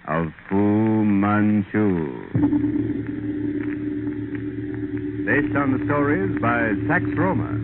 of Fu Manchu. Based on the stories by Sax Rohmer.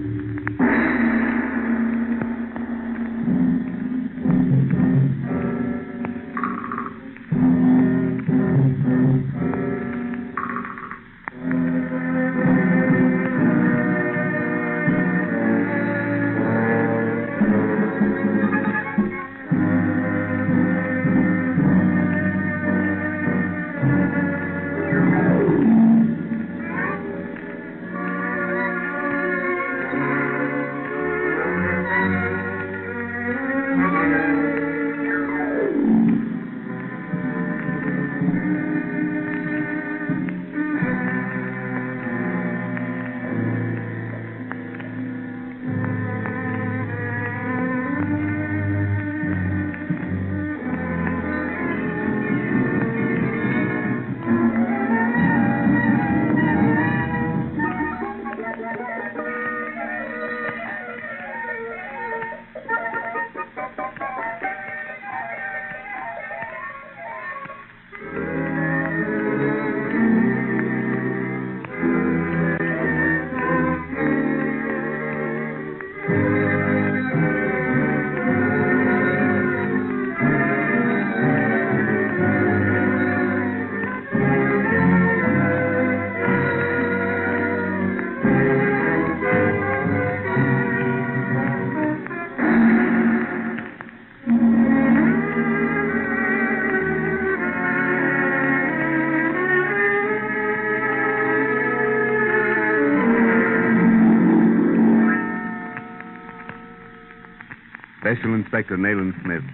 Special Inspector Nayland Smith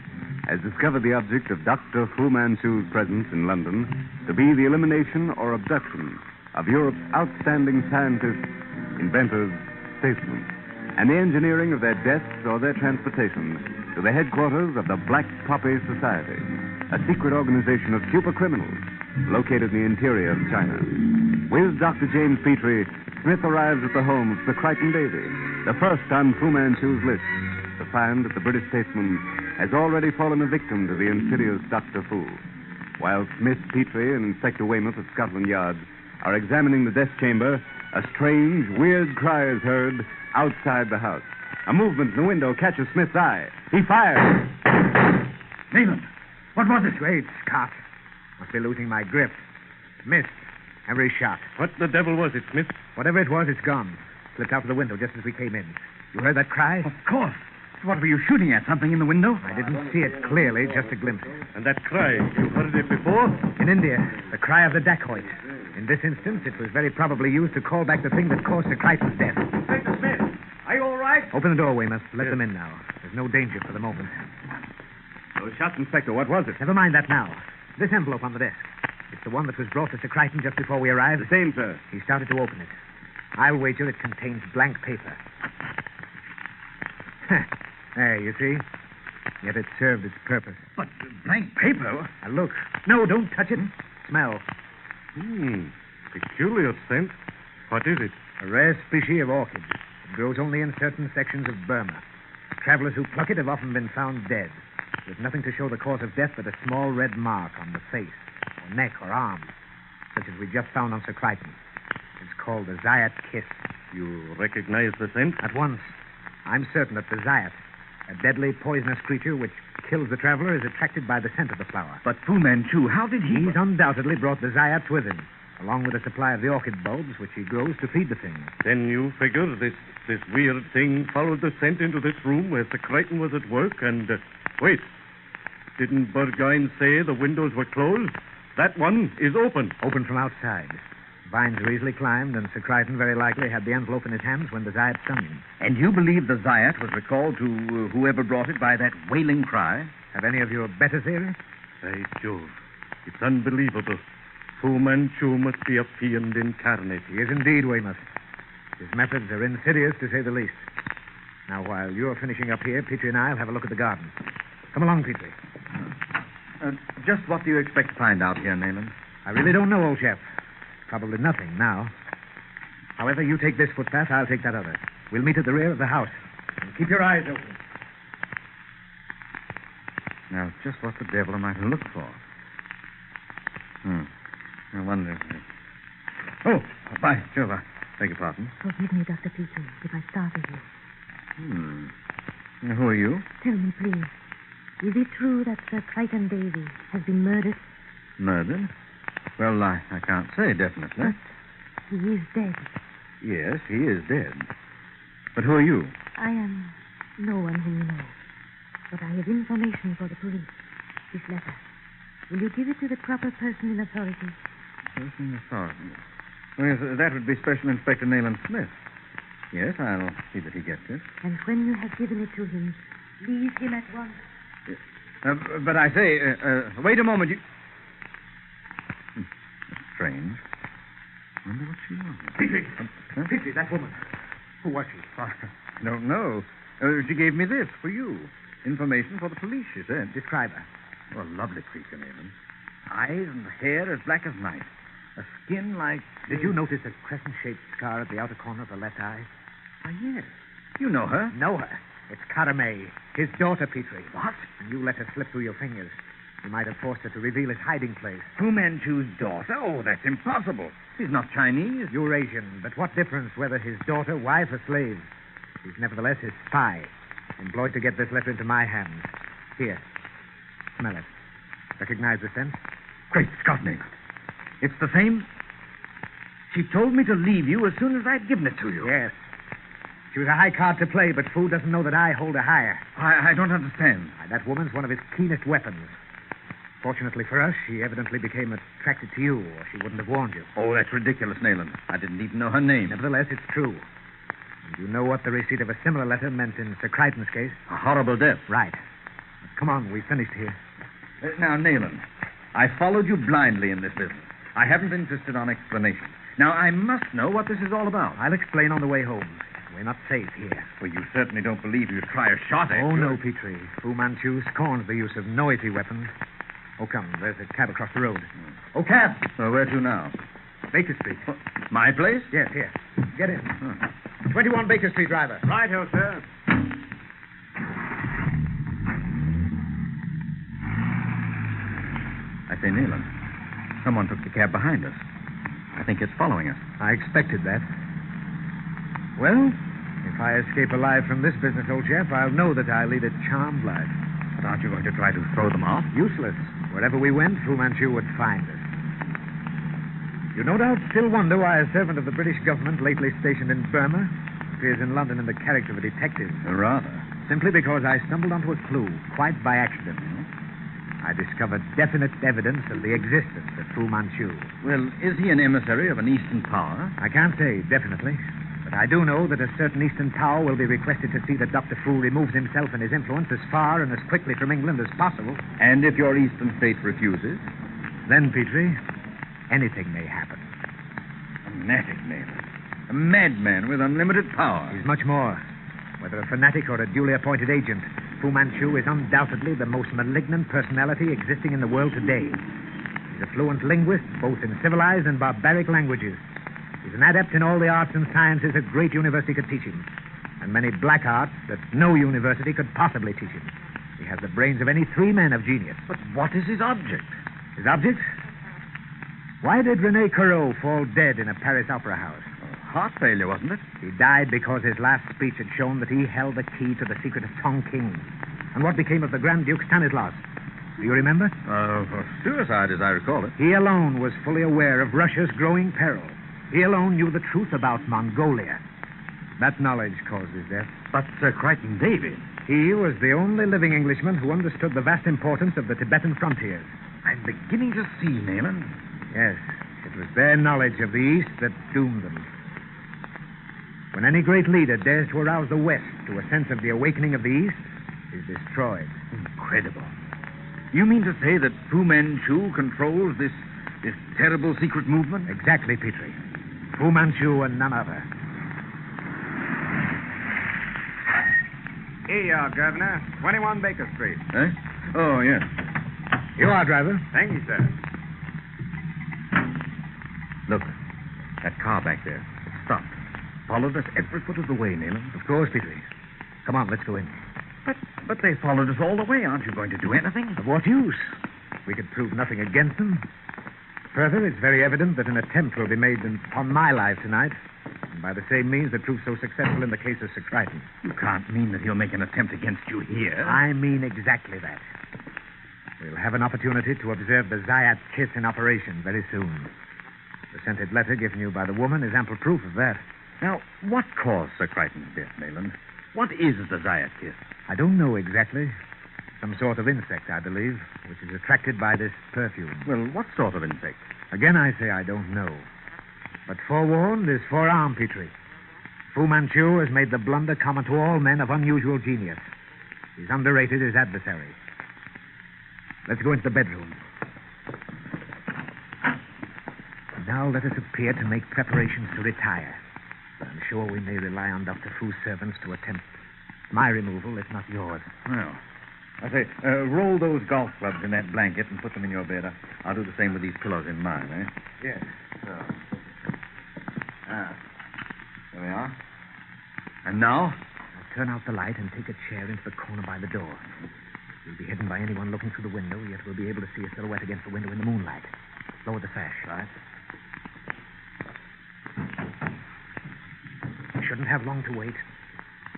has discovered the object of Dr. Fu Manchu's presence in London to be the elimination or abduction of Europe's outstanding scientists, inventors, statesmen, and the engineering of their deaths or their transportation to the headquarters of the Black Poppy Society, a secret organization of super criminals located in the interior of China. With Dr. James Petrie, Smith arrives at the home of the Crichton Davy, the first on Fu Manchu's list, to find that the British statesman has already fallen a victim to the insidious Dr. Fu. While Smith, Petrie, and Inspector Weymouth of Scotland Yard are examining the death chamber, a strange, weird cry is heard outside the house. A movement in the window catches Smith's eye. He fires. Nayland, what was it? Wait, Scott. Must be losing my grip. Missed. Every shot. What the devil was it, Smith? Whatever it was, it's gone. Slipped out of the window just as we came in. You heard that cry? Of course. What were you shooting at? Something in the window? I didn't see it clearly, just a glimpse. And that cry, you heard it before? In India, the cry of the dacoit. In this instance, it was very probably used to call back the thing that caused the Crichton's death. Inspector Smith, are you all right? Open the door, Weymouth. Let Yes. them in now. There's no danger for the moment. Those shots, Inspector, what was it? Never mind that now. This envelope on the desk. It's the one that was brought to Sir Crichton just before we arrived. The same, sir. He started to open it. I'll wager it contains blank paper. There, you see? Yet it served its purpose. But blank paper? Now, look. No, don't touch it. Smell. Peculiar scent. What is it? A rare species of orchid. It grows only in certain sections of Burma. Travelers who pluck it have often been found dead, with nothing to show the cause of death but a small red mark on the face, or neck, or arm, such as we just found on Sir Crichton. It's called the Zayat kiss. You recognize the scent? At once. I'm certain that the Zayat, a deadly poisonous creature which kills the traveler, is attracted by the scent of the flower. But Fu Manchu, how did he... He's undoubtedly brought the Zayats with him, along with a supply of the orchid bulbs which he grows to feed the thing. Then you figure this weird thing followed the scent into this room where Sir Crichton was at work and... wait. Didn't Burgoyne say the windows were closed? That one is open. Open from outside. Vines were easily climbed, and Sir Crichton very likely had the envelope in his hands when the Zayat stung him. And you believe the Zayat was recalled to whoever brought it by that wailing cry? Have any of you a better theory? By Jove. It's unbelievable. Fu Manchu must be a fiend incarnate. He is indeed, Weymouth. His methods are insidious, to say the least. Now, while you're finishing up here, Petrie and I'll have a look at the garden. Come along, Petrie. Just what do you expect to find out here, Nayland? I really don't know, old chap. Probably nothing now. However, you take this footpath, I'll take that other. We'll meet at the rear of the house. And keep your eyes open. Now, just what the devil am I to look for? I wonder. Oh, by Jove, I beg your pardon. Forgive me, Dr. Petrie, if I startle you. Who are you? Tell me, please. Is it true that Sir Crichton Davy has been murdered? Murdered? Well, I can't say definitely. But he is dead. Yes, he is dead. But who are you? I am no one whom you know. But I have information for the police. This letter. Will you give it to the proper person in authority? Person in authority? Well, yes, that would be Special Inspector Nayland Smith. Yes, I'll see that he gets it. And when you have given it to him, leave him at once. But I say, wait a moment. Strange. Wonder what she wants. Petrie! Huh? Petrie, that woman. Who was she? I don't know. She gave me this for you. Information for the police, she said. Describe her. Oh, a lovely creature, Nayland. Eyes and hair as black as night. A skin like... Did you notice a crescent-shaped scar at the outer corner of the left eye? Why, yes. You know her? Know her. It's Cara May, his daughter, Petrie. What? And you let her slip through your fingers. You might have forced her to reveal his hiding place. Fu Manchu's daughter? Oh, that's impossible. She's not Chinese. Eurasian, but what difference whether his daughter, wife, or slave? She's nevertheless his spy, employed to get this letter into my hands. Here. Smell it. Recognize the scent? Great Scott, Nayland. It's the same. She told me to leave you as soon as I'd given it to you. Yes. She was a high card to play, but Fu doesn't know that I hold a higher. I don't understand. Why, that woman's one of his keenest weapons. Fortunately for us, she evidently became attracted to you, or she wouldn't have warned you. Oh, that's ridiculous, Nayland. I didn't even know her name. Nevertheless, it's true. And you know what the receipt of a similar letter meant in Sir Crichton's case? A horrible death. Right. Come on, we've finished here. Now, Nayland, I followed you blindly in this business. I haven't insisted on explanation. Now, I must know what this is all about. I'll explain on the way home. We're not safe here. Well, you certainly don't believe you'd try a shot at Oh, you. no, Petrie. Fu Manchu scorns the use of noisy weapons. Oh, come, there's a cab across the road. Oh, cab! Well, where to now? Baker Street. My place? Yes, here. Get in. 21 Baker Street, driver. Right-o, sir. I say, Nayland, someone took the cab behind us. I think it's following us. I expected that. Well, if I escape alive from this business, old chap, I'll know that I lead a charmed life. But aren't you going to try to throw them off? Useless. Wherever we went, Fu Manchu would find us. You no doubt still wonder why a servant of the British government lately stationed in Burma appears in London in the character of a detective. Rather. Simply because I stumbled onto a clue, quite by accident. I discovered definite evidence of the existence of Fu Manchu. Well, is he an emissary of an Eastern power? I can't say definitely, but I do know that a certain Eastern power will be requested to see that Dr. Fu removes himself and his influence as far and as quickly from England as possible. And if your Eastern state refuses? Then, Petrie, anything may happen. A fanatic, Nayland. A madman with unlimited power. He's much more. Whether a fanatic or a duly appointed agent, Fu Manchu is undoubtedly the most malignant personality existing in the world today. He's a fluent linguist, both in civilized and barbaric languages. He's an adept in all the arts and sciences a great university could teach him, and many black arts that no university could possibly teach him. He has the brains of any 3 men of genius. But what is his object? His object? Why did René Corot fall dead in a Paris opera house? Heart failure, wasn't it? He died because his last speech had shown that he held the key to the secret of Tonking. And what became of the Grand Duke Stanislaus? Do you remember? Suicide, as I recall it. He alone was fully aware of Russia's growing peril. He alone knew the truth about Mongolia. That knowledge caused his death. But Sir Crichton Davy. He was the only living Englishman who understood the vast importance of the Tibetan frontiers. I'm beginning to see, Nayland. Yes, it was their knowledge of the East that doomed them. When any great leader dares to arouse the West to a sense of the awakening of the East, he's destroyed. Incredible. You mean to say that Fu Manchu controls this terrible secret movement? Exactly, Petrie. Fu Manchu and none other. Here you are, Governor. 21 Baker Street. Eh? Oh, yes. You are, driver. Thank you, sir. Look, that car back there. It stopped. Followed us every foot of the way, Nayland. Of course, Petrie. Come on, let's go in. But they followed us all the way. Aren't you going to do anything? Of what use? We could prove nothing against them. Further, it's very evident that an attempt will be made upon my life tonight, and by the same means that proved so successful in the case of Sir Crichton. You can't mean that he'll make an attempt against you here. I mean exactly that. We'll have an opportunity to observe the Zayat kiss in operation very soon. The scented letter given you by the woman is ample proof of that. Now, what caused Sir Crichton's death, Nayland? What is the Zayat kiss? I don't know exactly. Some sort of insect, I believe, which is attracted by this perfume. Well, what sort of insect? Again, I say I don't know. But forewarned is forearmed, Petrie. Fu Manchu has made the blunder common to all men of unusual genius. He's underrated his adversary. Let's go into the bedroom. Now let us appear to make preparations to retire. I'm sure we may rely on Dr. Fu's servants to attempt my removal, if not yours. Well, I say, roll those golf clubs in that blanket and put them in your bed. I'll do the same with these pillows in mine, eh? Yes. So. There we are. And now? Now turn out the light and take a chair into the corner by the door. You'll be hidden by anyone looking through the window, yet we'll be able to see a silhouette against the window in the moonlight. Lower the sash. Right. You shouldn't have long to wait.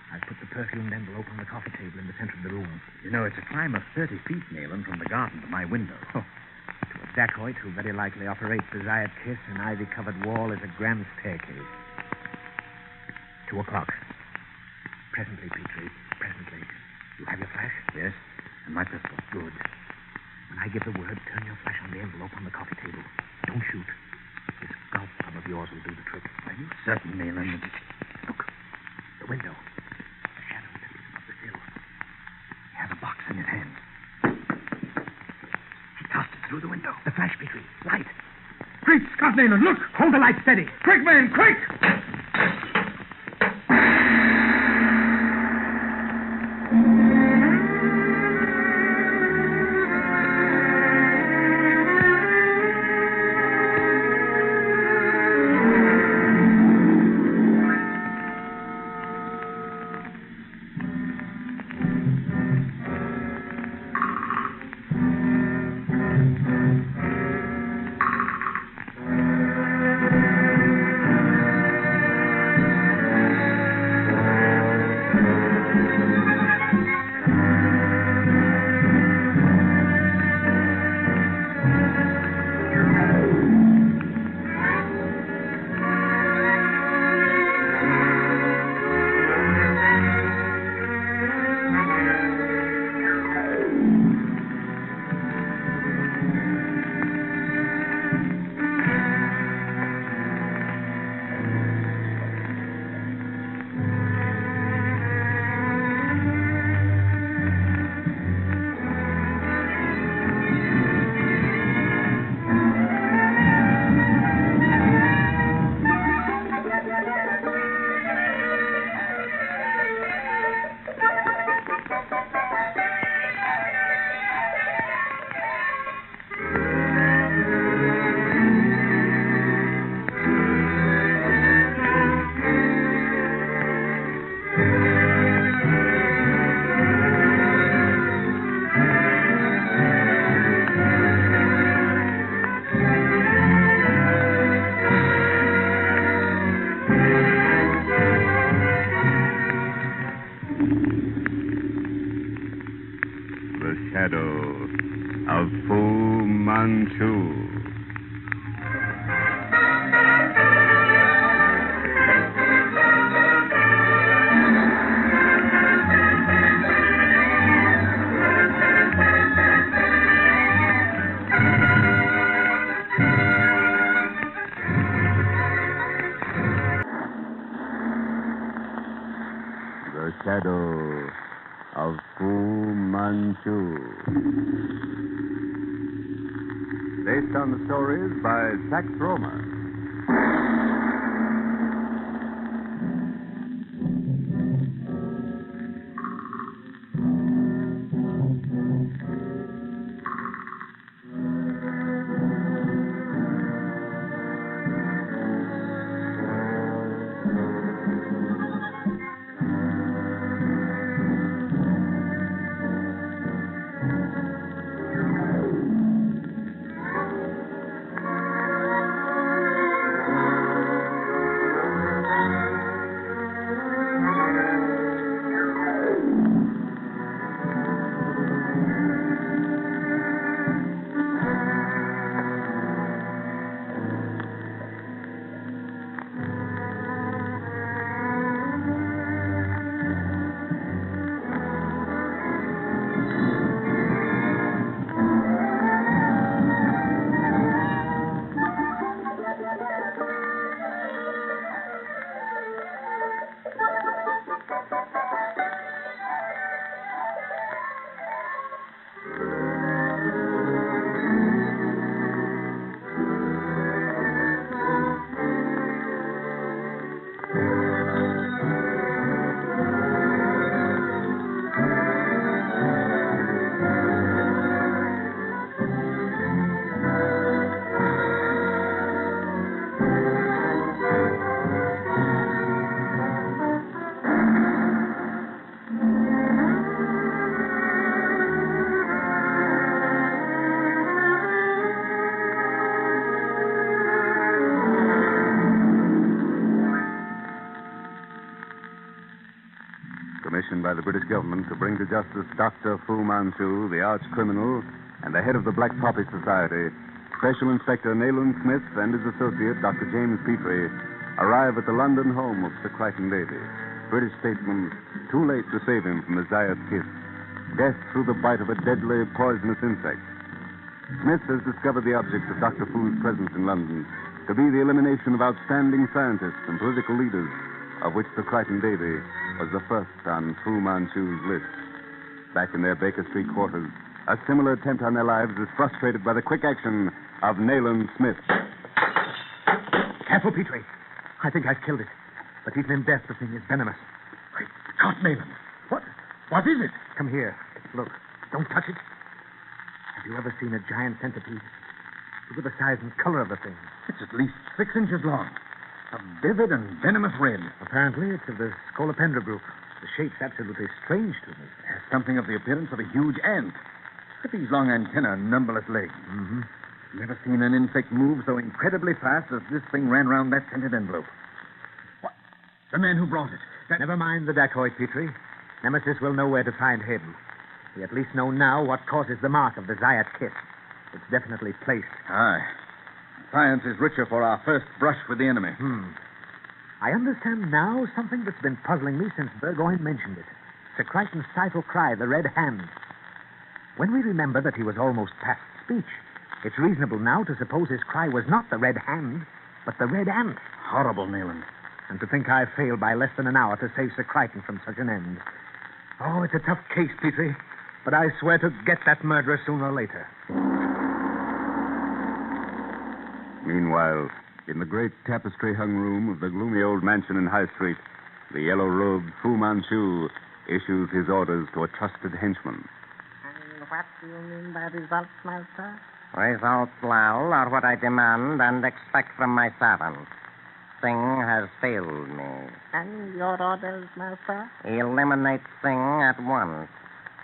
I've put the perfumed envelope on the coffee table in the center of the room. You know, it's a climb of 30 feet, Nayland, from the garden to my window. To a dacoit who very likely operates the Zayat kiss, an ivy-covered wall is a grand staircase. 2 o'clock. Presently, Petrie, presently. You have your flash? Yes, and my pistol. Good. When I give the word, turn your flash on the envelope on the coffee table. Don't shoot. This golf club of yours will do the trick. Are you certain, Nayland? Look, the window. The shadow that is above the sill. He has a box in his hand. He tossed it through the window. The flash, Petrie. Light. Great Scott, Nayland, look! Hold the light steady. Quick, man, quick! Of Fu Manchu. The Shadow of Fu Manchu. Based on the stories by Sax Rohmer. commissioned by the British government to bring to justice Dr. Fu Manchu, the arch criminal, and the head of the Black Poppy Society, Special Inspector Nayland Smith and his associate, Dr. James Petrie, arrive at the London home of Sir Crichton Davy. British statesman, too late to save him from the Zayat kiss. Death through the bite of a deadly, poisonous insect. Smith has discovered the object of Dr. Fu's presence in London to be the elimination of outstanding scientists and political leaders, of which Sir Crichton Davy was the first on Fu Manchu's list. Back in their Baker Street quarters, a similar attempt on their lives is frustrated by the quick action of Nayland Smith. Careful, Petrie. I think I've killed it. But even in death, the thing is venomous. Great Scott, Nayland. What is it? Come here. Look. Don't touch it. Have you ever seen a giant centipede? Look at the size and color of the thing. It's at least 6 inches long. A vivid and venomous red. Apparently, it's of the Scolopendra group. The shape's absolutely strange to me. It has something of the appearance of a huge ant. Look at these long antennae and numberless legs. Mm-hmm. You ever seen an insect move so incredibly fast as this thing ran round that scented envelope? What? The man who brought it. Never mind the dacoit, Petrie. Nemesis will know where to find him. We at least know now what causes the mark of the Zayat kiss. It's definitely placed. Aye. Science is richer for our first brush with the enemy. I understand now something that's been puzzling me since Burgoyne mentioned it. Sir Crichton's stifled cry, the red hand. When we remember that he was almost past speech, it's reasonable now to suppose his cry was not the red hand, but the red ant. Horrible, Nayland. And to think I failed by less than an hour to save Sir Crichton from such an end. Oh, it's a tough case, Petrie, but I swear to get that murderer sooner or later. Meanwhile, in the great tapestry-hung room of the gloomy old mansion in High Street, the yellow-robed Fu Manchu issues his orders to a trusted henchman. And what do you mean by results, Master? Results, Lal, are what I demand and expect from my servant. Singh has failed me. And your orders, Master? Eliminate Singh at once,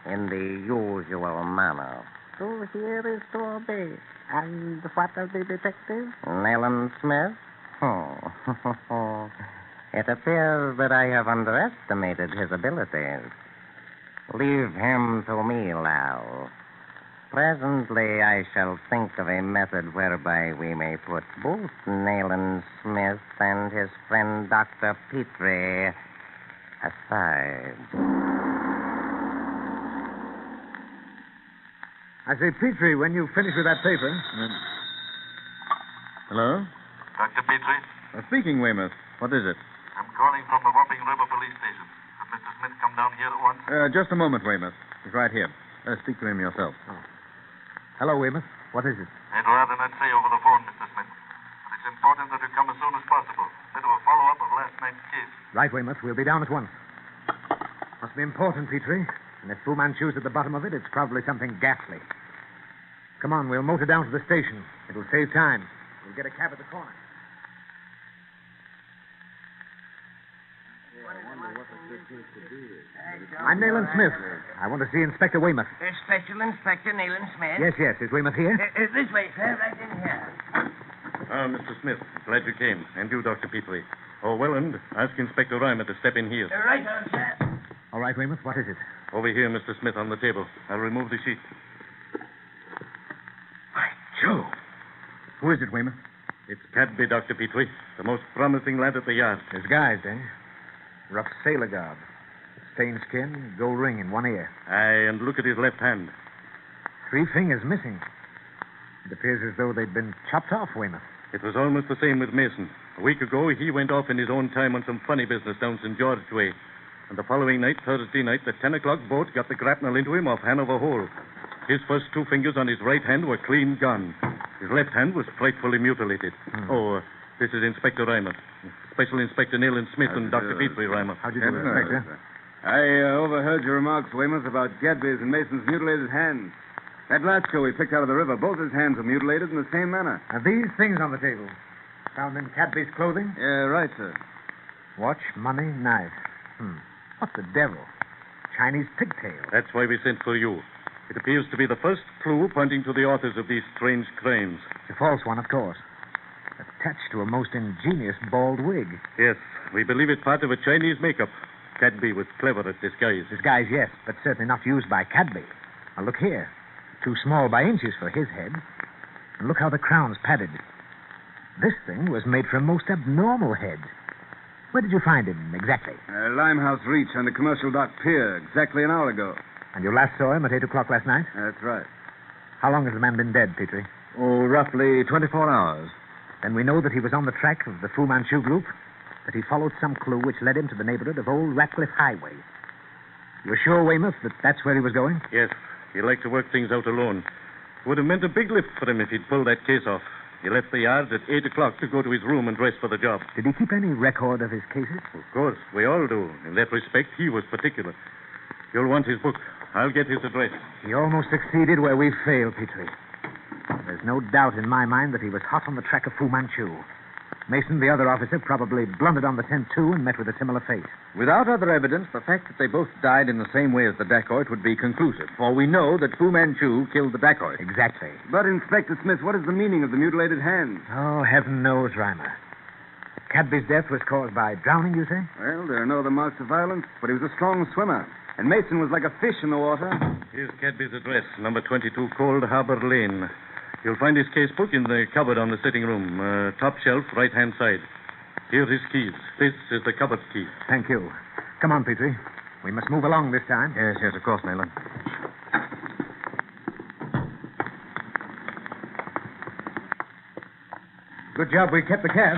in the usual manner. To hear is to obey. And what of the detective? Nayland Smith? It appears that I have underestimated his abilities. Leave him to me, Lal. Presently, I shall think of a method whereby we may put both Nayland Smith and his friend Dr. Petrie aside. I say, Petrie, when you finish with that paper... Hello? Dr. Petrie? Speaking, Weymouth. What is it? I'm calling from the Wapping River Police Station. Could Mr. Smith come down here at once? Just a moment, Weymouth. He's right here. Speak to him yourself. Oh. Hello, Weymouth. What is it? I'd rather not say over the phone, Mr. Smith. But it's important that you come as soon as possible. Bit of a follow-up of last night's case. Right, Weymouth. We'll be down at once. Must be important, Petrie. And if Fu Manchu's at the bottom of it, it's probably something ghastly. Come on, we'll motor down to the station. It'll save time. We'll get a cab at the corner. I'm Nayland Smith. I want to see Inspector Weymouth. Special Inspector Nayland Smith? Yes. Is Weymouth here? This way, sir. Right in here. Mr. Smith, glad you came. And you, Dr. Petrie. Oh, Welland, ask Inspector Reimer to step in here. Right on, sir. All right, Weymouth, what is it? Over here, Mr. Smith, on the table. I'll remove the sheet. By Jove. Who is it, Weymouth? It's Cadby, Dr. Petrie. The most promising lad at the yard. Disguised, eh? Rough sailor garb. Stained skin, gold ring in one ear. Aye, and look at his left hand. 3 fingers missing. It appears as though they'd been chopped off, Weymouth. It was almost the same with Mason. A week ago, he went off in his own time on some funny business down St. George way. And the following night, Thursday night, the 10 o'clock boat got the grapnel into him off Hanover Hole. His first 2 fingers on his right hand were clean gone. His left hand was frightfully mutilated. This is Inspector Reimer. Special Inspector Nayland Smith and Dr. Petrie Reimer. How do you do, Inspector? I overheard your remarks, Weymouth, about Gadby's and Mason's mutilated hands. That Latsko we picked out of the river, both his hands were mutilated in the same manner. Are these things on the table found in Cadby's clothing? Yeah, right, sir. Watch, money, knife. What the devil? Chinese pigtail. That's why we sent for you. It appears to be the first clue pointing to the authors of these strange crimes. It's a false one, of course. Attached to a most ingenious bald wig. Yes, we believe it's part of a Chinese makeup. Cadby was clever at disguise. Disguise, yes, but certainly not used by Cadby. Now, look here. Too small by inches for his head. And look how the crown's padded. This thing was made for a most abnormal head. Where did you find him, exactly? Limehouse Reach on the Commercial Dock Pier, exactly an hour ago. And you last saw him at 8 o'clock last night? That's right. How long has the man been dead, Petrie? Oh, roughly 24 hours. Then we know that he was on the track of the Fu Manchu group, that he followed some clue which led him to the neighborhood of Old Ratcliffe Highway. You're sure, Weymouth, that that's where he was going? Yes, he liked to work things out alone. It would have meant a big lift for him if he'd pulled that case off. He left the yard at 8 o'clock to go to his room and dress for the job. Did he keep any record of his cases? Of course, we all do. In that respect, he was particular. You'll want his book. I'll get his address. He almost succeeded where we failed, Petrie. There's no doubt in my mind that he was hot on the track of Fu Manchu. Mason, the other officer, probably blundered on the scent, too, and met with a similar fate. Without other evidence, the fact that they both died in the same way as the dacoit would be conclusive, for we know that Fu Manchu killed the dacoit. Exactly. But, Inspector Smith, what is the meaning of the mutilated hands? Oh, heaven knows, Reimer. Cadby's death was caused by drowning, you say? Well, there are no other marks of violence, but he was a strong swimmer. And Mason was like a fish in the water. Here's Cadby's address, number 22, Cold Harbor Lane. You'll find his case book in the cupboard on the sitting room, top shelf, right-hand side. Here's his keys. This is the cupboard key. Thank you. Come on, Petrie. We must move along this time. Yes, of course, Nayland. Good job we kept the cab.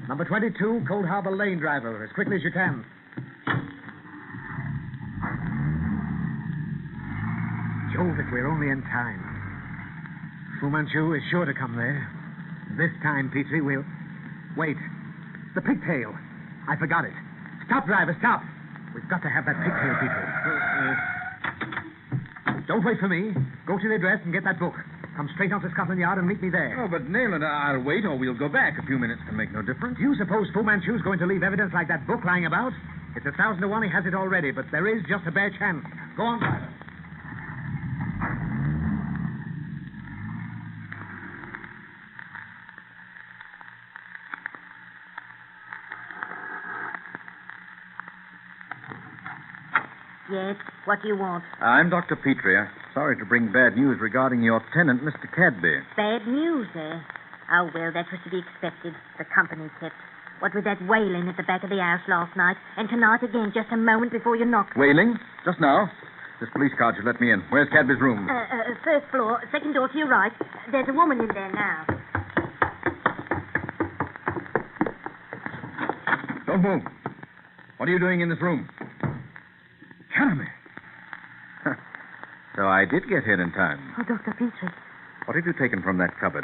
Number 22, Cold Harbor Lane, driver. As quickly as you can. Jove, if we're only in time. Fu Manchu is sure to come there. This time, Petrie, we'll... Wait. It's the pigtail. I forgot it. Stop, driver, stop. We've got to have that pigtail, Petrie. Don't wait for me. Go to the address and get that book. Come straight on to Scotland Yard and meet me there. Oh, but Nayland, I'll wait or we'll go back. A few minutes can make no difference. Do you suppose Fu Manchu's going to leave evidence like that book lying about? It's 1,000 to 1 he has it already, but there is just a bare chance. Go on, driver. Yes, what do you want? I'm Dr. Petrie. Sorry to bring bad news regarding your tenant, Mr. Cadby. Bad news, eh? Oh, well, that was to be expected. The company kept. What with that wailing at the back of the house last night, and tonight again, just a moment before you knocked. Wailing? Just now? This police car should let me in. Where's Cadby's room? First floor, second door to your right. There's a woman in there now. Don't move. What are you doing in this room? Canamy. So I did get here in time. Oh, Dr. Petrie. What have you taken from that cupboard?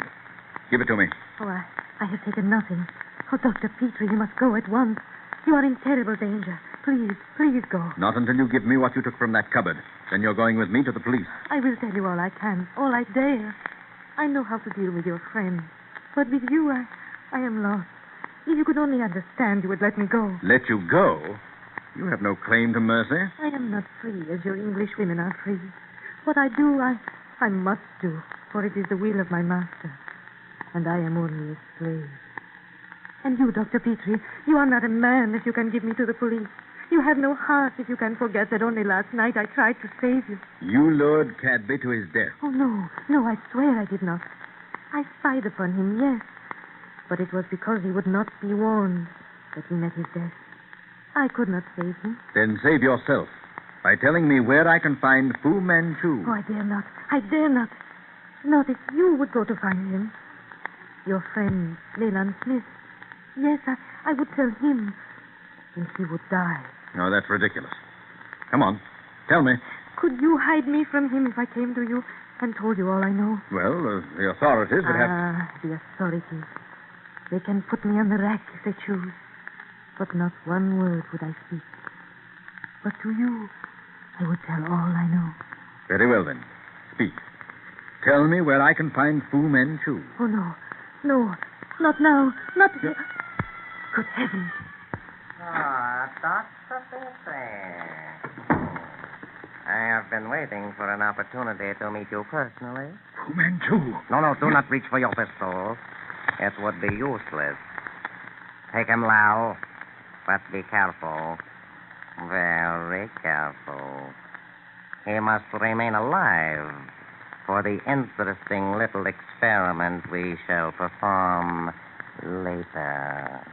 Give it to me. Oh, I have taken nothing. Oh, Dr. Petrie, you must go at once. You are in terrible danger. Please go. Not until you give me what you took from that cupboard. Then you're going with me to the police. I will tell you all I can, all I dare. I know how to deal with your friends. But with you, I am lost. If you could only understand, you would let me go. Let you go? You have no claim to mercy. I am not free as your English women are free. What I do, I must do, for it is the will of my master. And I am only a slave. And you, Dr. Petrie, you are not a man that you can give me to the police. You have no heart if you can forget that only last night I tried to save you. You lured Cadby to his death. Oh, no, I swear I did not. I spied upon him, yes. But it was because he would not be warned that he met his death. I could not save him. Then save yourself by telling me where I can find Fu Manchu. Oh, I dare not. I dare not. Not if you would go to find him. Your friend, Nayland Smith. Yes, I would tell him. And he would die. No, that's ridiculous. Come on. Tell me. Could you hide me from him if I came to you and told you all I know? Well, the authorities would have... the authorities. They can put me on the rack if they choose. But not one word would I speak. But to you, I would tell all I know. Very well, then. Speak. Tell me where I can find Fu Manchu. Oh, no. Not now. Not... Good heavens. Dr. Petrie. I have been waiting for an opportunity to meet you personally. Fu Manchu. No, do not reach for your pistol. It would be useless. Take him, Lau. But be careful. Very careful. He must remain alive for the interesting little experiment we shall perform later.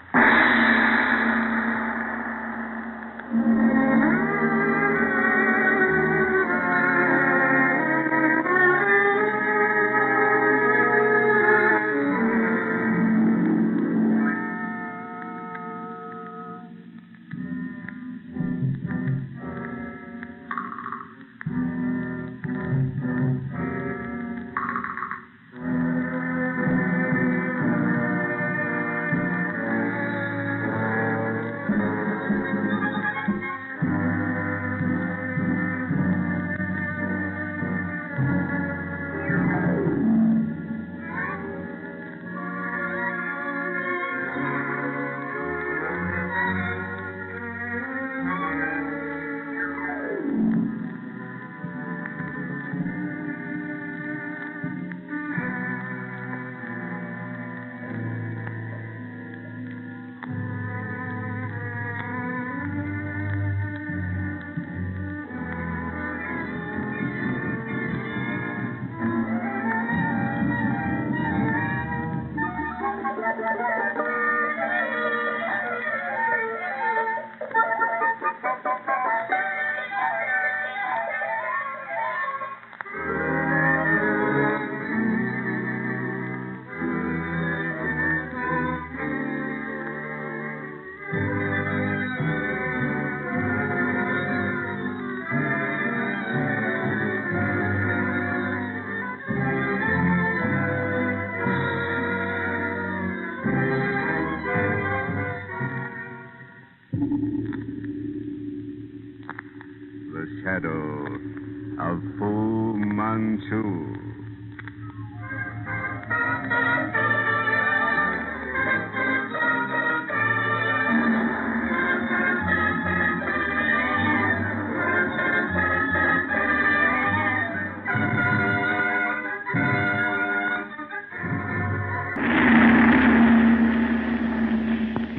The shadow of Fu Manchu.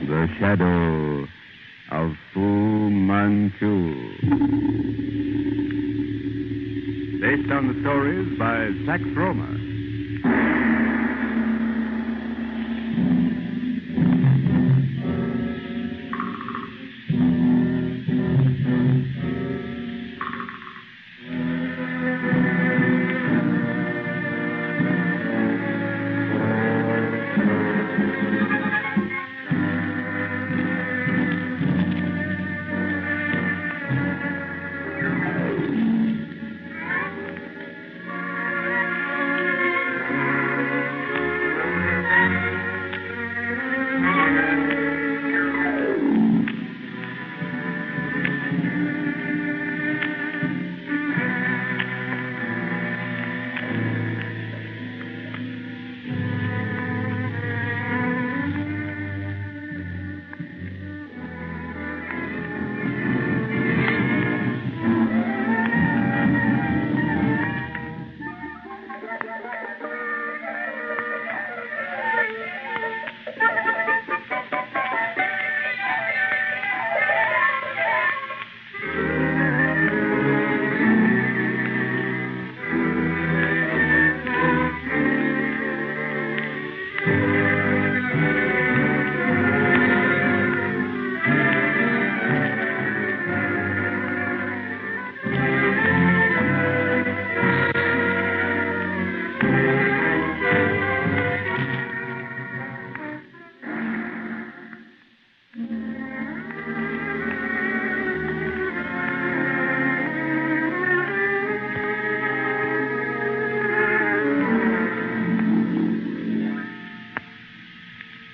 The shadow of Fu Manchu. Based on the stories by Sax Rohmer.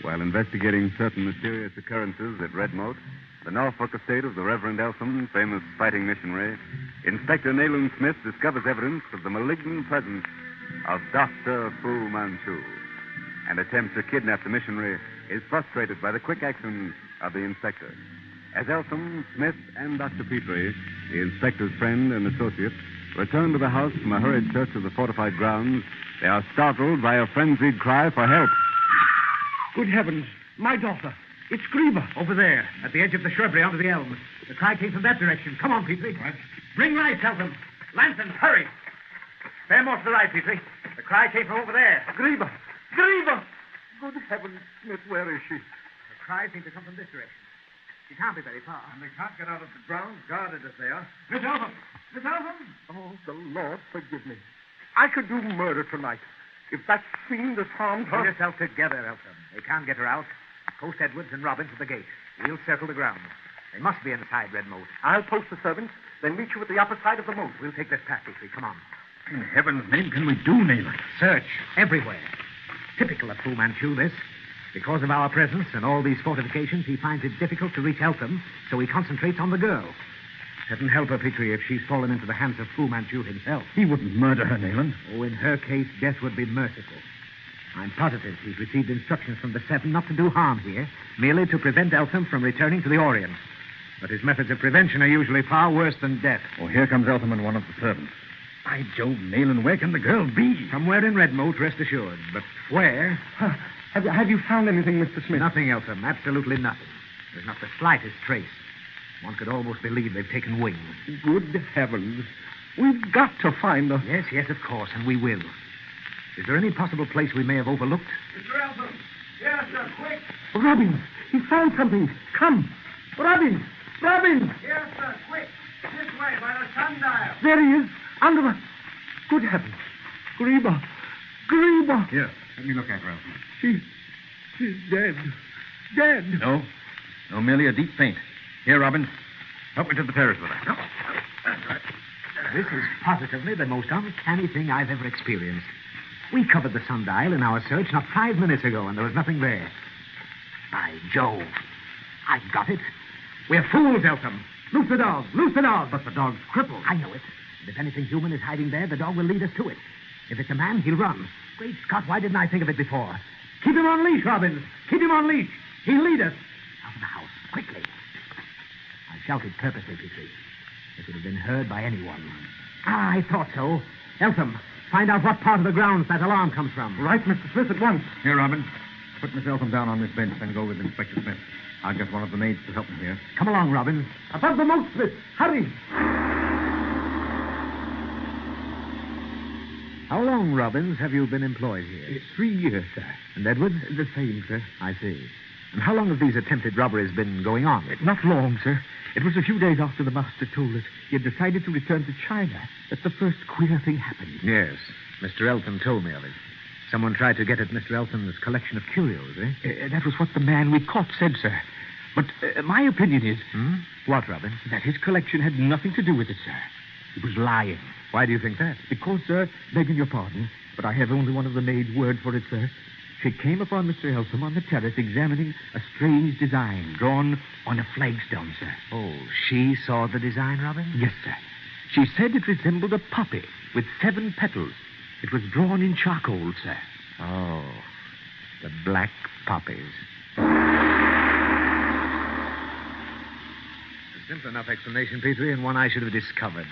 While investigating certain mysterious occurrences at Redmore, the Norfolk estate of the Reverend Eltham, famous fighting missionary, Inspector Nayland Smith discovers evidence of the malignant presence of Dr. Fu Manchu. An attempt to kidnap the missionary is frustrated by the quick actions of the inspector. As Eltham, Smith, and Dr. Petrie, the inspector's friend and associate, return to the house from a hurried search of the fortified grounds, they are startled by a frenzied cry for help. Good heavens, my daughter. It's Grieber. Over there, at the edge of the shrubbery under the elms. The cry came from that direction. Come on, Petrie. What? Bring lights, Eltham. Lanterns, hurry. Bear more to the right, Petrie. The cry came from over there. Grieber! Grieber! Good heavens, Smith, where is she? The cry seemed to come from this direction. She can't be very far. And they can't get out of the grounds, guarded as they are. Miss Eltham! Miss Eltham! Oh, the Lord forgive me. I could do murder tonight. If that fiend has harmed Pull her... yourself together, Eltham. They can't get her out. Post Edwards and Robbins at the gate. We'll circle the grounds. They must be inside Red Moat. I'll post the servants, then meet you at the upper side of the moat. We'll take this path, Petrie. Come on. In heaven's name, can we do, Nayland? Search everywhere. Typical of Fu Manchu, this. Because of our presence and all these fortifications, he finds it difficult to reach Eltham, so he concentrates on the girl. Heaven help her, Petrie, if she's fallen into the hands of Fu Manchu himself. He wouldn't murder her, Nayland. Oh, in her case, death would be merciful. I'm positive he's received instructions from the Seven not to do harm here, merely to prevent Eltham from returning to the Orient. But his methods of prevention are usually far worse than death. Oh, here comes Eltham and one of the servants. By Jove, Nayland, where can the girl be? Somewhere in Red Moat, rest assured. But where? Have you found anything, Mr. Smith? Nothing, Eltham. Absolutely nothing. There's not the slightest trace. One could almost believe they've taken wing. Good heavens. We've got to find her. Yes, of course, and we will. Is there any possible place we may have overlooked? Mr. Eltham! Yes, sir, quick! Robbins, he found something. Come. Robbins! Robbins! Yes, sir, quick! This way, by the sundial. There he is. Under the... Good heavens. Grieber. Grieber. Here, let me look at her, Eltham. She's dead. Dead. No, merely a deep faint. Here, Robbins, help me to the terrace with her. No. That's right. This is positively the most uncanny thing I've ever experienced. We covered the sundial in our search not 5 minutes ago, and there was nothing there. By Jove. I've got it. We're fools, Eltham. Loose the dog. Loose the dog. But the dog's crippled. I know it. And if anything human is hiding there, the dog will lead us to it. If it's a man, he'll run. Great Scott, why didn't I think of it before? Keep him on leash, Robbins. Keep him on leash. He'll lead us. Out of the house, quickly. I shouted purposely, Petrie. It would have been heard by anyone. I thought so. Eltham, find out what part of the grounds that alarm comes from. Right, Mr. Smith, at once. Here, Robbins, put Miss Eltham down on this bench, then go with Inspector Smith. I'll get one of the maids to help me here. Come along, Robbins. Above the moat, Smith. Hurry. How long, Robbins, have you been employed here? 3 years, sir. And Edwards? The same, sir. I see. And how long have these attempted robberies been going on? Not long, sir. It was a few days after the master told us he had decided to return to China that the first queer thing happened. Yes. Mr. Eltham told me of it. Someone tried to get at Mr. Eltham's collection of curios, eh? That was what the man we caught said, sir. But my opinion is... What, Robbins? That his collection had nothing to do with it, sir. He was lying. Why do you think that? Because, sir, begging your pardon, but I have only one of the maid's word for it, sir. She came upon Mr. Eltham on the terrace examining a strange design drawn on a flagstone, sir. Oh, she saw the design, Robbins? Yes, sir. She said it resembled a poppy with 7 petals. It was drawn in charcoal, sir. Oh, the black poppies. A simple enough explanation, Petrie, and one I should have discovered.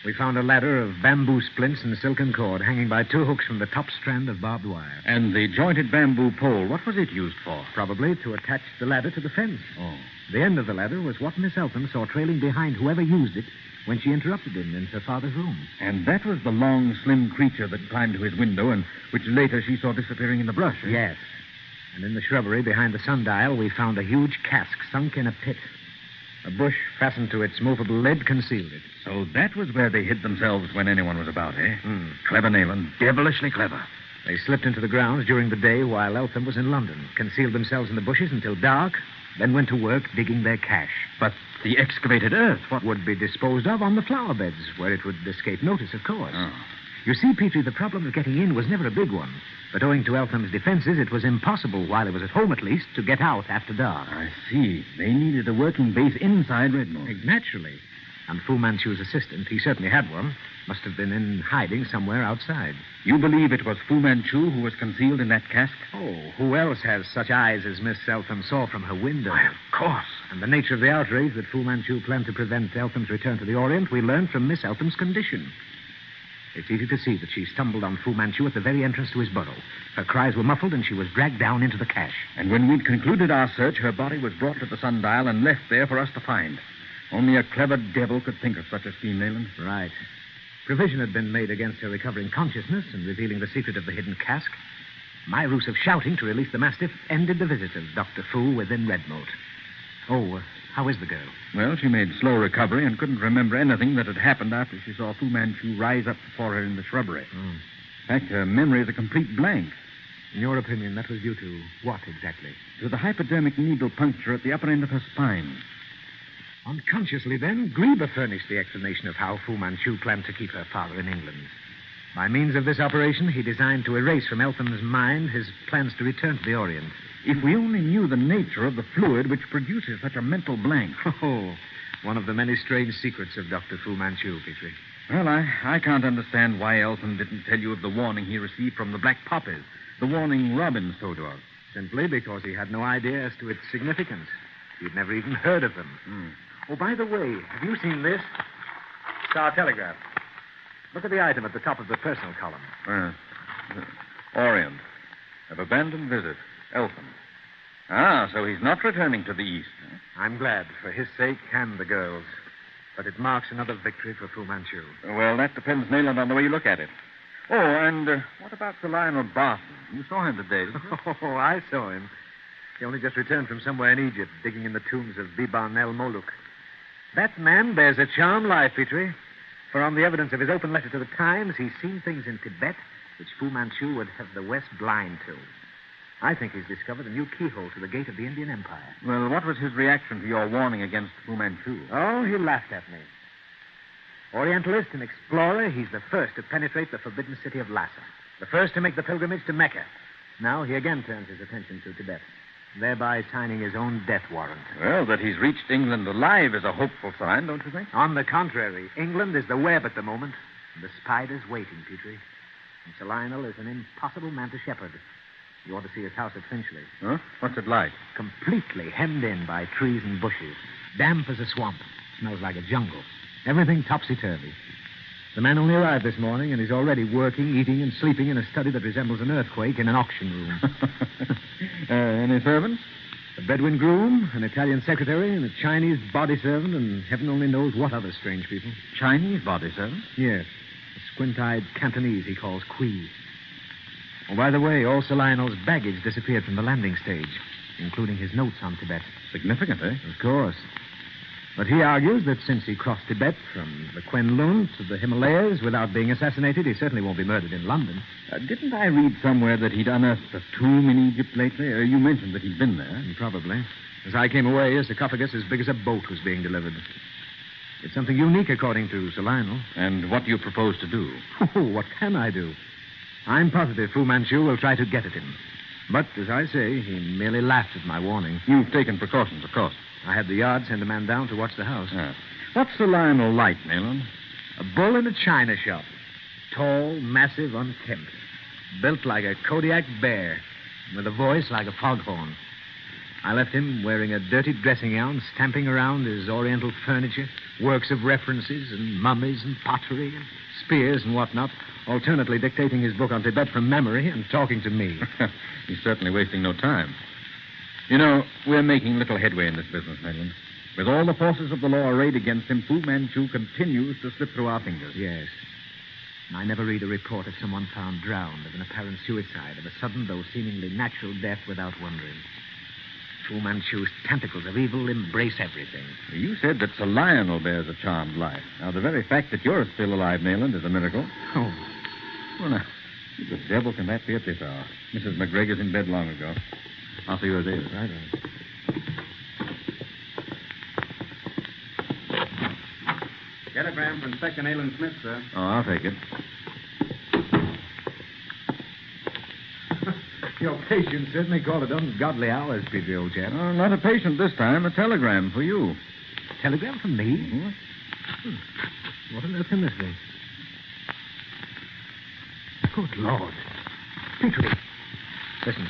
We found a ladder of bamboo splints and silken cord hanging by 2 hooks from the top strand of barbed wire. And the jointed bamboo pole, what was it used for? Probably to attach the ladder to the fence. Oh. The end of the ladder was what Miss Eltham saw trailing behind whoever used it when she interrupted him in her father's room. And that was the long, slim creature that climbed to his window and which later she saw disappearing in the brush. Eh? Yes. And in the shrubbery behind the sundial, we found a huge cask sunk in a pit. A bush fastened to its movable lid concealed it. So that was where they hid themselves when anyone was about, eh? Clever, Nayland. Devilishly clever. They slipped into the grounds during the day while Eltham was in London, concealed themselves in the bushes until dark, then went to work digging their cache. But the excavated earth, what would be disposed of on the flower beds, where it would escape notice, of course. Oh. You see, Petrie, the problem of getting in was never a big one. But owing to Eltham's defenses, it was impossible, while he was at home at least, to get out after dark. I see. They needed a working base inside Redmore. Naturally. And Fu Manchu's assistant, he certainly had one, must have been in hiding somewhere outside. You believe it was Fu Manchu who was concealed in that cask? Oh, who else has such eyes as Miss Eltham saw from her window? Why, of course. And the nature of the outrage that Fu Manchu planned to prevent Eltham's return to the Orient, we learned from Miss Eltham's condition. It's easy to see that she stumbled on Fu Manchu at the very entrance to his burrow. Her cries were muffled, and she was dragged down into the cache. And when we'd concluded our search, her body was brought to the sundial and left there for us to find. Only a clever devil could think of such a scheme, Nayland. Right. Provision had been made against her recovering consciousness and revealing the secret of the hidden cask. My ruse of shouting to release the mastiff ended the visit of Dr. Fu within Redmoat. Oh, how is the girl? Well, she made slow recovery and couldn't remember anything that had happened after she saw Fu Manchu rise up before her in the shrubbery. In fact, her memory is a complete blank. In your opinion, that was due to what exactly? To the hypodermic needle puncture at the upper end of her spine. Unconsciously, then, Grieber furnished the explanation of how Fu Manchu planned to keep her father in England. By means of this operation, he designed to erase from Eltham's mind his plans to return to the Orient. If we only knew the nature of the fluid which produces such a mental blank. Oh, one of the many strange secrets of Dr. Fu Manchu, Petrie. Well, I can't understand why Eltham didn't tell you of the warning he received from the Black Poppies. The warning Robbins told you of. Simply because he had no idea as to its significance. He'd never even heard of them. Oh, by the way, have you seen this? Star Telegraph. Look at the item at the top of the personal column. Orient. Of abandoned visit. Eltham. Ah, so he's not returning to the east. Huh? I'm glad, for his sake and the girl's. But it marks another victory for Fu Manchu. Well, that depends, Nayland, on the way you look at it. Oh, and what about Sir Lionel Barton? You saw him today, didn't you? Oh, I saw him. He only just returned from somewhere in Egypt, digging in the tombs of Biban el Moluk. That man bears a charmed life, Petrie. For on the evidence of his open letter to the Times, he's seen things in Tibet which Fu Manchu would have the West blind to. I think he's discovered a new keyhole to the gate of the Indian Empire. Well, what was his reaction to your warning against Fu Manchu? Oh, he laughed at me. Orientalist and explorer, he's the first to penetrate the forbidden city of Lhasa. The first to make the pilgrimage to Mecca. Now he again turns his attention to Tibet, thereby signing his own death warrant. Well, that he's reached England alive is a hopeful sign, don't you think? On the contrary, England is the web at the moment, and the spider's waiting, Petrie. And Sir Lionel is an impossible man to shepherd. You ought to see his house at Finchley. Huh? What's it like? Completely hemmed in by trees and bushes. Damp as a swamp. Smells like a jungle. Everything topsy-turvy. The man only arrived this morning, and he's already working, eating, and sleeping in a study that resembles an earthquake in an auction room. Any servants? A Bedouin groom, an Italian secretary, and a Chinese body servant, and heaven only knows what other strange people. Chinese body servants? Yes. A squint-eyed Cantonese he calls Kui. Oh, by the way, all Sir Lionel's baggage disappeared from the landing stage, including his notes on Tibet. Significant, eh? Of course. But he argues that since he crossed Tibet from the Kwenlun to the Himalayas without being assassinated, he certainly won't be murdered in London. Didn't I read somewhere that he'd unearthed a tomb in Egypt lately? You mentioned that he'd been there. Probably. As I came away, a sarcophagus as big as a boat was being delivered. It's something unique, according to Sir Lionel. And what do you propose to do? Oh, what can I do? I'm positive Fu Manchu will try to get at him. But, as I say, he merely laughed at my warning. You've taken precautions, of course. I had the yard send a man down to watch the house. What's Sir Lionel like, Nayland? A bull in a china shop. Tall, massive, unkempt. Built like a Kodiak bear. With a voice like a foghorn. I left him wearing a dirty dressing gown, stamping around his oriental furniture, works of references and mummies and pottery and spears and whatnot, alternately dictating his book on Tibet from memory and talking to me. He's certainly wasting no time. You know, we're making little headway in this business, Nayland. With all the forces of the law arrayed against him, Fu Manchu continues to slip through our fingers. Yes. I never read a report of someone found drowned, of an apparent suicide, of a sudden, though seemingly natural death without wondering. Fu Manchu's tentacles of evil embrace everything. You said that Sir Lionel bears a charmed life. Now, the very fact that you're still alive, Nayland, is a miracle. Oh. Well, now, who the devil can that be at this hour? Mrs. McGregor's in bed long ago. I'll see you as is. Right. Telegram from Inspector Nayland Smith, sir. Oh, I'll take it. Your patient certainly called it ungodly hours, Petrie, old chap. Oh, not a patient this time. A telegram for you. A telegram from me? What on earth can this be? Good Lord. Petrie. Listen.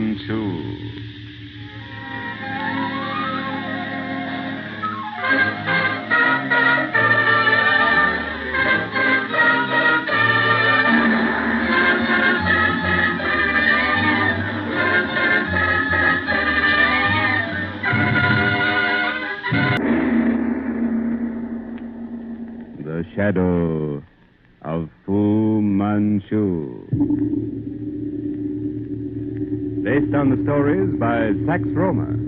Manchu. The Shadow of Fu Manchu. Based on the stories by Sax Rohmer.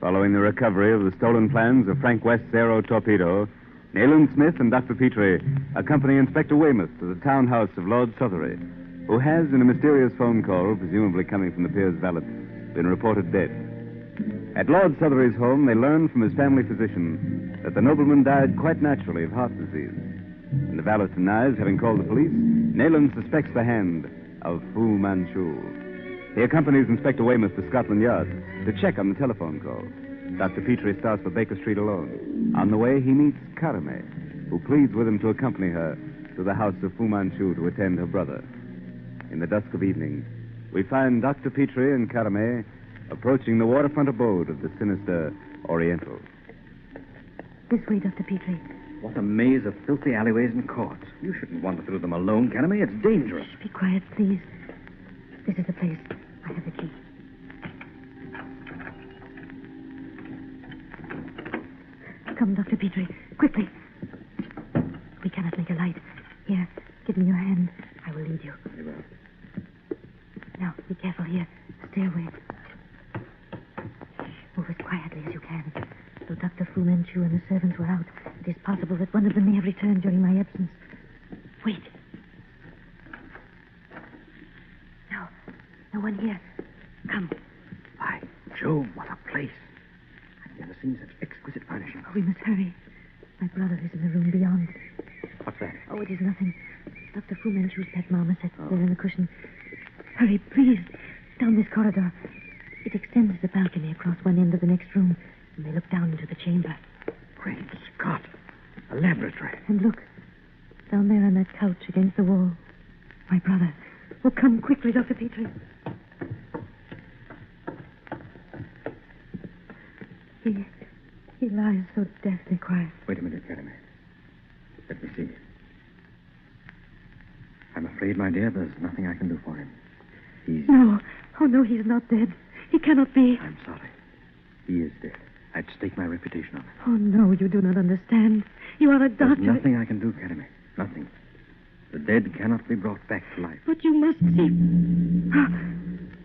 Following the recovery of the stolen plans of Frank West's aero torpedo, Nayland Smith and Dr. Petrie accompany Inspector Weymouth to the townhouse of Lord Southery, who has, in a mysterious phone call, presumably coming from the peer's valet, been reported dead. At Lord Southery's home, they learn from his family physician that the nobleman died quite naturally of heart disease. And the valet denies having called the police. Nayland suspects the hand of Fu Manchu. He accompanies Inspector Weymouth to Scotland Yard to check on the telephone call. Dr. Petrie starts for Baker Street alone. On the way, he meets Karame, who pleads with him to accompany her to the house of Fu Manchu to attend her brother. In the dusk of evening, we find Dr. Petrie and Karame approaching the waterfront abode of the sinister Oriental. This way, Dr. Petrie. What a maze of filthy alleyways and courts. You shouldn't wander through them alone, Karame. It's dangerous. Be quiet, please. This is the place. I have the key. Come, Dr. Petrie. Quickly. We cannot make a light. Here, give me your hand. I will lead you. Very well. Now, be careful here. Stairway. Move as quietly as you can. Though Dr. Fu Manchu and the servants were out, it is possible that one of them may have returned during my absence. Wait. No one here. Come. By Jove, what a place. I've never seen such exquisite furnishings. Oh, we must hurry. My brother is in the room beyond. What's that? Oh, it is nothing. Dr. Fu Manchu's pet marmoset there in the cushion. Hurry, please. Down this corridor. It extends the balcony across one end of the next room, and they look down into the chamber. Great Scott. A laboratory. And look. Down there on that couch against the wall. My brother. Oh, come quickly, Dr. Petrie. He lies so deathly quiet. Wait a minute, Karame. Let me see. I'm afraid, my dear, there's nothing I can do for him. He's... No. Oh, no, he's not dead. He cannot be. I'm sorry. He is dead. I'd stake my reputation on it. Oh, no, you do not understand. You are a doctor. There's nothing I can do, Karame. Nothing. The dead cannot be brought back to life. But you must see.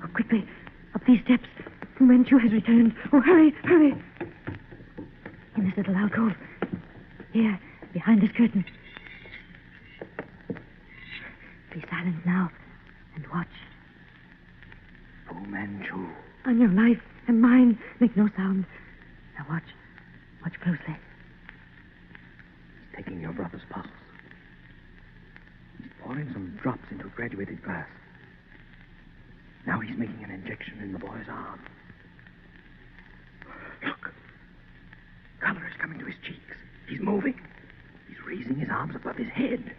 Oh, quickly. Up these steps. Fu Manchu has returned. Oh, hurry, hurry. In this little alcove. Here, behind this curtain. Be silent now and watch. Fu Manchu. On your life and mine. Make no sound. Now watch. Watch closely. He's taking your brother's pulse. He's pouring some drops into a graduated glass. Now he's making an injection in the boy's arm. Look. Color is coming to his cheeks. He's moving. He's raising his arms above his head.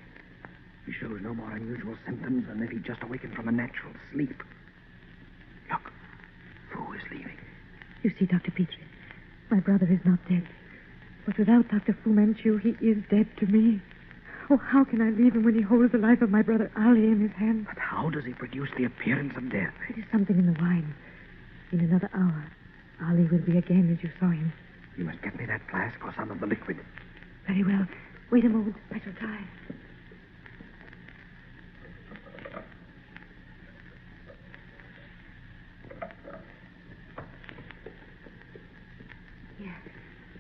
He shows no more unusual symptoms than if he'd just awakened from a natural sleep. Look. Fu is leaving. You see, Dr. Petrie, my brother is not dead. But without Dr. Fu Manchu, he is dead to me. Oh, how can I leave him when he holds the life of my brother Ali in his hands? But how does he produce the appearance of death? It is something in the wine. In another hour, Ali will be again as you saw him. You must get me that flask or some of the liquid. Very well. Wait a moment. I shall try.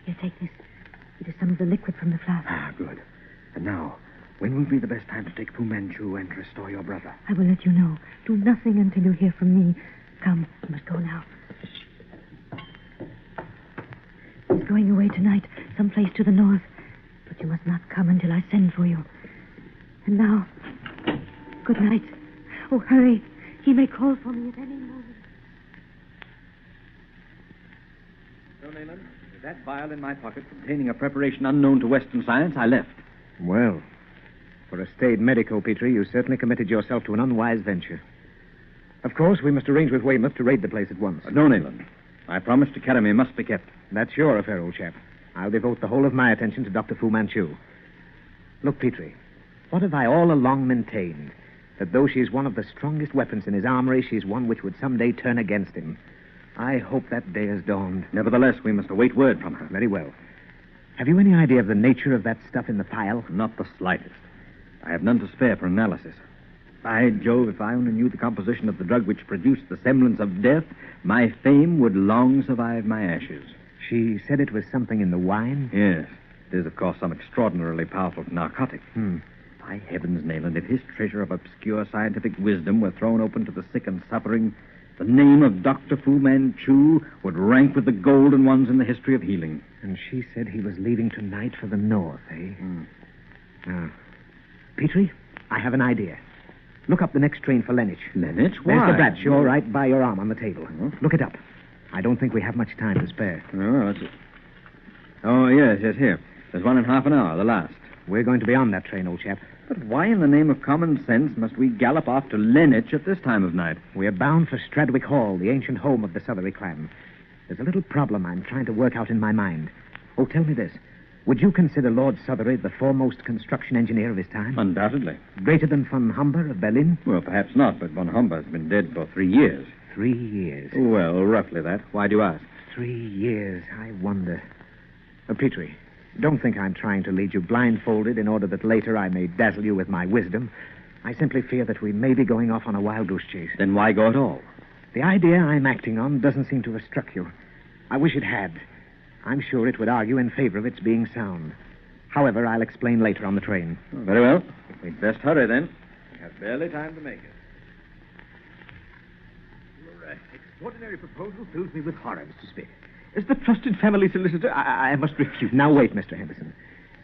Here, take this. It is some of the liquid from the flask. Ah, good. And now, when will be the best time to take Fu Manchu and restore your brother? I will let you know. Do nothing until you hear from me. Come, you must go now. He's going away tonight, someplace to the north. But you must not come until I send for you. And now, good night. Oh, hurry. He may call for me at any moment. So, Nayland, with that vial in my pocket containing a preparation unknown to Western science, I left. Well, for a staid medico, Petrie, you certainly committed yourself to an unwise venture. Of course, we must arrange with Weymouth to raid the place at once. No, Nayland. My promise to Academy must be kept. That's your affair, old chap. I'll devote the whole of my attention to Dr. Fu Manchu. Look, Petrie, what have I all along maintained? That though she is one of the strongest weapons in his armory, she's one which would someday turn against him. I hope that day has dawned. Nevertheless, we must await word from her. Very well. Have you any idea of the nature of that stuff in the phial? Not the slightest. I have none to spare for analysis. By Jove, if I only knew the composition of the drug which produced the semblance of death, my fame would long survive my ashes. She said it was something in the wine? Yes. It is, of course, some extraordinarily powerful narcotic. By heavens, Nayland, if his treasure of obscure scientific wisdom were thrown open to the sick and suffering, the name of Dr. Fu Manchu would rank with the golden ones in the history of healing. And she said he was leaving tonight for the north, eh? Petrie, I have an idea. Look up the next train for Lenich. Lenich? Why? There's the Bradshaw right by your arm on the table. Look it up. I don't think we have much time to spare. Oh, that's it. Oh, yes, here. There's one in half an hour, the last. We're going to be on that train, old chap. But why in the name of common sense must we gallop off to Lenich at this time of night? We're bound for Stradwick Hall, the ancient home of the Southery clan. There's a little problem I'm trying to work out in my mind. Oh, tell me this. Would you consider Lord Southery the foremost construction engineer of his time? Undoubtedly. Greater than von Humber of Berlin? Well, perhaps not, but von Humber has been dead for 3 years. 3 years? Well, roughly that. Why do you ask? 3 years, I wonder. Petrie, don't think I'm trying to lead you blindfolded in order that later I may dazzle you with my wisdom. I simply fear that we may be going off on a wild goose chase. Then why go at all? The idea I'm acting on doesn't seem to have struck you. I wish it had. I'm sure it would argue in favor of its being sound. However, I'll explain later on the train. Oh, very well. We'd best hurry, then. We have barely time to make it. Your extraordinary proposal fills me with horror, Mr. Smith. As the trusted family solicitor, I must refuse. Now, wait, Mr. Henderson.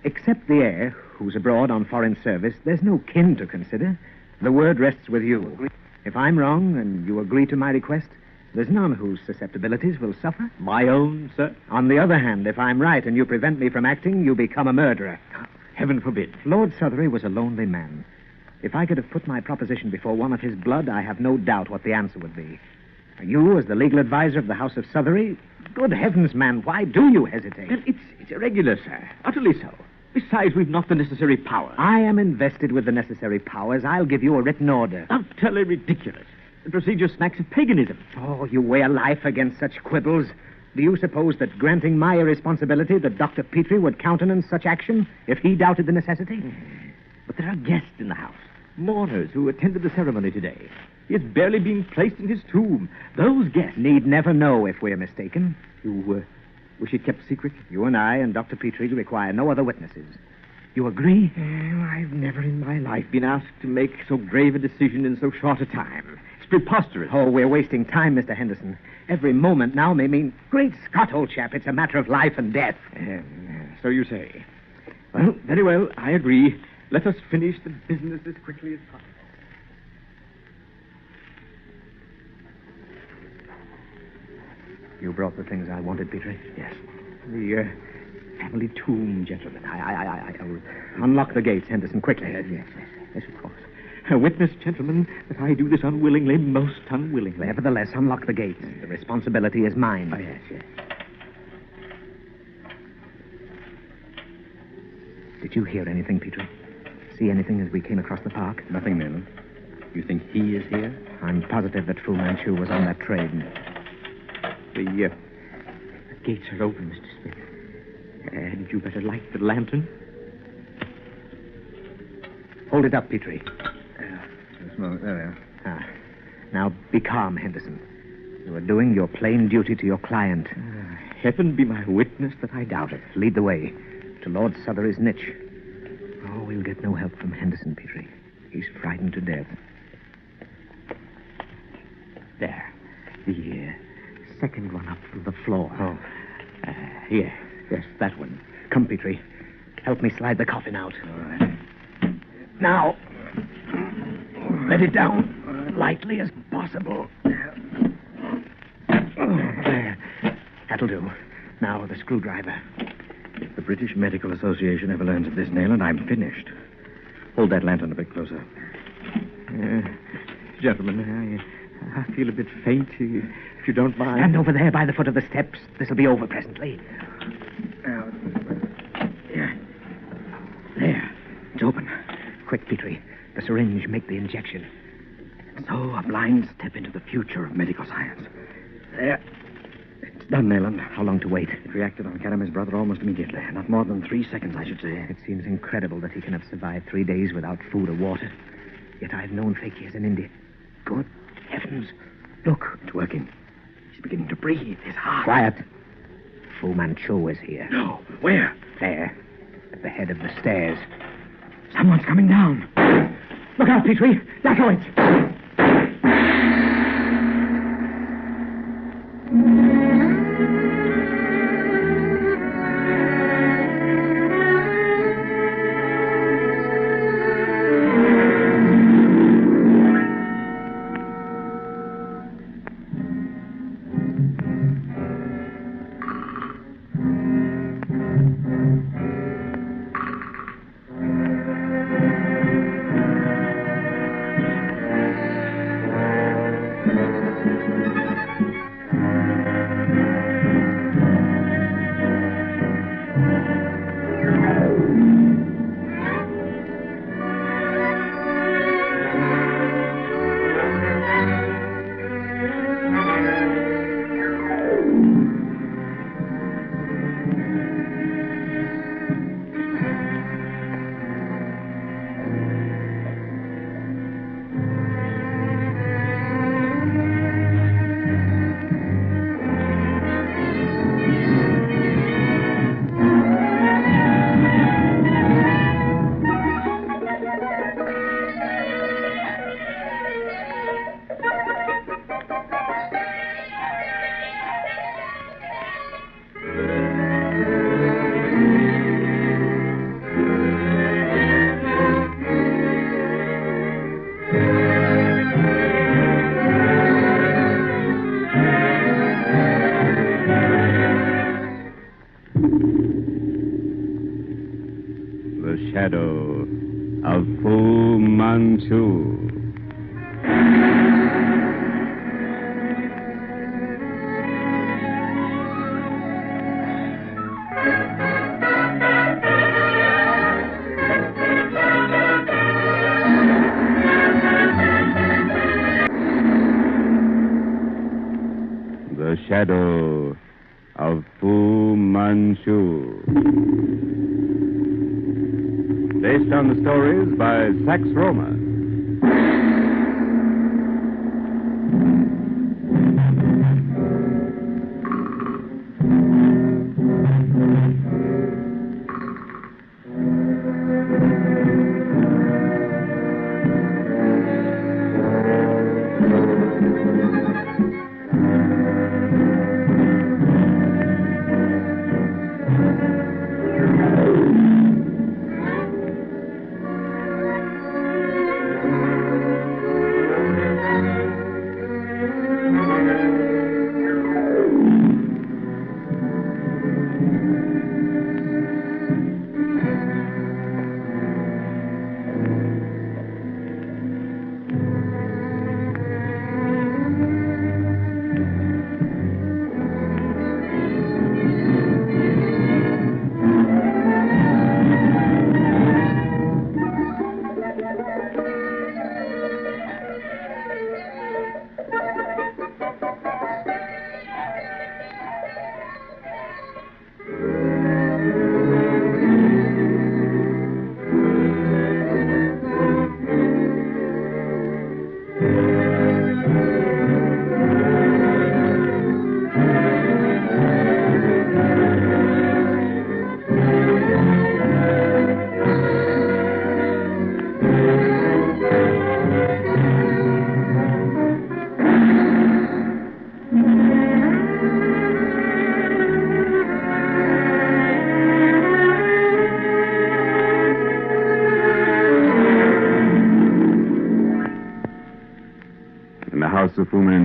Except the heir, who's abroad on foreign service, there's no kin to consider. The word rests with you. If I'm wrong and you agree to my request, there's none whose susceptibilities will suffer. My own, sir? On the other hand, if I'm right and you prevent me from acting, you become a murderer. Heaven forbid. Lord Southery was a lonely man. If I could have put my proposition before one of his blood, I have no doubt what the answer would be. You, as the legal advisor of the House of Southery, good heavens, man, why do you hesitate? Well, it's irregular, sir. Utterly so. Besides, we've not the necessary power. I am invested with the necessary powers. I'll give you a written order. Utterly ridiculous. The procedure smacks of paganism. Oh, you weigh a life against such quibbles. Do you suppose that granting my irresponsibility, that Dr. Petrie would countenance such action if he doubted the necessity? But there are guests in the house. Mourners who attended the ceremony today. He has barely been placed in his tomb. Those guests need never know if we're mistaken. You wish it kept secret? You and I and Dr. Petrie require no other witnesses. You agree? I've never in my life been asked to make so grave a decision in so short a time. preposterous. Oh, we're wasting time, Mr. Henderson. Every moment now may mean... Great Scott, old chap, it's a matter of life and death. So you say. Well, very well, I agree. Let us finish the business as quickly as possible. You brought the things I wanted, Petrie? Yes. The family tomb, gentlemen. I will... Unlock the gates, Henderson, quickly. Yes, of course. Witness, gentlemen, that I do this unwillingly, most unwillingly. Nevertheless, unlock the gates. The responsibility is mine. Oh, yes. Did you hear anything, Petrie? See anything as we came across the park? Nothing, Nayland. You think he is here? I'm positive that Fu Manchu was on that train. The gates are open, Mr. Smith. Hadn't you better light the lantern? Hold it up, Petrie. Just a moment. There we are. Now, be calm, Henderson. You are doing your plain duty to your client. Heaven be my witness that I doubt it. Lead the way to Lord Sothery's niche. Oh, we'll get no help from Henderson, Petrie. He's frightened to death. There. The second one up from the floor. Oh. Yes, that one. Come, Petrie. Help me slide the coffin out. All right. Now, let it down lightly as possible. There. That'll do. Now, the screwdriver. If the British Medical Association ever learns of this, Nayland, I'm finished. Hold that lantern a bit closer. Gentlemen, I feel a bit faint, if you don't mind. Stand over there by the foot of the steps. This'll be over presently. There. It's open. Quick, Petrie. The syringe. Make the injection. So, a blind step into the future of medical science. There. It's done, Nayland. How long to wait? It reacted on Carame's brother almost immediately. Not more than 3 seconds, I should say. It seems incredible that he can have survived 3 days without food or water. Yet I've known fakirs in India. Good heavens. Look. It's working. He's beginning to breathe. His heart. Quiet. Fu Manchu is here. No. Where? There. At the head of the stairs. Someone's coming down. Look out, Petrie. Dacoits. Shadow of Fu Manchu. The Shadow of Fu Manchu. Based on the stories by Sax Roma.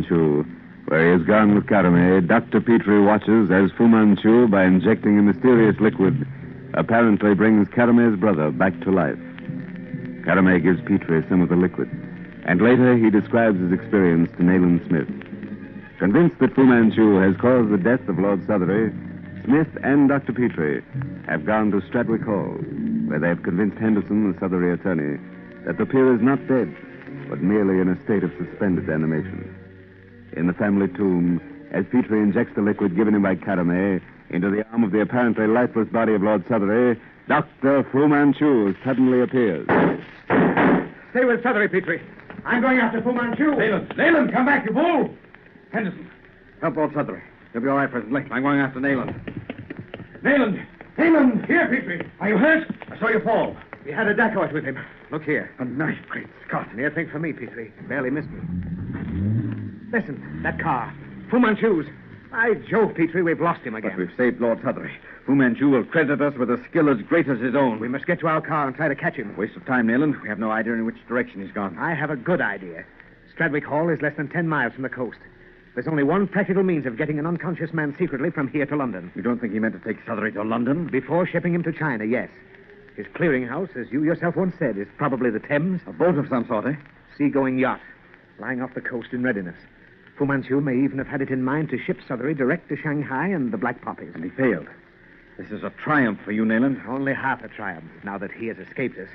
Manchu, where he has gone with Karame, Dr. Petrie watches as Fu Manchu, by injecting a mysterious liquid, apparently brings Karame's brother back to life. Karame gives Petrie some of the liquid, and later he describes his experience to Nayland Smith. Convinced that Fu Manchu has caused the death of Lord Southery, Smith and Dr. Petrie have gone to Stradwick Hall, where they have convinced Henderson, the Southery attorney, that the peer is not dead, but merely in a state of suspended animation. In the family tomb, as Petrie injects the liquid given him by Karame into the arm of the apparently lifeless body of Lord Southery, Dr. Fu Manchu suddenly appears. Stay with Southery, Petrie. I'm going after Fu Manchu. Nayland, come back, you fool! Henderson, help Lord Southery. He'll be all right presently. I'm going after Nayland. Nayland, here, Petrie. Are you hurt? I saw you fall. He had a dacoit with him. Look here. A knife, great Scott. Near thing for me, Petrie. Barely missed me. Listen, that car. Fu Manchu's. By Jove, Petrie, we've lost him again. But we've saved Lord Southery. Fu Manchu will credit us with a skill as great as his own. We must get to our car and try to catch him. Waste of time, Nayland. We have no idea in which direction he's gone. I have a good idea. Stradwick Hall is less than 10 miles from the coast. There's only one practical means of getting an unconscious man secretly from here to London. You don't think he meant to take Southery to London? Before shipping him to China, yes. His clearinghouse, as you yourself once said, is probably the Thames. A boat of some sort, eh? Seagoing yacht, lying off the coast in readiness. Fu Manchu may even have had it in mind to ship Southery direct to Shanghai and the Black Poppies. And he failed. This is a triumph for you, Nayland. Only half a triumph, now that he has escaped us.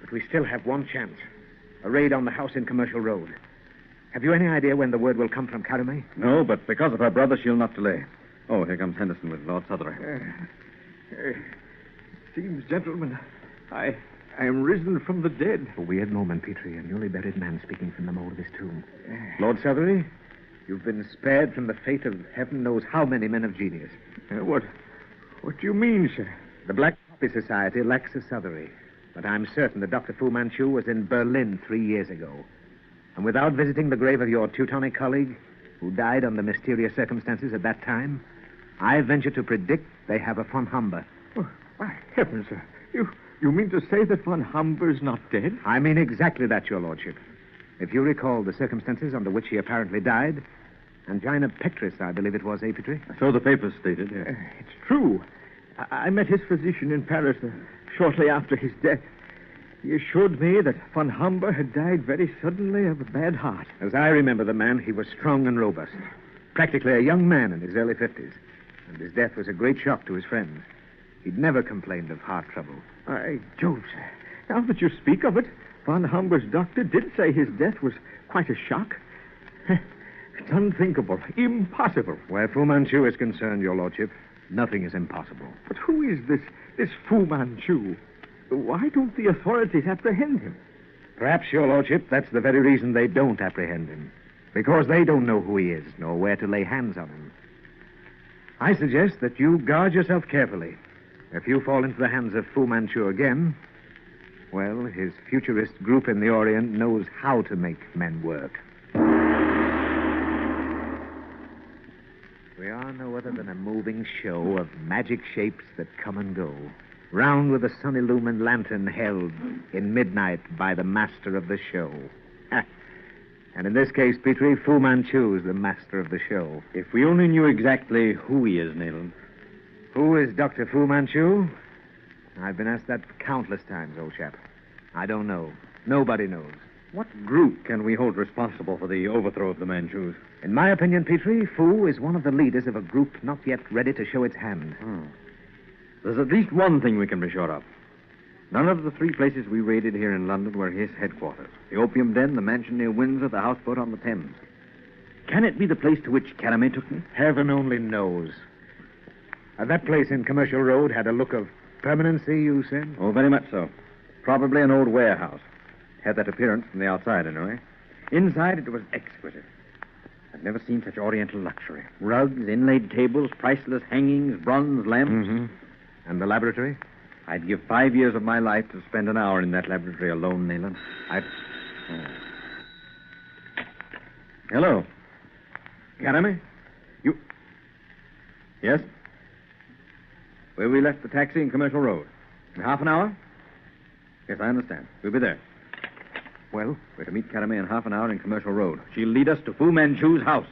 But we still have one chance. A raid on the house in Commercial Road. Have you any idea when the word will come from Karame? No, but because of her brother, she'll not delay. Oh, here comes Henderson with Lord Southery. Seems, gentlemen, I am risen from the dead. A weird moment, Petrie. A newly buried man speaking from the mold of his tomb. Lord Southery, you've been spared from the fate of heaven knows how many men of genius. What do you mean, sir? The Black Poppy Society lacks a Southery. But I'm certain that Dr. Fu Manchu was in Berlin 3 years ago. And without visiting the grave of your Teutonic colleague, who died under mysterious circumstances at that time, I venture to predict they have a von Humber. Oh, by heavens, sir. You mean to say that von Humber's not dead? I mean exactly that, your lordship. If you recall the circumstances under which he apparently died, angina pectoris, I believe it was, Petrie? So the papers stated. It's true. I met his physician in Paris shortly after his death. He assured me that von Humber had died very suddenly of a bad heart. As I remember the man, he was strong and robust. Practically a young man in his early 50s. And his death was a great shock to his friends. He'd never complained of heart trouble. Jove, sir. Now that you speak of it, von Humber's doctor did say his death was quite a shock. It's unthinkable. Impossible. Where Fu Manchu is concerned, your lordship, nothing is impossible. But who is this Fu Manchu? Why don't the authorities apprehend him? Perhaps, your lordship, that's the very reason they don't apprehend him. Because they don't know who he is, nor where to lay hands on him. I suggest that you guard yourself carefully. If you fall into the hands of Fu Manchu again, well, his futurist group in the Orient knows how to make men work. We are no other than a moving show of magic shapes that come and go, round with a sun-illumined lantern held in midnight by the master of the show. And in this case, Petrie, Fu Manchu is the master of the show. If we only knew exactly who he is, Nayland. Who is Dr. Fu Manchu? I've been asked that countless times, old chap. I don't know. Nobody knows. What group can we hold responsible for the overthrow of the Manchus? In my opinion, Petrie, Fu is one of the leaders of a group not yet ready to show its hand. There's at least one thing we can be sure of. None of the 3 places we raided here in London were his headquarters. The opium den, the mansion near Windsor, the houseboat on the Thames. Can it be the place to which Karame took me? Heaven only knows. That place in Commercial Road had a look of permanency, you said? Oh, very much so. Probably an old warehouse. Had that appearance from the outside, anyway. Inside, it was exquisite. I've never seen such oriental luxury. Rugs, inlaid tables, priceless hangings, bronze lamps. Mm-hmm. And the laboratory? I'd give 5 years of my life to spend an hour in that laboratory alone, Nayland. Hello. Karame? You... Yes? Where we left the taxi in Commercial Road. In half an hour? Yes, I understand. We'll be there. Well? We're to meet Karame in half an hour in Commercial Road. She'll lead us to Fu Manchu's house.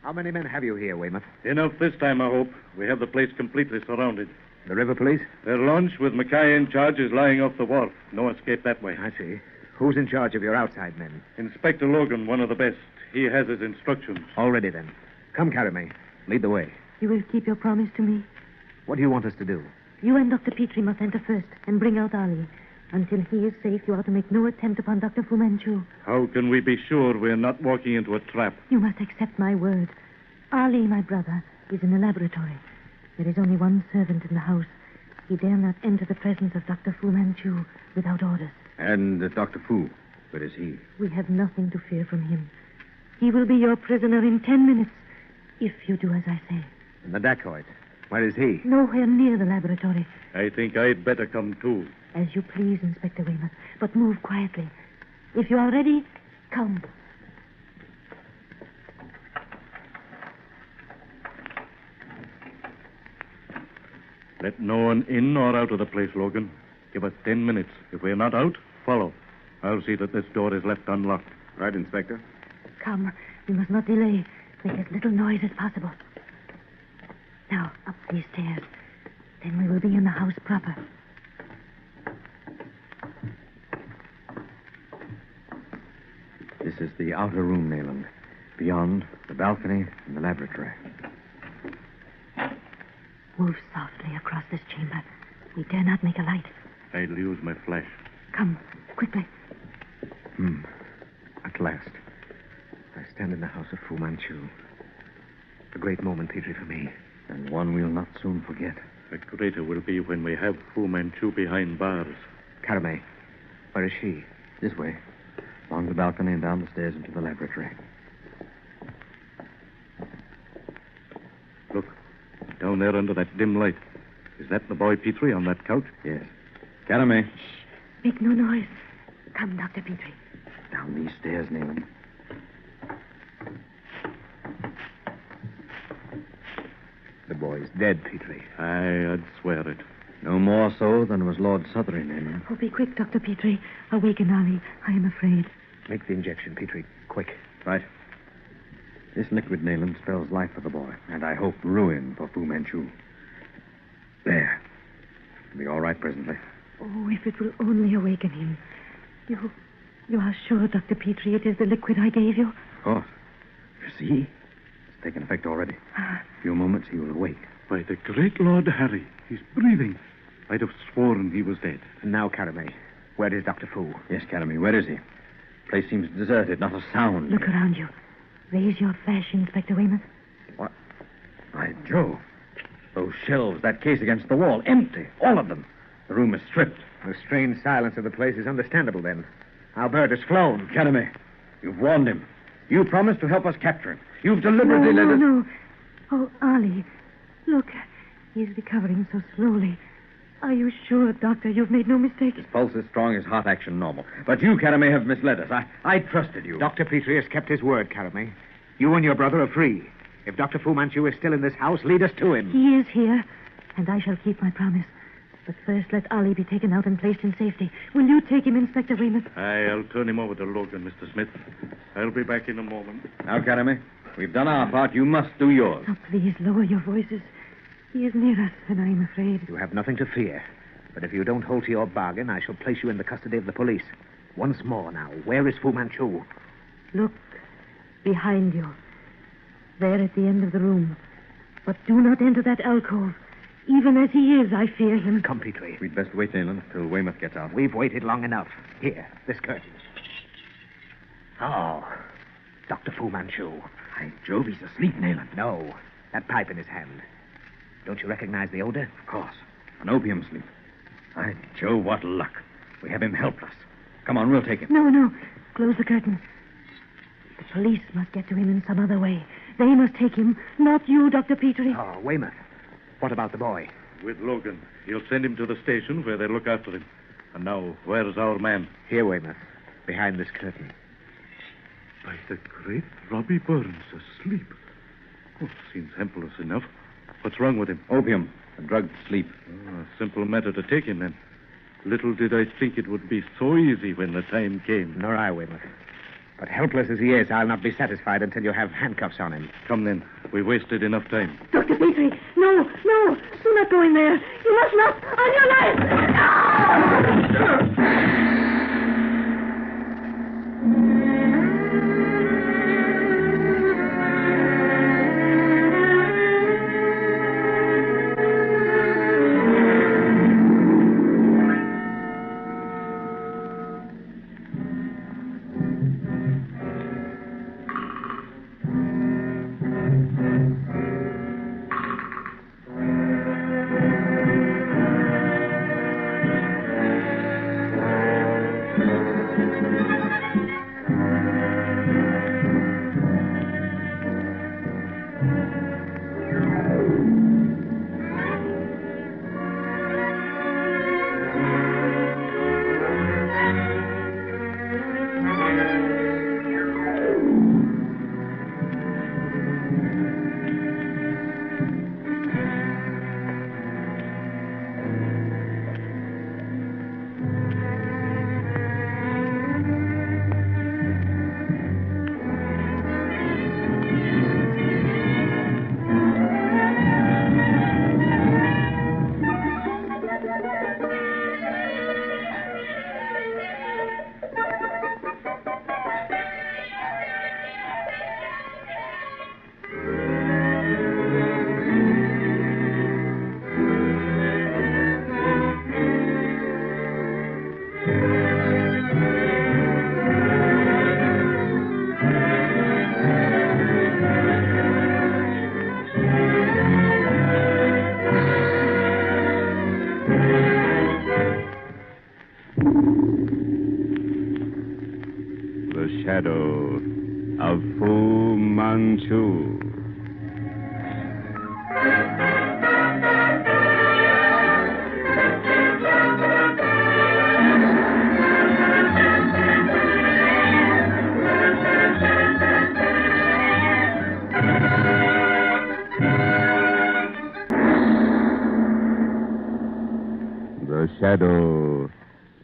How many men have you here, Weymouth? Enough this time, I hope. We have the place completely surrounded. The river police? Their launch with Mackay in charge is lying off the wharf. No escape that way. I see. Who's in charge of your outside men? Inspector Logan, one of the best. He has his instructions. All ready, then. Come, Karame. Lead the way. You will keep your promise to me? What do you want us to do? You and Dr. Petrie must enter first and bring out Ali. Until he is safe, you are to make no attempt upon Dr. Fu Manchu. How can we be sure we're not walking into a trap? You must accept my word. Ali, my brother, is in the laboratory. There is only one servant in the house. He dare not enter the presence of Dr. Fu Manchu without orders. And Dr. Fu, where is he? We have nothing to fear from him. He will be your prisoner in 10 minutes, if you do as I say. And the dacoit, where is he? Nowhere near the laboratory. I think I'd better come too. As you please, Inspector Weymouth, but move quietly. If you are ready, come. Let no one in or out of the place, Logan. Give us 10 minutes. If we're not out, follow. I'll see that this door is left unlocked. Right, Inspector. Come. We must not delay. Make as little noise as possible. Now, up these stairs. Then we will be in the house proper. This is the outer room, Nayland. Beyond, the balcony and the laboratory. Move softly across this chamber. We dare not make a light. I'll use my flash. Come, quickly. At last. I stand in the house of Fu Manchu. A great moment, Petrie, for me. And one we'll not soon forget. A greater will be when we have Fu Manchu behind bars. Karame, where is she? This way. Along the balcony and down the stairs into the laboratory. Look, down there under that dim light. Is that the boy Petrie on that couch? Yes. Karame. Make no noise. Come, Dr. Petrie. Down these stairs, Nayland. The boy's dead, Petrie. I'd swear it. No more so than was Lord Southering, Nayland. Oh, be quick, Dr. Petrie. Awaken Ali. I am afraid. Make the injection, Petrie. Quick. Right. This liquid, Nayland, spells life for the boy, and I hope ruin for Fu Manchu. There. He'll be all right presently. Oh, if it will only awaken him. You are sure, Dr. Petrie, it is the liquid I gave you? Of course. You see? It's taken effect already. In a few moments, he will awake. By the great Lord Harry, he's breathing. I'd have sworn he was dead. And now, Karame, where is Dr. Fu? Yes, Karame, where is he? The place seems deserted, not a sound. Look around you. Raise your flash, Inspector Weymouth. What? By Jove. Those shelves, that case against the wall, empty. All of them. The room is stripped. The strange silence of the place is understandable, then. Our bird has flown. Karame, you've warned him. You promised to help us capture him. You've deliberately let us... No. Oh, Ali, look. He is recovering so slowly. Are you sure, Doctor, you've made no mistake? His pulse is strong, his heart action normal. But you, Karame, have misled us. I trusted you. Dr. Petrie has kept his word, Karame. You and your brother are free. If Dr. Fu Manchu is still in this house, lead us to him. He is here, and I shall keep my promise. But first, let Ali be taken out and placed in safety. Will you take him, Inspector Weymouth? I'll turn him over to Logan, Mr. Smith. I'll be back in a moment. Now, Karame, we've done our part. You must do yours. Oh, please, lower your voices. He is near us, and I am afraid. You have nothing to fear. But if you don't hold to your bargain, I shall place you in the custody of the police. Once more now, where is Fu Manchu? Look, behind you. There at the end of the room. But do not enter that alcove. Even as he is, I fear him. Come, Petrie. We'd best wait, Nayland, till Weymouth gets out. We've waited long enough. Here, this curtain. Oh, Dr. Fu Manchu. By Jove, he's asleep, Nayland. No, that pipe in his hand. Don't you recognize the odor? Of course. An opium sleep. By Jove, what luck. We have him helpless. Come on, we'll take him. No. Close the curtain. The police must get to him in some other way. They must take him, not you, Dr. Petrie. Oh, Weymouth. What about the boy? With Logan. He'll send him to the station where they'll look after him. And now, where's our man? Here, Weymouth. Behind this curtain. By the great Robbie Burns asleep. Oh, seems helpless enough. What's wrong with him? Opium. A drugged sleep. Oh, a simple matter to take him, then. Little did I think it would be so easy when the time came. Nor I, Weymouth. But helpless as he is, I'll not be satisfied until you have handcuffs on him. Come then. We wasted enough time. Dr. Petrie, no. Do not go in there. You must not. On your life. The shadow of Fu Manchu. The shadow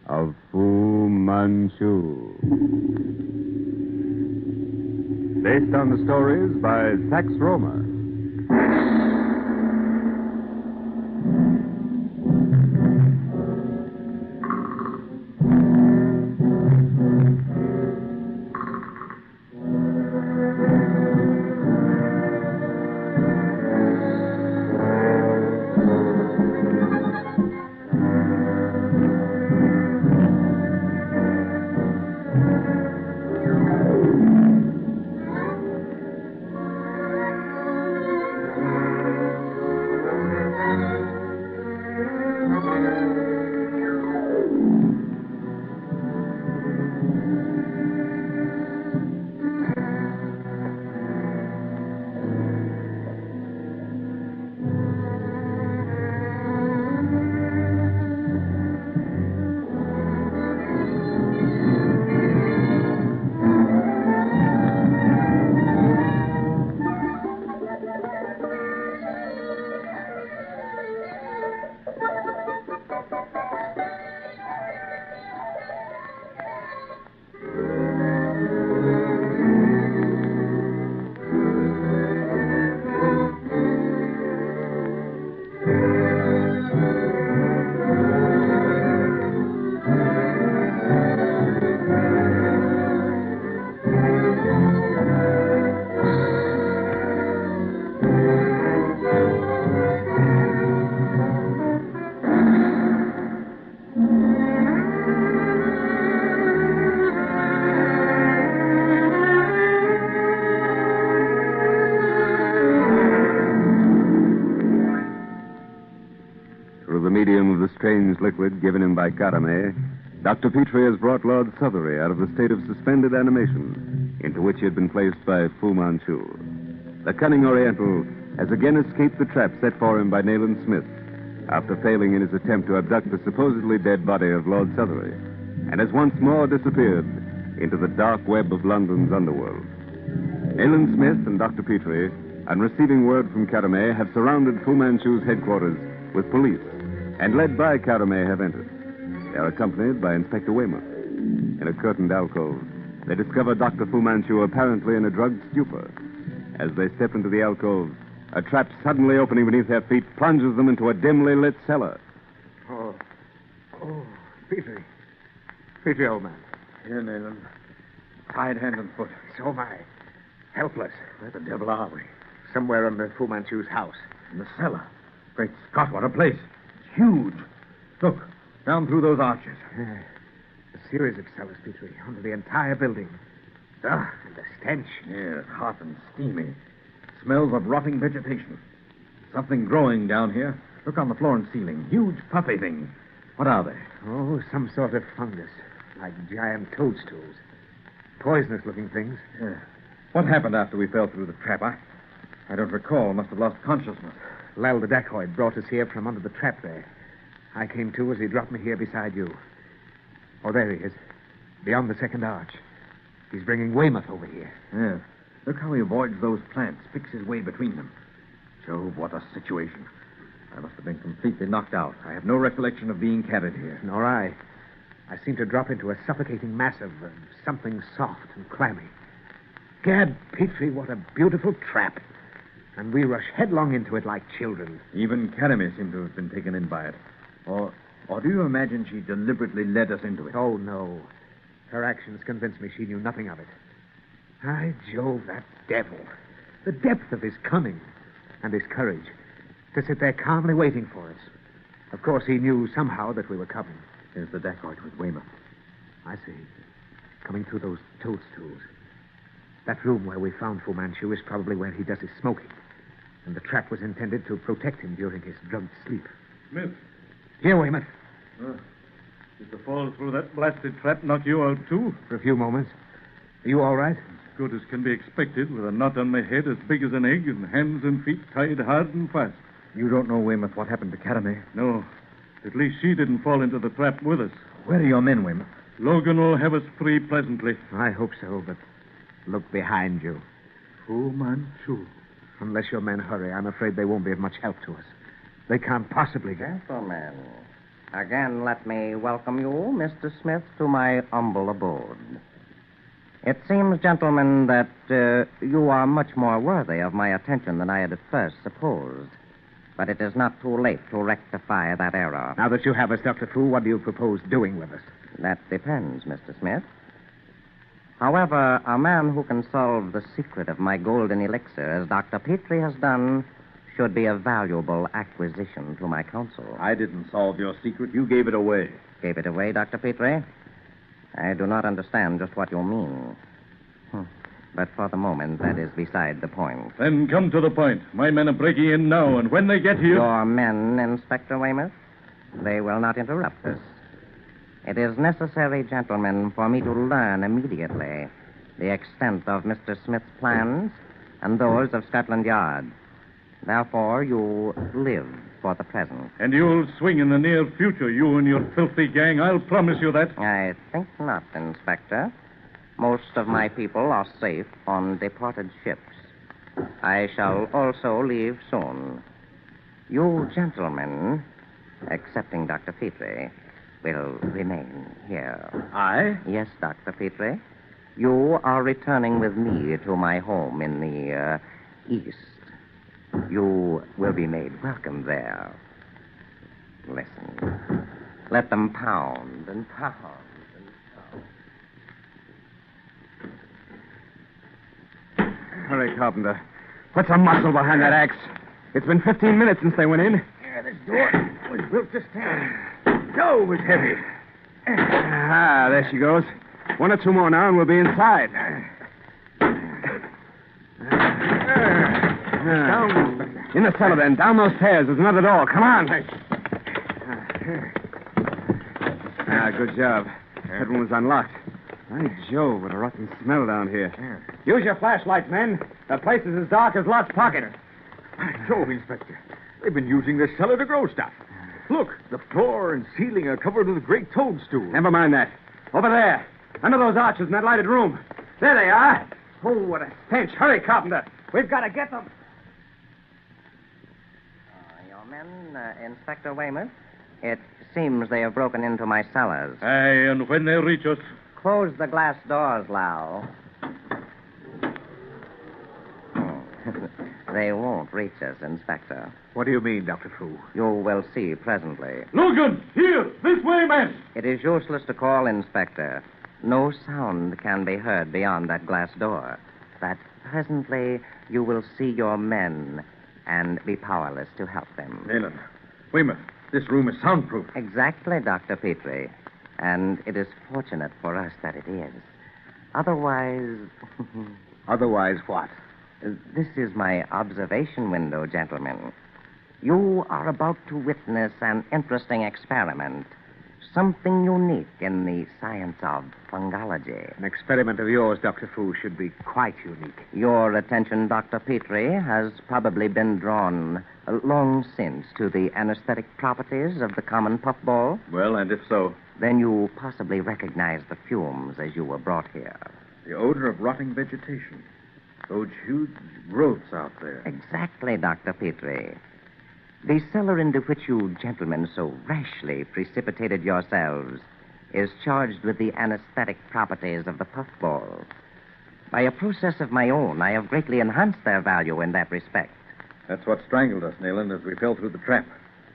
of Fu Manchu. Based on the stories by Sax Romer. Strange liquid given him by Carame, Dr. Petrie has brought Lord Southery out of the state of suspended animation into which he had been placed by Fu Manchu. The cunning Oriental has again escaped the trap set for him by Nayland Smith after failing in his attempt to abduct the supposedly dead body of Lord Southery, and has once more disappeared into the dark web of London's underworld. Nayland Smith and Dr. Petrie, on receiving word from Carame, have surrounded Fu Manchu's headquarters with police, and led by Carame have entered. They are accompanied by Inspector Weymouth. In a curtained alcove, they discover Dr. Fu Manchu apparently in a drugged stupor. As they step into the alcove, a trap suddenly opening beneath their feet plunges them into a dimly lit cellar. Oh, Petrie. Petrie, old man. Here, Nayland. Tied hand and foot. So am I. Helpless. Where the devil are we? Somewhere under Fu Manchu's house. In the cellar. Great Scott, what a place. It's huge. Look, down through those arches. A series of cellars, Petrie, under the entire building. Ugh, and the stench. Yes, hot and steamy. Smells of rotting vegetation. Something growing down here. Look on the floor and ceiling. Huge puffy things. What are they? Oh, some sort of fungus. Like giant toadstools. Poisonous-looking things. Yeah. What happened after we fell through the trap? I don't recall. Must have lost consciousness. Lal the dacoit brought us here from under the trap there. I came to as he dropped me here beside you. Oh, there he is. Beyond the second arch. He's bringing Weymouth over here. Yeah. Look how he avoids those plants, picks his way between them. Jove, what a situation. I must have been completely knocked out. I have no recollection of being carried here. Nor I. I seemed to drop into a suffocating mass of something soft and clammy. Gad, Petrie, what a beautiful trap. And we rush headlong into it like children. Even Karame seemed to have been taken in by it. Or do you imagine she deliberately led us into it? Oh, no. Her actions convinced me she knew nothing of it. By Jove, that devil. The depth of his cunning and his courage to sit there calmly waiting for us. Of course, he knew somehow that we were coming. There's the dacoit with Weymouth. I see. Coming through those toadstools. That room where we found Fu Manchu is probably where he does his smoking. And the trap was intended to protect him during his drugged sleep. Smith. Here, Weymouth. Did the fall through that blasted trap knock you out, too? For a few moments. Are you all right? As good as can be expected, with a knot on my head as big as an egg and hands and feet tied hard and fast. You don't know, Weymouth, what happened to Karame? No. At least she didn't fall into the trap with us. Where are your men, Weymouth? Logan will have us free presently. I hope so, but look behind you. Fu Manchu. Unless your men hurry, I'm afraid they won't be of much help to us. They can't possibly get... Gentlemen, again let me welcome you, Mr. Smith, to my humble abode. It seems, gentlemen, that you are much more worthy of my attention than I had at first supposed. But it is not too late to rectify that error. Now that you have us, Dr. Fu, what do you propose doing with us? That depends, Mr. Smith. However, a man who can solve the secret of my golden elixir, as Dr. Petrie has done, should be a valuable acquisition to my counsel. I didn't solve your secret. You gave it away. Gave it away, Dr. Petrie? I do not understand just what you mean. But for the moment, that is beside the point. Then come to the point. My men are breaking in now, and when they get here... Your men, Inspector Weymouth? They will not interrupt us. It is necessary, gentlemen, for me to learn immediately the extent of Mr. Smith's plans and those of Scotland Yard. Therefore, you live for the present. And you'll swing in the near future, you and your filthy gang. I'll promise you that. I think not, Inspector. Most of my people are safe on departed ships. I shall also leave soon. You gentlemen, excepting Dr. Petrie, will remain here. I? Yes, Dr. Petrie. You are returning with me to my home in the east. You will be made welcome there. Listen. Let them pound and pound and pound. Hurry, Carpenter. Put some muscle behind that axe. It's been 15 minutes since they went in. Yeah, this door was built to stand. Joe was heavy. Ah, there she goes. One or two more now, and we'll be inside. Down. In the cellar, then. Down those stairs. There's another door. Come on. Good job. That one was unlocked. By Jove, what a rotten smell down here. Use your flashlights, men. The place is as dark as Lot's pocket. By Jove, Inspector. They've been using this cellar to grow stuff. Look, the floor and ceiling are covered with great toadstools. Never mind that. Over there. Under those arches in that lighted room. There they are. Oh, what a stench. Hurry, Carpenter. We've got to get them. Your men, Inspector Weymouth, It seems they have broken into my cellars. Aye, and when they reach us... Close the glass doors, Lau. They won't reach us, Inspector. What do you mean, Dr. Fu? You will see presently. Logan, here! This way, man! It is useless to call, Inspector. No sound can be heard beyond that glass door. But presently you will see your men and be powerless to help them. Nayland, Weymouth, this room is soundproof. Exactly, Dr. Petrie. And it is fortunate for us that it is. Otherwise... Otherwise what? This is my observation window, gentlemen. You are about to witness an interesting experiment. Something unique in the science of fungology. An experiment of yours, Dr. Fu, should be quite unique. Your attention, Dr. Petrie, has probably been drawn long since to the anesthetic properties of the common puffball. Well, and if so? Then you possibly recognize the fumes as you were brought here. The odor of rotting vegetation. Those huge growths out there. Exactly, Dr. Petrie. The cellar into which you gentlemen so rashly precipitated yourselves is charged with the anesthetic properties of the puffball. By a process of my own, I have greatly enhanced their value in that respect. That's what strangled us, Nayland, as we fell through the trap.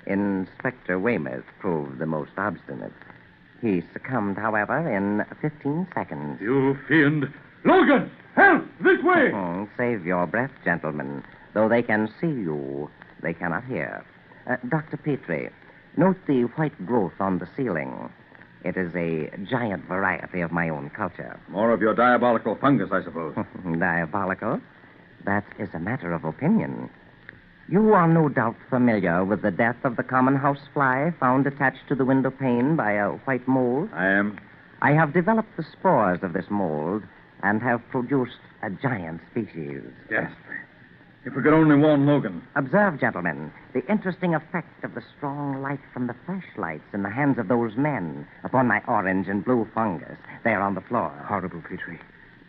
Inspector Weymouth proved the most obstinate. He succumbed, however, in 15 seconds. You fiend! Logan! Help! This way! Save your breath, gentlemen. Though they can see you, they cannot hear. Dr. Petrie, note the white growth on the ceiling. It is a giant variety of my own culture. More of your diabolical fungus, I suppose. Diabolical? That is a matter of opinion. You are no doubt familiar with the death of the common housefly found attached to the window pane by a white mold. I am. I have developed the spores of this mold and have produced a giant species. Yes. If we could only warn Logan. Observe, gentlemen, the interesting effect of the strong light from the flashlights in the hands of those men upon my orange and blue fungus there on the floor. Horrible, Petrie.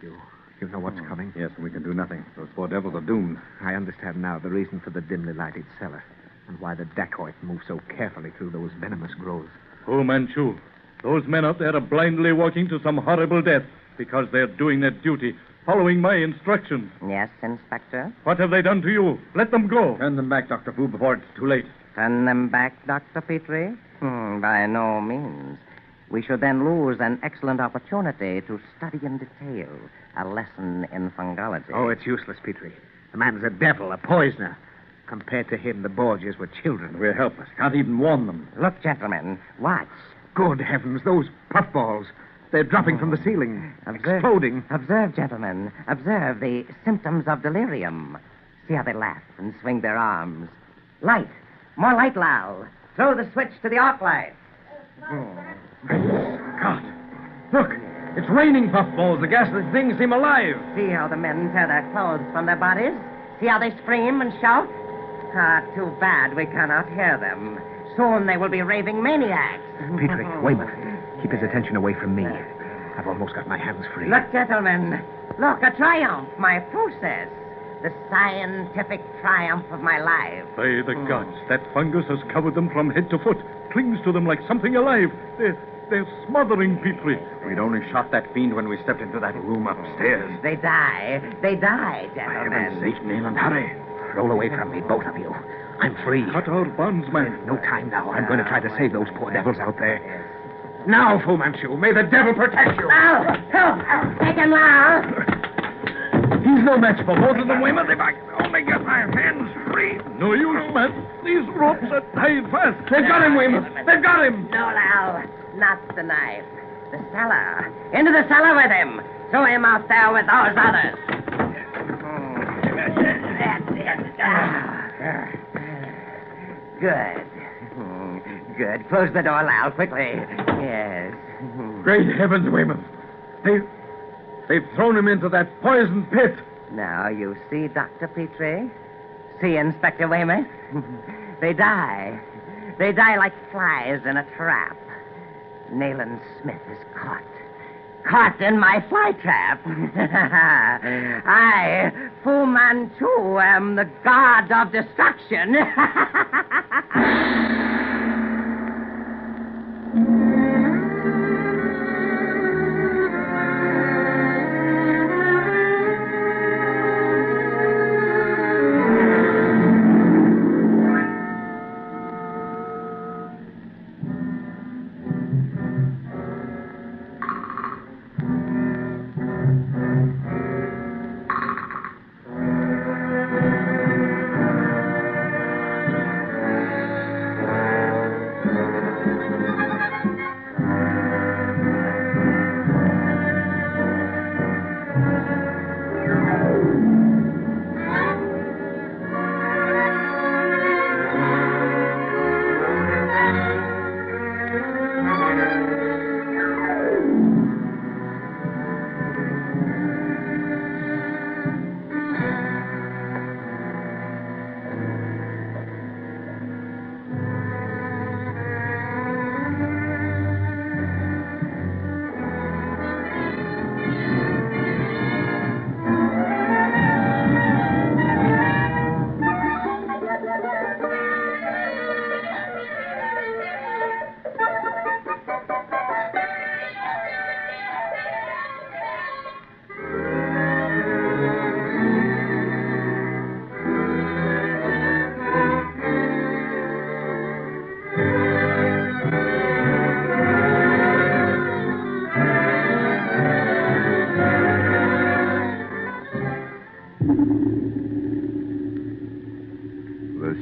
You know what's coming? Yes, we can do nothing. Those poor devils are doomed. I understand now the reason for the dimly lighted cellar and why the dacoit moves so carefully through those venomous growths. Fu Manchu, those men out there are blindly walking to some horrible death because they're doing their duty, following my instructions. Yes, Inspector? What have they done to you? Let them go. Turn them back, Dr. Fu, before it's too late. Turn them back, Dr. Petrie? By no means. We should then lose an excellent opportunity to study in detail a lesson in fungology. Oh, it's useless, Petrie. The man's a devil, a poisoner. Compared to him, the Borgias were children. We're helpless. Can't even warn them. Look, gentlemen, watch. Good heavens, those puffballs. They're dropping from the ceiling, exploding. Observe, gentlemen. Observe the symptoms of delirium. See how they laugh and swing their arms. Light. More light, Lal. Throw the switch to the arc light. God. Look, it's raining puffballs. The ghastly things seem alive. See how the men tear their clothes from their bodies? See how they scream and shout? Too bad we cannot hear them. Soon they will be raving maniacs. Petrie, Weymouth, keep his attention away from me. I've almost got my hands free. Look, gentlemen. Look, a triumph. My process. The scientific triumph of my life. By the gods, that fungus has covered them from head to foot. Clings to them like something alive. They're smothering Petrie. We'd only shot that fiend when we stepped into that room upstairs. They die. They die, For gentlemen. heaven's sake, Nayland, hurry. Roll away from me, both of you. I'm free. Cut our bonds, man. No time now. I'm going to try to save those poor devils out there. Now, Fu Manchu, may the devil protect you. Now, help! Take him now! He's no match for both of them, Weymouth. If I could only get my hands free. No use, man. These ropes are tied fast. They've got him, Weymouth. They've got him. No, Lal. Not the knife. The cellar. Into the cellar with him. Throw him out there with those others. Good. Good. Close the door, Lal, quickly. Yes. Great heavens, Weymouth. They've thrown him into that poison pit. Now, you see, Dr. Petrie? See, Inspector Weymouth? They die. They die like flies in a trap. Nayland Smith is caught. Caught in my fly trap. I, Fu Manchu, am the god of destruction. The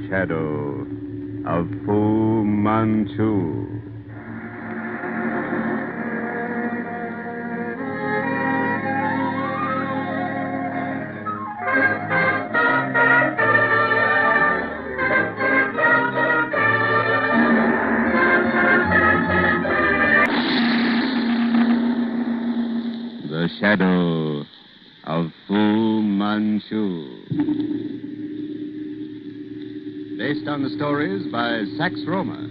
shadow of Fu Manchu. The shadow of Fu Manchu. Based on the stories by Sax Rohmer.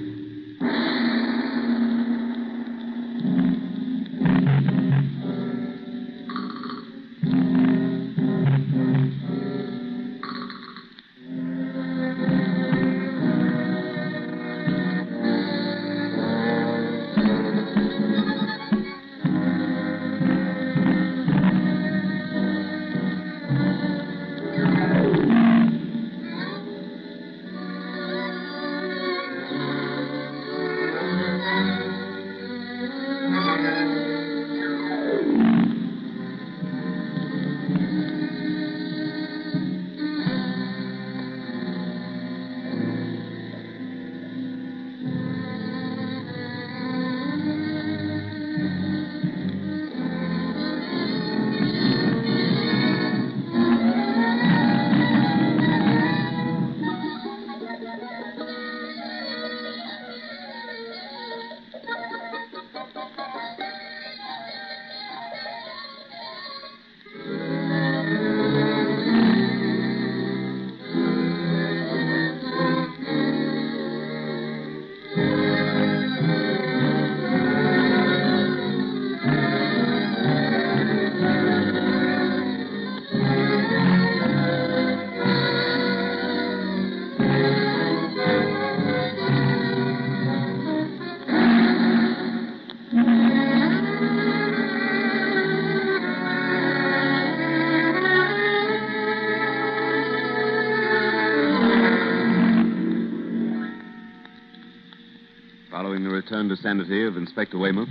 Following the return to sanity of Inspector Weymouth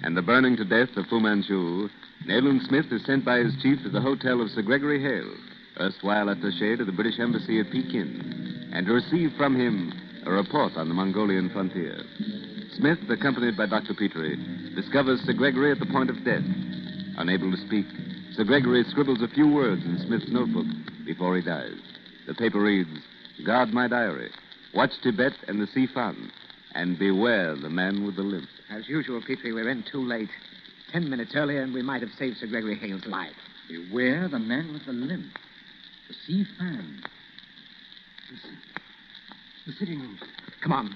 and the burning to death of Fu Manchu, Nayland Smith is sent by his chief to the hotel of Sir Gregory Hale, erstwhile attaché to the British Embassy at Pekin, and to receive from him a report on the Mongolian frontier. Smith, accompanied by Dr. Petrie, discovers Sir Gregory at the point of death. Unable to speak, Sir Gregory scribbles a few words in Smith's notebook before he dies. The paper reads, "Guard my diary. Watch Tibet and the Sifan. And beware the man with the limp." As usual, Petrie, we're in too late. 10 minutes earlier, and we might have saved Sir Gregory Hale's life. Beware the man with the limp. The sea fan. The sitting room. Come on.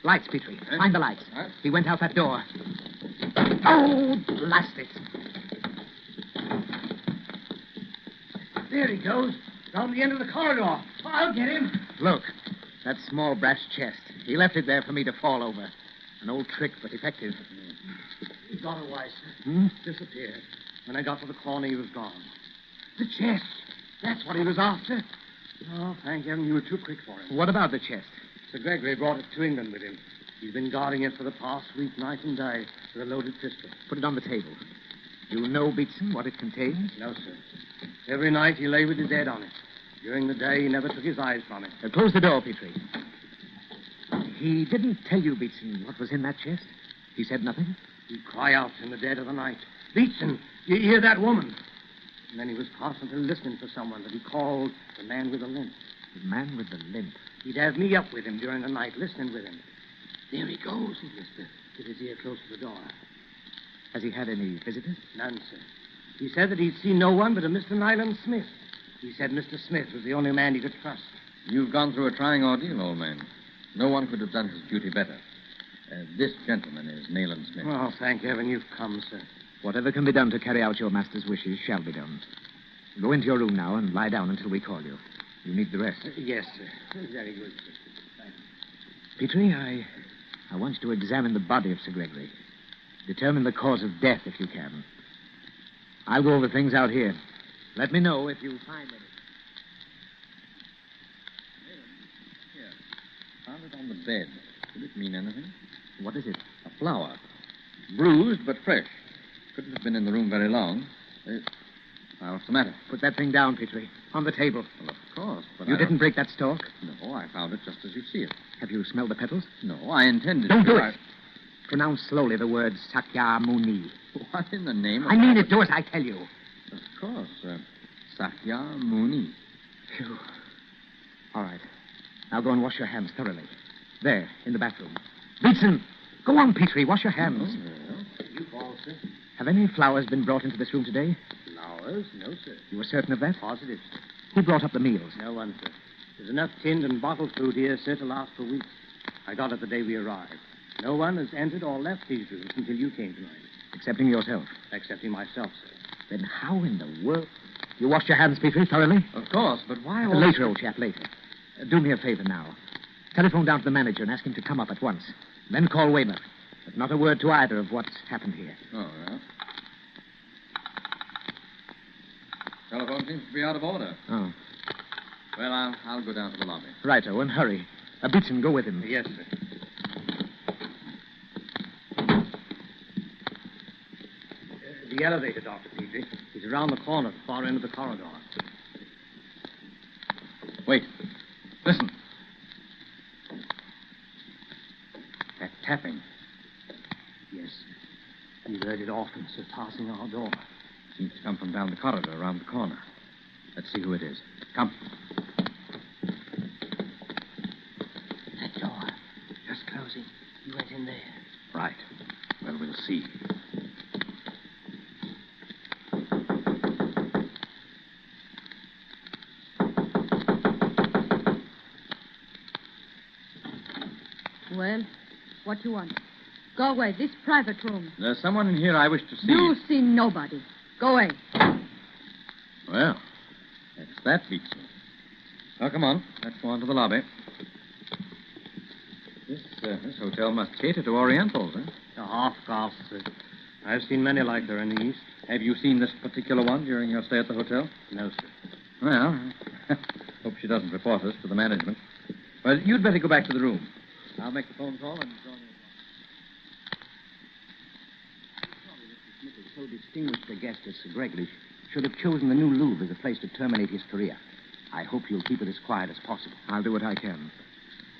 Lights, Petrie. Find the lights. He went out that door. Oh, blast it. There he goes. Down the end of the corridor. I'll get him. Look, that small brass chest. He left it there for me to fall over. An old trick, but effective. He got away, sir. Hmm? Disappeared. When I got to the corner, he was gone. The chest. That's what he was after. Oh, thank heaven you were too quick for him. What about the chest? Sir Gregory brought it to England with him. He's been guarding it for the past week, night and day, with a loaded pistol. Put it on the table. You know, Beatson, what it contains? No, sir. Every night he lay with his head on it. During the day, he never took his eyes from it. Close the door, Petrie. He didn't tell you, Beatson, what was in that chest? He said nothing? He'd cry out in the dead of the night. Beatson, you hear that woman? And then he was constantly listening for someone that he called the man with the limp. The man with the limp? He'd have me up with him during the night, listening with him. There he goes, he whispered, with his ear close to the door. Has he had any visitors? None, sir. He said that he'd seen no one but a Mr. Nayland Smith. He said Mr. Smith was the only man he could trust. You've gone through a trying ordeal, old man. No one could have done his duty better. This gentleman is Nayland Smith. Oh, thank heaven you've come, sir. Whatever can be done to carry out your master's wishes shall be done. Go into your room now and lie down until we call you. You need the rest. Yes, sir. Very good, sir. Thank you. Petrie, I want you to examine the body of Sir Gregory. Determine the cause of death if you can. I'll go over things out here. Let me know if you find anything. Here. Found it on the bed. Could it mean anything? What is it? A flower. Bruised, but fresh. Couldn't have been in the room very long. Now, what's the matter? Put that thing down, Petrie. On the table. Well, of course, but You didn't break that stalk? No, I found it just as you see it. Have you smelled the petals? No, I intended Don't to. do it. Pronounce slowly the word Sakya Muni. What in the name of... I mean it. Do as I tell you. Of course, Sakya Muni. Phew. All right. Now go and wash your hands thoroughly. There, in the bathroom. Beatson! Go on, Petrie. Wash your hands. You fall, sir. Have any flowers been brought into this room today? Flowers? No, sir. You were certain of that? Positive, sir. Who brought up the meals? No one, sir. There's enough tinned and bottled food here, sir, to last for weeks. I got it the day we arrived. No one has entered or left these rooms until you came tonight. Excepting yourself? Excepting myself, sir. Then how in the world... You washed your hands, Petrie, thoroughly? Of course, but why all... Later, old chap, later. Do me a favor now. Telephone down to the manager and ask him to come up at once. Then call Weymouth. But not a word to either of what's happened here. Oh, well. Telephone seems to be out of order. Oh. Well, I'll go down to the lobby. Righto, and hurry. Beatson, go with him. Yes, sir. The elevator, Dr. Petrie. He's around the corner at the far end of the corridor. Wait. Listen. That tapping. Yes. We've heard it often, sir, passing our door. Seems to come from down the corridor around the corner. Let's see who it is. Come. That door. Just closing. He went in there. Right. Well, we'll see. Well, what you want? Go away. This private room. There's someone in here I wish to see. You see nobody. Go away. Well, that's that beats me. Well, come on. Let's go on to the lobby. This hotel must cater to Orientals, eh? A half-caste, sir. I've seen many like her in the East. Have you seen this particular one during your stay at the hotel? No, sir. Well, hope she doesn't report us to the management. Well, you'd better go back to the room. I'll make the phone call and join you. So distinguished a guest as Sir Gregory should have chosen the New Louvre as a place to terminate his career. I hope you'll keep it as quiet as possible. I'll do what I can.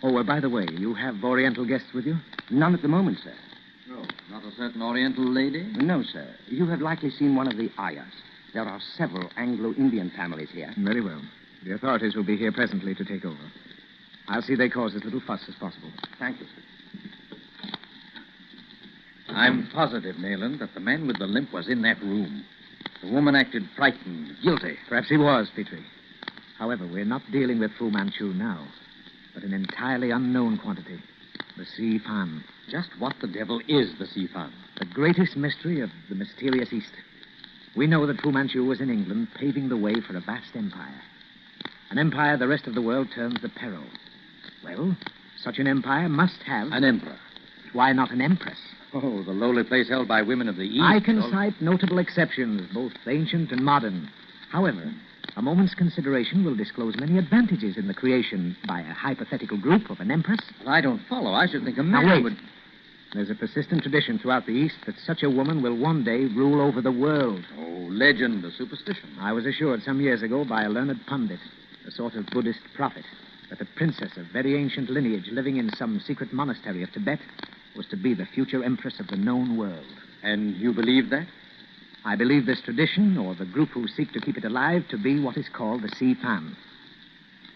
Oh, by the way, you have Oriental guests with you? None at the moment, sir. No, not a certain Oriental lady? No, sir. You have likely seen one of the ayahs. There are several Anglo-Indian families here. Very well. The authorities will be here presently to take over. I'll see they cause as little fuss as possible. Thank you, sir. I'm positive, Nayland, that the man with the limp was in that room. The woman acted frightened, guilty. Perhaps he was, Petrie. However, we're not dealing with Fu Manchu now, but an entirely unknown quantity. The sea fan. Just what the devil is the sea fan? The greatest mystery of the mysterious East. We know that Fu Manchu was in England, paving the way for a vast empire. An empire the rest of the world terms the peril. Well, such an empire must have... An emperor. Why not an empress? Oh, the lowly place held by women of the East. I can cite notable exceptions, both ancient and modern. However, a moment's consideration will disclose many advantages in the creation by a hypothetical group of an empress. Well, I don't follow. I should think a Now, man wait. would... There's a persistent tradition throughout the East that such a woman will one day rule over the world. Oh, legend, a superstition. I was assured some years ago by a learned pundit, a sort of Buddhist prophet, that a princess of very ancient lineage living in some secret monastery of Tibet was to be the future empress of the known world. And you believe that? I believe this tradition, or the group who seek to keep it alive, to be what is called the Si Fan.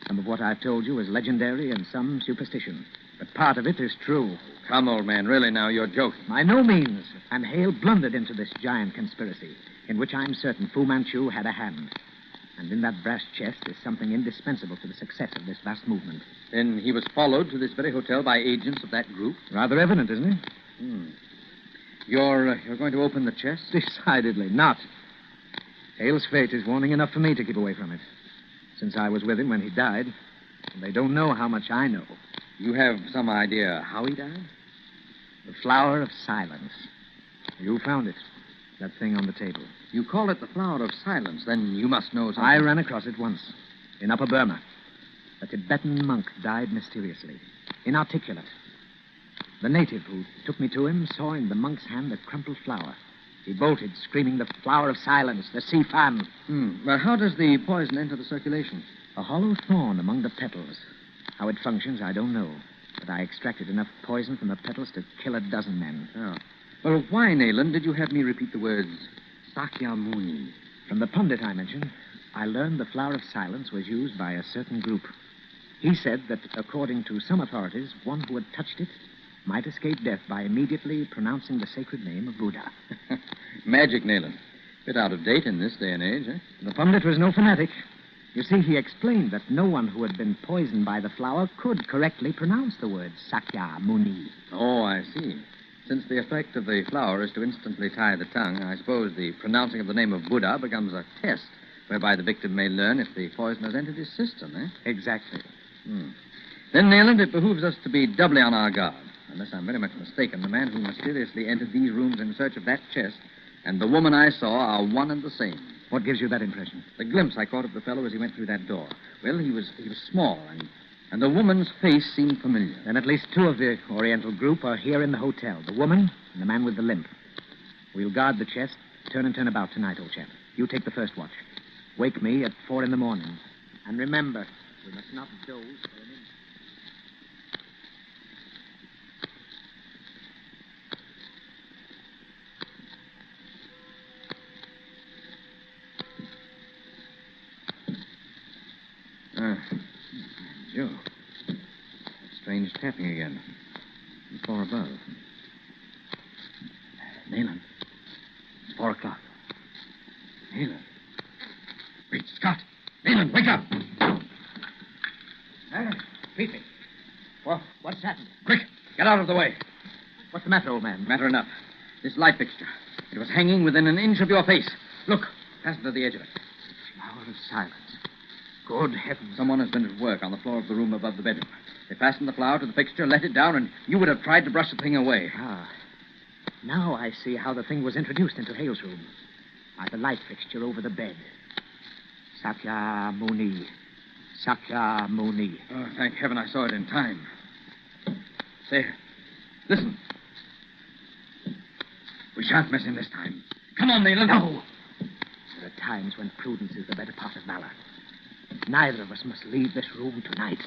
Some of what I've told you is legendary and some superstition. But part of it is true. Come, old man, really now, you're joking. By no means. And Hale blundered into this giant conspiracy, in which I'm certain Fu Manchu had a hand. And in that brass chest is something indispensable to the success of this vast movement. Then he was followed to this very hotel by agents of that group? Rather evident, isn't it? You're going to open the chest? Decidedly not. Hale's fate is warning enough for me to keep away from it. Since I was with him when he died, and they don't know how much I know. You have some idea how he died? The flower of silence. You found it. That thing on the table. You call it the flower of silence, then you must know something. I ran across it once. In Upper Burma. A Tibetan monk died mysteriously. Inarticulate. The native who took me to him saw in the monk's hand a crumpled flower. He bolted, screaming, "The flower of silence, the Si Fan." Well, how does the poison enter the circulation? A hollow thorn among the petals. How it functions, I don't know. But I extracted enough poison from the petals to kill a dozen men. Oh. Well, why, Nayland, did you have me repeat the words Sakyamuni? From the pundit I mentioned, I learned the flower of silence was used by a certain group. He said that, according to some authorities, one who had touched it might escape death by immediately pronouncing the sacred name of Buddha. Magic, Nayland. Bit out of date in this day and age, eh? The pundit was no fanatic. You see, he explained that no one who had been poisoned by the flower could correctly pronounce the word Sakyamuni. Oh, I see. Since the effect of the flower is to instantly tie the tongue, I suppose the pronouncing of the name of Buddha becomes a test whereby the victim may learn if the poison has entered his system, eh? Exactly. Then, Nayland, it behooves us to be doubly on our guard. Unless I'm very much mistaken, the man who mysteriously entered these rooms in search of that chest and the woman I saw are one and the same. What gives you that impression? The glimpse I caught of the fellow as he went through that door. Well, he was small, and the woman's face seemed familiar. Then at least two of the Oriental group are here in the hotel. The woman and the man with the limp. We'll guard the chest, turn and turn about tonight, old chap. You take the first watch. Wake me at 4 a.m. And remember, we must not doze for an instant. Joe. Strange tapping again. The floor above. Nayland. It's 4 o'clock. Nayland. Great Scott. Nayland, wake up. Peeping. What's happened? Quick, get out of the way. What's the matter, old man? Matter enough. This light fixture. It was hanging within an inch of your face. Look, fastened to the edge of it. Flower of silence. Good heavens. Someone has been at work on the floor of the room above the bedroom. They fastened the flower to the fixture, let it down, and you would have tried to brush the thing away. Now I see how the thing was introduced into Hale's room. By the light fixture over the bed. Sakyamuni. Sakyamuni. Oh, thank heaven I saw it in time. Say, listen. We shan't miss him this time. Come on, Nayland. No. There are times when prudence is the better part of valor. Neither of us must leave this room tonight.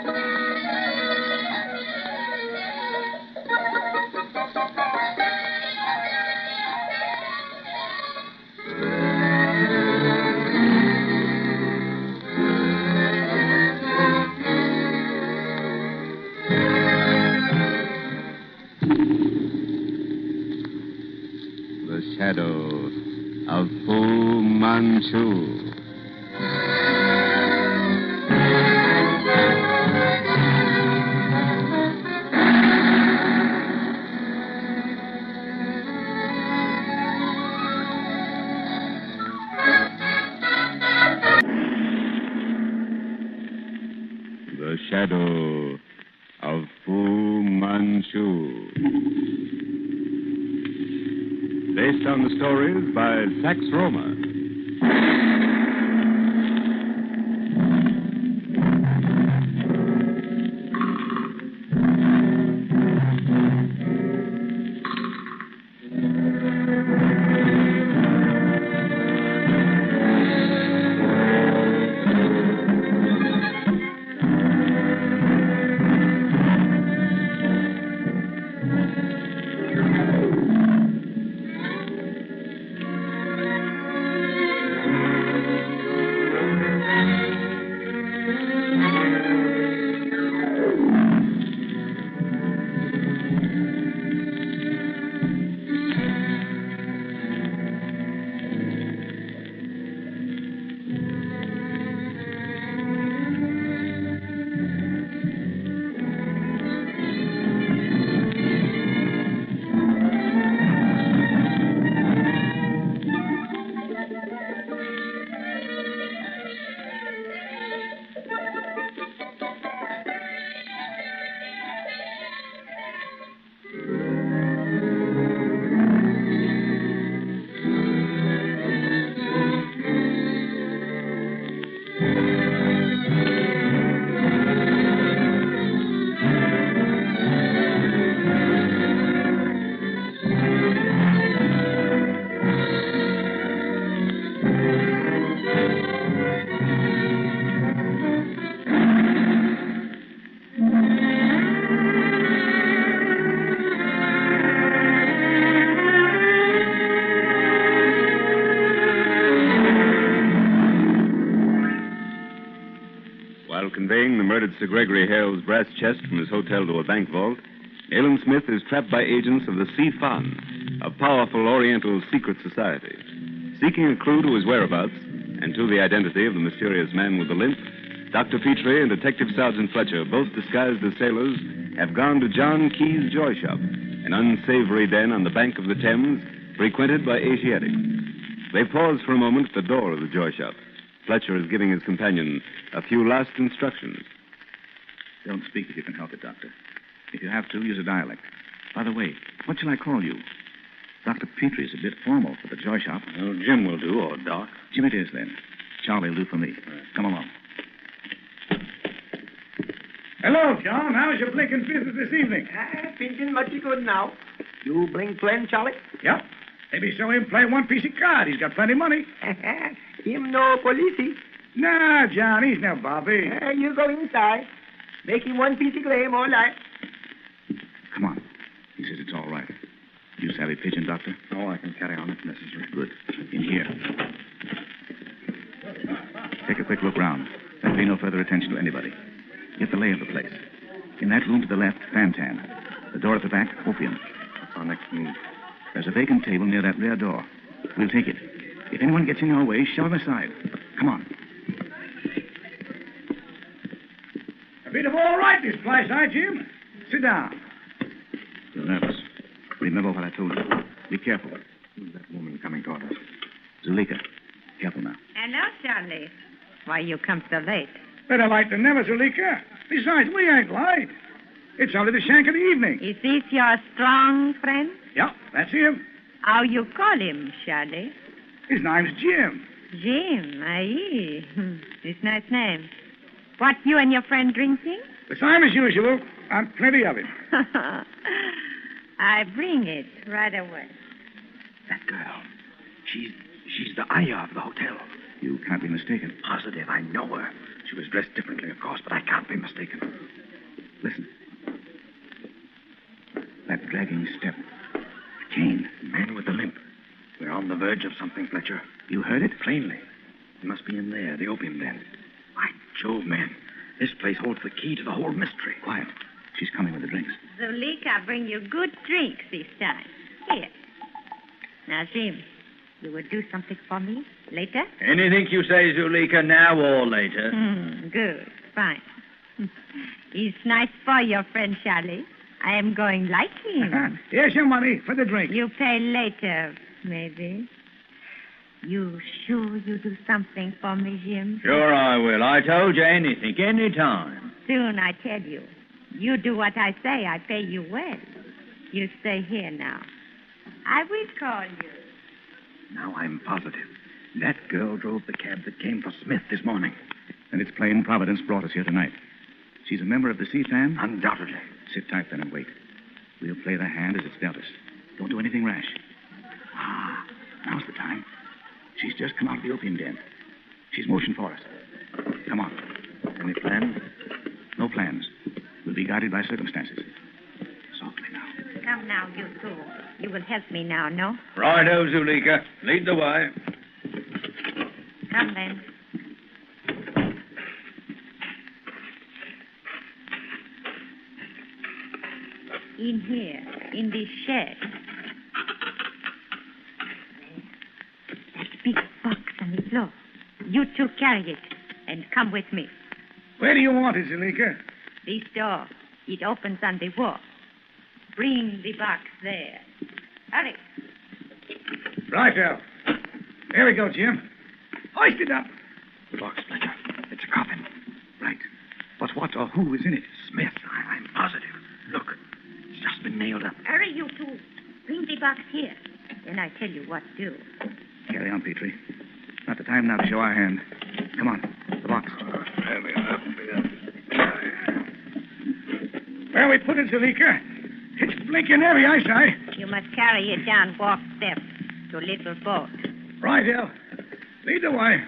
The shadow of Fu Manchu. The shadow of Fu Manchu. Based on the stories by Sax Rohmer. Conveying the murdered Sir Gregory Hale's brass chest from his hotel to a bank vault, Nayland Smith is trapped by agents of the Si Fan, a powerful Oriental secret society. Seeking a clue to his whereabouts and to the identity of the mysterious man with the limp, Dr. Petrie and Detective Sergeant Fletcher, both disguised as sailors, have gone to John Key's Joy Shop, an unsavory den on the bank of the Thames frequented by Asiatics. They pause for a moment at the door of the Joy Shop. Fletcher is giving his companion a few last instructions. Don't speak if you can help it, Doctor. If you have to, use a dialect. By the way, what shall I call you? Dr. Petrie's a bit formal for the Joy Shop. Oh, Jim will do, or Doc. Jim it is, then. Charlie will do for me. Right. Come along. Hello, John. How's your blinking business this evening? Thinking mighty good now. You bling plenty, Charlie? Yep. Maybe show him play one piece of card. He's got plenty of money. Him no police. Nah, John, he's no Bobby. You go inside. Make him one piece of claim, all right. Come on. He says it's all right. You savvy pigeon, Doctor? Oh, I can carry on if necessary. Good. In here. Take a quick look round. Don't pay no further attention to anybody. Get the lay of the place. In that room to the left, Fantan. The door at the back, opium. What's our next move? There's a vacant table near that rear door. We'll take it. If anyone gets in your way, shove him aside. Come on. A bit of all right, this place, Jim? Sit down. You're nervous. Remember what I told you. Be careful. Who's that woman coming toward us? Zuleika. Careful now. Hello, Charlie. Why you come so late? Better light than never, Zuleika. Besides, we ain't light. It's only the shank of the evening. Is this your strong friend? Yeah, that's him. How you call him, Charlie? His name's Jim. Jim, aye. It's a nice name. What, you and your friend drinking? The same as usual, and plenty of it. I bring it right away. That girl, she's the ayah of the hotel. You can't be mistaken. Positive, I know her. She was dressed differently, of course, but I can't be mistaken. Listen. That dragging step. A cane. The man with the limp. We're on the verge of something, Fletcher. You heard it? Plainly. It must be in there, the opium den. By Jove, man. This place holds the key to the whole mystery. Quiet. She's coming with the drinks. Zuleika, bring you good drinks this time. Here. Now, Jim, you will do something for me later? Anything you say, Zuleika, now or later. Good. Fine. He's nice for your friend, Charlie. I am going like him. Here's your money for the drink. You pay later, maybe. You sure you do something for me, Jim? Sure I will. I told you anything, any time. Soon, I tell you. You do what I say, I pay you well. You stay here now. I will call you. Now I'm positive. That girl drove the cab that came for Smith this morning. And it's plain Providence brought us here tonight. She's a member of the Sea Fan? Undoubtedly. Sit tight then and wait. We'll play the hand as it's dealt us. Don't do anything rash. Ah, now's the time. She's just come out of the opium den. She's motioned for us. Come on. Any plans? No plans. We'll be guided by circumstances. Softly now. Come now, you two. You will help me now, no? Righto, Zuleika. Lead the way. Come then. In here, in this shed. That big box on the floor. You two carry it and come with me. Where do you want it, Zuleika? This door. It opens on the wall. Bring the box there. Hurry. Right, Al. There we go, Jim. Hoist it up. The box, Fletcher. It's a coffin. Right. But what or who is in it? Smith. I'm positive. Look. It's just been nailed up. Hurry, you two. Bring the box here. Then I tell you what to do. Carry on, Petrie. Not the time now to show our hand. Come on. The box. Where we put it, Zuleika? It's blinking heavy, I say. You must carry it down walk steps to little boat. Right, El. Lead the way.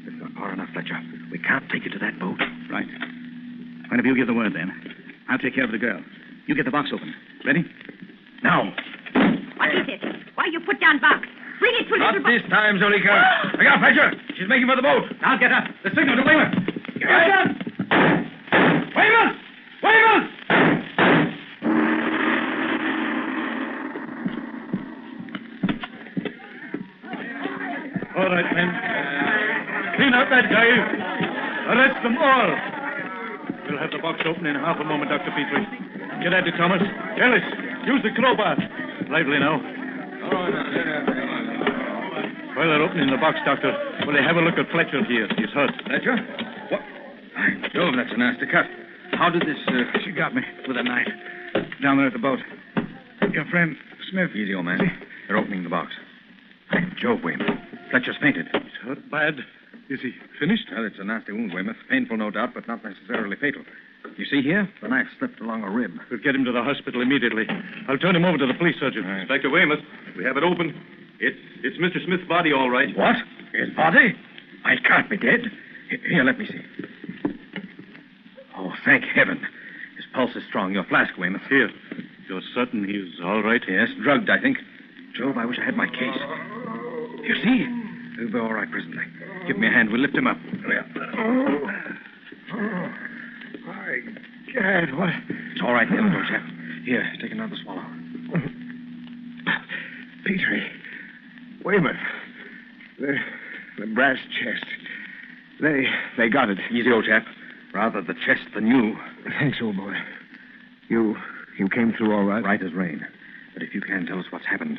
It's not far enough, Fletcher. We can't take it to that boat. Right. One of you give the word, then. I'll take care of the girl. You get the box open. Ready? Now. What is it? Why you put down box? Bring it to Not little this time, Zuleika. Look out, Fletcher. She's making for the boat. I'll get her. The signal to Weymouth. Give me a gun. Weymouth! Weymouth! All right, men. Clean out that guy. Arrest them all. We'll have the box open in half a moment, Dr. Petrie. Get at it, Thomas. Ellis, use the crowbar. Lively now. While they're opening the box, Doctor, will they have a look at Fletcher here? He's hurt. Fletcher? What? By Jove, that's a nasty cut. How did this... She got me with a knife. Down there at the boat. Your friend, Smith. Easy, old man. They're opening the box. By Jove, Weymouth. Fletcher's fainted. He's hurt bad. Is he finished? Well, it's a nasty wound, Weymouth. Painful, no doubt, but not necessarily fatal. You see here? The knife slipped along a rib. We'll get him to the hospital immediately. I'll turn him over to the police surgeon. Right. Inspector Weymouth, we have it open. It's Mr. Smith's body, all right. What? His body? I can't be dead. Here, let me see. Oh, thank heaven. His pulse is strong. Your flask, Weymouth. Here. You're certain he's all right? Yes, drugged, I think. Jove, I wish I had my case. You see? He'll be all right presently. Give me a hand. We'll lift him up. Here. My God, what? It's all right, there, old chap. Here, take another swallow. Petrie. Weymouth. The brass chest. They got it. Easy, old chap. Rather the chest than you. Thanks, old boy. You came through all right? Right as rain. But if you can, tell us what's happened.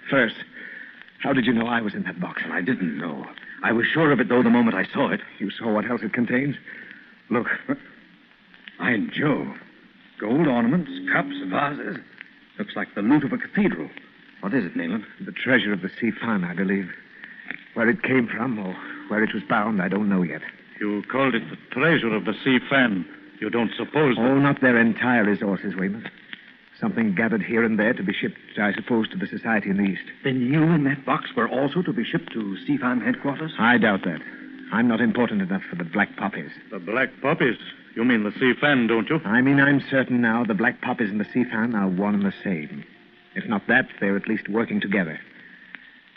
First, how did you know I was in that box? Well, I didn't know. I was sure of it, though, the moment I saw it. You saw what else it contains? Look. By Jove. Gold ornaments, cups, vases. Looks like the loot of a cathedral. What is it, Nayland? The treasure of the Sea Fan, I believe. Where it came from or where it was bound, I don't know yet. You called it the treasure of the Sea Fan. You don't suppose that... Oh, not their entire resources, Weymouth. Something gathered here and there to be shipped, I suppose, to the society in the East. Then you and that box were also to be shipped to Seafan headquarters? I doubt that. I'm not important enough for the Black Poppies. The Black Poppies? You mean the Seafan, don't you? I mean, I'm certain now the Black Poppies and the Seafan are one and the same. If not that, they're at least working together.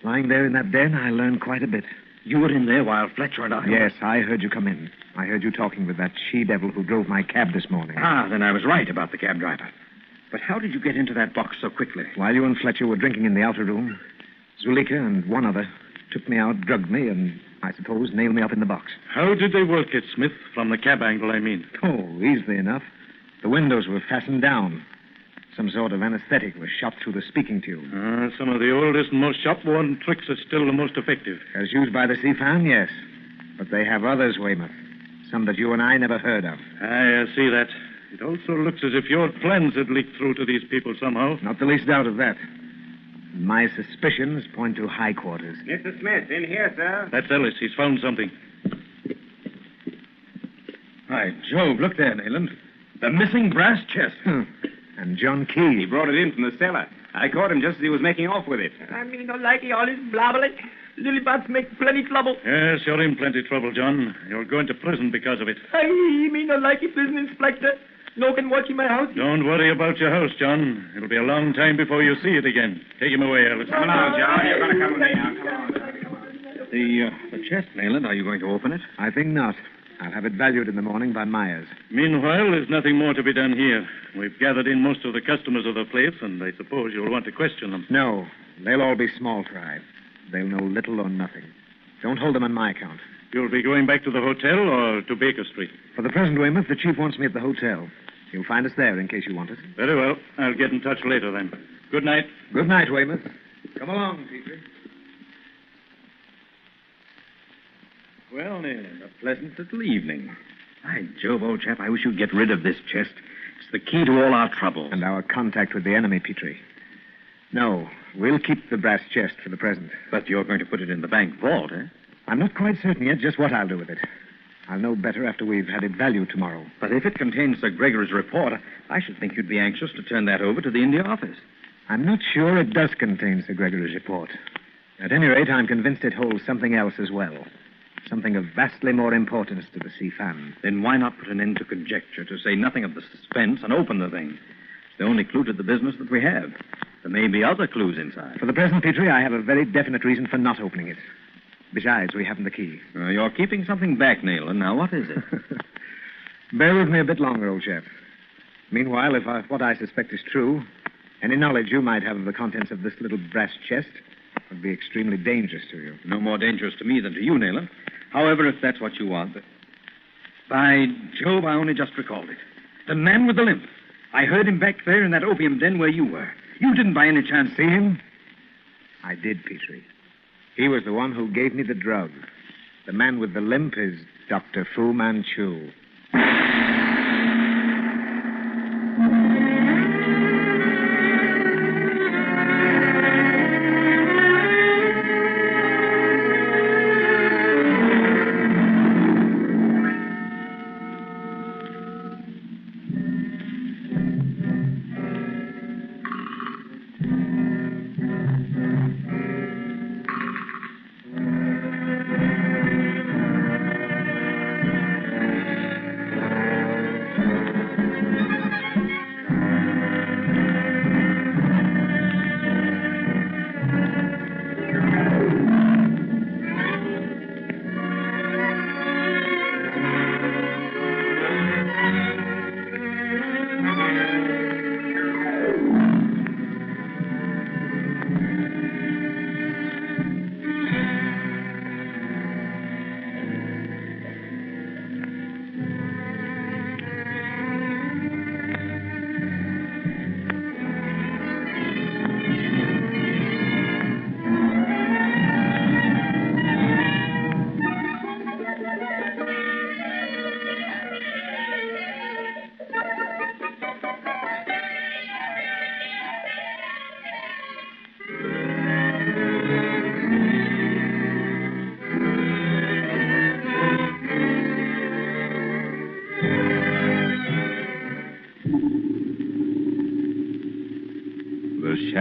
Lying there in that den, I learned quite a bit. You were in there while Fletcher and I... Yes, I heard you come in. I heard you talking with that she-devil who drove my cab this morning. Ah, then I was right about the cab driver. But how did you get into that box so quickly? While you and Fletcher were drinking in the outer room, Zuleika and one other took me out, drugged me, and I suppose nailed me up in the box. How did they work it, Smith? From the cab angle, I mean. Oh, easily enough. The windows were fastened down. Some sort of anesthetic was shot through the speaking tube. Some of the oldest and most shop-worn tricks are still the most effective. As used by the Seafan, yes. But they have others, Weymouth. Some that you and I never heard of. I see that. It also looks as if your plans had leaked through to these people somehow. Not the least doubt of that. My suspicions point to high quarters. Mr. Smith, in here, sir. That's Ellis. He's found something. By Jove, look there, Nayland. The missing brass chest. And John Key. He brought it in from the cellar. I caught him just as he was making off with it. I mean, don't like it, all this blabbering. Little bats make plenty trouble. Yes, you're in plenty trouble, John. You're going to prison because of it. I mean, don't like it, prison inspector. No can watch in my house. Don't worry about your house, John. It'll be a long time before you see it again. Take him away, Ellis. Come along, John. You're going to come with me now. Come on. The chest, Nayland, are you going to open it? I think not. I'll have it valued in the morning by Myers. Meanwhile, there's nothing more to be done here. We've gathered in most of the customers of the place, and I suppose you'll want to question them. No. They'll all be small fry. They'll know little or nothing. Don't hold them on my account. You'll be going back to the hotel or to Baker Street? For the present, Weymouth, the chief wants me at the hotel. You'll find us there in case you want us. Very well. I'll get in touch later then. Good night. Good night, Weymouth. Come along, Petrie. Well, Nayland, a pleasant little evening. By Jove, old chap, I wish you'd get rid of this chest. It's the key to all our troubles. And our contact with the enemy, Petrie. No, we'll keep the brass chest for the present. But you're going to put it in the bank vault, eh? I'm not quite certain yet just what I'll do with it. I'll know better after we've had it valued tomorrow. But if it contains Sir Gregory's report, I should think you'd be anxious to turn that over to the India office. I'm not sure it does contain Sir Gregory's report. At any rate, I'm convinced it holds something else as well. Something of vastly more importance to the Seafan. Then why not put an end to conjecture, to say nothing of the suspense, and open the thing? It's the only clue to the business that we have. There may be other clues inside. For the present, Petrie, I have a very definite reason for not opening it. Besides, we haven't the key. You're keeping something back, Nayland. Now, what is it? Bear with me a bit longer, old chap. Meanwhile, if what I suspect is true, any knowledge you might have of the contents of this little brass chest would be extremely dangerous to you. No more dangerous to me than to you, Nayland. However, if that's what you want. By Jove, I only just recalled it. The man with the limp. I heard him back there in that opium den where you were. You didn't by any chance see him? I did, Petrie. He was the one who gave me the drug. The man with the limp is Dr. Fu Manchu.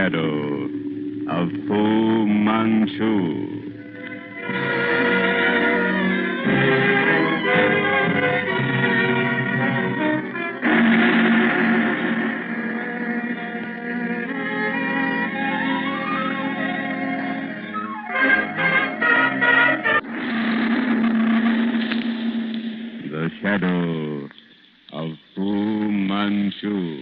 shadow of Fu Manchu. The shadow of Fu Manchu.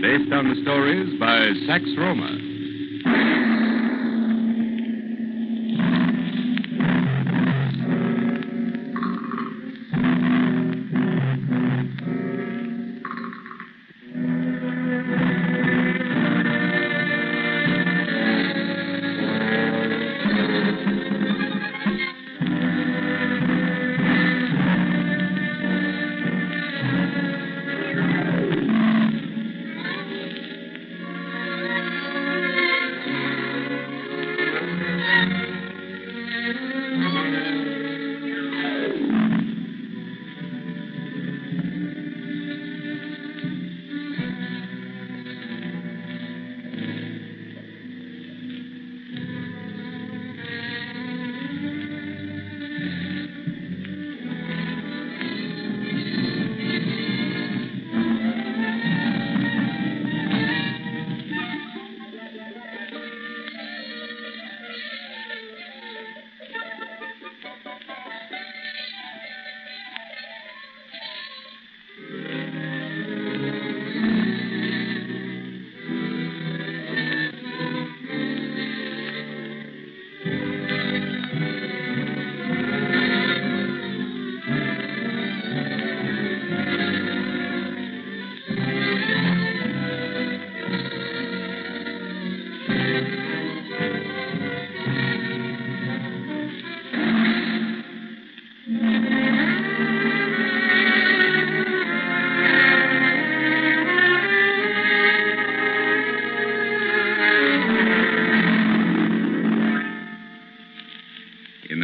Based on the stories by Sax Roma.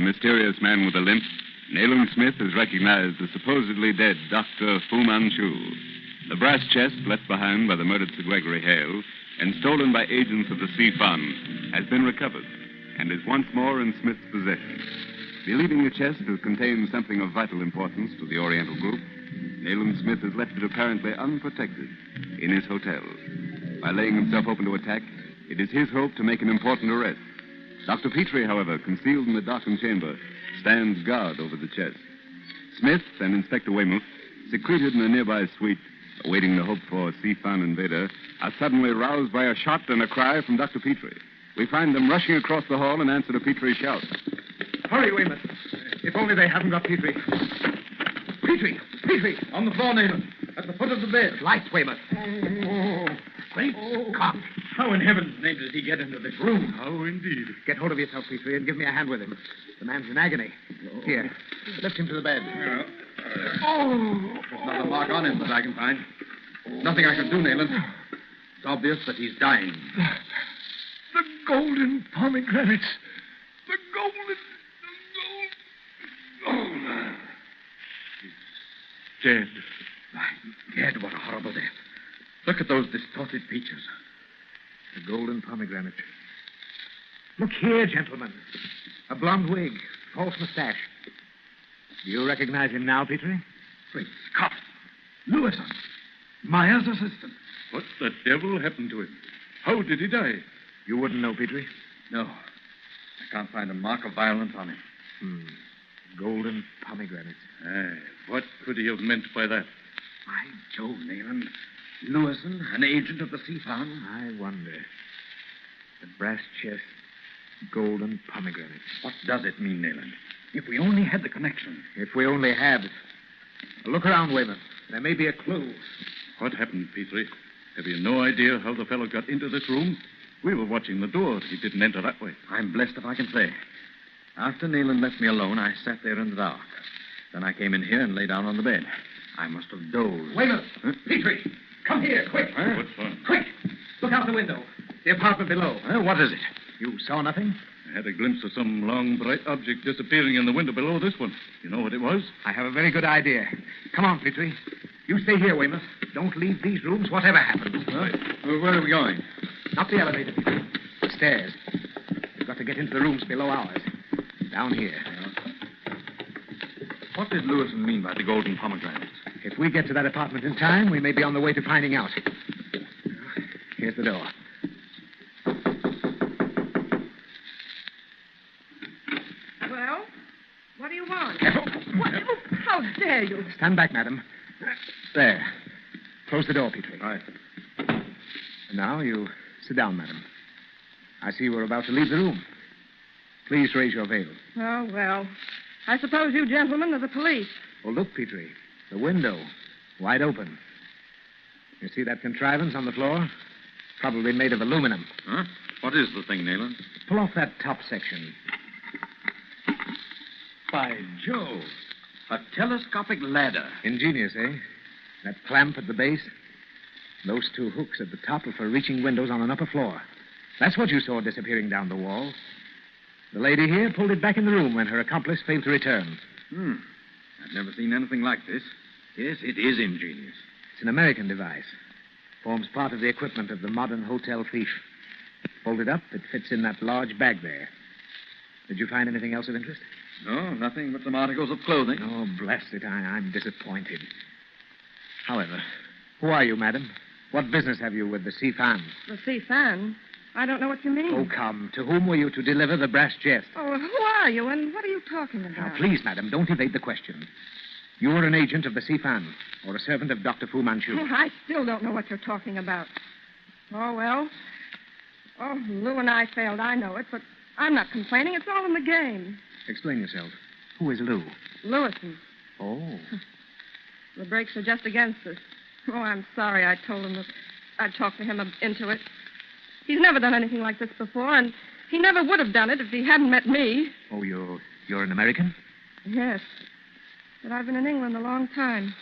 Mysterious man with a limp, Nayland Smith has recognized the supposedly dead Dr. Fu Manchu. The brass chest left behind by the murdered Sir Gregory Hale and stolen by agents of the Sea Fund has been recovered and is once more in Smith's possession. Believing the chest to contain something of vital importance to the Oriental group, Nayland Smith has left it apparently unprotected in his hotel. By laying himself open to attack, it is his hope to make an important arrest. Dr. Petrie, however, concealed in the darkened chamber, stands guard over the chest. Smith and Inspector Weymouth, secreted in a nearby suite, awaiting the hoped-for Sea Fund invader, are suddenly roused by a shot and a cry from Dr. Petrie. We find them rushing across the hall in answer to Petrie's shout. Hurry, Weymouth. If only they haven't got Petrie. Petrie! Petrie! On the floor, Nayland. At the foot of the bed. Lights, Weymouth. Great Scott. How in heaven's name did he get into this room? How indeed. Get hold of yourself, Petrie, and give me a hand with him. The man's in agony. Here, lift him to the bed. Yeah. There's not a mark on him that I can find. Nothing I can do, Nayland. It's obvious that he's dying. The golden pomegranates. The gold. He's dead. Dead? What a horrible death. Look at those distorted features. The golden pomegranate. Look here, gentlemen. A blonde wig, false mustache. Do you recognize him now, Petrie? Great Scott. Lewison. Myers' assistant. What the devil happened to him? How did he die? You wouldn't know, Petrie? No. I can't find a mark of violence on him. Golden pomegranate. Aye, what could he have meant by that? By Jove, Nayland. Lewison, an agent of the Sea Fund. I wonder. The brass chest, golden pomegranate. What does it mean, Nayland? If we only had the connection. If we only had. Look around, Weymouth. There may be a clue. What happened, Petrie? Have you no idea how the fellow got into this room? We were watching the door. He didn't enter that way. I'm blessed if I can say. After Nayland left me alone, I sat there in the dark. Then I came in here and lay down on the bed. I must have dozed. Weymouth! Huh? Petrie! Come here, quick! What's wrong? Quick! Look out the window. The apartment below. What is it? You saw nothing? I had a glimpse of some long, bright object disappearing in the window below this one. You know what it was? I have a very good idea. Come on, Petrie. You stay here, Weymouth. Don't leave these rooms, whatever happens. Well, where are we going? Not the elevator. The stairs. We've got to get into the rooms below ours. Down here. What did Lewison mean by the golden pomegranates? If we get to that apartment in time, we may be on the way to finding out. Here's the door. Well, what do you want? Careful. What? How dare you? Stand back, madam. There. Close the door, Petrie. Right. And now you sit down, madam. I see we're about to leave the room. Please raise your veil. Oh, well. I suppose you gentlemen are the police. Oh, look, Petrie. The window. Wide open. You see that contrivance on the floor? Probably made of aluminum. Huh? What is the thing, Nayland? Pull off that top section. By Jove. A telescopic ladder. Ingenious, eh? That clamp at the base. Those two hooks at the top are for reaching windows on an upper floor. That's what you saw disappearing down the wall. The lady here pulled it back in the room when her accomplice failed to return. I've never seen anything like this. Yes, it is ingenious. It's an American device. Forms part of the equipment of the modern hotel thief. Folded up, it fits in that large bag there. Did you find anything else of interest? No, nothing but some articles of clothing. Oh, bless it. I'm disappointed. However, who are you, madam? What business have you with the Sea-Fan? The Sea-Fan? I don't know what you mean. Oh, come. To whom were you to deliver the brass chest? Oh, who are you, and what are you talking about? Now, please, madam, don't evade the question. You were an agent of the Sea-Fan, or a servant of Dr. Fu Manchu. Oh, I still don't know what you're talking about. Oh, well. Oh, Lou and I failed, I know it, but I'm not complaining. It's all in the game. Explain yourself. Who is Lou? Lewison. Oh. The brakes are just against us. Oh, I'm sorry I told him that I'd talk to him into it. He's never done anything like this before, and he never would have done it if he hadn't met me. Oh, you're an American? Yes. But I've been in England a long time.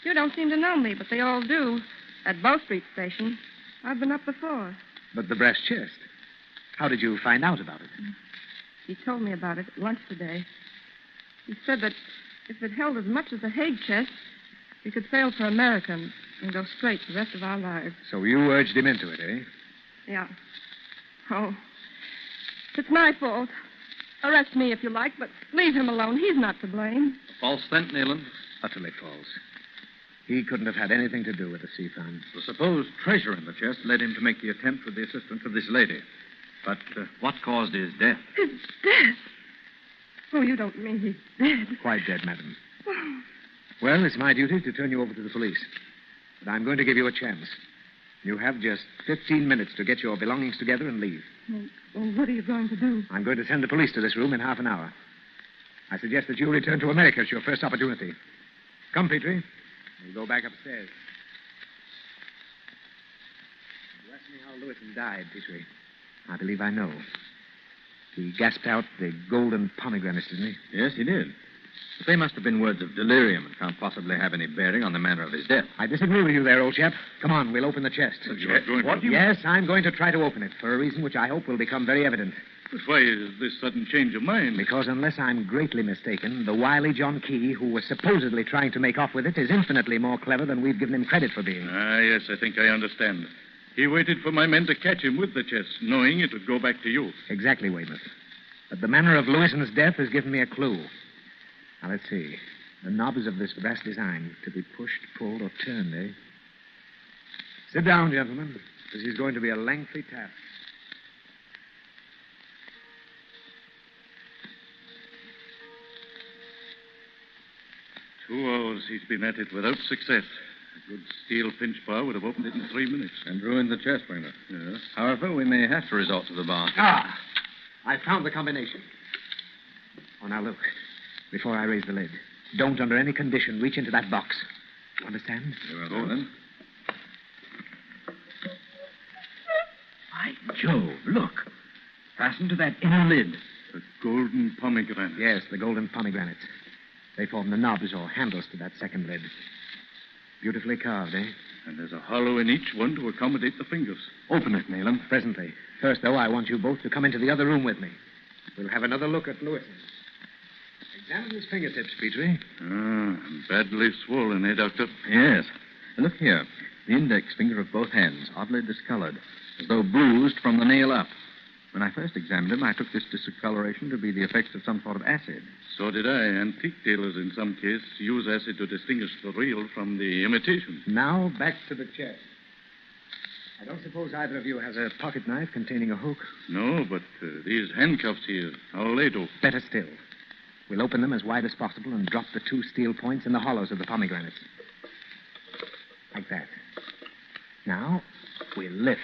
You don't seem to know me, but they all do. At Bow Street Station. I've been up before. But the brass chest? How did you find out about it? He told me about it at lunch today. He said that if it held as much as the Hague chest, we could sail for America and go straight the rest of our lives. So you urged him into it, eh? Yeah. Oh. It's my fault. Arrest me if you like, but leave him alone. He's not to blame. False scent, Nayland. Utterly false. He couldn't have had anything to do with the Sea-Fan. The supposed treasure in the chest led him to make the attempt with the assistance of this lady. But what caused his death? His death? Oh, you don't mean he's dead. Quite dead, madam. Well, it's my duty to turn you over to the police. But I'm going to give you a chance. You have just 15 minutes to get your belongings together and leave. Well, what are you going to do? I'm going to send the police to this room in half an hour. I suggest that you return to America at your first opportunity. Come, Petrie. We'll go back upstairs. You asked me how Lewison died, Petrie. I believe I know. He gasped out the golden pomegranates, didn't he? Yes, he did. But they must have been words of delirium and can't possibly have any bearing on the manner of his death. I disagree with you there, old chap. Come on, we'll open the chest. Yes, I'm going to try to open it for a reason which I hope will become very evident. But why is this sudden change of mind? Because unless I'm greatly mistaken, the wily John Key, who was supposedly trying to make off with it, is infinitely more clever than we've given him credit for being. Ah, yes, I think I understand. He waited for my men to catch him with the chest, knowing it would go back to you. Exactly, Weymouth. But the manner of Lewison's death has given me a clue. Now, let's see. The knobs of this brass design to be pushed, pulled, or turned, eh? Sit down, gentlemen. This is going to be a lengthy task. 2 hours he's been at it without success. A good steel pinch bar would have opened it in 3 minutes. And ruined the chest, Weymouth. Yes. However, we may have to resort to the bar. Ah! I found the combination. Oh, now look. Before I raise the lid, don't under any condition reach into that box. You understand? Very well, then. By Jove, look. Fastened to that inner lid. The golden pomegranate. Yes, the golden pomegranates. They form the knobs or handles to that second lid. Beautifully carved, eh? And there's a hollow in each one to accommodate the fingers. Open it, Nayland. Presently. First, though, I want you both to come into the other room with me. We'll have another look at Lewison. Examine his fingertips, Petrie. Badly swollen, eh, Doctor? Yes. Look here. The index finger of both hands, oddly discolored, as though bruised from the nail up. When I first examined him, I took this discoloration to be the effects of some sort of acid. So did I. Antique dealers, in some cases, use acid to distinguish the real from the imitation. Now, back to the chest. I don't suppose either of you has a pocket knife containing a hook. No, but these handcuffs here, how'll they do? Better still. We'll open them as wide as possible and drop the 2 steel points in the hollows of the pomegranates. Like that. Now, we'll lift.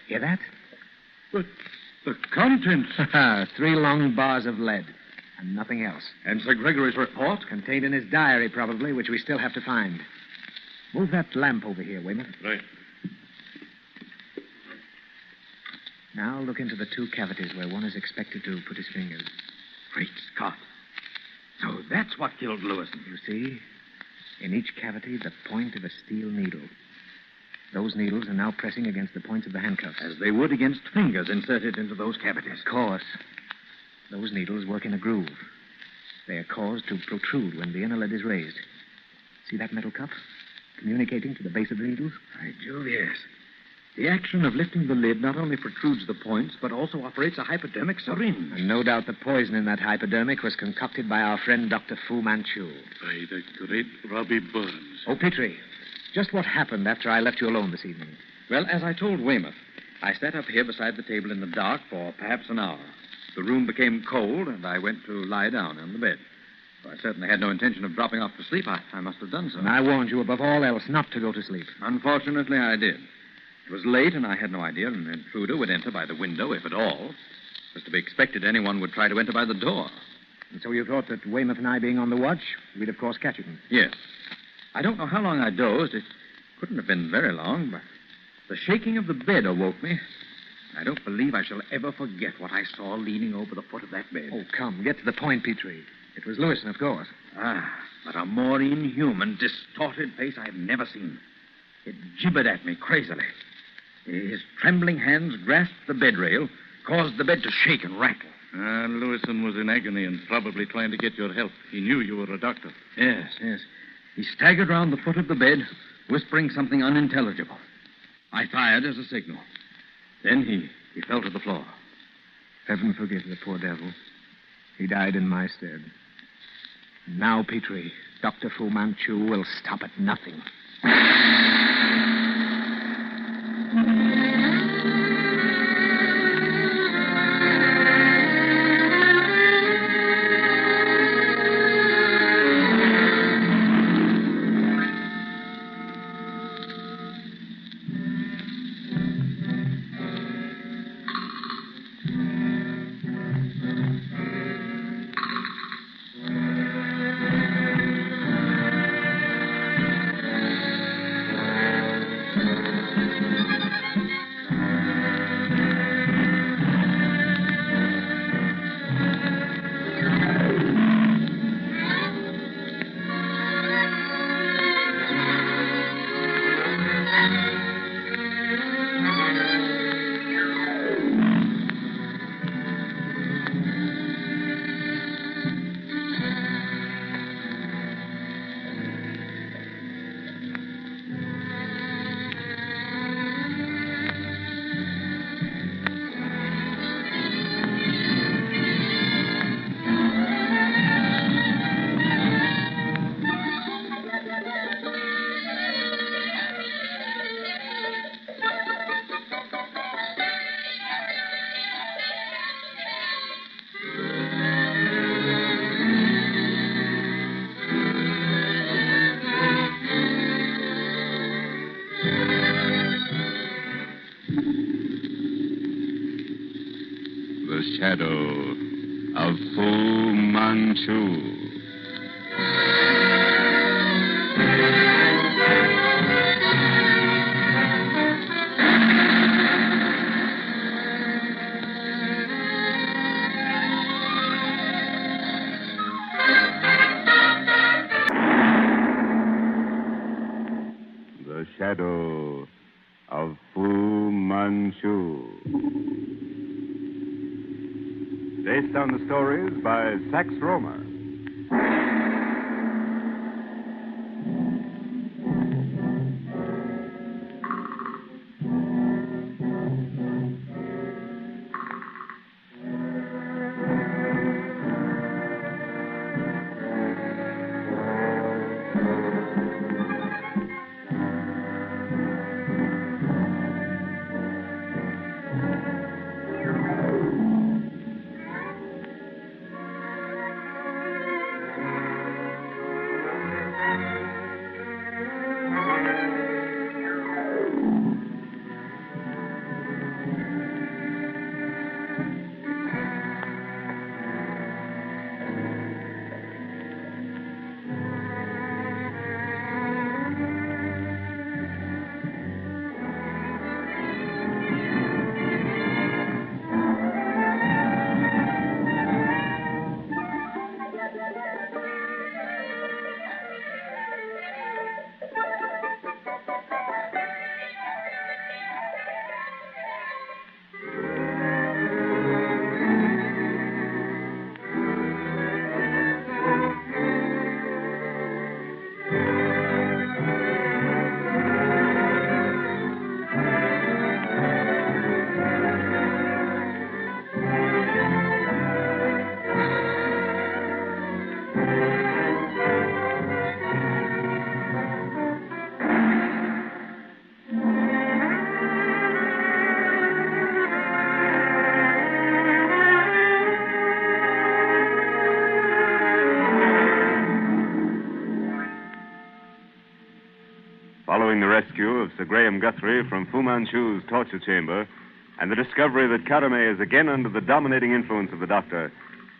Hear that? But the contents. 3 long bars of lead. And nothing else. And Sir Gregory's report? Contained in his diary, probably, which we still have to find. Move that lamp over here, Weymouth. Right. Now look into the 2 cavities where one is expected to put his fingers. Great Scott. So that's what killed Lewison. You see? In each cavity, the point of a steel needle. Those needles are now pressing against the points of the handcuffs. As they would against fingers inserted into those cavities. Of course. Those needles work in a groove. They are caused to protrude when the inner lid is raised. See that metal cup? Communicating to the base of the needles? By Jove, yes. The action of lifting the lid not only protrudes the points, but also operates a hypodermic syringe. And no doubt the poison in that hypodermic was concocted by our friend Dr. Fu Manchu. By the great Robbie Burns. Oh, Petrie, just what happened after I left you alone this evening? Well, as I told Weymouth, I sat up here beside the table in the dark for perhaps an hour. The room became cold, and I went to lie down on the bed. Though I certainly had no intention of dropping off to sleep. I must have done so. And I warned you above all else not to go to sleep. Unfortunately, I did. It was late, and I had no idea an intruder would enter by the window, if at all. It was to be expected anyone would try to enter by the door. And so you thought that Weymouth and I being on the watch, we'd of course catch him? Yes. I don't know how long I dozed. It couldn't have been very long, but the shaking of the bed awoke me. I don't believe I shall ever forget what I saw leaning over the foot of that bed. Oh, come, get to the point, Petrie. It was Lewison, of course. But a more inhuman, distorted face I have never seen. It gibbered at me crazily. His trembling hands grasped the bed rail, caused the bed to shake and rattle. Lewison was in agony and probably trying to get your help. He knew you were a doctor. Yes. He staggered round the foot of the bed, whispering something unintelligible. I fired as a signal. Then he fell to the floor. Heaven forgive the poor devil. He died in my stead. Now, Petrie, Dr. Fu Manchu will stop at nothing. The shadow of Fu Manchu. The shadow of Fu Manchu. based on the stories by Sax Rohmer. Following the rescue of Sir Graham Guthrie from Fu Manchu's torture chamber and the discovery that Karame is again under the dominating influence of the doctor,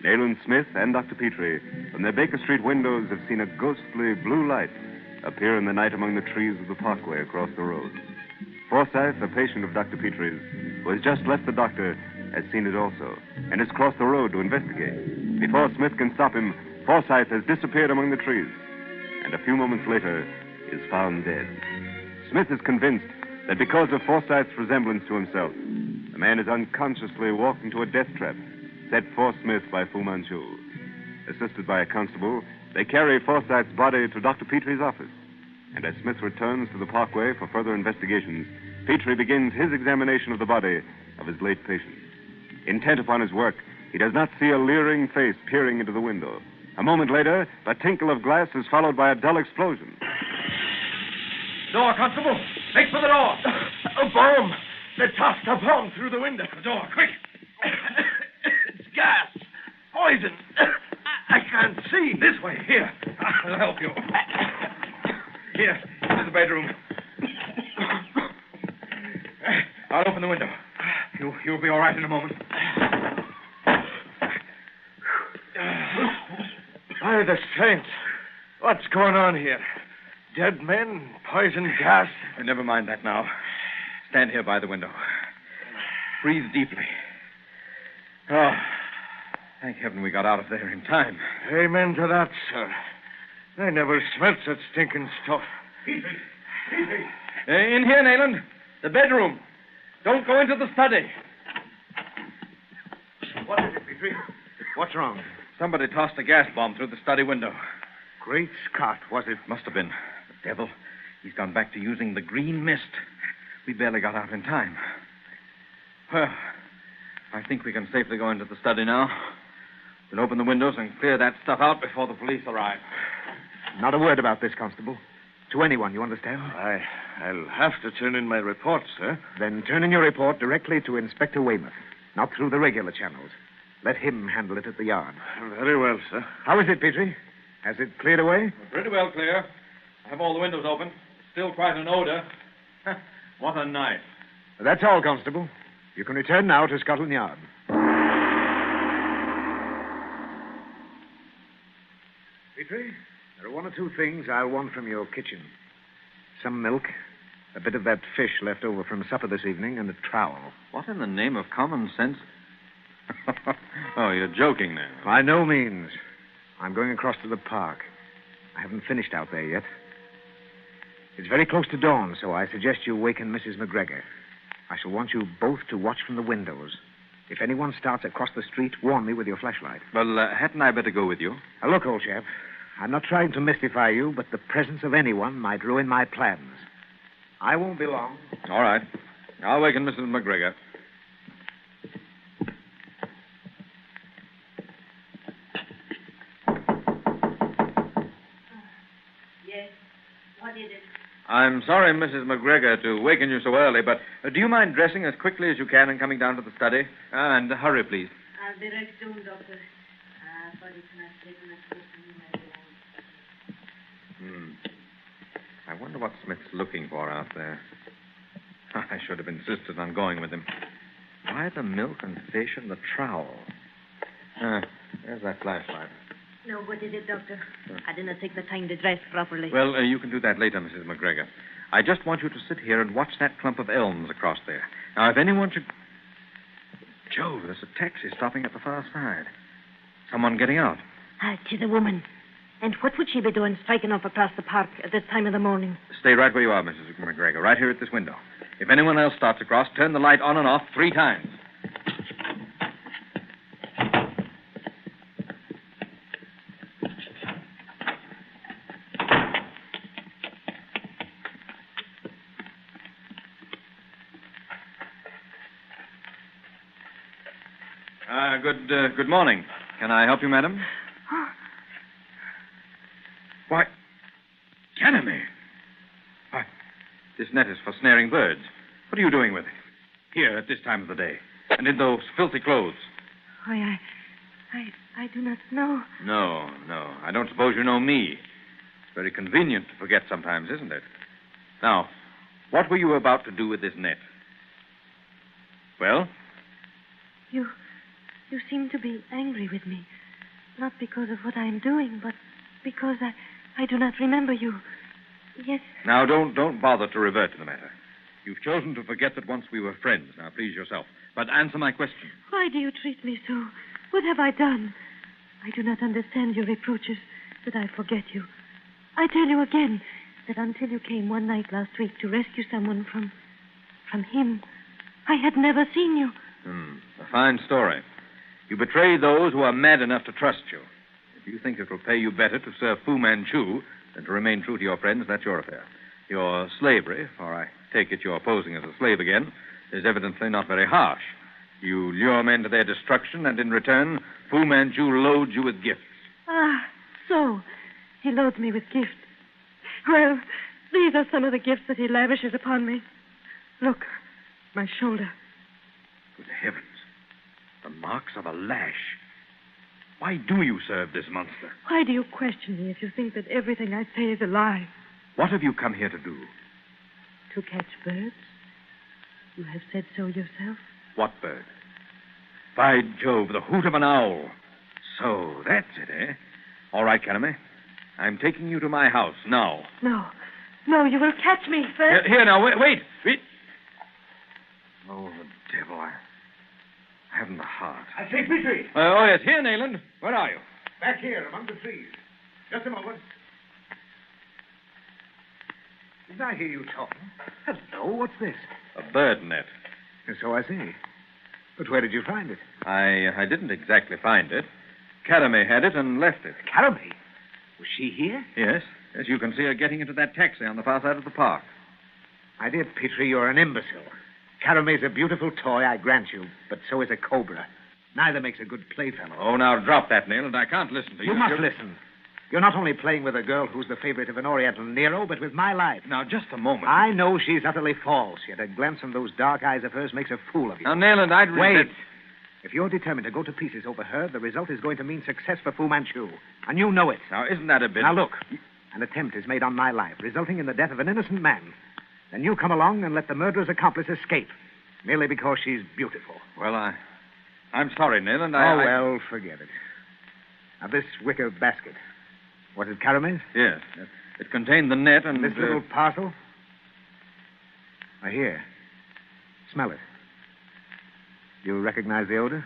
Nayland Smith and Dr. Petrie from their Baker Street windows have seen a ghostly blue light appear in the night among the trees of the parkway across the road. Forsyth, a patient of Dr. Petrie's, who has just left the doctor, has seen it also and has crossed the road to investigate. Before Smith can stop him, Forsyth has disappeared among the trees and a few moments later is found dead. Smith is convinced that because of Forsyth's resemblance to himself, the man is unconsciously walked into a death trap set for Smith by Fu Manchu. Assisted by a constable, they carry Forsyth's body to Dr. Petrie's office. And as Smith returns to the parkway for further investigations, Petrie begins his examination of the body of his late patient. Intent upon his work, he does not see a leering face peering into the window. A moment later, a tinkle of glass is followed by a dull explosion. Door, Constable. Make for the door. A bomb. They tossed a bomb through the window. The door, quick. It's gas. Poison. I can't see. This way. Here. I'll help you. Here. Into the bedroom. I'll open the window. You'll be all right in a moment. By the saints. What's going on here? Dead men? Poison gas? Never mind that now. Stand here by the window. Breathe deeply. Oh, thank heaven we got out of there in time. Amen to that, sir. I never smelt such stinking stuff. In here, Nayland. The bedroom. Don't go into the study. What is it, Petrie? What's wrong? Somebody tossed a gas bomb through the study window. Great Scott, was it? Must have been. The devil. He's gone back to using the green mist. We barely got out in time. Well, I think we can safely go into the study now. We'll open the windows and clear that stuff out before the police arrive. Not a word about this, Constable. To anyone, you understand? I'll have to turn in my report, sir. Then turn in your report directly to Inspector Weymouth, not through the regular channels. Let him handle it at the yard. Very well, sir. How is it, Petrie? Has it cleared away? Pretty well clear. I have all the windows open. Still quite an odor. What a night. That's all, Constable. You can return now to Scotland Yard. Petrie, there are one or two things I'll want from your kitchen. Some milk, a bit of that fish left over from supper this evening, and a trowel. What in the name of common sense? Oh, you're joking now. By no means. I'm going across to the park. I haven't finished out there yet. It's very close to dawn, so I suggest you waken Mrs. McGregor. I shall want you both to watch from the windows. If anyone starts across the street, warn me with your flashlight. Well, hadn't I better go with you? Now, look, old chap, I'm not trying to mystify you, but the presence of anyone might ruin my plans. I won't be long. All right. I'll waken Mrs. McGregor. Yes. What is it? I'm sorry, Mrs. McGregor, to waken you so early, but do you mind dressing as quickly as you can and coming down to the study? And hurry, please. I'll be right soon, Doctor. I wonder what Smith's looking for out there. I should have insisted on going with him. Why the milk and fish and the trowel? There's that flashlight. No, what is it, Doctor? I didn't take the time to dress properly. Well, you can do that later, Mrs. McGregor. I just want you to sit here and watch that clump of elms across there. Now, if anyone should... Jove, there's a taxi stopping at the far side. Someone getting out. She's a woman. And what would she be doing striking off across the park at this time of the morning? Stay right where you are, Mrs. McGregor, right here at this window. If anyone else starts across, turn the light on and off 3 times. Good morning. Can I help you, madam? Why, Canamy. Why, this net is for snaring birds. What are you doing with it? Here at this time of the day. And in those filthy clothes. Why, I do not know. No. I don't suppose you know me. It's very convenient to forget sometimes, isn't it? Now, what were you about to do with this net? Well? You seem to be angry with me. Not because of what I am doing, but because I do not remember you. Yes. Now, don't bother to revert to the matter. You've chosen to forget that once we were friends. Now, please yourself. But answer my question. Why do you treat me so? What have I done? I do not understand your reproaches that I forget you. I tell you again that until you came one night last week to rescue someone from him, I had never seen you. A fine story. You betray those who are mad enough to trust you. If you think it will pay you better to serve Fu Manchu than to remain true to your friends, that's your affair. Your slavery, for I take it you're posing as a slave again, is evidently not very harsh. You lure men to their destruction, and in return, Fu Manchu loads you with gifts. Ah, so he loads me with gifts. Well, these are some of the gifts that he lavishes upon me. Look, my shoulder. Good heavens. The marks of a lash. Why do you serve this monster? Why do you question me if you think that everything I say is a lie? What have you come here to do? To catch birds. You have said so yourself. What bird? By Jove, the hoot of an owl. So, that's it, eh? All right, Canamy. I'm taking you to my house now. No, you will catch me first. Here now, wait. Oh, the devil, I haven't the heart. I say, Petrie. Oh, yes, here, Nayland. Where are you? Back here, among the trees. Just a moment. Did I hear you talking? Hello, what's this? A bird net. So I see. But where did you find it? I didn't exactly find it. Canamy had it and left it. Canamy? Was she here? Yes. As you can see her getting into that taxi on the far side of the park. My dear Petrie, you're an imbecile. Caramy's a beautiful toy, I grant you, but so is a cobra. Neither makes a good playfellow. Oh, now drop that, Nayland. I can't listen to you. You must listen. You're not only playing with a girl who's the favorite of an Oriental Nero, but with my life. Now, just a moment. I know she's utterly false, yet a glance from those dark eyes of hers makes a fool of you. Now, Nayland, I'd... Wait. If you're determined to go to pieces over her, the result is going to mean success for Fu Manchu. And you know it. Now, isn't that a bit... Now, look. An attempt is made on my life, resulting in the death of an innocent man. Then you come along and let the murderer's accomplice escape, merely because she's beautiful. Well, I'm sorry, Nayland. Well, forget it. Now, this wicker basket. Was it Caramy's? Yes. It contained the net and... This little parcel? Here. Smell it. You recognize the odor?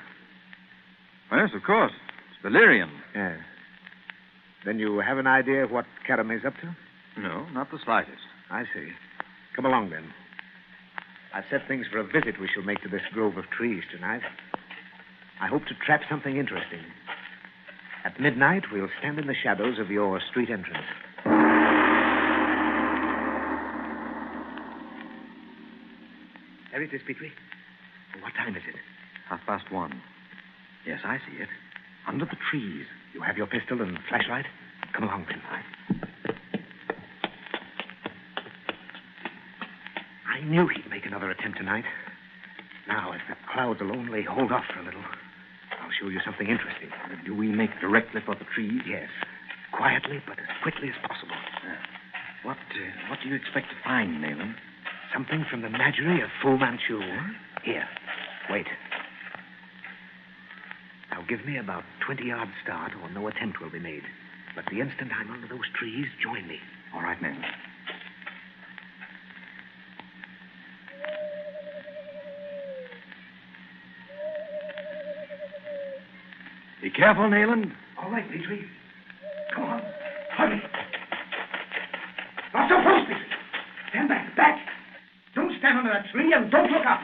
Yes, of course. It's valerian. Yes. Then you have an idea of what Caramy's up to? No, not the slightest. I see. Come along, then. I've set things for a visit we shall make to this grove of trees tonight. I hope to trap something interesting. At midnight, we'll stand in the shadows of your street entrance. There it is, Petrie. What time is it? 1:30. Yes, I see it. Under the trees. You have your pistol and flashlight? Come along, then. I knew he'd make another attempt tonight. Now, if the clouds will only hold off for a little, I'll show you something interesting. Do we make directly for the trees? Yes. Quietly, but as quickly as possible. What do you expect to find, Nayland? Something from the menagerie of Fu Manchu. Here. Wait. Now, give me about 20 yards start, or no attempt will be made. But the instant I'm under those trees, join me. All right, Nayland. Be careful, Nayland. All right, Petrie. Come on. Hurry. Not so close, Petrie. Stand back. Back. Don't stand under that tree and don't look up.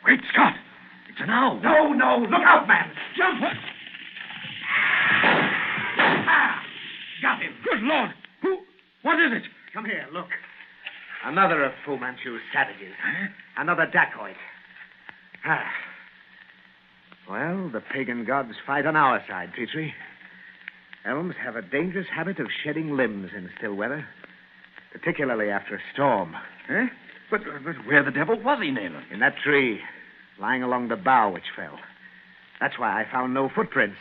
Great Scott! It's an owl. No. Look out, man. Jump. Got him. Good Lord. What is it? Come here, look. Another of Fu Manchu's savages. Another dacoit. Well, the pagan gods fight on our side, Petrie. Elms have a dangerous habit of shedding limbs in still weather, particularly after a storm. But where the devil was he, Nayland? In that tree, lying along the bough which fell. That's why I found no footprints.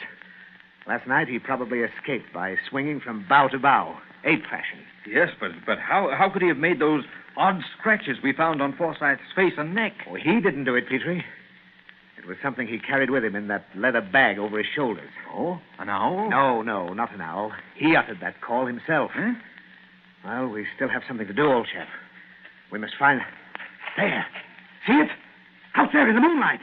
Last night, he probably escaped by swinging from bough to bough, ape fashion. Yes, but how could he have made those odd scratches we found on Forsyth's face and neck? Oh, he didn't do it, Petrie. It was something he carried with him in that leather bag over his shoulders. Oh, an owl? No, not an owl. He uttered that call himself. Well, we still have something to do, old chap. We must find... There. See it? Out there in the moonlight.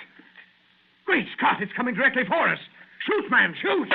Great Scott, it's coming directly for us. Shoot, man, shoot!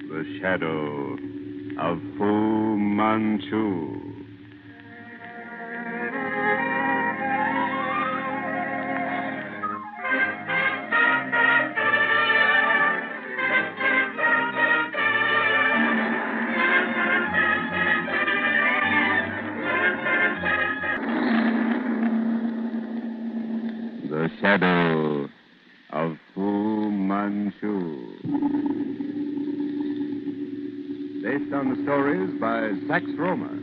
The shadow of Fu Manchu. The shadow of Fu Manchu. Based on the stories by Sax Romer.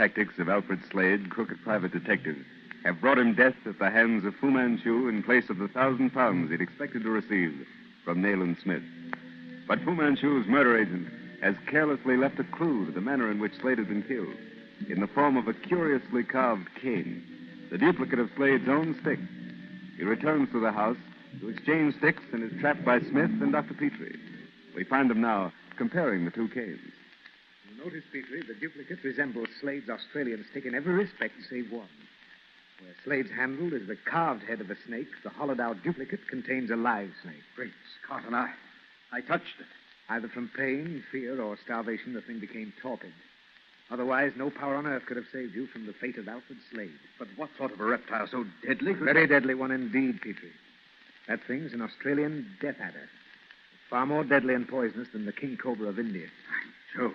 tactics of Alfred Slade, crooked private detective, have brought him death at the hands of Fu Manchu in place of the £1,000 he'd expected to receive from Nayland Smith. But Fu Manchu's murder agent has carelessly left a clue to the manner in which Slade had been killed, in the form of a curiously carved cane, the duplicate of Slade's own stick. He returns to the house to exchange sticks and is trapped by Smith and Dr. Petrie. We find them now comparing the two canes. Notice, Petrie, the duplicate resembles Slade's Australian stick in every respect save one. Where Slade's handle is the carved head of a snake, the hollowed-out duplicate contains a live snake. Great Scott, and I touched it. Either from pain, fear, or starvation, the thing became torpid. Otherwise, no power on earth could have saved you from the fate of Alfred Slade. But what sort of a reptile so deadly could... Very deadly one indeed, Petrie. That thing's an Australian death adder. Far more deadly and poisonous than the king cobra of India. Joe,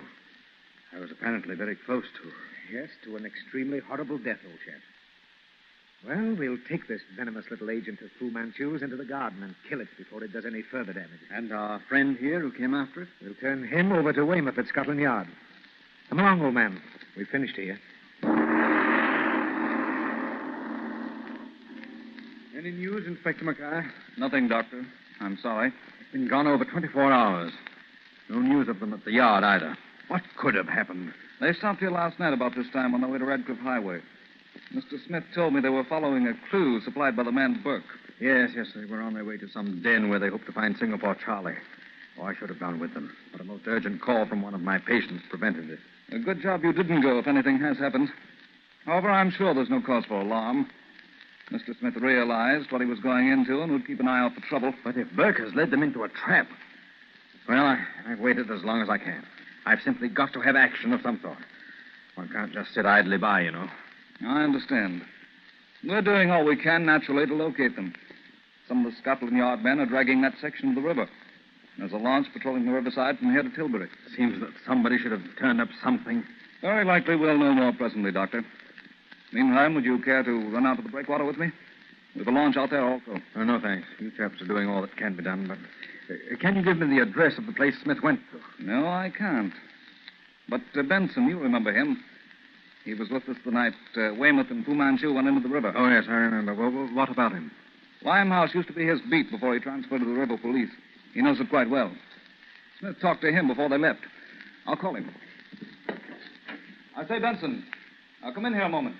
I was apparently very close to... Yes, to an extremely horrible death, old chap. Well, we'll take this venomous little agent of Fu Manchu's into the garden and kill it before it does any further damage. And our friend here who came after it? We'll turn him over to Weymouth at Scotland Yard. Come along, old man. We've finished here. Any news, Inspector Mackay? Nothing, Doctor. I'm sorry. It's been gone over 24 hours. No news of them at the yard, either. What could have happened? They stopped here last night about this time on their way to Radcliffe Highway. Mr. Smith told me they were following a clue supplied by the man Burke. Yes, they were on their way to some den where they hoped to find Singapore Charlie. Oh, I should have gone with them, but a most urgent call from one of my patients prevented it. A good job you didn't go if anything has happened. However, I'm sure there's no cause for alarm. Mr. Smith realized what he was going into and would keep an eye out for trouble. But if Burke has led them into a trap... Well, I've waited as long as I can. I've simply got to have action of some sort. One can't just sit idly by, you know. I understand. We're doing all we can, naturally, to locate them. Some of the Scotland Yard men are dragging that section of the river. There's a launch patrolling the riverside from here to Tilbury. Seems that somebody should have turned up something. Very likely we'll know more presently, Doctor. Meantime, would you care to run out to the breakwater with me? We've a launch out there also. Oh, no, thanks. You chaps are doing all that can be done, but... can you give me the address of the place Smith went to? No, I can't. But Benson, you remember him. He was with us the night Weymouth and Fu Manchu went into the river. Oh, yes, I remember. Well, what about him? Limehouse used to be his beat before he transferred to the river police. He knows it quite well. Smith talked to him before they left. I'll call him. I say, Benson, I'll come in here a moment.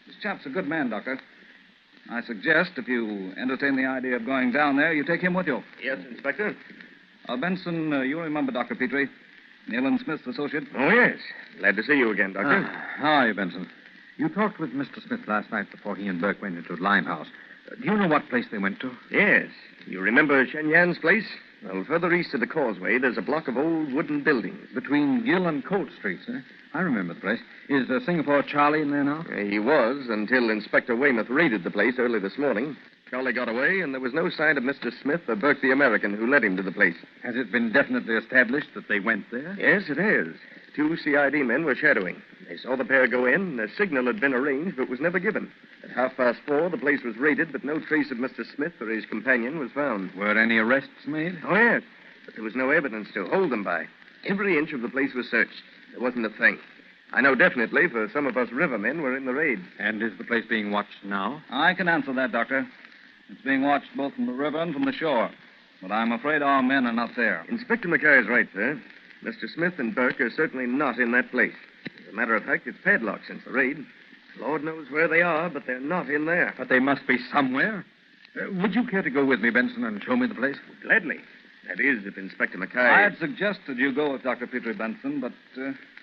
This chap's a good man, Doctor. I suggest if you entertain the idea of going down there, you take him with you. Yes, Inspector. Benson, you remember Dr. Petrie, Nayland Smith's associate? Oh, yes. Glad to see you again, Doctor. How are you, Benson? You talked with Mr. Smith last night before he and Burke went into Limehouse. Do you know what place they went to? Yes. You remember Shen Yan's place? Well, further east of the causeway, there's a block of old wooden buildings. Between Gill and Colt Streets, eh? I remember the place. Is Singapore Charlie in there now? He was, until Inspector Weymouth raided the place early this morning. Charlie got away, and there was no sign of Mr. Smith or Burke the American who led him to the place. Has it been definitely established that they went there? Yes, it has. 2 CID men were shadowing. They saw the pair go in. A signal had been arranged, but was never given. At 4:30, the place was raided, but no trace of Mr. Smith or his companion was found. Were any arrests made? Oh, yes. But there was no evidence to hold them by. Every inch of the place was searched. There wasn't a thing. I know definitely, for some of us rivermen were in the raid. And is the place being watched now? I can answer that, Doctor. It's being watched both from the river and from the shore. But I'm afraid our men are not there. Inspector Mackay is right, sir. Mr. Smith and Burke are certainly not in that place. As a matter of fact, it's padlocked since the raid. Lord knows where they are, but they're not in there. But they must be somewhere. Would you care to go with me, Benson, and show me the place? Gladly. That is, if Inspector Mackay... I had suggested you go with Dr. Petrie, Benson, but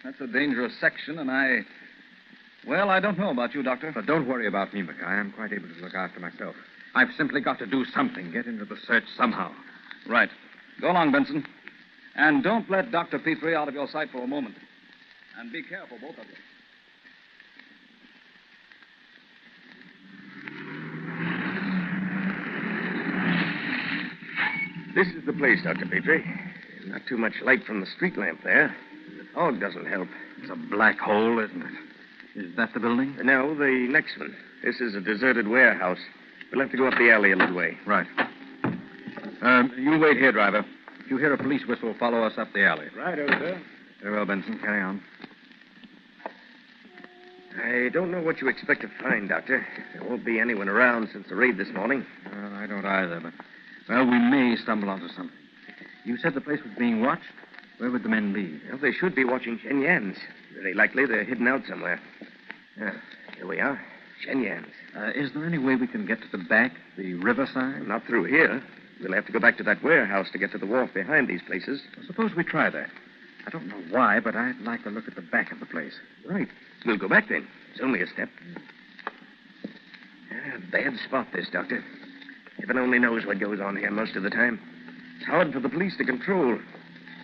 that's a dangerous section, and I don't know about you, Doctor. But don't worry about me, Mackay. I'm quite able to look after myself. I've simply got to do something, get into the search somehow. Right. Go along, Benson. And don't let Dr. Petrie out of your sight for a moment. And be careful, both of you. This is the place, Dr. Petrie. Not too much light from the street lamp there. The fog doesn't help. It's a black hole, isn't it? Is that the building? No, the next one. This is a deserted warehouse. We'll have to go up the alley a little way. Right. You wait here, driver. If you hear a police whistle, follow us up the alley. Right, sir. Very well, Benson. Carry on. I don't know what you expect to find, Doctor. There won't be anyone around since the raid this morning. Well, I don't either, but... Well, we may stumble onto something. You said the place was being watched? Where would the men be? Well, they should be watching Shenyans. Very likely they're hidden out somewhere. Here we are. Shenyans. Is there any way we can get to the back, the riverside? Not through here. We'll have to go back to that warehouse to get to the wharf behind these places. Well, suppose we try that. I don't know why, but I'd like to look at the back of the place. Right. We'll go back then. It's only a step. Bad spot, this, Doctor. Heaven only knows what goes on here most of the time. It's hard for the police to control.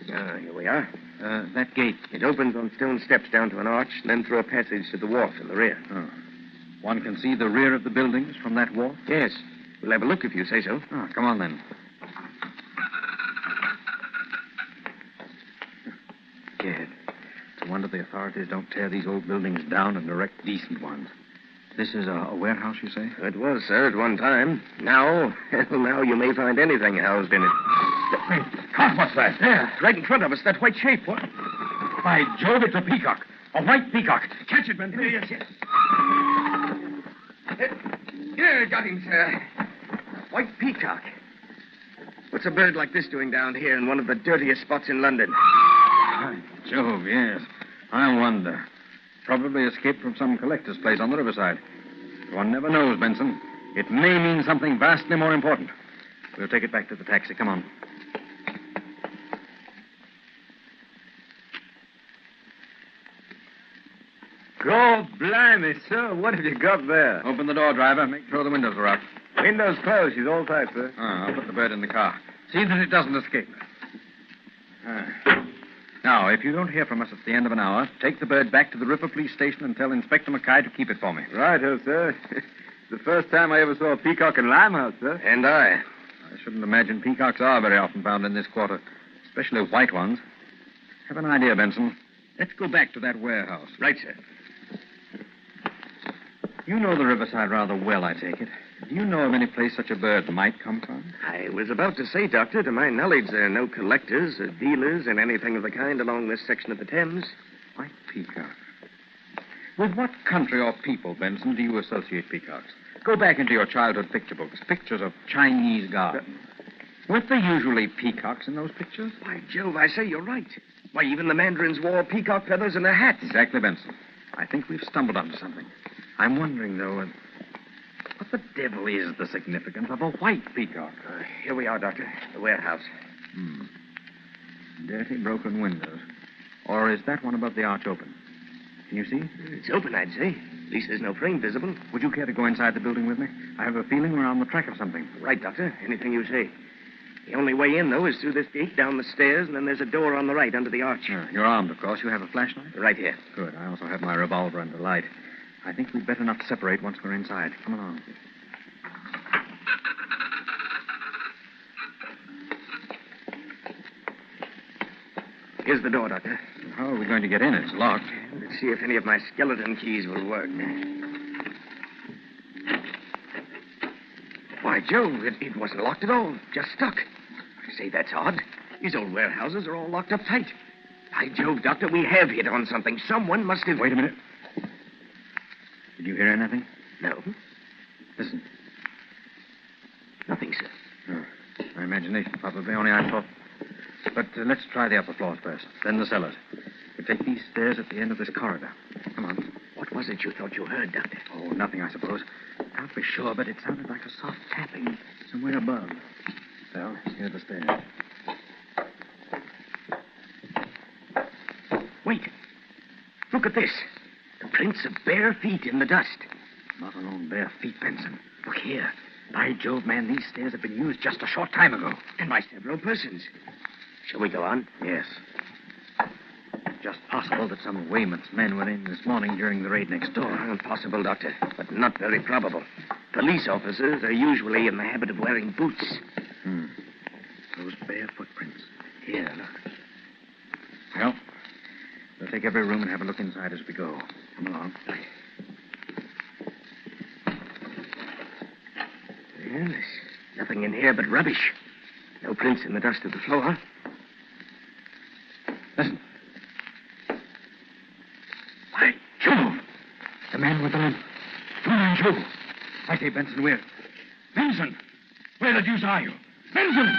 Here we are. That gate. It opens on stone steps down to an arch, and then through a passage to the wharf in the rear. Oh. One can see the rear of the buildings from that wharf? Yes. We'll have a look if you say so. Oh, come on, then. Gad. It's a wonder the authorities don't tear these old buildings down and erect decent ones. This is a warehouse, you say? It was, sir, at one time. Now you may find anything housed in it. Wait, God, what's that? There, right in front of us, that white shape. What? By Jove, it's a peacock. A white peacock. Catch it, Benson. Yes. Here, got him, sir. White peacock. What's a bird like this doing down here in one of the dirtiest spots in London? By Jove, yes. I wonder. Probably escaped from some collector's place on the riverside. One never knows, Benson. It may mean something vastly more important. We'll take it back to the taxi. Come on. God blimey, sir. What have you got there? Open the door, driver. Make sure the windows are up. Windows closed. She's all tight, sir. I'll put the bird in the car. See that it doesn't escape. Now, if you don't hear from us at the end of an hour, take the bird back to the River Police Station and tell Inspector Mackay to keep it for me. Right-o, sir. It's the first time I ever saw a peacock in Limehouse, sir. And I. I shouldn't imagine peacocks are very often found in this quarter, especially white ones. Have an idea, Benson. Let's go back to that warehouse. Right, sir. You know the riverside rather well, I take it. Do you know of any place such a bird might come from? I was about to say, Doctor, to my knowledge, there are no collectors or dealers in anything of the kind along this section of the Thames. White peacock. With what country or people, Benson, do you associate peacocks? Go back into your childhood picture books, pictures of Chinese gardens. Weren't there usually peacocks in those pictures? By Jove, I say you're right. Why, even the mandarins wore peacock feathers in their hats. Exactly, Benson. I think we've stumbled onto something. I'm wondering, though, what the devil is the significance of a white peacock? Here we are, Doctor. The warehouse. Dirty, broken windows. Or is that one above the arch open? Can you see? It's open, I'd say. At least there's no frame visible. Would you care to go inside the building with me? I have a feeling we're on the track of something. Right, Doctor. Anything you say. The only way in, though, is through this gate, down the stairs, and then there's a door on the right under the arch. You're armed, of course. You have a flashlight? Right here. Good. I also have my revolver under light. I think we'd better not separate once we're inside. Come along. Here's the door, Doctor. How are we going to get in? It's locked. Let's see if any of my skeleton keys will work. Why, Joe, it wasn't locked at all. Just stuck. I say, that's odd. These old warehouses are all locked up tight. By Jove, Doctor, we have hit on something. Someone must have... Wait a minute. Did you hear anything? No. Listen. Nothing, sir. Oh, my imagination, probably. Only I thought... But let's try the upper floors first, then the cellars. We'll take these stairs at the end of this corridor. Come on. What was it you thought you heard, Doctor? Oh, nothing, I suppose. Can't be sure, but it sounded like a soft tapping somewhere above. Well, here are the stairs. Wait. Look at this. The prints of bare feet in the dust. Not alone bare feet, Benson. Look here. By Jove, man, these stairs have been used just a short time ago. And by several persons. Shall we go on? Yes. Just possible that some of Weymouth's men were in this morning during the raid next door. Possible, Doctor, but not very probable. Police officers are usually in the habit of wearing boots. Those bare footprints. Here, look. Well, we'll take every room and have a look inside as we go. Come along. Well, there's nothing in here but rubbish. No prints in the dust of the floor. Listen. By Jove! Fu Manchu! I say, Benson, where? Benson! Where the deuce are you? Benson!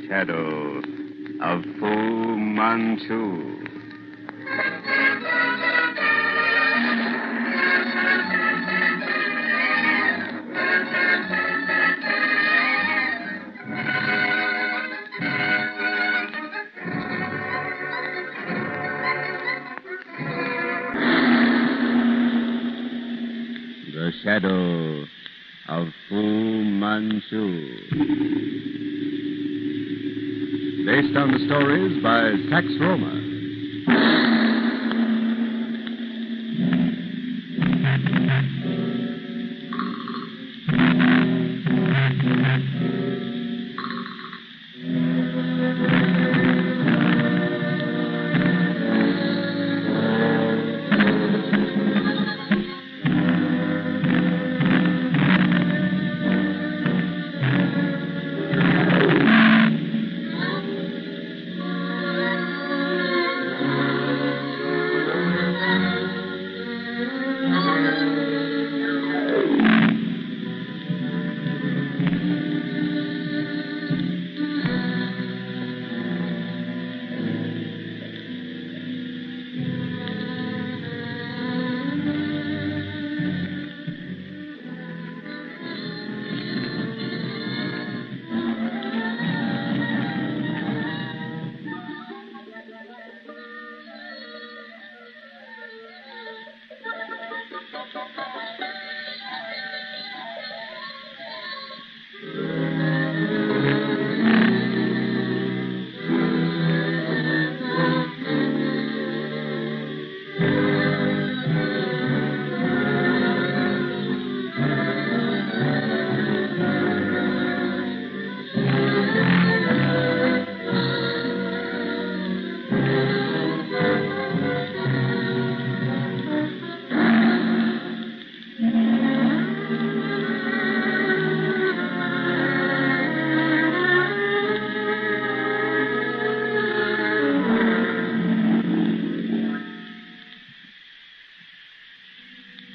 Shadow of Fu Manchu. The Shadow of Fu Manchu. Based on the stories by Sax Rohmer.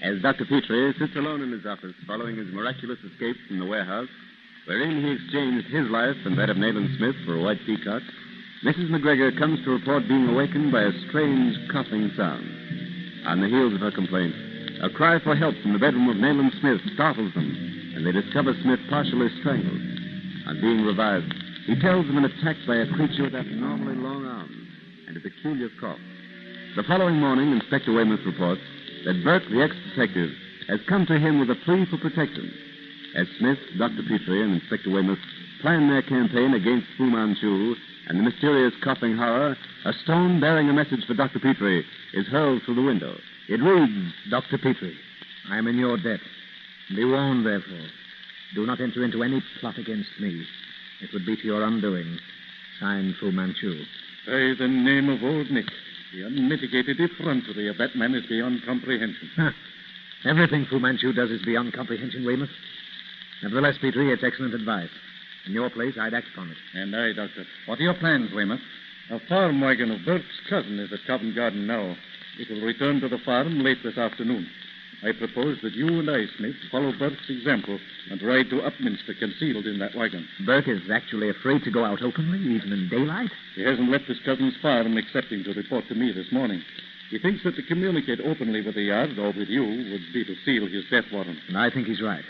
As Dr. Petrie sits alone in his office following his miraculous escape from the warehouse, wherein he exchanged his life and that of Nayland Smith for a white peacock, Mrs. McGregor comes to report being awakened by a strange coughing sound. On the heels of her complaint, a cry for help from the bedroom of Nayland Smith startles them, and they discover Smith partially strangled. On being revived, he tells them an attack by a creature with abnormally long arms and a peculiar cough. The following morning, Inspector Weymouth reports that Burke, the ex-detective, has come to him with a plea for protection. As Smith, Dr. Petrie, and Inspector Weymouth plan their campaign against Fu Manchu and the mysterious coughing horror, a stone bearing a message for Dr. Petrie is hurled through the window. It reads, Dr. Petrie, I am in your debt. Be warned, therefore. Do not enter into any plot against me. It would be to your undoing. Signed, Fu Manchu. By the name of Old Nick, the unmitigated effrontery of that man is beyond comprehension. Huh. Everything Fu Manchu does is beyond comprehension, Weymouth. Nevertheless, Petrie, it's excellent advice. In your place, I'd act upon it. And I, Doctor. What are your plans, Weymouth? A farm wagon of Burke's cousin is at Covent Garden now. It will return to the farm late this afternoon. I propose that you and I, Smith, follow Burke's example and ride to Upminster concealed in that wagon. Burke is actually afraid to go out openly, even in daylight? He hasn't left his cousin's farm excepting to report to me this morning. He thinks that to communicate openly with the yard or with you would be to seal his death warrant. And I think he's right.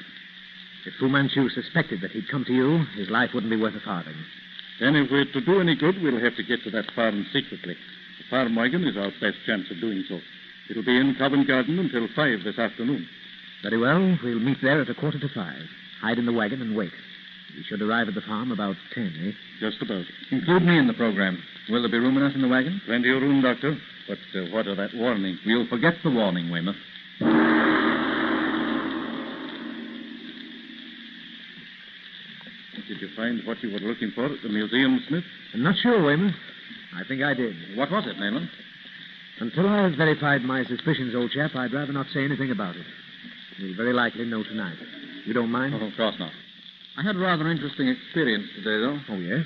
If Fu Manchu suspected that he'd come to you, his life wouldn't be worth a farthing. Then if we're to do any good, we'll have to get to that farm secretly. The farm wagon is our best chance of doing so. It'll be in Covent Garden until 5 this afternoon. Very well. We'll meet there at 5:15. Hide in the wagon and wait. We should arrive at the farm about 10, eh? Just about. Include me in the program. Will there be room enough in the wagon? Plenty of room, Doctor. But what of that warning? We'll forget the warning, Weymouth. Did you find what you were looking for at the museum, Smith? I'm not sure, Weymouth. I think I did. What was it, Nayland? Until I've verified my suspicions, old chap, I'd rather not say anything about it. We'll very likely know tonight. You don't mind? Oh, of course not. I had a rather interesting experience today, though. Oh, yes?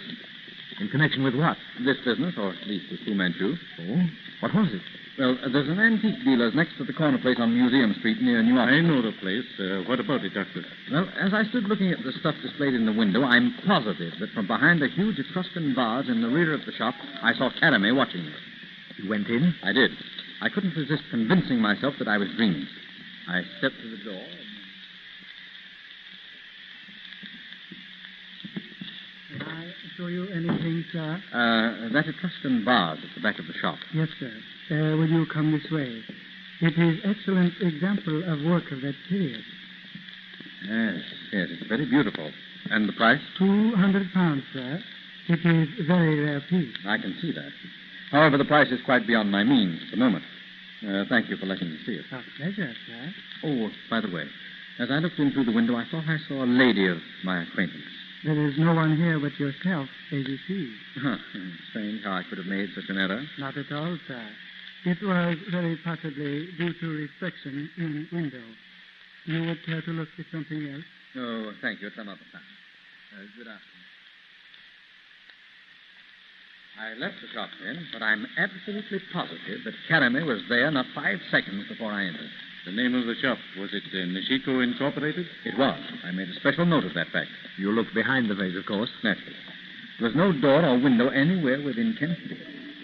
In connection with what? This business, or at least with Fu Manchu. Oh? What was it? Well, there's an antique dealer's next to the corner place on Museum Street near New York. I know the place. What about it, Doctor? Well, as I stood looking at the stuff displayed in the window, I'm positive that from behind a huge Etruscan vase in the rear of the shop, I saw Carame watching me. You went in? I did. I couldn't resist convincing myself that I was dreaming. I stepped to the door. Can I show you anything, sir? That Etruscan vase at the back of the shop. Yes, sir. Will you come this way? It is excellent example of work of that period. Yes, it's very beautiful. And the price? £200, sir. It is very rare piece. I can see that. However, the price is quite beyond my means at the moment. Thank you for letting me see it. A pleasure, sir. Oh, by the way, as I looked in through the window, I thought I saw a lady of my acquaintance. There is no one here but yourself, as you see. Huh. Strange how I could have made such an error. Not at all, sir. It was very possibly due to reflection in window. You would care to look at something else? Oh, thank you. At some other time. Good afternoon. I left the shop then, but I'm absolutely positive that Carame was there not 5 seconds before I entered. The name of the shop, was it Nishiko Incorporated? It was. I made a special note of that fact. You looked behind the vase, of course. Naturally. There was no door or window anywhere within 10 feet.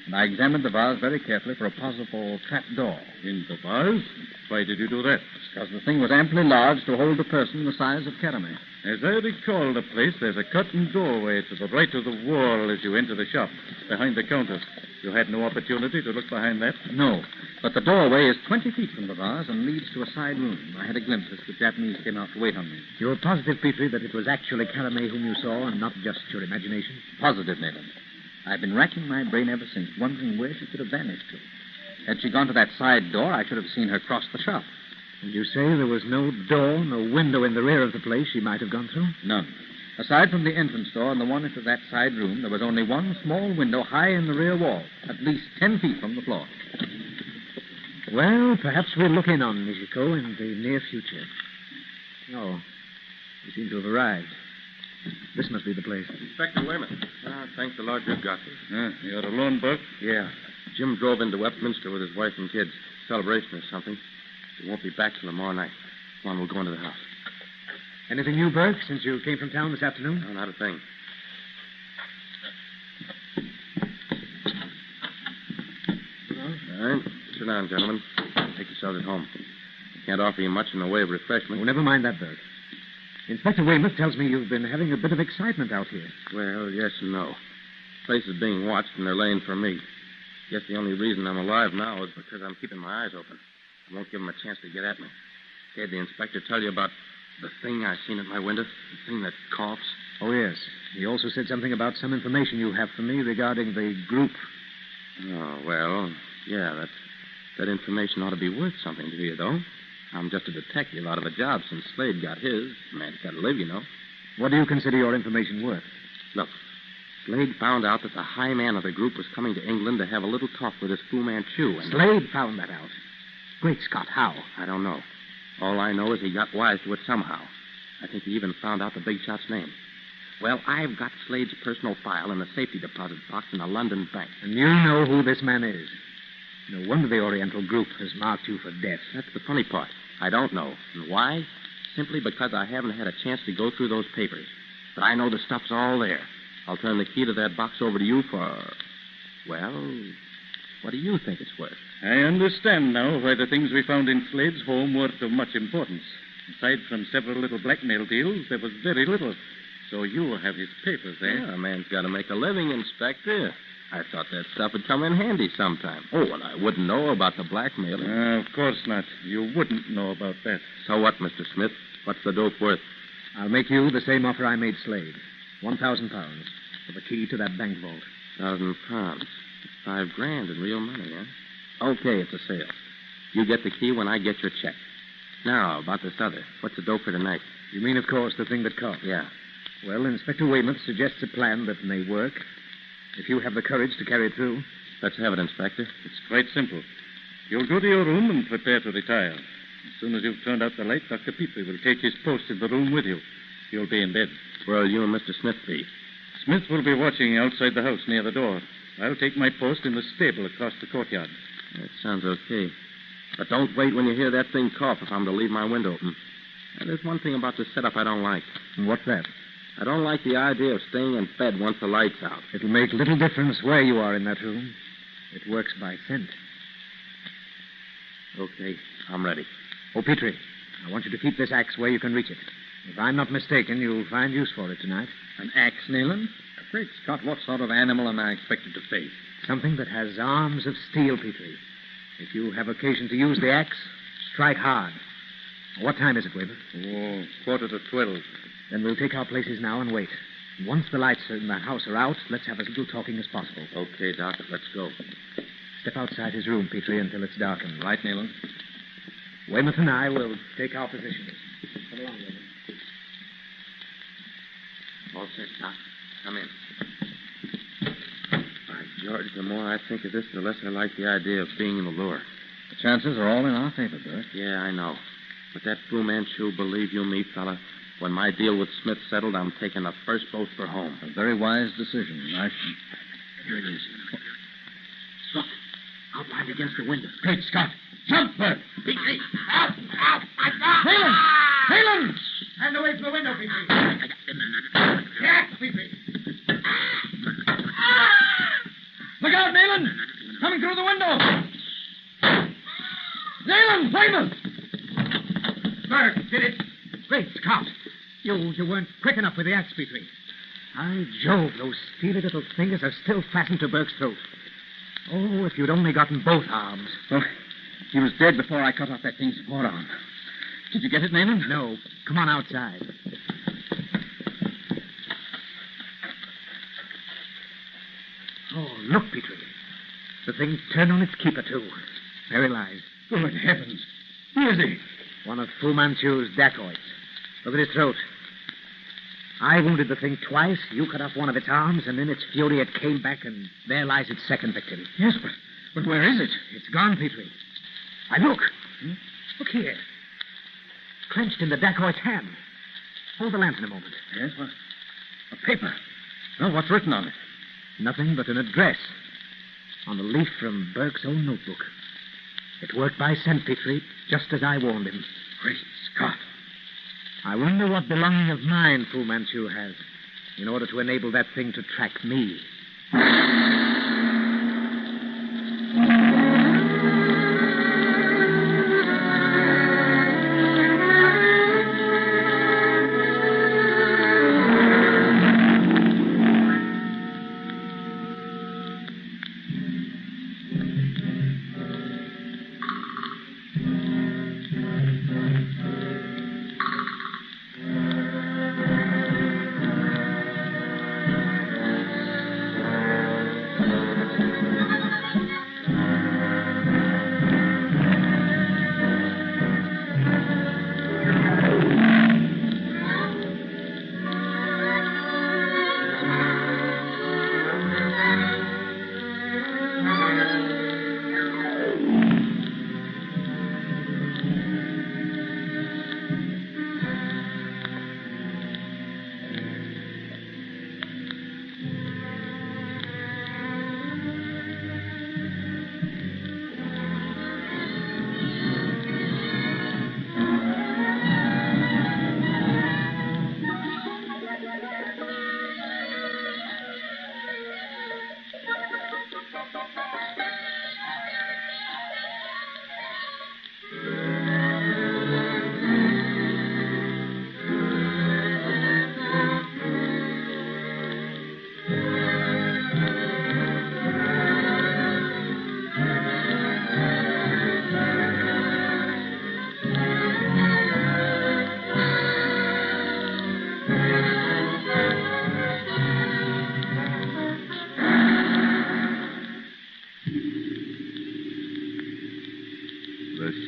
And I examined the vase very carefully for a possible trap door. In the vase? Why did you do that? Because the thing was amply large to hold a person the size of Carame. As I recall the place, there's a curtained doorway to the right of the wall as you enter the shop, behind the counter. You had no opportunity to look behind that? No, but the doorway is 20 feet from the vase and leads to a side room. I had a glimpse as the Japanese came out to wait on me. You're positive, Petrie, that it was actually Carame whom you saw and not just your imagination? Positive, Nayland. I've been racking my brain ever since, wondering where she could have vanished to. Had she gone to that side door, I should have seen her cross the shop. And you say there was no door, no window in the rear of the place she might have gone through? None. Aside from the entrance door and the one into that side room, there was only one small window high in the rear wall, at least 10 feet from the floor. Well, perhaps we'll look in on Nishiko in the near future. Oh, we seem to have arrived. This must be the place. Inspector Weymouth. Thanks a lot you've got me. You're alone, Buck? Yeah. Jim drove into Westminster with his wife and kids. Celebration or something. He won't be back till tomorrow night. Come on, we'll go into the house. Anything new, Burke, since you came from town this afternoon? No, not a thing. All right. Sit down, gentlemen. Take yourselves at home. Can't offer you much in the way of refreshment. Oh, never mind that, Burke. Inspector Weymouth tells me you've been having a bit of excitement out here. Well, yes and no. The place is being watched, and they're laying for me. Guess the only reason I'm alive now is because I'm keeping my eyes open. I won't give them a chance to get at me. Did the inspector tell you about the thing I seen at my window? The thing that coughs? Oh, yes. He also said something about some information you have for me regarding the group. Oh, well, yeah, that information ought to be worth something to you, though. I'm just a detective out of a job since Slade got his. Man's got to live, you know. What do you consider your information worth? Look, Slade found out that the high man of the group was coming to England to have a little talk with this Fu Manchu. And Slade found that out. Great Scott, how? I don't know. All I know is he got wise to it somehow. I think he even found out the big shot's name. Well, I've got Slade's personal file in the safety deposit box in a London bank. And you know who this man is. No wonder the Oriental group has marked you for death. That's the funny part. I don't know. And why? Simply because I haven't had a chance to go through those papers. But I know the stuff's all there. I'll turn the key to that box over to you for... Well, what do you think it's worth? I understand now why the things we found in Slade's home weren't of much importance. Aside from several little blackmail deals, there was very little. So you have his papers, eh? Yeah, a man's got to make a living, Inspector. I thought that stuff would come in handy sometime. Oh, and I wouldn't know about the blackmailing. Of course not. You wouldn't know about that. So what, Mr. Smith? What's the dope worth? I'll make you the same offer I made Slade. £1,000 for the key to that bank vault. £1,000. It's $5,000 in real money, huh? Okay, it's a sale. You get the key when I get your check. Now, about this other. What's the dope for tonight? You mean, of course, the thing that caught? Yeah. Well, Inspector Weymouth suggests a plan that may work. If you have the courage to carry it through. Let's have it, Inspector. It's quite simple. You'll go to your room and prepare to retire. As soon as you've turned out the light, Dr. Petrie will take his post in the room with you. You'll be in bed. Where'll you and Mr. Smith be? Smith will be watching outside the house near the door. I'll take my post in the stable across the courtyard. That sounds okay. But don't wait when you hear that thing cough if I'm to leave my window open. And there's one thing about this setup I don't like. And what's that? I don't like the idea of staying in bed once the light's out. It'll make little difference where you are in that room. It works by scent. Okay, I'm ready. Oh, Petrie, I want you to keep this axe where you can reach it. If I'm not mistaken, you'll find use for it tonight. An axe, Nayland? Great Scott, what sort of animal am I expected to face? Something that has arms of steel, Petrie. If you have occasion to use the axe, strike hard. What time is it, Weber? Oh, 11:45. Then we'll take our places now and wait. Once the lights in the house are out, let's have as little talking as possible. Okay, Doc, let's go. Step outside his room, Petrie, until it's darkened. Right, Nayland. Weymouth and I will take our positions. Come along, Weymouth. All set, Doc. Come in. By George, the more I think of this, the less I like the idea of being in the lure. The chances are all in our favor, Bert. Yeah, I know. But that Fu Manchu, believe you me, fella, when my deal with Smith settled, I'm taking the first boat for home. A very wise decision. Here it is. Look, outlined against the window. Great Scott! Jump, Bert! Petrie! Out! Out! I got Nayland! Nayland! Stand away from the window, Petrie. Yes, Petrie! Look out, Nayland! Coming through the window! Nayland, Weymouth! Bert, did it? Great Scott! You weren't quick enough with the axe, Petrie. By Jove, those steely little fingers are still fastened to Burke's throat. Oh, if you'd only gotten both arms. Oh, he was dead before I cut off that thing's forearm. Did you get it, Nayland? No. Come on outside. Oh, look, Petrie. The thing turned on its keeper, too. There he lies. Good heavens. Who is he? One of Fu Manchu's dacoits. Look at his throat. I wounded the thing twice. You cut off one of its arms, and in its fury it came back, and there lies its second victim. Yes, but where is it? It's gone, Petrie. Why, look. Look here. Clenched in the dacoit's hand. Hold the lantern a moment. Yes, well, a paper. Well, what's written on it? Nothing but an address. On a leaf from Burke's own notebook. It worked by scent, Petrie, just as I warned him. Great Scott. I wonder what belonging of mine Fu Manchu has in order to enable that thing to track me.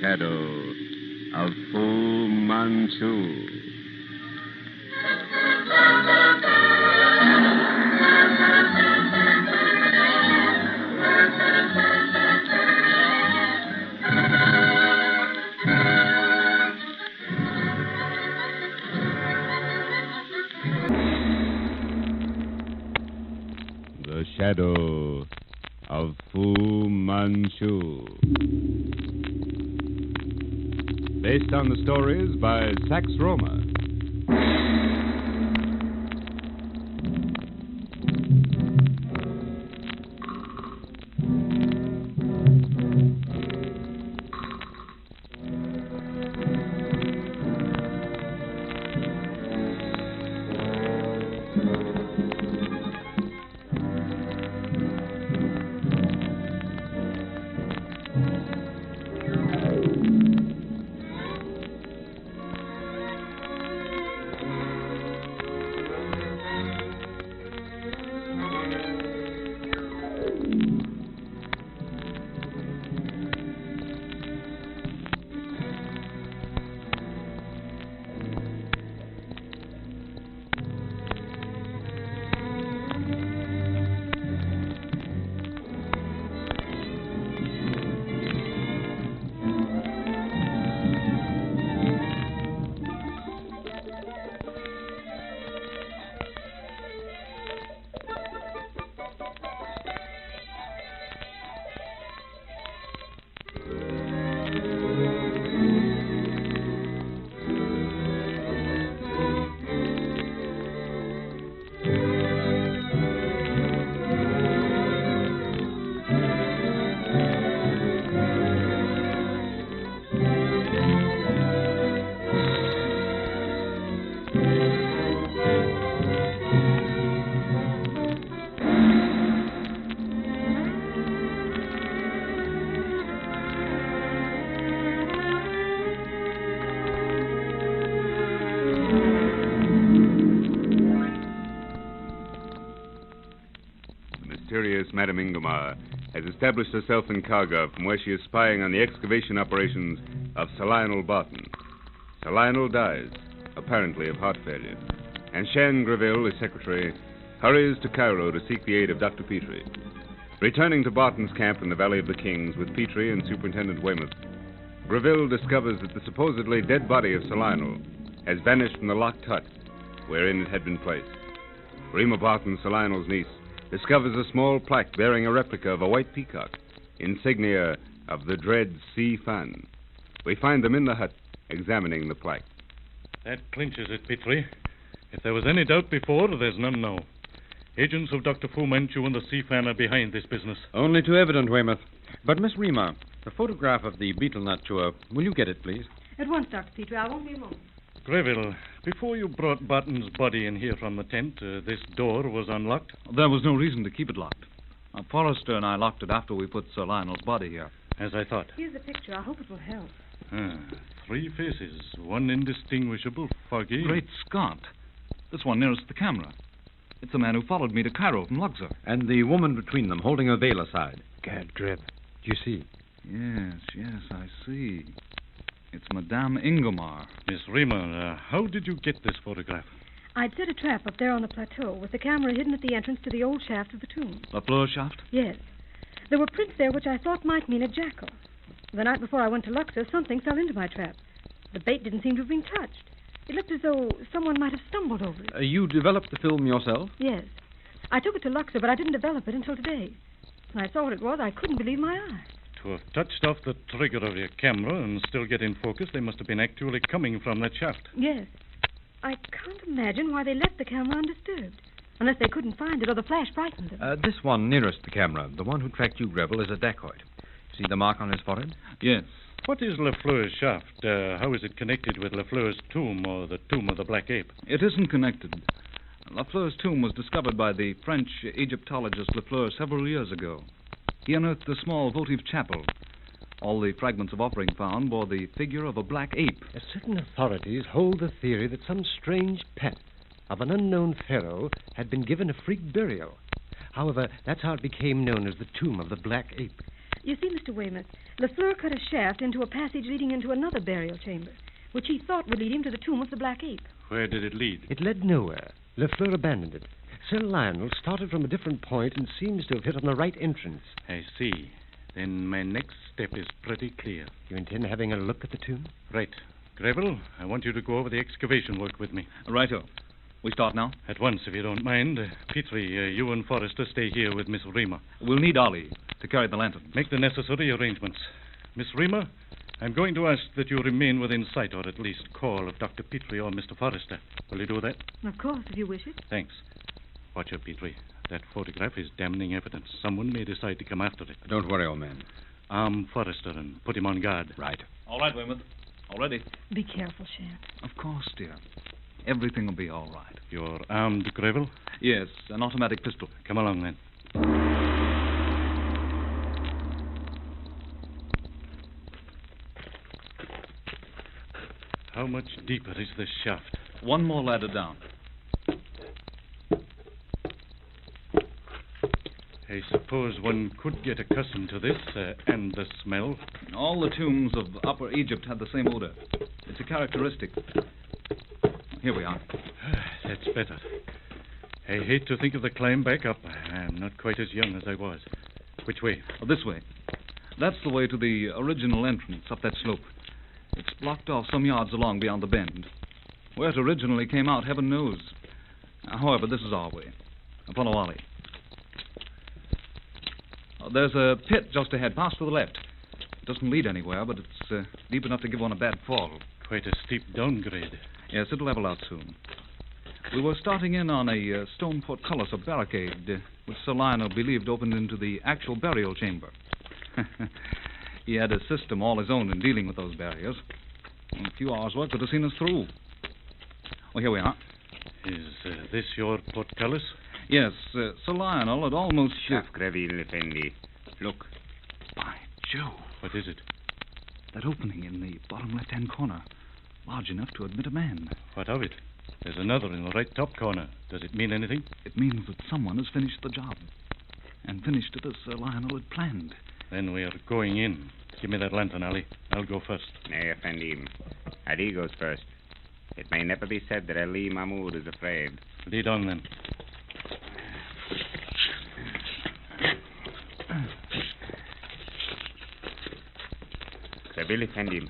shadow of Fu Manchu. The Shadow of Fu Manchu. Based on the stories by Sax Roma. Madame Ingomar has established herself in Cargo, from where she is spying on the excavation operations of Sir Lionel Barton. Sir Lionel dies, apparently of heart failure, and Shan Greville, his secretary, hurries to Cairo to seek the aid of Dr. Petrie. Returning to Barton's camp in the Valley of the Kings with Petrie and Superintendent Weymouth, Greville discovers that the supposedly dead body of Sir Lionel has vanished from the locked hut wherein it had been placed. Rima Barton, Sir Lionel's niece, discovers a small plaque bearing a replica of a white peacock, insignia of the dread Sea Fan. We find them in the hut, examining the plaque. That clinches it, Petrie. If there was any doubt before, there's none now. Agents of Dr. Fu Manchu and the Sea Fan are behind this business. Only too evident, Weymouth. But, Miss Rima, the photograph of the beetle nut tour, will you get it, please? At once, Dr. Petrie. I won't be a moment. Greville, before you brought Barton's body in here from the tent, this door was unlocked? There was no reason to keep it locked. Forrester and I locked it after we put Sir Lionel's body here. As I thought. Here's the picture. I hope it will help. Three faces, one indistinguishable, foggy. Great Scott. This one nearest the camera. It's the man who followed me to Cairo from Luxor. And the woman between them, holding her veil aside. Gad, Drib. Do you see? Yes, I see. It's Madame Ingomar. Miss Rima, how did you get this photograph? I'd set a trap up there on the plateau with the camera hidden at the entrance to the old shaft of the tomb. Lafleur shaft? Yes. There were prints there which I thought might mean a jackal. The night before I went to Luxor, something fell into my trap. The bait didn't seem to have been touched. It looked as though someone might have stumbled over it. You developed the film yourself? Yes. I took it to Luxor, but I didn't develop it until today. When I saw what it was, I couldn't believe my eyes. To have touched off the trigger of your camera and still get in focus, they must have been actually coming from that shaft. Yes. I can't imagine why they left the camera undisturbed. Unless they couldn't find it or the flash frightened them. This one nearest the camera, the one who tracked you, Greville, is a dacoit. See the mark on his forehead? Yes. What is Lafleur's shaft? How is it connected with Lafleur's tomb or the tomb of the Black Ape? It isn't connected. Lafleur's tomb was discovered by the French Egyptologist Lafleur several years ago. He unearthed a small votive chapel. All the fragments of offering found bore the figure of a black ape. Certain authorities hold the theory that some strange pet of an unknown pharaoh had been given a freak burial. However, that's how it became known as the tomb of the Black Ape. You see, Mr. Weymouth, Lafleur cut a shaft into a passage leading into another burial chamber, which he thought would lead him to the tomb of the Black Ape. Where did it lead? It led nowhere. Lafleur abandoned it. Sir Lionel started from a different point and seems to have hit on the right entrance. I see. Then my next step is pretty clear. You intend having a look at the tomb? Right. Greville, I want you to go over the excavation work with me. Righto. We start now? At once, if you don't mind. Petrie, you and Forrester stay here with Miss Rima. We'll need Ollie to carry the lantern. Make the necessary arrangements. Miss Rima, I'm going to ask that you remain within sight, or at least call of Dr. Petrie or Mr. Forrester. Will you do that? Of course, if you wish it. Thanks. Watch her, Petrie. That photograph is damning evidence. Someone may decide to come after it. Don't worry, old man. Arm Forrester and put him on guard. Right. All right, Weymouth. All ready? Be careful, Sheriff. Of course, dear. Everything will be all right. You're armed, Greville? Yes, an automatic pistol. Come along, then. How much deeper is this shaft? One more ladder down. I suppose one could get accustomed to this and the smell. All the tombs of Upper Egypt had the same odor. It's a characteristic. Here we are. That's better. I hate to think of the climb back up. I'm not quite as young as I was. Which way? This way. That's the way to the original entrance up that slope. It's blocked off some yards along beyond the bend. Where it originally came out, heaven knows. However, this is our way. Follow Ollie. There's a pit just ahead. Pass to the left. It doesn't lead anywhere, but it's deep enough to give one a bad fall. Quite a steep downgrade. Yes, it'll level out soon. We were starting in on a stone portcullis, a barricade, which Sir Lionel believed opened into the actual burial chamber. He had a system all his own in dealing with those barriers. A few hours' work could have seen us through. Well, here we are. Is this your portcullis? Yes, Sir Lionel had almost... Greville, Effendi. Look. By Jove. What is it? That opening in the bottom left-hand corner. Large enough to admit a man. What of it? There's another in the right top corner. Does it mean anything? It means that someone has finished the job. And finished it as Sir Lionel had planned. Then we are going in. Give me that lantern, Ali. I'll go first. Nay, Effendi. Ali goes first. It may never be said that Ali Mahmoud is afraid. Lead on, then. Greville, Effendi.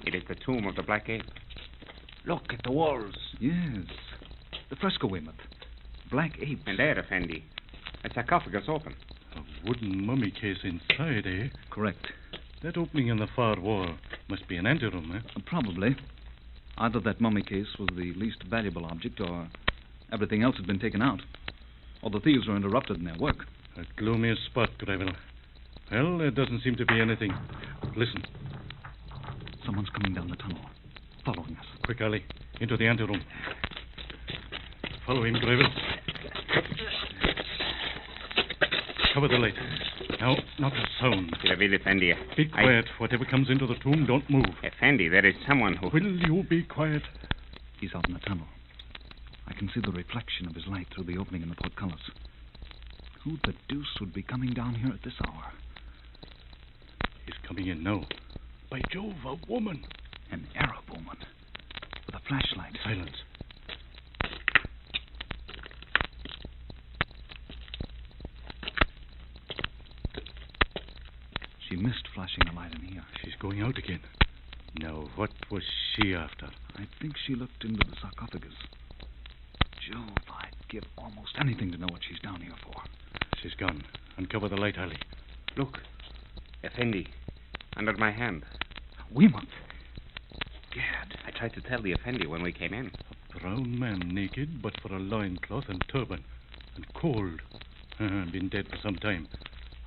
It is the tomb of the Black Ape. Look at the walls. Yes. The fresco, Weymouth. Black Ape. And there, Effendi. A sarcophagus open. A wooden mummy case inside, eh? Correct. That opening in the far wall must be an anteroom, eh? Probably. Either that mummy case was the least valuable object, or everything else had been taken out. Or the thieves were interrupted in their work. A gloomy spot, Greville. Well, there doesn't seem to be anything. Listen. Someone's coming down the tunnel, following us. Quick, Ali. Into the anteroom. Follow him, Greville. Cover the light. Now, not a sound. Greville, Effendi. Be quiet. Whatever comes into the tomb, don't move. Effendi, there is someone who... Will you be quiet? He's out in the tunnel. I can see the reflection of his light through the opening in the portcullis. Who the deuce would be coming down here at this hour? He's coming in now. By Jove, a woman. An Arab woman. With a flashlight. Silence. She missed flashing the light in here. She's going out again. Now, what was she after? I think she looked into the sarcophagus. Jove, I'd give almost anything to know what she's down here for. She's gone. Uncover the light, Ali. Look. Effendi. Under my hand. Weymouth. Gad. I tried to tell the Effendi when we came in. A brown man naked, but for a loincloth and turban. And cold. Been dead for some time.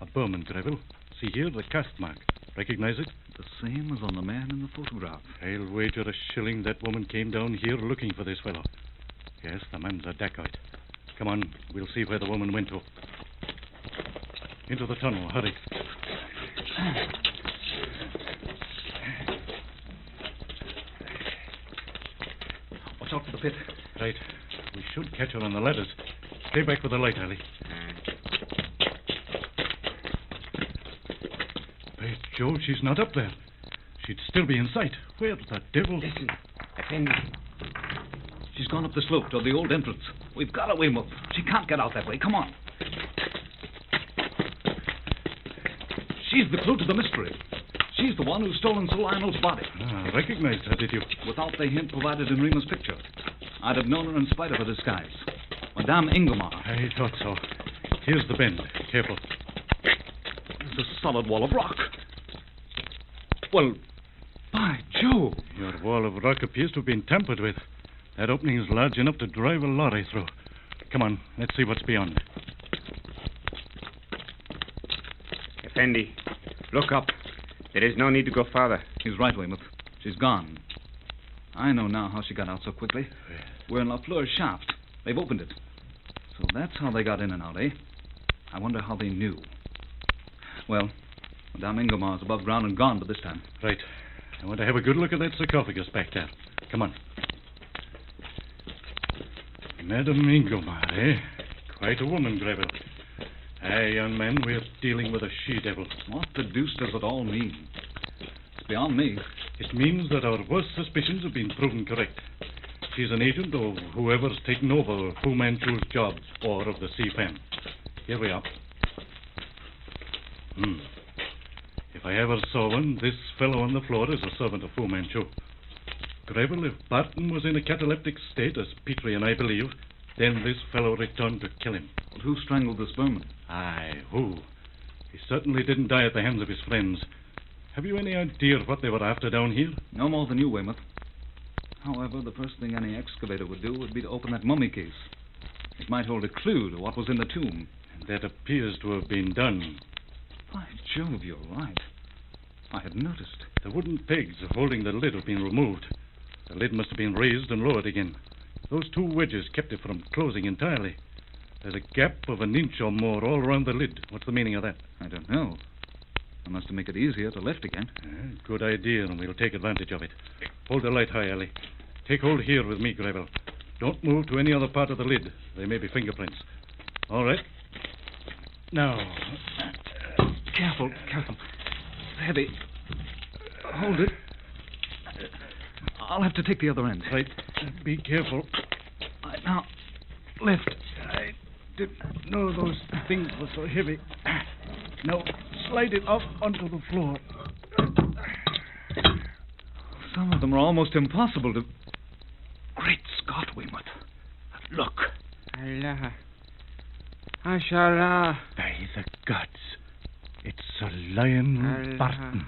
A Burman, Greville. See here, the cast mark. Recognize it? The same as on the man in the photograph. I'll wager a shilling that woman came down here looking for this fellow. Yes, the man's a dacoit. Come on, we'll see where the woman went to. Into the tunnel, hurry. Watch out for the pit. Right. We should catch her on the ladders. Stay back with the light, Ali. Joe, she's not up there. She'd still be in sight. Where the devil... Listen, Effendi. She's gone up the slope to the old entrance. We've got to Weymouth. She can't get out that way. Come on. She's the clue to the mystery. She's the one who's stolen Sir Lionel's body. I recognized her, did you? Without the hint provided in Reema's picture, I'd have known her in spite of her disguise. Madame Ingomar. I thought so. Here's the bend. Careful. There's a solid wall of rock. Well, by Jove. Your wall of rock appears to have been tampered with. That opening is large enough to drive a lorry through. Come on, let's see what's beyond. Effendi, look up. There is no need to go farther. He's right, Weymouth. She's gone. I know now how she got out so quickly. We're in Lafleur's shaft. They've opened it. So that's how they got in and out, eh? I wonder how they knew. Well, Madame Ingomar's above ground and gone by this time. Right. I want to have a good look at that sarcophagus back there. Come on. Madame Ingomar, eh? Quite a woman, Greville. Aye, young man, we're dealing with a she-devil. What the deuce does it all mean? It's beyond me. It means that our worst suspicions have been proven correct. She's an agent of whoever's taken over Fu Manchu's job, or of the C-Fan. Here we are. If I ever saw one, this fellow on the floor is a servant of Fu Manchu. Greville, if Barton was in a cataleptic state, as Petrie and I believe, then this fellow returned to kill him. But who strangled this Berman? Aye, who? He certainly didn't die at the hands of his friends. Have you any idea what they were after down here? No more than you, Weymouth. However, the first thing any excavator would do would be to open that mummy case. It might hold a clue to what was in the tomb. And that appears to have been done. By Jove, you're right. I had noticed. The wooden pegs holding the lid have been removed. The lid must have been raised and lowered again. Those two wedges kept it from closing entirely. There's a gap of an inch or more all around the lid. What's the meaning of that? I don't know. Unless to make it easier to lift again. Good idea, and we'll take advantage of it. Hold the light high, Ellie. Take hold here with me, Greville. Don't move to any other part of the lid. There may be fingerprints. All right. Now. Careful, careful. It's heavy. Hold it. I'll have to take the other end. Right. Be careful. Right, now, lift. I didn't know those things were so heavy. Now, slide it up onto the floor. Some of them are almost impossible to... Great Scott, Weymouth. Look. Allah. Mashallah. By the gods. It's Sir Lionel Barton.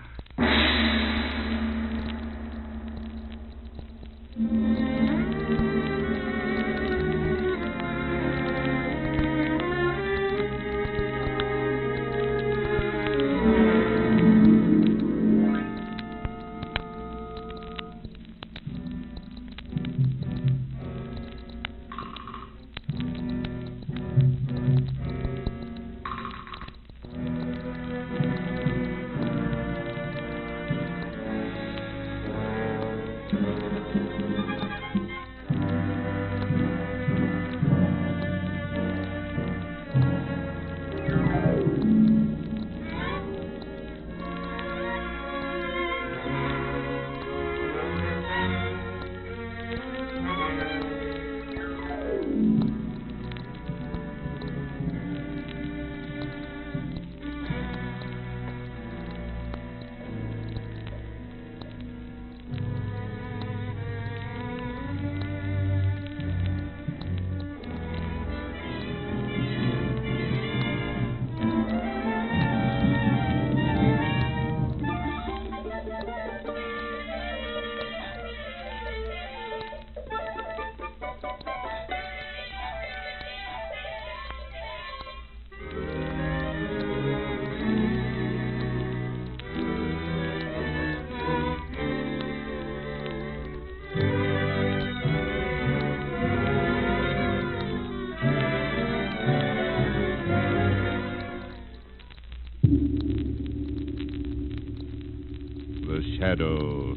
The shadow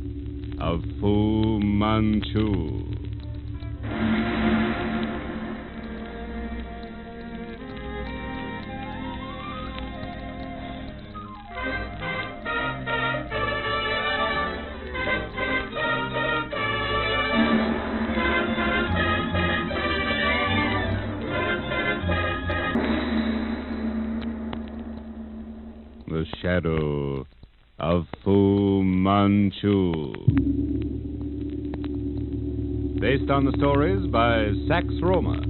of Fu Manchu. The Shadow of Fu Manchu. Based on the stories by Sax Roma.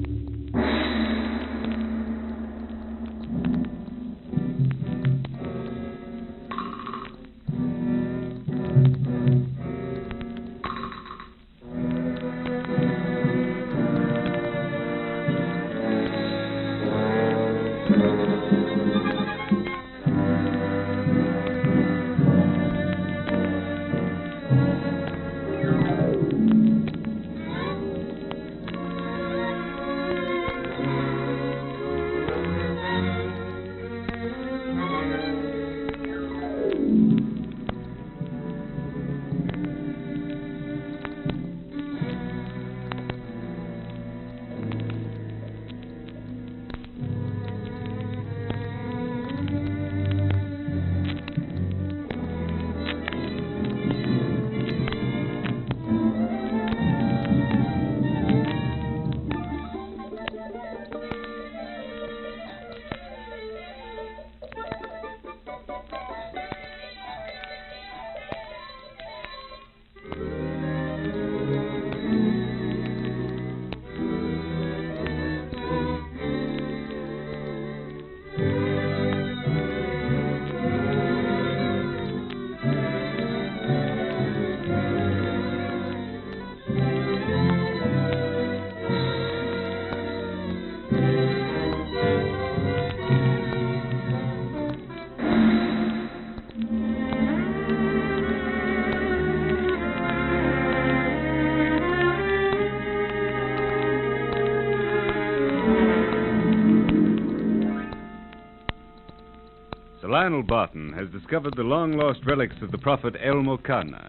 Lionel Barton has discovered the long-lost relics of the prophet El-Mokana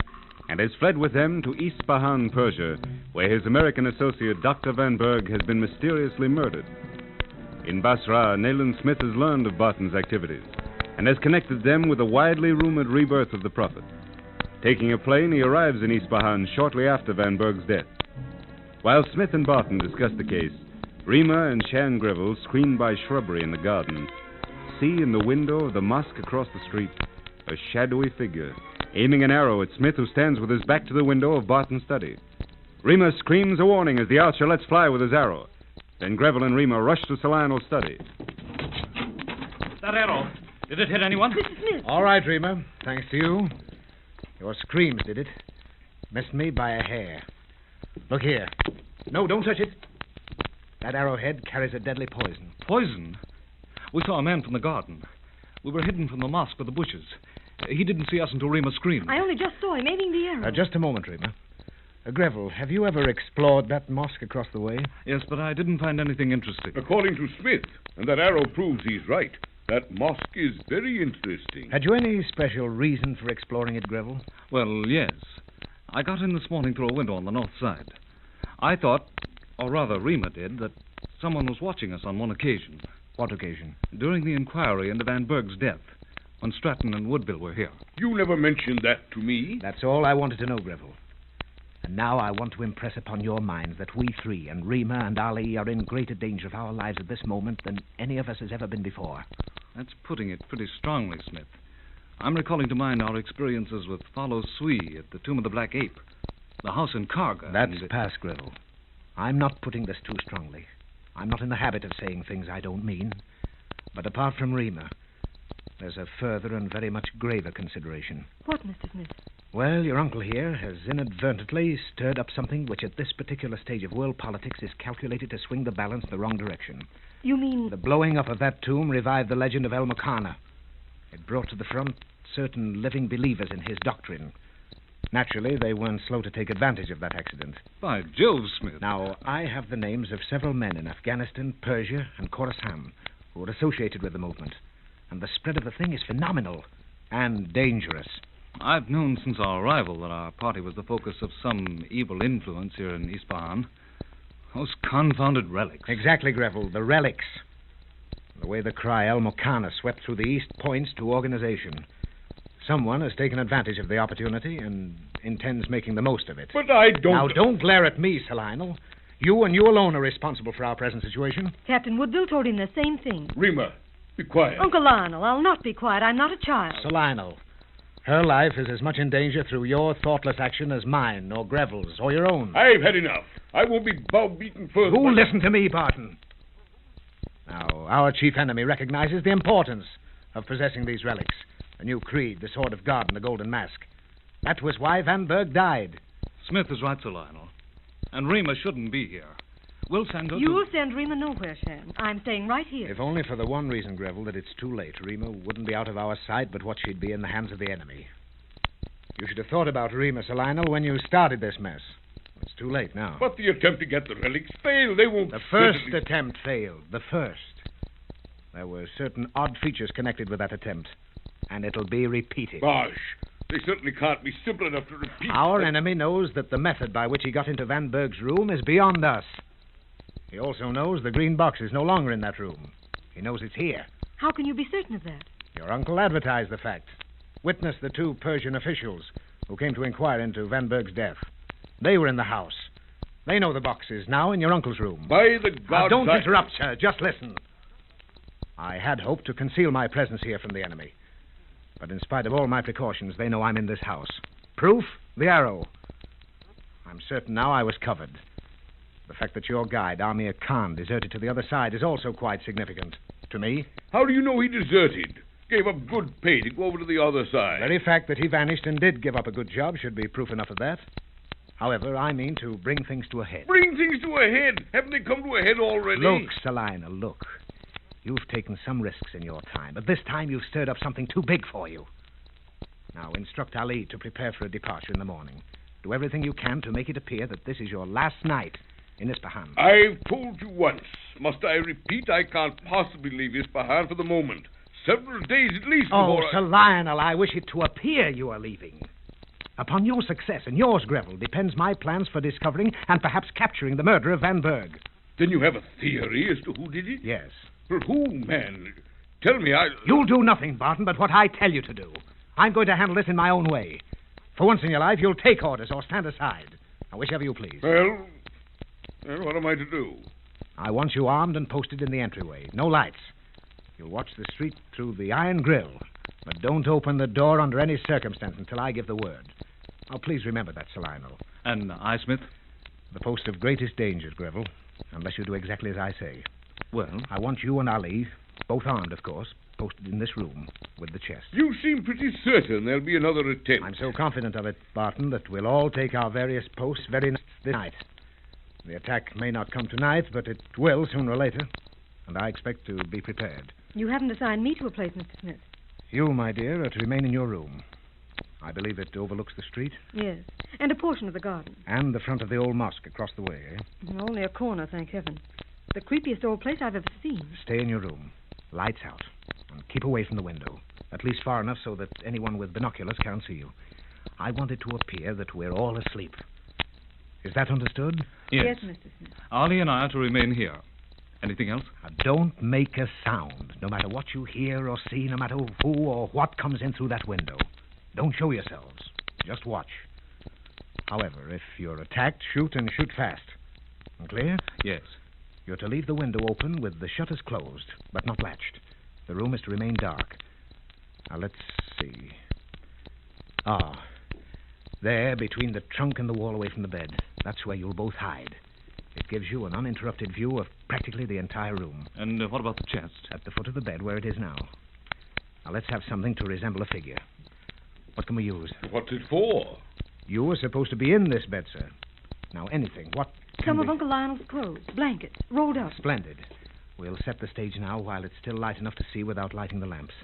and has fled with them to Isfahan, Persia, where his American associate Dr. Van Berg has been mysteriously murdered. In Basra, Nayland Smith has learned of Barton's activities and has connected them with the widely rumored rebirth of the prophet. Taking a plane, he arrives in Isfahan shortly after Van Berg's death. While Smith and Barton discuss the case, Rima and Shan Greville, screened by shrubbery in the garden, see in the window of the mosque across the street a shadowy figure aiming an arrow at Smith, who stands with his back to the window of Barton's study. Rima screams a warning as the archer lets fly with his arrow. Then Greville and Rima rush to Sir Lionel's study. That arrow, did it hit anyone? Mr. Smith. All right, Rima. Thanks to you. Your screams did it. Missed me by a hair. Look here. No, don't touch it. That arrowhead carries a deadly poison. Poison? We saw a man from the garden. We were hidden from the mosque with the bushes. He didn't see us until Rima screamed. I only just saw him aiming the arrow. Just a moment, Rima. Greville, have you ever explored that mosque across the way? Yes, but I didn't find anything interesting. According to Smith, and that arrow proves he's right, that mosque is very interesting. Had you any special reason for exploring it, Greville? Well, yes. I got in this morning through a window on the north side. I thought, or rather Rima did, that someone was watching us on one occasion. What occasion? During the inquiry into Van Berg's death, when Stratton and Woodville were here. You never mentioned that to me. That's all I wanted to know, Greville. And now I want to impress upon your minds that we three, and Rima and Ali, are in greater danger of our lives at this moment than any of us has ever been before. That's putting it pretty strongly, Smith. I'm recalling to mind our experiences with Follow Sui at the Tomb of the Black Ape, the house in Karga. That's past, Greville. I'm not putting this too strongly. I'm not in the habit of saying things I don't mean. But apart from Rima, there's a further and very much graver consideration. What, Mr. Smith? Well, your uncle here has inadvertently stirred up something which at this particular stage of world politics is calculated to swing the balance in the wrong direction. You mean... The blowing up of that tomb revived the legend of El-Mokana. It brought to the front certain living believers in his doctrine. Naturally, they weren't slow to take advantage of that accident. By Jove, Smith. Now, I have the names of several men in Afghanistan, Persia, and Khorasan who are associated with the movement. And the spread of the thing is phenomenal and dangerous. I've known since our arrival that our party was the focus of some evil influence here in Isfahan. Those confounded relics. Exactly, Greville, the relics. The way the cry El-Mokana swept through the east points to organization. Someone has taken advantage of the opportunity and intends making the most of it. But I don't... Now, don't glare at me, Sir Lionel. You and you alone are responsible for our present situation. Captain Woodville told him the same thing. Rima, Be quiet. Uncle Lionel, I'll not be quiet. I'm not a child. Sir Lionel, her life is as much in danger through your thoughtless action as mine, or Greville's, or your own. I've had enough. I won't be browbeaten further. Who listen to me, Barton? Now, our chief enemy recognizes the importance of possessing these relics. The new creed, the sword of God, and the golden mask. That was why Van Berg died. Smith is right, Sir Lionel. And Rima shouldn't be here. We'll send her You'll send Rima nowhere, Shan. I'm staying right here. If only for the one reason, Greville, that it's too late. Rima wouldn't be out of our sight, but what she'd be in the hands of the enemy. You should have thought about Rima, Sir Lionel, when you started this mess. It's too late now. But the attempt to get the relics failed. They won't... The first attempt failed. The first. There were certain odd features connected with that attempt. And it'll be repeated. Bosh. They certainly can't be simple enough to repeat. Our enemy knows that the method by which he got into Van Berg's room is beyond us. He also knows the green box is no longer in that room. He knows it's here. How can you be certain of that? Your uncle advertised the fact. Witness the two Persian officials who came to inquire into Van Berg's death. They were in the house. They know the box is now in your uncle's room. By the gods... Don't interrupt, sir. Just listen. I had hoped to conceal my presence here from the enemy. But in spite of all my precautions, they know I'm in this house. Proof? The arrow. I'm certain now I was covered. The fact that your guide, Amir Khan, deserted to the other side is also quite significant. To me. How do you know he deserted? Gave up good pay to go over to the other side. The very fact that he vanished and did give up a good job should be proof enough of that. However, I mean to bring things to a head. Bring things to a head? Haven't they come to a head already? Look, Salina, look. You've taken some risks in your time, but this time you've stirred up something too big for you. Now, instruct Ali to prepare for a departure in the morning. Do everything you can to make it appear that this is your last night in Ispahan. I've told you once. Must I repeat? I can't possibly leave Ispahan for the moment. Several days at least before Sir Lionel, I wish it to appear you are leaving. Upon your success and yours, Greville, depends my plans for discovering and perhaps capturing the murderer of Van Berg. Then you have a theory as to who did it? Yes. But who, man? Tell me, You'll do nothing, Barton, but what I tell you to do. I'm going to handle this in my own way. For once in your life, you'll take orders or stand aside. Now, whichever you please. Well, what am I to do? I want you armed and posted in the entryway. No lights. You'll watch the street through the iron grill, but don't open the door under any circumstance until I give the word. Now, please remember that, Sir Lionel. And I, Smith? The post of greatest danger, Greville, unless you do exactly as I say. Well? I want you and Ali, both armed, of course, posted in this room with the chest. You seem pretty certain there'll be another attempt. I'm so confident of it, Barton, that we'll all take our various posts very this night. The attack may not come tonight, but it will sooner or later, and I expect to be prepared. You haven't assigned me to a place, Mr. Smith. You, my dear, are to remain in your room. I believe it overlooks the street. Yes, and a portion of the garden. And the front of the old mosque across the way, eh? Only a corner, thank heaven. The creepiest old place I've ever seen. Stay in your room. Lights out. And keep away from the window. At least far enough so that anyone with binoculars can't see you. I want it to appear that we're all asleep. Is that understood? Yes, Mr. Smith. Ali and I are to remain here. Anything else? Don't make a sound, no matter what you hear or see, no matter who or what comes in through that window. Don't show yourselves. Just watch. However, if you're attacked, shoot and shoot fast. Clear? Yes. You're to leave the window open with the shutters closed, but not latched. The room is to remain dark. Now, let's see. There, between the trunk and the wall away from the bed. That's where you'll both hide. It gives you an uninterrupted view of practically the entire room. And what about the chest? At the foot of the bed, where it is now. Now, let's have something to resemble a figure. What can we use? What's it for? You were supposed to be in this bed, sir. Now, anything. What Some of Uncle Lionel's clothes, blankets, rolled up. Splendid. We'll set the stage now while it's still light enough to see without lighting the lamps.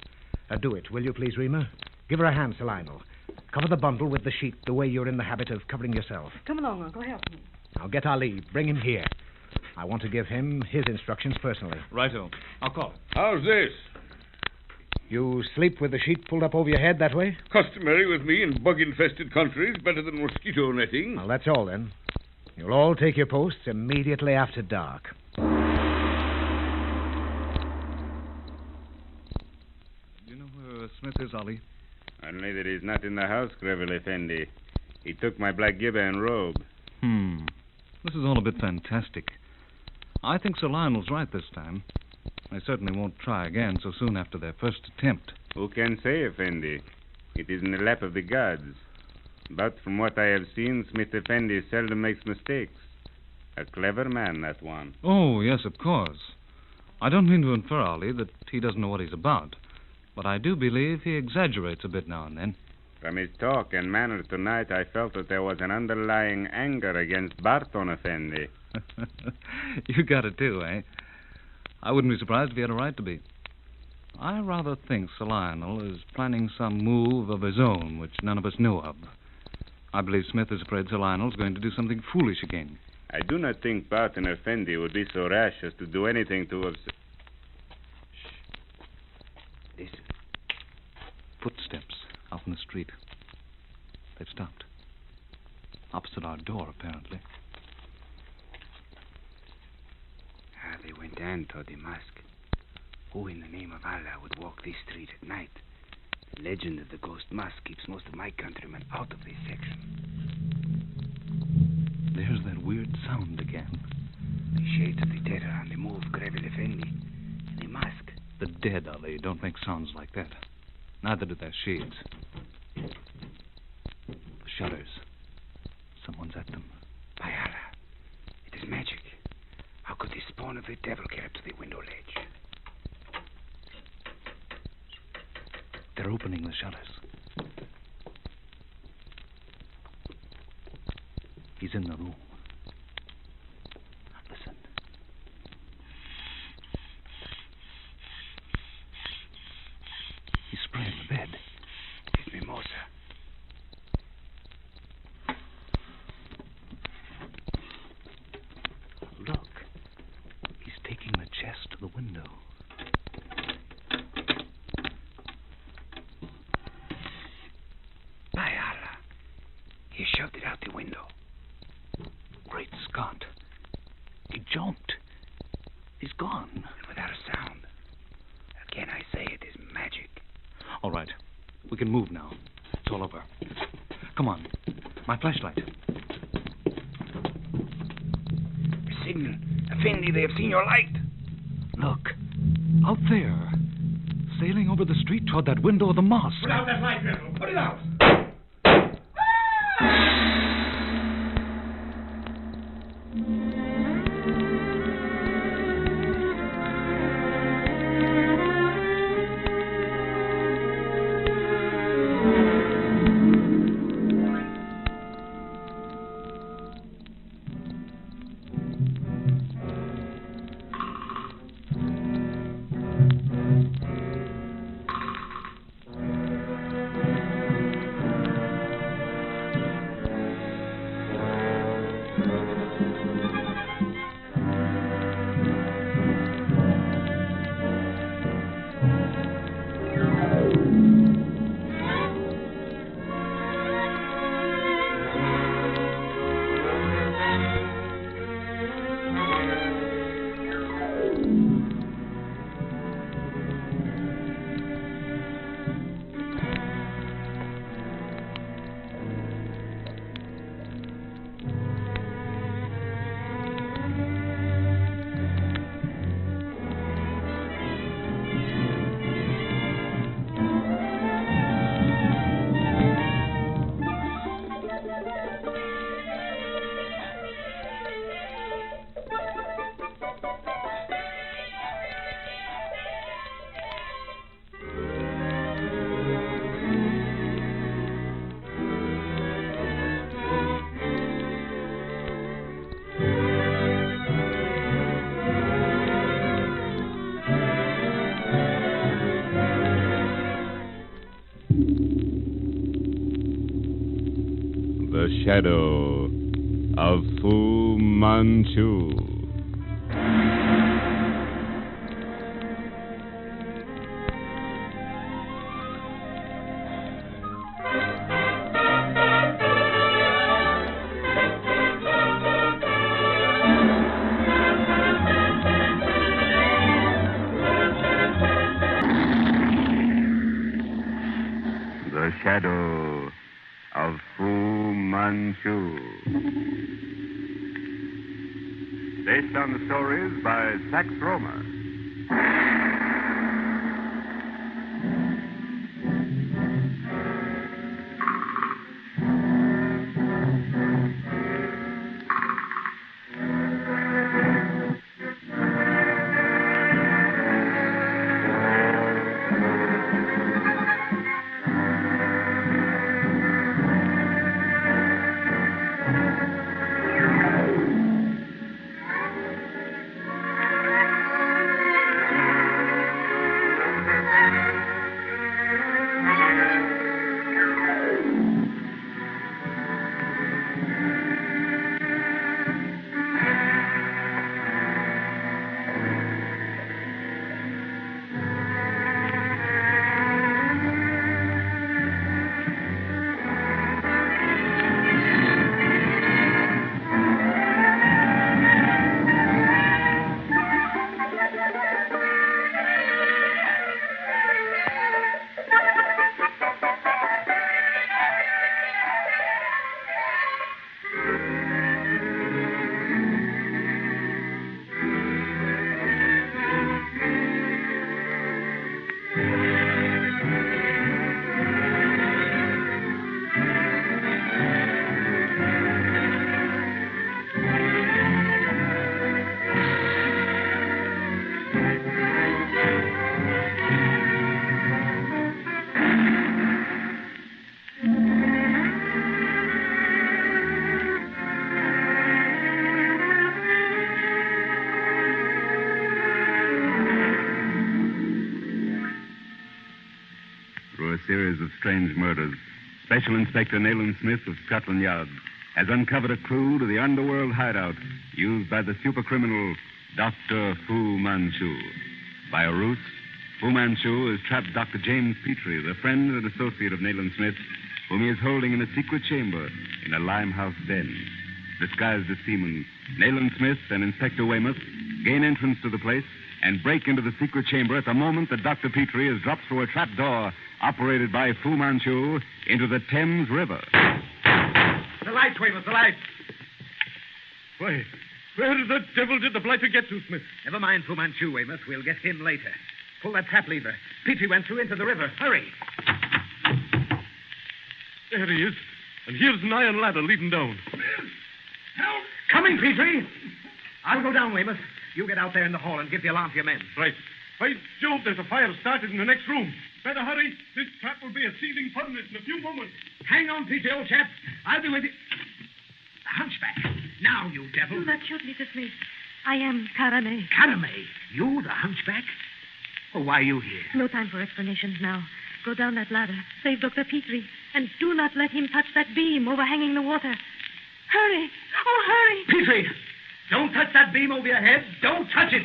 Do it, will you please, Rima? Give her a hand, Sir Lionel. Cover the bundle with the sheet the way you're in the habit of covering yourself. Come along, Uncle. Help me. Now, get Ali. Bring him here. I want to give him his instructions personally. Righto. I'll call. How's this? You sleep with the sheet pulled up over your head that way? Customary with me in bug-infested countries. Better than mosquito netting. Well, that's all, then. You'll all take your posts immediately after dark. Do you know where Smith is, Ali? Only that he's not in the house, Greville Effendi. He took my black gibber and robe. This is all a bit fantastic. I think Sir Lionel's right this time. They certainly won't try again so soon after their first attempt. Who can say, Effendi? It is in the lap of the gods. But from what I have seen, Smith Effendi seldom makes mistakes. A clever man, that one. Oh, yes, of course. I don't mean to infer, Ali, that he doesn't know what he's about. But I do believe he exaggerates a bit now and then. From his talk and manner tonight, I felt that there was an underlying anger against Barton Effendi. You got it, too, eh? I wouldn't be surprised if he had a right to be. I rather think Sir Lionel is planning some move of his own which none of us know of. I believe Smith is afraid Sir Lionel's going to do something foolish again. I do not think Barton Effendi would be so rash as to do anything to us. Shh. Listen. Footsteps out in the street. They've stopped. Opposite our door, apparently. They went on toward the mosque. Who in the name of Allah would walk this street at night? The legend of the ghost mosque keeps most of my countrymen out of this section. There's that weird sound again. The shades of the dead are on the move, Gravel Effendi. The mosque. The dead, Ali, don't make sounds like that. Neither do their shades. The shutters. Someone's at them. By Allah, it is magic. How could the spawn of the devil get up to the window ledge? They're opening the shutters. He's in the room. Listen. He's spraying the bed. It's Mimosa. Look. He's taking the chest to the window. By Allah. He shoved it out the window. Great Scott. He jumped. He's gone. And without a sound. Again, I say it is magic. All right. We can move now. It's all over. Come on. My flashlight. A signal. Effendi, they have seen your light. Look. Out there. Sailing over the street toward that window of the mosque. Put out that light, General. Put it out. The shadow of Fu Manchu. The shadow of Fu Manchu. Based on the stories by Sax Romer. Through a series of strange murders, Special Inspector Nayland Smith of Scotland Yard has uncovered a clue to the underworld hideout used by the supercriminal Dr. Fu Manchu. By a ruse, Fu Manchu has trapped Dr. James Petrie, the friend and associate of Nayland Smith, whom he is holding in a secret chamber in a limehouse den. Disguised as seamen, Nayland Smith and Inspector Weymouth gain entrance to the place and break into the secret chamber at the moment that Dr. Petrie is dropped through a trap door operated by Fu Manchu into the Thames River. The lights, Weymouth, the lights. Why, where the devil did the blighter get to, Smith? Never mind Fu Manchu, Weymouth. We'll get him later. Pull that trap lever. Petrie went through into the river. Hurry. There he is. And here's an iron ladder leading down. Help! Coming, Petrie! I'll go down, Weymouth. You get out there in the hall and give the alarm to your men. Right. By Jove, there's a fire started in the next room. Better hurry. This trap will be a seething furnace in a few moments. Hang on, Petrie, old chap. I'll be with you. The hunchback. Now, you devil. Do not shoot, Mr. Smith. I am Karame. Karame? You, the hunchback? Oh, why are you here? No time for explanations now. Go down that ladder. Save Dr. Petrie. And do not let him touch that beam overhanging the water. Hurry. Oh, hurry. Petrie, don't touch that beam over your head. Don't touch it.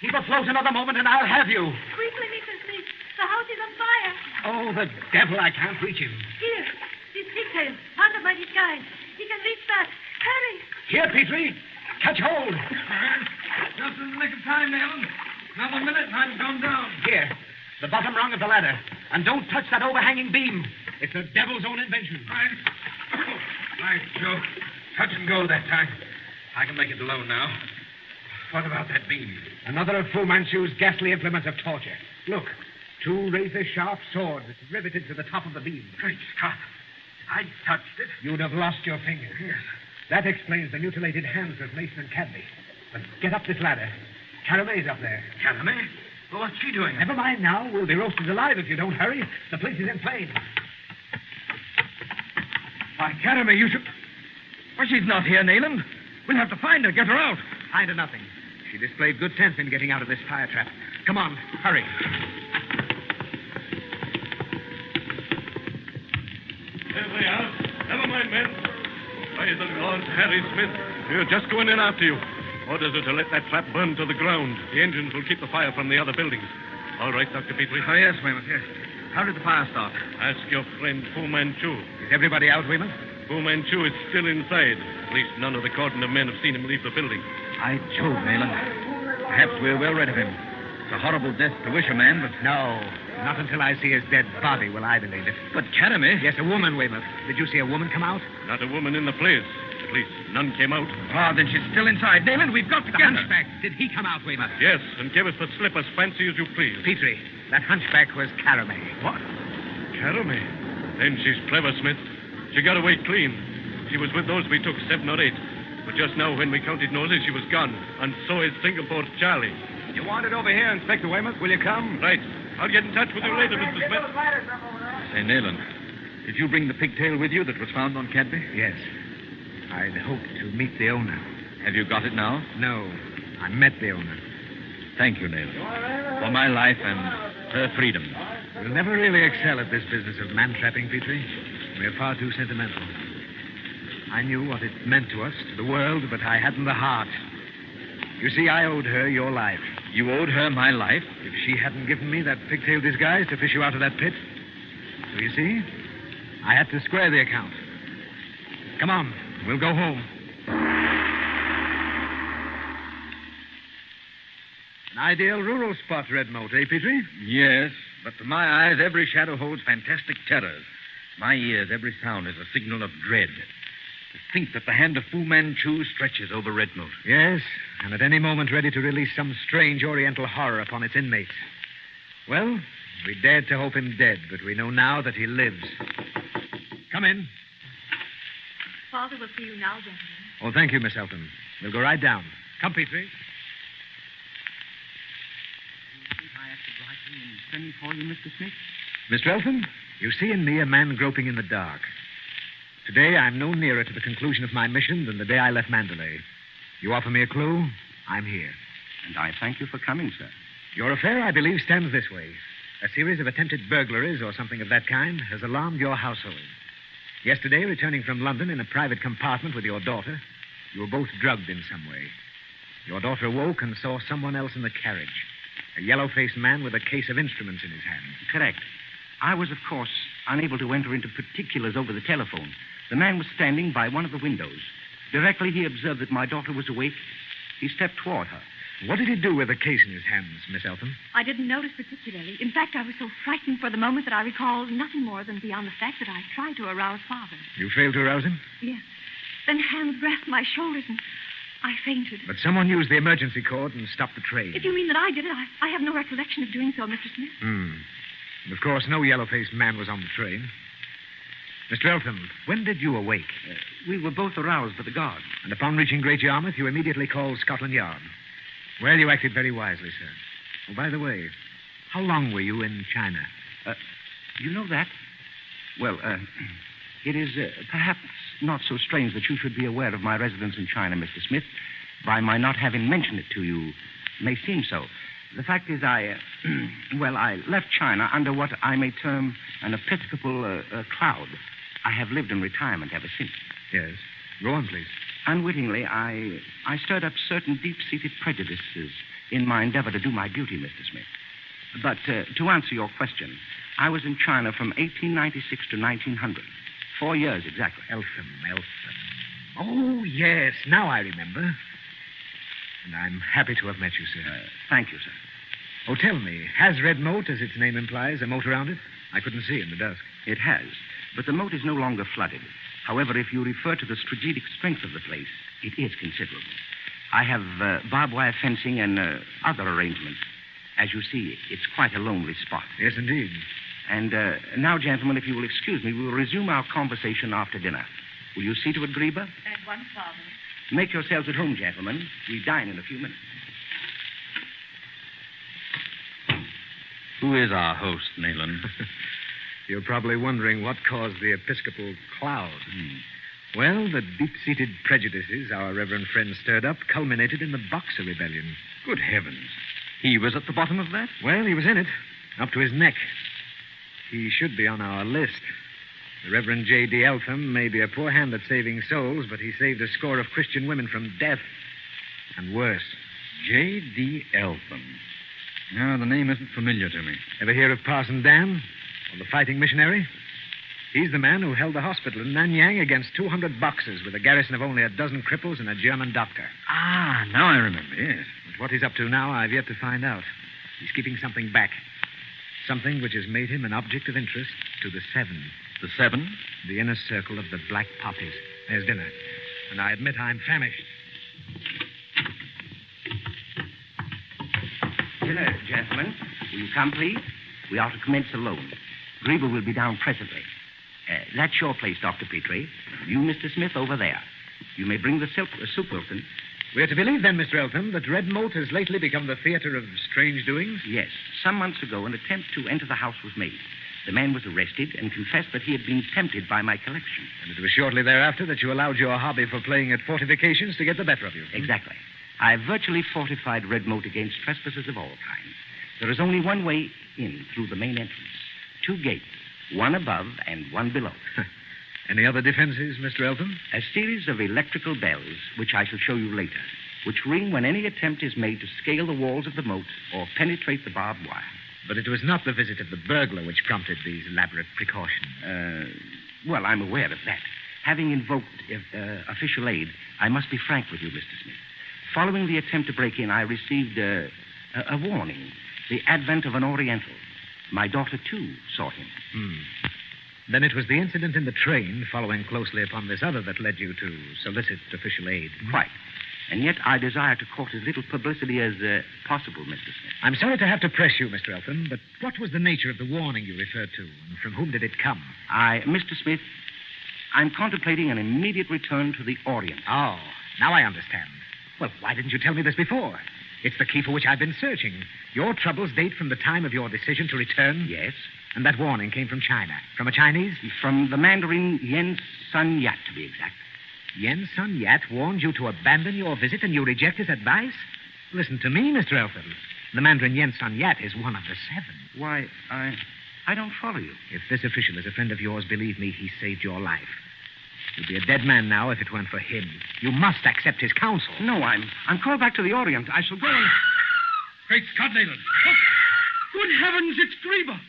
Keep afloat another moment and I'll have you. Quickly, Mr. Smith. The house is on fire. Oh, the devil. I can't reach him. Here. This pigtail. Part of my disguise. He can reach that. Hurry. Here, Petrie. Catch hold. Just in the nick of time, Nayland. Another minute and I'd have gone down. Here. The bottom rung of the ladder. And don't touch that overhanging beam. It's the devil's own invention. Right. Right, Joe. Touch and go that time. I can make it alone now. What about that beam? Another of Fu Manchu's ghastly implements of torture. Look, 2 razor-sharp swords riveted to the top of the beam. Great Scott. I touched it. You'd have lost your fingers. Yes. That explains the mutilated hands of Mason and Cadley. But get up this ladder. Carame's up there. Carame? Well, what's she doing? Never mind now. We'll be roasted alive if you don't hurry. The place is in flames. Why, Carame, you should... Well, she's not here, Nayland. We'll have to find her, get her out. Find her nothing. She displayed good sense in getting out of this fire trap. Come on, hurry. There they are. Never mind, men. By the Lord Harry Smith, we're just going in after you. Orders are to let that trap burn to the ground. The engines will keep the fire from the other buildings. All right, Dr. Petrie. Oh, yes, Weymouth, yes. How did the fire start? Ask your friend Fu Manchu. Is everybody out, Weymouth? Fu Manchu is still inside. At least none of the cordon of men have seen him leave the building. By Jove, Nayland. Perhaps we're well rid of him. It's a horrible death to wish a man, but... No, not until I see his dead body will I believe it. But Carame... Yes, a woman, Weymouth. Did you see a woman come out? Not a woman in the place. police. None came out. Oh, then she's still inside. Nayland, we've got to get her. Hunchback, did he come out, Weymouth? Yes, and gave us the slip as fancy as you please. Petrie, that hunchback was Caramay. What? Caramay? Then she's clever, Smith. She got away clean. She was with those we took, 7 or 8. But just now, when we counted noses, she was gone. And so is Singapore's Charlie. You want it over here, Inspector Weymouth? Will you come? Right. I'll get in touch with you later, Mr. Smith. Say, Nayland, did you bring the pigtail with you that was found on Cadby? Yes. I'd hoped to meet the owner. Have you got it now? No. I met the owner. Thank you, Nayland. For my life and her freedom. We'll never really excel at this business of man-trapping, Petrie. We're far too sentimental. I knew what it meant to us, to the world, but I hadn't the heart. You see, I owed her your life. You owed her my life? If she hadn't given me that pigtail disguise to fish you out of that pit. So you see, I had to square the account. Come on, we'll go home. An ideal rural spot, Redmoat, eh, Petrie? Yes, but to my eyes, every shadow holds fantastic terrors. My ears, every sound is a signal of dread. To think that the hand of Fu Manchu stretches over Redmoat. Yes, and at any moment ready to release some strange oriental horror upon its inmates. Well, we dared to hope him dead, but we know now that he lives. Come in. Father will see you now, gentlemen. Oh, thank you, Miss Elton. We'll go right down. Come, Petrie. Sending for you, Mr. Smith? Mr. Elton, you see in me a man groping in the dark. Today, I'm no nearer to the conclusion of my mission than the day I left Mandalay. You offer me a clue, I'm here. And I thank you for coming, sir. Your affair, I believe, stands this way. A series of attempted burglaries or something of that kind has alarmed your household. Yesterday, returning from London in a private compartment with your daughter, you were both drugged in some way. Your daughter awoke and saw someone else in the carriage. A yellow-faced man with a case of instruments in his hand. Correct. I was, of course, unable to enter into particulars over the telephone. The man was standing by one of the windows. Directly he observed that my daughter was awake, he stepped toward her. What did he do with the case in his hands, Miss Elton? I didn't notice particularly. In fact, I was so frightened for the moment that I recall nothing more than beyond the fact that I tried to arouse Father. You failed to arouse him? Yes. Then hands grasped my shoulders and I fainted. But someone used the emergency cord and stopped the train. If you mean that I did it, I have no recollection of doing so, Mr. Smith. And of course, no yellow-faced man was on the train. Mr. Eltham, when did you awake? We were both aroused by the guard. And upon reaching Great Yarmouth, you immediately called Scotland Yard. Well, you acted very wisely, sir. Oh, by the way, how long were you in China? You know that? Well, it is perhaps not so strange that you should be aware of my residence in China, Mr. Smith. By my not having mentioned it to you, may seem so. The fact is, I left China under what I may term an episcopal cloud. I have lived in retirement ever since. Yes. Go on, please. Unwittingly, I stirred up certain deep-seated prejudices in my endeavor to do my duty, Mr. Smith. But to answer your question, I was in China from 1896 to 1900. 4 years exactly. Eltham. Oh, yes. Now I remember. And I'm happy to have met you, sir. Thank you, sir. Oh, tell me, has Red Moat, as its name implies, a moat around it? I couldn't see in the dusk. It has, but the moat is no longer flooded. However, if you refer to the strategic strength of the place, it is considerable. I have barbed wire fencing and other arrangements. As you see, it's quite a lonely spot. Yes, indeed. And now, gentlemen, if you will excuse me, we will resume our conversation after dinner. Will you see to it, Greba? At once, Father. Make yourselves at home, gentlemen. We dine in a few minutes. Who is our host, Nayland? You're probably wondering what caused the episcopal cloud. Well, the deep-seated prejudices our reverend friend stirred up culminated in the Boxer Rebellion. Good heavens. He was at the bottom of that? Well, he was in it, up to his neck. He should be on our list. The Reverend J.D. Eltham may be a poor hand at saving souls, but he saved a score of Christian women from death. And worse. J.D. Eltham. No, the name isn't familiar to me. Ever hear of Parson Dan? Or the fighting missionary? He's the man who held the hospital in Nanyang against 200 Boxers with a garrison of only a dozen cripples and a German doctor. Ah, now I remember, yes. But what he's up to now, I've yet to find out. He's keeping something back. Something which has made him an object of interest to the Seven. The Seven? The inner circle of the Black Poppies. There's dinner. and I admit I'm famished. Dinner, gentlemen. Will you come, please? We are to commence alone. Griever will be down presently. That's your place, Dr. Petrie. You, Mr. Smith, over there. You may bring the soup, Wilson. We're to believe, then, Mr. Eltham, that Redmoat has lately become the theater of strange doings? Yes. Some months ago, an attempt to enter the house was made. The man was arrested and confessed that he had been tempted by my collection. And it was shortly thereafter that you allowed your hobby for playing at fortifications to get the better of you. Exactly. I have virtually fortified Redmoat against trespassers of all kinds. There is only one way in through the main entrance. 2 gates, one above and one below. Any other defenses, Mr. Eltham? A series of electrical bells, which I shall show you later, which ring when any attempt is made to scale the walls of the moat or penetrate the barbed wire. But it was not the visit of the burglar which prompted these elaborate precautions. Well, I'm aware of that. Having invoked official aid, I must be frank with you, Mr. Smith. Following the attempt to break in, I received a warning. The advent of an Oriental. My daughter, too, saw him. Then it was the incident in the train, following closely upon this other, that led you to solicit official aid. Quite. And yet I desire to court as little publicity as possible, Mr. Smith. I'm sorry to have to press you, Mr. Eltham, but what was the nature of the warning you referred to, and from whom did it come? Mr. Smith, I'm contemplating an immediate return to the Orient. Oh, now I understand. Well, why didn't you tell me this before? It's the key for which I've been searching. Your troubles date from the time of your decision to return? Yes. And that warning came from China. From a Chinese? From the Mandarin Yen Sun Yat, to be exact. Yen Sun Yat warned you to abandon your visit and you reject his advice? Listen to me, Mr. Eltham. The Mandarin Yen Sun Yat is one of the 7. Why, I don't follow you. If this official is a friend of yours, believe me, he saved your life. You'd be a dead man now if it weren't for him. You must accept his counsel. No, I'm called back to the Orient. I shall go and... Great Scott, Nayland. Oh, good heavens, it's Griever.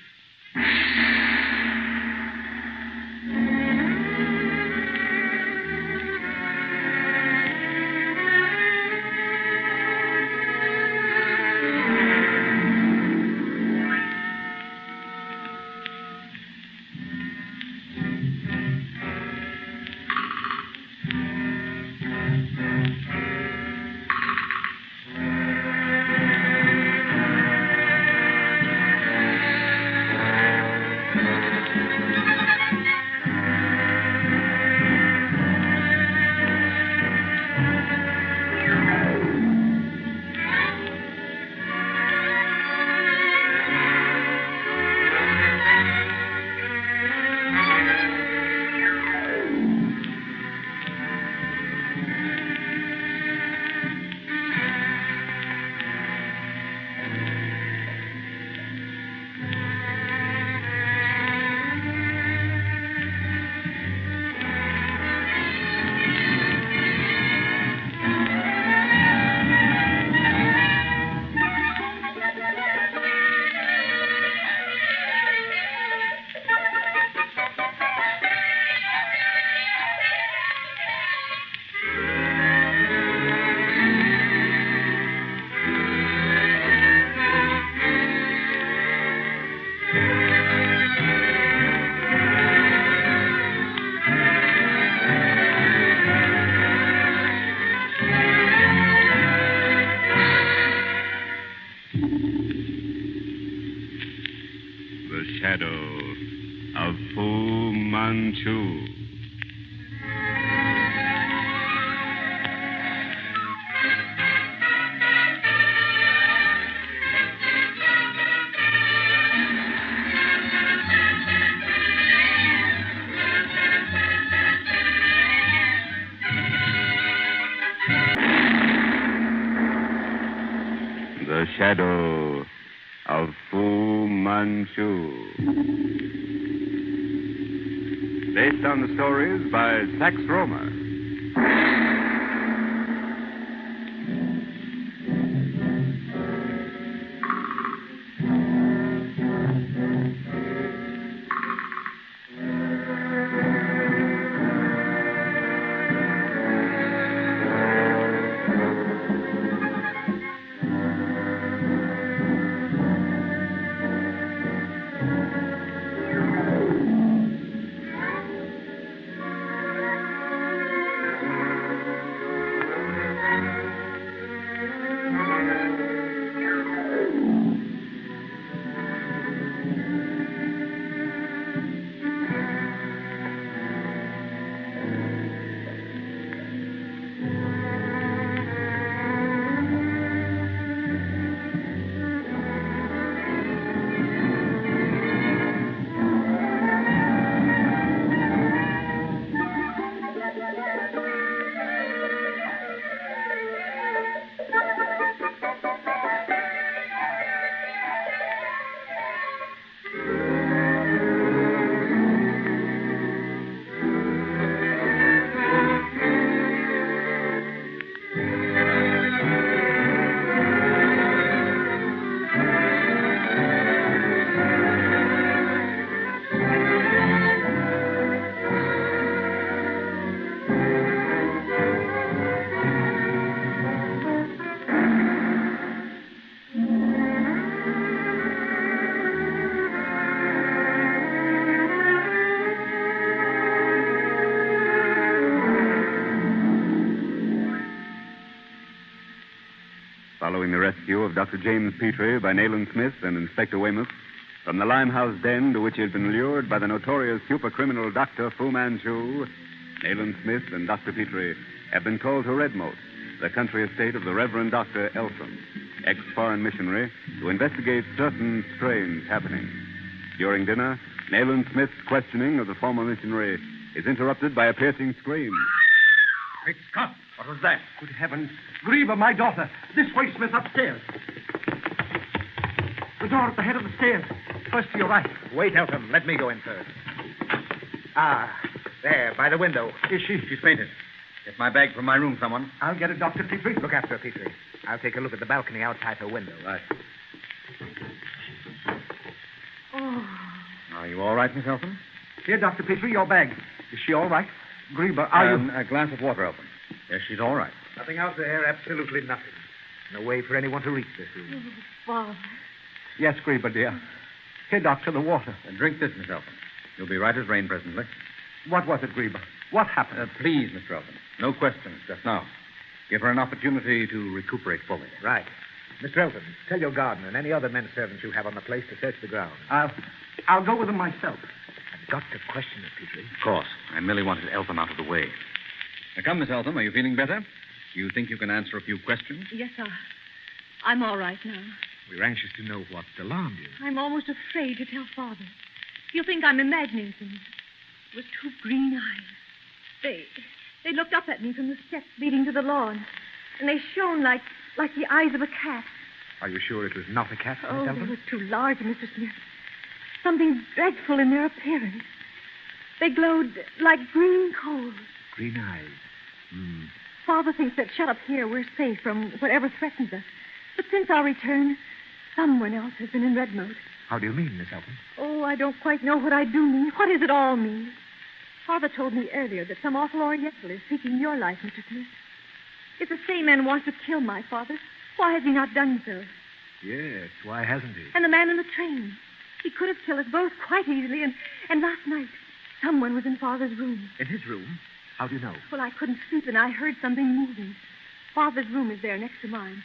Shadow of Fu Manchu. The Shadow of Fu Manchu. Based on the stories by Sax Romer. rescue of Dr. James Petrie by Nayland Smith and Inspector Weymouth from the Limehouse den to which he had been lured by the notorious supercriminal Dr. Fu Manchu, Nayland Smith and Dr. Petrie have been called to Redmore, the country estate of the Reverend Dr. Eltham, ex-foreign missionary, to investigate certain strange happenings. During dinner, Nayland Smith's questioning of the former missionary is interrupted by a piercing scream. Great Scott! What was that? Good heavens. Griever, my daughter. This way, Smith, upstairs. The door at the head of the stairs. First to your right. Wait, Eltham. Let me go in first. Ah, there, by the window. Is she? She's fainted. Get my bag from my room, someone. I'll get it, Dr. Petrie. Look after her, Petrie. I'll take a look at the balcony outside her window. Right. Oh. Are you all right, Miss Eltham? Here, Dr. Petrie, your bag. Is she all right? Griever, are you... A glass of water, Eltham. Yes, she's all right. Nothing out there, absolutely nothing. No way for anyone to reach this room. Oh, Father. Yes, Griever, dear. Here, Doctor, the water. Drink this, Miss Eltham. You'll be right as rain presently. What was it, Griever? What happened? Please, Mr. Eltham. No questions just now. Give her an opportunity to recuperate fully. Right. Mr. Eltham, tell your gardener and any other men servants you have on the place to search the grounds. I'll go with them myself. I've got to question her, Petrie. Of course. I merely wanted Eltham out of the way. Now, come, Miss Eltham. Are you feeling better? You think you can answer a few questions? Yes, sir. I'm all right now. We're anxious to know what alarmed you. I'm almost afraid to tell Father. He'll think I'm imagining things. It was two green eyes. They looked up at me from the steps leading to the lawn, and they shone like the eyes of a cat. Are you sure it was not a cat, Miss Oh, Eltham? they were too large, Mr. Smith. Something dreadful in their appearance. They glowed like green coals. Green eyes. Father thinks that shut up here we're safe from whatever threatens us. But since our return, someone else has been in Redmore. How do you mean, Miss Eltham? Oh, I don't quite know what I do mean. What does it all mean? Father told me earlier that some awful Oriental is seeking your life, Mr. Smith. If the same man wants to kill my father, why has he not done so? Yes, why hasn't he? And the man in the train. He could have killed us both quite easily, and last night, someone was in Father's room. In his room? How do you know? Well, I couldn't sleep, and I heard something moving. Father's room is there next to mine.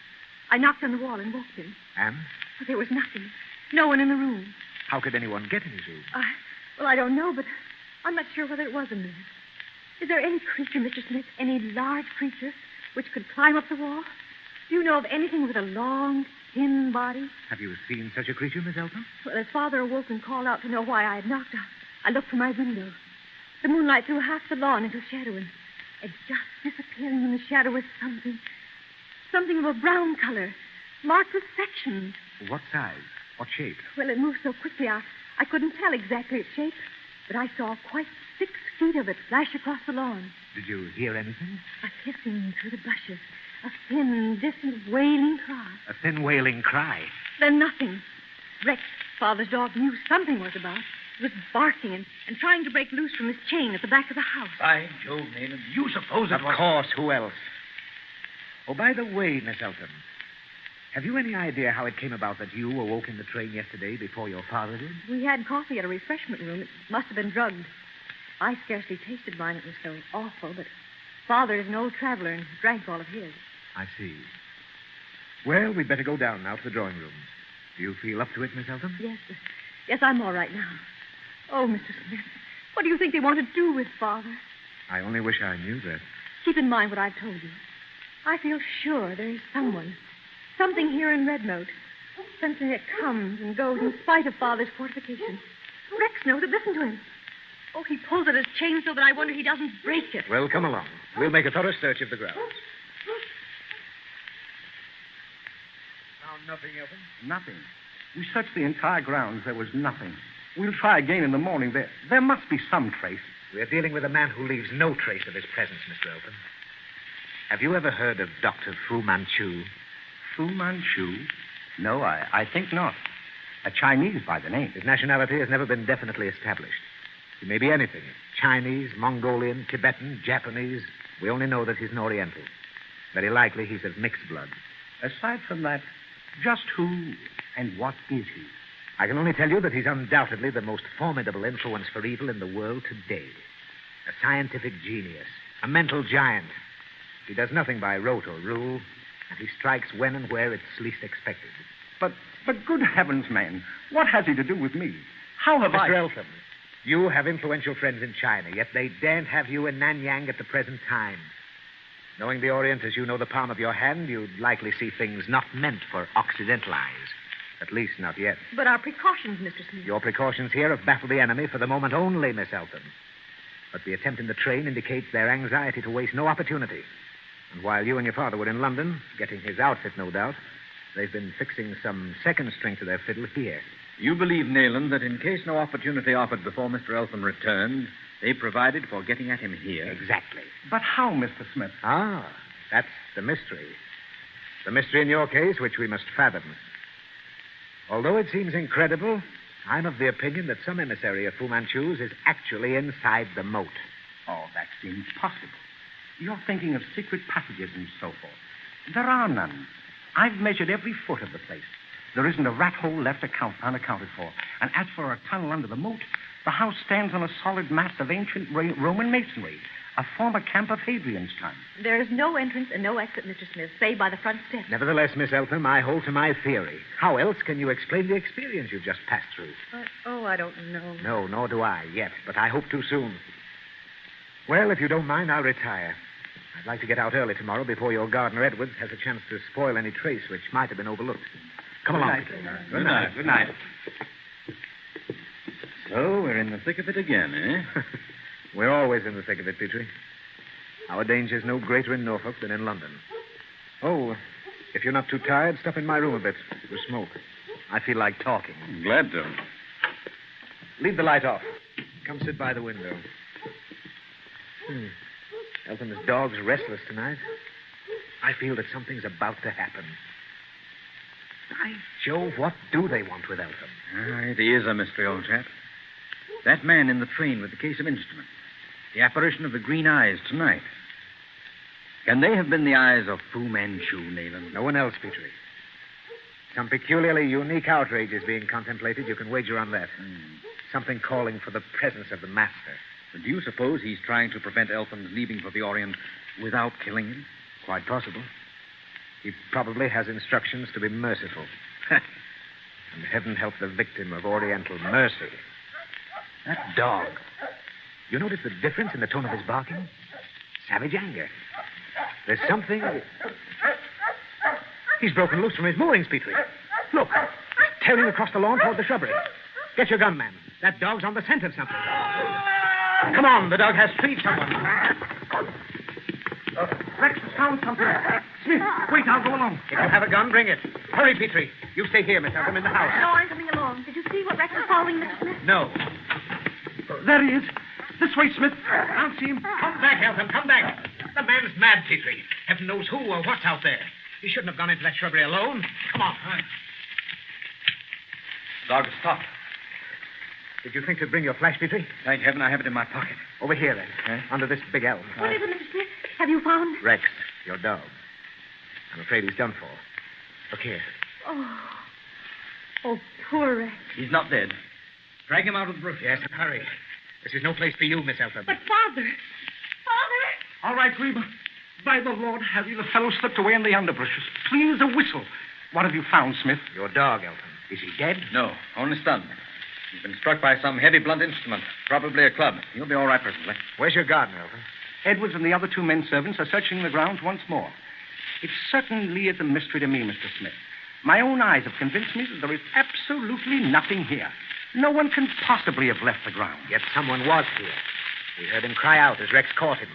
I knocked on the wall and woke him. And? But there was nothing. No one in the room. How could anyone get in his room? I don't know, but I'm not sure whether it was a man. Is there any creature, Mr. Smith, any large creature, which could climb up the wall? Do you know of anything with a long, thin body? Have you seen such a creature, Miss Eltham? Well, as Father awoke and called out to know why I had knocked, I looked from my window. The moonlight threw half the lawn into shadow, and just disappearing in the shadow was something of a brown color, marked with sections. What size? What shape? Well, it moved so quickly I couldn't tell exactly its shape, but I saw quite 6 feet of it flash across the lawn. Did you hear anything? A hissing through the bushes, a thin, distant, wailing cry. A thin, wailing cry. Then nothing. Rex, Father's dog, knew something was about. He was barking and trying to break loose from his chain at the back of the house. By Jove, Nayland, you suppose it was... Of course, who else? Oh, by the way, Miss Eltham, have you any idea how it came about that you awoke in the train yesterday before your father did? We had coffee at a refreshment room. It must have been drugged. I scarcely tasted mine. It was so awful, but Father is an old traveler and drank all of his. I see. Well, we'd better go down now to the drawing room. Do you feel up to it, Miss Eltham? Yes, I'm all right now. Oh, Mr. Smith, what do you think they want to do with Father? I only wish I knew that. Keep in mind what I've told you. I feel sure there is something here in Redmore. Something that comes and goes in spite of Father's fortification. Rex knows it. Listen to him. Oh, he pulls at his chain so that I wonder he doesn't break it. Well, come along. We'll make a thorough search of the grounds. Found nothing, Eltham? Nothing. We searched the entire grounds. There was nothing. We'll try again in the morning. There must be some trace. We're dealing with a man who leaves no trace of his presence, Mr. Eltham. Have you ever heard of Dr. Fu Manchu? Fu Manchu? No, I think not. A Chinese by the name. His nationality has never been definitely established. He may be anything. Chinese, Mongolian, Tibetan, Japanese. We only know that he's an Oriental. Very likely he's of mixed blood. Aside from that, just who and what is he? I can only tell you that he's undoubtedly the most formidable influence for evil in the world today. A scientific genius. A mental giant. He does nothing by rote or rule. and he strikes when and where it's least expected. But good heavens, man, what has he to do with me? How have Mr. Eltham, you have influential friends in China, yet they daren't have you in Nanyang at the present time. Knowing the Orient as you know the palm of your hand, you'd likely see things not meant for Occidental eyes. At least not yet. But our precautions, Mr. Smith. Your precautions here have baffled the enemy for the moment only, Miss Eltham. But the attempt in the train indicates their anxiety to waste no opportunity. And while you and your father were in London, getting his outfit, no doubt, they've been fixing some second string to their fiddle here. You believe, Nayland, that in case no opportunity offered before Mr. Eltham returned, they provided for getting at him here? Exactly. But how, Mr. Smith? Ah, that's the mystery. The mystery in your case, which we must fathom. Although it seems incredible, I'm of the opinion that some emissary of Fu Manchu's is actually inside the moat. Oh, that seems possible. You're thinking of secret passages and so forth. There are none. I've measured every foot of the place. There isn't a rat hole left unaccounted for. And as for a tunnel under the moat, the house stands on a solid mass of ancient Roman masonry, a former camp of Hadrian's time. There is no entrance and no exit, Mr. Smith, save by the front steps. Nevertheless, Miss Eltham, I hold to my theory. How else can you explain the experience you've just passed through? I don't know. No, nor do I yet, but I hope too soon. Well, if you don't mind, I'll retire. I'd like to get out early tomorrow before your gardener Edwards has a chance to spoil any trace which might have been overlooked. Come along. Good night. Good night. So, we're in the thick of it again, eh? We're always in the thick of it, Petrie. Our danger's no greater in Norfolk than in London. Oh, if you're not too tired, stop in my room a bit. We'll smoke. I feel like talking. Glad to. Leave the light off. Come sit by the window. Eltham's dog's restless tonight. I feel that something's about to happen. By Jove, what do they want with Eltham? It is a mystery, old chap. That man in the train with the case of instruments. The apparition of the green eyes tonight. Can they have been the eyes of Fu Manchu, Nayland? No one else, Petrie. Some peculiarly unique outrage is being contemplated. You can wager on that. Something calling for the presence of the master. But do you suppose he's trying to prevent Eltham's leaving for the Orient without killing him? Quite possible. He probably has instructions to be merciful. And heaven help the victim of Oriental mercy. That dog. You notice the difference in the tone of his barking? Savage anger. There's something... He's broken loose from his moorings, Petrie. Look, he's tearing across the lawn toward the shrubbery. Get your gun, man. That dog's on the scent of something. Come on, the dog has treed someone. Rex has found something. Smith, wait, I'll go along. If you have a gun, bring it. Hurry, Petrie. You stay here, Miss Eltham, in the house. No, I'm coming along. Did you see what Rex was following, Mr. Smith? No. There he is. This way, Smith. I'll see him. Come back, Eltham. Come back. The man's mad, Petrie. Heaven knows who or what's out there. He shouldn't have gone into that shrubbery alone. Come on. Dog, stop. Did you think to bring your flash, Petrie? Thank heaven I have it in my pocket. Over here, then. Under this big elm. What is it, Mr. Smith? Have you found... Rex, your dog. I'm afraid he's done for. Look here. Oh, poor Rex. He's not dead. Drag him out of the brush. Yes, hurry. This is no place for you, Miss Eltham. But, Father! Father! All right, Reba. By the Lord Harry, the fellow slipped away in the underbrushes. Clean as a whistle. What have you found, Smith? Your dog, Eltham. Is he dead? No, only stunned. He's been struck by some heavy blunt instrument, probably a club. He'll be all right presently. Where's your gardener, Eltham? Edwards and the other two men servants are searching the grounds once more. It certainly is a mystery to me, Mr. Smith. My own eyes have convinced me that there is absolutely nothing here. No one can possibly have left the ground. Yet someone was here. We heard him cry out as Rex caught him.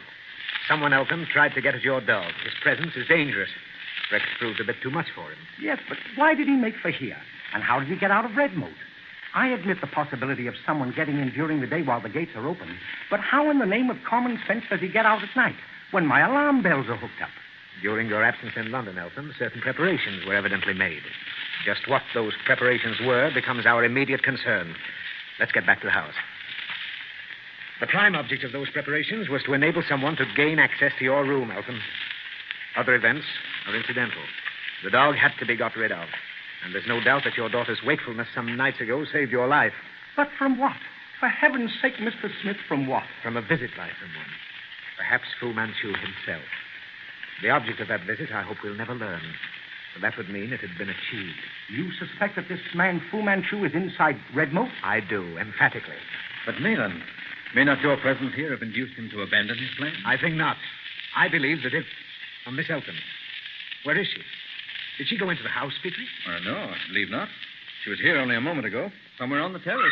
Someone, Eltham, tried to get at your dog. His presence is dangerous. Rex proved a bit too much for him. Yes, but why did he make for here? And how did he get out of Redmore? I admit the possibility of someone getting in during the day while the gates are open. But how in the name of common sense does he get out at night when my alarm bells are hooked up? During your absence in London, Eltham, certain preparations were evidently made. Just what those preparations were becomes our immediate concern. Let's get back to the house. The prime object of those preparations was to enable someone to gain access to your room, Eltham. Other events are incidental. The dog had to be got rid of. And there's no doubt that your daughter's wakefulness some nights ago saved your life. But from what? For heaven's sake, Mr. Smith, from what? From a visit by someone. Perhaps Fu Manchu himself. The object of that visit, I hope we'll never learn. But that would mean it had been achieved. You suspect that this man, Fu Manchu, is inside Redmore? I do, emphatically. But Nayland, may not your presence here have induced him to abandon his plan? I think not. I believe that if... Oh, Miss Elton, where is she? Did she go into the house, Petrie? No, I believe not. She was here only a moment ago, somewhere on the terrace.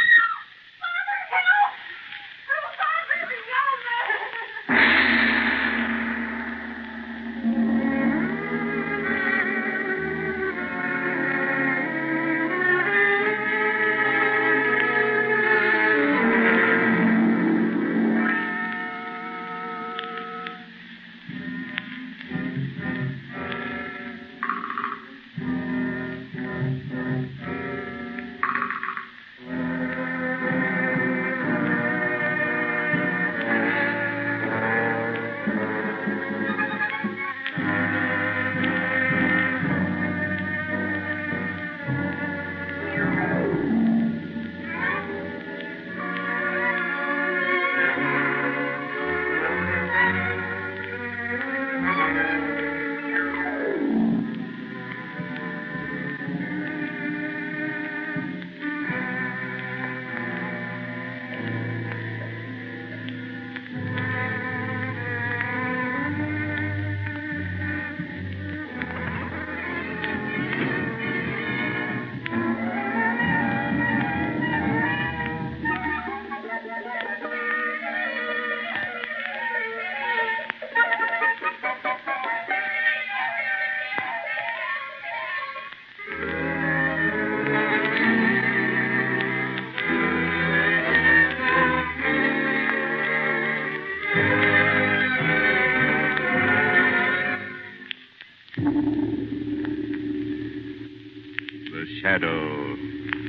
Shadow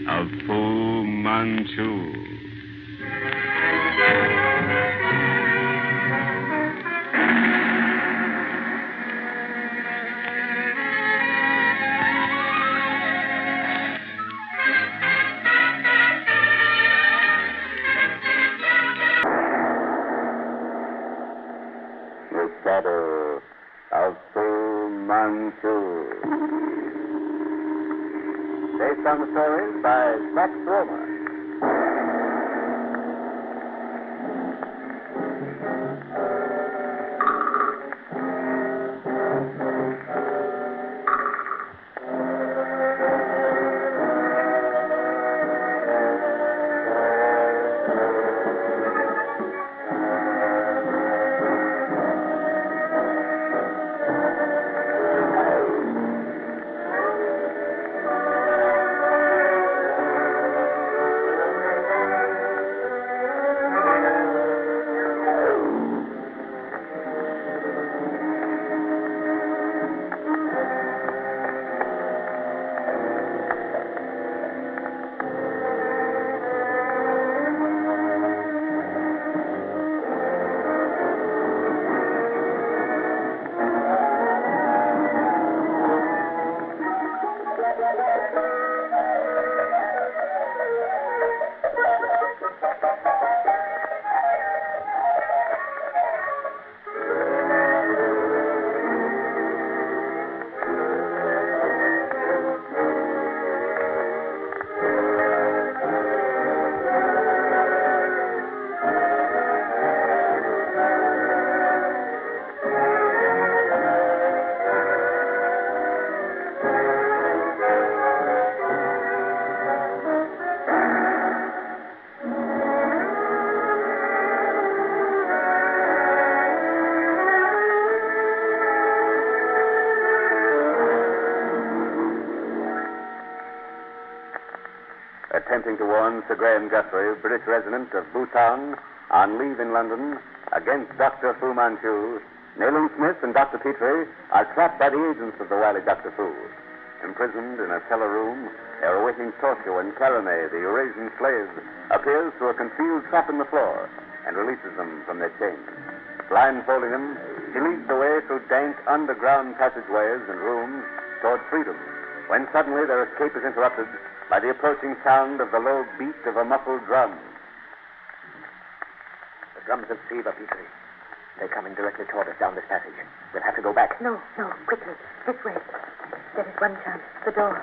of Fu Manchu. The Shadow of Fu Manchu. Based on the stories by Max Romer. Attempting to warn Sir Graham Guthrie, British resident of Bhutan, on leave in London, against Dr. Fu Manchu, Nayland Smith and Dr. Petrie are trapped by the agents of the wily Dr. Fu. Imprisoned in a cellar room, they are awaiting torture when Karame, the Eurasian slave, appears through a concealed trap in the floor and releases them from their chains. Blindfolding them, he leads the way through dank underground passageways and rooms toward freedom, when suddenly their escape is interrupted by the approaching sound of the low beat of a muffled drum. The drums of Siva, Petrie. They're coming directly toward us down this passage. We'll have to go back. No, quickly. This way. There is one chance. The door.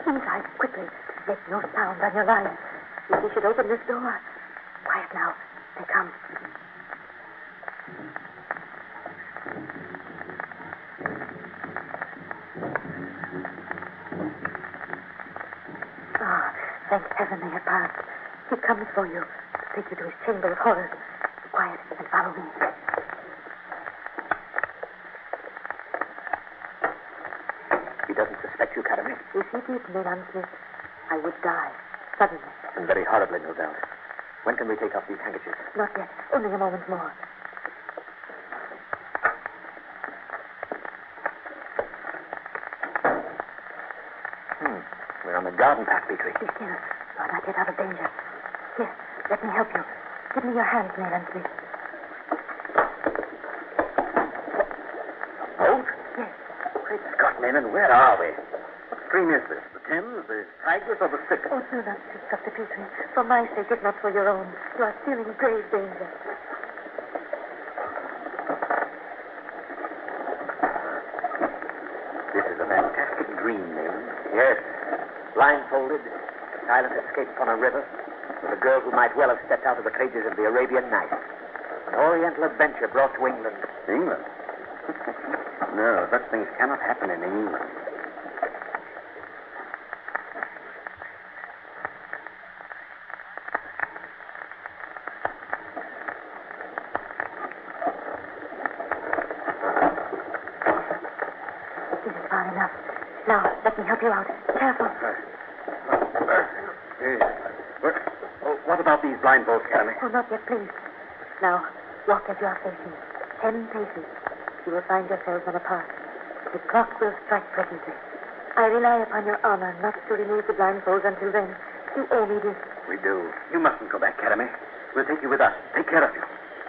Inside, quickly. Make no sound on your line. If we should open this door. Quiet now. They come. Thank heaven they have passed. He comes for you to take you to his chamber of horrors. Be quiet and follow me. He doesn't suspect you, Academy. If he did, Nayland Smith, I would die. Suddenly. And very horribly, no doubt. When can we take off these handkerchiefs? Not yet. Only a moment more. We're on the garden path, Petrie. Be still. You're not yet out of danger. Here, let me help you. Give me your hands, Nayland Smith. Boat? Yes. Great Scott, Nayland, where are we? What stream is this? The Thames, the Tigris, or the Styx? Oh, do not speak, Dr. Petrie. For my sake, if not for your own. You are still in grave danger. This is a fantastic dream, Nayland. Yes. Blindfolded, a silent escape from a river, with a girl who might well have stepped out of the pages of the Arabian Nights. An Oriental adventure brought to England. England? No, such things cannot happen in England. This is far enough. Now, let me help you out. Careful. What about these blindfolds, Academy? Oh, not yet, please. Now, walk as you are facing. 10 paces. You will find yourselves on a path. The clock will strike presently. I rely upon your honor not to remove the blindfolds until then. You owe me this. We do. You mustn't go back, Academy. We'll take you with us. Take care of you.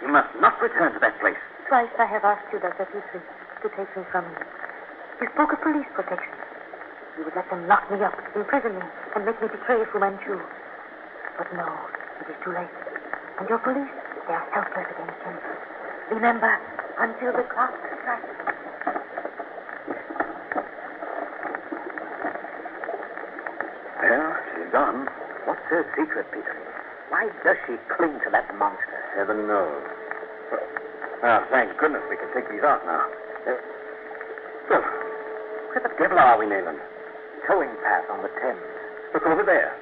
You must not return to that place. Twice I have asked you, Dr. Petrie, to take me from you. You spoke of police protection. You would let them lock me up, imprison me, and make me betray Fu Manchu. But no, it is too late. And your police, they are helpless against him. Remember, until the clock strikes. Well, she's gone. What's her secret, Peter? Why does she cling to that monster? Heaven knows. Thank goodness we can take these off now. Where the devil are we, Nayland? Towing path on the Thames. Look over there.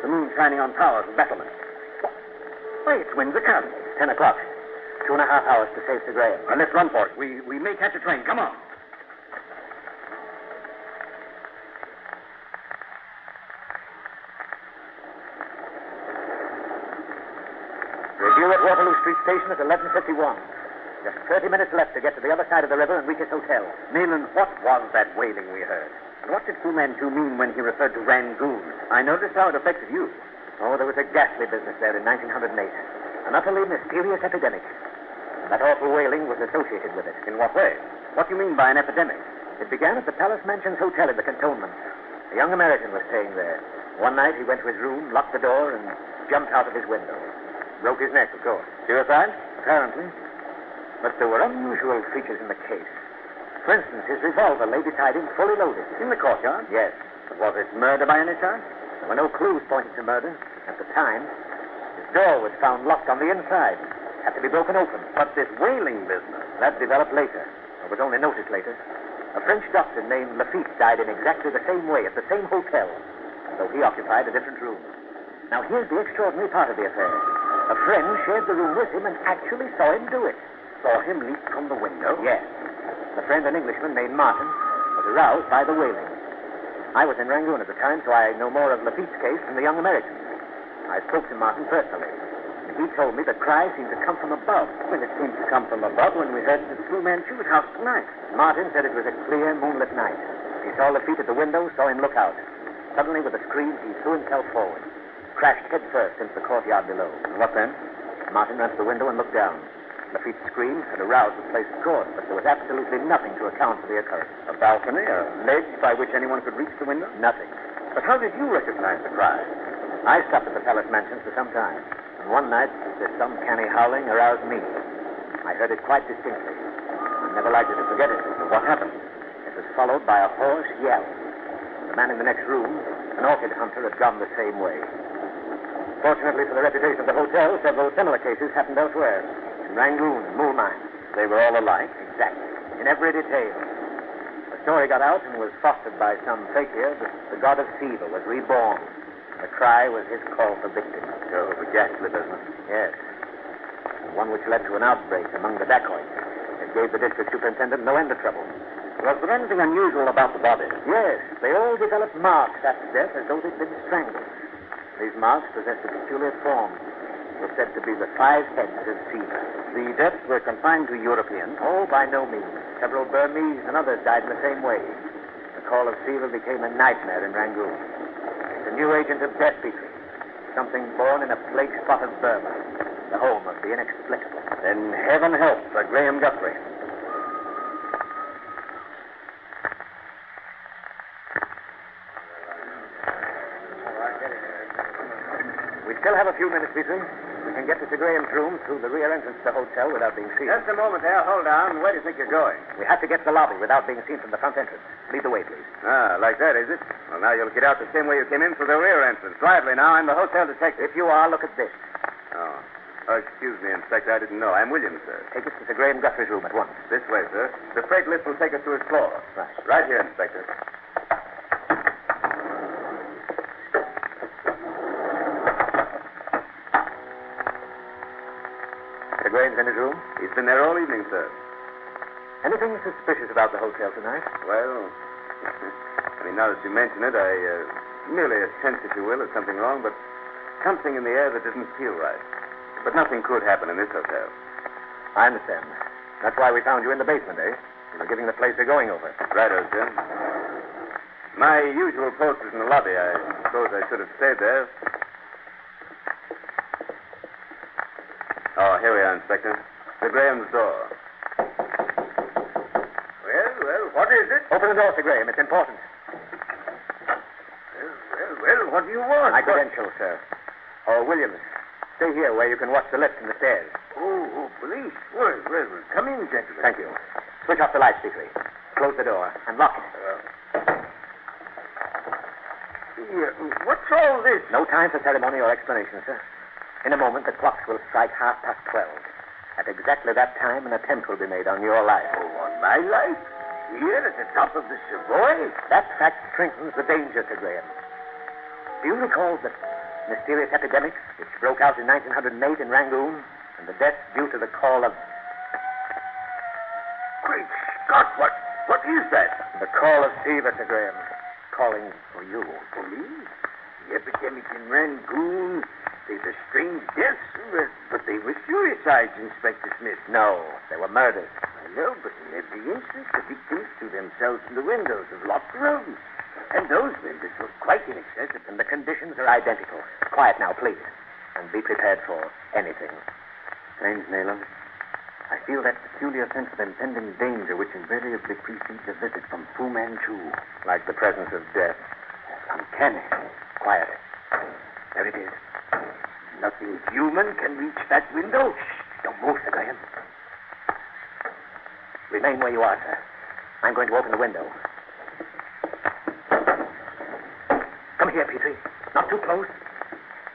The moon shining on towers and battlements. Why, it's Windsor Castle. 10 o'clock. 2.5 hours to save Sir Graham. Well, let's run for it. We may catch a train. Come on. We're due at Waterloo Street Station at 11:51. Just 30 minutes left to get to the other side of the river and reach his hotel. Nayland, what was that wailing we heard? And what did Fu Manchu mean when he referred to Rangoon? I noticed how it affected you. Oh, there was a ghastly business there in 1908. An utterly mysterious epidemic. And that awful wailing was associated with it. In what way? What do you mean by an epidemic? It began at the Palace Mansions Hotel in the cantonment. A young American was staying there. One night he went to his room, locked the door, and jumped out of his window. Broke his neck, of course. Suicide? Apparently. But there were unusual features in the case. For instance, his revolver lay beside him fully loaded. In the courtyard? Yes. But was it murder by any chance? There were no clues pointing to murder at the time. His door was found locked on the inside. Had to be broken open. But this whaling business? That developed later. It was only noticed later. A French doctor named Lafitte died in exactly the same way at the same hotel, though he occupied a different room. Now, here's the extraordinary part of the affair. A friend shared the room with him and actually saw him do it. Saw him leap from the window? Yes. The friend, an Englishman named Martin, was aroused by the wailing. I was in Rangoon at the time, so I know more of Lafitte's case than the young American. I spoke to Martin personally. And he told me the cry seemed to come from above. Well, it seemed to come from above when we heard it at Fu Manchu's house tonight. Martin said it was a clear, moonlit night. He saw Lafitte at the window, saw him look out. Suddenly, with a scream, he threw himself forward. Crashed headfirst into the courtyard below. And what then? Martin ran to the window and looked down. Lafitte's scream had aroused the place, of course, but there was absolutely nothing to account for the occurrence. A balcony, a ledge by which anyone could reach the window? Nothing. But how did you recognize the cry? I stopped at the Palace Mansions for some time, and one night this uncanny howling aroused me. I heard it quite distinctly. I'm never likely to forget it. What happened? It was followed by a hoarse yell. The man in the next room, an orchid hunter, had gone the same way. Fortunately for the reputation of the hotel, several similar cases happened elsewhere. In Rangoon and Moulmein. They were all alike? Exactly. In every detail. The story got out and was fostered by some fakir that the god of fever was reborn. The cry was his call for victims. Oh, the ghastly business. Yes. And one which led to an outbreak among the dacoits. It gave the district superintendent no end of trouble. Was there anything unusual about the bodies? Yes. They all developed marks after death as though they'd been strangled. These marks possessed a peculiar form. Were said to be the 5 heads of Siva. The deaths were confined to Europeans? Oh, by no means. Several Burmese and others died in the same way. The call of Siva became a nightmare in Rangoon. It's a new agent of death, Petrie. Something born in a plague spot of Burma, the home of the inexplicable. Then heaven help Sir Graham Guthrie. We still have a few minutes, Petrie. We can get to Sir Graham's room through the rear entrance to the hotel without being seen. Just a moment there. Hold on. Where do you think you're going? We have to get to the lobby without being seen from the front entrance. Lead the way, please. Ah, like that, is it? Well, now you'll get out the same way you came in through the rear entrance. Quietly now. I'm the hotel detective. If you are, look at this. Oh, excuse me, Inspector. I didn't know. I'm Williams, sir. Take us to Sir Graham Guthrie's room at once. This way, sir. The freight lift will take us to his floor. Right. Right here, Inspector. Sir Graham's in his room? He's been there all evening, sir. Anything suspicious about the hotel tonight? Well, now that you mention it, merely a sense, if you will, of something wrong, but something in the air that doesn't feel right. But nothing could happen in this hotel. I understand. That's why we found you in the basement, eh? You were giving the place a going over. Righto, sir. My usual post is in the lobby. I suppose I should have stayed there. Oh, here we are, Inspector. Sir Graham's door. Well, what is it? Open the door, Sir Graham. It's important. Well, what do you want? My credentials, sir. Oh, Williams, stay here where you can watch the lift and the stairs. Oh, police. Well, come in, gentlemen. Thank you. Switch off the lights, Petrie. Close the door and lock it. What's all this? No time for ceremony or explanation, sir. In a moment, the clocks will strike 12:30. At exactly that time, an attempt will be made on your life. Oh, on my life? Here at the top of the Savoy? That fact strengthens the danger, Sir Graham. Do you recall the mysterious epidemic which broke out in 1908 in Rangoon and the deaths due to the call of... Great Scott, what is that? The call of fever, Sir Graham. Calling for you. For me? The epidemic in Rangoon? They were strange deaths, but they were suicides, Inspector Smith. No, they were murders. I know, but in every instance, the victims threw themselves from the windows of locked rooms. And those windows were quite inaccessible. And the conditions are identical. Quiet now, please. And be prepared for anything. Strange, Nayland. I feel that peculiar sense of impending danger which invariably precedes a visit from Fu Manchu. Like the presence of death. Uncanny. Quiet. There it is. Nothing human can reach that window. Shh, don't move, Sir Graham. Remain where you are, sir. I'm going to open the window. Come here, Petrie. Not too close.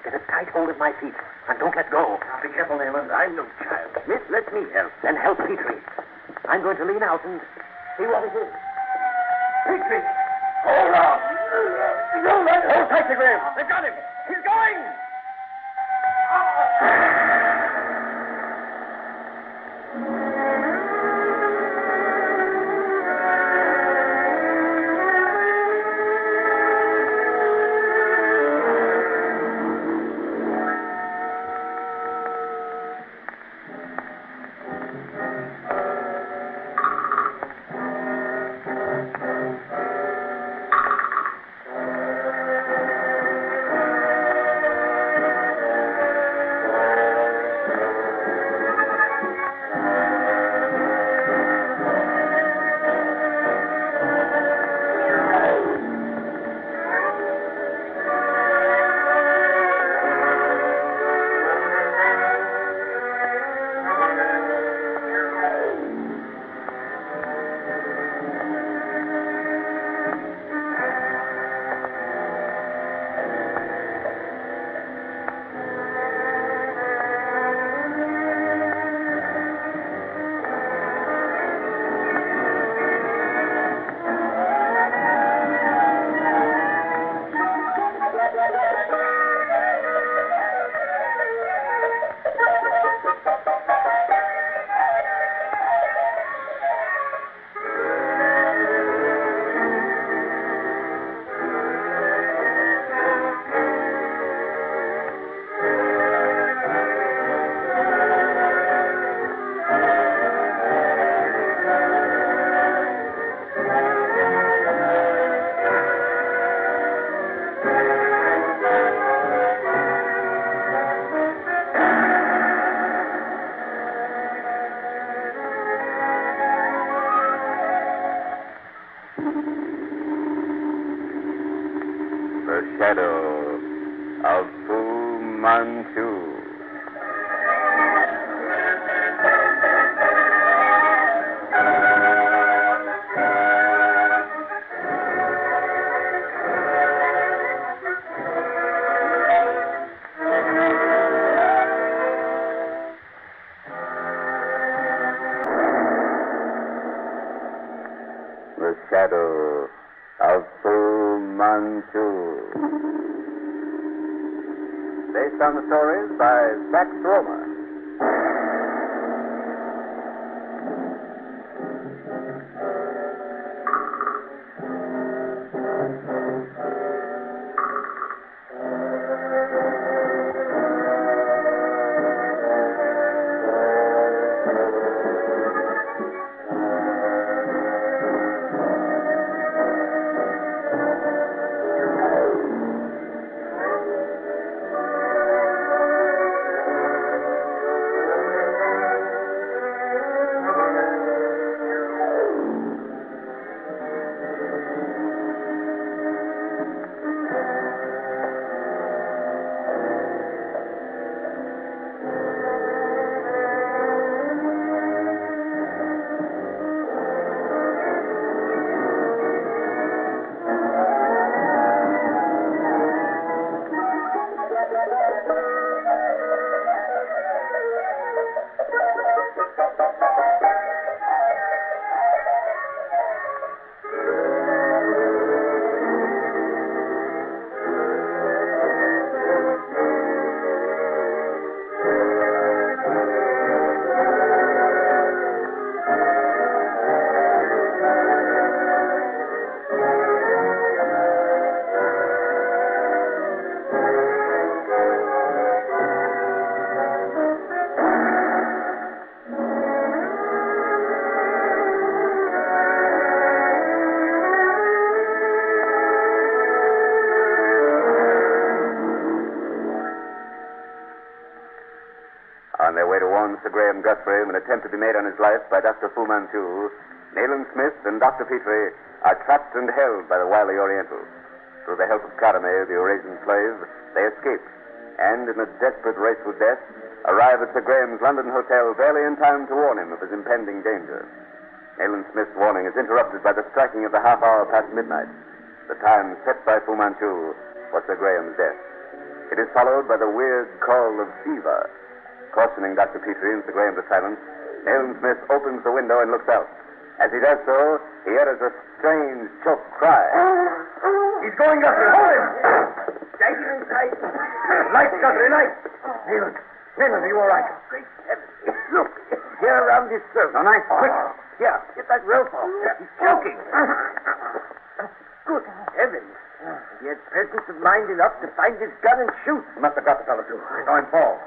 Get a tight hold of my feet, and don't let go. Now, be careful, Nayland. I'm no child. Smith, let me help. Then help Petrie. I'm going to lean out and see what it is. Petrie! Hold on! Hold tight, Sir Graham. They've got him. He's going! based on the stories by Sax Romer. On their way to warn Sir Graham Guthrie of an attempt to be made on his life by Dr. Fu Manchu, Nayland Smith and Dr. Petrie are trapped and held by the wily Oriental. Through the help of Karame, the Eurasian slave, they escape, and in a desperate race with death, arrive at Sir Graham's London hotel barely in time to warn him of his impending danger. Nayland Smith's warning is interrupted by the striking of the half hour past midnight, the time set by Fu Manchu for Sir Graham's death. It is followed by the weird call of Siva. Cautioning Dr. Petrie and Sir Graham to silence, Nayland Smith opens the window and looks out. As he does so, he utters a strange, choked cry. He's going, Guthrie. Hold him! Take him inside. Light, Guthrie, light. Nayland, are you all right? Great heavens. Look, here around this circle. All right, quick. Here, get that rope off. He's choking. Good heavens. He had presence of mind enough to find his gun and shoot. He must have got the fellow, too. I saw him fall.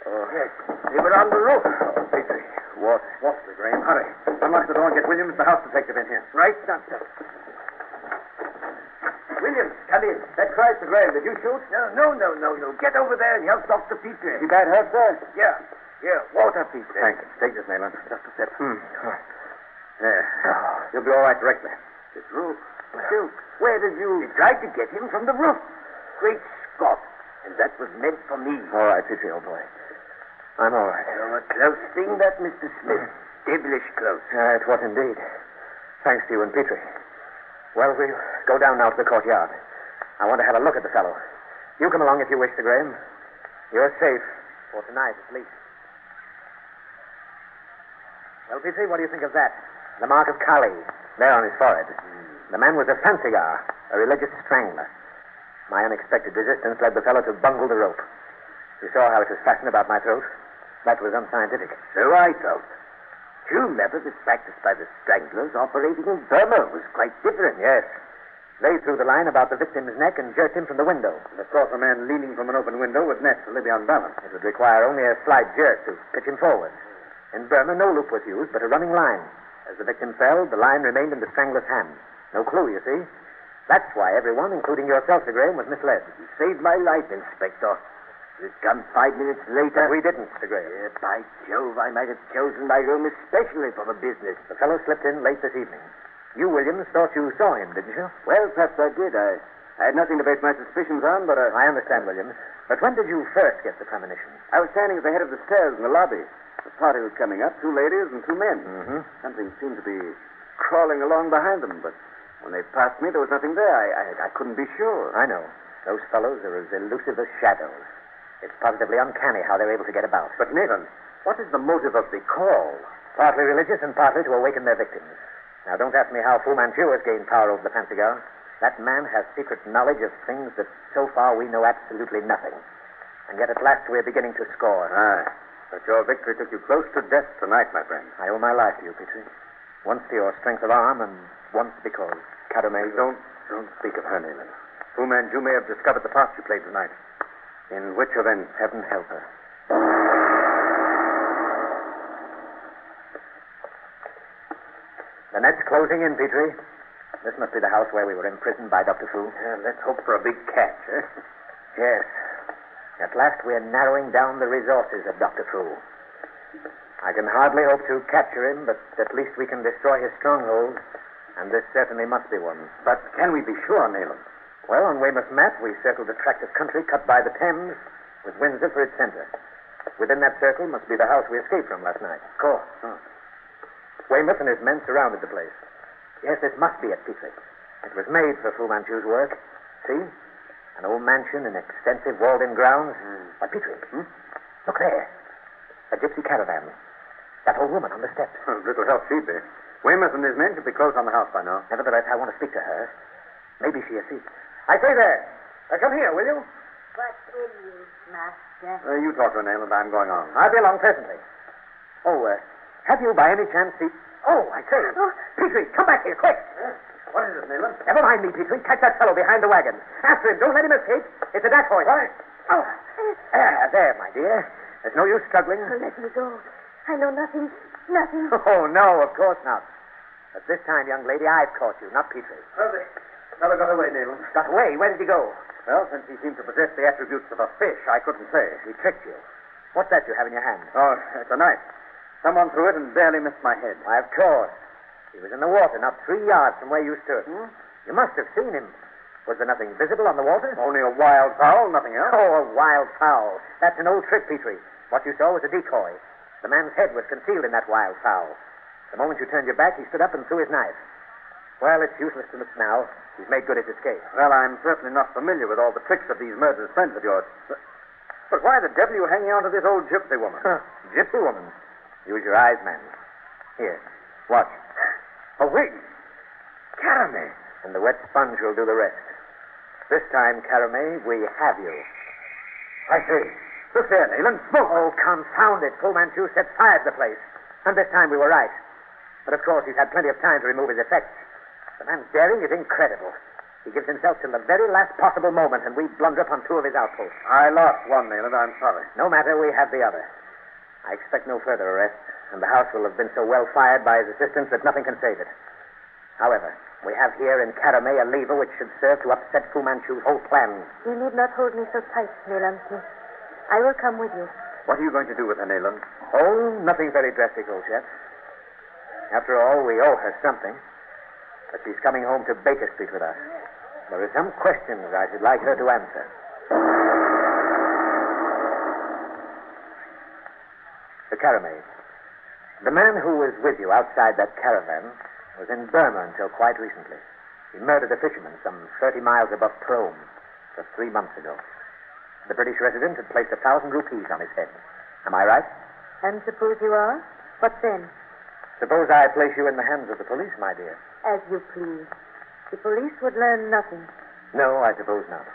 Oh, yes. They were on the roof. Petrie. What? Sir Graham? Hurry. Unlock the door and get Williams, the house detective, in here. Right, Doctor. Williams, come in. That cry, Sir Graham. Did you shoot? No. Get over there and help Dr. Petrie. Is he bad hurt, sir? Yeah. Here, water, Petrie. Thanks. Take this, Nayland. Just a sip. There. You'll be all right directly. This roof? Shoot. Where did you... We tried to get him from the roof. Great Scott. And that was meant for me. All right, Petrie, old boy. I'm all right. Oh, a close thing, that, Mr. Smith. Devilish close. It was indeed. Thanks to you and Petrie. Well, we'll go down now to the courtyard. I want to have a look at the fellow. You come along if you wish, Sir Graham. You're safe. For tonight, at least. Well, Petrie, what do you think of that? The mark of Kali, there on his forehead. The man was a fancigar, a religious strangler. My unexpected resistance led the fellow to bungle the rope. You saw how it was fastened about my throat? That was unscientific. So I thought. True method is practiced by the stranglers operating in Burma was quite different. Yes. They threw the line about the victim's neck and jerked him from the window. And of course, a man leaning from an open window would naturally be unbalanced. It would require only a slight jerk to pitch him forward. In Burma, no loop was used, but a running line. As the victim fell, the line remained in the strangler's hand. No clue, you see. That's why everyone, including yourself, Sir Graham, was misled. You saved my life, Inspector. You'd come 5 minutes later. But we didn't, Sir Graham. By Jove, I might have chosen my room especially for the business. The fellow slipped in late this evening. You, Williams, thought you saw him, didn't you? Well, perhaps I did. I had nothing to base my suspicions on, but I understand, Williams. But when did you first get the premonition? I was standing at the head of the stairs in the lobby. The party was coming up, 2 ladies and 2 men. Mm-hmm. Something seemed to be crawling along behind them, but when they passed me, there was nothing there. I couldn't be sure. I know. Those fellows are as elusive as shadows. It's positively uncanny how they're able to get about. But, Nathan, what is the motive of the call? Partly religious and partly to awaken their victims. Now, don't ask me how Fu Manchu has gained power over the fancigar. That man has secret knowledge of things that so far we know absolutely nothing. And yet at last we're beginning to score. Aye. But your victory took you close to death tonight, my friend. I owe my life to you, Petrie. Once to your strength of arm, and once because Carame... Don't speak of her, Nayland. Fu Manchu may have discovered the part you played tonight. In which event? Heaven help her. The net's closing in, Petrie. This must be the house where we were imprisoned by Dr. Fu. Let's hope for a big catch, eh? Yes. At last we're narrowing down the resources of Dr. Fu. I can hardly hope to capture him, but at least we can destroy his stronghold, and this certainly must be one. But can we be sure, Nayland? Well, on Weymouth's map, we circled a tract of country cut by the Thames, with Windsor for its center. Within that circle must be the house we escaped from last night. Of course. Oh. Weymouth and his men surrounded the place. Yes, this must be it, Petrie. It was made for Fu Manchu's work. See? An old mansion in extensive walled-in grounds. But, Petrie, look there. A gypsy caravan. That old woman on the steps. Little help she'd be. Weymouth and his men should be close on the house by now. Nevertheless, I want to speak to her. Maybe she has seen. I say there. Come here, will you? What will you, Master? You talk to her, Nayland. I'm going on. I'll be along presently. Oh, have you by any chance seen... Oh, I say. Petrie, come back here, quick. What is it, Nayland? Never mind me, Petrie. Catch that fellow behind the wagon. After him. Don't let him escape. It's a dacoit. Right. Oh. There, my dear. There's no use struggling. Oh, let me go. I know nothing. Nothing. Oh, no, of course not. But this time, young lady, I've caught you, not Petrie. Well, the fellow got away, Nayland. Got away? Where did he go? Well, since he seemed to possess the attributes of a fish, I couldn't say. He tricked you. What's that you have in your hand? Oh, it's a knife. Someone threw it and barely missed my head. Why, of course. He was in the water, not 3 yards from where you stood. You must have seen him. Was there nothing visible on the water? Only a wild fowl, nothing else. Oh, a wild fowl. That's an old trick, Petrie. What you saw was a decoy. The man's head was concealed in that wild fowl. The moment you turned your back, he stood up and threw his knife. Well, it's useless to look now. He's made good his escape. Well, I'm certainly not familiar with all the tricks of these murderous friends of yours. But why the devil are you hanging on to this old gypsy woman? Gypsy woman? Use your eyes, man. Here, watch. Oh, wait. Carame. And the wet sponge will do the rest. This time, Carame, we have you. I say. Look there, Nayland. Smoke. Oh, confound it. Fu Manchu set fire to the place. And this time we were right. But, of course, he's had plenty of time to remove his effects. The man's daring is incredible. He gives himself till the very last possible moment, and we blunder upon 2 of his outposts. I lost one, Nayland. I'm sorry. No matter, we have the other. I expect no further arrests, and the house will have been so well fired by his assistants that nothing can save it. However, we have here in Carame a lever which should serve to upset Fu Manchu's whole plan. You need not hold me so tight, Nayland Smith. I will come with you. What are you going to do with her, Nayland? Oh, nothing very drastic, old chap. After all, we owe her something. But she's coming home to Baker Street with us. There are some questions I should like her to answer. The Carame. The man who was with you outside that caravan was in Burma until quite recently. He murdered a fisherman some 30 miles above Prome just 3 months ago. The British resident had placed 1,000 rupees on his head. Am I right? And suppose you are? What then? Suppose I place you in the hands of the police, my dear. As you please. The police would learn nothing. No, I suppose not.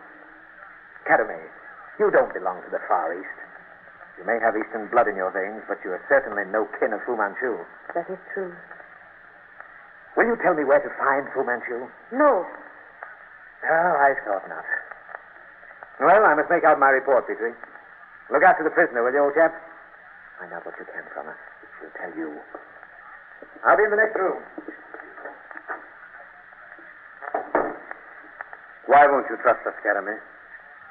Carame, you don't belong to the Far East. You may have Eastern blood in your veins, but you are certainly no kin of Fu Manchu. That is true. Will you tell me where to find Fu Manchu? No. Oh, I thought not. Well, I must make out my report, Petrie. Look after the prisoner, will you, old chap? Find out what you can from her. She'll tell you. I'll be in the next room. Why won't you trust us, Carame?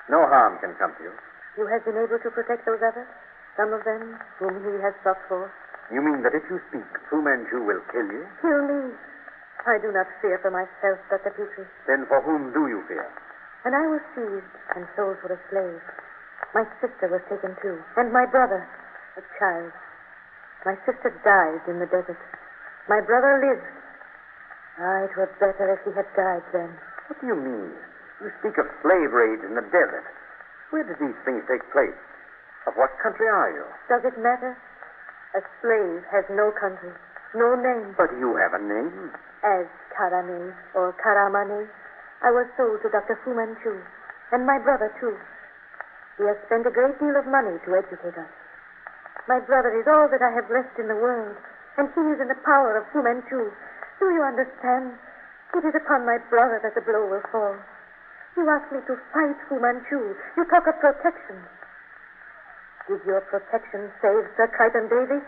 No harm can come to you. You have been able to protect those others? Some of them whom he has sought for? You mean that if you speak, Fu Manchu will kill you? Kill me. I do not fear for myself, Dr. Petrie. Then for whom do you fear? When I was seized and sold for a slave, my sister was taken too, and my brother, a child. My sister died in the desert. My brother lived. Ah, it were better if he had died then. What do you mean? You speak of slave raids in the desert. Where did these things take place? Of what country are you? Does it matter? A slave has no country, no name. But you have a name. As Carame or Karamane, I was sold to Dr. Fu Manchu, and my brother too. He has spent a great deal of money to educate us. My brother is all that I have left in the world, and he is in the power of Fu Manchu. Do you understand? It is upon my brother that the blow will fall. You ask me to fight Fu Manchu. You talk of protection. Did your protection save Sir Crichton Davy?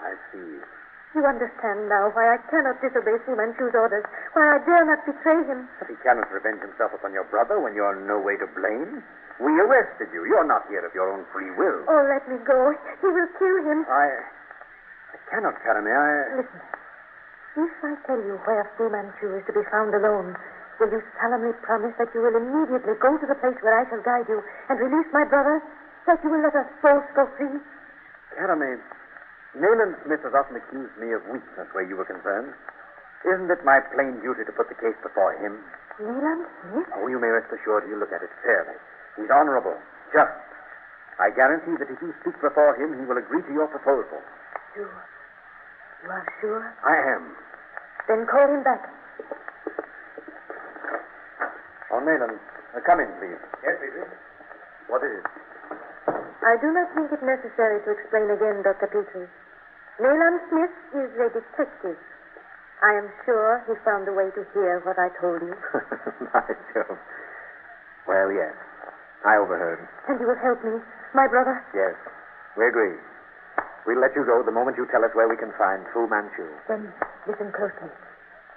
I see. You understand now why I cannot disobey Fu Manchu's orders, why I dare not betray him. But he cannot revenge himself upon your brother when you're in no way to blame. We arrested you. You're not here of your own free will. Oh, let me go. He will kill him. I cannot, Karame. Listen. If I tell you where Fu Manchu is to be found alone, will you solemnly promise that you will immediately go to the place where I shall guide you and release my brother? That you will let us both go free? Karame, Nayland Smith has often accused me of weakness where you were concerned. Isn't it my plain duty to put the case before him? Nayland Smith? Oh, you may rest assured he'll look at it fairly. He's honorable, just. I guarantee that if you speak before him, he will agree to your proposal. You are sure? I am. Then call him back. Oh, Nayland, come in, please. Yes, Peter. What is it? I do not think it necessary to explain again, Dr. Petrie. Nayland Smith is a detective. I am sure he found a way to hear what I told you. By Jove. Well, yes. I overheard. And you will help me, my brother? Yes. We agree. We'll let you go the moment you tell us where we can find Fu Manchu. Then listen closely.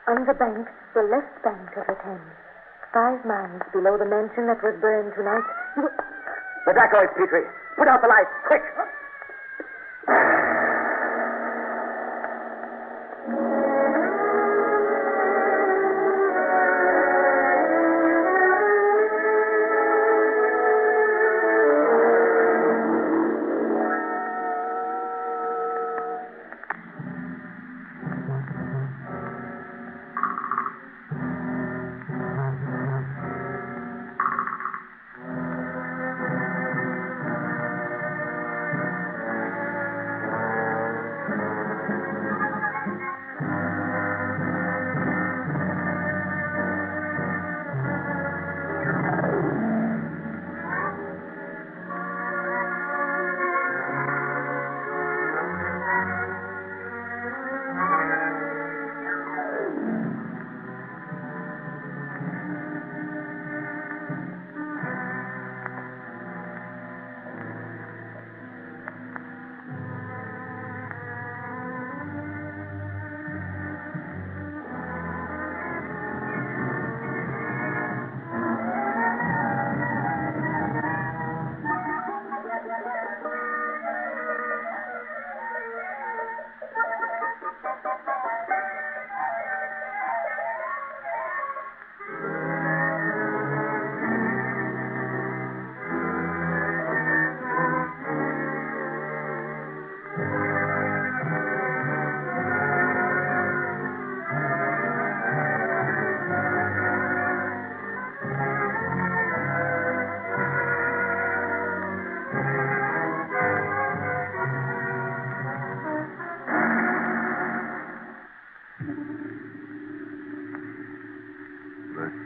On the bank, the left bank of the Thames, 5 miles below the mansion that was burned tonight, you... The dacoits, Petrie. Put out the lights, quick.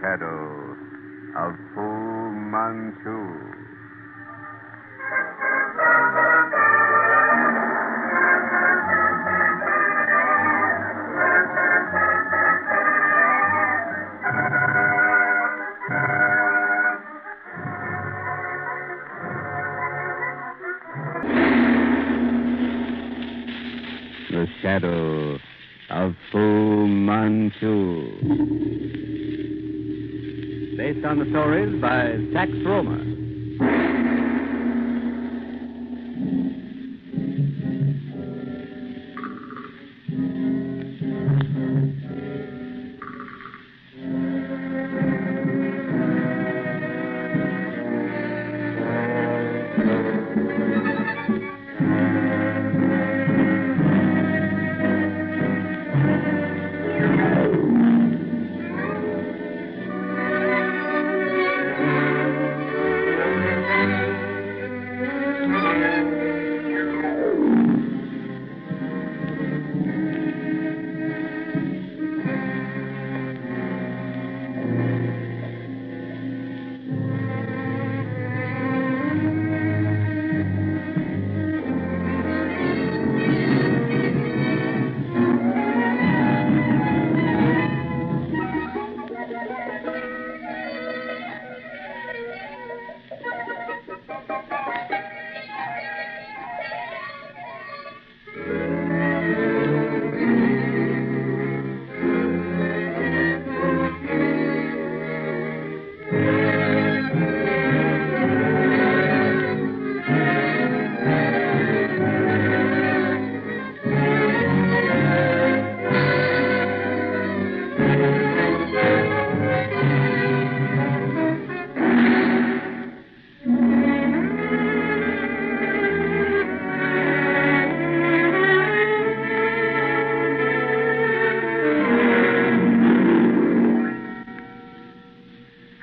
Shadow of Fu Manchu. The Shadow of Fu Manchu. Based on the stories by Sax Rohmer.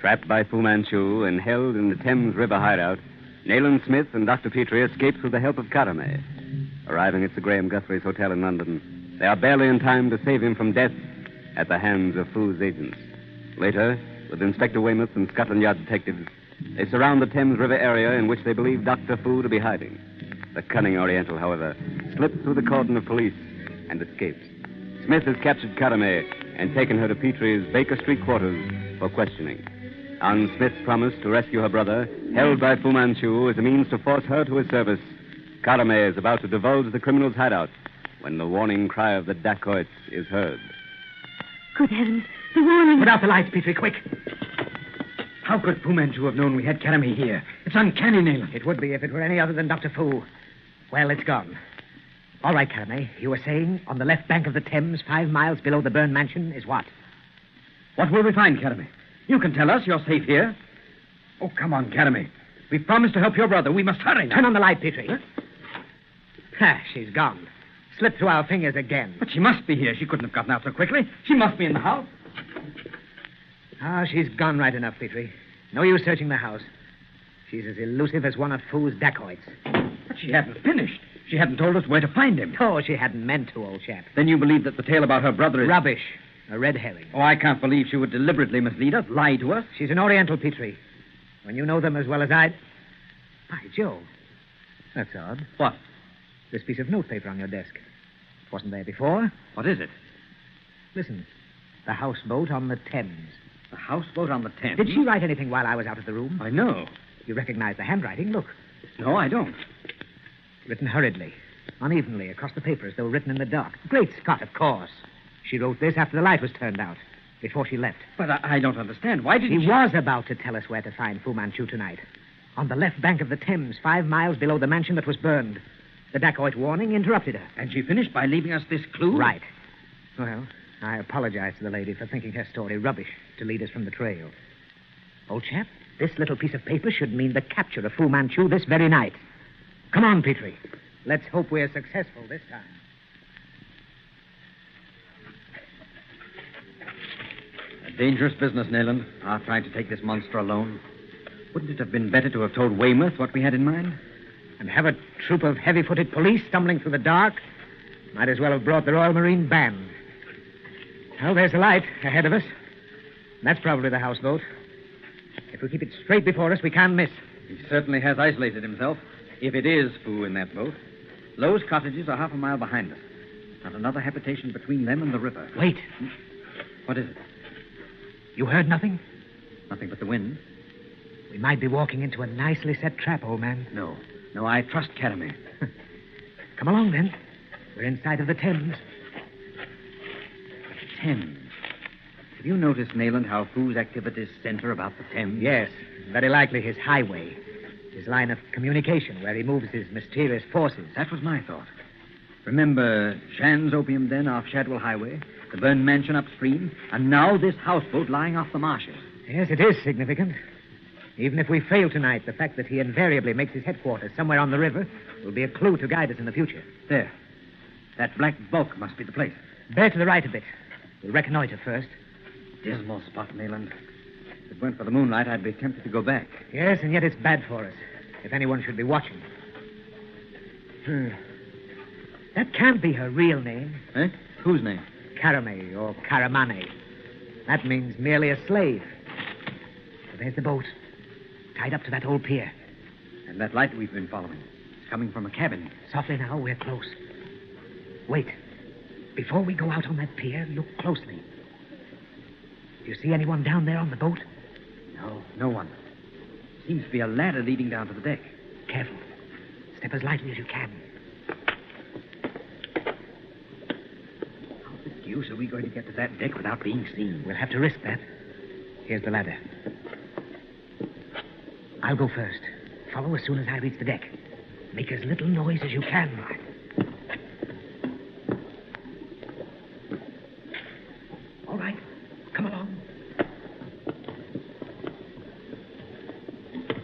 Trapped by Fu Manchu and held in the Thames River hideout, Nayland Smith and Dr. Petrie escape with the help of Karame. Arriving at Sir Graham Guthrie's hotel in London, they are barely in time to save him from death at the hands of Fu's agents. Later, with Inspector Weymouth and Scotland Yard detectives, they surround the Thames River area in which they believe Dr. Fu to be hiding. The cunning Oriental, however, slips through the cordon of police and escapes. Smith has captured Karame and taken her to Petrie's Baker Street quarters for questioning. On Smith's promise to rescue her brother, held by Fu Manchu as a means to force her to his service, Karame is about to divulge the criminal's hideout when the warning cry of the dacoits is heard. Good heavens, the warning. Put out the lights, Petrie, quick. How could Fu Manchu have known we had Karame here? It's uncanny, Nayland. It would be if it were any other than Dr. Fu. Well, it's gone. All right, Karame, you were saying on the left bank of the Thames, 5 miles below the Byrne mansion, is what? What will we find, Karame? You can tell us. You're safe here. Oh, come on, Karame. We've promised to help your brother. We must hurry now. Turn on the light, Petrie. Ha, she's gone. Slipped through our fingers again. But she must be here. She couldn't have gotten out so quickly. She must be in the house. Ah, she's gone right enough, Petrie. No use searching the house. She's as elusive as one of Fu's dacoits. But she hadn't finished. She hadn't told us where to find him. Oh, she hadn't meant to, old chap. Then you believe that the tale about her brother is... Rubbish. A red herring. Oh, I can't believe she would deliberately mislead us, lie to us. She's an Oriental, Petrie. When you know them as well as I... By Jove. That's odd. What? This piece of notepaper on your desk. It wasn't there before. What is it? Listen. The houseboat on the Thames. The houseboat on the Thames? Did she write anything while I was out of the room? I know. You recognize the handwriting? Look. No, I don't. Written hurriedly, unevenly, across the paper as though written in the dark. Great Scott, of course. She wrote this after the light was turned out, before she left. But I don't understand. Why did she... was about to tell us where to find Fu Manchu tonight. On the left bank of the Thames, 5 miles below the mansion that was burned. The dacoit warning interrupted her. And she finished by leaving us this clue? Right. Well, I apologize to the lady for thinking her story rubbish to lead us from the trail. Old chap, this little piece of paper should mean the capture of Fu Manchu this very night. Come on, Petrie. Let's hope we're successful this time. A dangerous business, Nayland. Our trying to take this monster alone. Wouldn't it have been better to have told Weymouth what we had in mind? And have a troop of heavy-footed police stumbling through the dark? Might as well have brought the Royal Marine Band. Well, there's the light ahead of us. That's probably the houseboat. If we keep it straight before us, we can't miss. He certainly has isolated himself, if it is Fu in that boat. Lowe's cottages are half a mile behind us. Not another habitation between them and the river. Wait. What is it? You heard nothing? Nothing but the wind. We might be walking into a nicely set trap, old man. No, I trust Karame. Come along, then. We're in sight of the Thames. The Thames. Have you noticed, Nayland, how Fu's activities center about the Thames? Yes, very likely his highway. His line of communication where he moves his mysterious forces. That was my thought. Remember Shan's opium den off Shadwell Highway, the Byrne mansion upstream, and now this houseboat lying off the marshes. Yes, it is significant. Even if we fail tonight, the fact that he invariably makes his headquarters somewhere on the river will be a clue to guide us in the future. There. That black bulk must be the place. Bear to the right a bit. We'll reconnoiter first. Dismal spot, Nayland. If it weren't for the moonlight, I'd be tempted to go back. Yes, and yet it's bad for us, if anyone should be watching. That can't be her real name. Eh? Whose name? Karame or Karamane. That means merely a slave. So there's the boat, tied up to that old pier. And that light we've been following. It's coming from a cabin. Softly now, we're close. Wait. Before we go out on that pier, look closely. Do you see anyone down there on the boat? No one. Seems to be a ladder leading down to the deck. Careful. Step as lightly as you can. How the deuce are we going to get to that deck without being seen? We'll have to risk that. Here's the ladder. I'll go first. Follow as soon as I reach the deck. Make as little noise as you can. All right. Come along.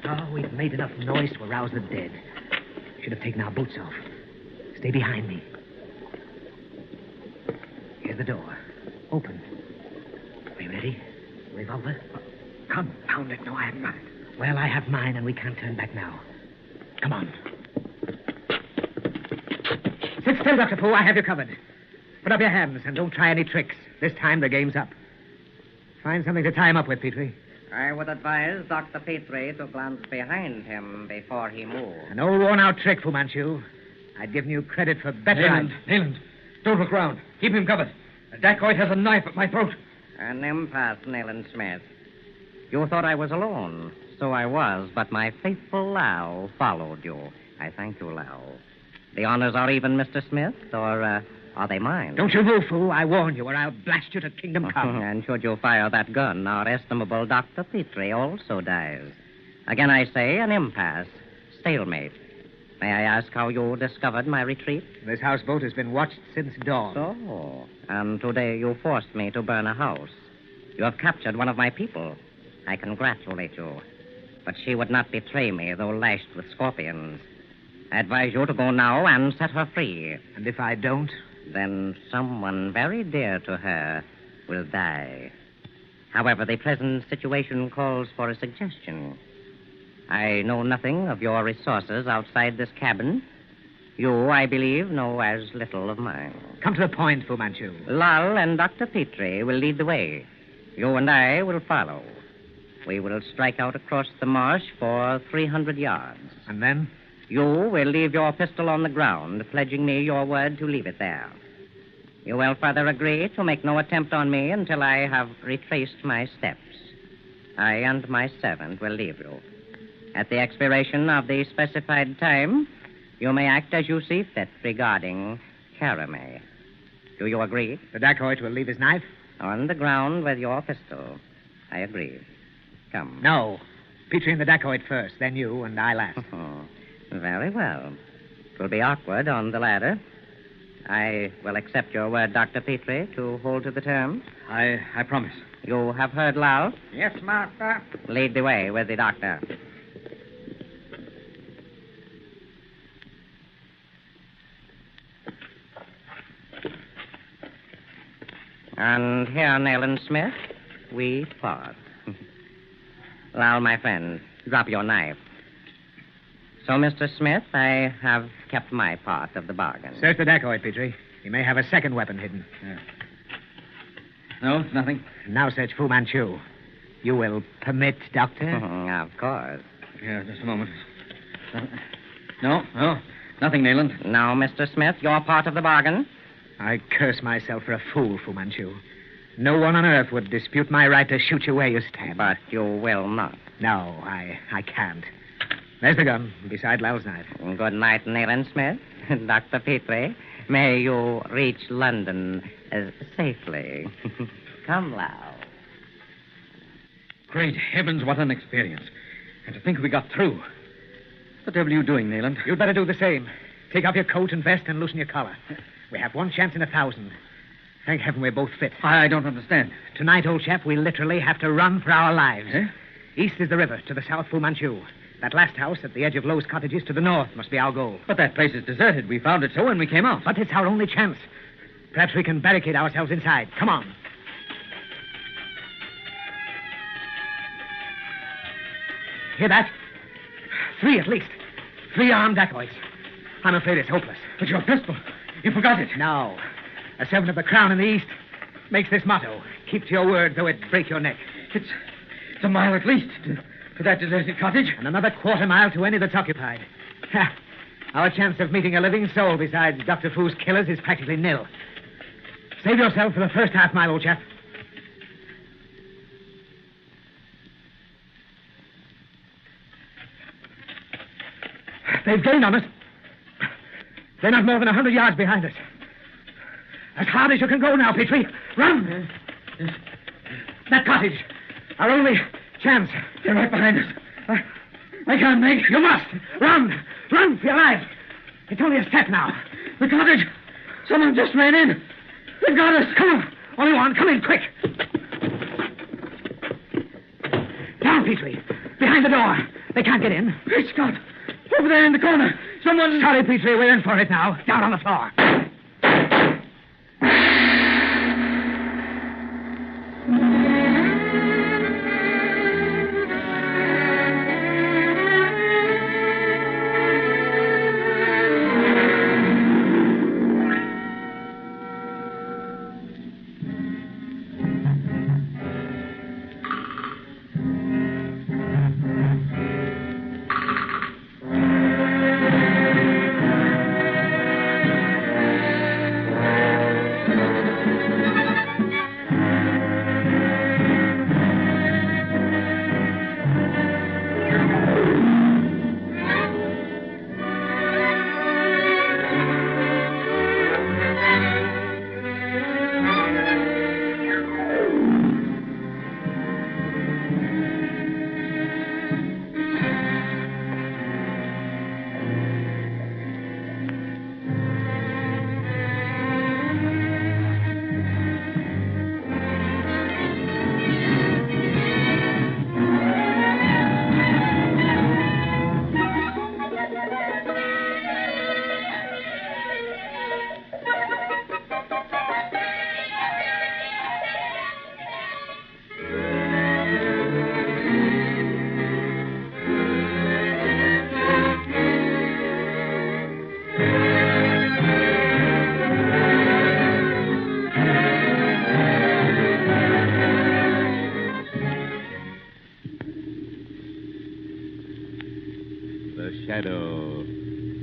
Oh, we've made enough noise to arouse the dead. Should have taken our boots off. Stay behind me. Here's the door. Open. Are you ready? Revolver? Confound it. No, I haven't got it. Well, I have mine, and we can't turn back now. Come on. Sit still, Dr. Fu. I have you covered. Put up your hands and don't try any tricks. This time the game's up. Find something to tie him up with, Petrie. I would advise Dr. Petrie to glance behind him before he moves. An old worn-out trick, Fu Manchu. I'd given you credit for better... Nayland, don't look round. Keep him covered. The dacoit has a knife at my throat. An impasse, Nayland Smith. You thought I was alone. So I was, but my faithful Lau followed you. I thank you, Lau. The honors are even, Mr. Smith, or are they mine? Don't you move, Fu. I warn you, or I'll blast you to kingdom come. And should you fire that gun, our estimable Dr. Petrie also dies. Again, I say, an impasse. Stalemate. May I ask how you discovered my retreat? This houseboat has been watched since dawn. So, and today you forced me to burn a house. You have captured one of my people. I congratulate you. But she would not betray me, though lashed with scorpions. I advise you to go now and set her free. And if I don't? Then someone very dear to her will die. However, the present situation calls for a suggestion. I know nothing of your resources outside this cabin. You, I believe, know as little of mine. Come to the point, Fu Manchu. Lal and Dr. Petrie will lead the way. You and I will follow. We will strike out across the marsh for 300 yards. And then? You will leave your pistol on the ground, pledging me your word to leave it there. You will further agree to make no attempt on me until I have retraced my steps. I and my servant will leave you. At the expiration of the specified time, you may act as you see fit regarding Caramay. Do you agree? The dacoit will leave his knife? On the ground with your pistol. I agree. Come. No. Petrie and the dacoit first, then you, and I last. Very well. It will be awkward on the ladder. I will accept your word, Dr. Petrie, to hold to the terms. I promise. You have heard Lal? Yes, Master. Lead the way with the doctor. And here, Nayland Smith, we part. Lal, my friend, drop your knife. So, Mr. Smith, I have kept my part of the bargain. Search the dacoit, Petrie. He may have a second weapon hidden. Yeah. No, it's nothing. Now search Fu Manchu. You will permit, Doctor? Of course. Yeah, just a moment. No, nothing, Nayland. Now, Mr. Smith, your part of the bargain. I curse myself for a fool, Fu Manchu. No one on earth would dispute my right to shoot you where you stand. But you will not. No, I can't. There's the gun, beside Lal's knife. Good night, Nayland Smith. Dr. Petrie, may you reach London safely. Come, Lal. Great heavens, what an experience. And to think we got through. What the devil are you doing, Nayland? You'd better do the same. Take off your coat and vest and loosen your collar. We have one chance in 1,000. Thank heaven we're both fit. I don't understand. Tonight, old chap, we literally have to run for our lives. Eh? East is the river, to the south, Fu Manchu. That last house at the edge of Lowe's cottages to the north must be our goal. But that place is deserted. We found it so when we came out. But it's our only chance. Perhaps we can barricade ourselves inside. Come on. Hear that? 3 at least. 3 armed dacoits. I'm afraid it's hopeless. But your pistol. You forgot it. No. A 7 of the crown in the east makes this motto. Keep to your word, though it break your neck. It's a mile at least to that deserted cottage. And another quarter mile to any that's occupied. Ha! Our chance of meeting a living soul besides Dr. Fu's killers is practically nil. Save yourself for the first half mile, old chap. They've gained on us. They're not more than 100 yards behind us. As hard as you can go now, Petrie. Run! That cottage. Our only chance. They're right behind us. I can't make. You must. Run! Run for your life. It's only a step now. The cottage. Someone just ran in. They've got us. Come on. Only one. Come in, quick. Down, Petrie. Behind the door. They can't get in. Great Scott. Over there in the corner. Someone... Sorry, Petrie. We're in for it now. Down on the floor.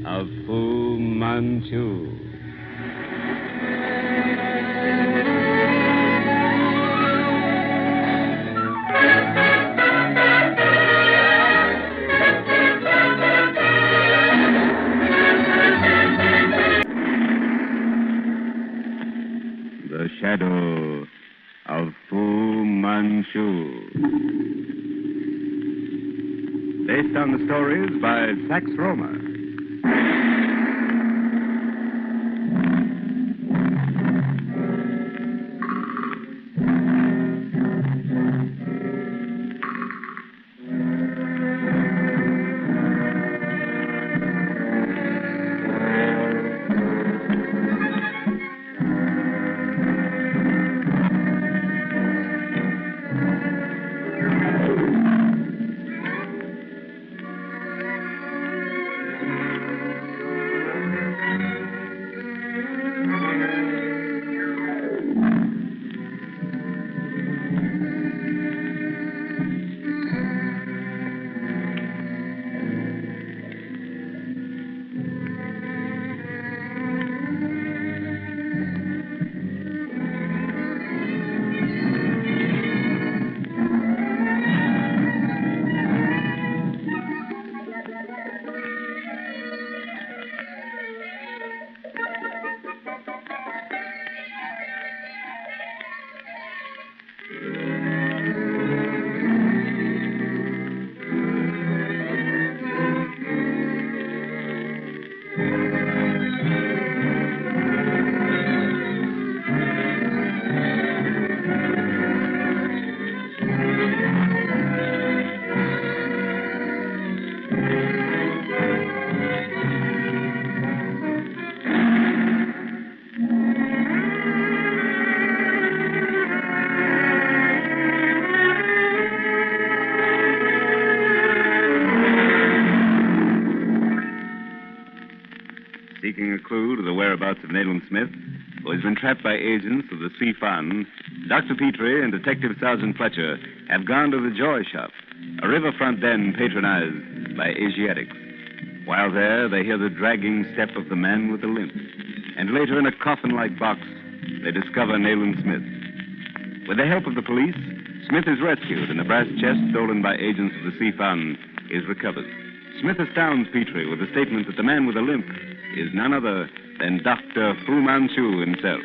of Fu Manchu. The Shadow of Fu Manchu. Based on the stories by Sax Rohmer. Seeking a clue to the whereabouts of Nayland Smith, who has been trapped by agents of the Sea Fund, Dr. Petrie and Detective Sergeant Fletcher have gone to the Joy Shop, a riverfront den patronized by Asiatics. While there, they hear the dragging step of the man with the limp. And later, in a coffin-like box, they discover Nayland Smith. With the help of the police, Smith is rescued, and the brass chest stolen by agents of the Sea Fund is recovered. Smith astounds Petrie with the statement that the man with the limp is none other than Dr. Fu Manchu himself.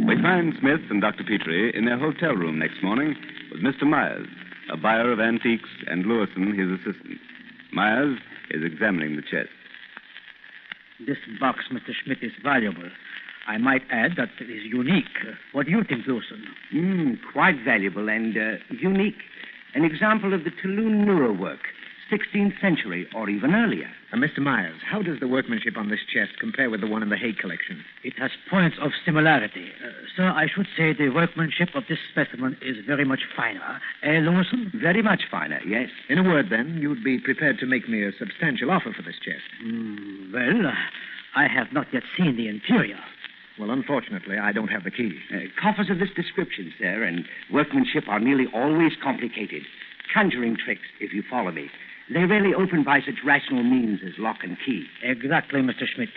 We find Smith and Dr. Petrie in their hotel room next morning with Mr. Myers, a buyer of antiques, and Lewison, his assistant. Myers is examining the chest. This box, Mr. Schmidt, is valuable. I might add that it is unique. What do you think, Lewison? Quite valuable and unique. An example of the Toulon Noor work, 16th century or even earlier. Mr. Myers, how does the workmanship on this chest compare with the one in the Hague collection? It has points of similarity. Sir, I should say the workmanship of this specimen is very much finer. Lewison? Very much finer, yes. In a word, then, you'd be prepared to make me a substantial offer for this chest. Well, I have not yet seen the interior. Well, unfortunately, I don't have the key. Coffers of this description, sir, and workmanship are nearly always complicated. Conjuring tricks, if you follow me. They rarely open by such rational means as lock and key. Exactly, Mr. Schmidt.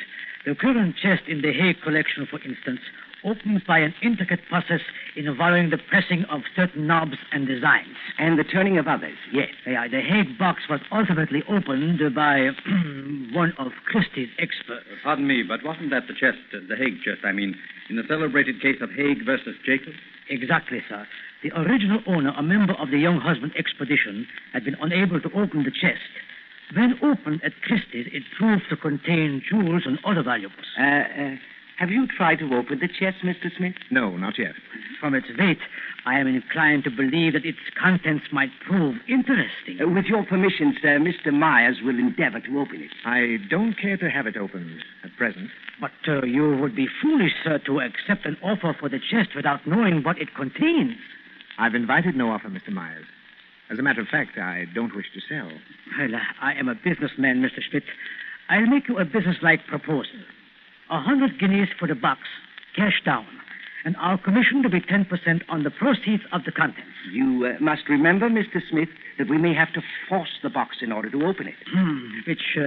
The current chest in the Hague collection, for instance, opens by an intricate process involving the pressing of certain knobs and designs. And the turning of others, yes. The Hague box was ultimately opened by one of Christie's experts. Pardon me, but wasn't that the chest, the Hague chest, I mean, in the celebrated case of Hague versus Jacob? Exactly, sir. The original owner, a member of the Young Husband expedition, had been unable to open the chest. When opened at Christie's, it proved to contain jewels and other valuables. Have you tried to open the chest, Mr. Smith? No, not yet. From its weight, I am inclined to believe that its contents might prove interesting. With your permission, sir, Mr. Myers will endeavor to open it. I don't care to have it opened at present. But you would be foolish, sir, to accept an offer for the chest without knowing what it contains. I've invited no offer, Mr. Myers. As a matter of fact, I don't wish to sell. Well, I am a businessman, Mr. Schmidt. I'll make you a businesslike proposal. 100 guineas for the box, cash down. and our commission to be 10% on the proceeds of the contents. You must remember, Mr. Smith, that we may have to force the box in order to open it. Which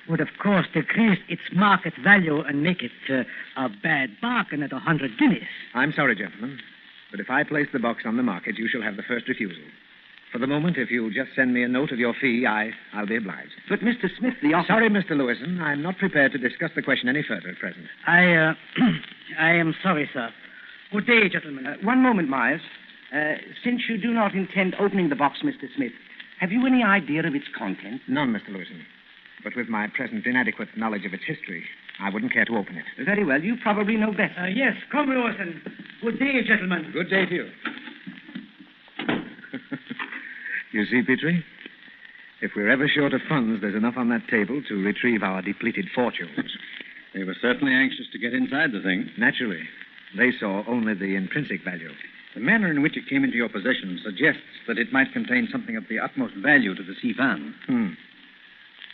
would, of course, decrease its market value and make it a bad bargain at 100 guineas. I'm sorry, gentlemen, but if I place the box on the market, you shall have the first refusal. For the moment, if you'll just send me a note of your fee, I'll be obliged. But, Mr. Smith, the offer... Sorry, Mr. Lewison. I'm not prepared to discuss the question any further at present. I am sorry, sir. Good day, gentlemen. One moment, Myers. Since you do not intend opening the box, Mr. Smith, have you any idea of its contents? None, Mr. Lewison. But with my present inadequate knowledge of its history, I wouldn't care to open it. Very well. You probably know better. Yes, come, Lewison. Good day, gentlemen. Good day to you. You see, Petrie, if we're ever short of funds, there's enough on that table to retrieve our depleted fortunes. They were certainly anxious to get inside the thing. Naturally. They saw only the intrinsic value. The manner in which it came into your possession suggests that it might contain something of the utmost value to the Sifan.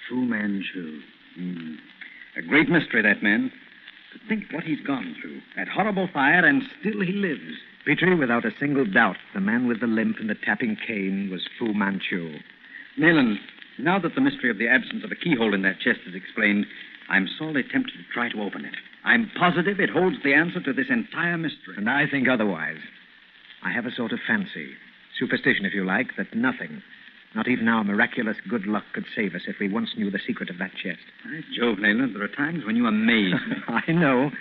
Fu Manchu. A great mystery, that man. To think what he's gone through. That horrible fire, and still he lives. Petrie, without a single doubt, the man with the limp and the tapping cane was Fu Manchu. Nayland, now that the mystery of the absence of a keyhole in that chest is explained, I'm sorely tempted to try to open it. I'm positive it holds the answer to this entire mystery. And I think otherwise. I have a sort of fancy, superstition if you like, that nothing, not even our miraculous good luck, could save us if we once knew the secret of that chest. By Jove, Nayland, there are times when you amaze me. I know.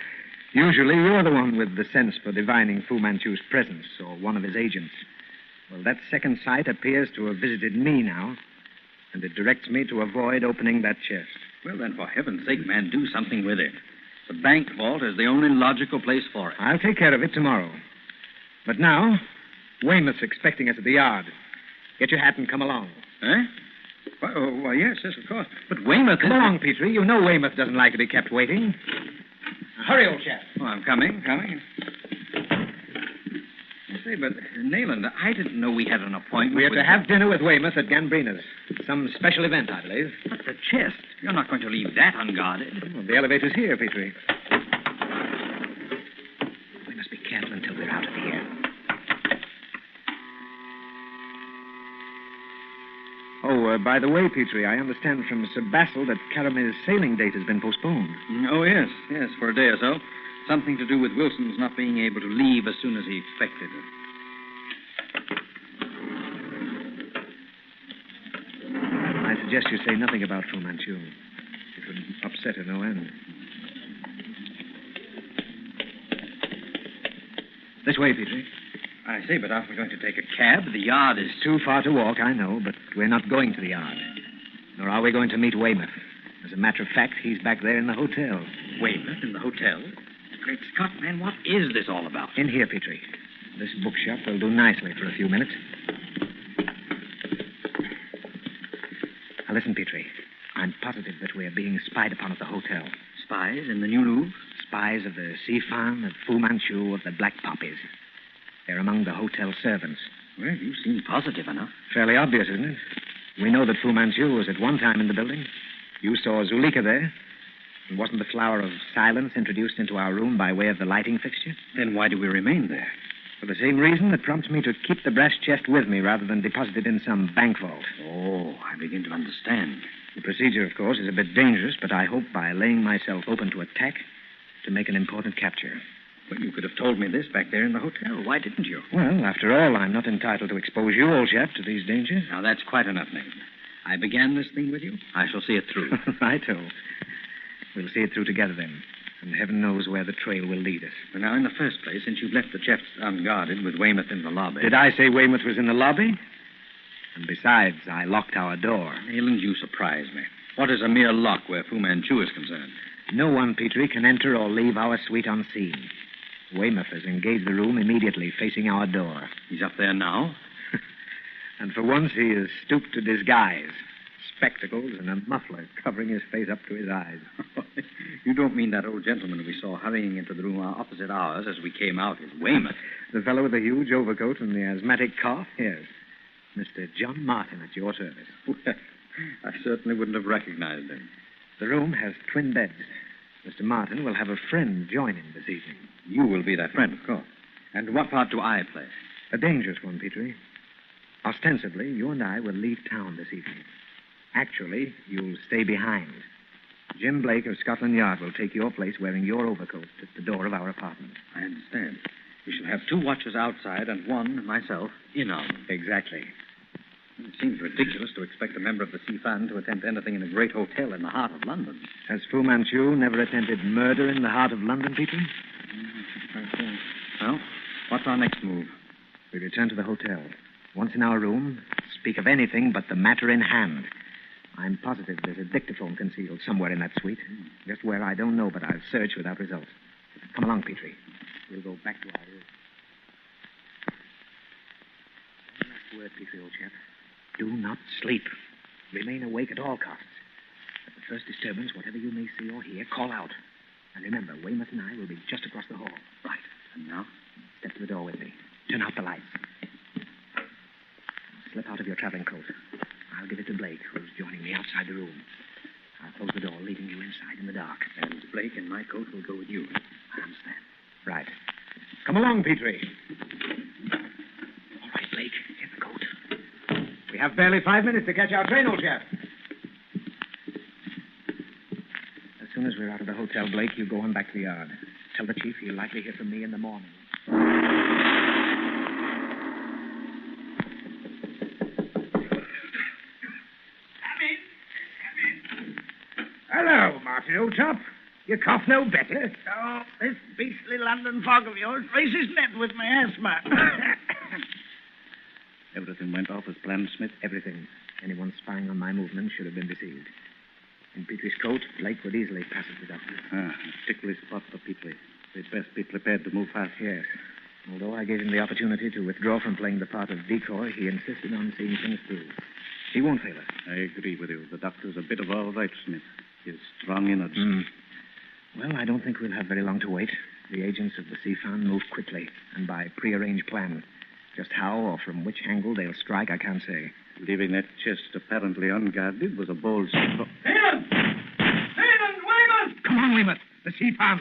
Usually you're the one with the sense for divining Fu Manchu's presence, or one of his agents. Well, that second sight appears to have visited me now, and it directs me to avoid opening that chest. Well, then, for heaven's sake, man, do something with it. The bank vault is the only logical place for it. I'll take care of it tomorrow. But now, Weymouth's expecting us at the yard. Get your hat and come along. Eh? Why, yes, of course. But Weymouth... Come along, Petrie. You know Weymouth doesn't like to be kept waiting. Hurry, old chap. Oh, I'm coming. I say, but, Nayland, I didn't know we had an appointment. We are to have dinner with Weymouth at Gambrinus. Some special event, I believe. But the chest. You're not going to leave that unguarded. Well, the elevator's here, Petrie. We must be careful until we're out of here. Oh, by the way, Petrie, I understand from Sir Basil that Caramel's sailing date has been postponed. Oh, yes, for a day or so. Something to do with Wilson's not being able to leave as soon as he expected. I suggest you say nothing about Fu Manchu. It would upset her no end. This way, Petrie. I say, but aren't we going to take a cab? The yard is... Too far to walk, I know, but we're not going to the yard. Nor are we going to meet Weymouth. As a matter of fact, he's back there in the hotel. Weymouth in the hotel? Great Scott, man, what is this all about? In here, Petrie. This bookshop will do nicely for a few minutes. Now, listen, Petrie. I'm positive that we're being spied upon at the hotel. Spies in the New Louvre? Spies of the Sifan, of Fu Manchu, of the Black Poppies. They're among the hotel servants. Well, you seem positive enough. Fairly obvious, isn't it? We know that Fu Manchu was at one time in the building. You saw Zuleika there. And wasn't the flower of silence introduced into our room by way of the lighting fixture? Then why do we remain there? For the same reason that prompts me to keep the brass chest with me rather than deposit it in some bank vault. Oh, I begin to understand. The procedure, of course, is a bit dangerous, but I hope by laying myself open to attack to make an important capture. Well, you could have told me this back there in the hotel. Why didn't you? Well, after all, I'm not entitled to expose you, old chap, to these dangers. Now, that's quite enough, Nathan. I began this thing with you. I shall see it through. Righto. We'll see it through together, then. And heaven knows where the trail will lead us. Well, now, in the first place, since you've left the chest unguarded with Weymouth in the lobby... Did I say Weymouth was in the lobby? And besides, I locked our door. Nayland, you surprise me. What is a mere lock where Fu Manchu is concerned? No one, Petrie, can enter or leave our suite unseen. Weymouth has engaged the room immediately facing our door. He's up there now? And for once he has stooped to disguise. Spectacles and a muffler covering his face up to his eyes. You don't mean that old gentleman we saw hurrying into the room opposite ours as we came out is Weymouth? The fellow with the huge overcoat and the asthmatic cough? Yes. Mr. John Martin at your service. Well, I certainly wouldn't have recognized him. The room has twin beds. Mr. Martin will have a friend join him this evening. You will be that friend, of course. And what part do I play? A dangerous one, Petrie. Ostensibly, you and I will leave town this evening. Actually, you'll stay behind. Jim Blake of Scotland Yard will take your place wearing your overcoat at the door of our apartment. I understand. We shall have 2 watchers outside and 1, myself, in on. Exactly. It seems ridiculous to expect a member of the Sea-Fan to attempt anything in a great hotel in the heart of London. Has Fu Manchu never attempted murder in the heart of London, Petrie? Well, what's our next move? We return to the hotel. Once in our room, speak of anything but the matter in hand. I'm positive there's a dictaphone concealed somewhere in that suite. Just where, I don't know, but I'll search without result. Come along, Petrie. We'll go back to our room. One last word, Petrie, old chap. Do not sleep. Remain awake at all costs. At the first disturbance, whatever you may see or hear, call out. And remember, Weymouth and I will be just across the hall. Right. And now? Step to the door with me. Turn out the lights. Slip out of your traveling coat. I'll give it to Blake, who's joining me outside the room. I'll close the door, leaving you inside in the dark. And Blake and my coat will go with you. I understand. Right. Come along, Petrie. All right, Blake. Get the coat. We have barely 5 minutes to catch our train, old chap. As soon as we're out of the hotel, Blake, you go on back to the yard. Tell the chief he'll likely hear from me in the morning. Hello, Martin, old top. You cough no better. Oh, this beastly London fog of yours races net with my asthma. Everything went off as planned, Smith? Everything. Anyone spying on my movements should have been deceived. In Petrie's coat, Blake would easily pass it to Doctor. A ticklish spot for Petrie. They'd best be prepared to move fast. Yes. Although I gave him the opportunity to withdraw from playing the part of decoy, he insisted on seeing things through. He won't fail us. I agree with you. The doctor's a bit of all right, Smith. His strong innards. Well, I don't think we'll have very long to wait. The agents of the Sea-Fan move quickly and by prearranged plan. Just how or from which angle they'll strike, I can't say. Leaving that chest apparently unguarded was a bold step. Nayland! Nayland, Weymouth! Come on, Weymouth. The Sea-Fan.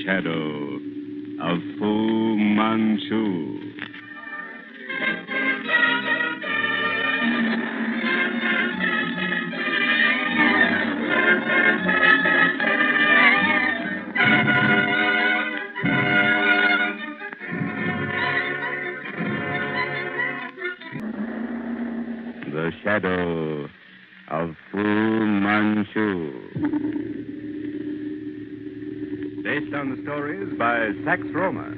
Shadow of Fu Manchu. The Shadow of Fu Manchu. Based on the stories by Sax Rohmer.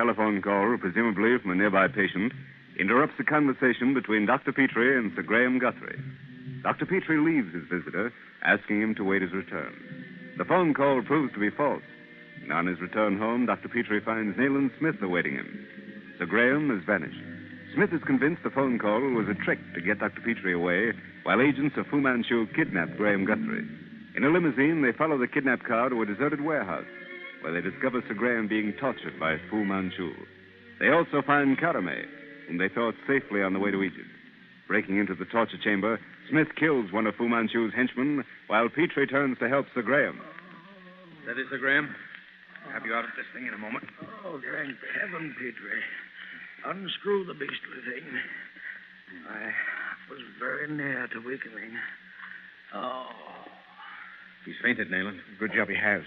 telephone call, presumably from a nearby patient, interrupts a conversation between Dr. Petrie and Sir Graham Guthrie. Dr. Petrie leaves his visitor, asking him to wait his return. The phone call proves to be false. And on his return home, Dr. Petrie finds Nayland Smith awaiting him. Sir Graham has vanished. Smith is convinced the phone call was a trick to get Dr. Petrie away, while agents of Fu Manchu kidnapped Graham Guthrie. In a limousine, they follow the kidnapped car to a deserted warehouse, where they discover Sir Graham being tortured by Fu Manchu. They also find Karame, whom they thought safely on the way to Egypt. Breaking into the torture chamber, Smith kills one of Fu Manchu's henchmen, while Petrie turns to help Sir Graham. Steady, Sir Graham. I'll have you out of this thing in a moment. Oh, thank heaven, Petrie. Unscrew the beastly thing. I was very near to weakening. Oh. He's fainted, Nayland. Good job he has.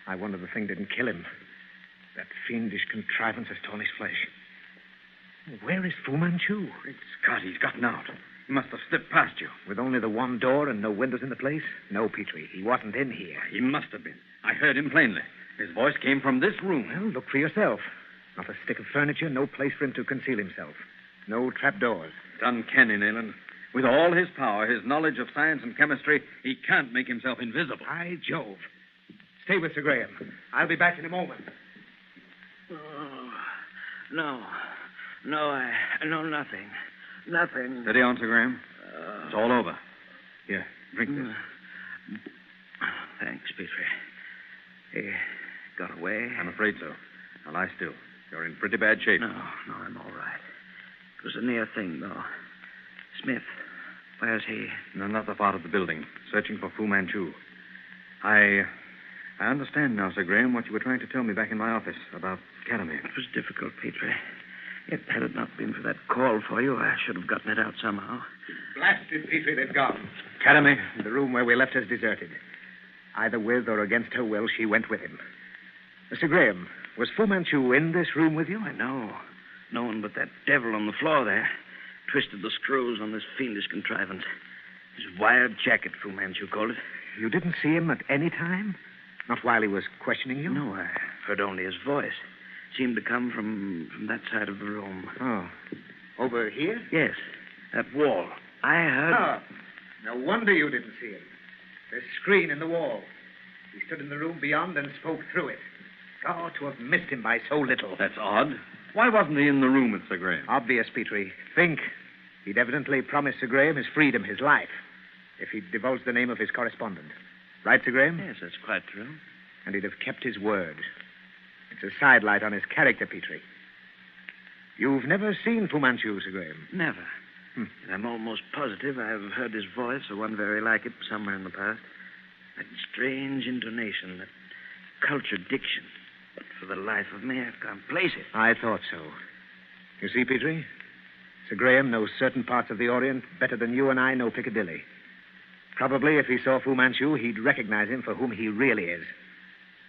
I wonder the thing didn't kill him. That fiendish contrivance has torn his flesh. Where is Fu Manchu? Great Scott, he's gotten out. He must have slipped past you. With only the one door and no windows in the place? No, Petrie. He wasn't in here. He must have been. I heard him plainly. His voice came from this room. Well, look for yourself. Not a stick of furniture, no place for him to conceal himself. No trapdoors. It's uncanny, Nayland. With all his power, his knowledge of science and chemistry, he can't make himself invisible. By Jove. Stay with Sir Graham. I'll be back in a moment. Oh, no. No, I know nothing. Nothing. Steady on, Sir Graham. It's all over. Here, drink this. Thanks, Petrie. He got away? I'm afraid so. Now lie still. You're in pretty bad shape. No, I'm all right. It was a near thing, though. Smith, where's he? In another part of the building, searching for Fu Manchu. I understand now, Sir Graham, what you were trying to tell me back in my office about Academy. It was difficult, Petrie. Yet had it not been for that call for you, I should have gotten it out somehow. Blasted Petrie, they've gone. Academy, the room where we left her is deserted. Either with or against her will, she went with him. Mr. Graham, was Fu Manchu in this room with you? I know. No one but that devil on the floor there twisted the screws on this fiendish contrivance. His wired jacket, Fu Manchu called it. You didn't see him at any time? Not while he was questioning you? No, I heard only his voice. Seemed to come from that side of the room. Oh. Over here? Yes. That wall. I heard... Oh. No wonder you didn't see him. There's a screen in the wall. He stood in the room beyond and spoke through it. Oh, to have missed him by so little. That's odd. Why wasn't he in the room with Sir Graham? Obvious, Petrie. Think. He'd evidently promised Sir Graham his freedom, his life, if he'd divulged the name of his correspondent. Right, Sir Graham? Yes, that's quite true. And he'd have kept his word. It's a sidelight on his character, Petrie. You've never seen Fu Manchu, Sir Graham? Never. And I'm almost positive I've heard his voice, or one very like it, somewhere in the past. That strange intonation, that cultured diction. But for the life of me, I can't place it. I thought so. You see, Petrie? Sir Graham knows certain parts of the Orient better than you and I know Piccadilly. Probably if he saw Fu Manchu, he'd recognize him for whom he really is.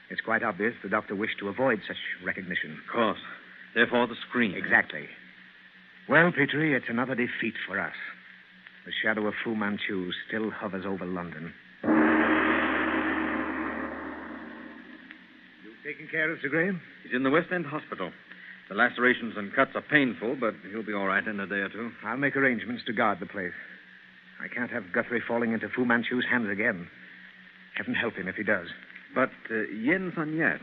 It's quite obvious the doctor wished to avoid such recognition. Of course. Therefore, the screen. Exactly. Well, Petrie, it's another defeat for us. The shadow of Fu Manchu still hovers over London. You taking care of Sir Graham? He's in the West End Hospital. The lacerations and cuts are painful, but he'll be all right in a day or two. I'll make arrangements to guard the place. I can't have Guthrie falling into Fu Manchu's hands again. Heaven help him if he does. But Yen Sun Yat,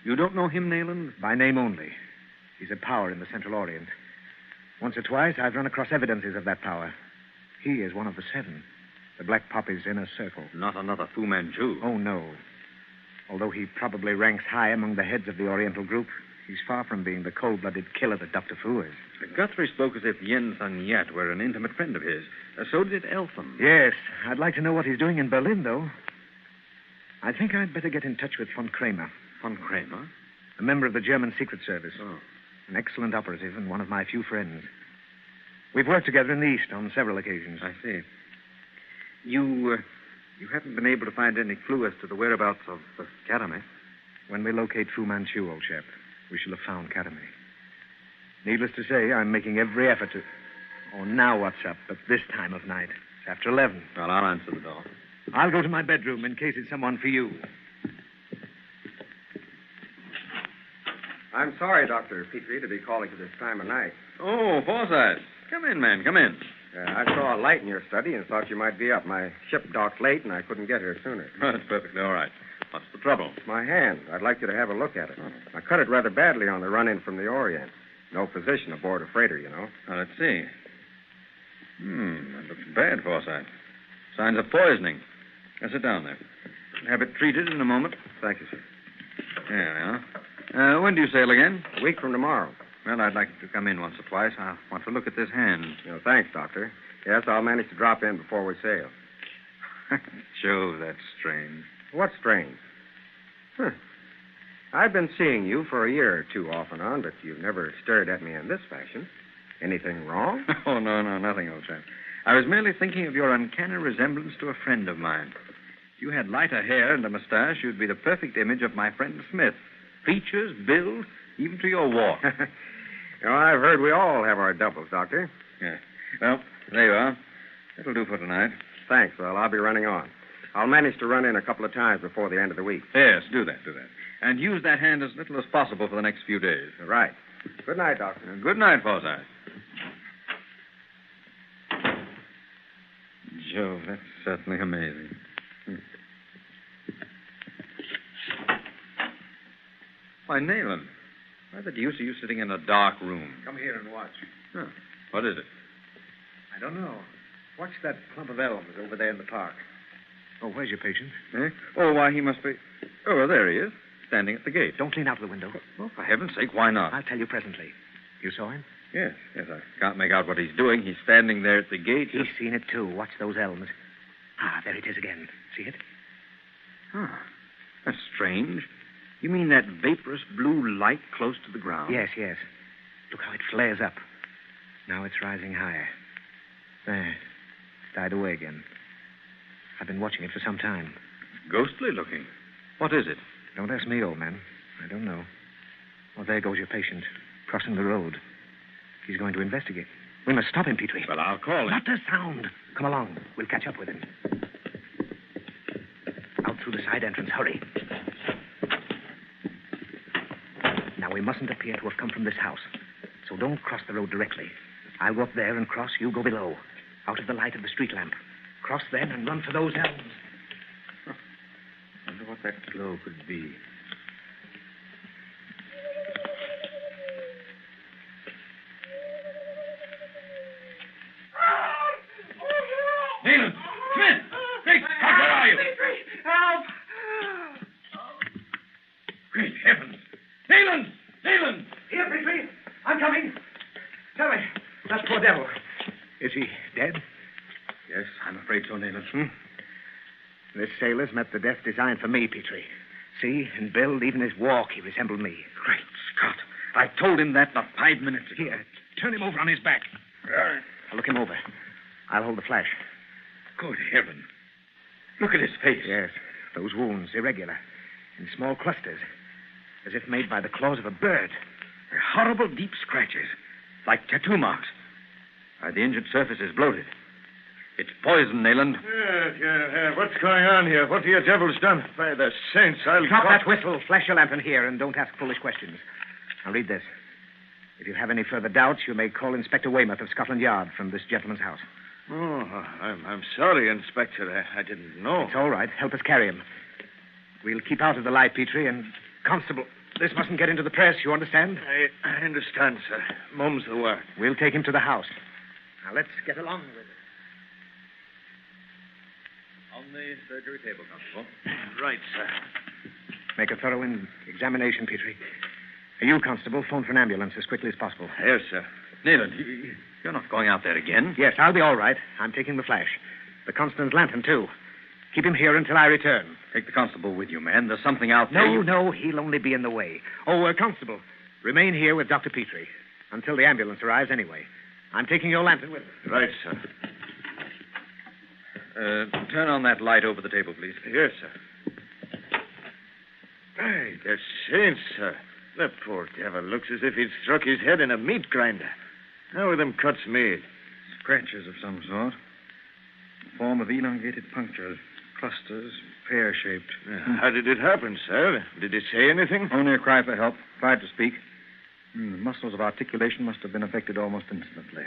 you don't know him, Nayland? By name only. He's a power in the Central Orient. Once or twice, I've run across evidences of that power. He is one of the 7. The Black Poppy's inner circle. Not another Fu Manchu. Oh, no. Although he probably ranks high among the heads of the Oriental group, he's far from being the cold-blooded killer that Dr. Fu is. Guthrie spoke as if Yen Sun Yat were an intimate friend of his. So did Eltham. Yes. I'd like to know what he's doing in Berlin, though. I think I'd better get in touch with von Kramer. Von Kramer? A member of the German Secret Service. Oh. An excellent operative and one of my few friends. We've worked together in the East on several occasions. I see. You haven't been able to find any clue as to the whereabouts of Karame? When we locate Fu Manchu, old chap, we shall have found Karame. Needless to say, I'm making every effort to... Oh, now what's up at this time of night? It's after 11. Well, I'll answer the door. I'll go to my bedroom in case it's someone for you. I'm sorry, Dr. Petrie, to be calling at this time of night. Oh, Forsyth. Come in, man. Come in. I saw a light in your study and thought you might be up. My ship docked late, and I couldn't get here sooner. That's perfectly all right. What's the trouble? It's my hand. I'd like you to have a look at it. I cut it rather badly on the run-in from the Orient. No physician aboard a freighter, you know. Now, let's see. That looks bad, Forsyth. Signs of poisoning. Now, sit down there. Have it treated in a moment. Thank you, sir. There we are. When do you sail again? A week from tomorrow. Well, I'd like to come in once or twice. I want to look at this hand. Thanks, Doctor. Yes, I'll manage to drop in before we sail. Jove, that's strange. What's strange? I've been seeing you for a year or two off and on, but you've never stared at me in this fashion. Anything wrong? Oh, no, nothing, old chap. I was merely thinking of your uncanny resemblance to a friend of mine. If you had lighter hair and a mustache, you'd be the perfect image of my friend Smith. Features, build, even to your walk. I've heard we all have our doubles, Doctor. Yeah. Well, there you are. That'll do for tonight. Thanks. Well, I'll be running on. I'll manage to run in a couple of times before the end of the week. Yes, do that. And use that hand as little as possible for the next few days. Right. Good night, Doctor. Good night, Forsyth. Jove, that's certainly amazing. Why, Nayland, why the deuce are you sitting in a dark room? Come here and watch. Huh. What is it? I don't know. Watch that clump of elms over there in the park. Oh, where's your patient? Eh? Oh, why, he must be... Oh, there he is, standing at the gate. Don't lean out of the window. Oh, for heaven's sake, why not? I'll tell you presently. You saw him? Yes, I can't make out what he's doing. He's standing there at the gate. He's seen it, too. Watch those elms. There it is again. See it? That's strange. You mean that vaporous blue light close to the ground? Yes. Look how it flares up. Now it's rising higher. There. It's died away again. I've been watching it for some time. It's ghostly looking. What is it? Don't ask me, old man. I don't know. Oh, there goes your patient, crossing the road. He's going to investigate. We must stop him, Petrie. Well, I'll call him. Not a sound. Come along. We'll catch up with him. Out through the side entrance. Hurry. Now, we mustn't appear to have come from this house. So don't cross the road directly. I'll go up there and cross. You go below. Out of the light of the street lamp. Cross then and run for those elms. I wonder what that glow could be. Nayland! Smith! Great Scott, where are you? Help! Great heavens! Nayland! Here, Petrie. I'm coming. Tell me, that poor devil. Is he dead? Yes, I'm afraid so, Nayland. This sailor's met the death designed for me, Petrie. See, in build, even his walk, he resembled me. Great Scott. I told him that not 5 minutes ago. Here, turn him over on his back. I'll look him over. I'll hold the flash. Good heaven. Look at his face. Yes, those wounds, irregular, in small clusters, as if made by the claws of a bird. They're horrible deep scratches, like tattoo marks. The injured surface is bloated. It's poison, Nayland. Yeah. What's going on here? What have you devils done? By the saints, I'll... Drop that whistle. Flash your lantern here and don't ask foolish questions. Now, read this. If you have any further doubts, you may call Inspector Weymouth of Scotland Yard from this gentleman's house. Oh, I'm sorry, Inspector. I didn't know. It's all right. Help us carry him. We'll keep out of the light, Petrie, and... Constable, this mustn't get into the press, you understand? I understand, sir. Mum's the word. We'll take him to the house. Now, let's get along with it. On the surgery table, Constable. Right, sir. Make a thorough examination, Petrie. You, Constable, phone for an ambulance as quickly as possible. Yes, sir. Nayland, you're not going out there again? Yes, I'll be all right. I'm taking the flash. The Constance's lantern, too. Keep him here until I return. Take the constable with you, man. There's something out there. No, he'll only be in the way. Oh, Constable, remain here with Dr. Petrie until the ambulance arrives anyway. I'm taking your lantern with me. Right, sir. Turn on that light over the table, please. Yes, sir. Hey, the saints, sir. The poor devil looks as if he'd struck his head in a meat grinder. How are them cuts made? Scratches of some sort. Form of elongated punctures. Clusters, pear-shaped. How did it happen, sir? Did he say anything? Only a cry for help. Tried to speak. The muscles of articulation must have been affected almost instantly.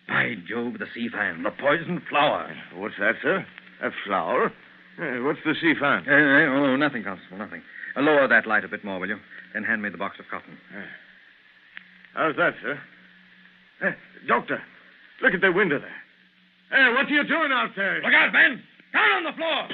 By Jove, the sea fan, the poison flower. What's that, sir? A flower? What's the sea fan? Oh, nothing, Constable, nothing. Lower that light a bit more, will you? Then hand me the box of cotton. How's that, sir? Doctor, look at the window there. Hey, what are you doing out there? Look out, men! Down on the floor!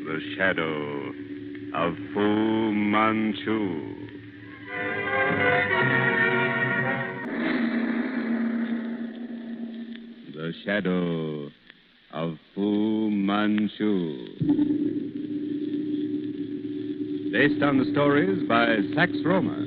The shadow of Fu Manchu. The shadow of Fu Manchu. Based on the stories by Sax Romer.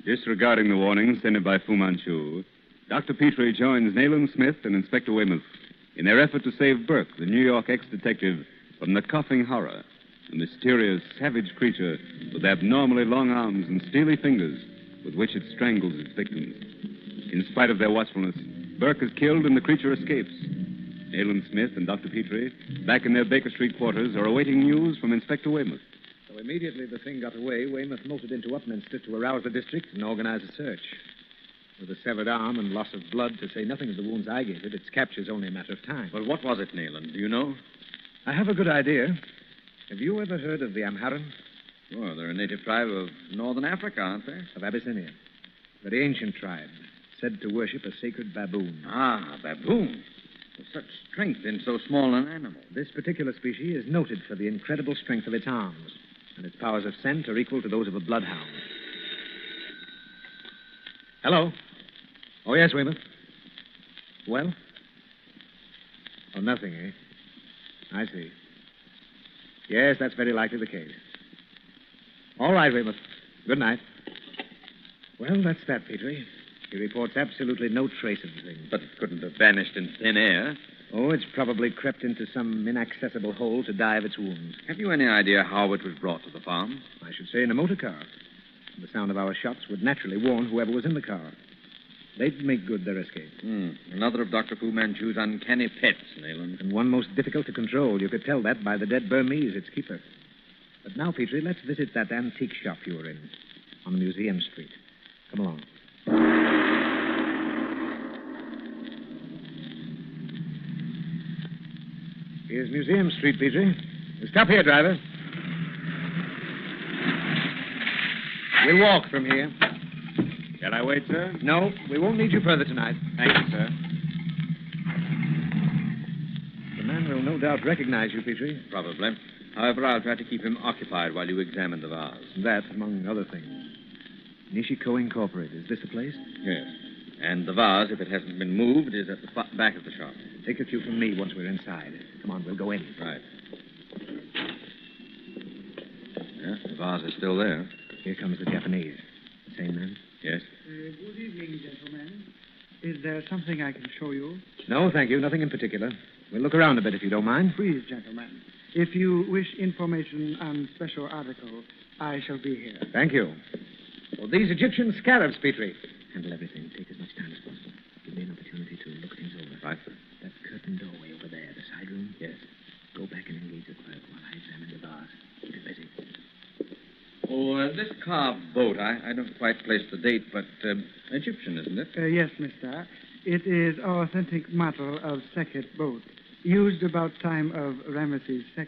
Disregarding the warning sent by Fu Manchu, Dr. Petrie joins Nayland Smith and Inspector Weymouth in their effort to save Burke, the New York ex-detective, from the coughing horror, a mysterious, savage creature with abnormally long arms and steely fingers with which it strangles its victims. In spite of their watchfulness, Burke is killed and the creature escapes. Nayland Smith and Dr. Petrie, back in their Baker Street quarters, are awaiting news from Inspector Weymouth. So immediately the thing got away, Weymouth motored into Upminster to arouse the district and organize a search. With a severed arm and loss of blood, to say nothing of the wounds I gave it, its capture's only a matter of time. Well, what was it, Nayland? Do you know? I have a good idea. Have you ever heard of the Amharan? Sure, they're a native tribe of northern Africa, aren't they? Of Abyssinia. Very ancient tribe. said to worship a sacred baboon. Ah, baboon. With such strength in so small an animal. This particular species is noted for the incredible strength of its arms, and its powers of scent are equal to those of a bloodhound. Hello. Oh, yes, Weymouth. Well? Oh, nothing, eh? I see. Yes, that's very likely the case. All right, Weymouth. Good night. Well, that's that, Petrie. He reports absolutely no trace of the thing. But it couldn't have vanished in thin air. Oh, it's probably crept into some inaccessible hole to die of its wounds. Have you any idea how it was brought to the farm? I should say in a motor car. The sound of our shots would naturally warn whoever was in the car. They'd make good their escape. Another of Dr. Fu Manchu's uncanny pets, Nayland. And one most difficult to control. You could tell that by the dead Burmese, its keeper. But now, Petrie, let's visit that antique shop you were in on Museum Street. Come along. Here's Museum Street, Petrie. Stop here, driver. We'll walk from here. Shall I wait, sir? No, we won't need you further tonight. Thank you, sir. The man will no doubt recognize you, Petrie. Probably. However, I'll try to keep him occupied while you examine the vase. That, among other things. Nishiko Incorporated. Is this the place? Yes. And the vase, if it hasn't been moved, is at the back of the shop. Take a cue from me once we're inside. Come on, we'll go in. Right. Yeah, the vase is still there. Here comes the Japanese. Same man? Yes. Good evening, gentlemen. Is there something I can show you? No, thank you. Nothing in particular. We'll look around a bit if you don't mind. Please, gentlemen. If you wish information on special article, I shall be here. Thank you. Well, these Egyptian scarabs, Petrie. Handle everything. Take as much time as possible. Give me an opportunity to look things over. Right, sir. That curtained doorway over there, the side room? Yes. Go back and engage the clerk while I examine the vase. Keep it busy. Oh, this carved boat, I don't quite place the date, but Egyptian, isn't it? Yes, mister. It is authentic model of Sekhet boat, used about time of Ramesses II.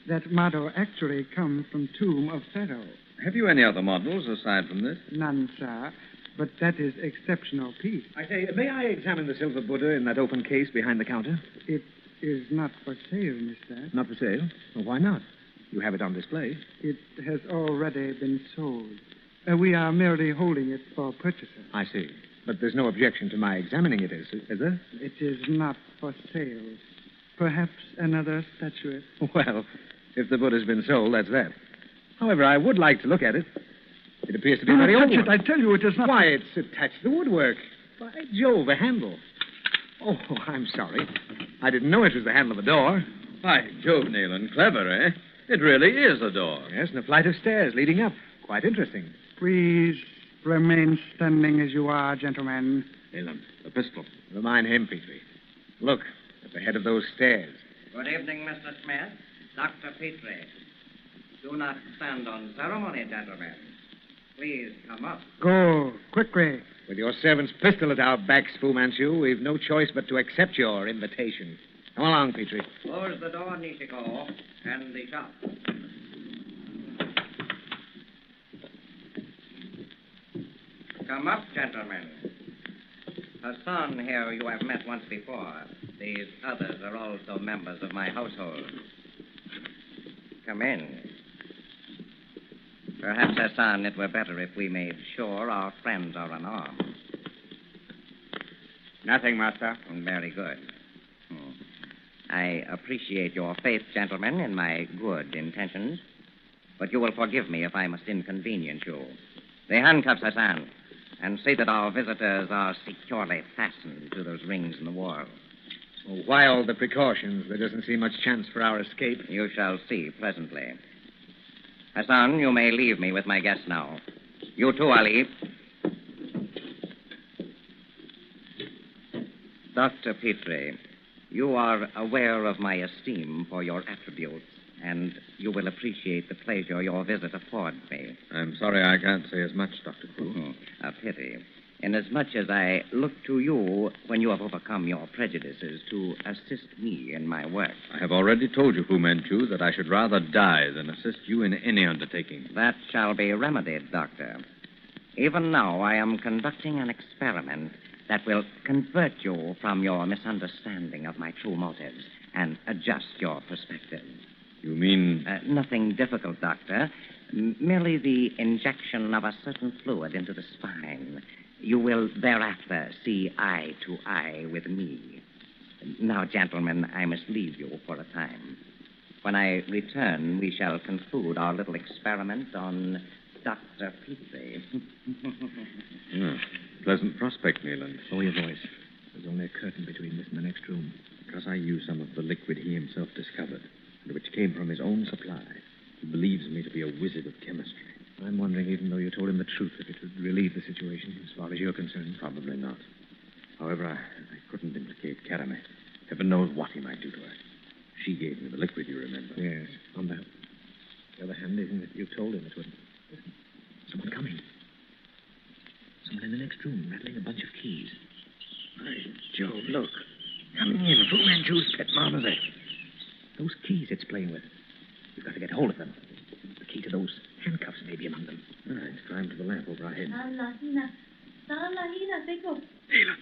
That model actually comes from tomb of Pharaoh. Have you any other models aside from this? None, sir. But that is exceptional piece. I say, may I examine the silver Buddha in that open case behind the counter? It is not for sale, mister. Not for sale? Well, why not? You have it on display. It has already been sold. We are merely holding it for purchaser. I see. But there's no objection to my examining it, is there? It is not for sale. Perhaps another statuette. Well, if the Buddha's been sold, that's that. However, I would like to look at it. It appears to be very old. I tell you, it is not. Why, it's attached to the woodwork. By Jove, a handle. Oh, I'm sorry. I didn't know it was the handle of a door. By Jove, Nayland, clever, eh? It really is a door. Yes, and a flight of stairs leading up. Quite interesting. Please remain standing as you are, gentlemen. Nayland, the pistol. Remind him, Petrie. Look, at the head of those stairs. Good evening, Mr. Smith. Dr. Petrie. Do not stand on ceremony, gentlemen. Please come up. Go, quickly. With your servant's pistol at our backs, Fu Manchu, we've no choice but to accept your invitation. Come along, Petrie. Close the door, Nishiko, and the shop. Come up, gentlemen. Hassan here you have met once before. These others are also members of my household. Come in. Perhaps, Hassan, it were better if we made sure our friends are unarmed. Nothing, Master. Very good. I appreciate your faith, gentlemen, in my good intentions. But you will forgive me if I must inconvenience you. The handcuffs, Hassan, and see that our visitors are securely fastened to those rings in the wall. Well, why all the precautions? There doesn't seem much chance for our escape. You shall see presently. Hassan, you may leave me with my guests now. You too, Ali. Dr. Petrie, you are aware of my esteem for your attributes, and you will appreciate the pleasure your visit affords me. I'm sorry I can't say as much, Dr. Fu. A pity. Inasmuch as I look to you, when you have overcome your prejudices, to assist me in my work. I have already told you, Fu Manchu, that I should rather die than assist you in any undertaking. That shall be remedied, Doctor. Even now, I am conducting an experiment that will convert you from your misunderstanding of my true motives and adjust your perspective. You mean? Nothing difficult, Doctor. Merely the injection of a certain fluid into the spine. You will thereafter see eye to eye with me. Now, gentlemen, I must leave you for a time. When I return, we shall conclude our little experiment on Dr. Petrie. Pleasant prospect, Nayland. Lower your voice. There's only a curtain between this and the next room. Because I used some of the liquid he himself discovered, and which came from his own supply, he believes me to be a wizard of chemistry. I'm wondering, even though you told him the truth, if it would relieve the situation, as far as you're concerned. Probably not. However, I couldn't implicate Karame. Heaven knows what he might do to her. She gave me the liquid, you remember. Yes. On the other hand, isn't it you told him it would... Listen. Someone coming. Someone in the next room, rattling a bunch of keys. By Jove, look. Coming in. Fu Manchu's pet marmoset. Those keys it's playing with. We've got to get hold of them. The key to those handcuffs may be among them. It's climbed to the lamp over our heads. Taylor.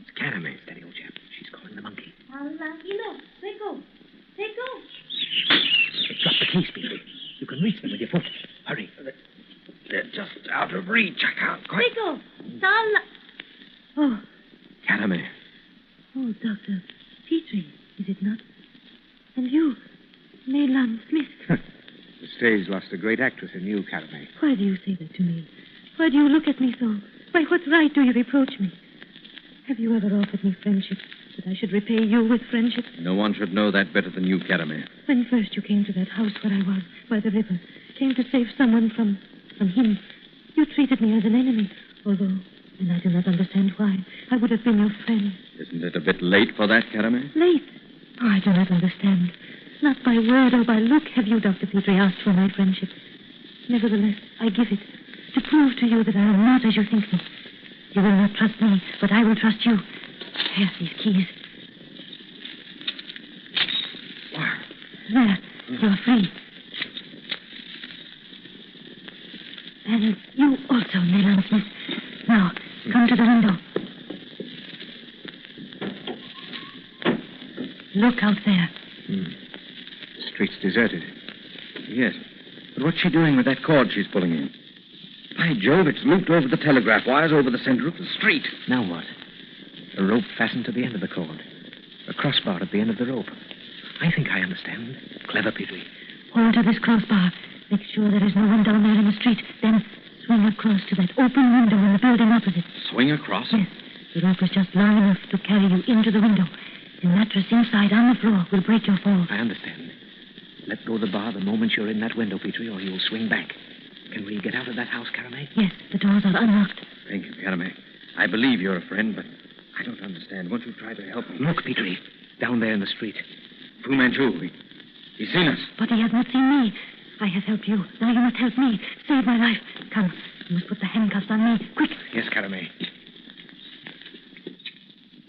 It's Karame. Steady, old chap. She's calling the monkey. Drop the keys, Petrie. You can reach them with your foot. Hurry. They're just out of reach. I can't quite... Oh. Karame. Oh, Dr. Petrie, is it not? And you, Nayland Smith. The stage lost a great actress in you, Karame. Why do you say that to me? Why do you look at me so? By what right do you reproach me? Have you ever offered me friendship, that I should repay you with friendship? No one should know that better than you, Karame. When first you came to that house where I was, by the river, came to save someone from him, you treated me as an enemy, although, and I do not understand why, I would have been your friend. Isn't it a bit late for that, Karame? Late? Oh, I do not understand. Not by word or by look have you, Dr. Petrie, asked for my friendship. Nevertheless, I give it, to prove to you that I am not as you think me. You will not trust me, but I will trust you. Here, these keys. There, you're free. And you also, Nayland Smith. Now, come to the window. Look out there. The street's deserted. Yes. But what's she doing with that cord she's pulling in? By Jove, it's looped over the telegraph wires over the center of the street. Now what? A rope fastened to the end of the cord. A crossbar at the end of the rope. I think I understand. Clever, Petrie. Hold to this crossbar. Make sure there is no one down there in the street. Then swing across to that open window in the building opposite. Swing across? Yes. The rope is just long enough to carry you into the window. The mattress inside on the floor will break your fall. I understand. Let go the bar the moment you're in that window, Petrie, or you'll swing back. Can we get out of that house, Karame? Yes, the doors are unlocked. Thank you, Karame. I believe you're a friend, but I don't understand. Won't you try to help me? Look, Petrie. Down there in the street. Fu Manchu. He's seen us. But he has not seen me. I have helped you. Now you must help me. Save my life. Come. You must put the handcuffs on me. Quick. Yes, Karame.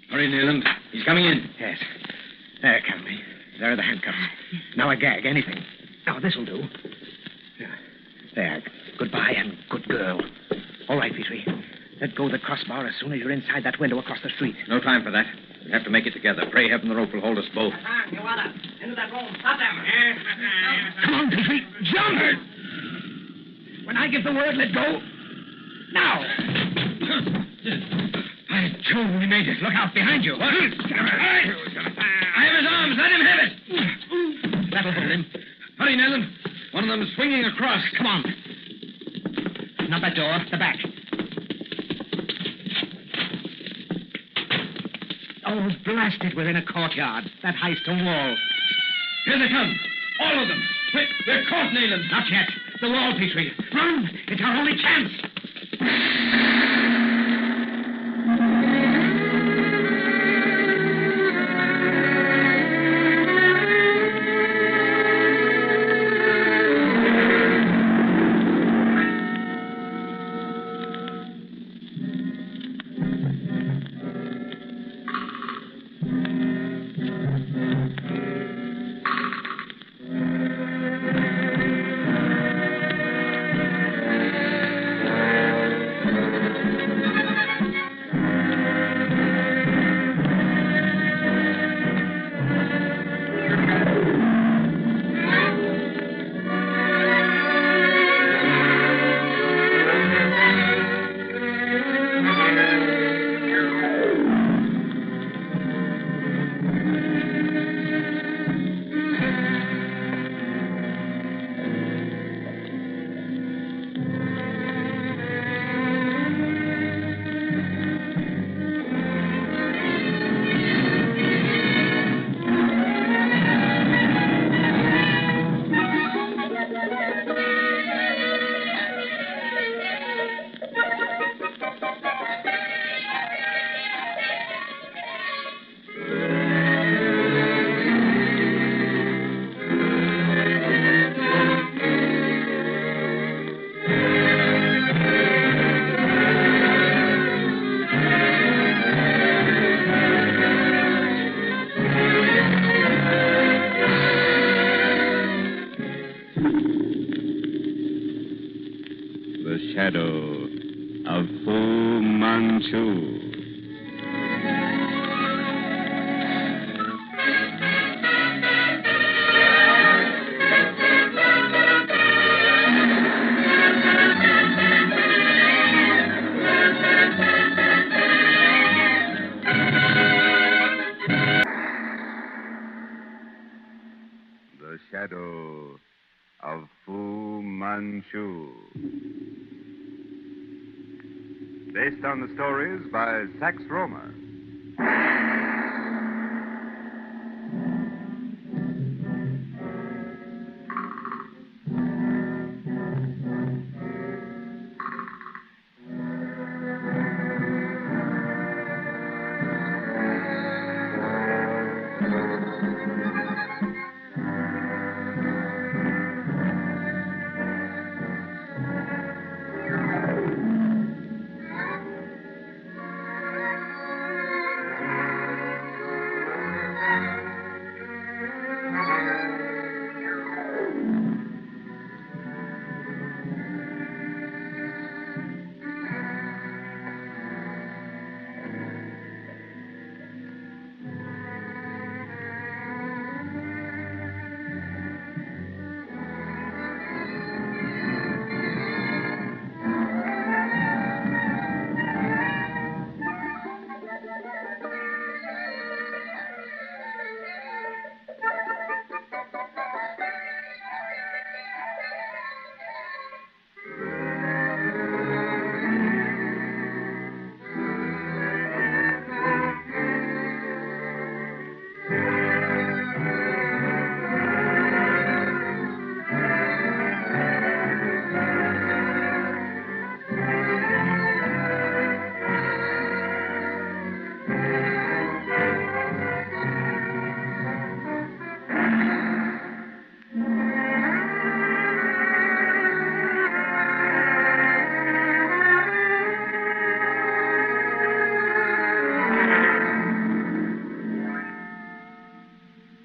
Hurry, Nayland. He's coming in. Yes. There, Karame. There are the handcuffs. Yes. Now a gag, anything. Now, this'll do. There. Goodbye and good girl. All right, Petrie. Let go the crossbar as soon as you're inside that window across the street. No time for that. We have to make it together. Pray heaven the rope will hold us both. Into that room. Stop them. Come on, Petrie. Jump! When I give the word, let go. Now! By Jove, we made it. Look out behind you. What? I have his arms. Let him have it. That'll hold him. Hurry, Nayland. One of them is swinging across. Come on. Not that door. The back. Oh, blast it. We're in a courtyard. That high stone wall. Here they come. All of them. They're caught, Nayland. Not yet. The wall, Petrie. Run. It's our only chance. shadow of Fu Manchu. Based on the stories by Sax Rohmer.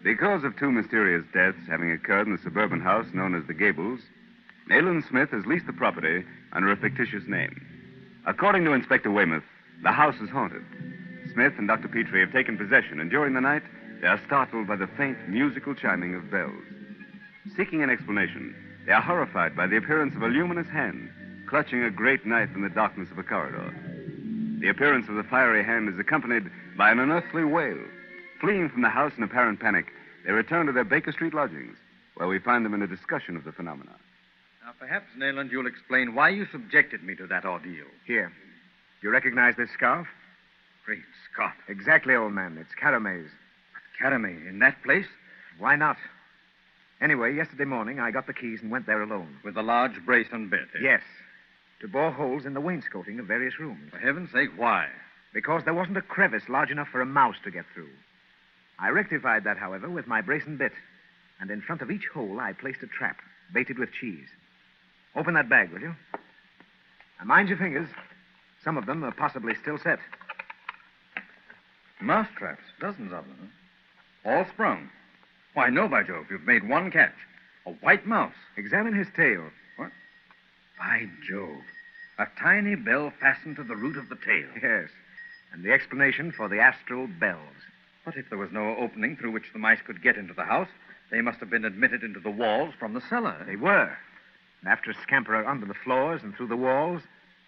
Because of two mysterious deaths having occurred in the suburban house known as the Gables, Nayland Smith has leased the property under a fictitious name. According to Inspector Weymouth, the house is haunted. Smith and Dr. Petrie have taken possession, and during the night, they are startled by the faint musical chiming of bells. Seeking an explanation, they are horrified by the appearance of a luminous hand clutching a great knife in the darkness of a corridor. The appearance of the fiery hand is accompanied by an unearthly wail. Fleeing from the house in apparent panic, they return to their Baker Street lodgings, where we find them in a discussion of the phenomena. Now, perhaps, Nayland, you'll explain why you subjected me to that ordeal. Here. Do you recognize this scarf? Great Scott. Exactly, old man. It's Carame's. Carame, in that place? Why not? Anyway, yesterday morning, I got the keys and went there alone. With a large brace and bit, eh? Yes. To bore holes in the wainscoting of various rooms. For heaven's sake, why? Because there wasn't a crevice large enough for a mouse to get through. I rectified that, however, with my brace and bit. And in front of each hole, I placed a trap, baited with cheese. Open that bag, will you? Now, mind your fingers. Some of them are possibly still set. Mouse traps, dozens of them. Huh? All sprung. Why, no, by Jove, you've made one catch. A white mouse. Examine his tail. What? By Jove. A tiny bell fastened to the root of the tail. Yes. And the explanation for the astral bells. But if there was no opening through which the mice could get into the house, they must have been admitted into the walls from the cellar. They were. And after a scamper under the floors and through the walls,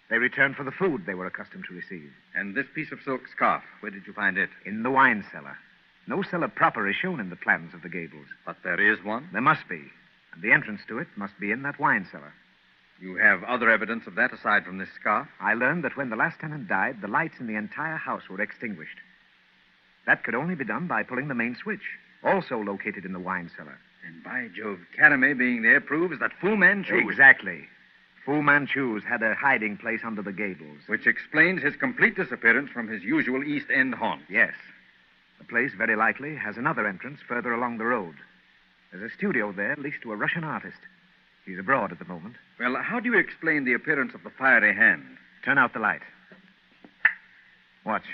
they returned for the food they were accustomed to receive. And this piece of silk scarf, where did you find it? In the wine cellar. No cellar proper is shown in the plans of the Gables. But there is one? There must be. And the entrance to it must be in that wine cellar. You have other evidence of that aside from this scarf? I learned that when the last tenant died, the lights in the entire house were extinguished. That could only be done by pulling the main switch, also located in the wine cellar. And by Jove, Carame being there proves that Fu Manchu... Exactly. Fu Manchu's had a hiding place under the Gables. Which explains his complete disappearance from his usual East End haunt. Yes. The place, very likely, has another entrance further along the road. There's a studio there leased to a Russian artist. He's abroad at the moment. Well, how do you explain the appearance of the fiery hand? Turn out the light. Watch.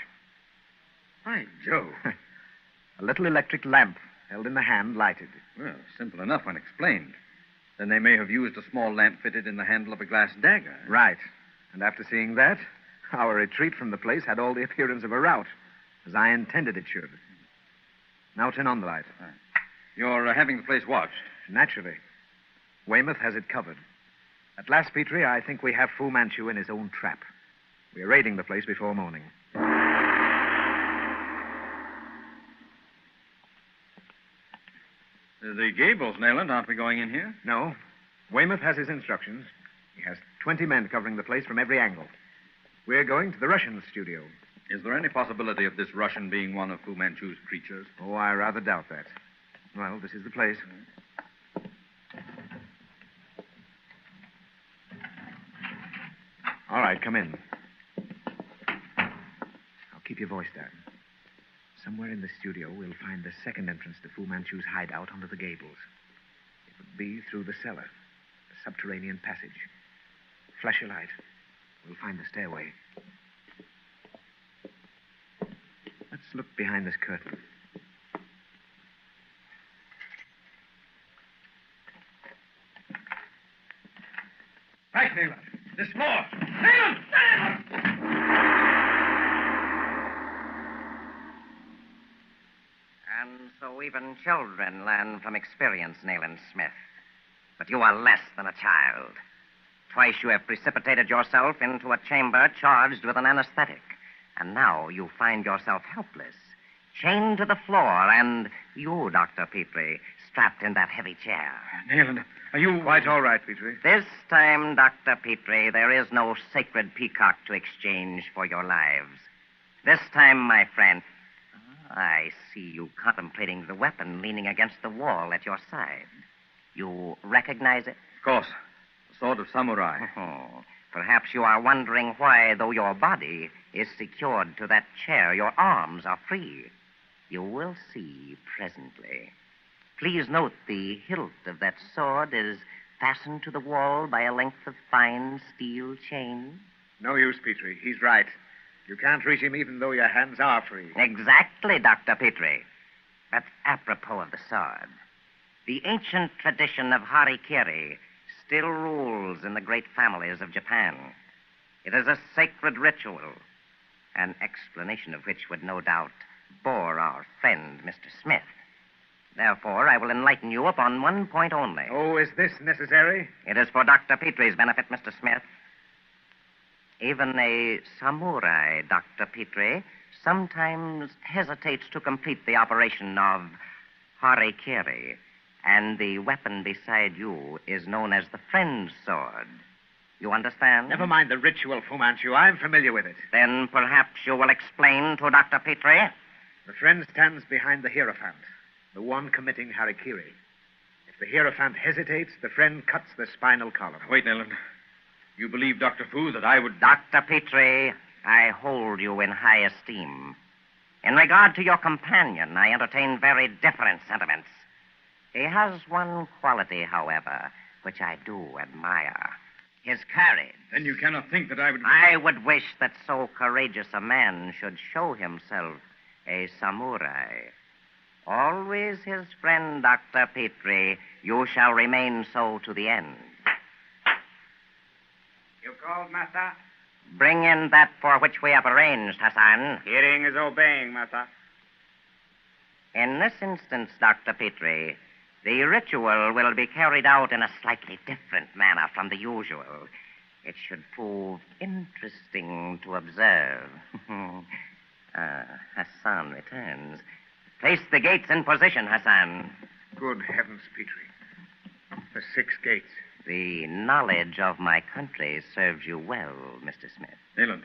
By Jove. A little electric lamp held in the hand, lighted. Well, simple enough when explained. Then they may have used a small lamp fitted in the handle of a glass dagger. Right. And after seeing that, our retreat from the place had all the appearance of a rout, as I intended it should. Now turn on the light. You're having the place watched? Naturally. Weymouth has it covered. At last, Petrie, I think we have Fu Manchu in his own trap. We're raiding the place before morning. The gables, Nayland. Aren't we going in here? No. Weymouth has his instructions. He has 20 men covering the place from every angle. We're going to the Russian studio. Is there any possibility of this Russian being one of Fu Manchu's creatures? Oh, I rather doubt that. Well, this is the place. All right, come in. Now, keep your voice down. Somewhere in the studio, we'll find the second entrance to Fu Manchu's hideout under the gables. It would be through the cellar, the subterranean passage. Flash your light. We'll find the stairway. Let's look behind this curtain. Right, Nayland. This floor. Nayland! And so even children learn from experience, Nayland Smith. But you are less than a child. Twice you have precipitated yourself into a chamber charged with an anesthetic. And now you find yourself helpless, chained to the floor, and you, Dr. Petrie, strapped in that heavy chair. Nayland, are you... Quite all right, Petrie. This time, Dr. Petrie, there is no sacred peacock to exchange for your lives. This time, my friend, I see you contemplating the weapon leaning against the wall at your side. You recognize it? Of course. The sword of samurai. Perhaps you are wondering why, though your body is secured to that chair, your arms are free. You will see presently. Please note the hilt of that sword is fastened to the wall by a length of fine steel chain. No use, Petrie. He's right. You can't reach him even though your hands are free. Exactly, Dr. Petrie. But apropos of the sword, the ancient tradition of harikiri still rules in the great families of Japan. It is a sacred ritual, an explanation of which would no doubt bore our friend, Mr. Smith. Therefore, I will enlighten you upon one point only. Oh, is this necessary? It is for Dr. Petrie's benefit, Mr. Smith. Even a samurai, Dr. Petrie, sometimes hesitates to complete the operation of harikiri, and the weapon beside you is known as the friend's sword. You understand? Never mind the ritual, Fu Manchu. I'm familiar with it. Then perhaps you will explain to Dr. Petrie. The friend stands behind the hierophant, the one committing harikiri. If the hierophant hesitates, the friend cuts the spinal column. Wait, Nayland. You believe, Dr. Fu, that I would... Dr. Petrie, I hold you in high esteem. In regard to your companion, I entertain very different sentiments. He has one quality, however, which I do admire. His courage. Then you cannot think that I would... I would wish that so courageous a man should show himself a samurai. Always his friend, Dr. Petrie, you shall remain so to the end. You called, Master? Bring in that for which we have arranged, Hassan. Hearing is obeying, Master. In this instance, Dr. Petrie, the ritual will be carried out in a slightly different manner from the usual. It should prove interesting to observe. Hassan returns. Place the gates in position, Hassan. Good heavens, Petrie. The 6 gates. The knowledge of my country serves you well, Mr. Smith. Nayland,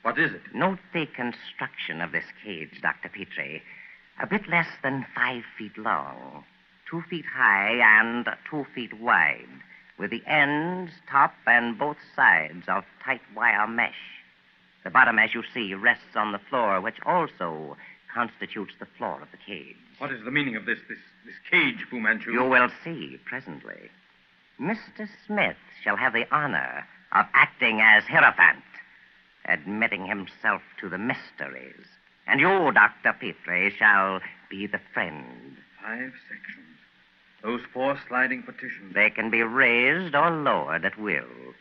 what is it? Note the construction of this cage, Dr. Petrie. A bit less than 5 feet long, 2 feet high and 2 feet wide, with the ends, top, and both sides of tight wire mesh. The bottom, as you see, rests on the floor, which also constitutes the floor of the cage. What is the meaning of this cage, Fu Manchu? You will see presently. Mr. Smith shall have the honor of acting as hierophant, admitting himself to the mysteries. And you, Dr. Petrie, shall be the friend. 5 sections. Those 4 sliding partitions. They can be raised or lowered at will.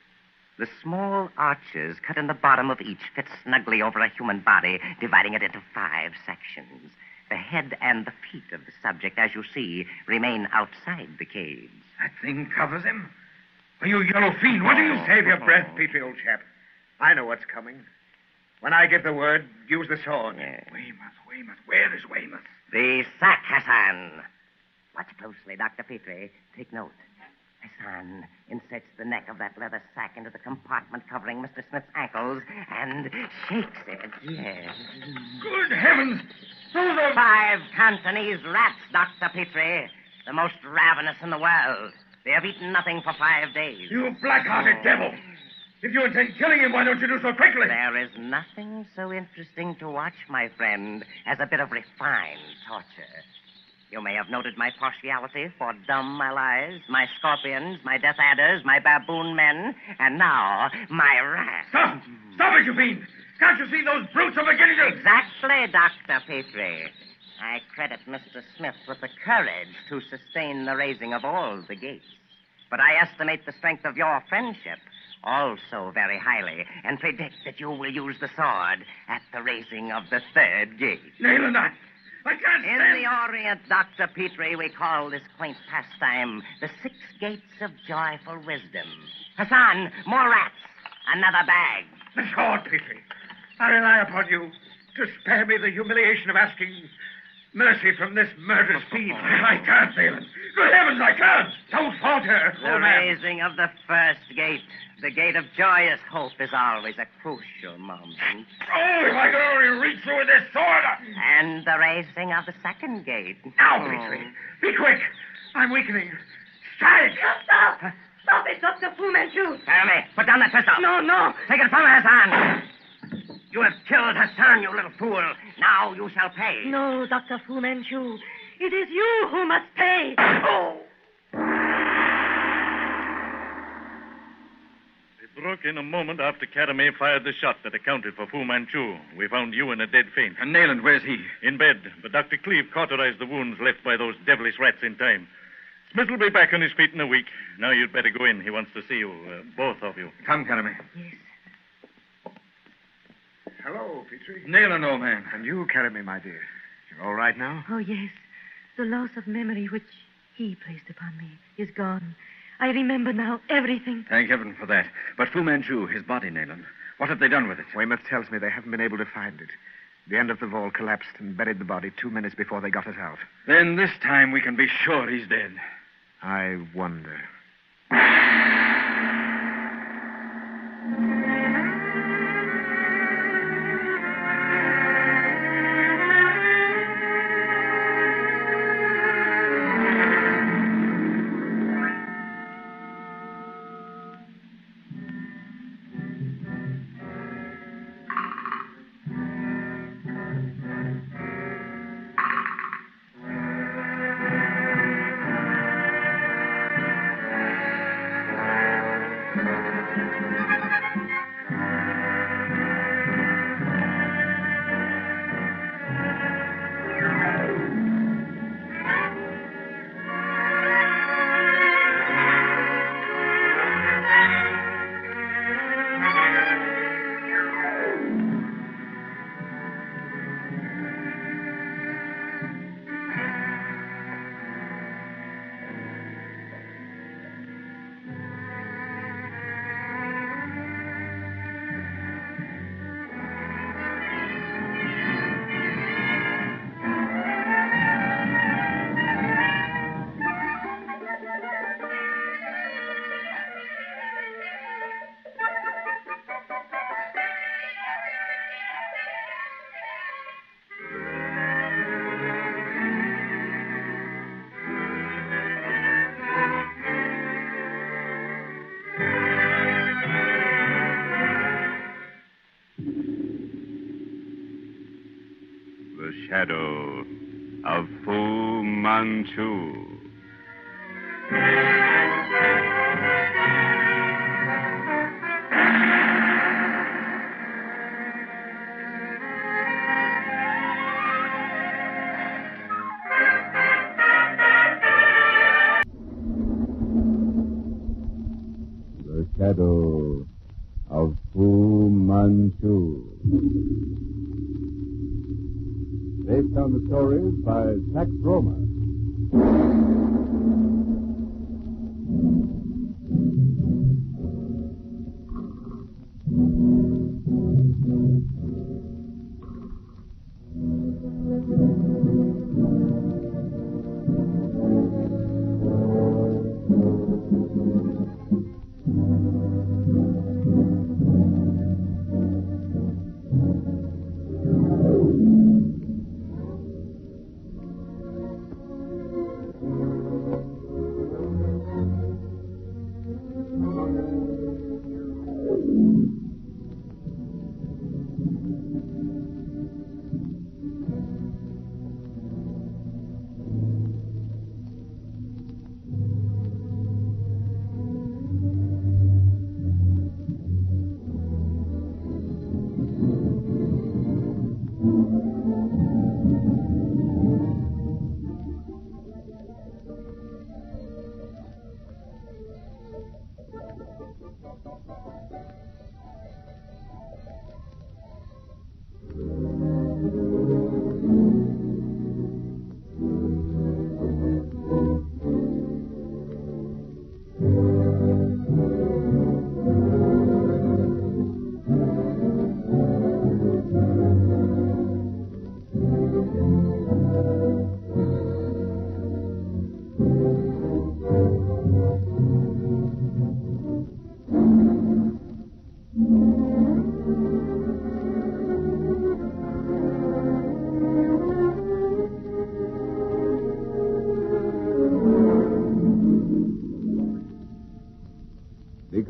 The small arches cut in the bottom of each fit snugly over a human body, dividing it into 5 sections. The head and the feet of the subject, as you see, remain outside the cage. That thing covers him? Are you yellow fiend? What do you... Save your breath, Petrie, old chap. I know what's coming. When I give the word, use the sword. Weymouth. Where is Weymouth? The sack, Hassan. What Watch closely, Dr. Petrie. Take note. Hassan inserts the neck of that leather sack into the compartment covering Mr. Smith's ankles and shakes it. Yes. Good heavens! Those are... 5 Cantonese rats, Dr. Petrie. The most ravenous in the world. They have eaten nothing for 5 days. You black-hearted devil! If you intend killing him, why don't you do so quickly? There is nothing so interesting to watch, my friend, as a bit of refined torture. You may have noted my partiality for dumb allies, my scorpions, my death adders, my baboon men, and now my rats. Stop! Stop it, you fiend! Can't you see those brutes are beginning to... Exactly, Dr. Petrie. I credit Mr. Smith with the courage to sustain the raising of all the gates. But I estimate the strength of your friendship also very highly, and predict that you will use the sword at the raising of the 3rd gate. Nayland, I can't stand... In the Orient, Dr. Petrie, we call this quaint pastime the 6 gates of joyful wisdom. Hassan, more rats. Another bag. The sword, Petrie. I rely upon you to spare me the humiliation of asking mercy from this murderous fiend. I can't, Nayland. Good heavens, I can't. Don't falter. The raising of the 1st gate. The gate of joyous hope is always a crucial moment. Oh, if I could only reach through with this sword. And the raising of the 2nd gate. Now, Petrie. Be quick. I'm weakening. Strike! Stop! Stop it, Dr. Fu Manchu. Jeremy, put down that pistol. No, no. Take it from Hassan. You have killed Hassan, you little fool. Now you shall pay. No, Dr. Fu Manchu. It is you who must pay. Oh! They broke in a moment after Caramé fired the shot that accounted for Fu Manchu. We found you in a dead faint. And Nayland, where's he? In bed, but Dr. Cleve cauterized the wounds left by those devilish rats in time. Smith will be back on his feet in a week. Now you'd better go in. He wants to see you, both of you. Come, Caramé. Yes. Hello, Petrie. Nayland, old man. And you, Caramé, my dear. You're all right now? Oh, yes. The loss of memory which he placed upon me is gone. I remember now everything. Thank heaven for that. But Fu Manchu, his body, Nayland. What have they done with it? Weymouth tells me they haven't been able to find it. The end of the vault collapsed and buried the body 2 minutes before they got it out. Then this time we can be sure he's dead. I wonder. Shadow of Fu Manchu. The Shadow of Fu Manchu. Based on the stories by Sax Romer.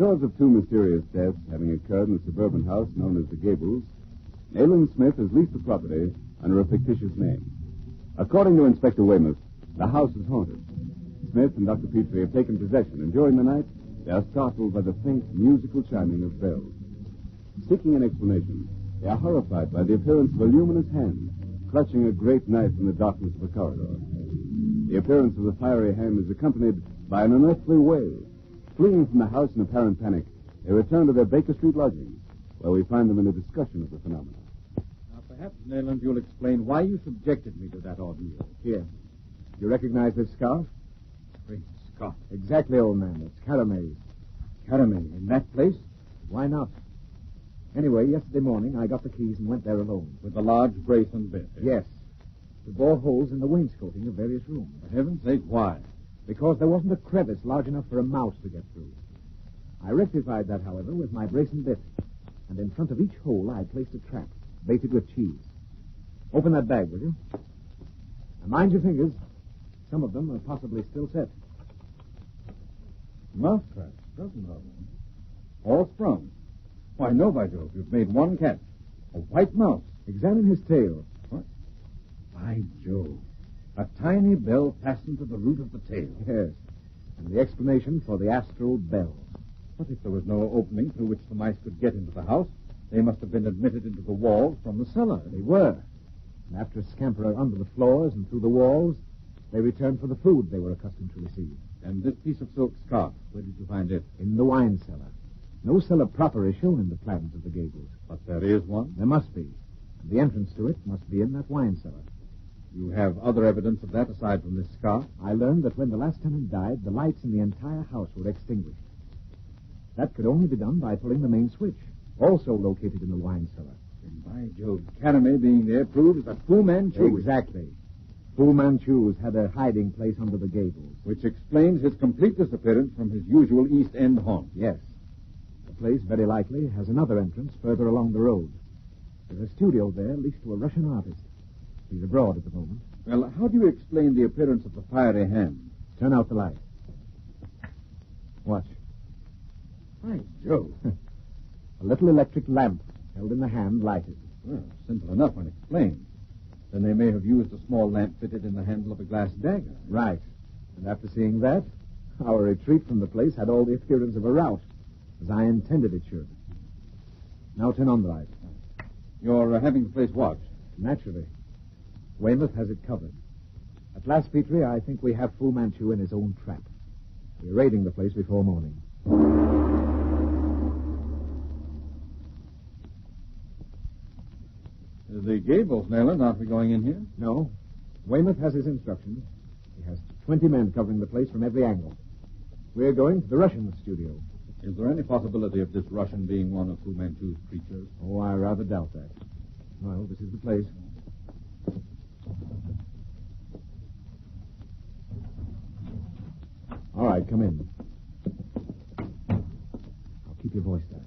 Because of two mysterious deaths having occurred in the suburban house known as the Gables, Nayland Smith has leased the property under a fictitious name. According to Inspector Weymouth, the house is haunted. Smith and Dr. Petrie have taken possession, and during the night, they are startled by the faint musical chiming of bells. Seeking an explanation, they are horrified by the appearance of a luminous hand clutching a great knife in the darkness of a corridor. The appearance of the fiery hand is accompanied by an unearthly wail. Fleeing from the house in apparent panic, they return to their Baker Street lodgings, where we find them in a discussion of the phenomenon. Now, perhaps, Nayland, you'll explain why you subjected me to that ordeal. Here. You recognize this scarf? Great Scott. Exactly, old man. It's Carame's. Carame, in that place? Why not? Anyway, yesterday morning, I got the keys and went there alone. With the large brace and bit? Yes. To bore holes in the wainscoting of various rooms. For heaven's sake, why? Because there wasn't a crevice large enough for a mouse to get through. I rectified that, however, with my brace and bit. And in front of each hole, I placed a trap, baited with cheese. Open that bag, will you? And mind your fingers. Some of them are possibly still set. Mousetraps, dozens of them. All sprung. Why, no, by Jove, you've made one catch. A white mouse. Examine his tail. What? By Jove. A tiny bell fastened to the root of the tail. Yes. And the explanation for the astral bell. But if there was no opening through which the mice could get into the house, they must have been admitted into the walls from the cellar. They were. And after scampering under the floors and through the walls, they returned for the food they were accustomed to receive. And this piece of silk scarf, where did you find it? In the wine cellar. No cellar proper is shown in the plans of the Gables. But there is one? There must be. And the entrance to it must be in that wine cellar. You have other evidence of that aside from this scarf? I learned that when the last tenant died, the lights in the entire house were extinguished. That could only be done by pulling the main switch, also located in the wine cellar. And by Jove, Carame being there proves that Fu Manchu... Exactly. Fu Manchu's had a hiding place under the Gables. Which explains his complete disappearance from his usual East End haunt. Yes. The place, very likely, has another entrance further along the road. There's a studio there leased to a Russian artist. He's abroad at the moment. Well, how do you explain the appearance of the fiery hand? Turn out the light. Watch. By Jove. A little electric lamp held in the hand lighted. Well, simple enough when explained. Then they may have used a small lamp fitted in the handle of a glass dagger. Right. And after seeing that, our retreat from the place had all the appearance of a rout, as I intended it should. Now turn on the light. You're having the place watched? Naturally. Weymouth has it covered. At last, Petrie, I think we have Fu Manchu in his own trap. We're raiding the place before morning. The Gables, Nayland. Aren't we going in here? No. Weymouth has his instructions. He has 20 men covering the place from every angle. We're going to the Russian studio. Is there any possibility of this Russian being one of Fu Manchu's creatures? Oh, I rather doubt that. Well, this is the place. All right, come in. I'll keep your voice down.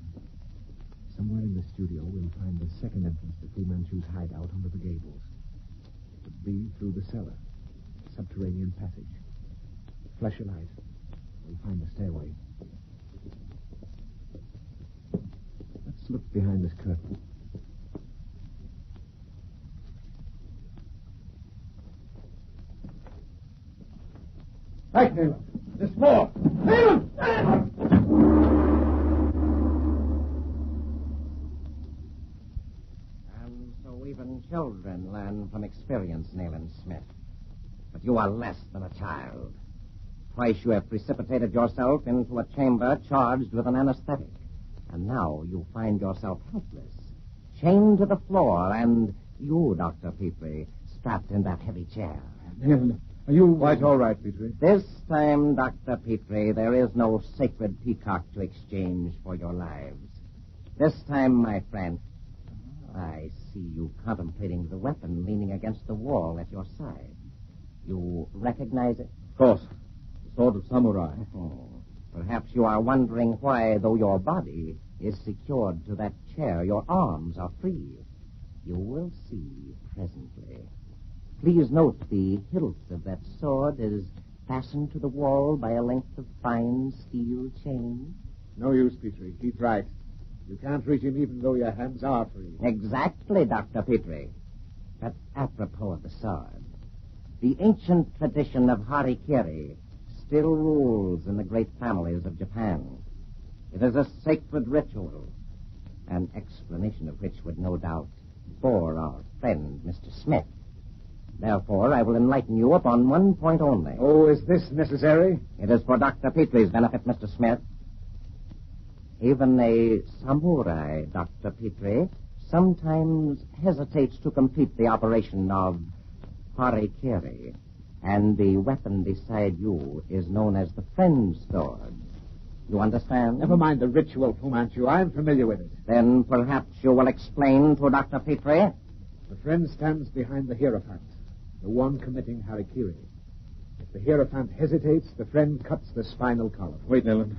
Somewhere in the studio, we'll find the second entrance to Fu Manchu's hideout under the Gables. It would be through the cellar, subterranean passage. Flash a light. We'll find the stairway. Let's look behind this curtain. Right, Nayland. This floor. Nayland! And so even children learn from experience, Nayland Smith. But you are less than a child. Twice you have precipitated yourself into a chamber charged with an anesthetic. And now you find yourself helpless, chained to the floor, and you, Dr. Petrie, strapped in that heavy chair. Nayland, are you... Quite all right, Petrie. This time, Dr. Petrie, there is no sacred peacock to exchange for your lives. This time, my friend, I see you contemplating the weapon leaning against the wall at your side. You recognize it? Of course. The sword of samurai. Perhaps you are wondering why, though your body is secured to that chair, your arms are free. You will see presently. Please note the hilt of that sword is fastened to the wall by a length of fine steel chain. No use, Petrie. He's right. You can't reach him even though your hands are free. Exactly, Dr. Petrie. But apropos of the sword, the ancient tradition of harikiri still rules in the great families of Japan. It is a sacred ritual, an explanation of which would no doubt bore our friend, Mr. Smith. Therefore, I will enlighten you upon one point only. Oh, is this necessary? It is for Dr. Petrie's benefit, Mr. Smith. Even a samurai, Dr. Petrie, sometimes hesitates to complete the operation of harikiri, and the weapon beside you is known as the friend's sword. You understand? Never mind the ritual, Fu Manchu. I'm familiar with it. Then perhaps you will explain to Dr. Petrie. The friend stands behind the hierophant, the one committing harikiri. If the hierophant hesitates, the friend cuts the spinal column. Wait, Nayland.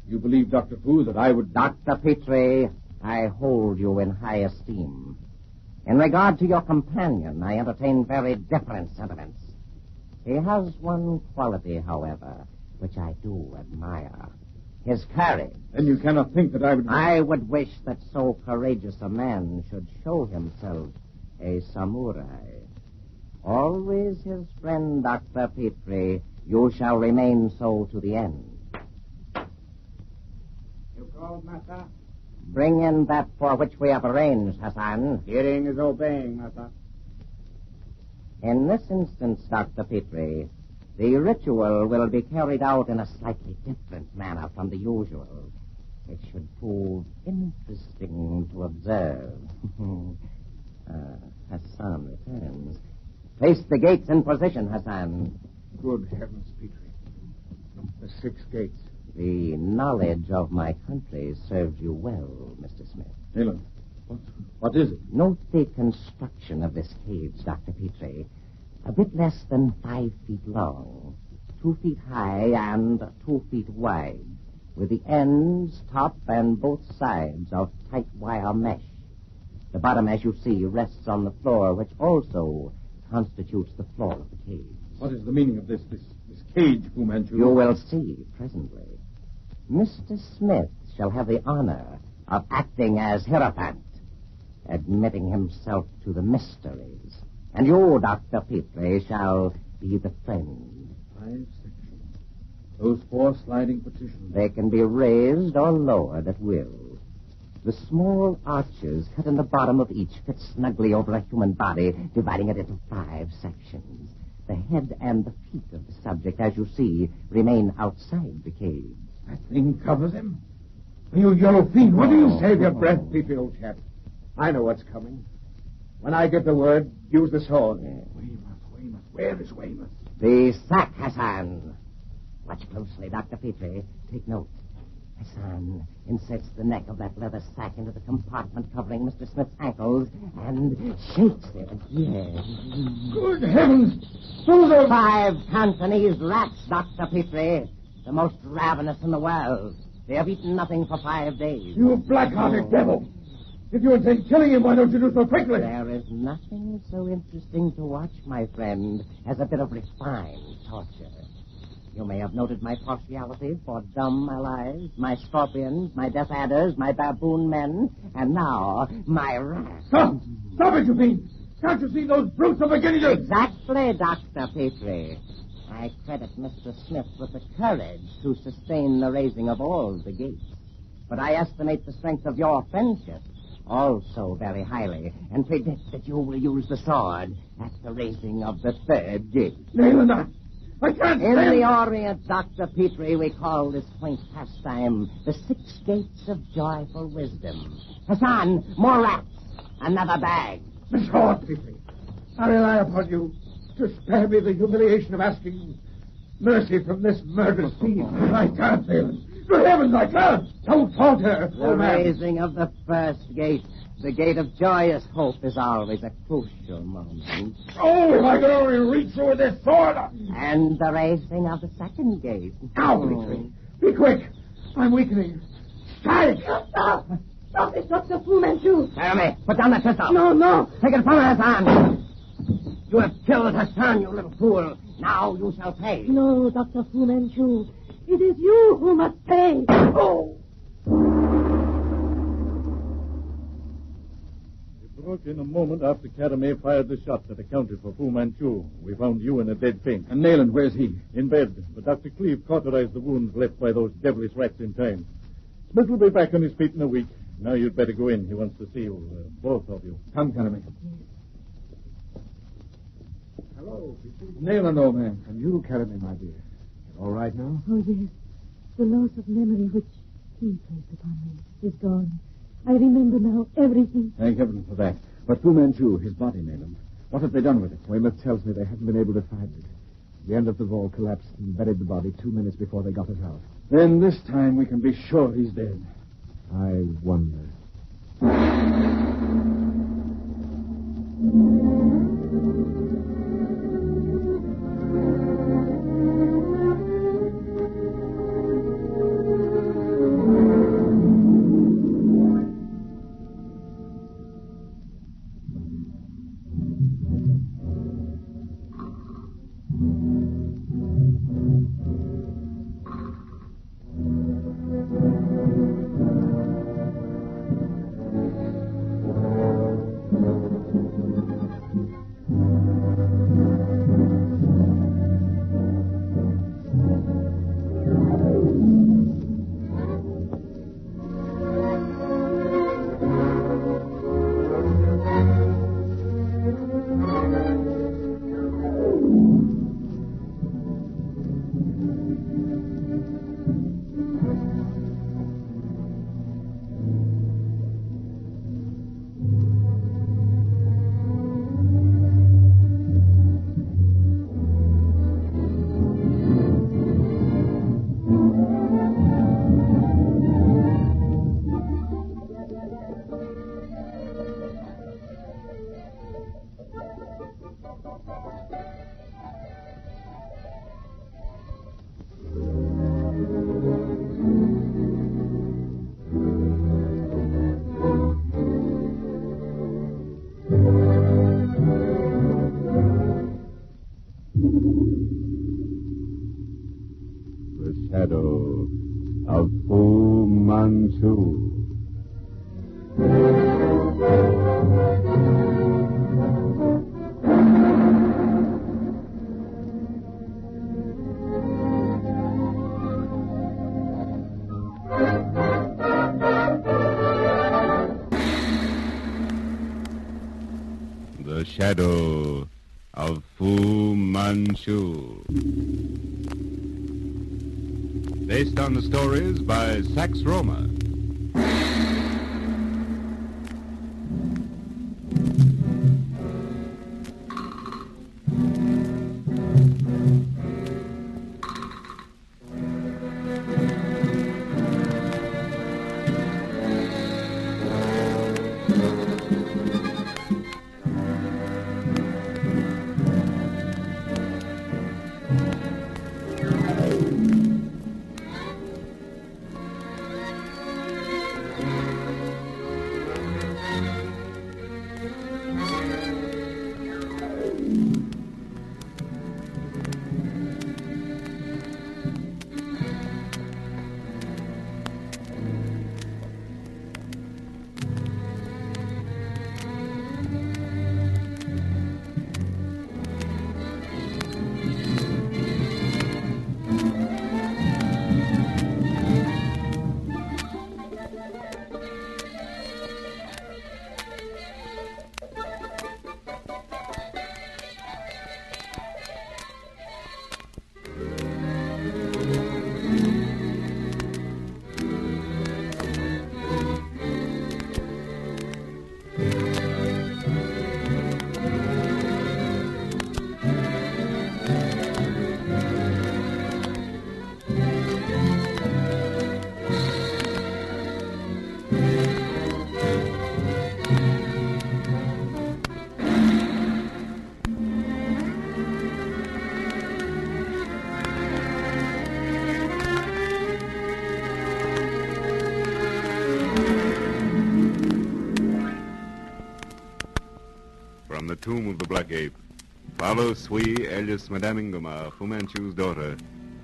You believe, Dr. Fu, that I would... Dr. Petrie, I hold you in high esteem. In regard to your companion, I entertain very different sentiments. He has one quality, however, which I do admire. His courage. Then you cannot think that I would... I would wish that so courageous a man should show himself a samurai. Always his friend, Dr. Petrie. You shall remain so to the end. You called, Master? Bring in that for which we have arranged, Hassan. Hearing is obeying, Master. In this instance, Dr. Petrie, the ritual will be carried out in a slightly different manner from the usual. It should prove interesting to observe. Hassan returns. Place the gates in position, Hassan. Good heavens, Petrie. The 6 gates. The knowledge of my country serves you well, Mr. Smith. Nayland, what is it? Note the construction of this cage, Dr. Petrie. A bit less than 5 feet long, 2 feet high, and 2 feet wide, with the ends, top, and both sides of tight wire mesh. The bottom, as you see, rests on the floor, which also constitutes the floor of the cage. What is the meaning of this cage, Fu Manchu? You will see presently. Mr. Smith shall have the honor of acting as hierophant, admitting himself to the mysteries. And you, Dr. Petrie, shall be the friend. 5 sections. Those 4 sliding partitions. They can be raised or lowered at will. The small arches cut in the bottom of each fit snugly over a human body, dividing it into 5 sections. The head and the feet of the subject, as you see, remain outside the cage. That thing covers him? You yellow fiend, what do you save your breath, Petrie, old chap? I know what's coming. When I give the word, use the sword. Weymouth. Where is Weymouth? The sack, Hassan. Watch closely, Dr. Petrie. Take note. Hassan inserts the neck of that leather sack into the compartment covering Mr. Smith's ankles and shakes it. Yes. Good heavens! Those are... 5 Cantonese rats, Dr. Petrie. The most ravenous in the world. They have eaten nothing for 5 days. You black-hearted devil! If you intend killing him, why don't you do so quickly? There is nothing so interesting to watch, my friend, as a bit of refined torture. You may have noted my partiality for dumb allies, my scorpions, my death adders, my baboon men, and now my rats. Stop! Stop it, you fiend! Can't you see those brutes are beginning to... Exactly, Dr. Petrie. I credit Mr. Smith with the courage to sustain the raising of all the gates. But I estimate the strength of your friendship also very highly, and predict that you will use the sword at the raising of the 3rd gate. Nayland, I can't In stand... the Orient, Dr. Petrie, we call this quaint pastime the 6 gates of joyful wisdom. Hassan, more rats. Another bag. The sword, Petrie. I rely upon you to spare me the humiliation of asking mercy from this murderous fiend. I can't, Nayland. Good heavens, I can't! Don't falter, The old man. raising of the 1st gate, the gate of joyous hope, is always a crucial moment. Oh, if I could only reach through with this sword! And the raising of the 2nd gate. Now, Petrie, be quick. I'm weakening. Strike! Stop! Stop it, Dr. Fu Manchu! Jeremy, put down that pistol. No. Take it from Hassan. You have killed Hassan, you little fool. Now you shall pay. No, Dr. Fu Manchu. It is you who must pay. Oh! We broke in a moment after Caramé fired the shots that accounted for Fu Manchu. We found you in a dead faint. And Nayland, where's he? In bed, but Dr. Cleve cauterized the wounds left by those devilish rats in time. Smith will be back on his feet in a week. Now you'd better go in. He wants to see you, both of you. Come, Caramé. Hello. Nayland, old man. And you, Caramé, my dear. You're all right now? Oh, yes. The loss of memory which he placed upon me is gone. I remember now everything. Thank heaven for that. But Fu Manchu, his body, Nayland. What have they done with it? Weymouth tells me they haven't been able to find it. The end of the wall collapsed and buried the body 2 minutes before they got it out. Then this time we can be sure he's dead. I wonder. Shadow of Fu Manchu. The Shadow of Fu Manchu. Based on the stories by Sax Roma. From the tomb of the Black Ape, follow Sui, alias Madame Ingomar, Fu Manchu's daughter,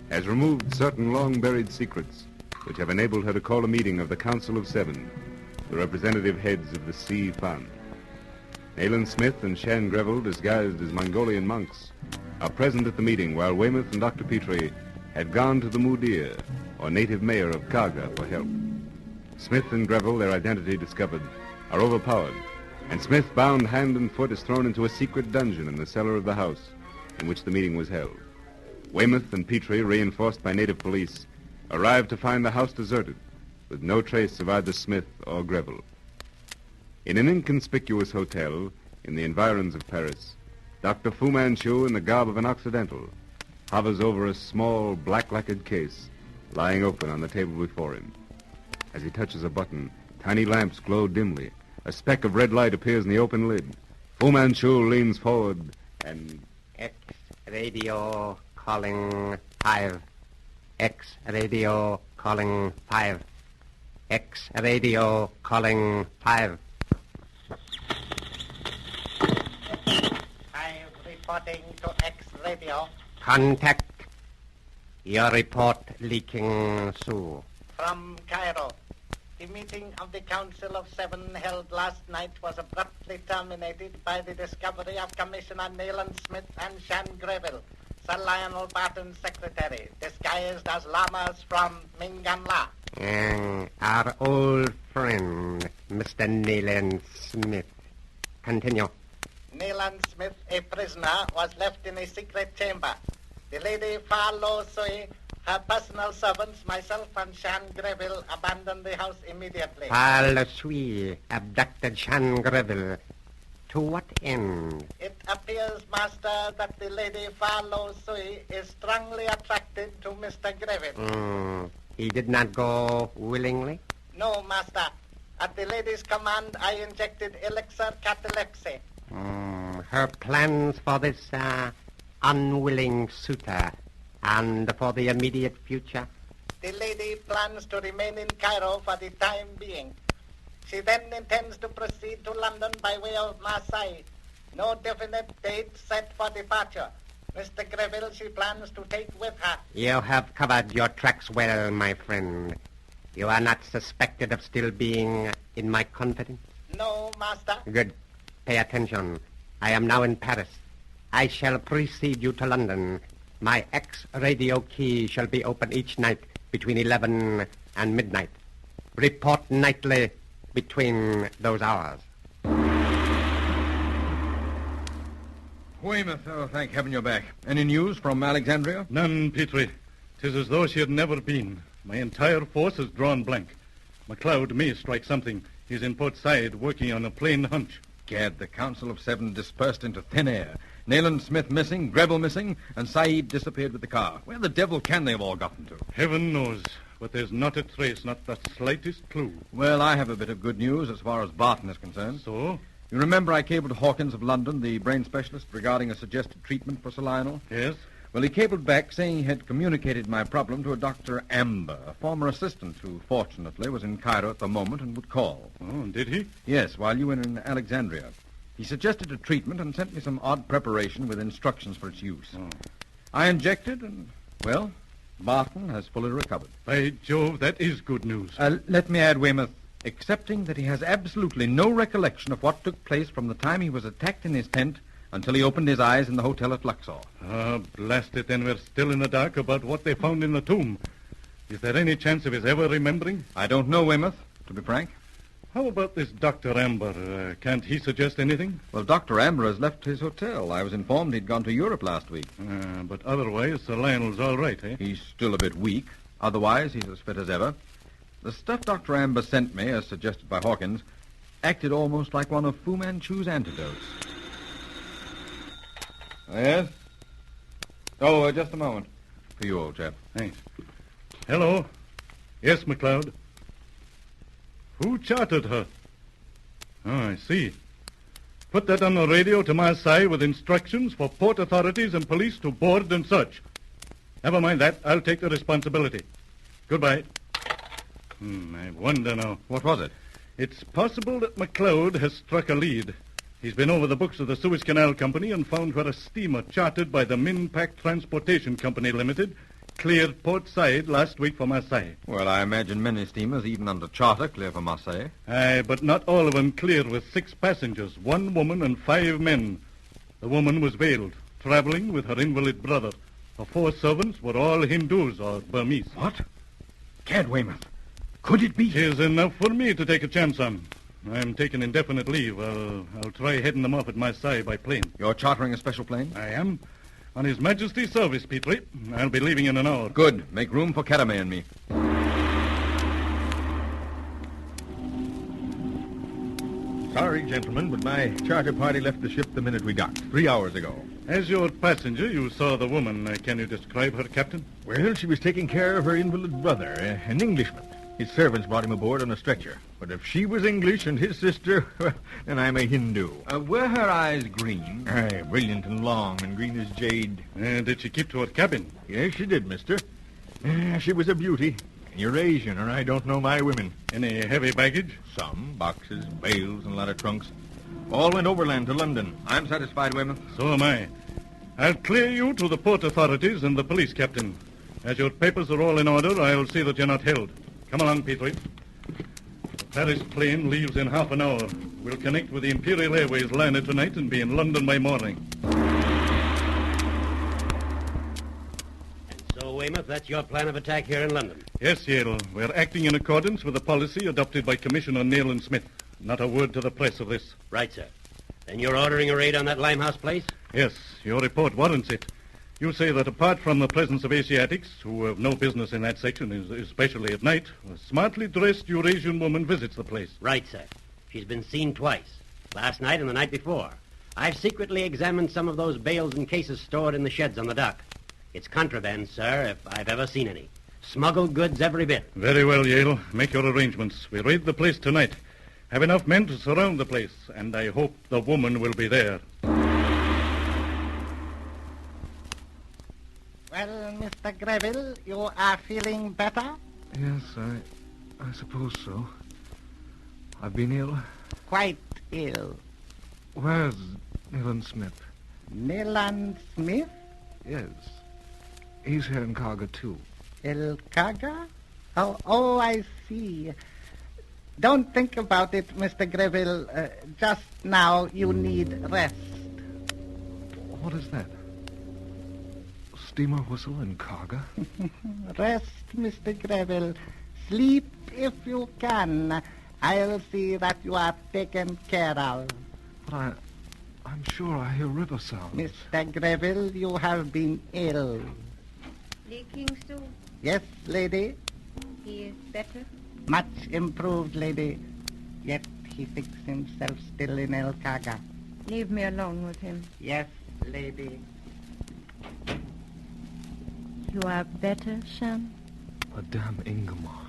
has removed certain long-buried secrets which have enabled her to call a meeting of the Council of Seven, the representative heads of the Sea Fund. Nayland Smith and Shan Greville, disguised as Mongolian monks, are present at the meeting while Weymouth and Dr. Petrie had gone to the Mudir, or native mayor of Kaga, for help. Smith and Greville, their identity discovered, are overpowered, and Smith, bound hand and foot, is thrown into a secret dungeon in the cellar of the house in which the meeting was held. Weymouth and Petrie, reinforced by native police, arrive to find the house deserted, with no trace of either Smith or Greville. In an inconspicuous hotel in the environs of Paris, Dr. Fu Manchu, in the garb of an Occidental, hovers over a small, black-lacquered case lying open on the table before him. As he touches a button, tiny lamps glow dimly. A speck of red light appears in the open lid. Fu Manchu leans forward and... X-radio calling 5. X-radio calling 5. X-radio calling 5. 5 reporting to X-radio. Contact. Your report leaking through. From Cairo. The meeting of the Council of Seven held last night was abruptly terminated by the discovery of Commissioner Nayland Smith and Shan Greville, Sir Lionel Barton's secretary, disguised as lamas from Minganla. Our old friend, Mr. Nayland Smith. Continue. Nayland Smith, a prisoner, was left in a secret chamber. The lady Fa Lo Sui, her personal servants, myself and Shan Greville, abandoned the house immediately. Fa Lo Sui abducted Shan Greville. To what end? It appears, Master, that the lady Fa Lo Sui is strongly attracted to Mr. Greville. He did not go willingly? No, Master. At the lady's command, I injected elixir catalepsy. Her plans for this unwilling suitor and for the immediate future? The lady plans to remain in Cairo for the time being. She then intends to proceed to London by way of Marseille. No definite date set for departure. Mr. Greville she plans to take with her. You have covered your tracks well, my friend. You are not suspected of still being in my confidence? No, Master. Good. Pay attention. I am now in Paris. I shall precede you to London. My X-radio key shall be open each night between 11 and midnight. Report nightly between those hours. Weymouth, oh, thank heaven you're back. Any news from Alexandria? None, Petrie. 'Tis as though she had never been. My entire force has drawn blank. MacLeod may strike something. He's in Port Said working on a plain hunch. Gad, the Council of Seven dispersed into thin air. Nayland Smith missing, Greville missing, and Said disappeared with the car. Where the devil can they have all gotten to? Heaven knows. But there's not a trace, not the slightest clue. Well, I have a bit of good news as far as Barton is concerned. So? You remember I cabled Hawkins of London, the brain specialist, regarding a suggested treatment for Sir Lionel? Yes. Well, he cabled back saying he had communicated my problem to a Dr. Amber, a former assistant who, fortunately, was in Cairo at the moment and would call. Oh, did he? Yes, while you were in Alexandria. He suggested a treatment and sent me some odd preparation with instructions for its use. Oh. I injected and, well, Barton has fully recovered. By Jove, that is good news. Let me add, Weymouth, excepting that he has absolutely no recollection of what took place from the time he was attacked in his tent until he opened his eyes in the hotel at Luxor. Ah, blast it, then we're still in the dark about what they found in the tomb. Is there any chance of his ever remembering? I don't know, Weymouth, to be frank. How about this Dr. Amber? Can't he suggest anything? Well, Dr. Amber has left his hotel. I was informed he'd gone to Europe last week. But otherwise, Sir Lionel's all right, eh? He's still a bit weak. Otherwise, he's as fit as ever. The stuff Dr. Amber sent me, as suggested by Hawkins, acted almost like one of Fu Manchu's antidotes. Yes? Oh, just a moment. For you, old chap. Thanks. Hello. Yes, MacLeod. Who chartered her? Oh, I see. Put that on the radio to Marseille with instructions for port authorities and police to board and search. Never mind that. I'll take the responsibility. Goodbye. I wonder now. What was it? It's possible that MacLeod has struck a lead. He's been over the books of the Suez Canal Company and found where a steamer chartered by the Minpack Transportation Company Limited cleared port side last week for Marseille. Well, I imagine many steamers, even under charter, clear for Marseille. Aye, but not all of them cleared with 6 passengers, 1 woman and 5 men. The woman was veiled, traveling with her invalid brother. Her 4 servants were all Hindus or Burmese. What? Cad Weymouth. Could it be? Tis enough for me to take a chance on. I'm taking indefinite leave. I'll try heading them off at Marseille by plane. You're chartering a special plane? I am. On His Majesty's service, Petrie. I'll be leaving in an hour. Good. Make room for Catamay and me. Sorry, gentlemen, but my charter party left the ship the minute we docked, 3 hours ago. As your passenger, you saw the woman. Can you describe her, Captain? Well, she was taking care of her invalid brother, an Englishman. His servants brought him aboard on a stretcher. But if she was English and his sister, well, then I'm a Hindu. Were her eyes green? Aye, brilliant and long and green as jade. Did she keep to her cabin? Yes, she did, mister. She was a beauty. Eurasian, or I don't know my women. Any heavy baggage? Some. Boxes, bales, and a lot of trunks. All went overland to London. I'm satisfied, Weymouth. So am I. I'll clear you to the port authorities and the police, Captain. As your papers are all in order, I'll see that you're not held. Come along, Petrie. The Paris plane leaves in half an hour. We'll connect with the Imperial Airways liner tonight and be in London by morning. So, Weymouth, that's your plan of attack here in London? Yes, Yale. We're acting in accordance with the policy adopted by Commissioner Nayland Smith. Not a word to the press of this. Right, sir. Then you're ordering a raid on that Limehouse place? Yes, your report warrants it. You say that apart from the presence of Asiatics, who have no business in that section, especially at night, a smartly dressed Eurasian woman visits the place. Right, sir. She's been seen twice, last night and the night before. I've secretly examined some of those bales and cases stored in the sheds on the dock. It's contraband, sir, if I've ever seen any. Smuggled goods every bit. Very well, Yale. Make your arrangements. We raid the place tonight. Have enough men to surround the place, and I hope the woman will be there. Well, Mr. Greville, you are feeling better? Yes, I suppose so. I've been ill. Quite ill. Where's Nayland Smith? Nayland Smith? Yes. He's here in Kaga, too. El Kaga? Oh, I see. Don't think about it, Mr. Greville. Just now you need rest. What is that? Steamer whistle in Kaga? Rest, Mr. Greville. Sleep if you can. I'll see that you are taken care of. But I'm sure I hear river sounds. Mr. Greville, you have been ill. Leaking soup. Yes, lady. He is better? Much improved, lady. Yet he thinks himself still in El Kaga. Leave me alone with him. Yes, lady. You are better, Shan? Madame Ingemar.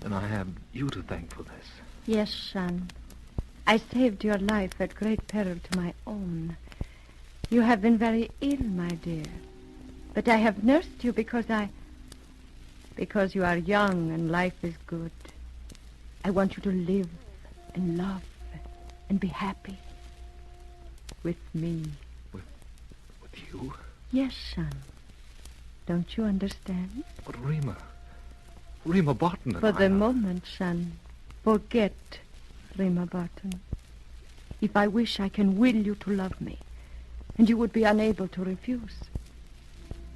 And I have you to thank for this. Yes, Shan. I saved your life at great peril to my own. You have been very ill, my dear. But I have nursed you because you are young and life is good. I want you to live and love and be happy. With me. With you? Yes, Shan. Don't you understand? But Rima Barton and For the moment, Shan, forget Rima Barton. If I wish, I can will you to love me, and you would be unable to refuse.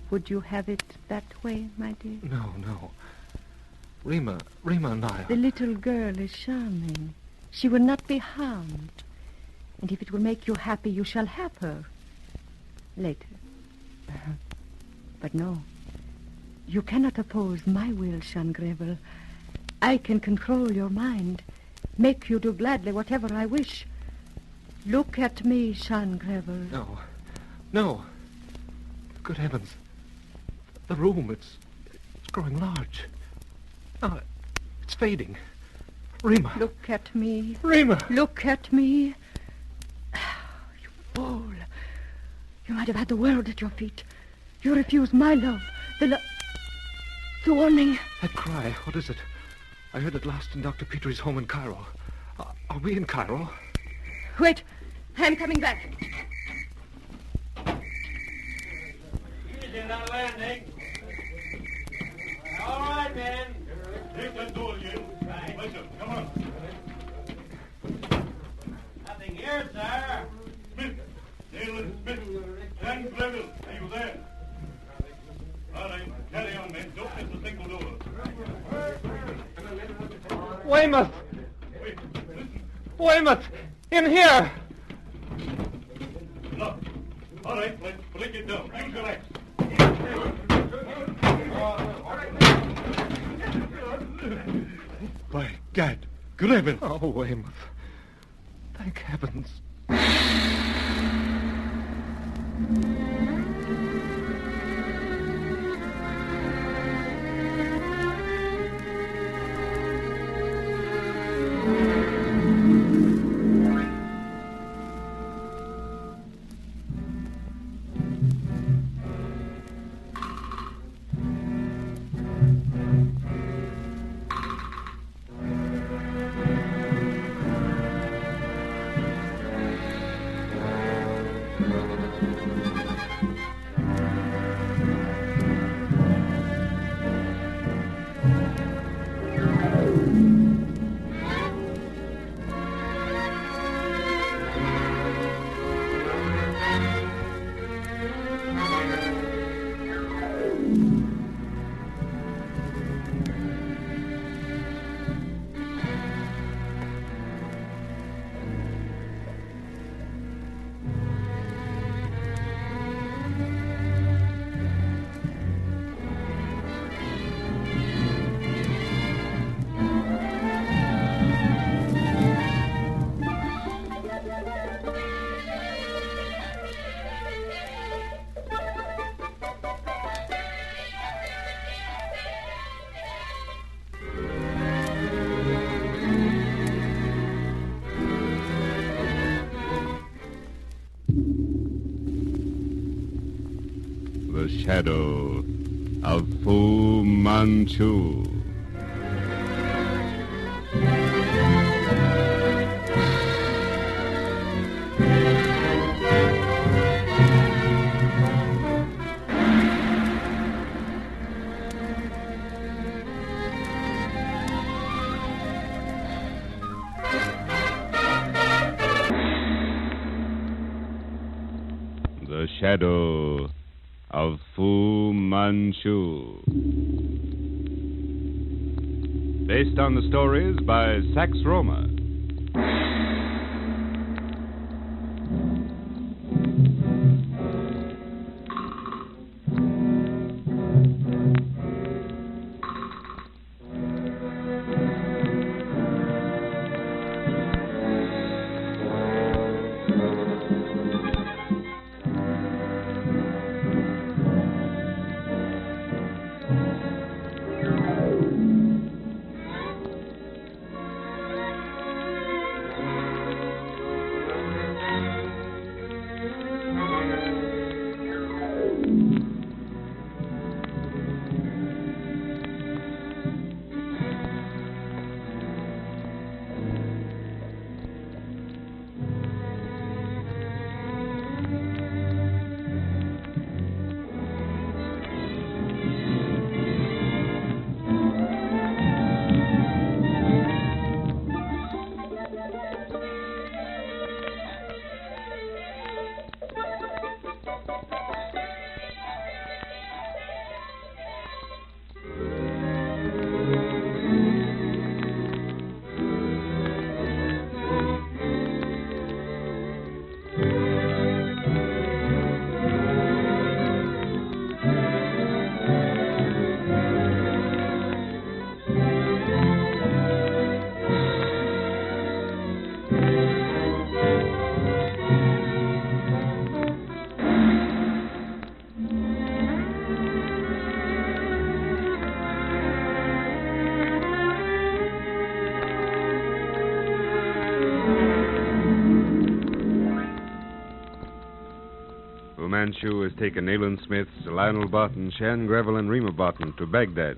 Would you have it that way, my dear? No. Rima and I... The little girl is charming. She will not be harmed. And if it will make you happy, you shall have her. Later. But no. You cannot oppose my will, Shan Greville. I can control your mind. Make you do gladly whatever I wish. Look at me, Shan Greville. No. Good heavens. The room, it's growing large. No, it's fading. Rima. Look at me. Rima. Look at me. You fool. You might have had the world at your feet. You refuse my love. The warning. That cry, what is it? I heard it last in Dr. Petrie's home in Cairo. Are we in Cairo? Wait. I'm coming back. Easy now, landing. in. Take that door again. Right. Listen, come on. Nothing here, sir. Smith. Nayland Smith. Jan Greville. Are you there? All right. Carry on, men. Don't miss a single door. Weymouth! Weymouth! In here! Look. All right, let's break it down. Use your axe. By Gad, Greville! Oh, Weymouth. Thank heavens. The shadow of Fu Manchu. The shadow of Fu Manchu. Based on the stories by Sax Roma. Fu Manchu has taken Nayland Smith, Lionel Barton, Shan Greville, and Rima Barton to Baghdad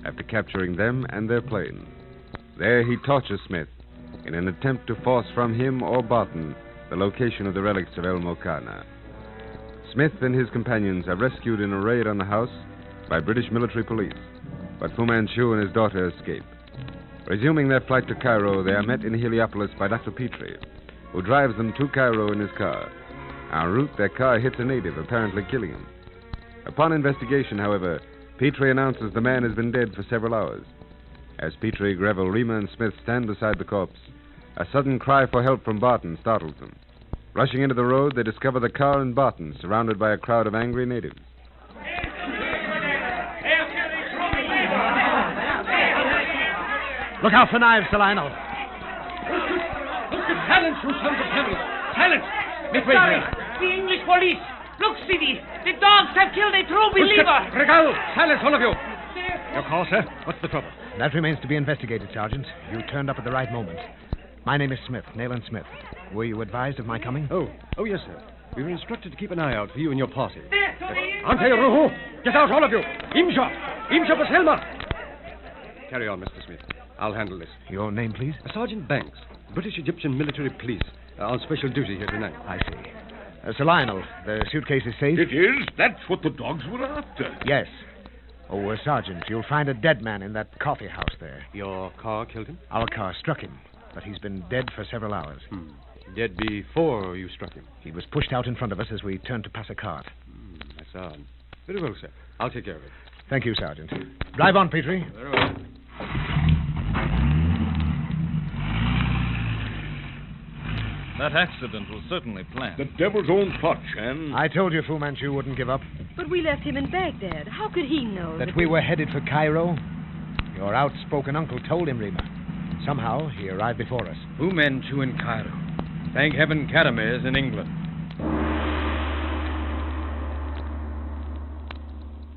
after capturing them and their plane. There he tortures Smith in an attempt to force from him or Barton the location of the relics of El Mokana. Smith and his companions are rescued in a raid on the house by British military police. but Fu Manchu and his daughter escape. Resuming their flight to Cairo, they are met in Heliopolis by Dr. Petrie, who drives them to Cairo in his car. En route, their car hits a native, apparently killing him. Upon investigation, however, Petrie announces the man has been dead for several hours. As Petrie, Greville, Rima, and Smith stand beside the corpse, a sudden cry for help from Barton startles them. Rushing into the road, they discover the car and Barton surrounded by a crowd of angry natives. Look out for knives, Sir Lionel. Silence, you sons of devils! Silence! Sorry, the English police. Look, Speedy, the dogs have killed a true believer. Regal, silence, all of you. Your call, sir? What's the trouble? That remains to be investigated, Sergeant. You turned up at the right moment. My name is Smith, Nayland Smith. Were you advised of my coming? Oh, yes, sir. We were instructed to keep an eye out for you and your party. Ante Ruhu! Get out, all of you! Imsha! Imsha Baselma! Carry on, Mr. Smith. I'll handle this. Your name, please? Sergeant Banks, British Egyptian Military Police, on special duty here tonight. I see. Sir Lionel, the suitcase is safe? It is. That's what the dogs were after. Yes. Oh, Sergeant, you'll find a dead man in that coffee house there. Your car killed him? Our car struck him, but he's been dead for several hours. Dead before you struck him? He was pushed out in front of us as we turned to pass a cart. That's odd. Very well, sir. I'll take care of it. Thank you, Sergeant. Drive on, Petrie. Very well. That accident was certainly planned. The devil's own plot, Shan. I told you Fu Manchu wouldn't give up. But we left him in Baghdad. How could he know that we were headed for Cairo? Your outspoken uncle told him, Rima. Somehow, he arrived before us. Fu Manchu in Cairo. Thank heaven Karamir's in England.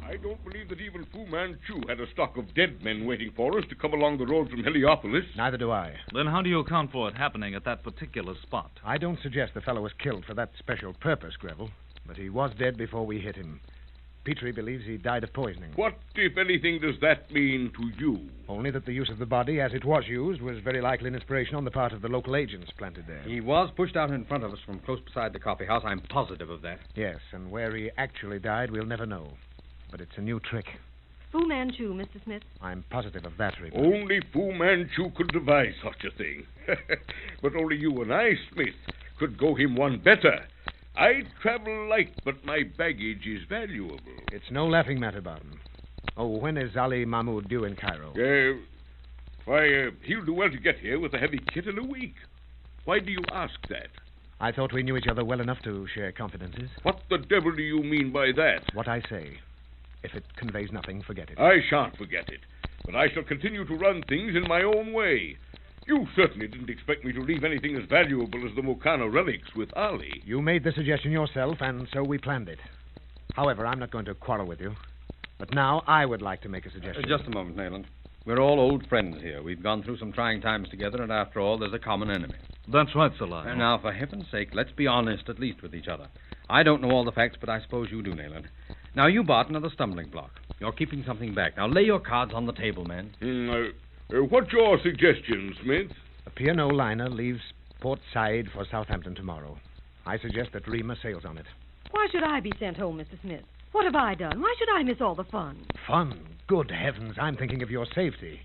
I don't believe that even Fu Manchu had a stock of dead men waiting for us to come along the road from Heliopolis. Neither do I. Then how do you account for it happening at that particular spot? I don't suggest the fellow was killed for that special purpose, Greville. But he was dead before we hit him. Petrie believes he died of poisoning. What, if anything, does that mean to you? Only that the use of the body, as it was used, was very likely an inspiration on the part of the local agents planted there. He was pushed out in front of us from close beside the coffee house. I'm positive of that. Yes, and where he actually died, we'll never know. But it's a new trick. Fu Manchu, Mr. Smith. I'm positive of that, Rima. Only Fu Manchu could devise such a thing. But only you and I, Smith, could go him one better. I travel light, but my baggage is valuable. It's no laughing matter, Barton. Oh, when is Ali Mahmoud due in Cairo? He'll do well to get here with a heavy kit in a week. Why do you ask that? I thought we knew each other well enough to share confidences. What the devil do you mean by that? What I say. If it conveys nothing, forget it. I shan't forget it. But I shall continue to run things in my own way. You certainly didn't expect me to leave anything as valuable as the Mukana relics with Ali. You made the suggestion yourself, and so we planned it. However, I'm not going to quarrel with you. But now I would like to make a suggestion. Just a moment, Nayland. We're all old friends here. We've gone through some trying times together, and after all, there's a common enemy. That's right, Sir Lionel. And now, for heaven's sake, let's be honest, at least with each other. I don't know all the facts, but I suppose you do, Nayland. Now, you, Barton, are the stumbling block. You're keeping something back. Now, lay your cards on the table, man. What's your suggestion, Smith? A P&O liner leaves Port Said for Southampton tomorrow. I suggest that Rima sails on it. Why should I be sent home, Mr. Smith? What have I done? Why should I miss all the fun? Fun? Good heavens, I'm thinking of your safety.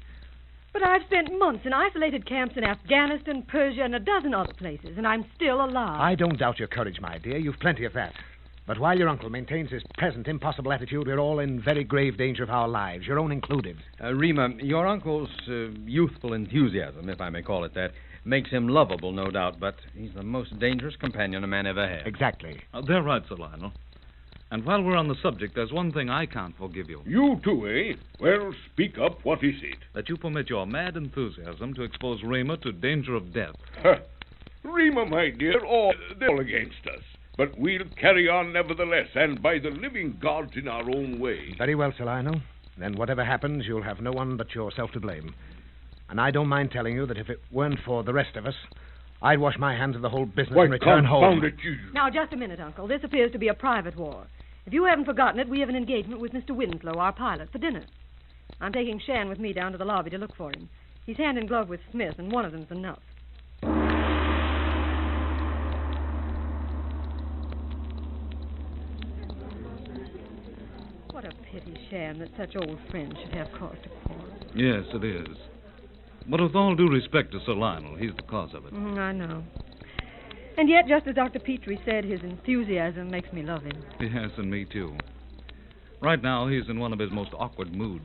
But I've spent months in isolated camps in Afghanistan, Persia, and a dozen other places, and I'm still alive. I don't doubt your courage, my dear. You've plenty of that. But while your uncle maintains his present impossible attitude, we're all in very grave danger of our lives, your own included. Rima, your uncle's youthful enthusiasm, if I may call it that, makes him lovable, no doubt, but he's the most dangerous companion a man ever had. Exactly. They're right, Sir Lionel. And while we're on the subject, there's one thing I can't forgive you. You too, eh? Well, speak up. What is it? That you permit your mad enthusiasm to expose Rima to danger of death. Rima, my dear, they're all against us. But we'll carry on nevertheless, and by the living gods in our own way. Very well, Sir Lionel. Then whatever happens, you'll have no one but yourself to blame. And I don't mind telling you that if it weren't for the rest of us, I'd wash my hands of the whole business and return home. Now, just a minute, Uncle. This appears to be a private war. If you haven't forgotten it, we have an engagement with Mr. Winslow, our pilot, for dinner. I'm taking Shan with me down to the lobby to look for him. He's hand in glove with Smith, and one of them's enough. What a pity, Shan, that such old friends should have cause to quarrel. Yes, it is. But with all due respect to Sir Lionel, he's the cause of it. I know. And yet, just as Dr. Petrie said, his enthusiasm makes me love him. Yes, and me too. Right now, he's in one of his most awkward moods.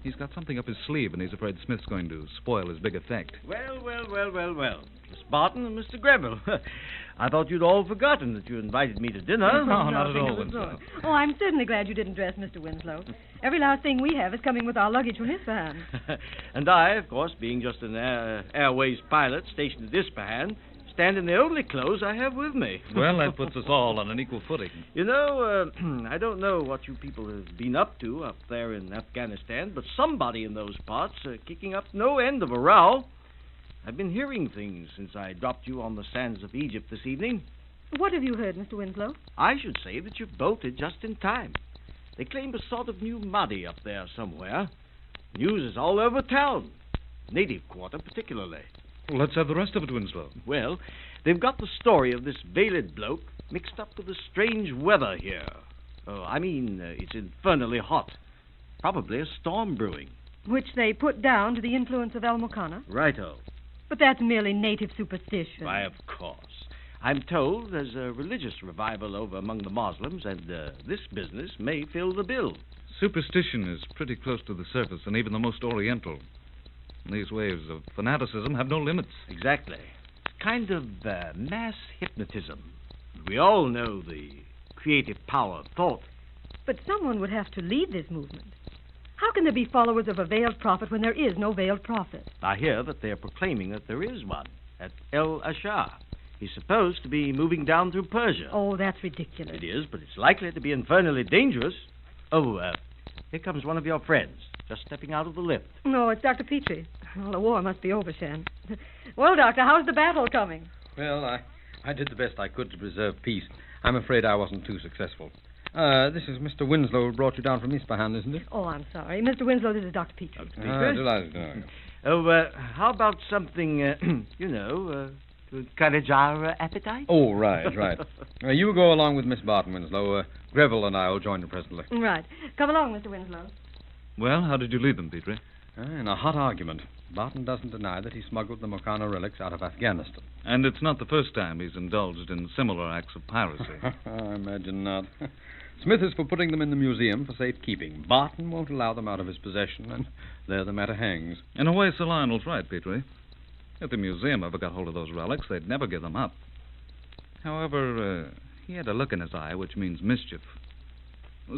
He's got something up his sleeve, and he's afraid Smith's going to spoil his big effect. Well. Miss Barton and Mr. Greville. I thought you'd all forgotten that you invited me to dinner. No, not at all, Winslow. Oh, I'm certainly glad you didn't dress Mr. Winslow. Every last thing we have is coming with our luggage from Isfahan. And I, of course, being just an airways pilot stationed at Isfahan, stand in the only clothes I have with me. Well, that puts us all on an equal footing. You know, I don't know what you people have been up to up there in Afghanistan, but somebody in those parts kicking up no end of a row. I've been hearing things since I dropped you on the sands of Egypt this evening. What have you heard, Mr. Winslow? I should say that you've bolted just in time. They claim a sort of new Mahdi up there somewhere. News is all over town. Native quarter particularly. Well, let's have the rest of it, Winslow. Well, they've got the story of this veiled bloke mixed up with the strange weather here. It's infernally hot. Probably a storm brewing. Which they put down to the influence of El Mokana. Righto. But that's merely native superstition. Why, of course. I'm told there's a religious revival over among the Muslims, and this business may fill the bill. Superstition is pretty close to the surface, and even the most oriental. These waves of fanaticism have no limits. Exactly. It's kind of mass hypnotism. We all know the creative power of thought. But someone would have to lead this movement. How can there be followers of a veiled prophet when there is no veiled prophet? I hear that they're proclaiming that there is one at El Ashar. He's supposed to be moving down through Persia. Oh, that's ridiculous. It is, but it's likely to be infernally dangerous. Here comes one of your friends, just stepping out of the lift. No, it's Dr. Petrie. Well, the war must be over, Shan. Well, Doctor, how's the battle coming? Well, I did the best I could to preserve peace. I'm afraid I wasn't too successful. This is Mr. Winslow who brought you down from Isfahan, isn't it? Oh, I'm sorry. Mr. Winslow, this is Dr. Petrie. Delighted to know. How about something, to encourage our appetite? Oh, right. You go along with Miss Barton, Winslow. Greville and I will join you presently. Right. Come along, Mr. Winslow. Well, how did you leave them, Petrie? In a hot argument. Barton doesn't deny that he smuggled the Mokana relics out of Afghanistan. And it's not the first time he's indulged in similar acts of piracy. I imagine not. Smith is for putting them in the museum for safekeeping. Barton won't allow them out of his possession, and there the matter hangs. In a way, Sir Lionel's right, Petrie. If the museum ever got hold of those relics, they'd never give them up. However, he had a look in his eye, which means mischief.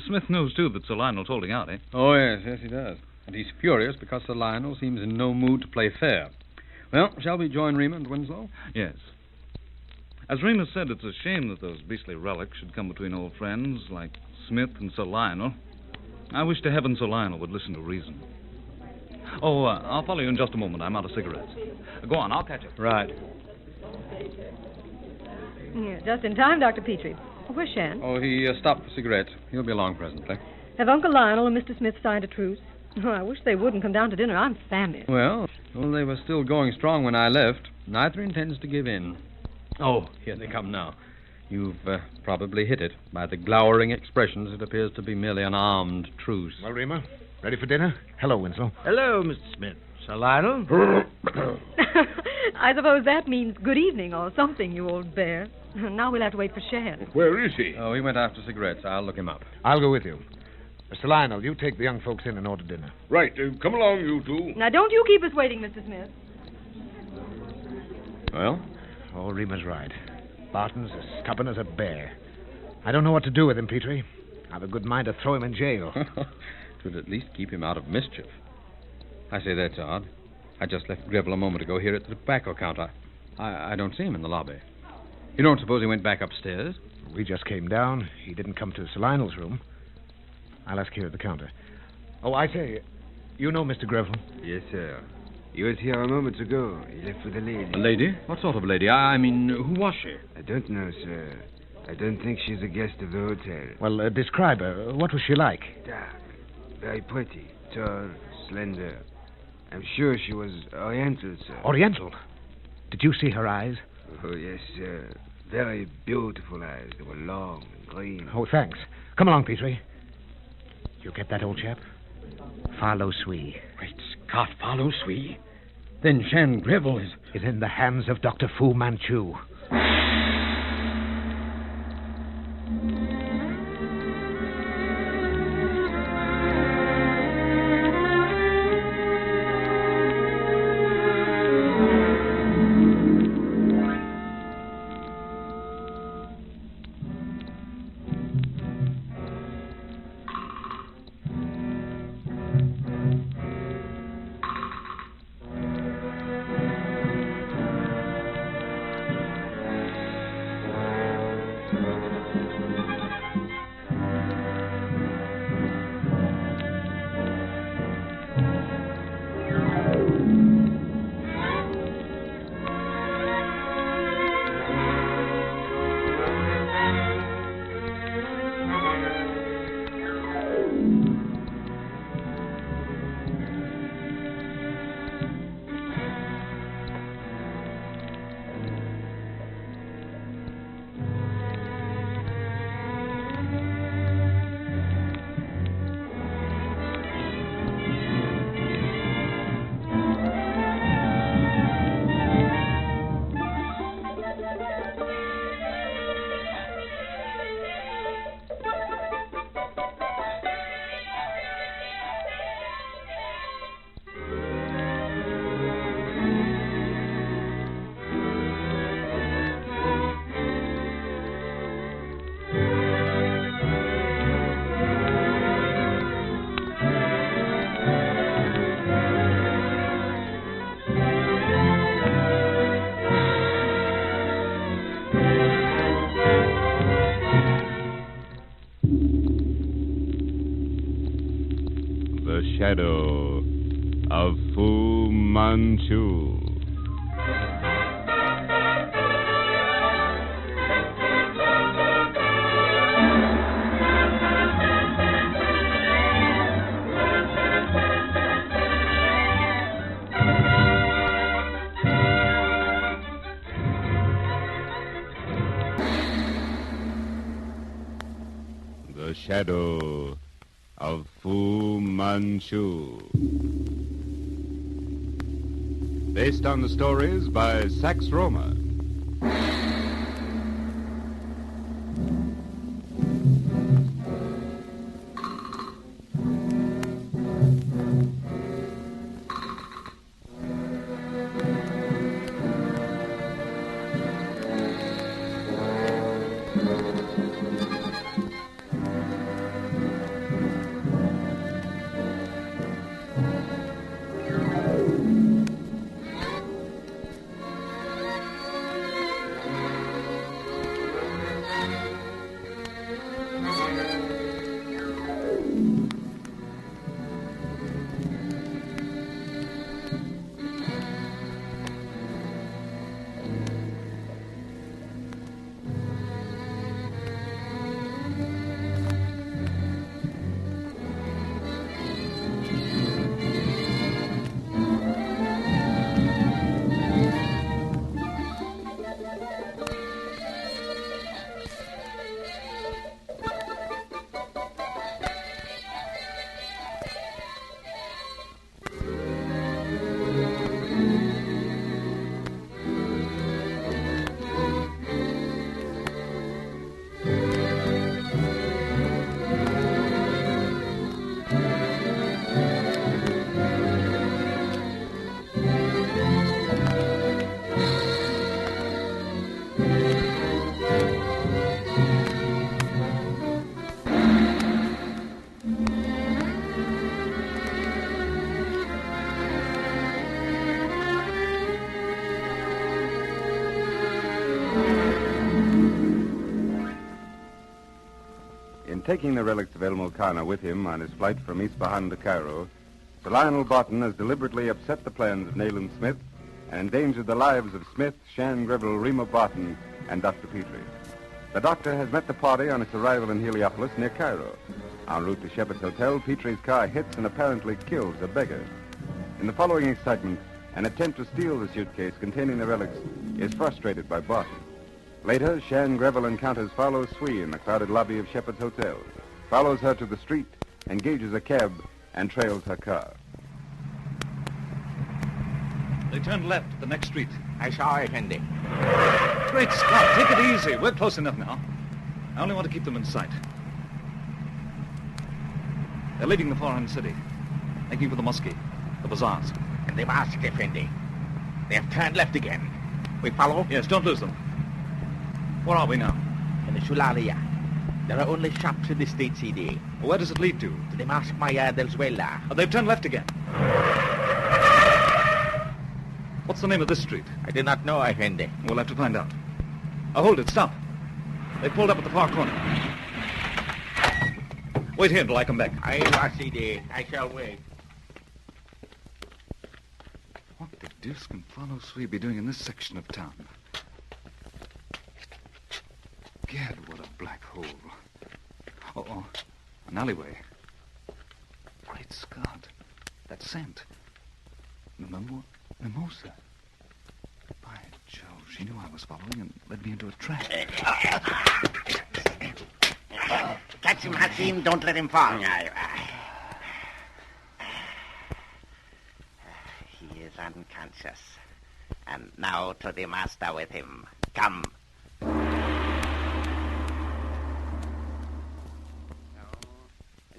Smith knows, too, that Sir Lionel's holding out, eh? Oh, yes, he does. And he's furious because Sir Lionel seems in no mood to play fair. Well, shall we join Rima and Winslow? Yes. As Rima said, it's a shame that those beastly relics should come between old friends like Smith and Sir Lionel. I wish to heaven Sir Lionel would listen to reason. Oh, I'll follow you in just a moment. I'm out of cigarettes. Go on, I'll catch you. Right. Yeah, just in time, Dr. Petrie. Where's Shan? Oh, he stopped for cigarettes. He'll be along presently. Have Uncle Lionel and Mr. Smith signed a truce? Oh, I wish they wouldn't come down to dinner. I'm famished. Well, they were still going strong when I left. Neither intends to give in. Oh, here they come now. You've probably hit it. By the glowering expressions, it appears to be merely an armed truce. Well, Rima, ready for dinner? Hello, Winslow. Hello, Mr. Smith. Sir Lionel? I suppose that means good evening or something, you old bear. Now we'll have to wait for Shan. Where is he? Oh, he went after cigarettes. I'll look him up. I'll go with you. Mr. Lionel, you take the young folks in and order dinner. Right. Come along, you two. Now, don't you keep us waiting, Mr. Smith. Well? Oh, Rima's right. Barton's as stubborn as a bear. I don't know what to do with him, Petrie. I've a good mind to throw him in jail. Twould at least keep him out of mischief. I say that's odd. I just left Greville a moment ago here at the tobacco counter. I don't see him in the lobby. You don't suppose he went back upstairs? We just came down. He didn't come to Sir Lionel's room. I'll ask here at the counter. Oh, I say, you know Mr. Greville? Yes, sir. He was here a moment ago. He left with a lady. A lady? What sort of lady? I mean, who was she? I don't know, sir. I don't think she's a guest of the hotel. Well, describe her. What was she like? Dark. Very pretty. Tall, slender. I'm sure she was Oriental, sir. Oriental? Did you see her eyes? Oh, yes, sir. Very beautiful eyes. They were long and green. Oh, thanks. Come along, Petrie. You get that, old chap? Follow Sui. Great Scott, follow Sui? Then Shan Greville is in the hands of Dr. Fu Manchu. Shadow of Fu Manchu. The Shadow of Fu Manchu. Based on the stories by Sax Roma. Taking the relics of El Mulcana with him on his flight from Isfahan to Cairo, Sir Lionel Barton has deliberately upset the plans of Nayland Smith and endangered the lives of Smith, Shan Greville, Rima Barton, and Dr. Petrie. The doctor has met the party on its arrival in Heliopolis near Cairo. En route to Shepherd's Hotel, Petrie's car hits and apparently kills a beggar. In the following excitement, an attempt to steal the suitcase containing the relics is frustrated by Barton. Later, Shan Greville encounters Follow Sui in the crowded lobby of Shepherd's Hotel, follows her to the street, engages a cab, and trails her car. They turned left at the next street. I saw it, Andy. Great Scott, take it easy. We're close enough now. I only want to keep them in sight. They're leaving the foreign city, making for the mosque, the bazaars. And the mosque, Effendi. They've turned left again. We follow? Yes, don't lose them. Where are we now? In the Shulalia. There are only shops in the state CD. Where does it lead to? To the Mosque Maya del Zuela. Oh, they've turned left again. What's the name of this street? I do not know, Effendi. We'll have to find out. Oh, hold it, stop. They pulled up at the far corner. Wait here until I come back. I was CD. I shall wait. What the deuce can Follow Sweet be doing in this section of town? Gad, what a black hole. Oh, an alleyway. Great Scott. That scent. Mimosa. By Jove, she knew I was following and led me into a trap. Catch him, Hasim. Don't let him fall. He is unconscious. And now to the master with him. Come.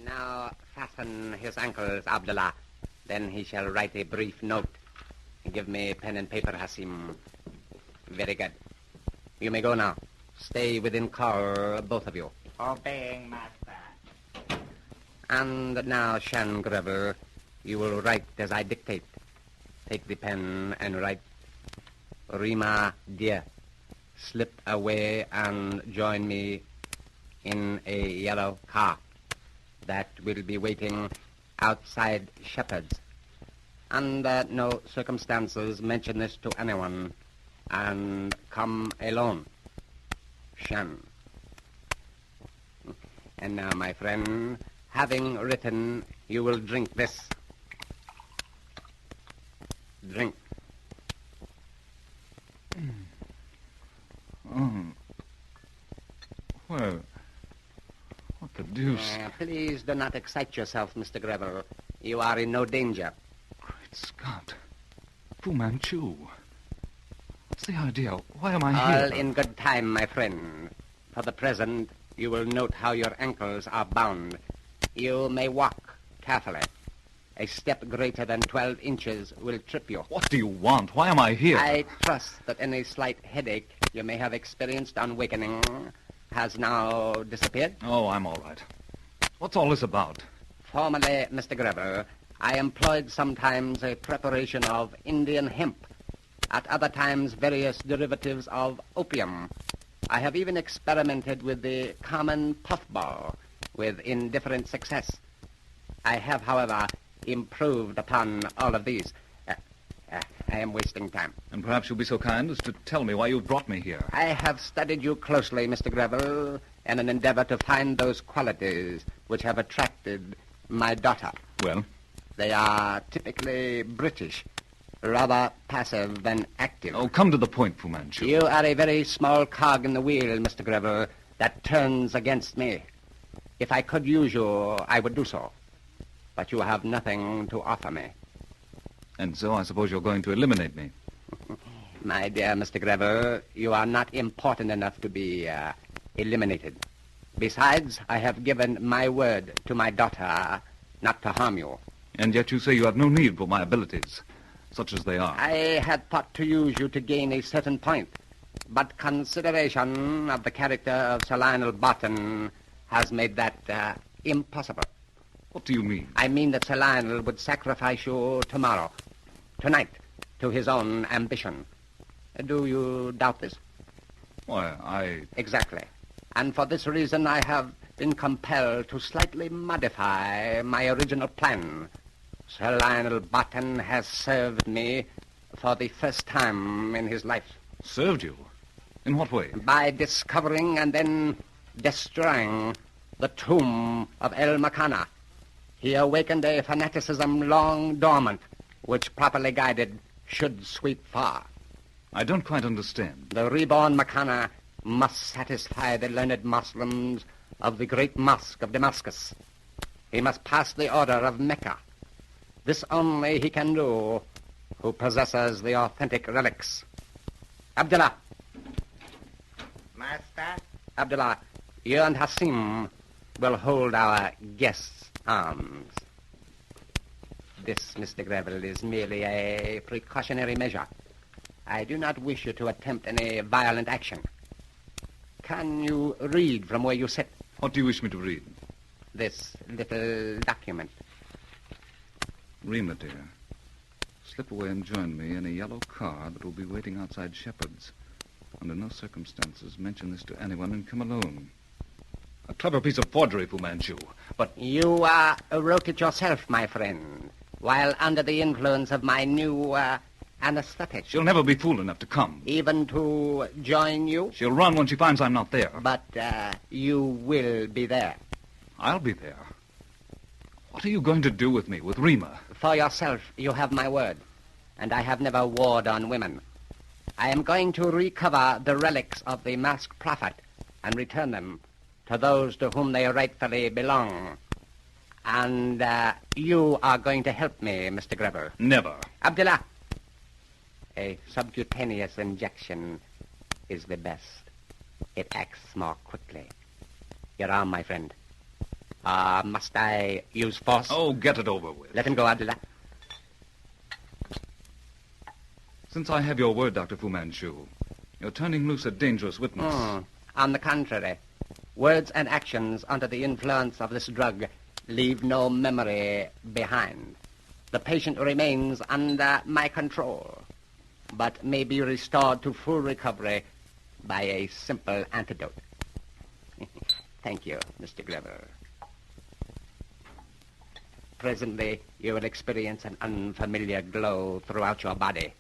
Now fasten his ankles, Abdullah. Then he shall write a brief note. Give me pen and paper, Hasim. Very good. You may go now. Stay within call, both of you. Obeying, master. And now, Shan Grevel, you will write as I dictate. Take the pen and write, Rima, dear, slip away and join me in a yellow car that will be waiting outside Shepherd's. Under no circumstances mention this to anyone, and come alone. Shan. And now, my friend, having written, you will drink this. Drink. Well, what the deuce? Please do not excite yourself, Mr. Grevel. You are in no danger. Great Scott. Fu Manchu. What's the idea? Why am I All here? in good time, my friend. For the present, you will note how your ankles are bound. You may walk carefully. A step greater than 12 inches will trip you. What do you want? Why am I here? I trust that any slight headache you may have experienced on wakening has now disappeared. Oh, I'm all right. What's all this about? Formerly, Mr. Grevel, I employed sometimes a preparation of Indian hemp. At other times, various derivatives of opium. I have even experimented with the common puffball, with indifferent success. I have, however, improved upon all of these. I am wasting time. And perhaps you'll be so kind as to tell me why you brought me here. I have studied you closely, Mr. Grevel, in an endeavor to find those qualities which have attracted my daughter. Well? They are typically British, rather passive than active. Oh, come to the point, Fu Manchu. You are a very small cog in the wheel, Mr. Grevel, that turns against me. If I could use you, I would do so. But you have nothing to offer me. And so I suppose you're going to eliminate me. My dear Mr. Grevel, you are not important enough to be eliminated. Besides, I have given my word to my daughter not to harm you. And yet you say you have no need for my abilities, such as they are. I had thought to use you to gain a certain point, but consideration of the character of Sir Lionel Barton has made that impossible. What do you mean? I mean that Sir Lionel would sacrifice you tomorrow, tonight, to his own ambition. Do you doubt this? Why, Exactly. And for this reason, I have been compelled to slightly modify my original plan. Sir Lionel Barton has served me for the first time in his life. Served you? In what way? By discovering and then destroying the tomb of El Makana. He awakened a fanaticism long dormant, which, properly guided, should sweep far. I don't quite understand. The reborn Makana must satisfy the learned Muslims of the great mosque of Damascus. He must pass the order of Mecca. This only he can do who possesses the authentic relics. Abdullah. Master? Abdullah, you and Hassim will hold our guest's arms. This, Mr. Greville, is merely a precautionary measure. I do not wish you to attempt any violent action. Can you read from where you sit? What do you wish me to read? This little document. Rima, dear, slip away and join me in a yellow car that will be waiting outside Shepherd's. Under no circumstances mention this to anyone and come alone. A clever piece of forgery, Fu Manchu, but... You wrote it yourself, my friend, while under the influence of my new anesthetic. She'll never be fool enough to come. Even to join you? She'll run when she finds I'm not there. But you will be there. I'll be there. What are you going to do with me, with Rima? For yourself, you have my word. And I have never warred on women. I am going to recover the relics of the masked prophet and return them to those to whom they rightfully belong. And you are going to help me, Mr. Greville. Never. Abdullah, a subcutaneous injection is the best. It acts more quickly. Your arm, my friend. Must I use force? Oh, get it over with. Let him go, Abdullah. Since I have your word, Dr. Fu Manchu, you're turning loose a dangerous witness. On the contrary, words and actions under the influence of this drug leave no memory behind. The patient remains under my control, but may be restored to full recovery by a simple antidote. Thank you, Mr. Greville. Presently, you will experience an unfamiliar glow throughout your body.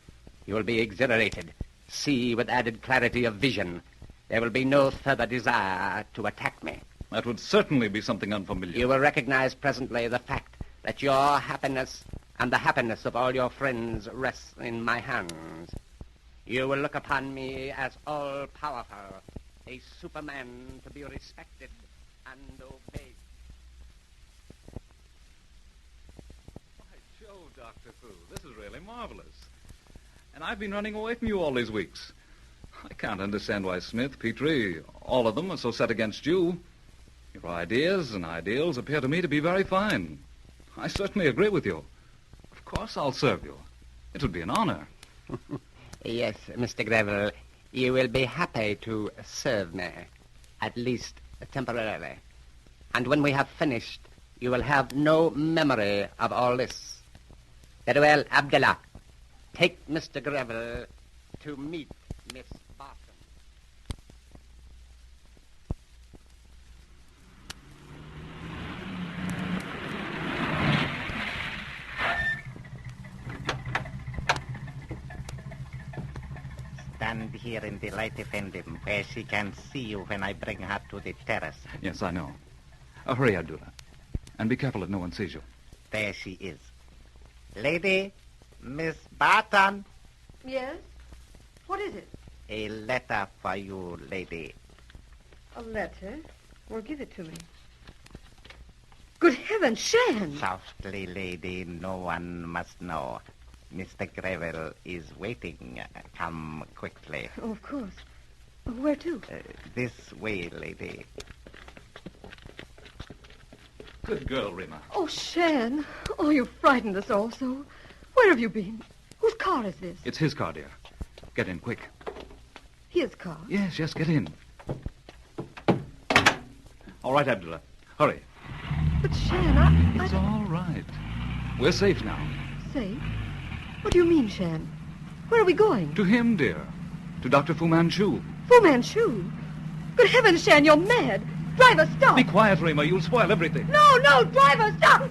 You will be exhilarated, see with added clarity of vision. There will be no further desire to attack me. That would certainly be something unfamiliar. You will recognize presently the fact that your happiness and the happiness of all your friends rests in my hands. You will look upon me as all-powerful, a superman to be respected and obeyed. By Jove, Dr. Fu, this is really marvelous. And I've been running away from you all these weeks. I can't understand why Smith, Petrie, all of them are so set against you. Your ideas and ideals appear to me to be very fine. I certainly agree with you. Of course I'll serve you. It would be an honor. Yes, Mr. Greville, you will be happy to serve me, at least temporarily. And when we have finished, you will have no memory of all this. Very well, Abdullah. Take Mr. Greville to meet Miss Barton. Stand here in the light, Effendim, where she can see you when I bring her to the terrace. Yes, I know. Hurry, Abdullah. And be careful that no one sees you. There she is. Lady, Miss Barton. Yes? What is it? A letter for you, lady. A letter? Well, give it to me. Good heavens, Shan! Softly, lady. No one must know. Mr. Greville is waiting. Come quickly. Oh, of course. Where to? This way, lady. Good girl, Rima. Oh, Shan. Oh, you frightened us all so. Where have you been? Whose car is this? It's his car, dear. Get in, quick. His car? Yes, get in. All right, Abdullah. Hurry. But, Shan, It's all right. We're safe now. Safe? What do you mean, Shan? Where are we going? To him, dear. To Dr. Fu Manchu. Fu Manchu? Good heavens, Shan, you're mad. Driver, stop. Be quiet, Rima. You'll spoil everything. No, driver, stop.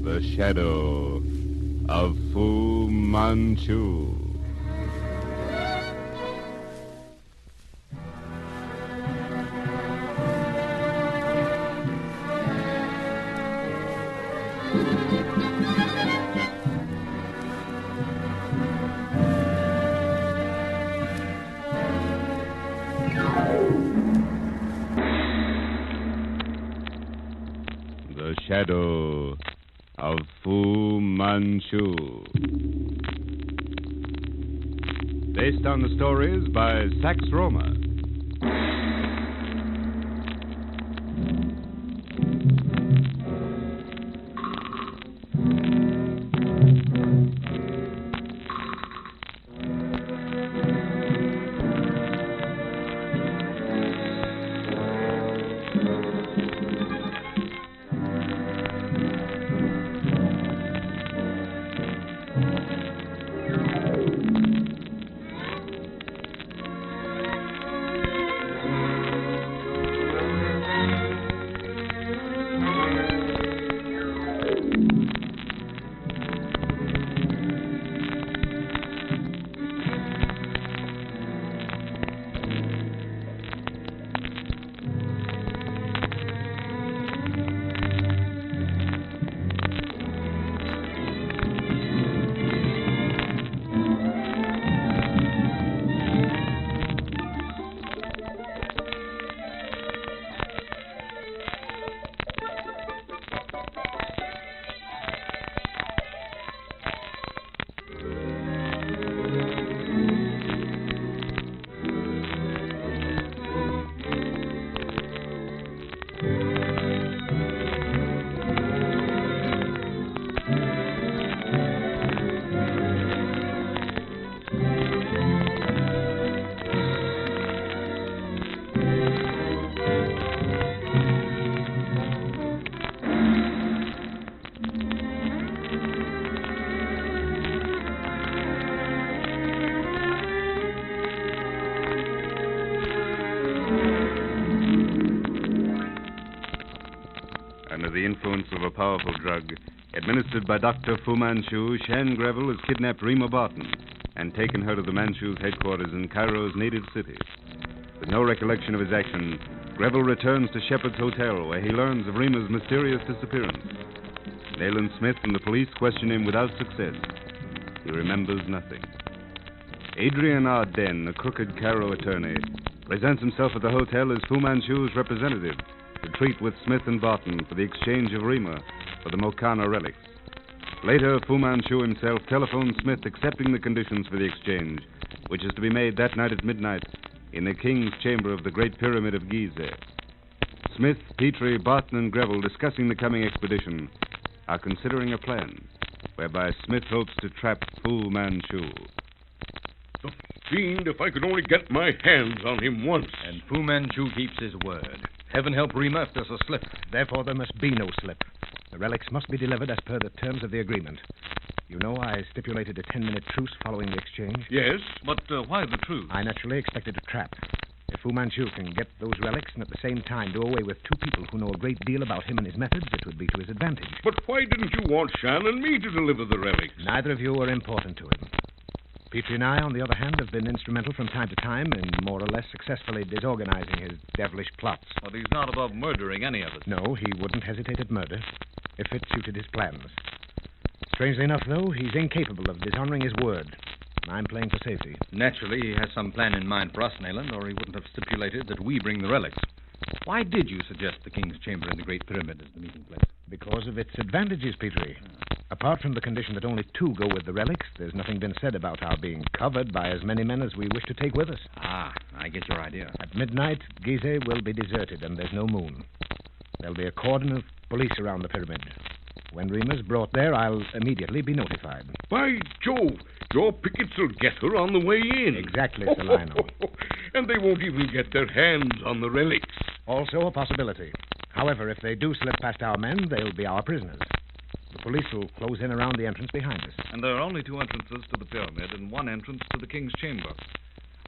The shadow of Fu Manchu. The shadow of Fu Manchu. Based on the stories by Sax Roma. Under the influence of a powerful drug, administered by Dr. Fu Manchu, Shan Greville has kidnapped Rima Barton and taken her to the Manchu's headquarters in Cairo's native city. With no recollection of his action, Greville returns to Shepherd's Hotel, where he learns of Rima's mysterious disappearance. Nayland Smith and the police question him without success. He remembers nothing. Adrian Arden, a crooked Cairo attorney, presents himself at the hotel as Fu Manchu's representative to treat with Smith and Barton for the exchange of Rima for the Mokana relics. Later, Fu Manchu himself telephones Smith accepting the conditions for the exchange, which is to be made that night at midnight in the king's chamber of the Great Pyramid of Gizeh. Smith, Petrie, Barton, and Greville, discussing the coming expedition, are considering a plan whereby Smith hopes to trap Fu Manchu. The fiend, if I could only get my hands on him once. And Fu Manchu keeps his word. Heaven help Rima if there's a slip. Therefore, there must be no slip. The relics must be delivered as per the terms of the agreement. You know I stipulated a 10-minute truce following the exchange? Yes, but why the truce? I naturally expected a trap. If Fu Manchu can get those relics and at the same time do away with two people who know a great deal about him and his methods, it would be to his advantage. But why didn't you want Shan and me to deliver the relics? Neither of you were important to him. Petrie and I, on the other hand, have been instrumental from time to time in more or less successfully disorganizing his devilish plots. But he's not above murdering any of us. No, he wouldn't hesitate at murder if it suited his plans. Strangely enough, though, he's incapable of dishonoring his word. I'm playing for safety. Naturally, he has some plan in mind for us, Nayland, or he wouldn't have stipulated that we bring the relics. Why did you suggest the King's Chamber in the Great Pyramid as the meeting place? Because of its advantages, Petrie. Apart from the condition that only two go with the relics, there's nothing been said about our being covered by as many men as we wish to take with us. Ah, I get your idea. At midnight, Gizeh will be deserted, and there's no moon. There'll be a cordon of police around the pyramid. When Rima's brought there, I'll immediately be notified. By Jove, your pickets will get her on the way in. Exactly, Sir Lionel. And they won't even get their hands on the relics. Also a possibility. However, if they do slip past our men, they'll be our prisoners. The police will close in around the entrance behind us. And there are only two entrances to the pyramid and one entrance to the King's Chamber.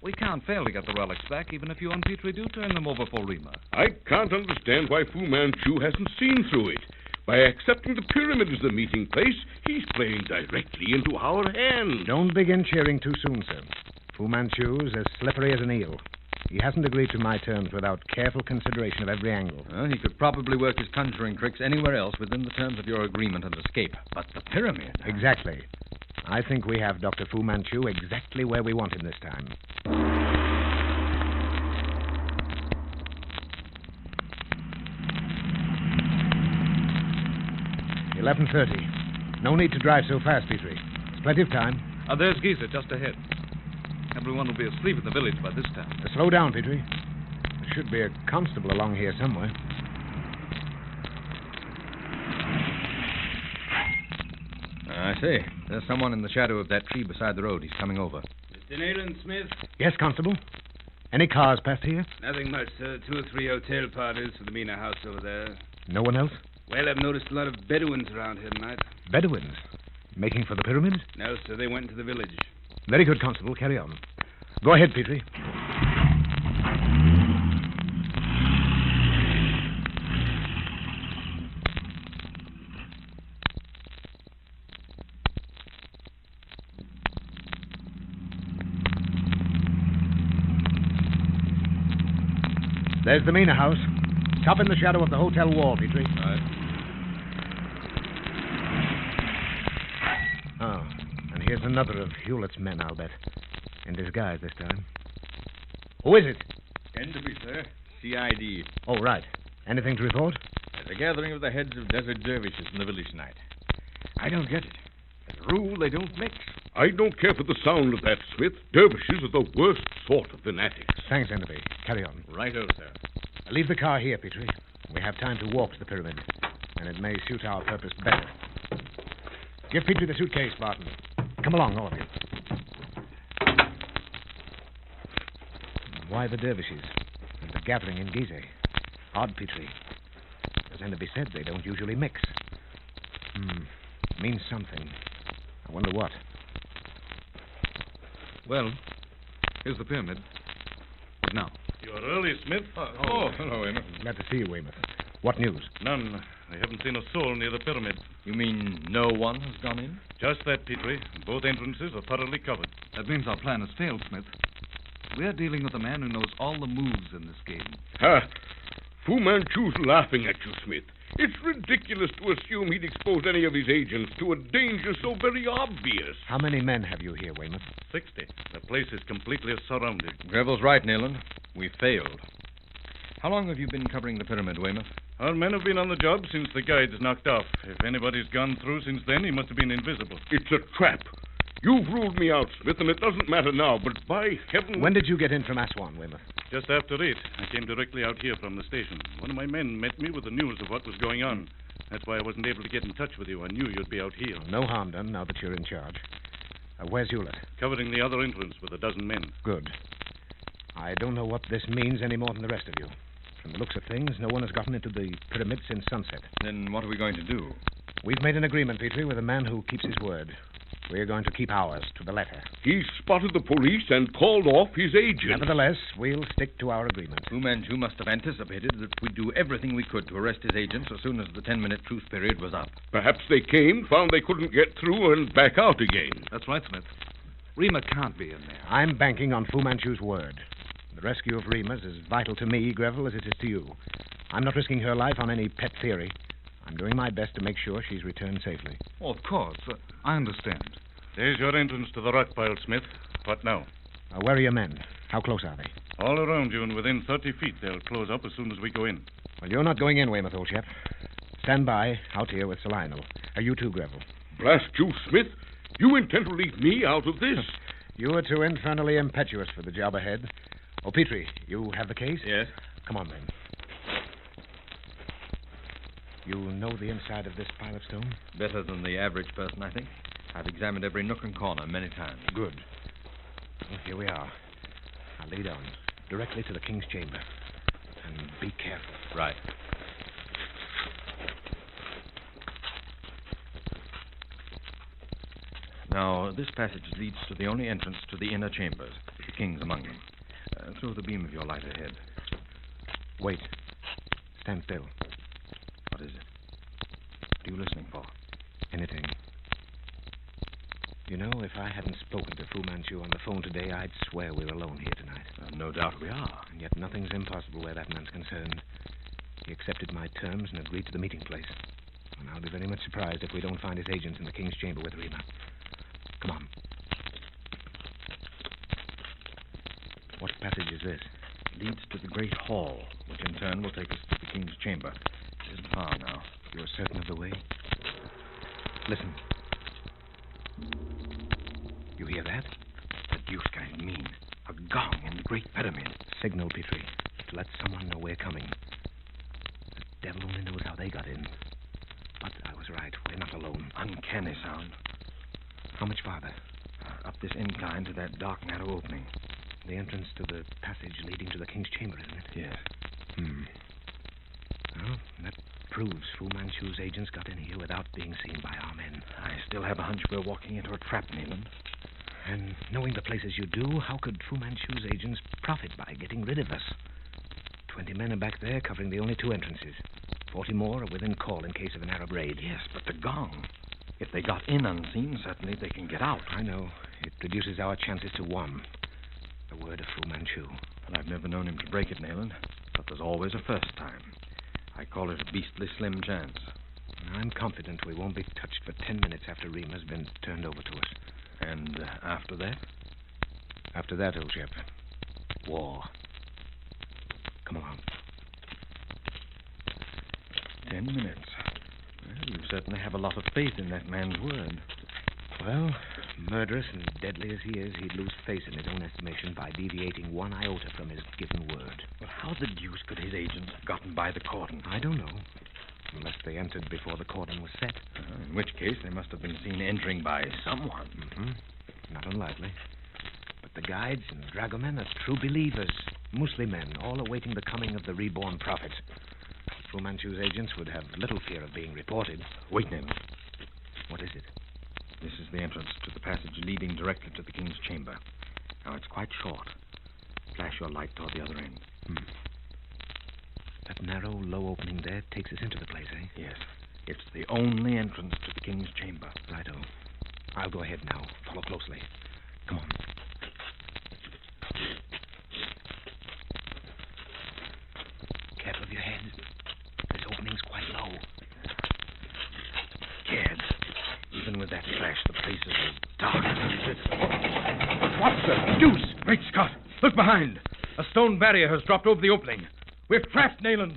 We can't fail to get the relics back, even if you and Petrie do turn them over for Rima. I can't understand why Fu Manchu hasn't seen through it. By accepting the pyramid as the meeting place, he's playing directly into our hands. Don't begin cheering too soon, sir. Fu Manchu's as slippery as an eel. He hasn't agreed to my terms without careful consideration of every angle. Well, he could probably work his conjuring tricks anywhere else within the terms of your agreement and escape. But the pyramid... Exactly. I think we have Dr. Fu Manchu exactly where we want him this time. 11:30. No need to drive so fast, Petrie. There's plenty of time. There's Giza just ahead. Everyone will be asleep in the village by this time. Slow down, Petrie. There should be a constable along here somewhere. I see. There's someone in the shadow of that tree beside the road. He's coming over. Mr. Nayland Smith? Yes, Constable. Any cars past here? Nothing much, sir. 2 or 3 hotel parties for the Mina house over there. No one else? Well, I've noticed a lot of Bedouins around here tonight. Bedouins? Making for the pyramids? No, sir. They went to the village. Very good, Constable. Carry on. Go ahead, Petrie. There's the Mina house. Top in the shadow of the hotel wall, Petrie. Right. Oh, and here's another of Hewlett's men, I'll bet. In disguise this time. Who is it? Enderby, sir. CID. Oh, right. Anything to report? There's a gathering of the heads of desert dervishes in the village tonight. I don't get it. As a rule, they don't mix. I don't care for the sound of that, Smith. Dervishes are the worst sort of fanatics. Thanks, Enderby. Carry on. Righto, sir. Leave the car here, Petrie. We have time to walk to the pyramid, and it may suit our purpose better. Give Petrie the suitcase, Barton. Come along, all of you. Why the dervishes? And the gathering in Gizeh? Odd, Petrie. As Enderby said, they don't usually mix. Means something. I wonder what. Well, here's the pyramid. Now. You're early, Smith. Oh, hello, Weymouth. Glad to see you, Weymouth. What news? None. I haven't seen a soul near the pyramid. You mean no one has gone in? Just that, Petrie. Both entrances are thoroughly covered. That means our plan has failed, Smith. We're dealing with a man who knows all the moves in this game. Fu Manchu's laughing at you, Smith. It's ridiculous to assume he'd expose any of his agents to a danger so very obvious. How many men have you here, Weymouth? 60. The place is completely surrounded. Greville's right, Nayland. We failed. How long have you been covering the pyramid, Weymouth? Our men have been on the job since the guides knocked off. If anybody's gone through since then, he must have been invisible. It's a trap. You've ruled me out, Smith, and it doesn't matter now, but by heaven... When did you get in from Aswan, Weymouth? Just after 8. I came directly out here from the station. One of my men met me with the news of what was going on. That's why I wasn't able to get in touch with you. I knew you'd be out here. No harm done now that you're in charge. Where's Hewlett? Covering the other entrance with a dozen men. Good. I don't know what this means any more than the rest of you. From the looks of things, no one has gotten into the pyramid since sunset. Then what are we going to do? We've made an agreement, Petrie, with a man who keeps his word. We're going to keep ours to the letter. He spotted the police and called off his agent. Nevertheless, we'll stick to our agreement. Fu Manchu must have anticipated that we'd do everything we could to arrest his agents as soon as the 10-minute truce period was up. Perhaps they came, found they couldn't get through, and back out again. That's right, Smith. Rima can't be in there. I'm banking on Fu Manchu's word. The rescue of Rima's is vital to me, Greville, as it is to you. I'm not risking her life on any pet theory. I'm doing my best to make sure she's returned safely. Oh, of course. I understand. There's your entrance to the rock pile, Smith. What now? Where are your men? How close are they? All around you and within 30 feet. They'll close up as soon as we go in. Well, you're not going in, Weymouth, old chap. Stand by, out here with Sir Lionel. You too, Greville. Blast you, Smith. You intend to leave me out of this? You are too infernally impetuous for the job ahead. Oh, Petrie, you have the case? Yes. Come on, then. You know the inside of this pile of stone? Better than the average person, I think. I've examined every nook and corner many times. Good. Well, here we are. I'll lead on directly to the king's chamber. And be careful. Right. Now, this passage leads to the only entrance to the inner chambers. The king's among them. Throw the beam of your light ahead. Wait. Stand still. What is it? listening for? Anything. You know, if I hadn't spoken to Fu Manchu on the phone today, I'd swear we're alone here tonight. No doubt we are. And yet nothing's impossible where that man's concerned. He accepted my terms and agreed to the meeting place. And I'll be very much surprised if we don't find his agents in the King's Chamber with Rima. Come on. What passage is this? It leads to the Great Hall, which in turn will take us to the King's Chamber. It isn't far now. You're certain of the way? Listen. You hear that? The deuce can it mean? A gong in the Great Pyramid. Signal, Petrie, to let someone know we're coming. The devil only knows how they got in. But I was right. We're not alone. Uncanny sound. How much farther? Up this incline to that dark, narrow opening. The entrance to the passage leading to the King's Chamber, isn't it? Yes. Well, that proves Fu Manchu's agents got in here without being seen by our men. I still have a hunch we're walking into a trap, Nayland. And knowing the places you do, how could Fu Manchu's agents profit by getting rid of us? 20 men are back there covering the only 2 entrances. 40 more are within call in case of an Arab raid. Yes, but the gong. If they got in unseen, certainly they can get out. I know. It reduces our chances to 1. The word of Fu Manchu. Well, I've never known him to break it, Nayland. But there's always a first time. I call it a beastly slim chance. I'm confident we won't be touched for 10 minutes after Rima's been turned over to us. And after that? After that, old chap, war. Come along. 10 minutes. Well, you certainly have a lot of faith in that man's word. Well, murderous and deadly as he is, he'd lose face in his own estimation by deviating 1 iota from his given word. Well, how the deuce could his agents have gotten by the cordon? I don't know. Unless they entered before the cordon was set. In which case, they must have been seen entering by someone. Not unlikely. But the guides and dragomen are true believers. Muslim men, all awaiting the coming of the reborn prophet. Fu Manchu's agents would have little fear of being reported. Wait, Nayland. What is it? This is the entrance to the passage leading directly to the King's Chamber. Now, it's quite short. Flash your light toward the other end. That narrow, low opening there takes us into the place, eh? Yes. It's the only entrance to the King's Chamber. Righto. I'll go ahead now. Follow closely. Come on. Careful of your head. This opening's quite low. Gad. Even with that flash, the place is as dark as this. What's the deuce? Great Scott! Look behind! A stone barrier has dropped over the opening. We're trapped, Nayland.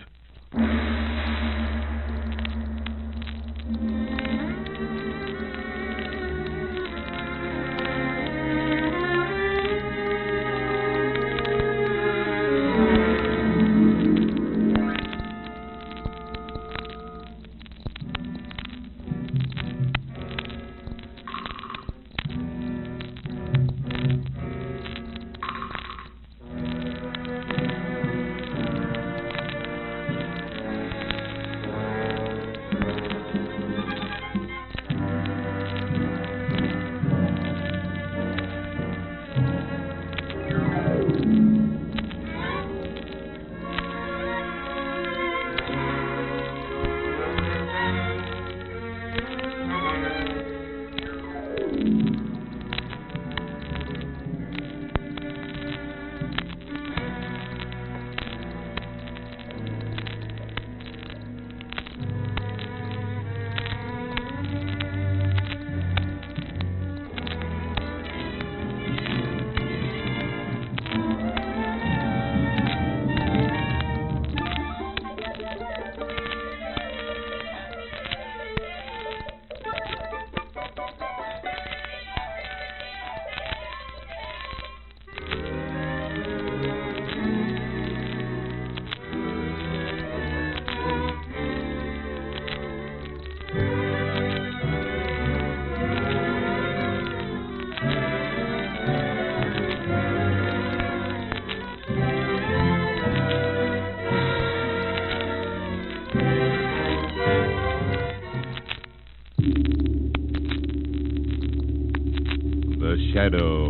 Shadow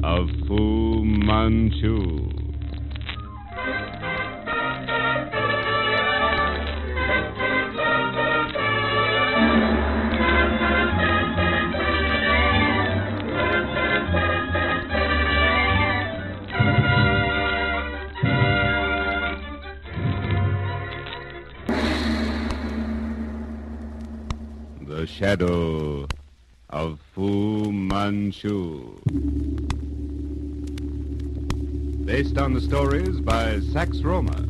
of Fu Manchu. The Shadow of Fu Manchu. Based on the stories by Sax Roma.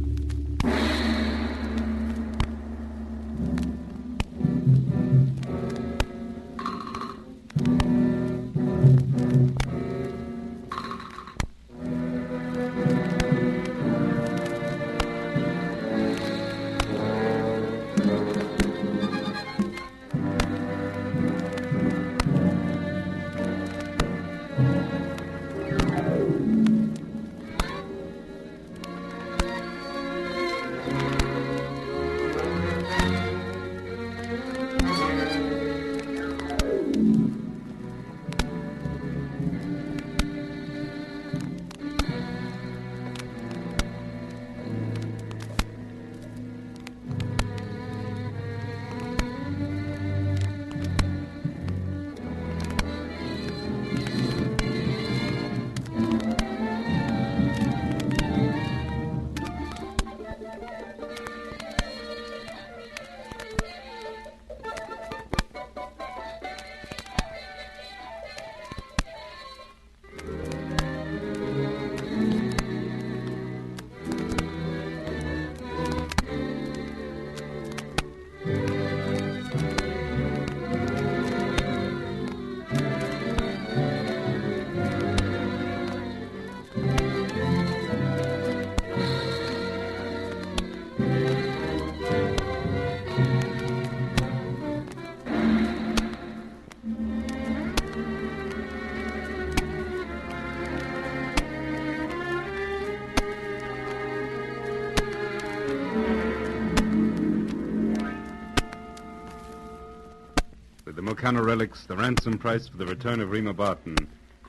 Mokanna relics, the ransom price for the return of Rima Barton,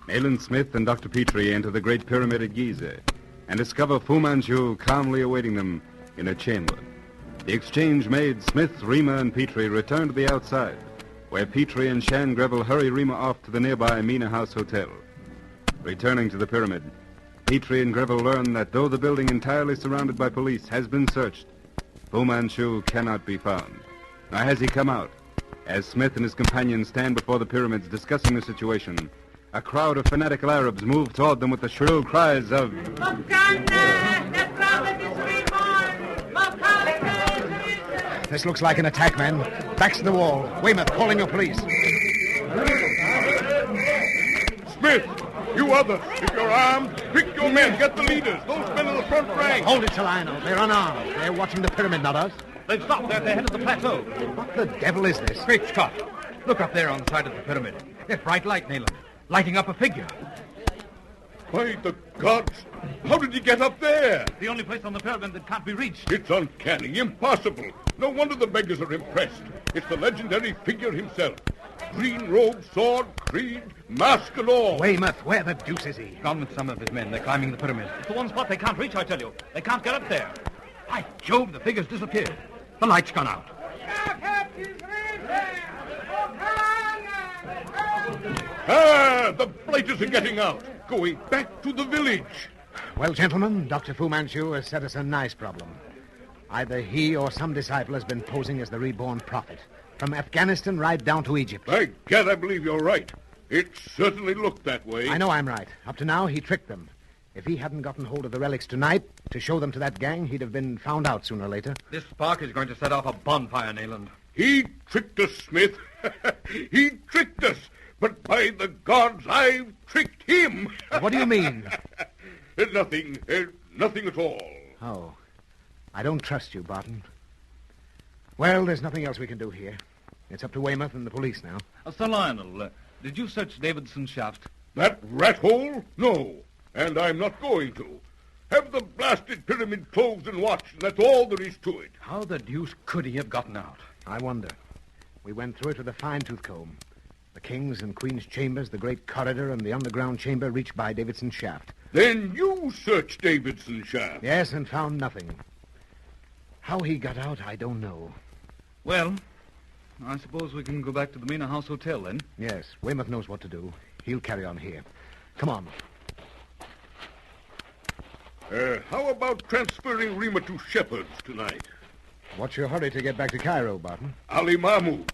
Nayland Smith and Dr. Petrie enter the Great Pyramid at Giza and discover Fu Manchu calmly awaiting them in a chamber. The exchange made, Smith, Rima, and Petrie return to the outside, where Petrie and Shan Greville hurry Rima off to the nearby Mina House Hotel. Returning to the pyramid, Petrie and Greville learn that though the building entirely surrounded by police has been searched, Fu Manchu cannot be found. Now has he come out? As Smith and his companions stand before the pyramids discussing the situation, a crowd of fanatical Arabs move toward them with the shrill cries of... This looks like an attack, men. Backs to the wall. Weymouth, call in your police. Smith, you others, if you're armed, pick your men, get the leaders. Those men in the front rank. Hold it, Lionel. They're unarmed. They're watching the pyramid, not us. They've stopped. They're at the head of the plateau. What the devil is this? Great Scott. Look up there on the side of the pyramid. That bright light, Nayland. Lighting up a figure. By the gods! How did he get up there? The only place on the pyramid that can't be reached. It's uncanny, impossible. No wonder the beggars are impressed. It's the legendary figure himself. Green robe, sword, creed, mask and all. Weymouth, where the deuce is he? Gone with some of his men. They're climbing the pyramid. It's the one spot they can't reach, I tell you. They can't get up there. By Jove, the figure's disappeared. The light's gone out. Ah, the blighters are getting out. Going back to the village. Well, gentlemen, Dr. Fu Manchu has set us a nice problem. Either he or some disciple has been posing as the reborn prophet. From Afghanistan right down to Egypt. By gad, I believe you're right. It certainly looked that way. I know I'm right. Up to now, he tricked them. If he hadn't gotten hold of the relics tonight to show them to that gang, he'd have been found out sooner or later. This spark is going to set off a bonfire, Nayland. He tricked us, Smith. He tricked us. But by the gods, I've tricked him. What do you mean? Nothing at all. Oh, I don't trust you, Barton. Well, there's nothing else we can do here. It's up to Weymouth and the police now. Sir Lionel, did you search Davidson's shaft? That rat hole? No. And I'm not going to. Have the blasted pyramid closed and watched, and that's all there is to it. How the deuce could he have gotten out? I wonder. We went through it with a fine-tooth comb. The king's and queen's chambers, the great corridor, and the underground chamber reached by Davidson's shaft. Then you searched Davidson's shaft? Yes, and found nothing. How he got out, I don't know. Well, I suppose we can go back to the Mina House Hotel, then? Yes, Weymouth knows what to do. He'll carry on here. Come on. How about transferring Rima to Shepherd's tonight? What's your hurry to get back to Cairo, Barton? Ali Mahmoud.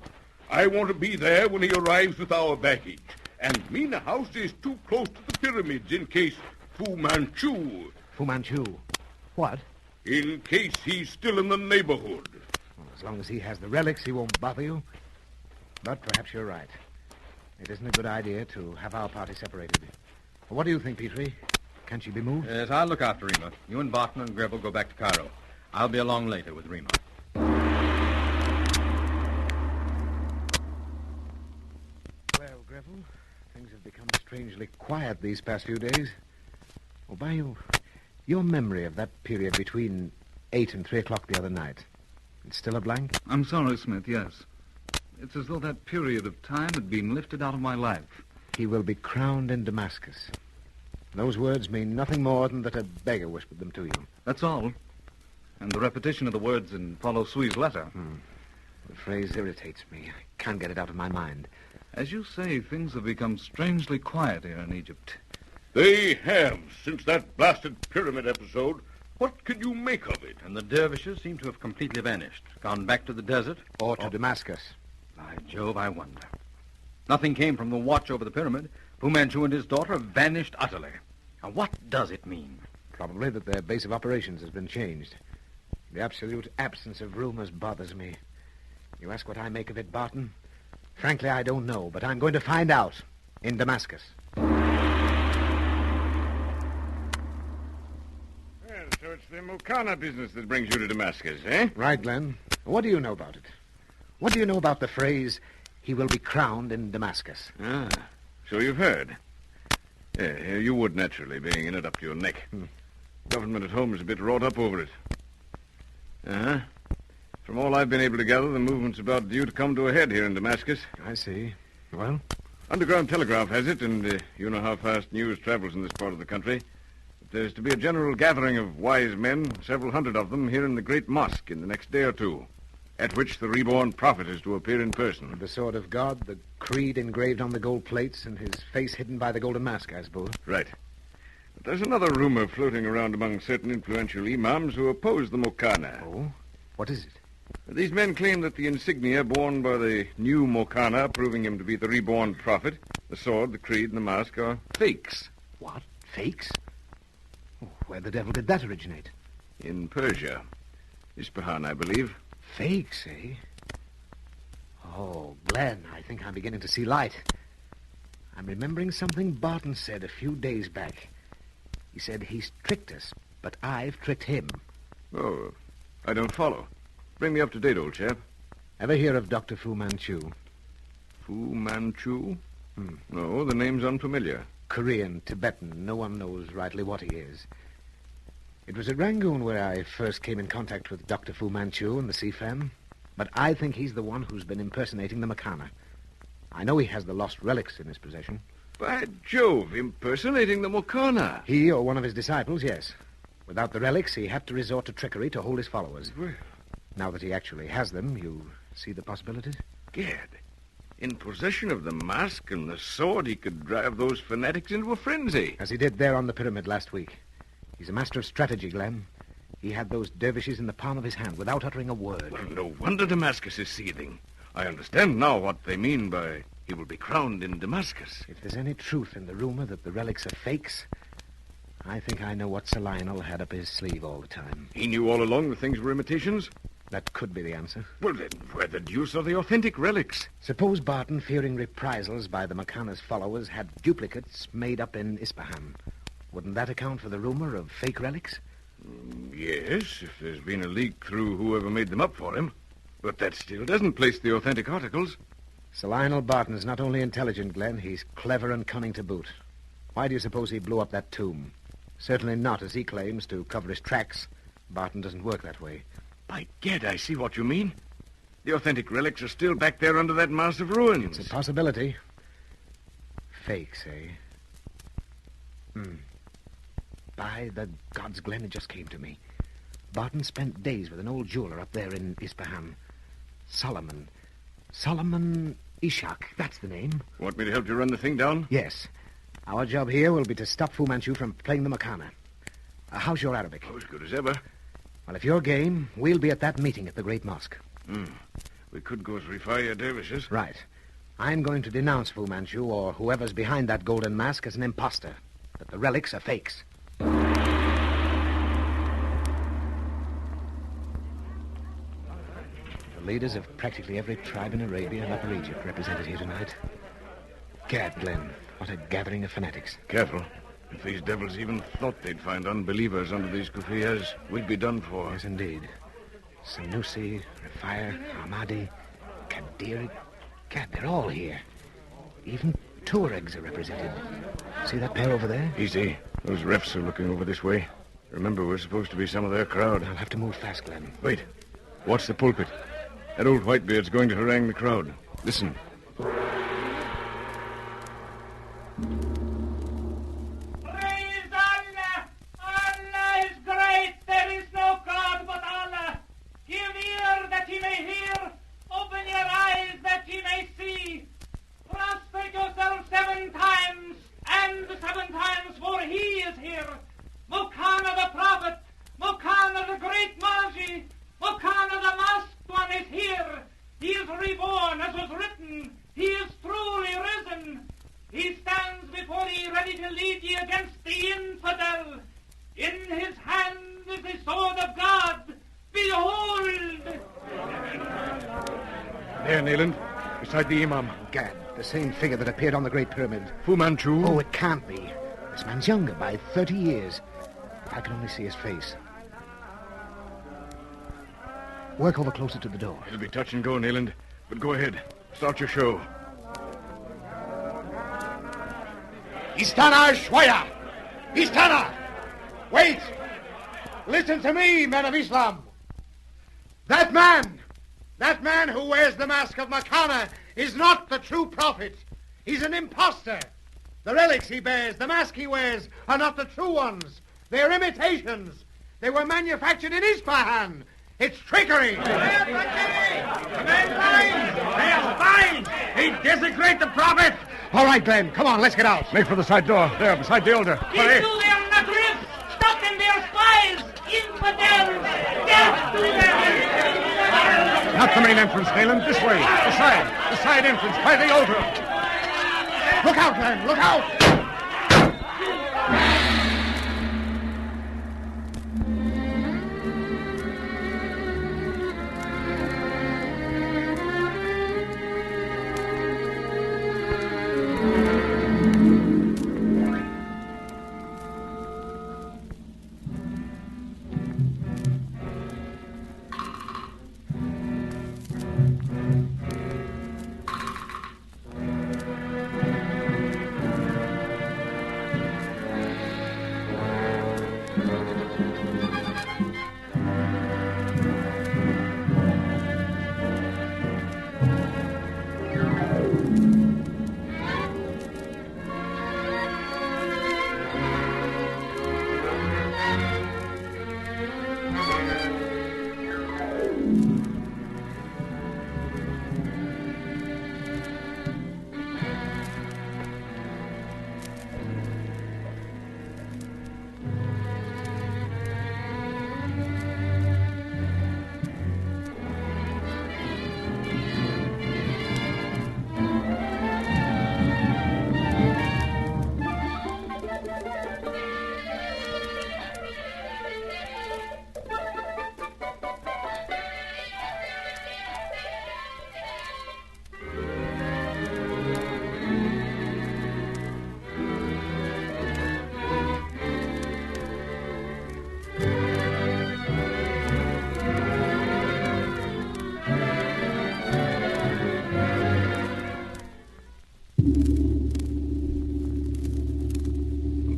I want to be there when he arrives with our baggage. And Mina House is too close to the pyramids in case Fu Manchu... Fu Manchu? What? In case he's still in the neighborhood. Well, as long as he has the relics, he won't bother you. But perhaps you're right. It isn't a good idea to have our party separated. What do you think, Petrie? Can she be moved? Yes, I'll look after Rima. You and Barton and Greville go back to Cairo. I'll be along later with Rima. Well, Greville, things have become strangely quiet these past few days. Oh, by your memory of that period between 8 and 3 o'clock the other night, it's still a blank? I'm sorry, Smith, yes. It's as though that period of time had been lifted out of my life. He will be crowned in Damascus. Those words mean nothing more than that a beggar whispered them to you. That's all. And the repetition of the words in Follow Sui's letter. The phrase irritates me. I can't get it out of my mind. As you say, things have become strangely quiet here in Egypt. They have, since that blasted pyramid episode. What can you make of it? And the dervishes seem to have completely vanished. Gone back to the desert. Or to Damascus. By Jove, I wonder. Nothing came from the watch over the pyramid. Fu Manchu and his daughter have vanished utterly. Now, what does it mean? Probably that their base of operations has been changed. The absolute absence of rumors bothers me. You ask what I make of it, Barton? Frankly, I don't know, but I'm going to find out in Damascus. Well, so it's the Mukana business that brings you to Damascus, eh? Right, Glenn. What do you know about it? What do you know about the phrase, he will be crowned in Damascus? Ah, so you've heard. Yeah, you would naturally, being in it up to your neck. Government at home is a bit wrought up over it. Uh-huh. From all I've been able to gather, the movement's about due to come to a head here in Damascus. I see. Well? Underground telegraph has it, and you know how fast news travels in this part of the country. But there's to be a general gathering of wise men, several hundred of them, here in the great mosque in the next day or two, at which the reborn prophet is to appear in person. With the sword of God, the creed engraved on the gold plates, and his face hidden by the golden mask, I suppose. Right. But there's another rumor floating around among certain influential imams who oppose the Mokana. Oh? What is it? These men claim that the insignia borne by the new Mokana, proving him to be the reborn prophet, the sword, the creed, and the mask, are fakes. What? Fakes? Oh, where the devil did that originate? In Persia. Isfahan, I believe. Fakes, eh? Oh, Glenn, I think I'm beginning to see light. I'm remembering something Barton said a few days back. He said he's tricked us, but I've tricked him. Oh, I don't follow. Bring me up to date, old chap. Ever hear of Dr. Fu Manchu? Fu Manchu? No, the name's unfamiliar. Korean, Tibetan, no one knows rightly what he is. It was at Rangoon where I first came in contact with Dr. Fu Manchu and the Sifan. But I think he's the one who's been impersonating the Makana. I know he has the lost relics in his possession. By Jove, impersonating the Mokana. He or one of his disciples, yes. Without the relics, he had to resort to trickery to hold his followers. Well, now that he actually has them, you see the possibilities? Gad. In possession of the mask and the sword, he could drive those fanatics into a frenzy. As he did there on the pyramid last week. He's a master of strategy, Glenn. He had those dervishes in the palm of his hand without uttering a word. Well, no wonder Damascus is seething. I understand now what they mean by he will be crowned in Damascus. If there's any truth in the rumor that the relics are fakes, I think I know what Sir Lionel had up his sleeve all the time. He knew all along the things were imitations? That could be the answer. Well, then, where the deuce are the authentic relics? Suppose Barton, fearing reprisals by the Makana's followers, had duplicates made up in Isfahan. Wouldn't that account for the rumor of fake relics? Yes, if there's been a leak through whoever made them up for him. But that still doesn't place the authentic articles. Sir Lionel Barton's not only intelligent, Glenn, he's clever and cunning to boot. Why do you suppose he blew up that tomb? Certainly not, as he claims, to cover his tracks. Barton doesn't work that way. By gad, I see what you mean. The authentic relics are still back there under that mass of ruins. It's a possibility. Fakes, eh? By the gods, Glenn, it just came to me. Barton spent days with an old jeweler up there in Isfahan. Solomon Ishak, that's the name. Want me to help you run the thing down? Yes. Our job here will be to stop Fu Manchu from playing the Makana. How's your Arabic? Oh, as good as ever. Well, if you're game, we'll be at that meeting at the Great Mosque. We could go as fire dervishes. Right. I'm going to denounce Fu Manchu or whoever's behind that golden mask as an imposter. That the relics are fakes. The leaders of practically every tribe in Arabia and Upper Egypt represented here tonight. Gad, Glenn, what a gathering of fanatics. Careful. If these devils even thought they'd find unbelievers under these kufiyas, we'd be done for. Yes, indeed. Sanusi, Rafire, Ahmadi, Kadiri. Gad, they're all here. Even Tuaregs are represented. See that pair over there? Easy. Those refs are looking over this way. Remember, we're supposed to be some of their crowd. I'll have to move fast, Glenn. Wait. Watch the pulpit. That old Whitebeard's going to harangue the crowd. Listen. There, Nayland. Beside the Imam. Gad, the same figure that appeared on the Great Pyramid. Fu Manchu? Oh, it can't be. This man's younger by 30 years. If I could only see his face. Work over closer to the door. It'll be touch and go, Nayland. But go ahead. Start your show. Istana Shwaya! Istana! Wait! Listen to me, men of Islam. That man who wears the mask of Makana is not the true prophet. He's an imposter. The relics he bears, the mask he wears, are not the true ones. They're imitations. They were manufactured in Isfahan. It's trickery. They're spies. They desecrate the prophet. All right, Glenn. Come on, let's get out. Make for the side door. There, beside the altar. Hurry. Into their nutteries. Stop them, their spies. Infidels. Death to them. Not the main entrance, Nayland. This way. The side entrance by the altar. Look out, Glenn. Look out.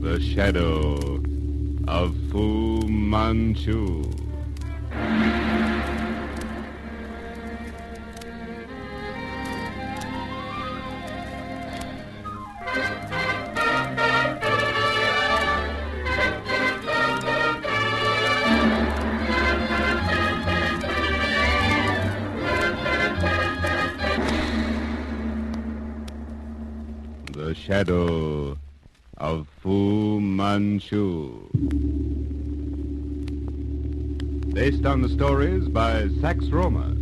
The Shadow of Fu Manchu. The Shadow of Fu Manchu. Based on the stories by Sax Roma.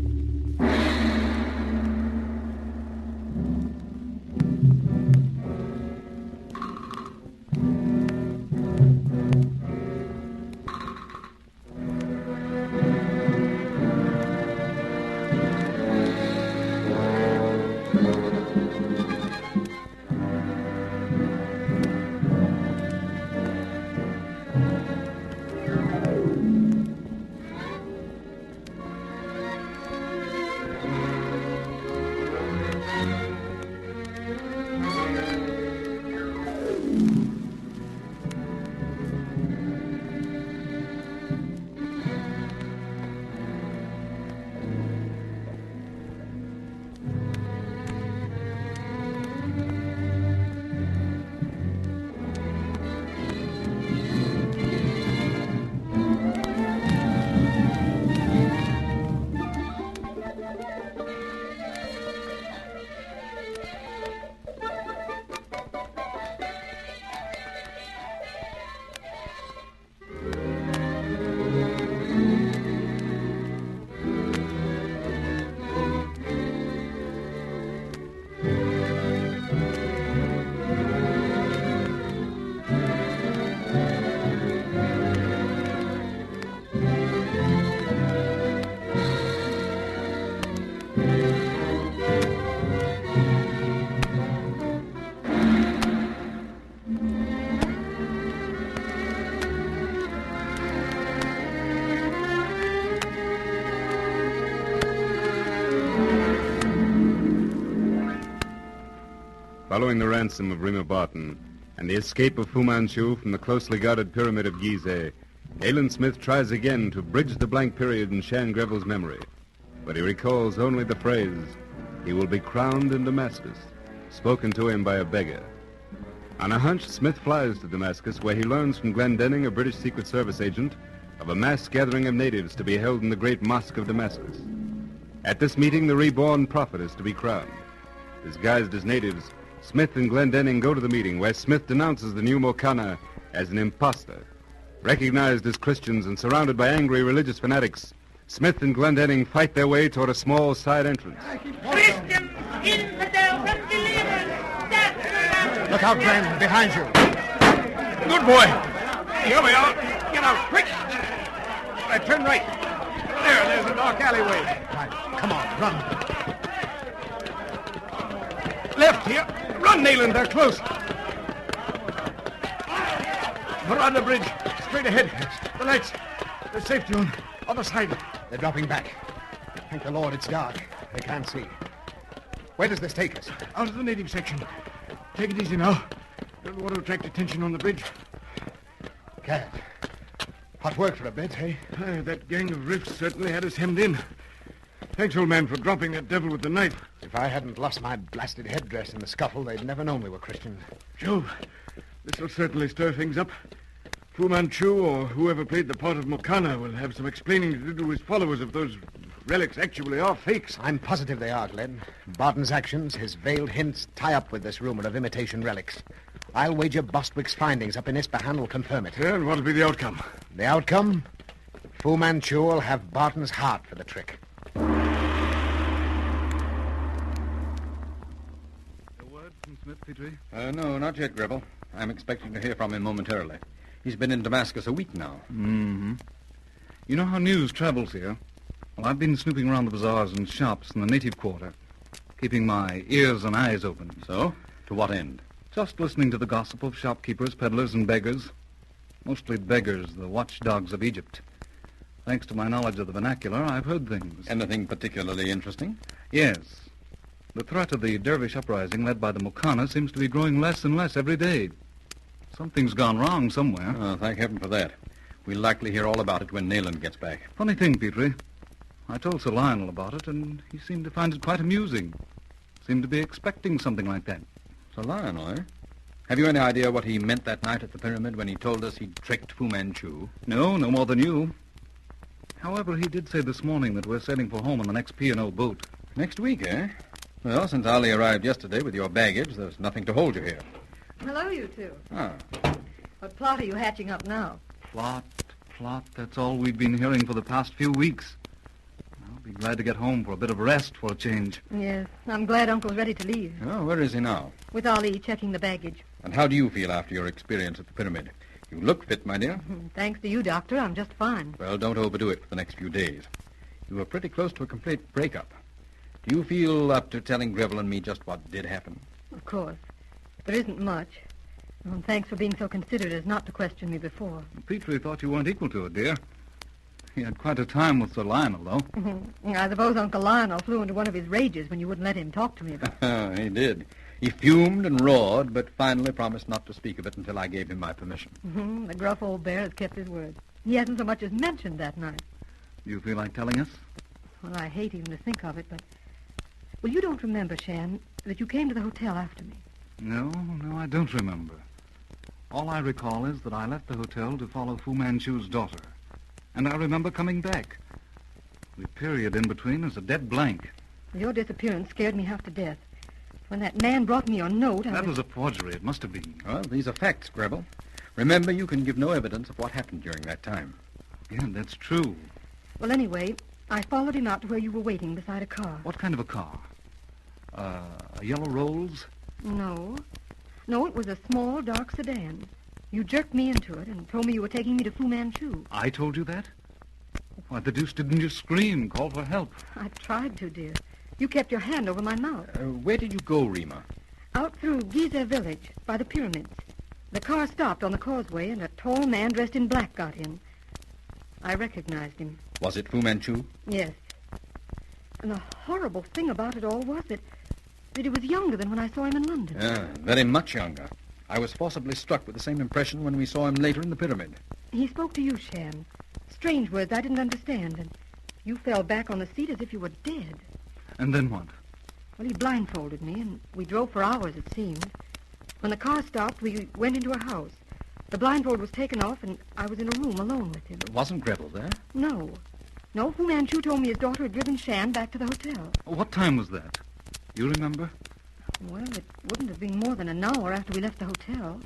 Following the ransom of Rima Barton and the escape of Fu Manchu from the closely guarded pyramid of Gizeh, Nayland Smith tries again to bridge the blank period in Shan Greville's memory. But he recalls only the phrase, "He will be crowned in Damascus," spoken to him by a beggar. On a hunch, Smith flies to Damascus, where he learns from Glendenning, a British Secret Service agent, of a mass gathering of natives to be held in the great mosque of Damascus. At this meeting, the reborn prophet is to be crowned. Disguised as natives, Smith and Glendenning go to the meeting, where Smith denounces the new Mokana as an impostor. Recognized as Christians and surrounded by angry religious fanatics, Smith and Glendenning fight their way toward a small side entrance. Christians, infidels, unbelievers! Look out, Glenn, behind you. Good boy. Here we are. Get out, quick. Turn right. There's a dark alleyway. Right. Come on, run. Left here. Run, Nayland. They're close. We're on the bridge. Straight ahead. The lights. The safety on other side. They're dropping back. Thank the Lord it's dark. They can't see. Where does this take us? Out of the native section. Take it easy now. Don't want to attract attention on the bridge. Gad. Hot work for a bit, hey? That gang of riffs certainly had us hemmed in. Thanks, old man, for dropping that devil with the knife. If I hadn't lost my blasted headdress in the scuffle, they'd never known we were Christians. Jove, this'll certainly stir things up. Fu Manchu or whoever played the part of Mokana will have some explaining to do to his followers if those relics actually are fakes. I'm positive they are, Glenn. Barton's actions, his veiled hints, tie up with this rumor of imitation relics. I'll wager Bostwick's findings up in Ispahan will confirm it. Yeah, and what'll be the outcome? The outcome? Fu Manchu will have Barton's heart for the trick. A word from Smith, Petrie? No, not yet, Greville. I'm expecting to hear from him momentarily. He's been in Damascus a week now. Mm-hmm. You know how news travels here? Well, I've been snooping around the bazaars and shops in the native quarter, keeping my ears and eyes open. So? To what end? Just listening to the gossip of shopkeepers, peddlers, and beggars. Mostly beggars, the watchdogs of Egypt. Thanks to my knowledge of the vernacular, I've heard things. Anything particularly interesting? Yes. The threat of the dervish uprising led by the Mokana seems to be growing less and less every day. Something's gone wrong somewhere. Oh, thank heaven for that. We'll likely hear all about it when Nayland gets back. Funny thing, Petrie. I told Sir Lionel about it, and he seemed to find it quite amusing. Seemed to be expecting something like that. Sir Lionel, eh? Have you any idea what he meant that night at the pyramid when he told us he'd tricked Fu Manchu? No, no more than you. However, he did say this morning that we're sailing for home on the next P&O boat. Next week, eh? Well, since Ali arrived yesterday with your baggage, there's nothing to hold you here. Hello, you two. Ah. What plot are you hatching up now? Plot, that's all we've been hearing for the past few weeks. I'll be glad to get home for a bit of rest for a change. Yes, I'm glad Uncle's ready to leave. Oh, where is he now? With Ali checking the baggage. And how do you feel after your experience at the pyramid? You look fit, my dear. Thanks to you, Doctor, I'm just fine. Well, don't overdo it for the next few days. You were pretty close to a complete breakup. Do you feel up to telling Greville and me just what did happen? Of course. There isn't much. And thanks for being so considerate as not to question me before. Petrie thought you weren't equal to it, dear. He had quite a time with Sir Lionel, though. I suppose Uncle Lionel flew into one of his rages when you wouldn't let him talk to me about it. He did. He fumed and roared, but finally promised not to speak of it until I gave him my permission. The gruff old bear has kept his word. He hasn't so much as mentioned that night. Do you feel like telling us? Well, I hate even to think of it, but... Well, you don't remember, Shan, that you came to the hotel after me. No, I don't remember. All I recall is that I left the hotel to follow Fu Manchu's daughter. And I remember coming back. The period in between is a dead blank. Your disappearance scared me half to death. When that man brought me your note, That was a forgery. It must have been. Well, these are facts, Greville. Remember, you can give no evidence of what happened during that time. Yeah, that's true. Well, anyway, I followed him out to where you were waiting beside a car. What kind of a car? A yellow Rolls? No, it was a small, dark sedan. You jerked me into it and told me you were taking me to Fu Manchu. I told you that? Why, the deuce didn't you scream, call for help? I tried to, dear. You kept your hand over my mouth. Where did you go, Rima? Out through Gizeh village, by the pyramids. The car stopped on the causeway, and a tall man dressed in black got in. I recognized him. Was it Fu Manchu? Yes. And the horrible thing about it all was that that he was younger than when I saw him in London. Yeah, very much younger. I was forcibly struck with the same impression when we saw him later in the pyramid. He spoke to you, Shan. Strange words I didn't understand, and you fell back on the seat as if you were dead. And then what? Well, he blindfolded me, and we drove for hours, it seemed. When the car stopped, we went into a house. The blindfold was taken off, and I was in a room alone with him. Wasn't Greville there? No. No, Fu Manchu told me his daughter had driven Shan back to the hotel. What time was that? You remember? Well, it wouldn't have been more than an hour after we left the hotel.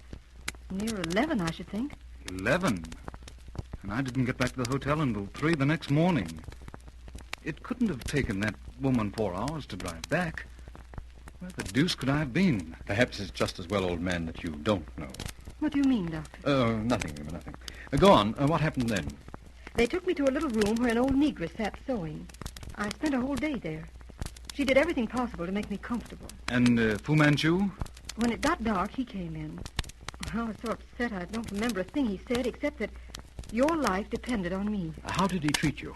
Near 11, I should think. 11? And I didn't get back to the hotel until 3 the next morning. It couldn't have taken that woman 4 hours to drive back. Where the deuce could I have been? Perhaps it's just as well, old man, that you don't know. What do you mean, Doctor? Nothing, Rima, nothing. Go on. What happened then? They took me to a little room where an old negress sat sewing. I spent a whole day there. She did everything possible to make me comfortable. And Fu Manchu? When it got dark, he came in. I was so upset I don't remember a thing he said except that your life depended on me. How did he treat you?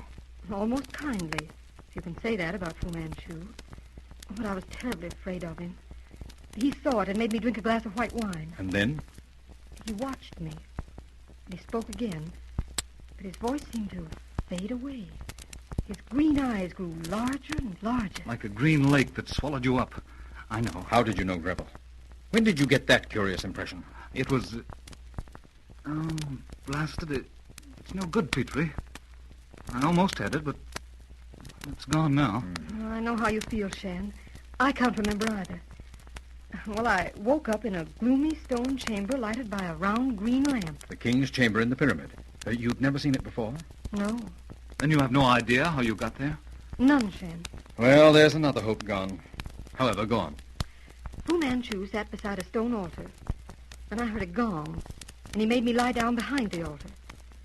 Almost kindly, if you can say that about Fu Manchu. But I was terribly afraid of him. He saw it and made me drink a glass of white wine. And then? He watched me. He spoke again, but his voice seemed to fade away. His green eyes grew larger and larger. Like a green lake that swallowed you up. I know. How did you know Greville? When did you get that curious impression? It was... Oh, blasted it. It's no good, Petrie. I almost had it, but it's gone now. I know how you feel, Shan. I can't remember either. Well, I woke up in a gloomy stone chamber lighted by a round green lamp. The king's chamber in the pyramid. You'd never seen it before? No. And you have no idea how you got there? None, Shan. Well, there's another hope gone. However, go on. Fu Manchu sat beside a stone altar. Then I heard a gong, and he made me lie down behind the altar.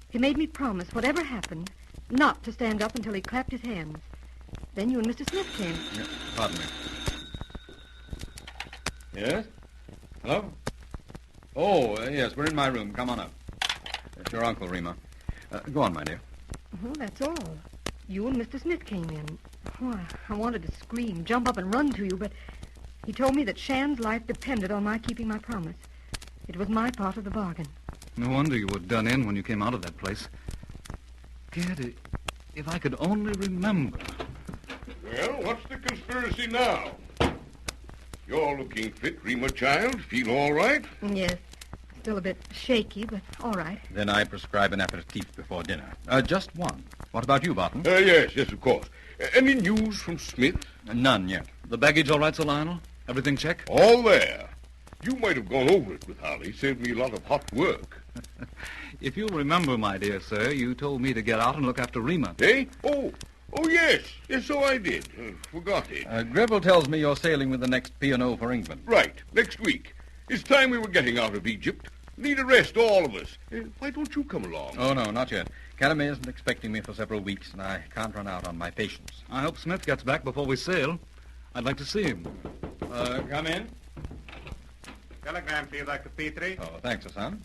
He made me promise, whatever happened, not to stand up until he clapped his hands. Then you and Mr. Smith came. Yeah, pardon me. Yes? Hello? Oh, yes, we're in my room. Come on up. It's your uncle, Rima. Go on, my dear. Oh, that's all. You and Mr. Smith came in. Oh, I wanted to scream, jump up and run to you, but he told me that Shan's life depended on my keeping my promise. It was my part of the bargain. No wonder you were done in when you came out of that place. Gad, if I could only remember. Well, what's the conspiracy now? You're looking fit, Rima, child. Feel all right? Yes. Still a bit shaky, but all right. Then I prescribe an aperitif before dinner. Just one. What about you, Barton? Yes, of course. Any news from Smith? None yet. The baggage all right, Sir Lionel? Everything check? All there. You might have gone over it with Harley. Saved me a lot of hot work. If you'll remember, my dear sir, you told me to get out and look after Rima. Eh? Oh, yes. Yes, so I did. Forgot it. Greville tells me you're sailing with the next P&O for England. Right. Next week. It's time we were getting out of Egypt. Need a rest, all of us. Why don't you come along? Oh, no, not yet. Calumet isn't expecting me for several weeks, and I can't run out on my patience. I hope Smith gets back before we sail. I'd like to see him. Come in. Telegram for you, Dr. Petrie. Oh, thanks, Hassan.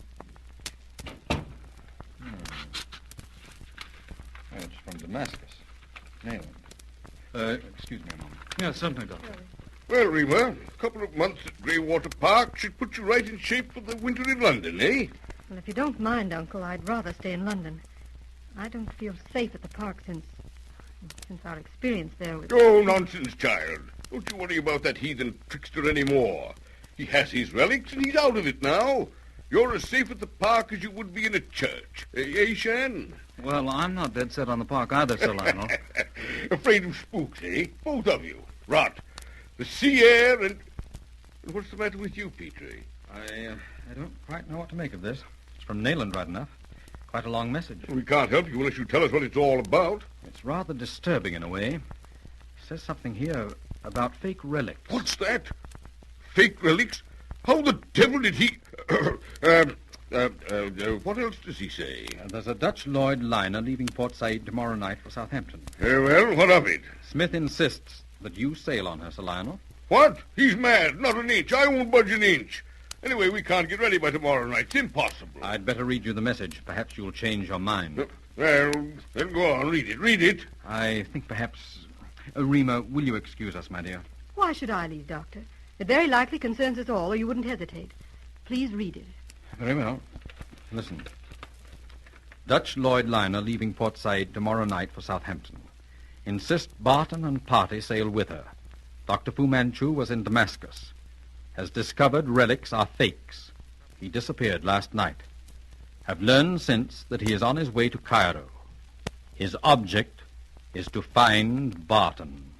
It's from Damascus. Nayland. Excuse me a moment. Yes, certainly, Doctor. Well, Rima, a couple of months at Greywater Park should put you right in shape for the winter in London, eh? Well, if you don't mind, Uncle, I'd rather stay in London. I don't feel safe at the park since our experience there with... Oh, nonsense, child. Don't you worry about that heathen trickster anymore. He has his relics, and he's out of it now. You're as safe at the park as you would be in a church. Eh, Shan? Well, I'm not dead set on the park either, Sir Lionel. Afraid of spooks, eh? Both of you. Rot. The sea air and what's the matter with you, Petrie? I don't quite know what to make of this. It's from Nayland, right enough. Quite a long message. We can't help you unless you tell us what it's all about. It's rather disturbing in a way. It says something here about fake relics. What's that? Fake relics? How the devil did he... what else does he say? There's a Dutch Lloyd liner leaving Port Said tomorrow night for Southampton. Well, what of it? Smith insists that you sail on her, Sir Lionel. What? He's mad. Not an inch. I won't budge an inch. Anyway, we can't get ready by tomorrow night. It's impossible. I'd better read you the message. Perhaps you'll change your mind. Well, then go on. Read it. Read it. I think perhaps... Rima, will you excuse us, my dear? Why should I leave, Doctor? It very likely concerns us all, or you wouldn't hesitate. Please read it. Very well. Listen. Dutch Lloyd liner leaving Port Said tomorrow night for Southampton. Insist Barton and party sail with her. Dr. Fu Manchu was in Damascus. Has discovered relics are fakes. He disappeared last night. Have learned since that he is on his way to Cairo. His object is to find Barton.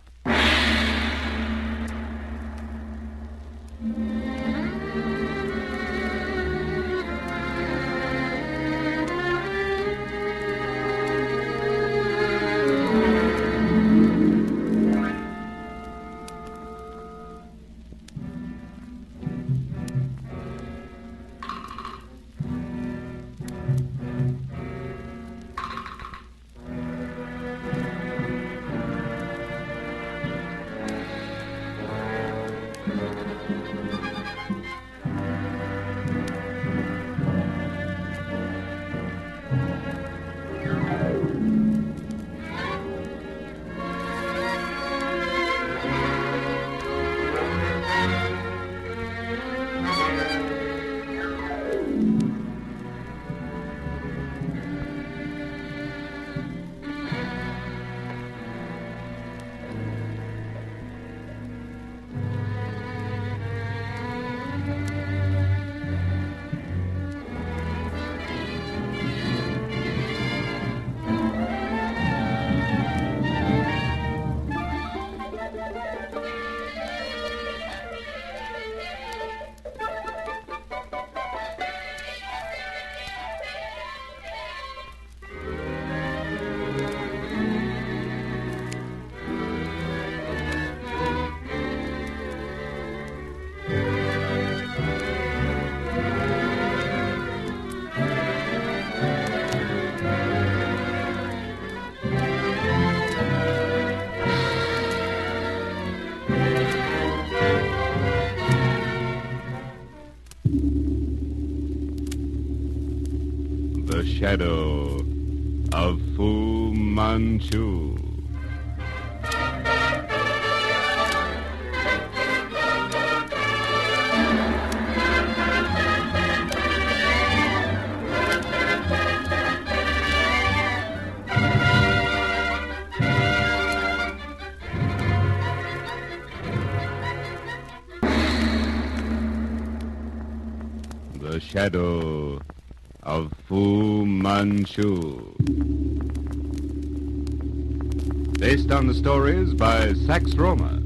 The Shadow of Fu Manchu. The Shadow of Fu Manchu. Based on the stories by Sax Roma.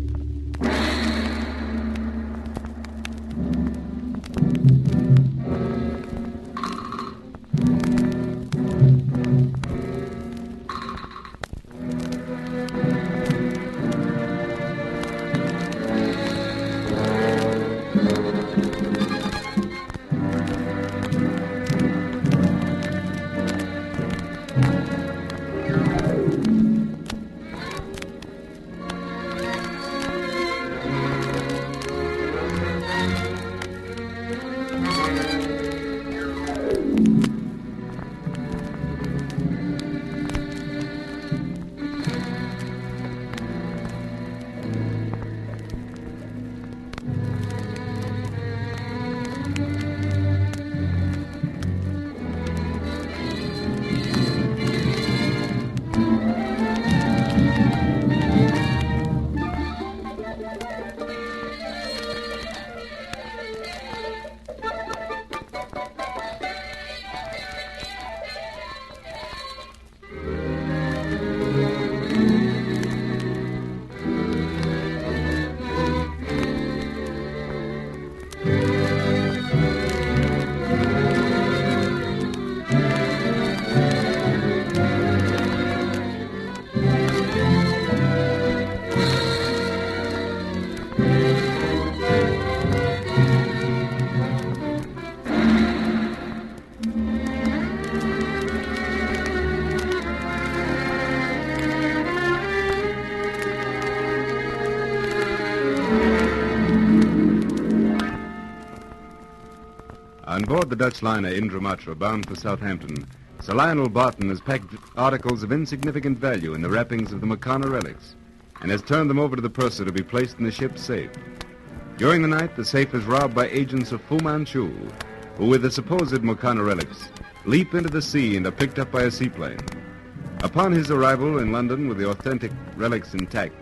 On board the Dutch liner Indramatra bound for Southampton, Sir Lionel Barton has packed articles of insignificant value in the wrappings of the Makana relics. and has turned them over to the purser to be placed in the ship's safe. During the night, the safe is robbed by agents of Fu Manchu, who, with the supposed Mokana relics, leap into the sea and are picked up by a seaplane. Upon his arrival in London with the authentic relics intact,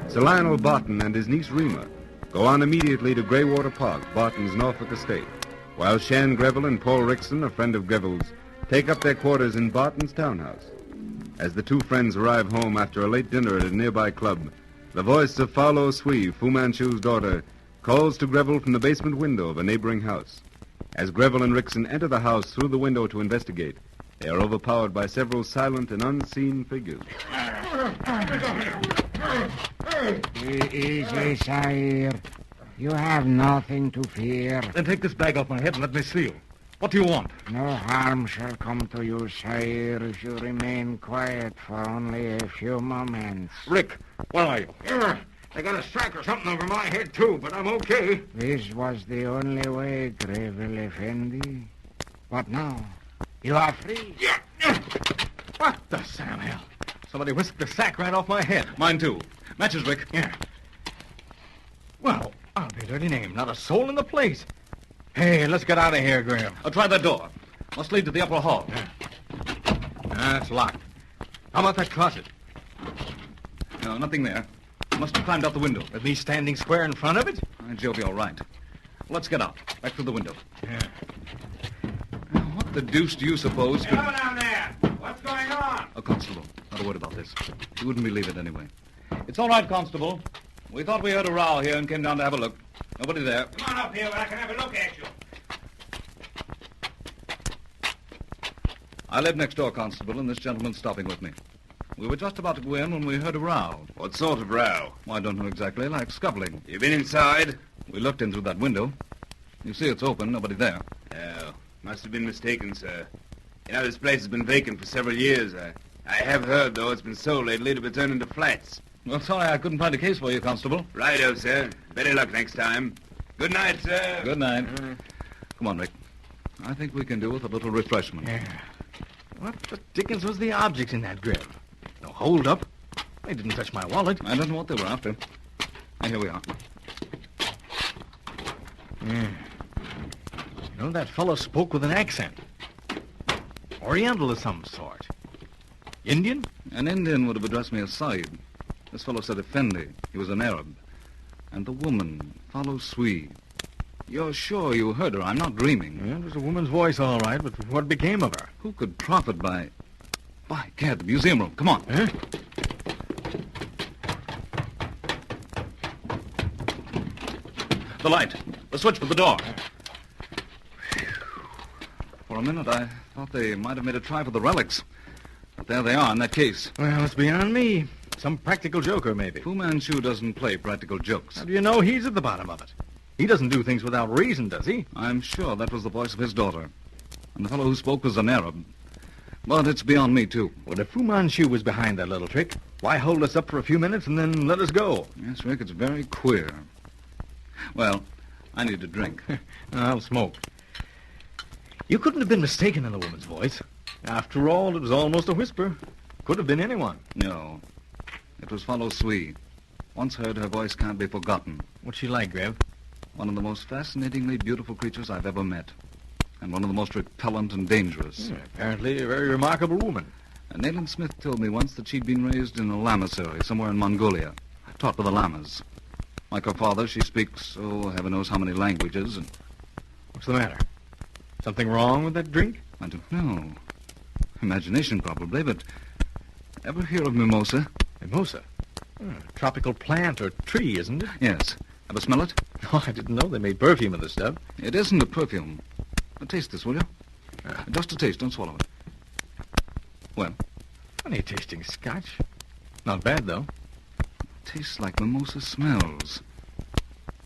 Sir Lionel Barton and his niece Rima go on immediately to Greywater Park, Barton's Norfolk estate, while Shan Greville and Paul Rickson, a friend of Greville's, take up their quarters in Barton's townhouse. As the two friends arrive home after a late dinner at a nearby club, the voice of Falo Sui, Fu Manchu's daughter, calls to Greville from the basement window of a neighboring house. As Greville and Rickson enter the house through the window to investigate, they are overpowered by several silent and unseen figures. Easy, sire. You have nothing to fear. Then take this bag off my head and let me see you. What do you want? No harm shall come to you, sire, if you remain quiet for only a few moments. Rick, where are you? I got a sack or something over my head, too, but I'm okay. This was the only way, Greville Effendi. But now, you are free. What the Sam hell? Somebody whisked the sack right off my head. Mine, too. Matches, Rick. Yeah. Well, I'll be dirty name. Not a soul in the place. Hey, let's get out of here, Graham. I'll try that door. Must lead to the upper hall. Yeah. It's locked. How about that closet? No, nothing there. Must have climbed out the window. With me standing square in front of it? By Jove, you're right. Let's get out. Back through the window. Yeah. Now, what the deuce do you suppose could... Hello down there. What's going on? Oh, Constable, not a word about this. You wouldn't believe it anyway. It's all right, Constable. We thought we heard a row here and came down to have a look. Nobody there. Come on up here where I can have a look at you. I live next door, Constable, and this gentleman's stopping with me. We were just about to go in when we heard a row. What sort of row? Well, I don't know exactly, like scuffling. You been inside? We looked in through that window. You see it's open, nobody there. Oh, must have been mistaken, sir. You know, this place has been vacant for several years. I have heard, though, it's been sold lately to be turned into flats. Well, sorry I couldn't find a case for you, Constable. Righto, sir. Better luck next time. Good night, sir. Good night. Come on, Rick. I think we can do with a little refreshment. Yeah. What the dickens was the object in that grip? No hold-up. They didn't touch my wallet. I don't know what they were after. Here we are. Yeah. You know, that fellow spoke with an accent. Oriental of some sort. Indian? An Indian would have addressed me as Said. This fellow said Effendi. He was an Arab. And the woman, Falo Sui. You're sure you heard her? I'm not dreaming. Yeah, it was a woman's voice, all right, but what became of her? Who could profit by... By gad, the museum room. Come on. Huh? The light. The switch for the door. For a minute, I thought they might have made a try for the relics. But there they are in that case. Well, it's beyond me. Some practical joker, maybe. Fu Manchu doesn't play practical jokes. How do you know he's at the bottom of it? He doesn't do things without reason, does he? I'm sure that was the voice of his daughter. And the fellow who spoke was an Arab. But it's beyond me, too. Well, if Fu Manchu was behind that little trick, why hold us up for a few minutes and then let us go? Yes, Rick, it's very queer. Well, I need a drink. I'll smoke. You couldn't have been mistaken in the woman's voice. After all, it was almost a whisper. Could have been anyone. No. It was Falo Sui. Once heard, her voice can't be forgotten. What's she like, Grev? One of the most fascinatingly beautiful creatures I've ever met. And one of the most repellent and dangerous. Yeah, apparently a very remarkable woman. Nayland Smith told me once that she'd been raised in a lamasery somewhere in Mongolia, taught by the lamas. Like her father, she speaks, oh, heaven knows how many languages. And what's the matter? Something wrong with that drink? I don't know. Imagination, probably, but... Ever hear of mimosa? Mimosa? Tropical plant or tree, isn't it? Yes. Ever smell it? Oh, I didn't know they made perfume of this stuff. It isn't a perfume. Taste this, will you? Just a taste, don't swallow it. Well? Funny tasting scotch. Not bad, though. Tastes like mimosa smells.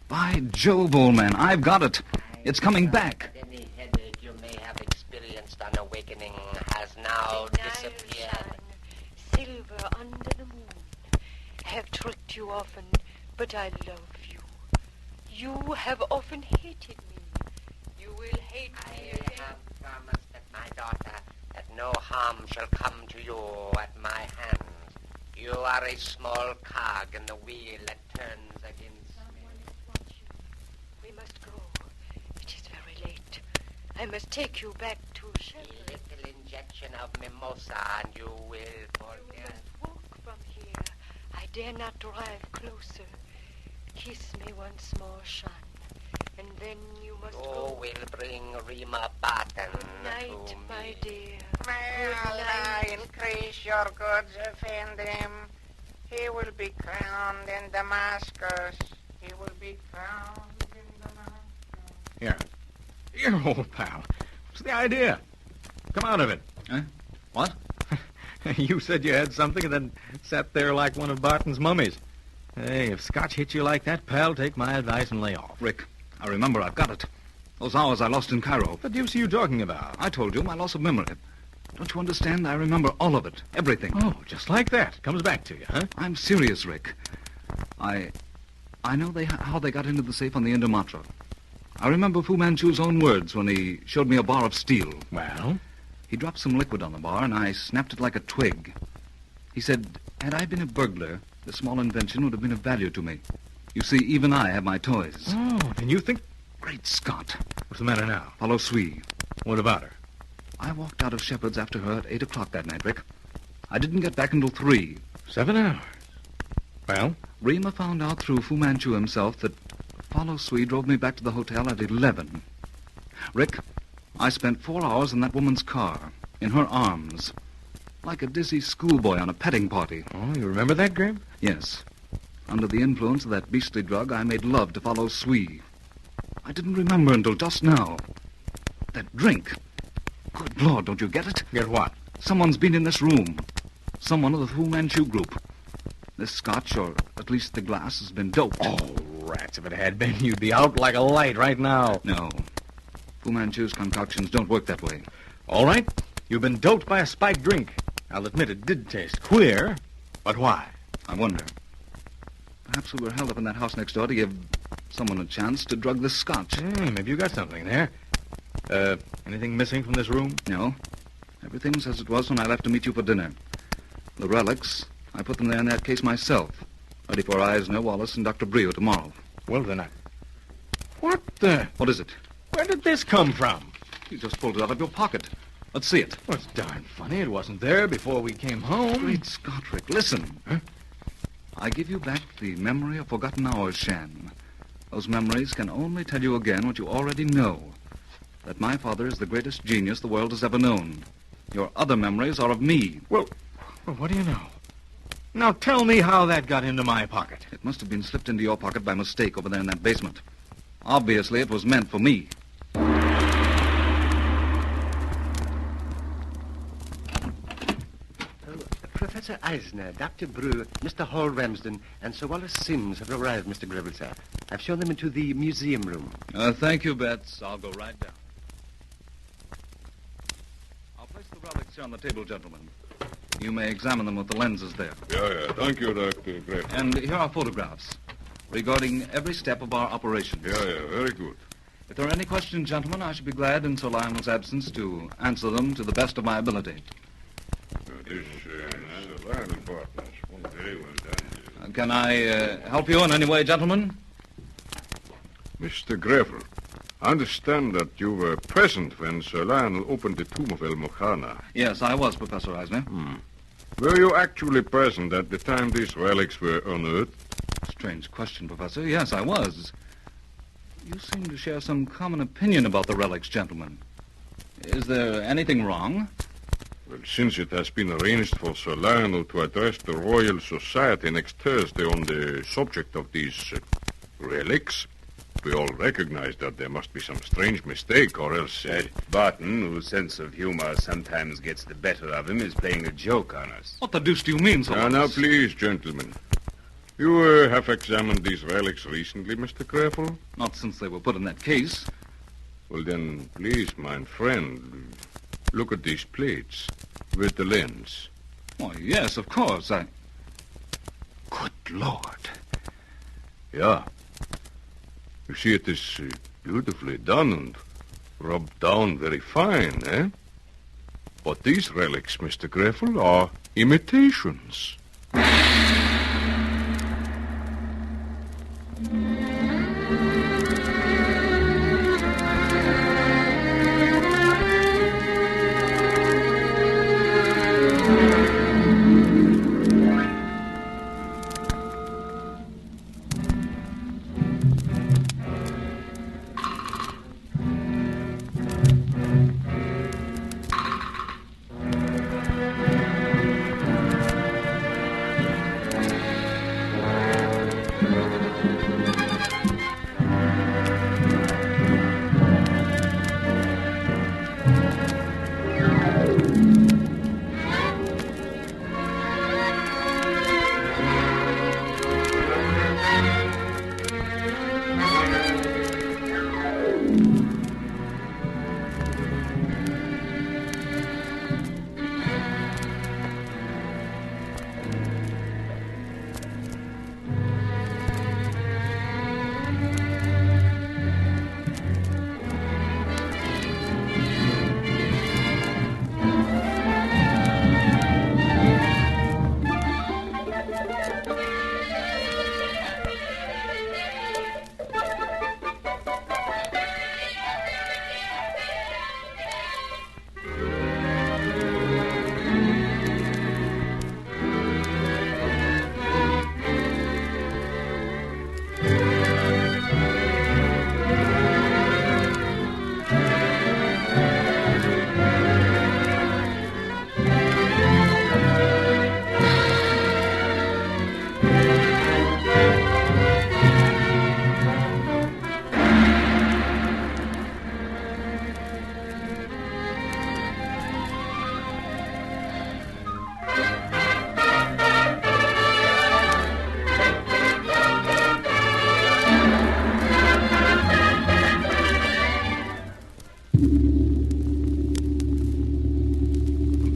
By Jove, old man, I've got it. It's coming back. Any headache you may have experienced on awakening has now disappeared. Silver under the moon. I have tricked you often, but I love you. You have often hated me. You will hate me again. I have promised that my daughter that no harm shall come to you at my hands. You are a small cog in the wheel that turns against Someone is watching. We must go. It is very late. I must take you back to shelter. A little injection of mimosa and you will forget. You must walk from here. I dare not drive closer. Kiss me once more, son. And then you must go. Will bring Rima Barton. Good night, my dear. Well, increase your goods, offend him. He will be crowned in Damascus. He will be crowned in Damascus. Here. Here, old pal. What's the idea? Come out of it. Huh? What? You said you had something and then sat there like one of Barton's mummies. Hey, if Scotch hits you like that, pal, take my advice and lay off. Rick, I remember I've got it. Those hours I lost in Cairo. What the deuce are you talking about? I told you, my loss of memory. Don't you understand? I remember all of it. Everything. Oh, just like that. Comes back to you, huh? I'm serious, Rick. I know how they got into the safe on the Indamatra. I remember Fu Manchu's own words when he showed me a bar of steel. Well? He dropped some liquid on the bar, and I snapped it like a twig. He said, had I been a burglar, the small invention would have been of value to me. You see, even I have my toys. Oh, then you think... Great Scott. What's the matter now? Follow Sui. What about her? I walked out of Shepard's after her at 8 o'clock that night, Rick. I didn't get back until 3. 7 hours. Well? Rima found out through Fu Manchu himself that Follow Sui drove me back to the hotel at 11. Rick, I spent 4 hours in that woman's car, in her arms, like a dizzy schoolboy on a petting party. Oh, you remember that, Graham? Yes. Under the influence of that beastly drug, I made love to Follow Sui. I didn't remember until just now. That drink. Good Lord, don't you get it? Get what? Someone's been in this room. Someone of the Fu Manchu group. This scotch, or at least the glass, has been doped. Oh, rats, if it had been, you'd be out like a light right now. No. Fu Manchu's concoctions don't work that way. All right. You've been doped by a spiked drink. I'll admit it did taste queer, but why? I wonder. Perhaps we were held up in that house next door to give someone a chance to drug this scotch. Maybe you got something there. Anything missing from this room? No. Everything's as it was when I left to meet you for dinner. The relics, I put them there in that case myself, ready for Eisner, Wallace, and Dr. Brio tomorrow. Well, then What the... What is it? Where did this come from? You just pulled it out of your pocket. Let's see it. Well, it's darn funny. It wasn't there before we came home. Great Scott, Rick, listen. Huh? I give you back the memory of forgotten hours, Shan. Those memories can only tell you again what you already know. That my father is the greatest genius the world has ever known. Your other memories are of me. Well, what do you know? Now tell me how that got into my pocket. It must have been slipped into your pocket by mistake over there in that basement. Obviously, it was meant for me. Professor Eisner, Dr. Brew, Mr. Hall Ramsden, and Sir Wallace Sims have arrived, Mr. Greville, sir. I've shown them into the museum room. Thank you, Betts. I'll go right down. I'll place the relics here on the table, gentlemen. You may examine them with the lenses there. Yeah. Thank you, Dr. Greville. And here are photographs regarding every step of our operations. Yeah, very good. If there are any questions, gentlemen, I should be glad in Sir Lionel's absence to answer them to the best of my ability. Can I help you in any way, gentlemen? Mr. Greville, I understand that you were present when Sir Lionel opened the tomb of El Mokhana. Yes, I was, Professor Eisner. Were you actually present at the time these relics were unearthed? Strange question, Professor. Yes, I was. You seem to share some common opinion about the relics, gentlemen. Is there anything wrong? Well, since it has been arranged for Sir Lionel to address the Royal Society next Thursday on the subject of these relics, we all recognize that there must be some strange mistake, or else... Barton, whose sense of humor sometimes gets the better of him, is playing a joke on us. What the deuce do you mean, Sir? Now, please, gentlemen. You have examined these relics recently, Mr. Greville? Not since they were put in that case. Well, then, please, my friend, look at these plates with the lens. Why, yes, of course. Good Lord. Yeah. You see, it is beautifully done and rubbed down very fine, eh? But these relics, Mr. Greville, are imitations.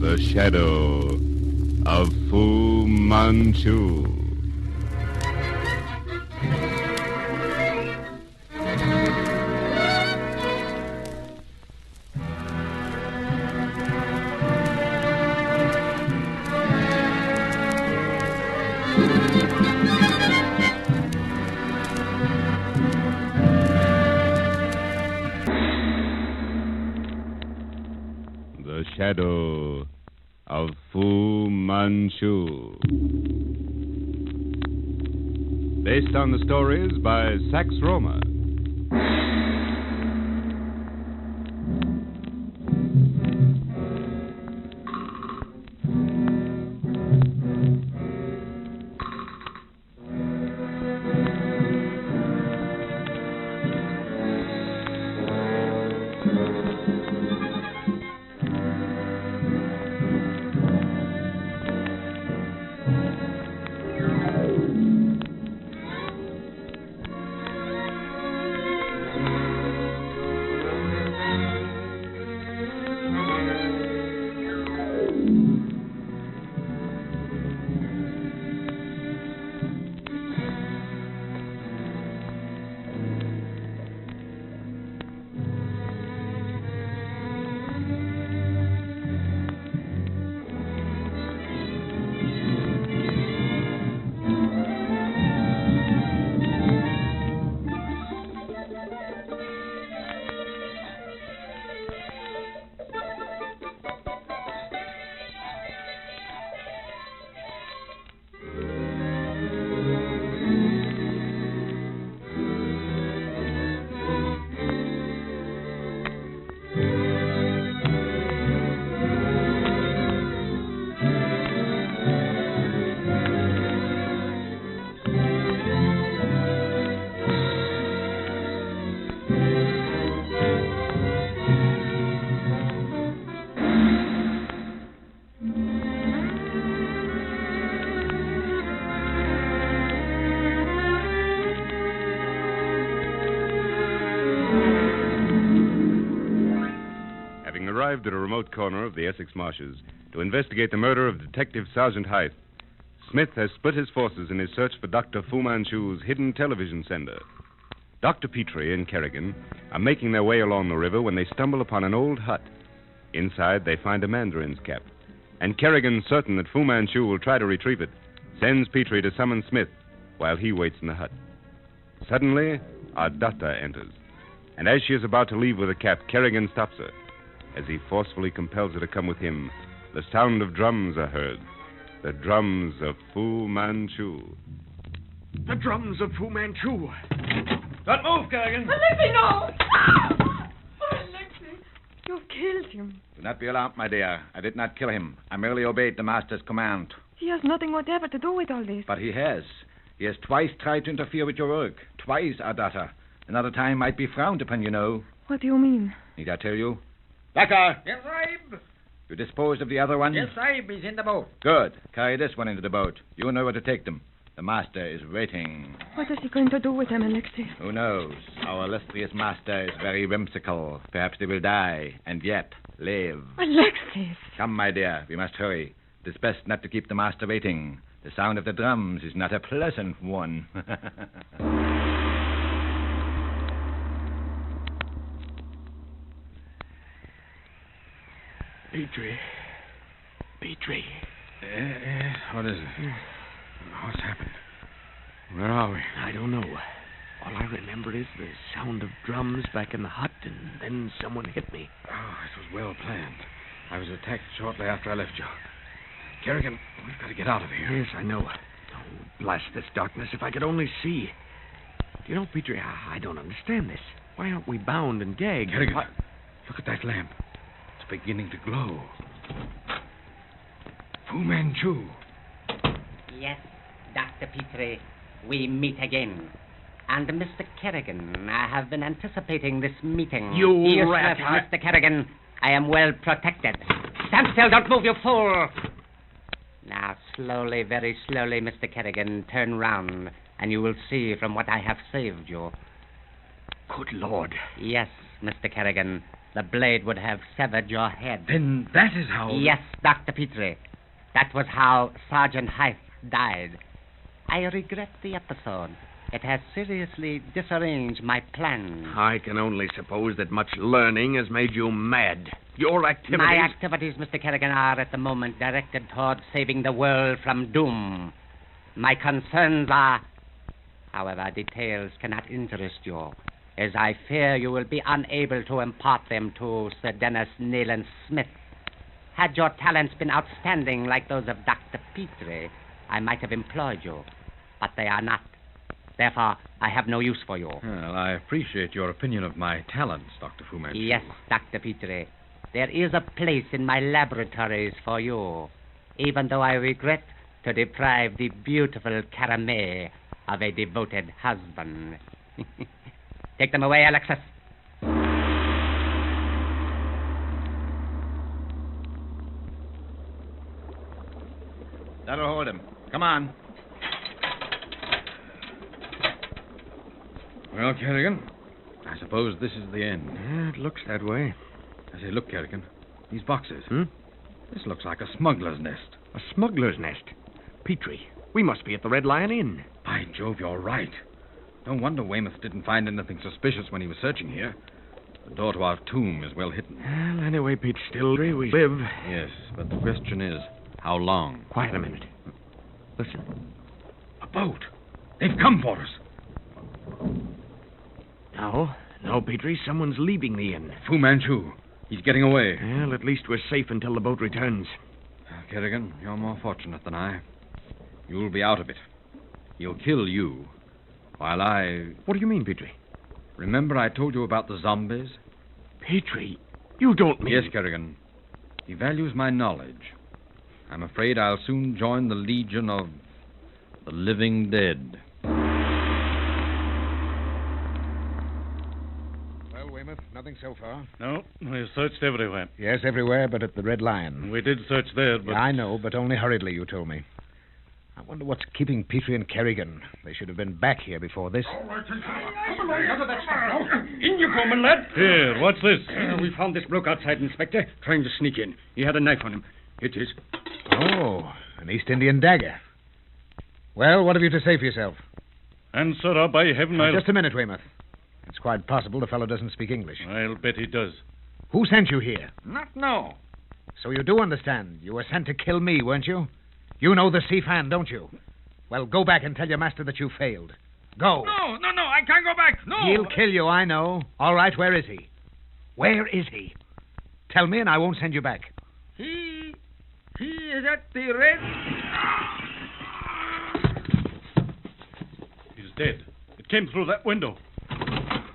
The shadow of Fu Manchu. The shadow of Fu Manchu. Based on the stories by Sax Roma. Arrived at a remote corner of the Essex marshes to investigate the murder of Detective Sergeant Hythe, Smith has split his forces in his search for Dr. Fu Manchu's hidden television sender. Dr. Petrie and Kerrigan are making their way along the river when they stumble upon an old hut. Inside, they find a mandarin's cap. And Kerrigan, certain that Fu Manchu will try to retrieve it, sends Petrie to summon Smith while he waits in the hut. Suddenly, Ardata enters, and as she is about to leave with the cat, Kerrigan stops her. As he forcefully compels her to come with him, the sound of drums are heard. The drums of Fu Manchu. The drums of Fu Manchu. Don't move, Kerrigan. Alexei, no! Oh, Alexei, you've killed him. Do not be alarmed, my dear. I did not kill him. I merely obeyed the master's command. He has nothing whatever to do with all this. But he has. He has twice tried to interfere with your work. Twice, Ardata. Another time might be frowned upon, you know. What do you mean? Need I tell you? Becca! Yes, Sahib. You disposed of the other one? Yes, Sahib. He's in the boat. Good. Carry this one into the boat. You know where to take them. The master is waiting. What is he going to do with them, Alexei? Who knows? Our illustrious master is very whimsical. Perhaps they will die, and yet live. Alexei! Come, my dear. We must hurry. It is best not to keep the master waiting. The sound of the drums is not a pleasant one. Petrie. Petrie. Yes, what is it? What's happened? Where are we? I don't know. All I remember is the sound of drums back in the hut, and then someone hit me. Oh, it was well planned. I was attacked shortly after I left you. Kerrigan, we've got to get out of here. Yes, I know. Oh, blast this darkness. If I could only see. You know, Petrie, I don't understand this. Why aren't we bound and gagged? Kerrigan, look at that lamp. It's beginning to glow. Fu Manchu. Yes, Dr. Petrie, we meet again. And Mr. Kerrigan, I have been anticipating this meeting. You rat! Mr. Kerrigan, I am well protected. Stand still, don't move, you fool! Now, slowly, very slowly, Mr. Kerrigan, turn round, and you will see from what I have saved you. Good Lord. Yes, Mr. Kerrigan, the blade would have severed your head. Then that is how... Yes, Dr. Petrie. That was how Sergeant Hythe died. I regret the episode. It has seriously disarranged my plans. I can only suppose that much learning has made you mad. Your activities... My activities, Mr. Kerrigan, are at the moment directed toward saving the world from doom. My concerns are... However, details cannot interest you, as I fear you will be unable to impart them to Sir Dennis Nayland Smith. Had your talents been outstanding like those of Dr. Petrie, I might have employed you, but they are not. Therefore, I have no use for you. Well, I appreciate your opinion of my talents, Dr. Fu Manchu. Yes, Dr. Petrie. There is a place in my laboratories for you, even though I regret to deprive the beautiful Caramel of a devoted husband. Take them away, Alexis. That'll hold him. Come on. Well, Kerrigan, I suppose this is the end. Yeah, it looks that way. I say, look, Kerrigan, these boxes. Hmm? This looks like a smuggler's nest. A smuggler's nest? Petrie, we must be at the Red Lion Inn. By Jove, you're right. No wonder Weymouth didn't find anything suspicious when he was searching here. The door to our tomb is well hidden. Well, anyway, Pete Stillry, we live. Yes, but the question is, how long? Quiet a minute. Listen. A boat. They've come for us. No, Petrie, someone's leaving the inn. Fu Manchu. He's getting away. Well, at least we're safe until the boat returns. Kerrigan, you're more fortunate than I. You'll be out of it. He'll kill you, while I... What do you mean, Petrie? Remember I told you about the zombies? Petrie, you don't mean... Yes, Kerrigan. He values my knowledge. I'm afraid I'll soon join the legion of the living dead. Well, Weymouth, nothing so far. No, we've searched everywhere. Yes, everywhere but at the Red Lion. We did search there, but... Yeah, I know, but only hurriedly, you told me. I wonder what's keeping Petrie and Kerrigan. They should have been back here before this. In you go, my lad. Here, what's this? We found this bloke outside, Inspector, trying to sneak in. He had a knife on him. It is. Oh, an East Indian dagger. Well, what have you to say for yourself? Answer up, by heaven, I'll... Just a minute, Weymouth. It's quite possible the fellow doesn't speak English. I'll bet he does. Who sent you here? Not no. So you do understand. You were sent to kill me, weren't you? You know the Sea Fan, don't you? Well, go back and tell your master that you failed. Go. No, I can't go back. No. He'll kill you, I know. All right, where is he? Where is he? Tell me and I won't send you back. He is at the red... He's dead. It came through that window.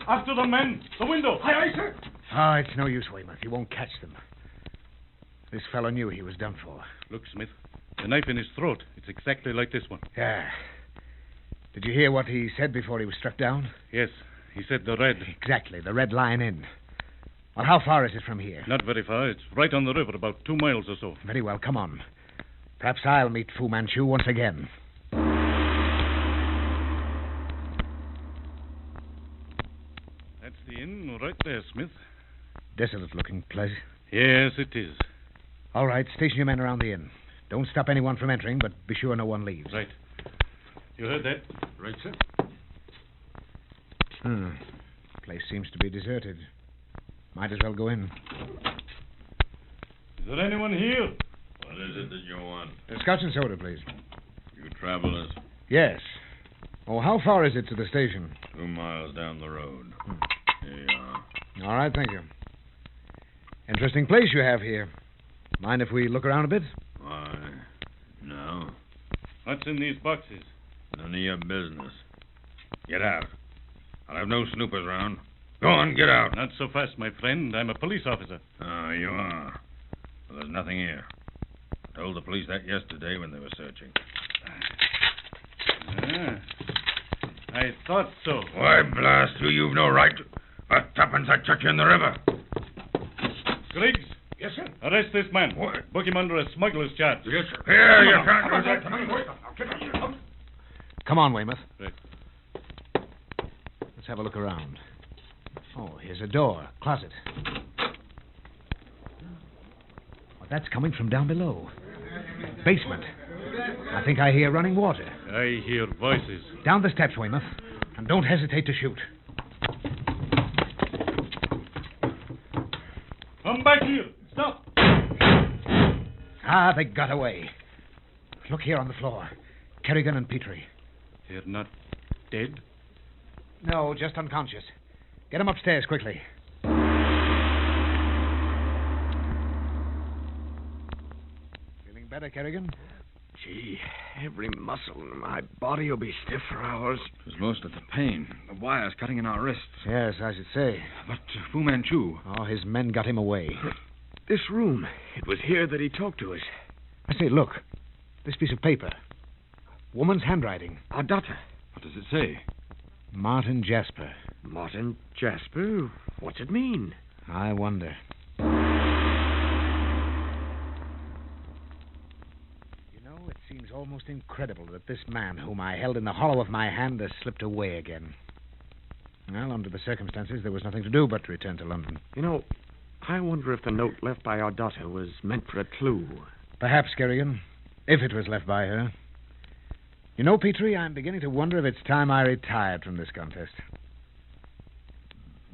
After the men. The window. Aye, sir. Oh, it's no use, Weymouth. He won't catch them. This fellow knew he was done for. Look, Smith. The knife in his throat. It's exactly like this one. Yeah. Did you hear what he said before he was struck down? Yes. He said the red. Exactly. The Red Lion Inn. Well, how far is it from here? Not very far. It's right on the river, about 2 miles or so. Very well. Come on. Perhaps I'll meet Fu Manchu once again. That's the inn right there, Smith. Desolate-looking place. Yes, it is. All right. Station your men around the inn. Don't stop anyone from entering, but be sure no one leaves. Right. You heard that? Right, sir. Place seems to be deserted. Might as well go in. Is there anyone here? What is it that you want? A scotch and soda, please. You travelers? Yes. Oh, how far is it to the station? 2 miles down the road. Here you are. All right, thank you. Interesting place you have here. Mind if we look around a bit? Why, no. What's in these boxes? None of your business. Get out. I'll have no snoopers around. Go on, get out. Not so fast, my friend. I'm a police officer. Oh, you are. Well, there's nothing here. I told the police that yesterday when they were searching. I thought so. Why, blast you, you've no right to... tuppence, I chuck you in the river. Griggs. Yes, sir. Arrest this man. What? Book him under a smuggler's charge. Yes, sir. Here, you can't do that. Come on, Weymouth. Right. Let's have a look around. Oh, here's a door. Closet. Well, that's coming from down below. Basement. I think I hear running water. I hear voices. Down the steps, Weymouth. And don't hesitate to shoot. Come back here. Stop. Ah, they got away. Look here on the floor. Kerrigan and Petrie. They're not dead? No, just unconscious. Get them upstairs quickly. Feeling better, Kerrigan? Gee, every muscle in my body will be stiff for hours. It was most of the pain. The wires cutting in our wrists. Yes, I should say. But Fu Manchu... Oh, his men got him away. This room, it was here that he talked to us. I say, look. This piece of paper. Woman's handwriting. Our daughter. What does it say? Martin Jasper. Martin Jasper? What's it mean? I wonder. You know, it seems almost incredible that this man, whom I held in the hollow of my hand, has slipped away again. Well, under the circumstances, there was nothing to do but to return to London. You know, I wonder if the note left by our daughter was meant for a clue. Perhaps, Kerrigan, if it was left by her. You know, Petrie, I'm beginning to wonder if it's time I retired from this contest.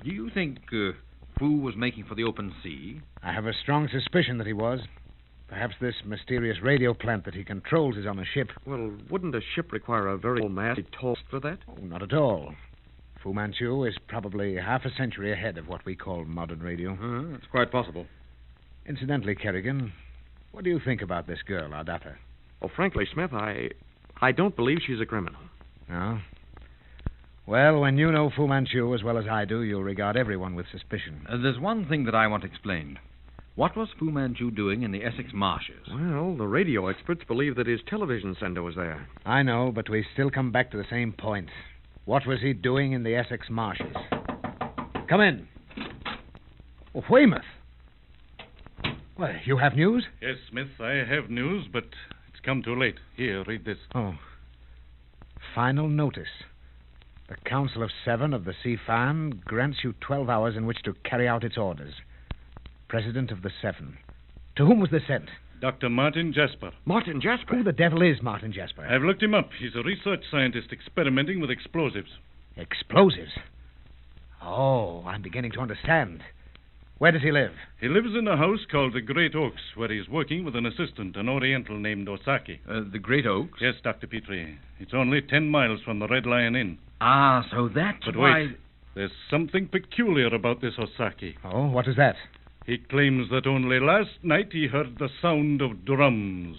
Do you think Fu was making for the open sea? I have a strong suspicion that he was. Perhaps this mysterious radio plant that he controls is on a ship. Well, wouldn't a ship require a very mast tall for that? Oh, not at all. Fu Manchu is probably half a century ahead of what we call modern radio. It's quite possible. Incidentally, Kerrigan, what do you think about this girl, our daughter? Oh, frankly, Smith, I don't believe she's a criminal. No? Well, when you know Fu Manchu as well as I do, you'll regard everyone with suspicion. There's one thing that I want explained. What was Fu Manchu doing in the Essex marshes? Well, the radio experts believe that his television sender was there. I know, but we still come back to the same point. What was he doing in the Essex marshes? Come in. Oh, Weymouth. Well, you have news? Yes, Smith, I have news, but it's come too late. Here, read this. Oh. Final notice. The Council of Seven of the Sea Fan grants you 12 hours in which to carry out its orders. President of the Seven. To whom was this sent? Dr. Martin Jasper. Martin Jasper? Who the devil is Martin Jasper? I've looked him up. He's a research scientist experimenting with explosives. Explosives? Oh, I'm beginning to understand. Where does he live? He lives in a house called the Great Oaks, where he is working with an assistant, an Oriental named Osaki. The Great Oaks? Yes, Dr. Petrie. It's only 10 miles from the Red Lion Inn. Ah, so that's But why... wait. There's something peculiar about this Osaki. Oh, what is that? He claims that only last night he heard the sound of drums.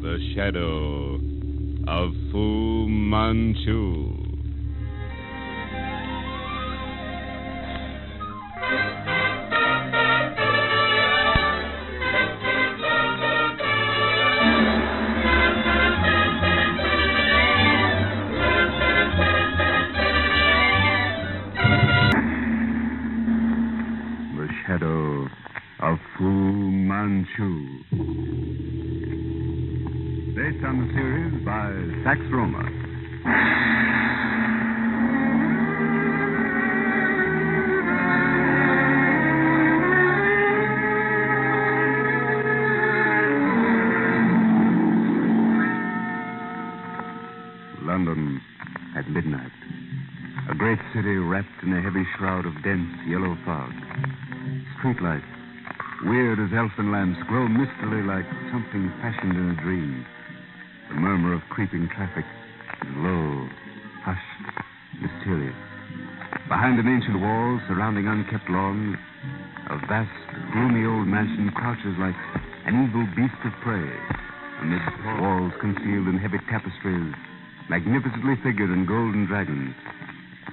The shadow of Fu Manchu. The shadow of Fu Manchu. Based on the series by Sax Roma. London at midnight. A great city wrapped in a heavy shroud of dense yellow fog. Streetlights, weird as elfin lamps, glow mistily like something fashioned in a dream. The murmur of creeping traffic is low, hushed, mysterious. Behind an ancient wall surrounding unkept lawns, a vast, gloomy old mansion crouches like an evil beast of prey. Amid walls concealed in heavy tapestries, magnificently figured in golden dragons.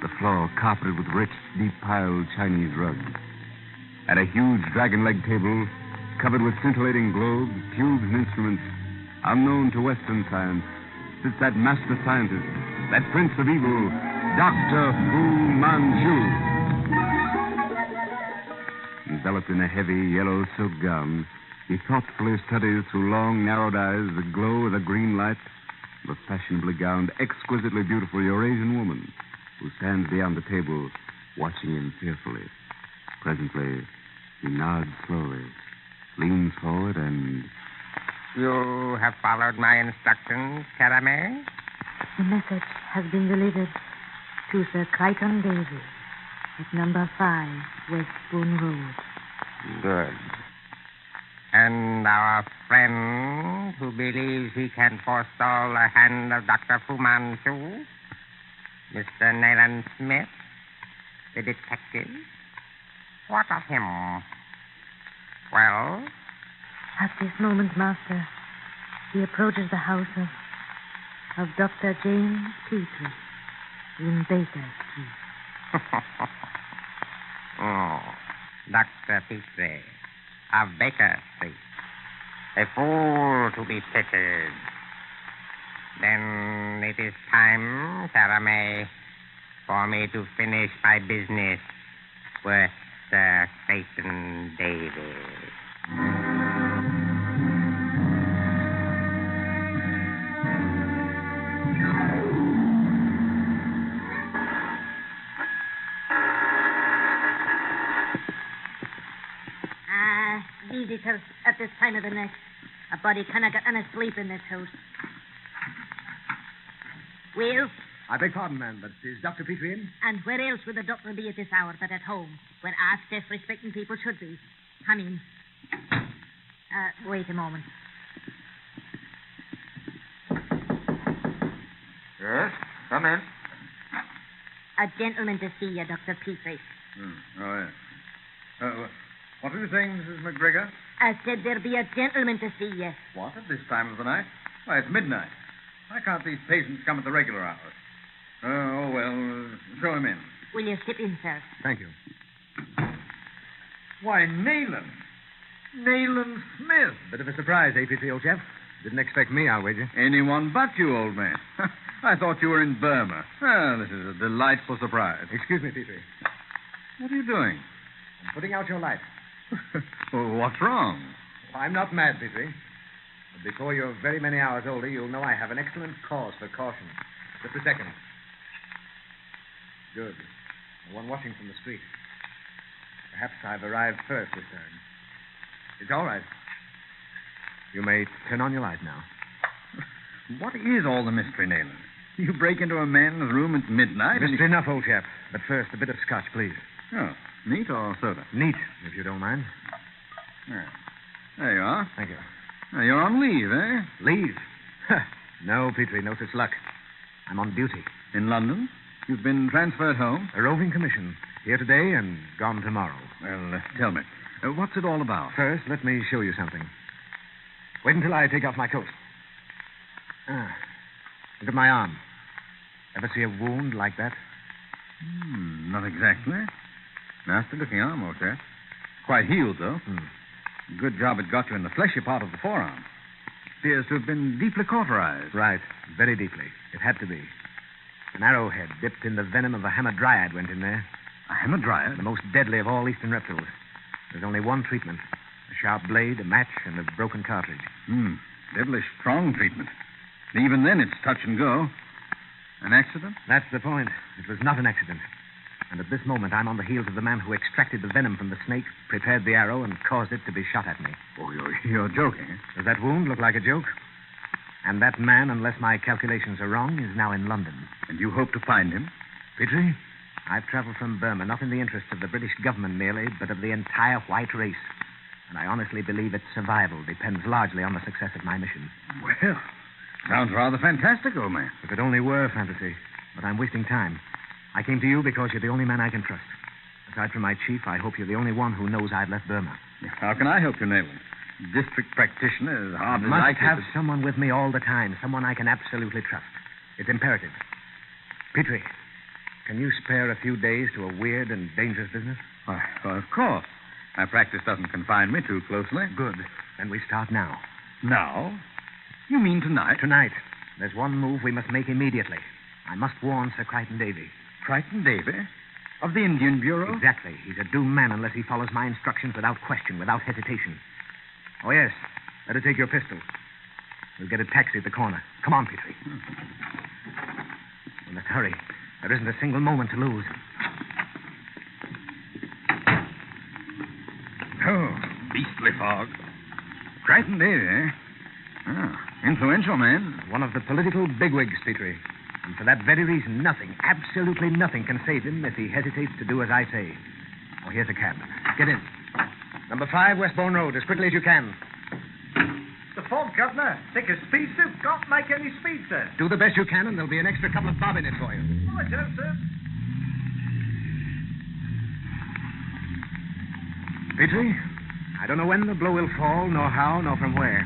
The floor carpeted with rich, deep-piled Chinese rugs. At a huge dragon-leg table, covered with scintillating globes, tubes, and instruments unknown to Western science, sits that master scientist, that prince of evil, Dr. Fu Manchu. Enveloped in a heavy yellow silk gown, he thoughtfully studies through long, narrowed eyes the glow of the green light of a fashionably gowned, exquisitely beautiful Eurasian woman who stands beyond the table, watching him fearfully. Presently, he nods slowly, leans forward, and... You have followed my instructions, Caramel? The message has been delivered to Sir Crichton Davy at number 5 West Spoon Road. Good. And our friend who believes he can forestall the hand of Dr. Fu Manchu, Mr. Nayland Smith, the detective, what of him? Well? At this moment, Master, he approaches the house of Dr. James Petrie in Baker Street. Oh, Dr. Petrie of Baker Street. A fool to be pitied. Then it is time, Caramel, for me to finish my business with Sir Satan Davis. Visitors at this time of the night. A body cannot get any sleep in this house. Well? I beg pardon, ma'am, but is Dr. Petrie in? And where else would the doctor be at this hour but at home, where us self-respecting people should be? Come in. Wait a moment. Yes, come in. A gentleman to see you, Dr. Petrie. Oh, yes. What were you saying, Mrs. McGregor? I said there'd be a gentleman to see you. What, at this time of the night? Why, it's midnight. Why can't these patients come at the regular hours? Oh, well, show him in. Will you step in, sir? Thank you. Why, Nayland. Nayland Smith. Bit of a surprise, Petrie, old chap. Didn't expect me, I'll wager. Anyone but you, old man. I thought you were in Burma. Well, this is a delightful surprise. Excuse me, Petrie. What are you doing? I'm putting out your light. Well, what's wrong? I'm not mad, Petrie. But before you're very many hours older, you'll know I have an excellent cause for caution. Just a second. Good. No one watching from the street. Perhaps I've arrived first this time. It's all right. You may turn on your light now. What is all the mystery, Nayland? You break into a man's room at midnight Mystery enough, old chap. But first, a bit of scotch, please. Oh, neat or soda? Neat, if you don't mind. Yeah. There you are. Thank you. Now, you're on leave, eh? Leave? No, Petrie, no such luck. I'm on duty. In London? You've been transferred home? A roving commission. Here today and gone tomorrow. Well, tell me, what's it all about? First, let me show you something. Wait until I take off my coat. Look at my arm. Ever see a wound like that? Not exactly. Nasty-looking arm, old chap. Quite healed, though. Good job it got you in the fleshy part of the forearm. Appears to have been deeply cauterized. Right. Very deeply. It had to be. An arrowhead dipped in the venom of a hamadryad went in there. A hamadryad? The most deadly of all eastern reptiles. There's only one treatment. A sharp blade, a match, and a broken cartridge. Devilish strong treatment. Even then, it's touch and go. An accident? That's the point. It was not an accident. And at this moment, I'm on the heels of the man who extracted the venom from the snake, prepared the arrow, and caused it to be shot at me. Oh, you're joking. Does that wound look like a joke? And that man, unless my calculations are wrong, is now in London. And you hope to find him? Petrie, I've traveled from Burma, not in the interests of the British government merely, but of the entire white race. And I honestly believe its survival depends largely on the success of my mission. Well, sounds rather fantastic, old man. If it only were fantasy. But I'm wasting time. I came to you because you're the only man I can trust. Aside from my chief, I hope you're the only one who knows I've left Burma. How can I help you, Nayland? District practitioner is hardly I must likely have to... someone with me all the time, someone I can absolutely trust. It's imperative. Petrie, can you spare a few days to a weird and dangerous business? Well, of course. My practice doesn't confine me too closely. Good. Then we start now. Now? You mean tonight? Tonight. There's one move we must make immediately. I must warn Sir Crichton Davy. Crichton Davy? Of the Indian Bureau? Exactly. He's a doomed man unless he follows my instructions without question, without hesitation. Oh, yes. Better take your pistol. We'll get a taxi at the corner. Come on, Petrie. We must hurry. There isn't a single moment to lose. Oh, beastly fog. Crichton Davy, eh? Oh, influential man. One of the political bigwigs, Petrie. And for that very reason, nothing, absolutely nothing can save him if he hesitates to do as I say. Oh, here's a cab. Get in. Number 5, Westbourne Road, as quickly as you can. The fog, Governor. Thick as pea soup. Can't make any speed, sir. Do the best you can, and there'll be an extra couple of bob in it for you. Right, sir. Petrie, I don't know when the blow will fall, nor how, nor from where.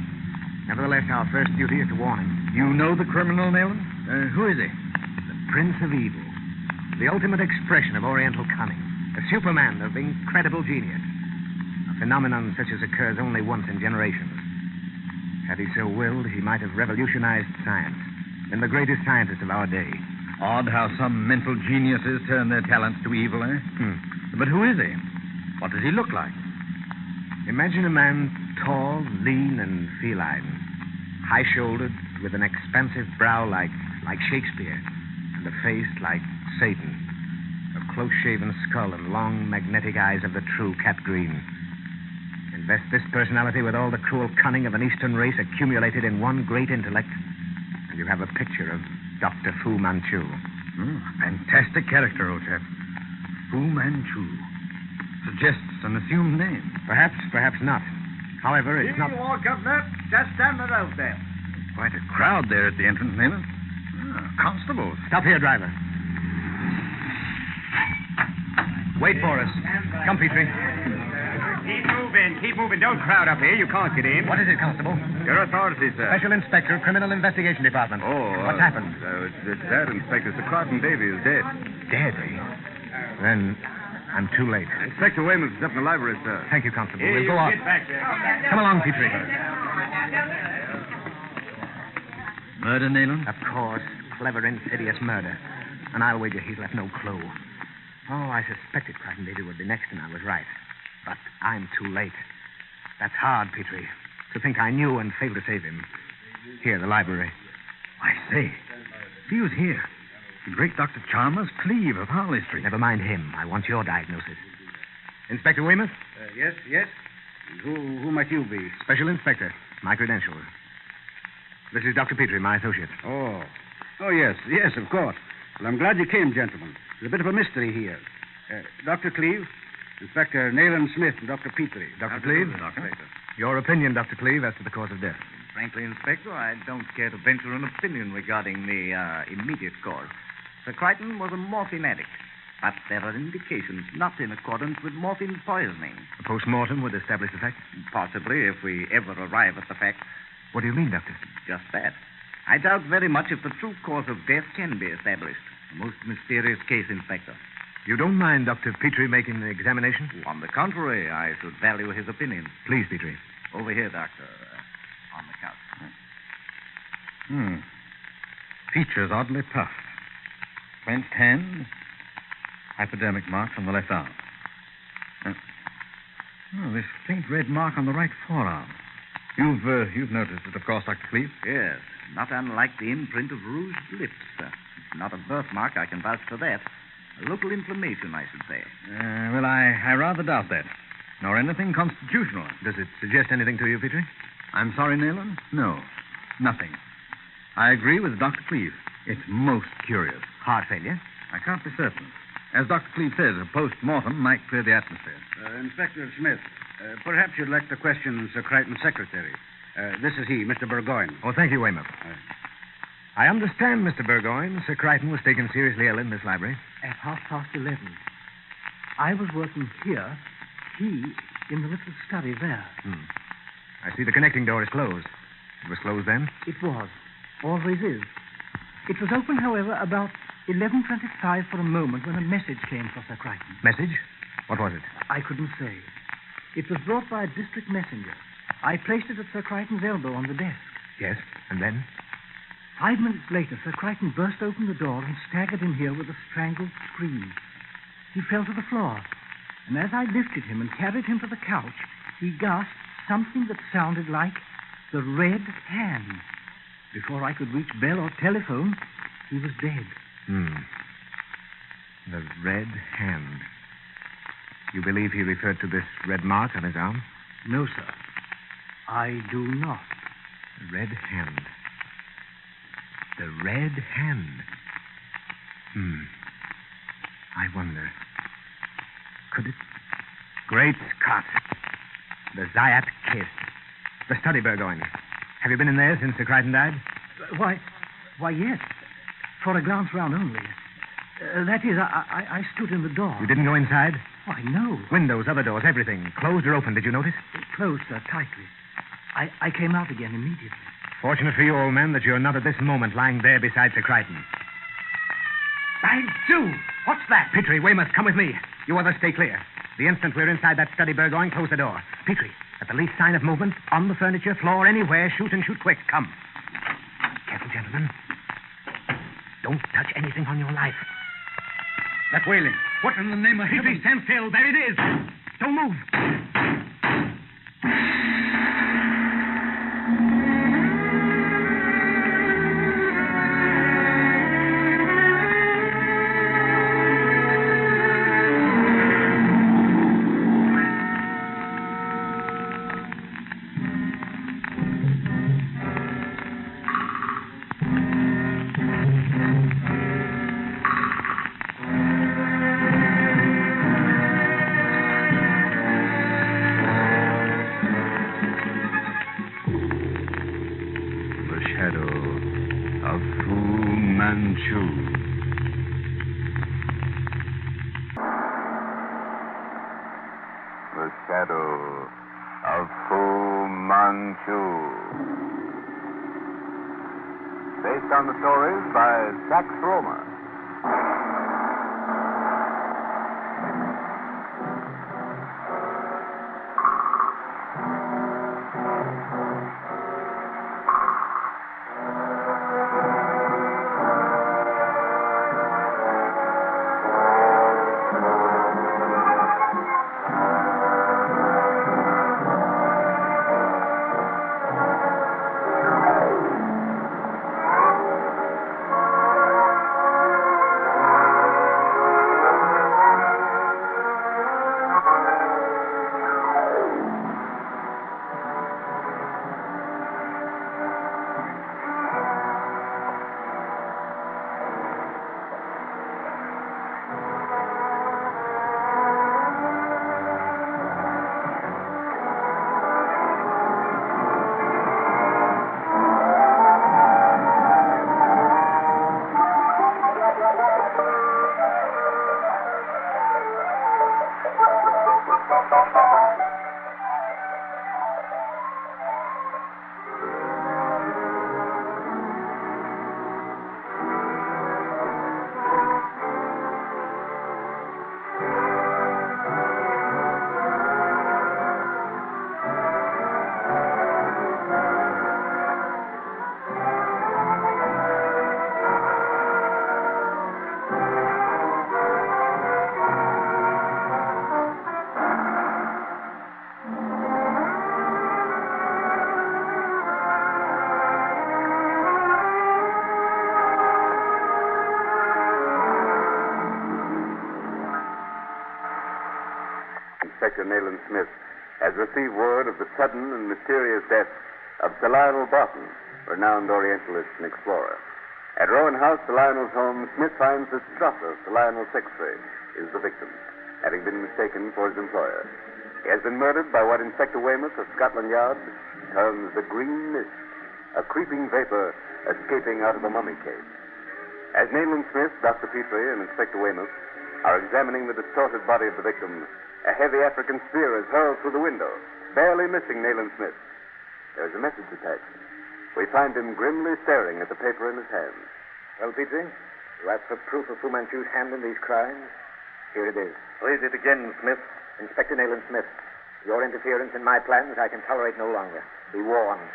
Nevertheless, our first duty is to warn him. You know the criminal, Nayland? Who is he? The Prince of Evil. The ultimate expression of Oriental cunning. A superman of incredible genius. A phenomenon such as occurs only once in generations. Had he so willed, he might have revolutionized science. Been the greatest scientist of our day. Odd how some mental geniuses turn their talents to evil, eh? But who is he? What does he look like? Imagine a man tall, lean, and feline, high-shouldered, with an expansive brow like Shakespeare, and a face like Satan, a close-shaven skull and long, magnetic eyes of the true cat green. Invest this personality with all the cruel cunning of an Eastern race accumulated in one great intellect, and you have a picture of Dr. Fu Manchu. Fantastic character, old chap. Fu Manchu. Suggests an assumed name. Perhaps, perhaps not. However, it's not... Here you are, Governor. Just down the road there. Quite a crowd there at the entrance, Nayland. Constables. Stop here, driver. Wait for us. Come, Petrie. Keep moving. Don't crowd up here. You can't get in. What is it, Constable? Your authority, sir. Special Inspector, Criminal Investigation Department. What's happened? It's that, Inspector. Sir Crichton Davy is dead. Dead, eh? Then I'm too late. Inspector Weymouth is up in the library, sir. Thank you, Constable. Here, We'll go on. get back there. Come along, Petrie. Murder, Nayland? Of course. Clever, insidious murder. And I'll wager he's left no clue. Oh, I suspected Crichton Davy would be next, and I was right. But I'm too late. That's hard, Petrie. To think I knew and failed to save him. Here, the library. I say, he was here. The great Dr. Chalmers Cleve of Harley Street. Never mind him. I want your diagnosis. Inspector Weymouth? Yes. Who might you be? Special Inspector. My credentials. This is Dr. Petrie, my associate. Oh, yes, of course. Well, I'm glad you came, gentlemen. There's a bit of a mystery here. Dr. Cleve, Inspector Nayland Smith, and Dr. Petrie. Dr. Cleve? Your opinion, Dr. Cleve, as to the cause of death. Frankly, Inspector, I don't care to venture an opinion regarding the immediate cause. Sir Crichton was a morphine addict, but there are indications not in accordance with morphine poisoning. A post-mortem would establish the fact? Possibly, if we ever arrive at the fact. What do you mean, Doctor? Just that. I doubt very much if the true cause of death can be established. A most mysterious case, Inspector. You don't mind Dr. Petrie making the examination? On the contrary, I should value his opinion. Please, Petrie. Over here, Doctor. On the couch. Features oddly puffed. Clenched hands. Hypodermic marks on the left arm. This faint red mark on the right forearm. You've noticed it, of course, Dr. Cleve? Yes. Not unlike the imprint of rouged lips, sir. It's not a birthmark, I can vouch for that. A local inflammation, I should say. Well, I rather doubt that. Nor anything constitutional. Does it suggest anything to you, Petrie? I'm sorry, Nayland. No. Nothing. I agree with Dr. Cleve. It's most curious. Heart failure? I can't be certain. As Dr. Cleve says, a post-mortem might clear the atmosphere. Inspector Smith, perhaps you'd like to question Sir Crichton's secretary. This is he, Mr. Burgoyne. Oh, thank you, Weymouth. I understand, Mr. Burgoyne. Sir Crichton was taken seriously ill in this library. At 11:30. I was working here, he in the little study there. I see the connecting door is closed. It was closed then? It was. Always is. It was open, however, about 11:25 for a moment when a message came for Sir Crichton. Message? What was it? I couldn't say. It was brought by a district messenger. I placed it at Sir Crichton's elbow on the desk. Yes, and then? 5 minutes later, Sir Crichton burst open the door and staggered in here with a strangled scream. He fell to the floor, and as I lifted him and carried him to the couch, he gasped something that sounded like the red hand. Before I could reach bell or telephone, he was dead. The red hand. You believe he referred to this red mark on his arm? No, sir. I do not. The red hand. The red hand. I wonder. Could it... Great Scott. The Zayat kiss. The study, Burgoyne. Have you been in there since Sir Crichton died? Why, yes. For a glance round only. That is, I stood in the door. You didn't go inside? Why, no. Windows, other doors, everything. Closed or open, did you notice? Closed, sir, tightly. I came out again immediately. Fortunate for you, old man, that you're not at this moment lying there beside Sir Crichton. By Jove! What's that? Petrie, Weymouth, come with me. You others stay clear. The instant we're inside that study, Burgoyne, close the door. Petrie, at the least sign of movement, on the furniture, floor, anywhere, shoot and shoot quick. Come. Careful, gentlemen. Don't touch anything on your life. That wailing. What in the name of heaven? Stand still. There it is. Don't move. The shadow of Fu Manchu. Based on the stories by Sax Romer. Inspector Nayland Smith has received word of the sudden and mysterious death of Sir Lionel Barton, renowned Orientalist and explorer. At Rowan House, Sir Lionel's home, Smith finds that Strasser, Sir Lionel's secretary, is the victim, having been mistaken for his employer. He has been murdered by what Inspector Weymouth of Scotland Yard terms the green mist, a creeping vapor escaping out of a mummy case. As Nayland Smith, Dr. Petrie, and Inspector Weymouth are examining the distorted body of the victim, a heavy African spear is hurled through the window, barely missing Nayland Smith. There is a message attached. We find him grimly staring at the paper in his hand. Well, Petrie, you asked for proof of Fu Manchu's hand in these crimes. Here it is. Read it again, Smith. Inspector Nayland Smith, your interference in my plans I can tolerate no longer. Be warned,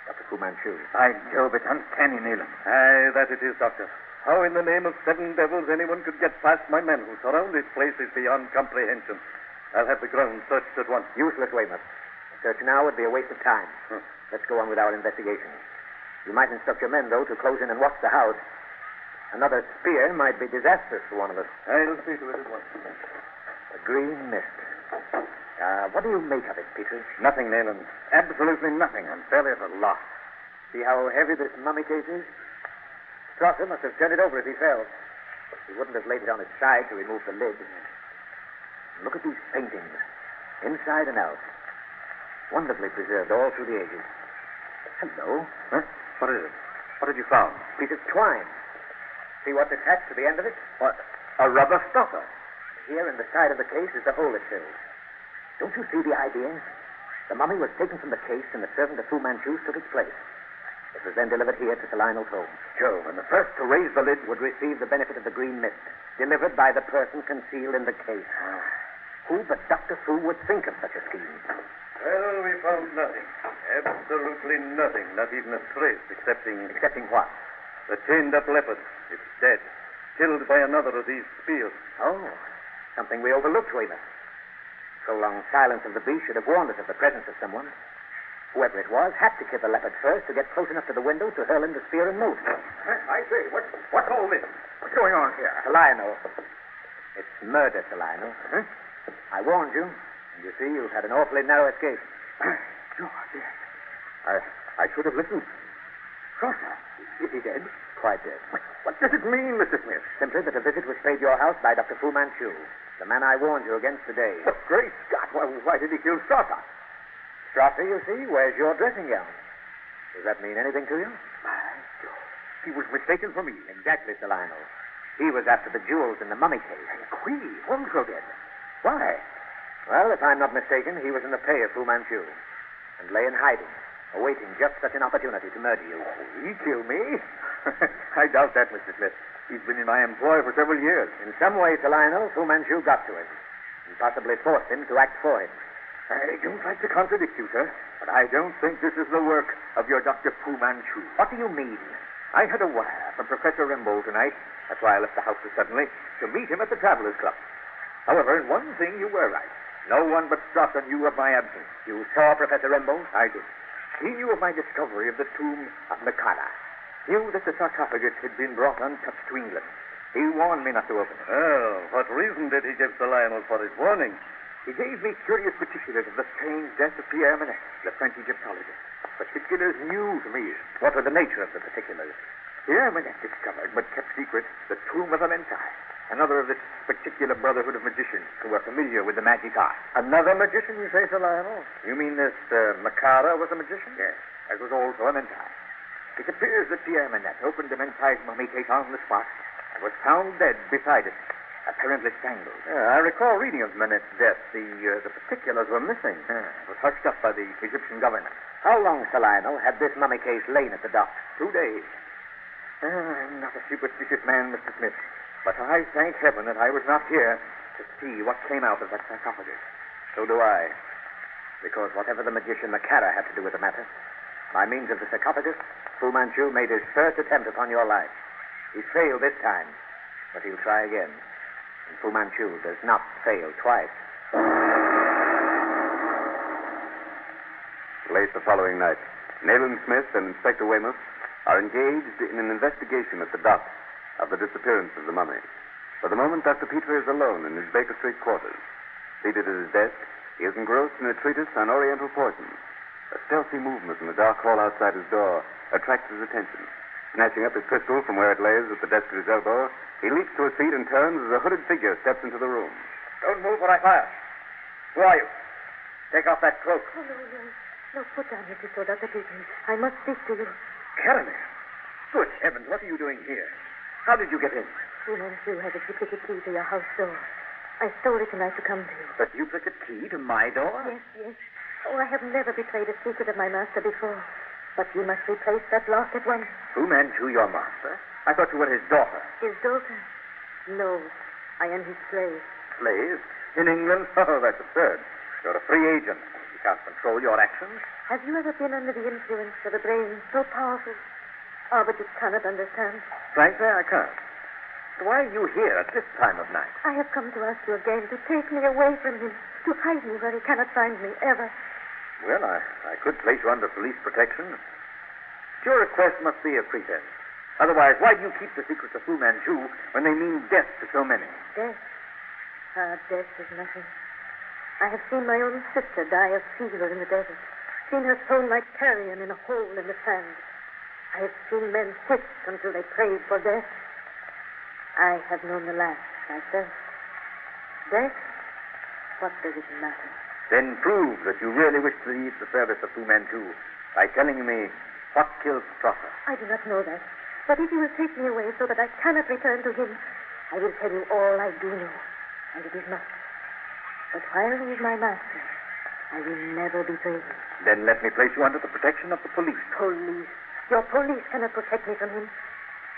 Dr. Fu Manchu. By Jove, it's uncanny, Nayland. Aye, that it is, Doctor. How in the name of seven devils anyone could get past my men who surround this place is beyond comprehension. I'll have the ground searched at once. Useless, Weymouth. A search now would be a waste of time. Let's go on with our investigation. You might instruct your men, though, to close in and watch the house. Another spear might be disastrous for one of us. I'll see to it at once. A green mist. What do you make of it, Petrie? Nothing, Nayland. Absolutely nothing. I'm fairly at a loss. See how heavy this mummy case is? Strasser must have turned it over as he fell. He wouldn't have laid it on its side to remove the lid. Look at these paintings, inside and out. Wonderfully preserved all through the ages. Hello. Huh? What is it? What have you found? Piece of twine. See what's attached to the end of it? What? A rubber stopper. Here in the side of the case is the hole it fills. Don't you see the idea? The mummy was taken from the case and the servant of Fu Manchu took its place. It was then delivered here to Sir Lionel's home. Jove, and the first to raise the lid would receive the benefit of the green mist, delivered by the person concealed in the case. Who but Dr. Fu would think of such a scheme? Well, we found nothing. Absolutely nothing. Not even a trace, excepting... Excepting what? The chained-up leopard. It's dead. Killed by another of these spears. Oh, something we overlooked, Weymouth. Prolonged silence of the beast should have warned us of the presence of someone. Whoever it was had to kill the leopard first to get close enough to the window to hurl in the spear and moat. I say, what's all this? What's going on here? Sir Lionel. It's murder, Sir Lionel. Huh? I warned you, and you see you've had an awfully narrow escape. George, I should have listened. Prosser, is he dead? Quite dead. What does it mean, Mr. Smith? Simply that a visit was paid your house by Dr. Fu Manchu, the man I warned you against today. But great Scott, why did he kill Strasser? Strasser, you see, wears your dressing gown. Does that mean anything to you? My God, he was mistaken for me. Exactly, Sir Lionel. He was after the jewels in the mummy case. And Qui, also dead. Why? Well, if I'm not mistaken, he was in the pay of Fu Manchu and lay in hiding, awaiting just such an opportunity to murder you. He killed me? I doubt that, Mr. Smith. He's been in my employ for several years. In some way, Sir Lionel, Fu Manchu got to him and possibly forced him to act for him. I don't like to contradict you, sir, but I don't think this is the work of your Dr. Fu Manchu. What do you mean? I had a wire from Professor Rimbaud tonight. That's why I left the house so suddenly, to meet him at the Travelers' Club. However, in one thing you were right. No one but Strasser knew of my absence. You saw Professor Rimbaud? I did. He knew of my discovery of the tomb of Makara. Knew that the sarcophagus had been brought untouched to England. He warned me not to open it. Oh, what reason did he give Sir Lionel for his warning? He gave me curious particulars of the strange death of Pierre Manette, the French Egyptologist. Particulars new to me. What were the nature of the particulars? Pierre Manette discovered, but kept secret, the tomb of a Mentai, another of this particular brotherhood of magicians who are familiar with the magic art. Another magician, you say, Sir Lionel? You mean this Makara was a magician? Yes, as was also a Mentai. It appears that Pierre Manette opened the Mentai's mummy case on the spot and was found dead beside it, apparently strangled. I recall reading of Manette's death. The particulars were missing. It was hushed up by the Egyptian government. How long, Sir Lionel, had this mummy case lain at the dock? 2 days. I'm not a superstitious man, Mr. Smith, but I thank heaven that I was not here to see what came out of that sarcophagus. So do I. Because whatever the magician Makara had to do with the matter, by means of the sarcophagus, Fu Manchu made his first attempt upon your life. He failed this time, but he'll try again. And Fu Manchu does not fail twice. Late the following night, Nayland Smith and Inspector Weymouth are engaged in an investigation at the dock of the disappearance of the mummy. For the moment, Dr. Petrie is alone in his Baker Street quarters. Seated at his desk, he is engrossed in a treatise on Oriental poisons. A stealthy movement in the dark hall outside his door attracts his attention. Snatching up his pistol from where it lays at the desk at his elbow, he leaps to his feet and turns as a hooded figure steps into the room. Don't move or I fire. Who are you? Take off that cloak. Oh, no. No, put down your pistol, Dr. Petrie. I must speak to you. Caroline. Good heavens, what are you doing here? How did you get in? Fu Manchu has a duplicate key to your house door. I stole it tonight to come to you. A duplicate key to my door? Yes. Oh, I have never betrayed a secret of my master before. But you must replace that lock at once. Fu Manchu, your master? I thought you were his daughter. His daughter? No, I am his slave. Slave? In England? Oh, that's absurd. You're a free agent. You can't control your actions. Have you ever been under the influence of a brain so powerful? Oh, but you cannot understand. Frankly, I can't. Why are you here at this time of night? I have come to ask you again to take me away from him, to hide me where he cannot find me, ever. Well, I could place you under police protection. Your request must be a pretense. Otherwise, why do you keep the secrets of Fu Manchu when they mean death to so many? Death? Death is nothing. I have seen my own sister die of fever in the desert. Seen her thrown like carrion in a hole in the sand. I have seen men whipped until they prayed for death. I have known the last myself. Death? What does it matter? Then prove that you really wish to leave the service of Fu Manchu by telling me what killed Strasser. I do not know that. But if you will take me away so that I cannot return to him, I will tell you all I do know. And it is much. But while he is my master, I will never betray him. Then let me place you under the protection of the police. Police? Your police cannot protect me from him.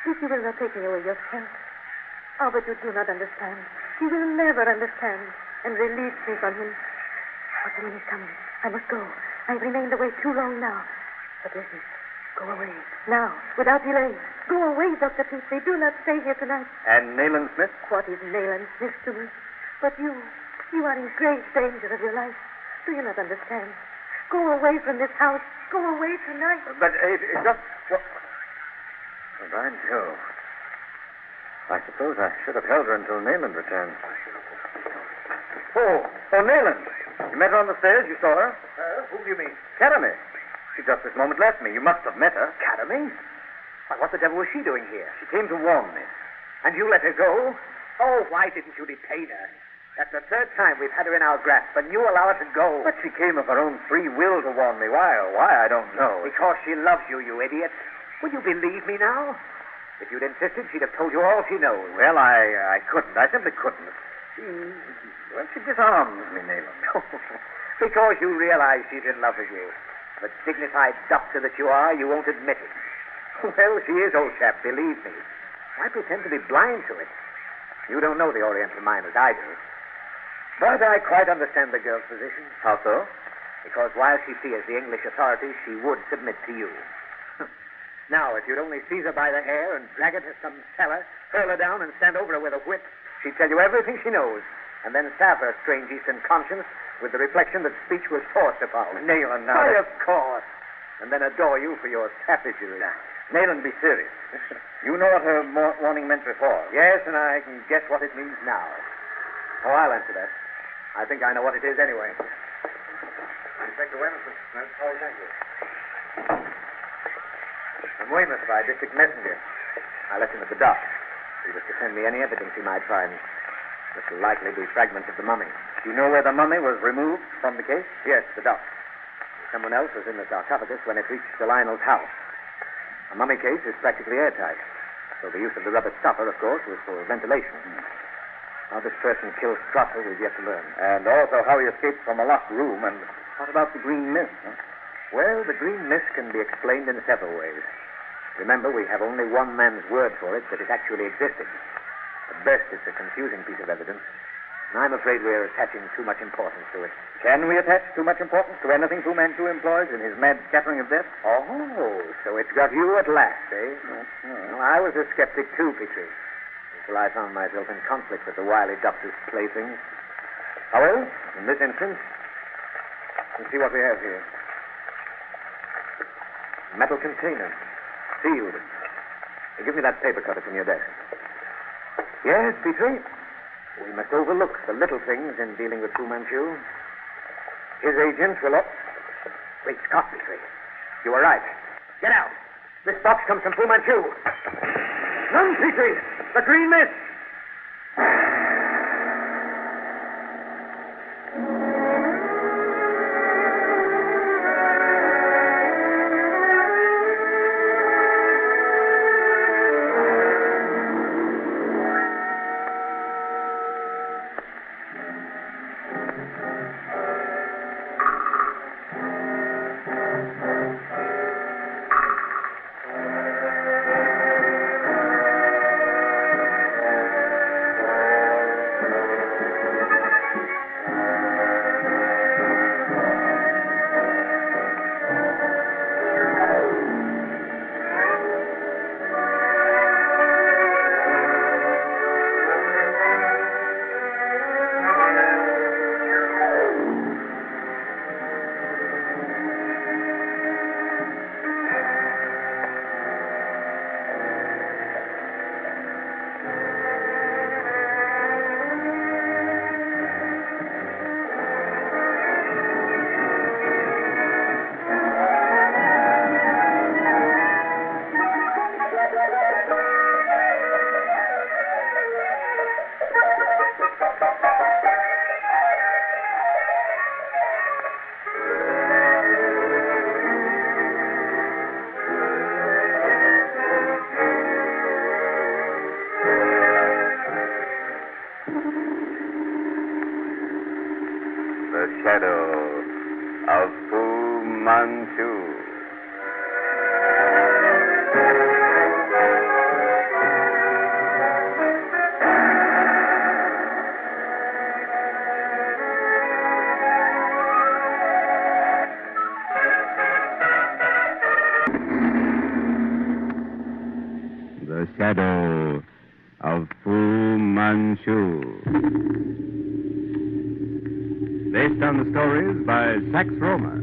If you will not take me away yourself. Oh, but you do not understand. You will never understand and release me from him. What time is coming? I must go. I've remained away too long now. But listen. Go away, now, without delay. Go away, Dr. Petrie. Do not stay here tonight. And Nayland Smith? What is Nayland Smith to me? But you are in great danger of your life. Do you not understand? Go away from this house. Go away tonight. But it just... Well, by Jove. I suppose I should have held her until Nayland returned. Oh, Nayland. You met her on the stairs? You saw her? Who do you mean? Academy. She just this moment left me. You must have met her. Academy? Why, what the devil was she doing here? She came to warn me. And you let her go? Oh, why didn't you detain her? That's the third time we've had her in our grasp, and you allow her to go. But she came of her own free will to warn me. Why, I don't know. Because she loves you, you idiot. Will you believe me now? If you'd insisted, she'd have told you all she knows. Well, I couldn't. I simply couldn't. She disarms me, Nayland. Because you realize she's in love with you. The dignified doctor that you are, you won't admit it. Well, she is, old chap, believe me. Why pretend to be blind to it? You don't know the Oriental mind as I do. But I quite understand the girl's position. How so? Because while she fears the English authorities, she would submit to you. Now, if you'd only seize her by the hair and drag her to some cellar, hurl her down and stand over her with a whip, she'd tell you everything she knows, and then salve her strange Eastern conscience with the reflection that speech was forced upon her. Nayland, now... Why, of course. And then adore you for your savagery. Nayland, be serious. You know what her warning meant before. Yes, and I can guess what it means now. Oh, I'll answer that. I think I know what it is anyway. Inspector Weymouth, Mr. Smith. Oh, thank you. I'm Weymouth by district messenger. I left him at the dock. He was to send me any evidence he might find. This will likely be fragments of the mummy. Do you know where the mummy was removed from the case? Yes, the dock. Someone else was in the sarcophagus when it reached the Lionel's house. A mummy case is practically airtight, so the use of the rubber stopper, of course, was for ventilation. How this person killed Strasser, we've yet to learn. And also how he escaped from a locked room. And what about the green mist? Huh? Well, the green mist can be explained in several ways. Remember, we have only one man's word for it that it actually existed. At best, it's a confusing piece of evidence. And I'm afraid we're attaching too much importance to it. Can we attach too much importance to anything Fu Manchu employs in his mad scattering of death? Oh, so it's got you at last, eh? Well, I was a skeptic too, Petrie. Until I found myself in conflict with the wily doctor's playthings. Well, in this instance, let's see what we have here. Metal container. Sealed. Give me that paper cutter from your desk. Yes, Petrie? We must overlook the little things in dealing with Fu Manchu. His agents will... Great Scott, Petrie. You were right. Get out. This box comes from Fu Manchu. Run, Petrie! The green mist! The shadow of Fu Manchu. Manchu. Based on the stories by Sax Rohmer.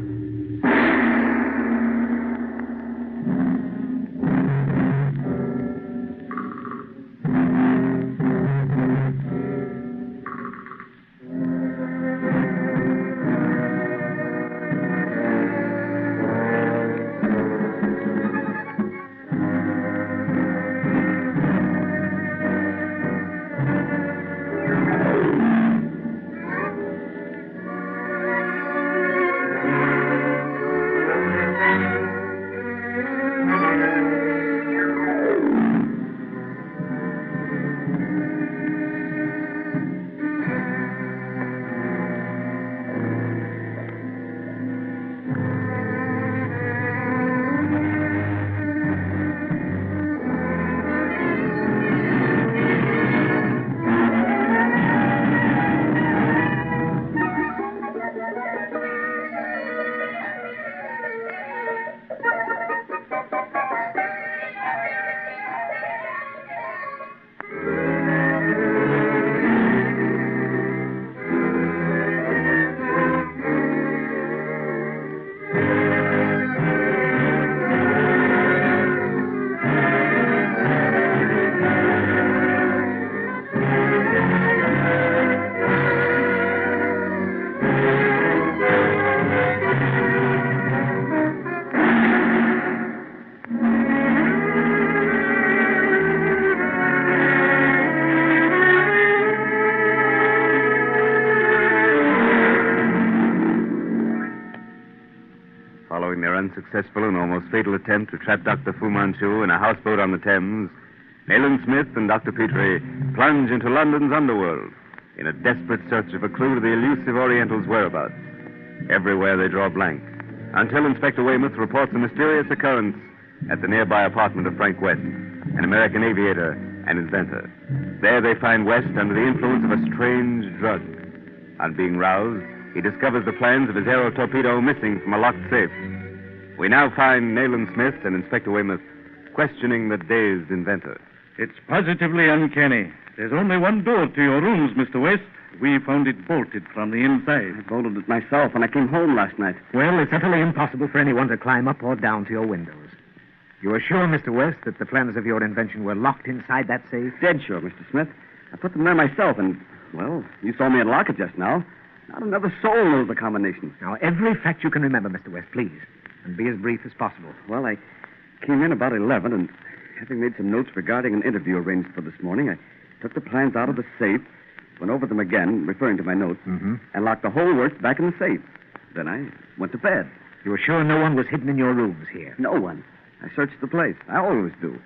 Following their unsuccessful and almost fatal attempt to trap Dr. Fu Manchu in a houseboat on the Thames, Nayland Smith and Dr. Petrie plunge into London's underworld in a desperate search of a clue to the elusive Oriental's whereabouts. Everywhere they draw blank, until Inspector Weymouth reports a mysterious occurrence at the nearby apartment of Frank West, an American aviator and inventor. There they find West under the influence of a strange drug. On being roused, he discovers the plans of his aero torpedo missing from a locked safe. We now find Nayland Smith and Inspector Weymouth questioning the dazed inventor. It's positively uncanny. There's only one door to your rooms, Mr. West. We found it bolted from the inside. I bolted it myself when I came home last night. Well, it's utterly impossible for anyone to climb up or down to your windows. You are sure, Mr. West, that the plans of your invention were locked inside that safe? Dead sure, Mr. Smith. I put them there myself, and, well, you saw me unlock it just now. Not another soul knows the combination. Now, every fact you can remember, Mr. West, please, and be as brief as possible. Well, I came in about 11, and having made some notes regarding an interview arranged for this morning, I took the plans out of the safe, went over them again, referring to my notes, and locked the whole works back in the safe. Then I went to bed. You were sure no one was hidden in your rooms here? No one. I searched the place. I always do.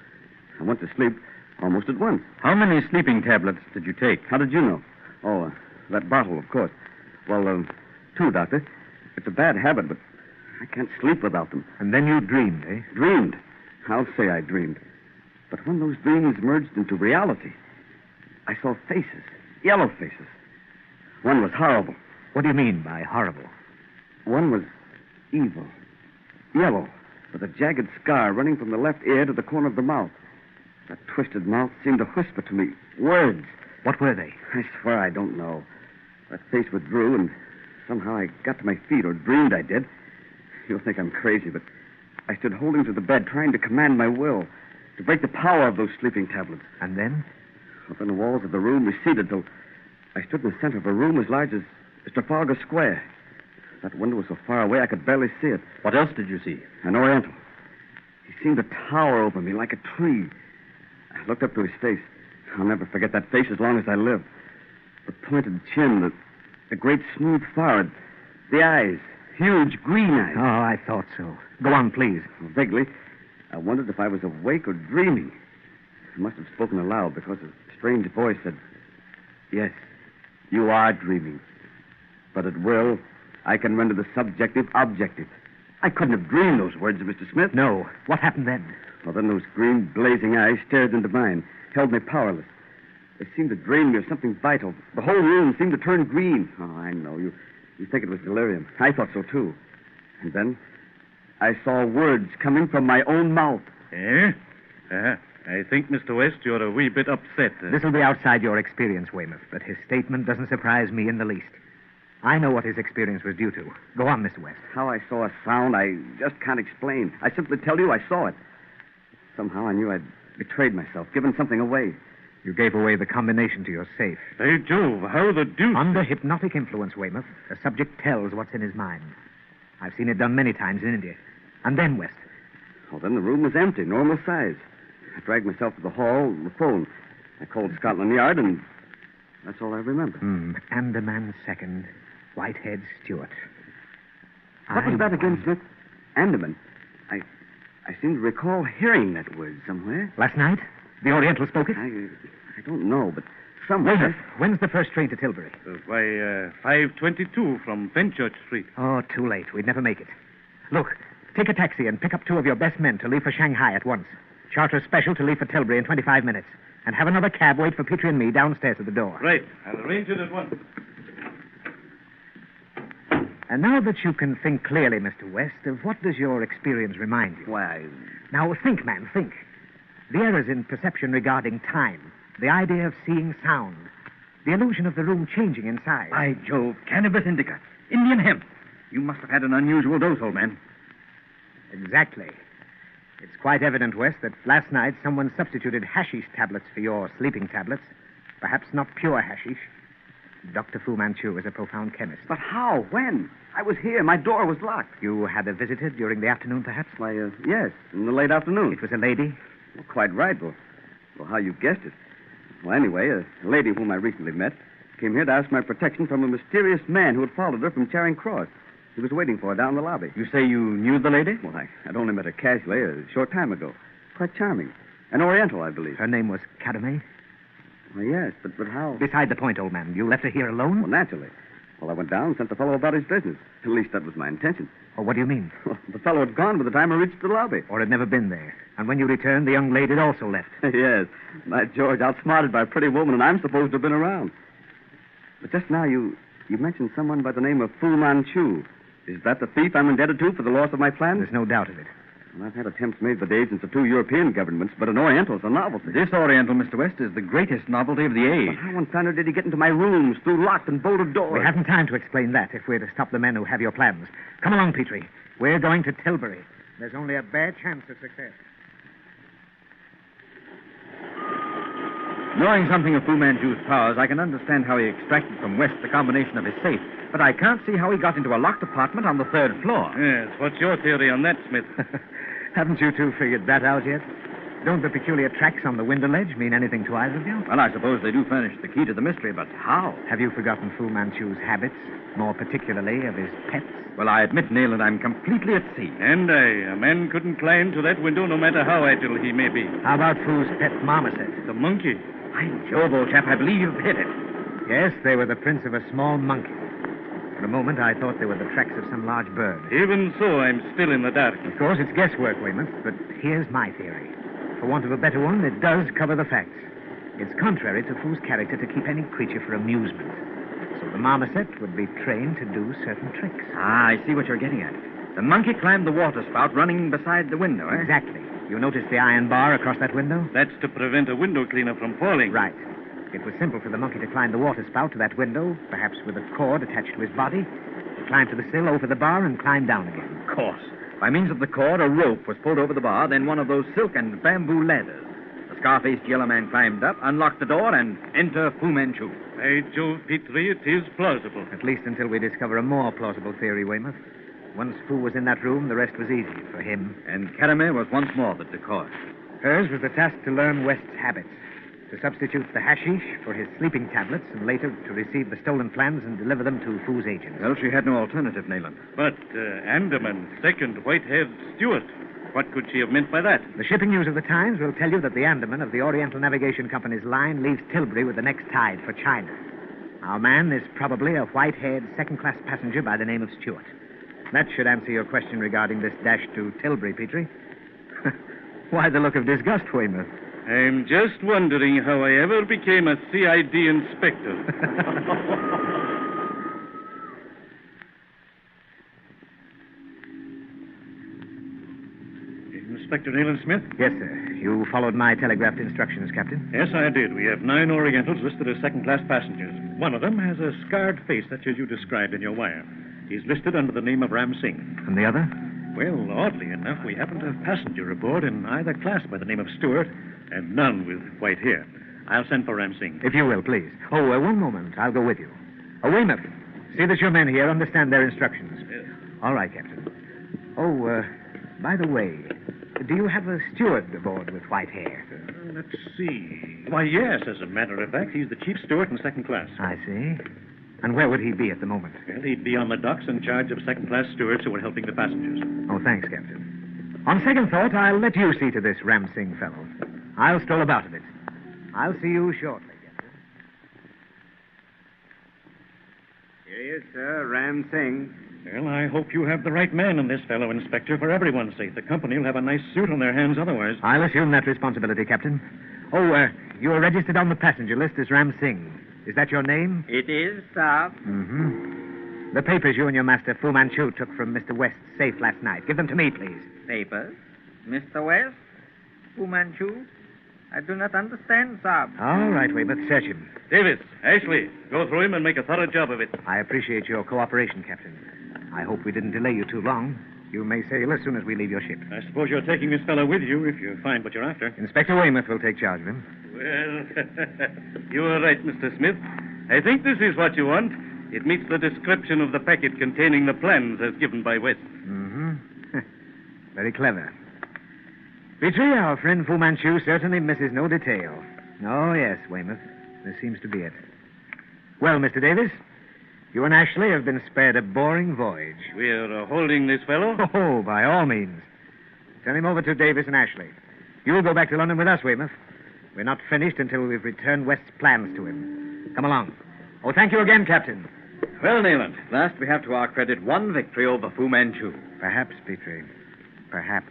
I went to sleep almost at once. How many sleeping tablets did you take? How did you know? Oh, that bottle, of course. Well, 2, Doctor. It's a bad habit, but I can't sleep without them. And then you dreamed, eh? Dreamed? I'll say I dreamed. But when those dreams merged into reality, I saw faces, yellow faces. One was horrible. What do you mean by horrible? One was evil, yellow, with a jagged scar running from the left ear to the corner of the mouth. That twisted mouth seemed to whisper to me words. What were they? I swear I don't know. That face withdrew, and somehow I got to my feet, or dreamed I did. You'll think I'm crazy, but I stood holding to the bed, trying to command my will, to break the power of those sleeping tablets. And then? Up in the walls of the room receded till I stood in the center of a room as large as Trafalgar Square. That window was so far away I could barely see it. What else did you see? An Oriental. He seemed to tower over me like a tree. I looked up to his face. I'll never forget that face as long as I live. The pointed chin, the great smooth forehead, the eyes, huge green eyes. Oh, I thought so. Go on, please. Well, vaguely, I wondered if I was awake or dreaming. I must have spoken aloud because a strange voice said, "Yes, you are dreaming. But at will, I can render the subjective objective." I couldn't have dreamed those words, Mr. Smith. No. What happened then? Well, then those green, blazing eyes stared into mine, held me powerless. They seemed to drain me of something vital. The whole room seemed to turn green. Oh, I know. You think it was delirium. I thought so, too. And then I saw words coming from my own mouth. Eh? I think, Mr. West, you're a wee bit upset. This will be outside your experience, Weymouth, but his statement doesn't surprise me in the least. I know what his experience was due to. Go on, Mr. West. How I saw a sound, I just can't explain. I simply tell you I saw it. Somehow I knew I'd betrayed myself, given something away. You gave away the combination to your safe. Hey, Jove, how the deuce... Under hypnotic influence, Weymouth, the subject tells what's in his mind. I've seen it done many times in India. And then, West? Well, then the room was empty, normal size. I dragged myself to the hall, the phone. I called Scotland Yard, and that's all I remember. Andaman second, Whitehead Stewart. What was that again, Smith? Andaman. I seem to recall hearing that word somewhere. Last night? The Oriental spoke it? I don't know, but somewhere... Weymouth, when's the first train to Tilbury? By 5:22 from Fenchurch Street. Oh, too late. We'd never make it. Look, take a taxi and pick up 2 of your best men to leave for Shanghai at once. Charter a special to leave for Tilbury in 25 minutes. And have another cab wait for Petrie and me downstairs at the door. Right. I'll arrange it at once. And now that you can think clearly, Mr. West, of what does your experience remind you? Why... Now, think, man, think. The errors in perception regarding time, the idea of seeing sound, the illusion of the room changing in size. By Jove, cannabis indica. Indian hemp. You must have had an unusual dose, old man. Exactly. It's quite evident, West, that last night someone substituted hashish tablets for your sleeping tablets. Perhaps not pure hashish. Dr. Fu Manchu is a profound chemist. But how? When? I was here. My door was locked. You had a visitor during the afternoon, perhaps? Why, yes, in the late afternoon. It was a lady? Well, quite right. Well, how you guessed it. Well, anyway, a lady whom I recently met came here to ask my protection from a mysterious man who had followed her from Charing Cross. He was waiting for her down the lobby. You say you knew the lady? Well, I'd only met her casually a short time ago. Quite charming. An Oriental, I believe. Her name was Kadame? Well, yes, but how? Beside the point, old man. You left her here alone? Well, naturally. Well, I went down and sent the fellow about his business. At least that was my intention. Oh, what do you mean? Well, the fellow had gone by the time I reached the lobby. Or had never been there. And when you returned, the young lady had also left. Yes. My George, outsmarted by a pretty woman, and I'm supposed to have been around. But just now you mentioned someone by the name of Fu Manchu. Is that the thief I'm indebted to for the loss of my plans? There's no doubt of it. Well, I've had attempts made by the agents of 2 European governments, but an Oriental's a novelty. This Oriental, Mr. West, is the greatest novelty of the age. But how in thunder did he get into my rooms through locked and bolted doors? We haven't time to explain that if we're to stop the men who have your plans. Come along, Petrie. We're going to Tilbury. There's only a bare chance of success. Knowing something of Fu Manchu's powers, I can understand how he extracted from West the combination of his safe, but I can't see how he got into a locked apartment on the 3rd floor. Yes, what's your theory on that, Smith? Haven't you two figured that out yet? Don't the peculiar tracks on the window ledge mean anything to either of you? Well, I suppose they do furnish the key to the mystery, but how? Have you forgotten Fu Manchu's habits, more particularly of his pets? Well, I admit, Nayland, I'm completely at sea. And a man couldn't climb to that window no matter how agile he may be. How about Fu's pet marmoset? The monkey. By Jove, old chap, I believe you've hit it. Yes, they were the prints of a small monkey. For a moment, I thought they were the tracks of some large bird. Even so, I'm still in the dark. Of course, it's guesswork, Weymouth, but here's my theory. For want of a better one, it does cover the facts. It's contrary to Fu's character to keep any creature for amusement. So the marmoset would be trained to do certain tricks. Ah, I see what you're getting at. The monkey climbed the water spout running beside the window, eh? Exactly. You notice the iron bar across that window? That's to prevent a window cleaner from falling. Right. It was simple for the monkey to climb the water spout to that window, perhaps with a cord attached to his body, to climb to the sill over the bar and climb down again. Of course. By means of the cord, a rope was pulled over the bar, then one of those silk and bamboo ladders. The scar-faced yellow man climbed up, unlocked the door, and enter Fu Manchu. By Jove, Petrie, it is plausible. At least until we discover a more plausible theory, Weymouth. Once Fu was in that room, the rest was easy for him. And Kadame was once more the decoy. Hers was the task to learn West's habits, to substitute the hashish for his sleeping tablets, and later to receive the stolen plans and deliver them to Fu's agents. Well, she had no alternative, Nayland. But Andaman, second white-haired Stewart. What could she have meant by that? The shipping news of the Times will tell you that the Andaman of the Oriental Navigation Company's line leaves Tilbury with the next tide for China. Our man is probably a white-haired second-class passenger by the name of Stewart. That should answer your question regarding this dash to Tilbury, Petrie. Why the look of disgust, Weymouth? I'm just wondering how I ever became a CID inspector. Inspector Nayland Smith? Yes, sir. You followed my telegraphed instructions, Captain. Yes, I did. We have 9 Orientals listed as second-class passengers. One of them has a scarred face, such as you described in your wire. He's listed under the name of Ram Singh. And the other? Well, oddly enough, we happen to have a passenger aboard in either class by the name of Stewart and none with white hair. I'll send for Ram Singh. If you will, please. Oh, one moment. I'll go with you. Weymouth, see that your men here understand their instructions. Yes. All right, Captain. Oh, by the way, do you have a steward aboard with white hair? Let's see. Why, yes, as a matter of fact. He's the chief steward in second class. I see. And where would he be at the moment? Well, he'd be on the docks in charge of second-class stewards who are helping the passengers. Oh, thanks, Captain. On second thought, I'll let you see to this Ram Singh fellow. I'll stroll about a bit. I'll see you shortly, Captain. Here he is, sir, Ram Singh. Well, I hope you have the right man in this fellow, Inspector, for everyone's sake. The company will have a nice suit on their hands otherwise. I'll assume that responsibility, Captain. Oh, you are registered on the passenger list as Ram Singh. Is that your name? It is, sir. Mm-hmm. The papers you and your master, Fu Manchu, took from Mr. West's safe last night. Give them to me, please. Papers? Mr. West? Fu Manchu? I do not understand, sir. All right, Weymouth, search him. Davis, Ashley, go through him and make a thorough job of it. I appreciate your cooperation, Captain. I hope we didn't delay you too long. You may sail as soon as we leave your ship. I suppose you're taking this fellow with you if you find what you're after. Inspector Weymouth will take charge of him. Well, you were right, Mr. Smith. I think this is what you want. It meets the description of the packet containing the plans as given by West. Mm-hmm. Very clever. Petrie, our friend Fu Manchu certainly misses no detail. Oh, yes, Weymouth. This seems to be it. Well, Mr. Davis, you and Ashley have been spared a boring voyage. We're holding this fellow? Oh, by all means. Turn him over to Davis and Ashley. You'll go back to London with us, Weymouth. We're not finished until we've returned West's plans to him. Come along. Oh, thank you again, Captain. Well, Nayland, at last we have to our credit one victory over Fu Manchu. Perhaps, Petrie. Perhaps.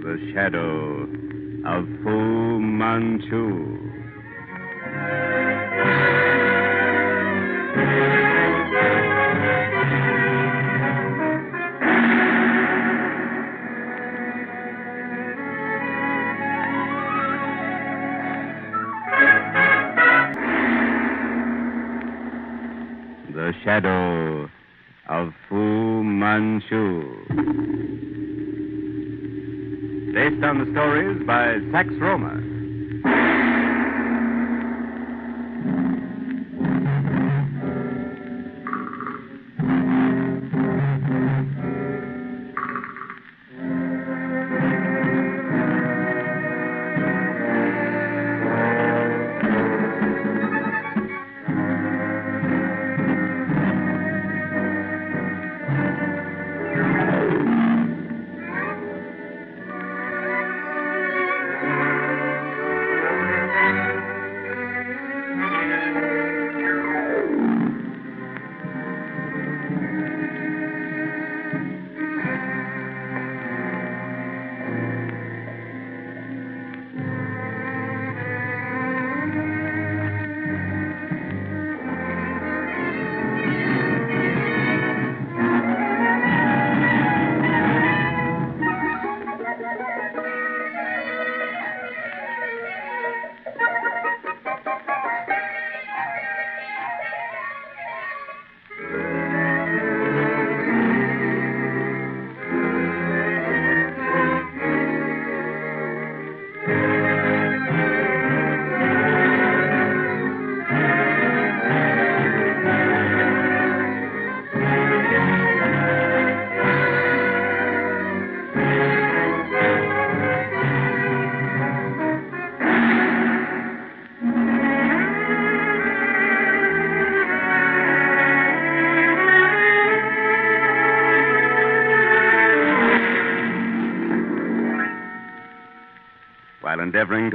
The shadow of Fu Manchu. The shadow of Fu Manchu. Based on the stories by Sax Rohmer.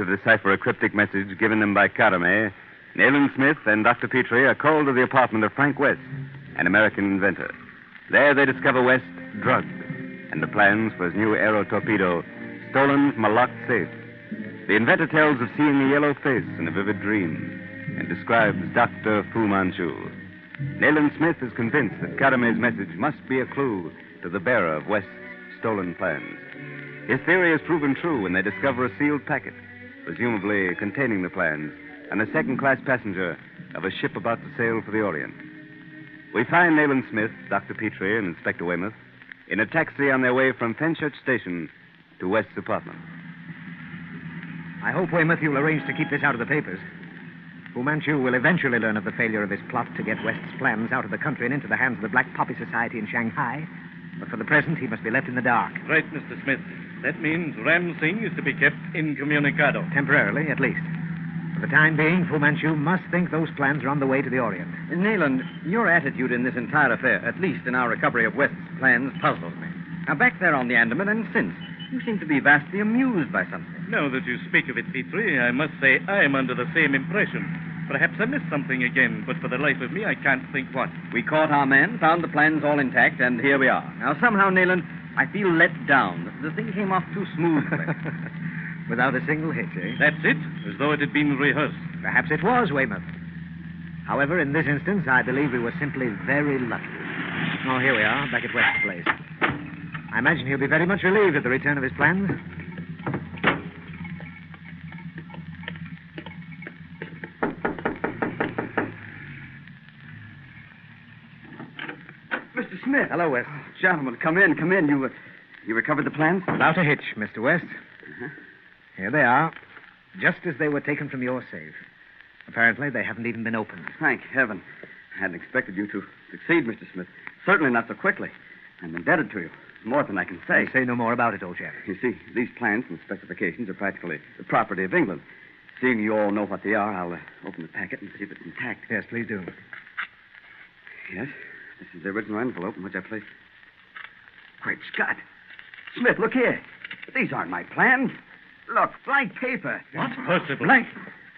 decipher a cryptic message given them by Karame, Nayland Smith and Dr. Petrie are called to the apartment of Frank West, an American inventor. There they discover West drugged, and the plans for his new aero torpedo stolen from a locked safe. The inventor tells of seeing a yellow face in a vivid dream and describes Dr. Fu Manchu. Nayland Smith is convinced that Karame's message must be a clue to the bearer of West's stolen plans. His theory is proven true when they discover a sealed packet, presumably containing the plans, and a second-class passenger of a ship about to sail for the Orient. We find Nayland Smith, Dr. Petrie, and Inspector Weymouth in a taxi on their way from Fenchurch Station to West's apartment. I hope, Weymouth, you'll arrange to keep this out of the papers. Fu Manchu will eventually learn of the failure of his plot to get West's plans out of the country and into the hands of the Black Poppy Society in Shanghai. But for the present, he must be left in the dark. Right, Mr. Smith. That means Ram Singh is to be kept incommunicado. Temporarily, at least. For the time being, Fu Manchu must think those plans are on the way to the Orient. Nayland, your attitude in this entire affair, at least in our recovery of West's plans, puzzles me. Now, back there on the Andaman and since, you seem to be vastly amused by something. Now that you speak of it, Petrie, I must say I am under the same impression. Perhaps I missed something again, but for the life of me, I can't think what. We caught our men, found the plans all intact, and here we are. Now, somehow, Nayland, I feel let down. The thing came off too smoothly. Without a single hitch, eh? That's it, as though it had been rehearsed. Perhaps it was, Weymouth. However, in this instance, I believe we were simply very lucky. Oh, here we are, back at West's place. I imagine he'll be very much relieved at the return of his plans. Mr. Smith. Hello, West. Gentlemen, come in. You recovered the plans? Without a hitch, Mr. West. Uh-huh. Here they are, just as they were taken from your safe. Apparently, they haven't even been opened. Thank heaven. I hadn't expected you to succeed, Mr. Smith. Certainly not so quickly. I'm indebted to you. More than I can say. Say no more about it, old chap. You see, these plans and specifications are practically the property of England. Seeing you all know what they are, I'll open the packet and see if it's intact. Yes, please do. Yes, this is the original envelope in which I placed... Great Scott! Smith, look here. These aren't my plans. Look, blank paper. What? Possible.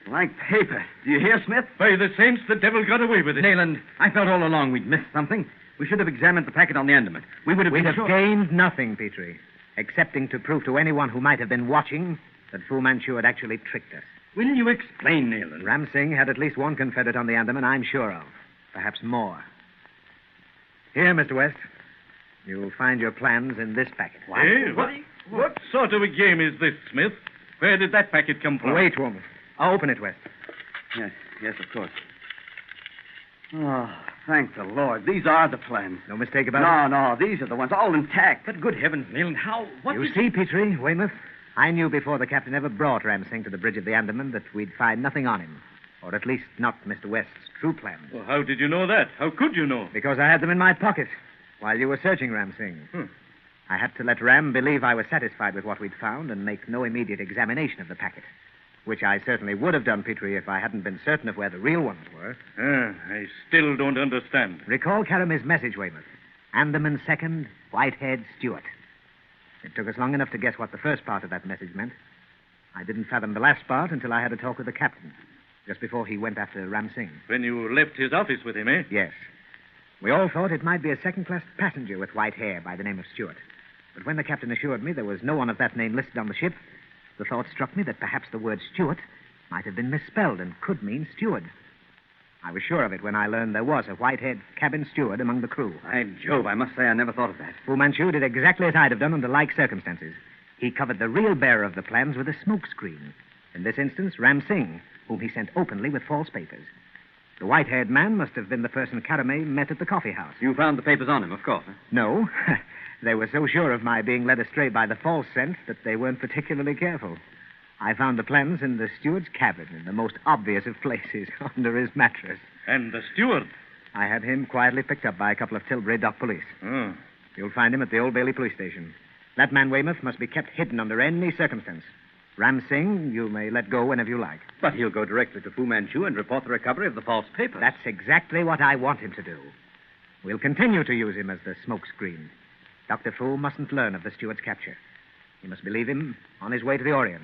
Blank paper. Do you hear, Smith? By the saints, the devil got away with it. Nayland, I felt all along we'd missed something. We should have examined the packet on the Andaman. We'd have gained nothing, Petrie, excepting to prove to anyone who might have been watching that Fu Manchu had actually tricked us. Will you explain, Nayland? Ram Singh had at least one confederate on the Andaman, I'm sure of. Perhaps more. Here, Mr. West. You'll find your plans in this packet. What? Hey, what sort of a game is this, Smith? Where did that packet come from? Wait, woman. I'll open it, West. Yes, of course. Oh, thank the Lord. These are the plans. No mistake about it? No, these are the ones, all intact. But good heavens, Nayland, You see, Petrie, Weymouth, I knew before the captain ever brought Ram Singh to the bridge of the Andaman that we'd find nothing on him. Or at least not Mr. West's true plans. Well, how did you know that? How could you know? Because I had them in my pocket while you were searching Ram Singh. I had to let Ram believe I was satisfied with what we'd found and make no immediate examination of the packet. Which I certainly would have done, Petrie, if I hadn't been certain of where the real ones were. I still don't understand. Recall Karame's message, Weymouth. Andaman second, white-haired Stewart. It took us long enough to guess what the first part of that message meant. I didn't fathom the last part until I had a talk with the captain, just before he went after Ram Singh. When you left his office with him, eh? Yes. We all thought it might be a second-class passenger with white hair by the name of Stewart. But when the captain assured me there was no one of that name listed on the ship, the thought struck me that perhaps the word Stewart might have been misspelled and could mean steward. I was sure of it when I learned there was a white-haired cabin steward among the crew. By Jove, I must say I never thought of that. Fu Manchu did exactly as I'd have done under like circumstances. He covered the real bearer of the plans with a smoke screen. In this instance, Ram Singh, whom he sent openly with false papers. The white-haired man must have been the person Karame met at the coffee house. You found the papers on him, of course. Huh? No. They were so sure of my being led astray by the false scent that they weren't particularly careful. I found the plans in the steward's cabin in the most obvious of places, under his mattress. And the steward? I had him quietly picked up by a couple of Tilbury dock police. Oh. You'll find him at the Old Bailey police station. That man, Weymouth, must be kept hidden under any circumstance. Ram Singh, you may let go whenever you like. But he'll go directly to Fu Manchu and report the recovery of the false papers. That's exactly what I want him to do. We'll continue to use him as the smokescreen. Dr. Fu mustn't learn of the steward's capture. He must believe him on his way to the Orient.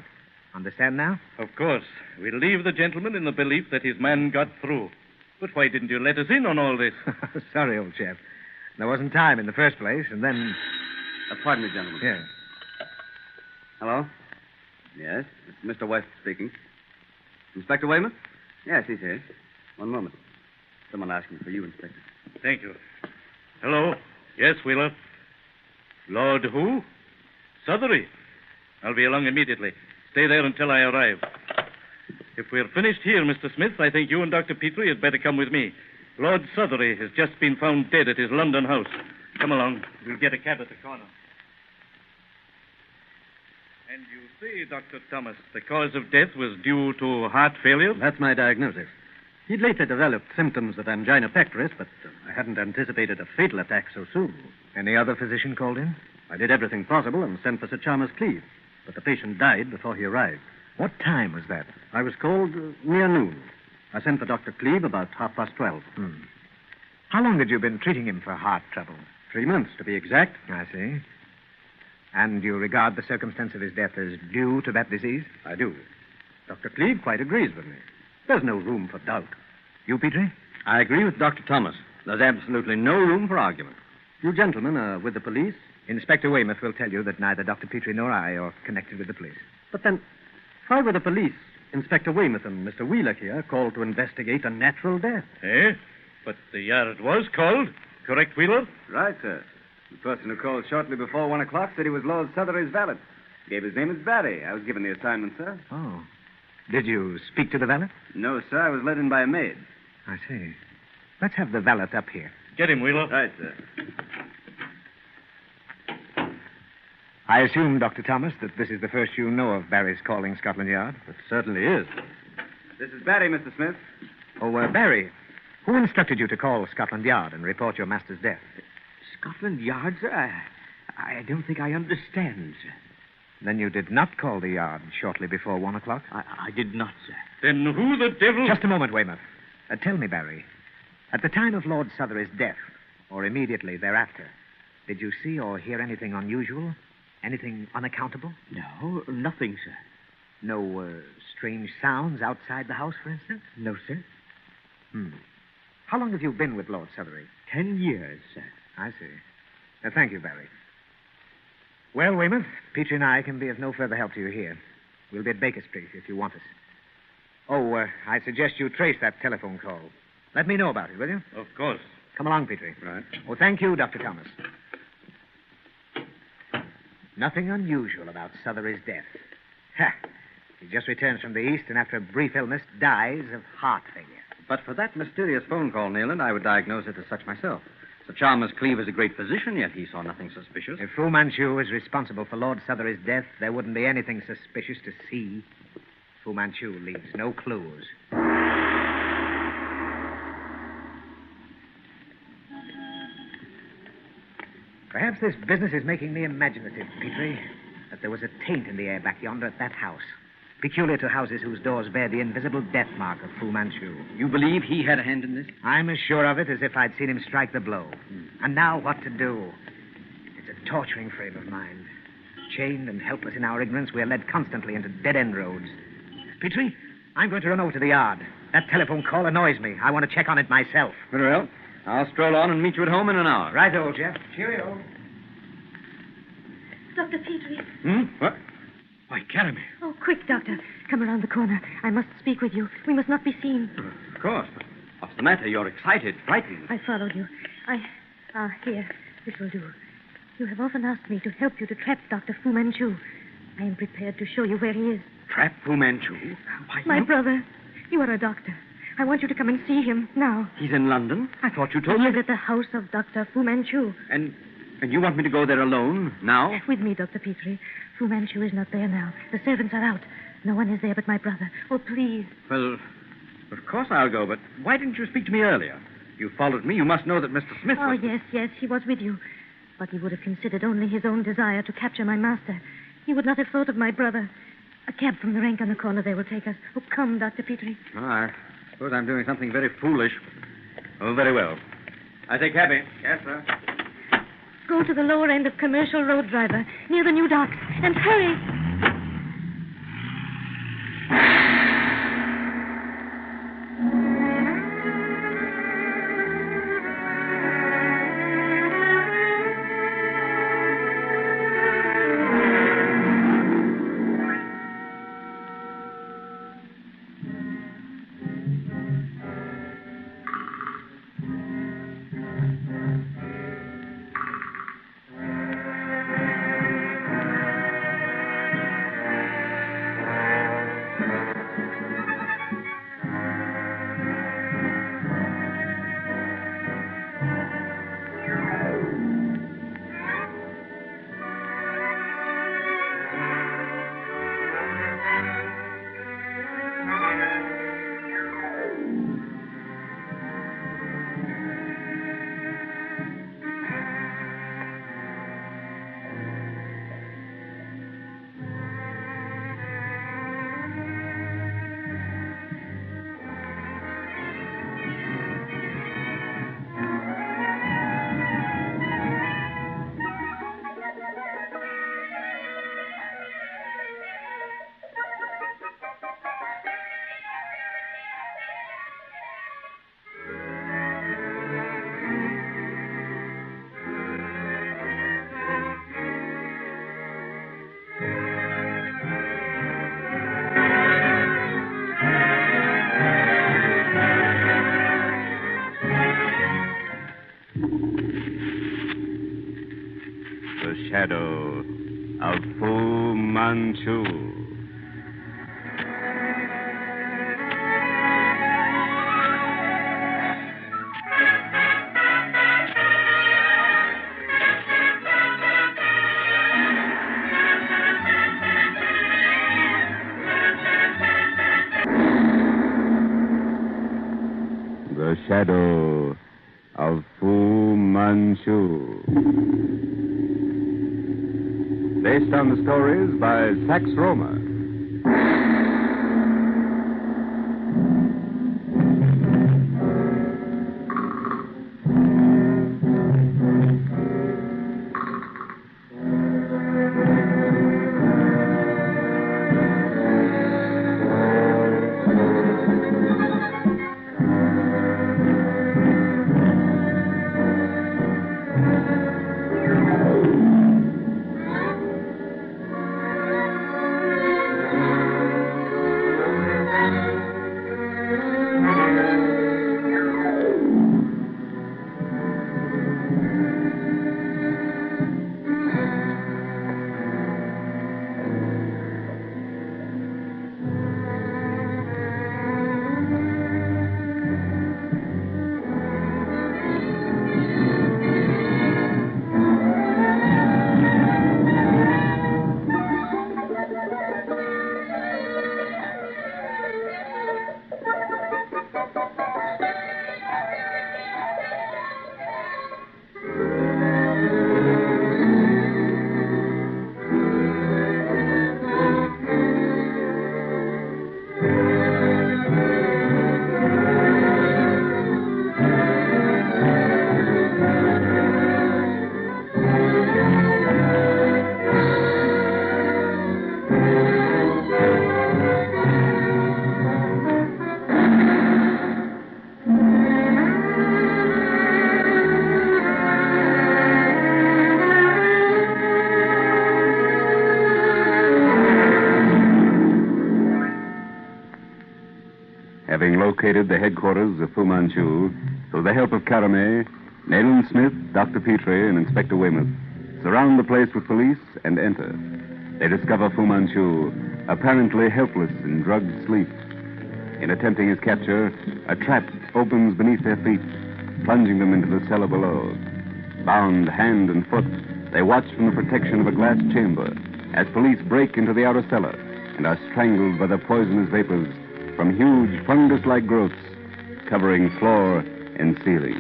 Understand now? Of course. We'll leave the gentleman in the belief that his man got through. But why didn't you let us in on all this? Sorry, old chap. There wasn't time in the first place, and then... Pardon me, gentlemen. Yes. Hello? Yes, it's Mr. West speaking. Inspector Weymouth? Yes, he's here. One moment. Someone asking for you, Inspector. Thank you. Hello? Yes, Wheeler. Lord who? Southery. I'll be along immediately. Stay there until I arrive. If we're finished here, Mr. Smith, I think you and Dr. Petrie had better come with me. Lord Southery has just been found dead at his London house. Come along. We'll get a cab at the corner. And you see, Dr. Thomas, the cause of death was due to heart failure? That's my diagnosis. He'd later developed symptoms of angina pectoris, but I hadn't anticipated a fatal attack so soon. Any other physician called in? I did everything possible and sent for Sir Chalmers Cleeve, but the patient died before he arrived. What time was that? I was called near noon. I sent for Dr. Cleeve about 12:30. How long had you been treating him for heart trouble? 3 months, to be exact. I see. And you regard the circumstance of his death as due to that disease? I do. Dr. Cleeve quite agrees with me. There's no room for doubt. You, Petrie? I agree with Dr. Thomas. There's absolutely no room for argument. You gentlemen are with the police? Inspector Weymouth will tell you that neither Dr. Petrie nor I are connected with the police. But then, why were the police, Inspector Weymouth and Mr. Wheeler here, called to investigate a natural death? Eh? But the yard was called. Correct, Wheeler? Right, sir. The person who called shortly before 1 o'clock said he was Lord Southery's valet. Gave his name as Barry. I was given the assignment, sir. Oh. Did you speak to the valet? No, sir. I was let in by a maid. I see. Let's have the valet up here. Get him, Wheeler. Right, sir. I assume, Dr. Thomas, that this is the first you know of Barry's calling Scotland Yard? It certainly is. This is Barry, Mr. Smith. Oh, Barry, who instructed you to call Scotland Yard and report your master's death? Scotland Yard, sir? I don't think I understand, sir. Then you did not call the Yard shortly before 1 o'clock? I did not, sir. Then who the devil... Just a moment, Weymouth. Tell me, Barry, at the time of Lord Southery's death, or immediately thereafter, did you see or hear anything unusual? Anything unaccountable? No, nothing, sir. No strange sounds outside the house, for instance? No, sir. How long have you been with Lord Southery? 10 years, sir. I see. Thank you, Barry. Well, Weymouth, Petrie and I can be of no further help to you here. We'll be at Baker Street if you want us. Oh, I suggest you trace that telephone call. Let me know about it, will you? Of course. Come along, Petrie. Right. Oh, thank you, Dr. Thomas. Nothing unusual about Southery's death. Ha! He just returns from the East and after a brief illness dies of heart failure. But for that mysterious phone call, Nayland, I would diagnose it as such myself. Sir Chalmers Cleeve is a great physician, yet he saw nothing suspicious. If Fu Manchu is responsible for Lord Southery's death, there wouldn't be anything suspicious to see. Fu Manchu leaves no clues. Perhaps this business is making me imaginative, Petrie. That there was a taint in the air back yonder at that house. Peculiar to houses whose doors bear the invisible death mark of Fu Manchu. You believe he had a hand in this? I'm as sure of it as if I'd seen him strike the blow. And now what to do? It's a torturing frame of mind. Chained and helpless in our ignorance, we are led constantly into dead-end roads. Petrie, I'm going to run over to the yard. That telephone call annoys me. I want to check on it myself. Very well. I'll stroll on and meet you at home in an hour. Right, old Jeff. Cheerio. Dr. Petrie. What? Why, carry me. Oh, quick, Doctor. Come around the corner. I must speak with you. We must not be seen. Of course. What's the matter? You're excited, frightened. I followed you. Here. This will do. You have often asked me to help you to trap Dr. Fu Manchu. I am prepared to show you where he is. Trap Fu Manchu? Why, My brother. You are a doctor. I want you to come and see him now. He's in London? I thought you told me. He is at the house of Dr. Fu Manchu. And you want me to go there alone, now? With me, Dr. Petrie. Fu Manchu is not there now. The servants are out. No one is there but my brother. Oh, please. Well, of course I'll go, but why didn't you speak to me earlier? You followed me. You must know that Mr. Smith was... Oh, yes, he was with you. But he would have considered only his own desire to capture my master. He would not have thought of my brother. A cab from the rank on the corner there will take us. Oh, come, Dr. Petrie. Oh, I suppose I'm doing something very foolish. Oh, very well. I take cabby. Yes, sir. Go to the lower end of Commercial Road, driver, near the new docks, and hurry. shadow of Fu Manchu. The shadow of Fu Manchu. Based on the stories by Sax Rohmer. Having located the headquarters of Fu Manchu, through the help of Caramé, Nayland Smith, Dr. Petrie, and Inspector Weymouth surround the place with police and enter. They discover Fu Manchu apparently helpless in drugged sleep. In attempting his capture, a trap opens beneath their feet, plunging them into the cellar below. Bound hand and foot, they watch from the protection of a glass chamber as police break into the outer cellar and are strangled by the poisonous vapors from huge fungus-like growths covering floor and ceiling.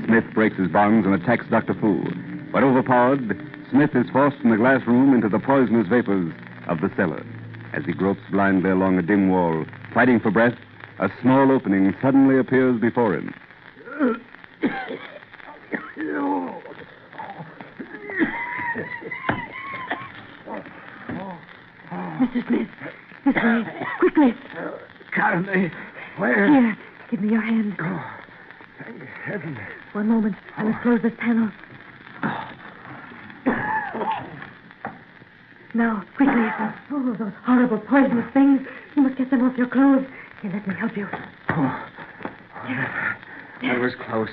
Smith breaks his bonds and attacks Dr. Fu, but overpowered, Smith is forced from the glass room into the poisonous vapors of the cellar. As he gropes blindly along a dim wall, fighting for breath, a small opening suddenly appears before him. Mr. Smith, this way, quickly. Caramé, where? Here, give me your hand. Oh, thank heaven. One moment, I must close this panel. Now, quickly. Oh, those horrible poisonous things. You must get them off your clothes. Here, let me help you. Oh, that was close.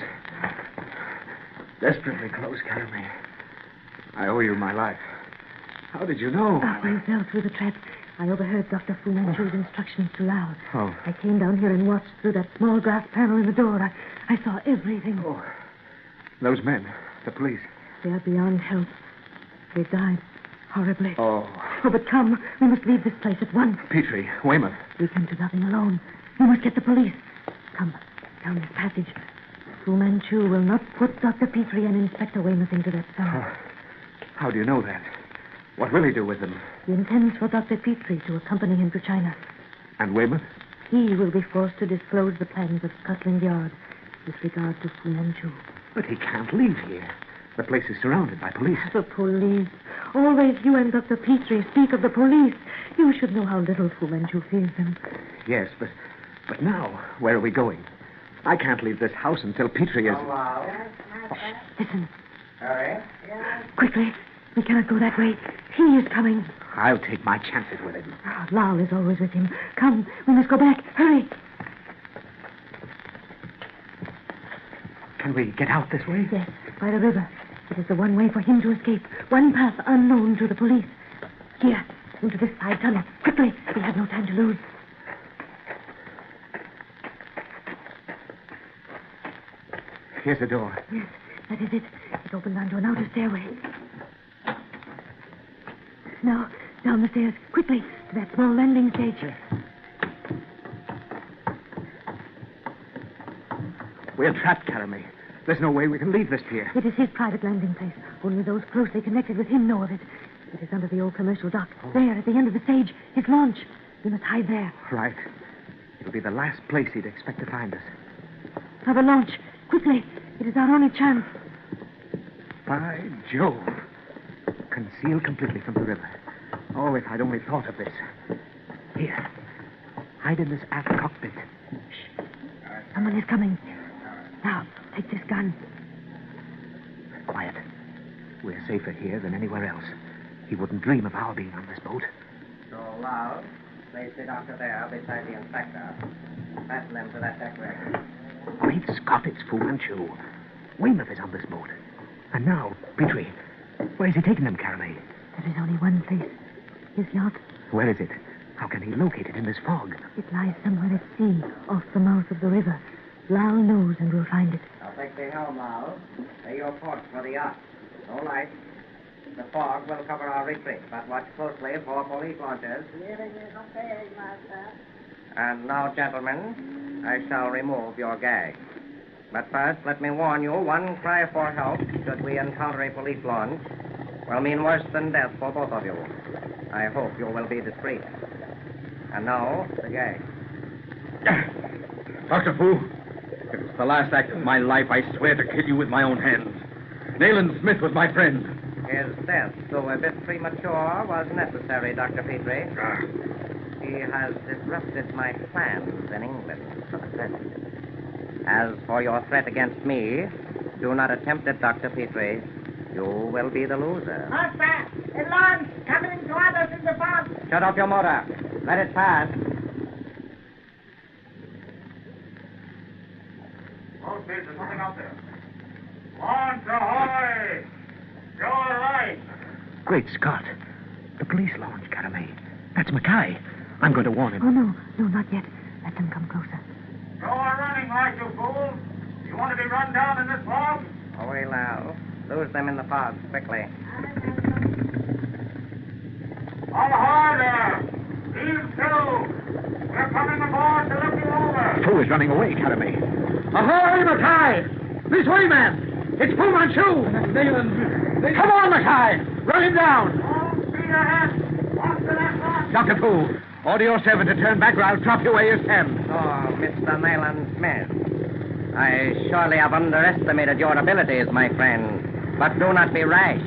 Desperately close, Caramé. I owe you my life. How did you know? You fell through the trap. I overheard Dr. Fu Manchu's instructions to Lao. Oh. I came down here and watched through that small glass panel in the door. I saw everything. Oh. Those men, the police. They are beyond help. They died horribly. Oh. Oh, but come. We must leave this place at once. Petrie, Weymouth. We can do nothing alone. We must get the police. Come, down this passage. Fu Manchu will not put Dr. Petrie and Inspector Weymouth into that cellar. Oh. How do you know that? What will he do with them? He intends for Dr. Petrie to accompany him to China. And Weymouth? He will be forced to disclose the plans of Scotland Yard with regard to Fu Manchu. But he can't leave here. The place is surrounded by police. The police. Always you and Dr. Petrie speak of the police. You should know how little Fu Manchu fears them. Yes, but now, where are we going? I can't leave this house until Petrie is... Listen. Hurry. Quickly. We cannot go that way. He is coming. I'll take my chances with him. Oh, Lal is always with him. Come, we must go back. Hurry. Can we get out this way? Yes, by the river. It is the one way for him to escape. One path unknown to the police. Here, into this side tunnel. Quickly. We have no time to lose. Here's the door. Yes, that is it. It opens onto an outer stairway. Now, down the stairs. Quickly, to that small landing stage. We're trapped, Caramay. There's no way we can leave this pier. It is his private landing place. Only those closely connected with him know of it. It is under the old commercial dock. There, at the end of the stage, his launch. We must hide there. Right. It'll be the last place he'd expect to find us. Have a launch. Quickly. It is our only chance. By Jove. Concealed completely from the river. Oh, if I'd only thought of this. Here. Hide in this aft cockpit. Shh. Someone is coming. Now, take this gun. Quiet. We're safer here than anywhere else. He wouldn't dream of our being on this boat. So loud. Place the doctor there beside the inspector. Fasten them to that deck rack. Great Scott, it's Fu Manchu. Weymouth is on this boat. And now, Petrie. Where's he taking them, Caramay? There is only one place. His yacht. Where is it? How can he locate it in this fog? It lies somewhere at sea, off the mouth of the river. Lal knows and we'll find it. I'll take the helm, Lal. Lay your ports for the yacht. No light. The fog will cover our retreat, but watch closely for police launches. And now, gentlemen, I shall remove your gag. But first, let me warn you, one cry for help, should we encounter a police launch, will mean worse than death for both of you. I hope you will be discreet. And now, the gag. Dr. Fu, if it's the last act of my life, I swear to kill you with my own hands. Nayland Smith was my friend. His death, though a bit premature, was necessary, Dr. Petrie. He has disrupted my plans in England for the present. As for your threat against me, do not attempt it, Dr. Petrie. You will be the loser. Master, a launch coming to others in the fog. Shut off your motor. Let it pass. Oh, there's something out there. Launch ahoy! You're right. Great Scott. The police launch, Caramay. That's Mackay. I'm going to warn him. Oh, no. No, not yet. Let them come closer. You're running like you fool. You want to be run down in this fog? Away, Lal. Lose them in the fog, quickly. All harder! Heave to! We're coming aboard to look you over. Fu is running away, Caramay. Ahoy, Mackay! This way, man! It's Fu Manchu! Nayland! Come on, Mackay! Run him down! All speed ahead! Watch the left one! Dr. Fu, order your servant to turn back or I'll drop you where you stand. Oh, Mr. Nayland Smith. I surely have underestimated your abilities, my friend. But do not be rash.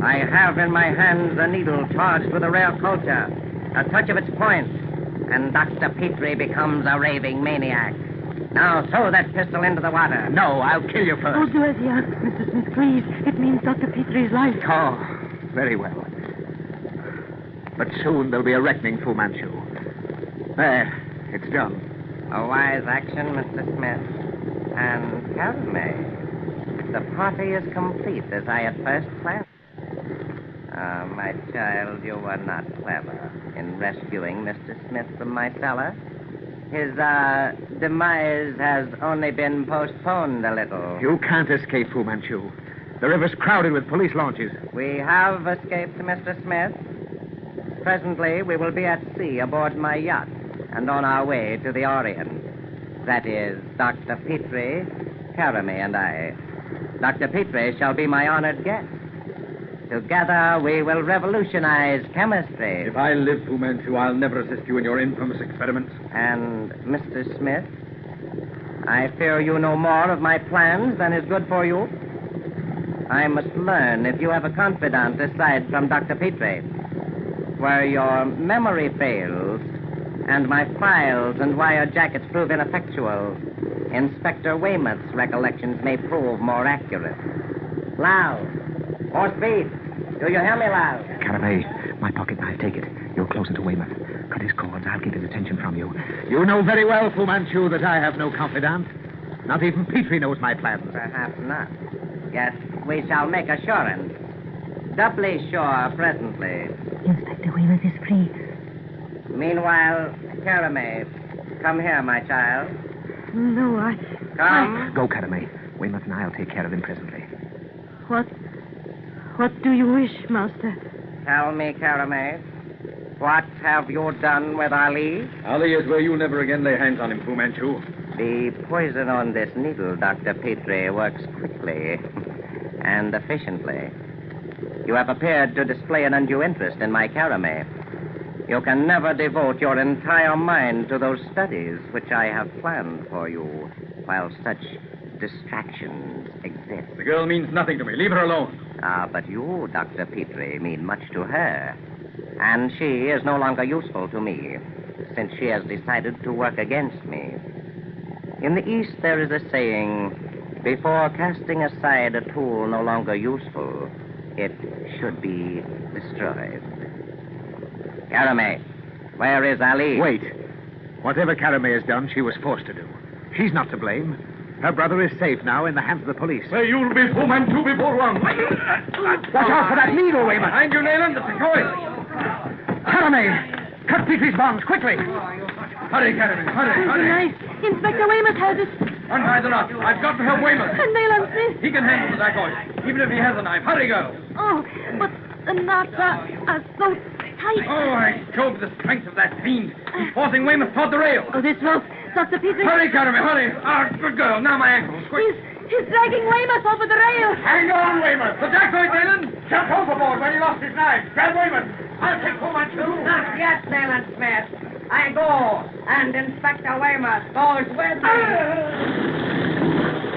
I have in my hands a needle charged with a rare culture. A touch of its point, and Dr. Petrie becomes a raving maniac. Now, throw that pistol into the water. No, I'll kill you first. Oh, do as he asks, Mr. Smith, please. It means Dr. Petrie's life. Oh, very well. But soon there'll be a reckoning, Fu Manchu. There, it's done. A wise action, Mr. Smith. And tell me, the party is complete as I at first planned. Ah, my child, you were not clever in rescuing Mr. Smith from my cellar. His, demise has only been postponed a little. You can't escape, Fu Manchu. The river's crowded with police launches. We have escaped, Mr. Smith. Presently, we will be at sea aboard my yacht and on our way to the Orient. That is, Dr. Petrie, Caramay, and I. Dr. Petrie shall be my honored guest. Together, we will revolutionize chemistry. If I live, Fu Manchu, I'll never assist you in your infamous experiments. And, Mr. Smith, I fear you know more of my plans than is good for you. I must learn if you have a confidant aside from Dr. Petrie. Where your memory fails and my files and wire jackets prove ineffectual, Inspector Weymouth's recollections may prove more accurate. Lal, more speed. Do you hear me, Lal? Caramay, my pocket knife, take it. You're closer to Weymouth. Cut his cords. I'll keep his attention from you. You know very well, Fu Manchu, that I have no confidant. Not even Petrie knows my plans. Perhaps not. Yet we shall make assurance. Doubly sure presently. Inspector Weymouth is free. Meanwhile, Caramay, come here, my child. No, I... Come. Go, Caramay. Weymouth and I'll take care of him presently. What do you wish, Master? Tell me, Caramay, what have you done with Ali? Ali is where you never again lay hands on him, Fu Manchu. The poison on this needle, Dr. Petrie, works quickly and efficiently. You have appeared to display an undue interest in my Caramay. You can never devote your entire mind to those studies which I have planned for you while such distractions exist. The girl means nothing to me. Leave her alone. Ah, but you, Dr. Petrie, mean much to her. And she is no longer useful to me, since she has decided to work against me. In the East, there is a saying, before casting aside a tool no longer useful, it should be destroyed. Caramay, where is Ali? Wait. Whatever Caramay has done, she was forced to do. She's not to blame. Her brother is safe now in the hands of the police. Say, you'll be Fu Manchu before long. Watch out for that needle, Weymouth. Behind you, Nayland. The sequoia. Caramay, cut Petrie's bonds quickly. Hurry, Caramay. Hurry. Nice. Inspector Weymouth has it. Untie the knot. I've got to help Weymouth. And Nayland Smith. He can handle the dacoit, even if he has a knife. Hurry, girl. Oh, but the knots are so tight. Oh, I showed the strength of that fiend. He's forcing Weymouth toward the rail. Oh, this rope. Dr. Petrie. Hurry, Caramay, hurry. Ah, good girl. Now my ankles. Quick. He's dragging Weymouth over the rail. Hang on, Weymouth. The dacoit, Nayland. Jumped overboard when he lost his knife. Grab Weymouth. I'll take Fu Manchu. Not yet, Nayland Smith. I go, and Inspector Weymouth goes with me.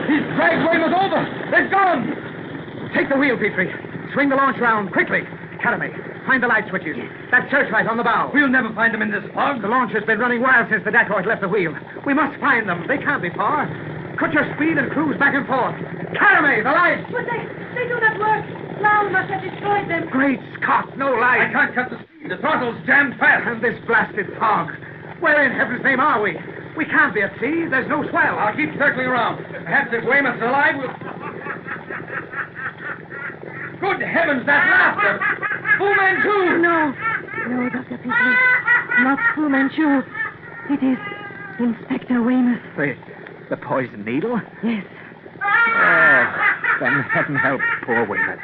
He's dragged Weymouth over. They've gone. Take the wheel, Petrie. Swing the launch round quickly. Caramay, find the light switches. That searchlight on the bow. We'll never find them in this fog. The launch has been running wild since the dacoit left the wheel. We must find them. They can't be far. Cut your speed and cruise back and forth. Caramay, the lights! But they do not work. Loud must have destroyed them. Great Scott, no light. I can't cut the speed. The throttle's jammed fast. And this blasted fog. Where in heaven's name are we? We can't be at sea. There's no swell. I'll keep circling around. Perhaps if Weymouth's alive, we'll... Good heavens, that laughter! Fu Manchu! No, Dr. Petrie. Not Fu Manchu. It is Inspector Weymouth. The poison needle? Yes. Oh, then heaven help poor Weymouth.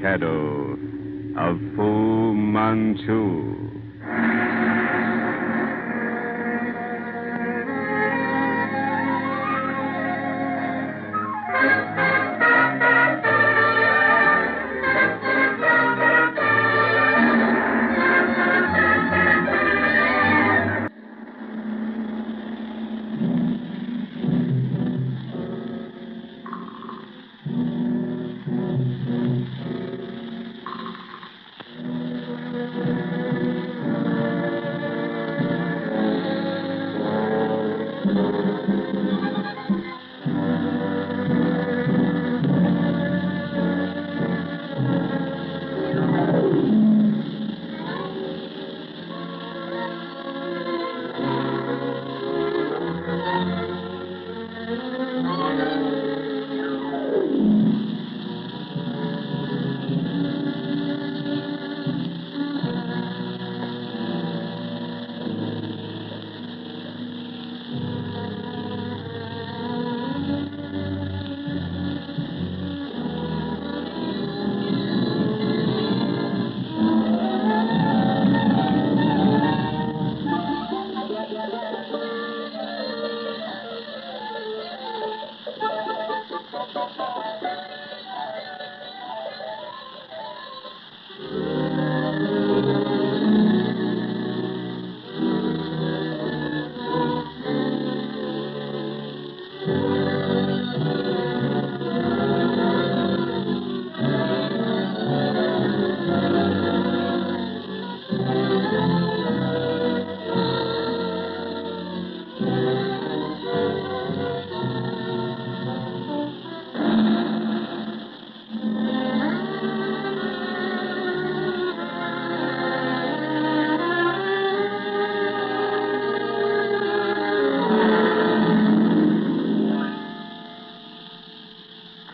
Shadow of Fu Manchu.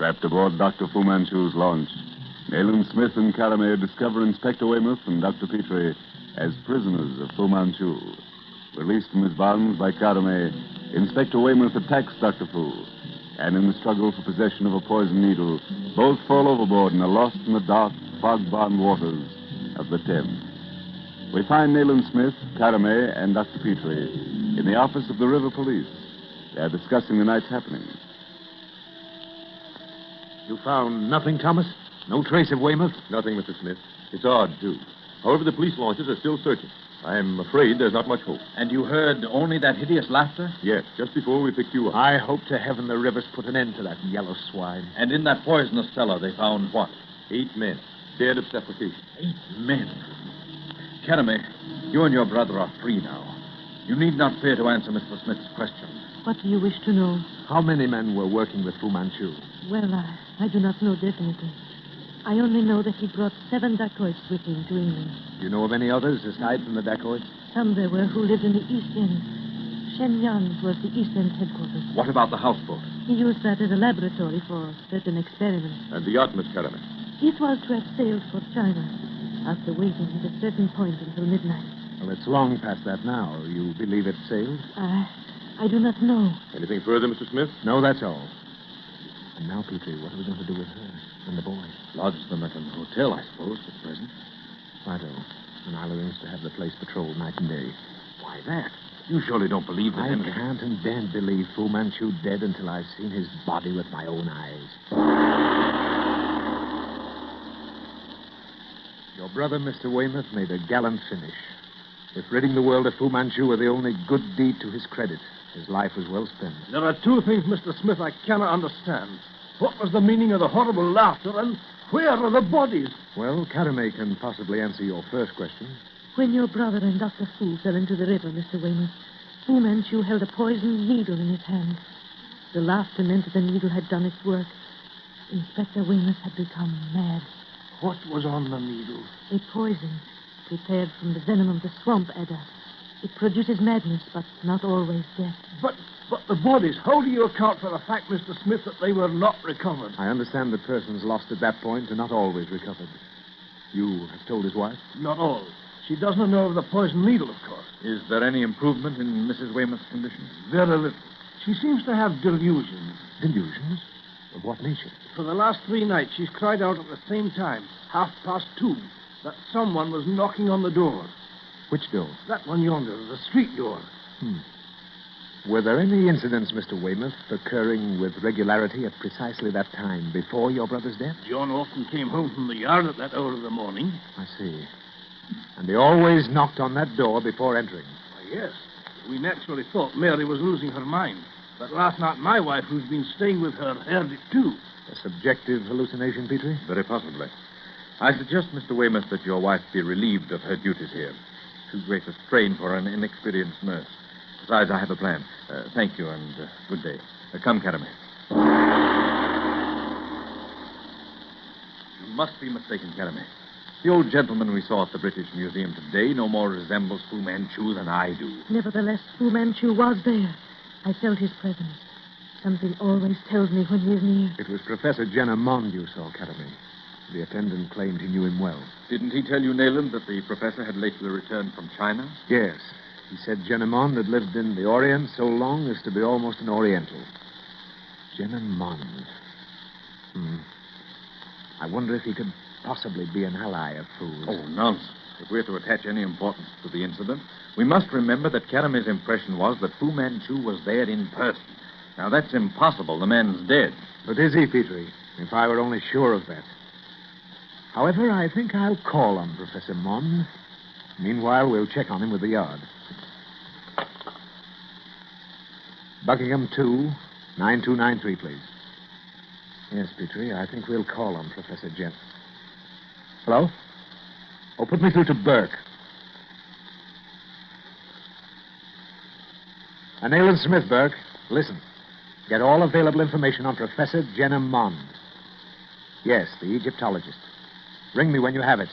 Trapped aboard Dr. Fu Manchu's launch, Nayland Smith and Caramay discover Inspector Weymouth and Dr. Petrie as prisoners of Fu Manchu. Released from his bonds by Caramay, Inspector Weymouth attacks Dr. Fu, and in the struggle for possession of a poison needle, both fall overboard and are lost in the dark, fog-bound waters of the Thames. We find Nayland Smith, Caramay, and Dr. Petrie in the office of the River Police. They are discussing the night's happenings. You found nothing, Thomas? No trace of Weymouth? Nothing, Mr. Smith. It's odd, too. However, the police launches are still searching. I'm afraid there's not much hope. And you heard only that hideous laughter? Yes, just before we picked you up. I hope to heaven the river's put an end to that yellow swine. And in that poisonous cellar, they found what? 8 men, dead of suffocation. 8 men? Caramay, you and your brother are free now. You need not fear to answer Mr. Smith's question. What do you wish to know? How many men were working with Fu Manchu? Well, I do not know definitely. I only know that he brought 7 dacoits with him to England. Do you know of any others aside from the dacoits? Some there were who lived in the East End. Shenyang was the East End headquarters. What about the houseboat? He used that as a laboratory for certain experiments. And the yacht, Miss Caramay? It was to have sailed for China after waiting at a certain point until midnight. Well, it's long past that now. You believe it sailed? I do not know. Anything further, Mr. Smith? No, that's all. And now, Petrie, what are we going to do with her and the boy? Lodge them at an hotel, I suppose, for the present. Righto. And I'll arrange to have the place patrolled night and day. Why that? You surely don't believe that I can't and daren't believe Fu Manchu dead until I've seen his body with my own eyes. Your brother, Mr. Weymouth, made a gallant finish. If ridding the world of Fu Manchu were the only good deed to his credit, his life was well spent. There are 2 things, Mr. Smith, I cannot understand. What was the meaning of the horrible laughter, and where are the bodies? Well, Caramay can possibly answer your first question. When your brother and Dr. Fu fell into the river, Mr. Weymouth, Fu Manchu held a poisoned needle in his hand. The laughter meant that the needle had done its work. Inspector Weymouth had become mad. What was on the needle? A poison prepared from the venom of the swamp adder. It produces madness, but not always death. But the bodies, how do you account for the fact, Mr. Smith, that they were not recovered? I understand that persons lost at that point are not always recovered. You have told his wife? Not all. She does not know of the poisoned needle, of course. Is there any improvement in Mrs. Weymouth's condition? Very little. She seems to have delusions. Delusions? Of what nature? For the last 3 nights, she's cried out at the same time, 2:30, that someone was knocking on the door. Which door? That one yonder, the street door. Were there any incidents, Mr. Weymouth, occurring with regularity at precisely that time before your brother's death? John often came home from the yard at that hour of the morning. I see. And they always knocked on that door before entering? Why, yes. We naturally thought Mary was losing her mind. But last night, my wife, who's been staying with her, heard it too. A subjective hallucination, Petrie? Very possibly. I suggest, Mr. Weymouth, that your wife be relieved of her duties here. Too great a strain for an inexperienced nurse. Besides, I have a plan. Thank you, and good day. Come, Caramay. You must be mistaken, Caramay. The old gentleman we saw at the British Museum today no more resembles Fu Manchu than I do. Nevertheless, Fu Manchu was there. I felt his presence. Something always tells me when he is near. It was Professor Jenner Mond you saw, Caramay. The attendant claimed he knew him well. Didn't he tell you, Nayland, that the professor had lately returned from China? Yes. He said Jenner Mond had lived in the Orient so long as to be almost an Oriental. Jenner Mond. I wonder if he could possibly be an ally of Fu's. Oh, nonsense. If we're to attach any importance to the incident, we must remember that Caramay's impression was that Fu Manchu was there in person. Now, that's impossible. The man's dead. But is he, Petrie? If I were only sure of that. However, I think I'll call on Professor Mond. Meanwhile, we'll check on him with the yard. Buckingham 2, 9293, please. Yes, Petrie, I think we'll call on Professor Jenner. Hello? Oh, put me through to Burke. Nayland Smith, Burke. Listen. Get all available information on Professor Jenner Mond. Yes, the Egyptologist. Ring me when you have it.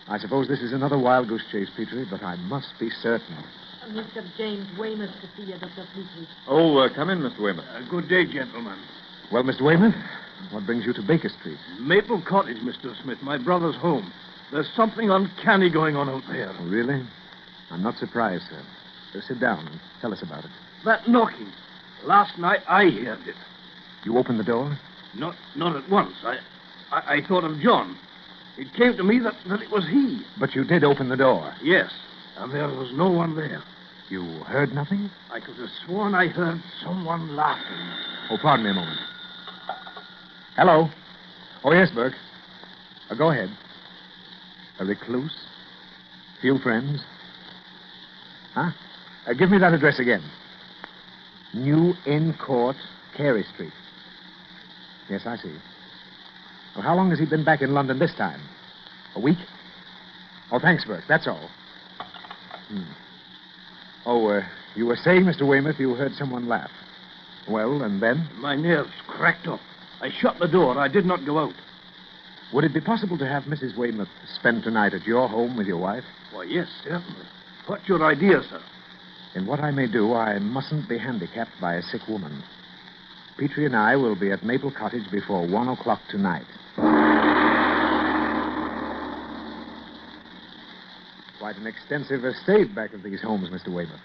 I suppose this is another wild goose chase, Petrie, but I must be certain. Mr. James Weymouth to see you, Dr. Petrie. Oh, come in, Mr. Weymouth. Good day, gentlemen. Well, Mr. Weymouth, what brings you to Baker Street? Maple Cottage, Mr. Smith, my brother's home. There's something uncanny going on out there. Oh, really? I'm not surprised, sir. So sit down and tell us about it. That knocking. Last night I heard it. You opened the door? Not at once. I thought of John. It came to me that it was he. But you did open the door? Yes, and there was no one there. You heard nothing? I could have sworn I heard someone laughing. Oh, pardon me a moment. Hello? Oh, yes, Burke. Go ahead. A recluse? Few friends? Huh? Give me that address again. New Inn Court, Carey Street. Yes, I see. Well, how long has he been back in London this time? A week? Oh, thanks, Burke. That's all. Oh, you were saying, Mr. Weymouth, you heard someone laugh. Well, and then? My nerves cracked up. I shut the door. I did not go out. Would it be possible to have Mrs. Weymouth spend tonight at your home with your wife? Why, yes, certainly. What's your idea, sir? In what I may do, I mustn't be handicapped by a sick woman. Petrie and I will be at Maple Cottage before 1 o'clock tonight. Quite an extensive estate back of these homes, Mr. Weymouth.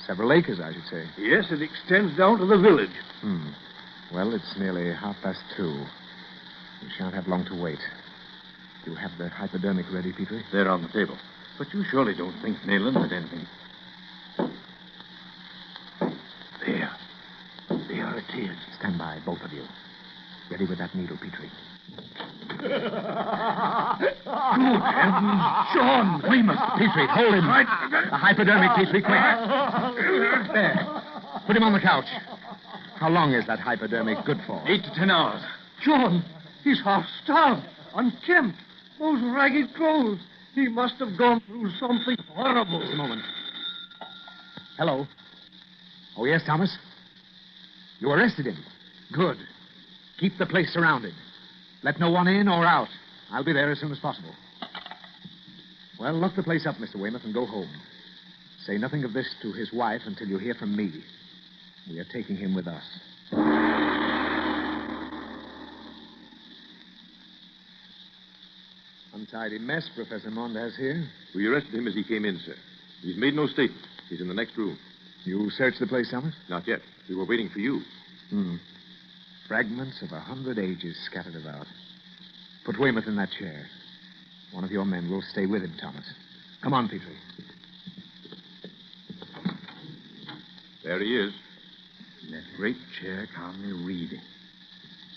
Several acres, I should say. Yes, it extends down to the village. Well, it's nearly 2:30. We shan't have long to wait. Do you have the hypodermic ready, Petrie? They're on the table. But you surely don't think Nayland had anything. There. There it is. Stand by, both of you. Ready with that needle, Petrie. Good heavens, John! Weymouth, Petrie, hold him. Right. The hypodermic, Petrie, quick. There. Put him on the couch. How long is that hypodermic good for? 8 to 10 hours. John, he's half starved, unkempt. Those ragged clothes. He must have gone through something horrible. Just a moment. Hello. Oh, yes, Thomas? You arrested him. Good. Keep the place surrounded. Let no one in or out. I'll be there as soon as possible. Well, lock the place up, Mr. Weymouth, and go home. Say nothing of this to his wife until you hear from me. We are taking him with us. Untidy mess Professor Mond has here. We arrested him as he came in, sir. He's made no statement. He's in the next room. You searched the place, Thomas? Not yet. We were waiting for you. Fragments of 100 ages scattered about. Put Weymouth in that chair. One of your men will stay with him, Thomas. Come on, Petrie. There he is. In that great chair, calmly reading.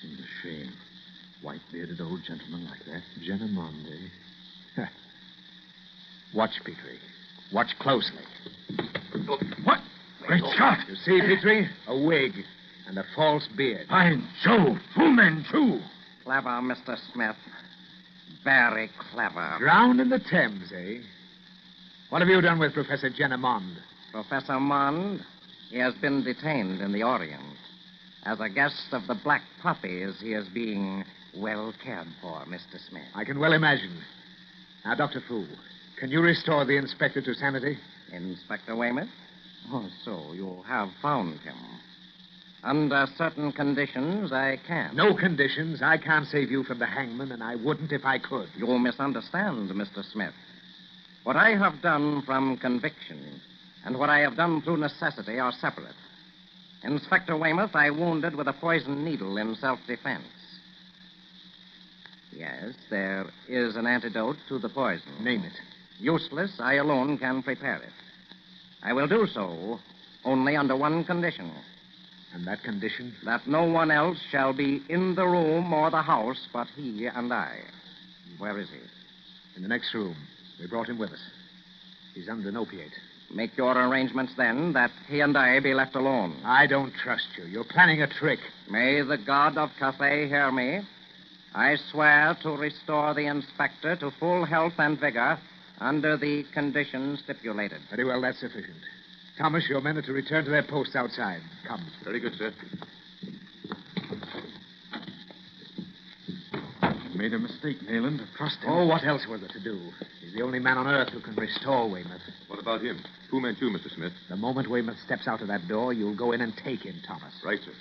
Seems a shame. White-bearded old gentleman like that. Jenamond, eh? Watch, Petrie. Watch closely. What? Great Scott! You see, Petrie? A wig and a false beard. By Jove! Fu Manchu! Clever, Mr. Smith. Very clever. Drowned in the Thames, eh? What have you done with Professor Jenamond? Professor Mond, he has been detained in the Orient. As a guest of the Black Poppies, he is being well cared for, Mr. Smith. I can well imagine. Now, Dr. Fu, can you restore the inspector to sanity? Inspector Weymouth? Oh, so you have found him. Under certain conditions, I can. No conditions. I can't save you from the hangman, and I wouldn't if I could. You misunderstand, Mr. Smith. What I have done from conviction and what I have done through necessity are separate. Inspector Weymouth, I wounded with a poisoned needle in self-defense. Yes, there is an antidote to the poison. Name it. Useless, I alone can prepare it. I will do so only under one condition. And that condition? That no one else shall be in the room or the house but he and I. Where is he? In the next room. We brought him with us. He's under an opiate. Make your arrangements, then, that he and I be left alone. I don't trust you. You're planning a trick. May the god of Cathay hear me. I swear to restore the inspector to full health and vigor under the conditions stipulated. Very well, that's sufficient. Thomas, your men are to return to their posts outside. Come. Very good, sir. You made a mistake, Nayland. Trust him. Oh, what else was there to do? He's the only man on earth who can restore Weymouth. What about him? Fu Manchu, Mr. Smith. The moment Weymouth steps out of that door, you'll go in and take him, Thomas. Right, sir.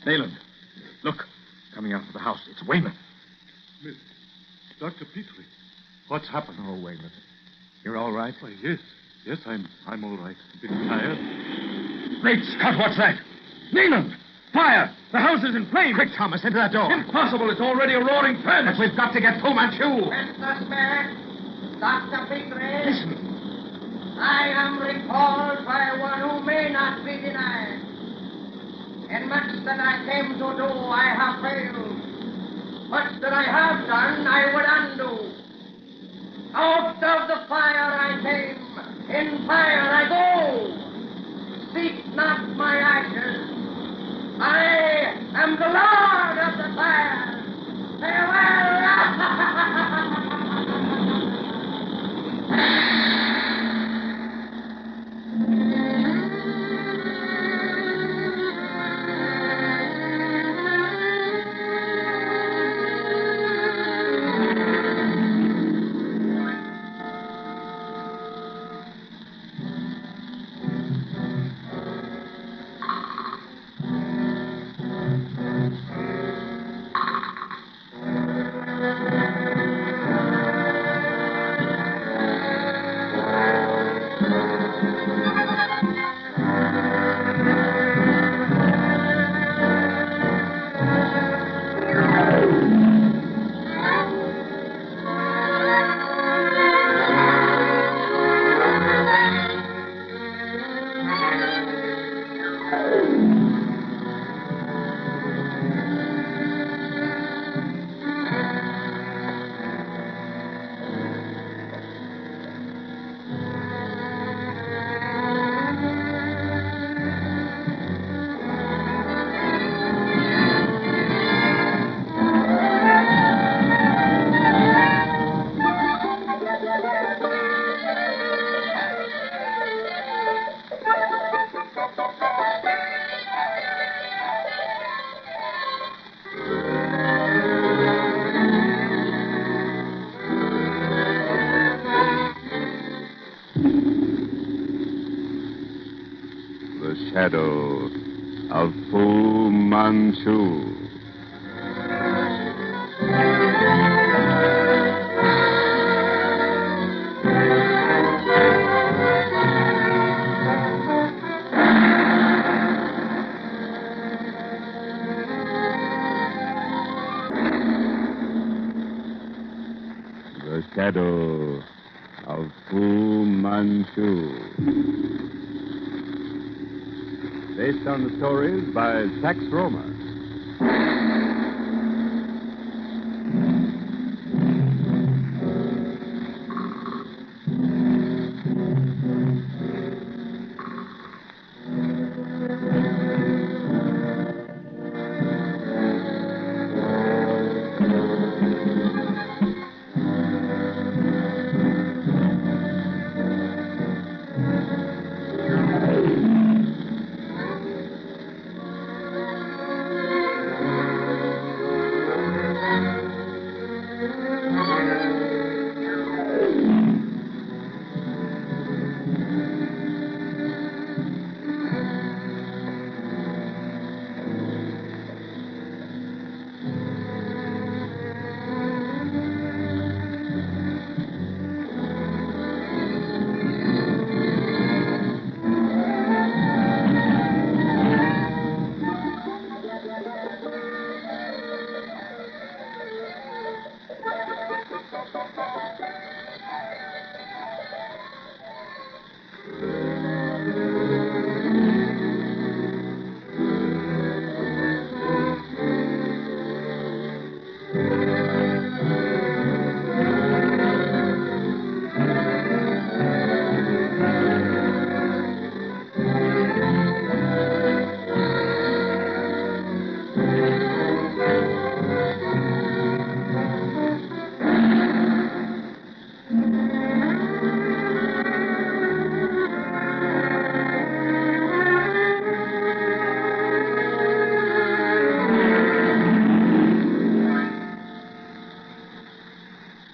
Nayland, look. Coming out of the house. It's Weymouth. Smith. Dr. Petrie. What's happened? Oh, Weymouth. You're all right? Why, yes. Yes, I'm all right. A bit tired. Great Scott, what's that? Nayland! Fire! The house is in flames! Quick, Thomas, into that door. Impossible. It's already a roaring furnace. But we've got to get Fu Manchu. Mr. Smith, Dr. Petrie. Listen. I am recalled by one who may not be denied. In much that I came to do, I have failed. Much that I have done, I would undo. Out of the fire I came, in fire I go. Seek not my ashes. I am the Lord of the fire. Farewell. Shadow of Fu Manchu. The Shadow of Fu Manchu. Based on the stories by Sax Rohmer.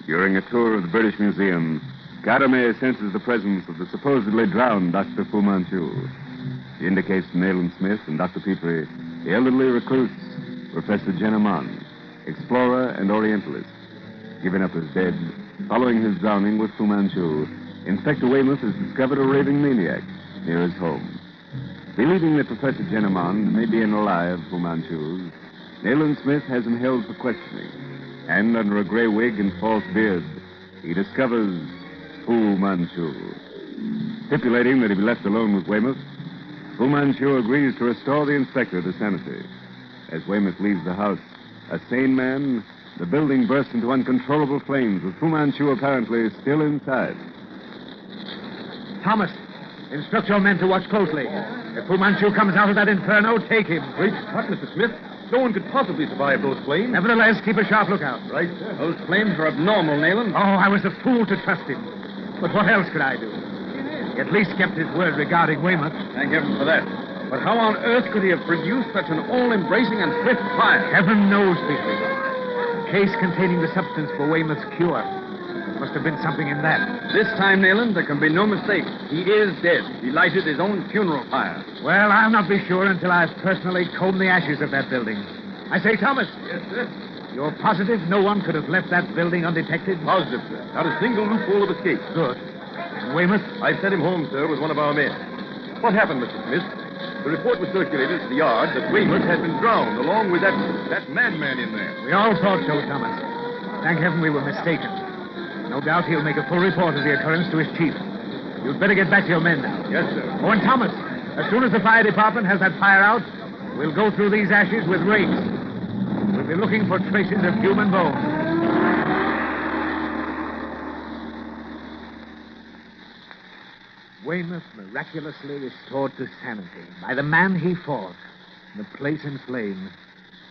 During a tour of the British Museum, Garame senses the presence of the supposedly drowned Dr. Fu Manchu. He indicates to Nayland Smith and Dr. Petrie the elderly recluse, Professor Jenamon, explorer and Orientalist. Given up as dead, following his drowning with Fu Manchu, Inspector Weymouth has discovered a raving maniac near his home. Believing that Professor Jenamon may be an ally of Fu Manchu's, Nayland Smith has him held for questioning. And under a gray wig and false beard, he discovers Fu Manchu. Stipulating that he be left alone with Weymouth, Fu Manchu agrees to restore the inspector to sanity. As Weymouth leaves the house, a sane man, the building bursts into uncontrollable flames, with Fu Manchu apparently still inside. Thomas, instruct your men to watch closely. If Fu Manchu comes out of that inferno, take him. Great Scott, Mr. Smith. No one could possibly survive those flames. Nevertheless, keep a sharp lookout. Right, sir. Those flames are abnormal, Nayland. Oh, I was a fool to trust him. But what else could I do? He at least kept his word regarding Weymouth. Thank heaven for that. But how on earth could he have produced such an all-embracing and swift fire? Heaven knows, Peter. A case containing the substance for Weymouth's cure. There must have been something in that. This time, Nayland, there can be no mistake. He is dead. He lighted his own funeral fire. Well, I'll not be sure until I've personally combed the ashes of that building. I say, Thomas. Yes, sir. You're positive no one could have left that building undetected? Positive, sir. Not a single loophole of escape. Good. And Weymouth? I sent him home, sir, with one of our men. What happened, Mr. Smith? The report was circulated to the yard that Weymouth had been drowned, along with that madman in there. We all thought so, Thomas. Thank heaven we were mistaken. No doubt he'll make a full report of the occurrence to his chief. You'd better get back to your men now. Yes, sir. Oh, and Thomas, as soon as the fire department has that fire out, we'll go through these ashes with rakes. We'll be looking for traces of human bone. Weymouth miraculously restored to sanity by the man he fought, the place in flames,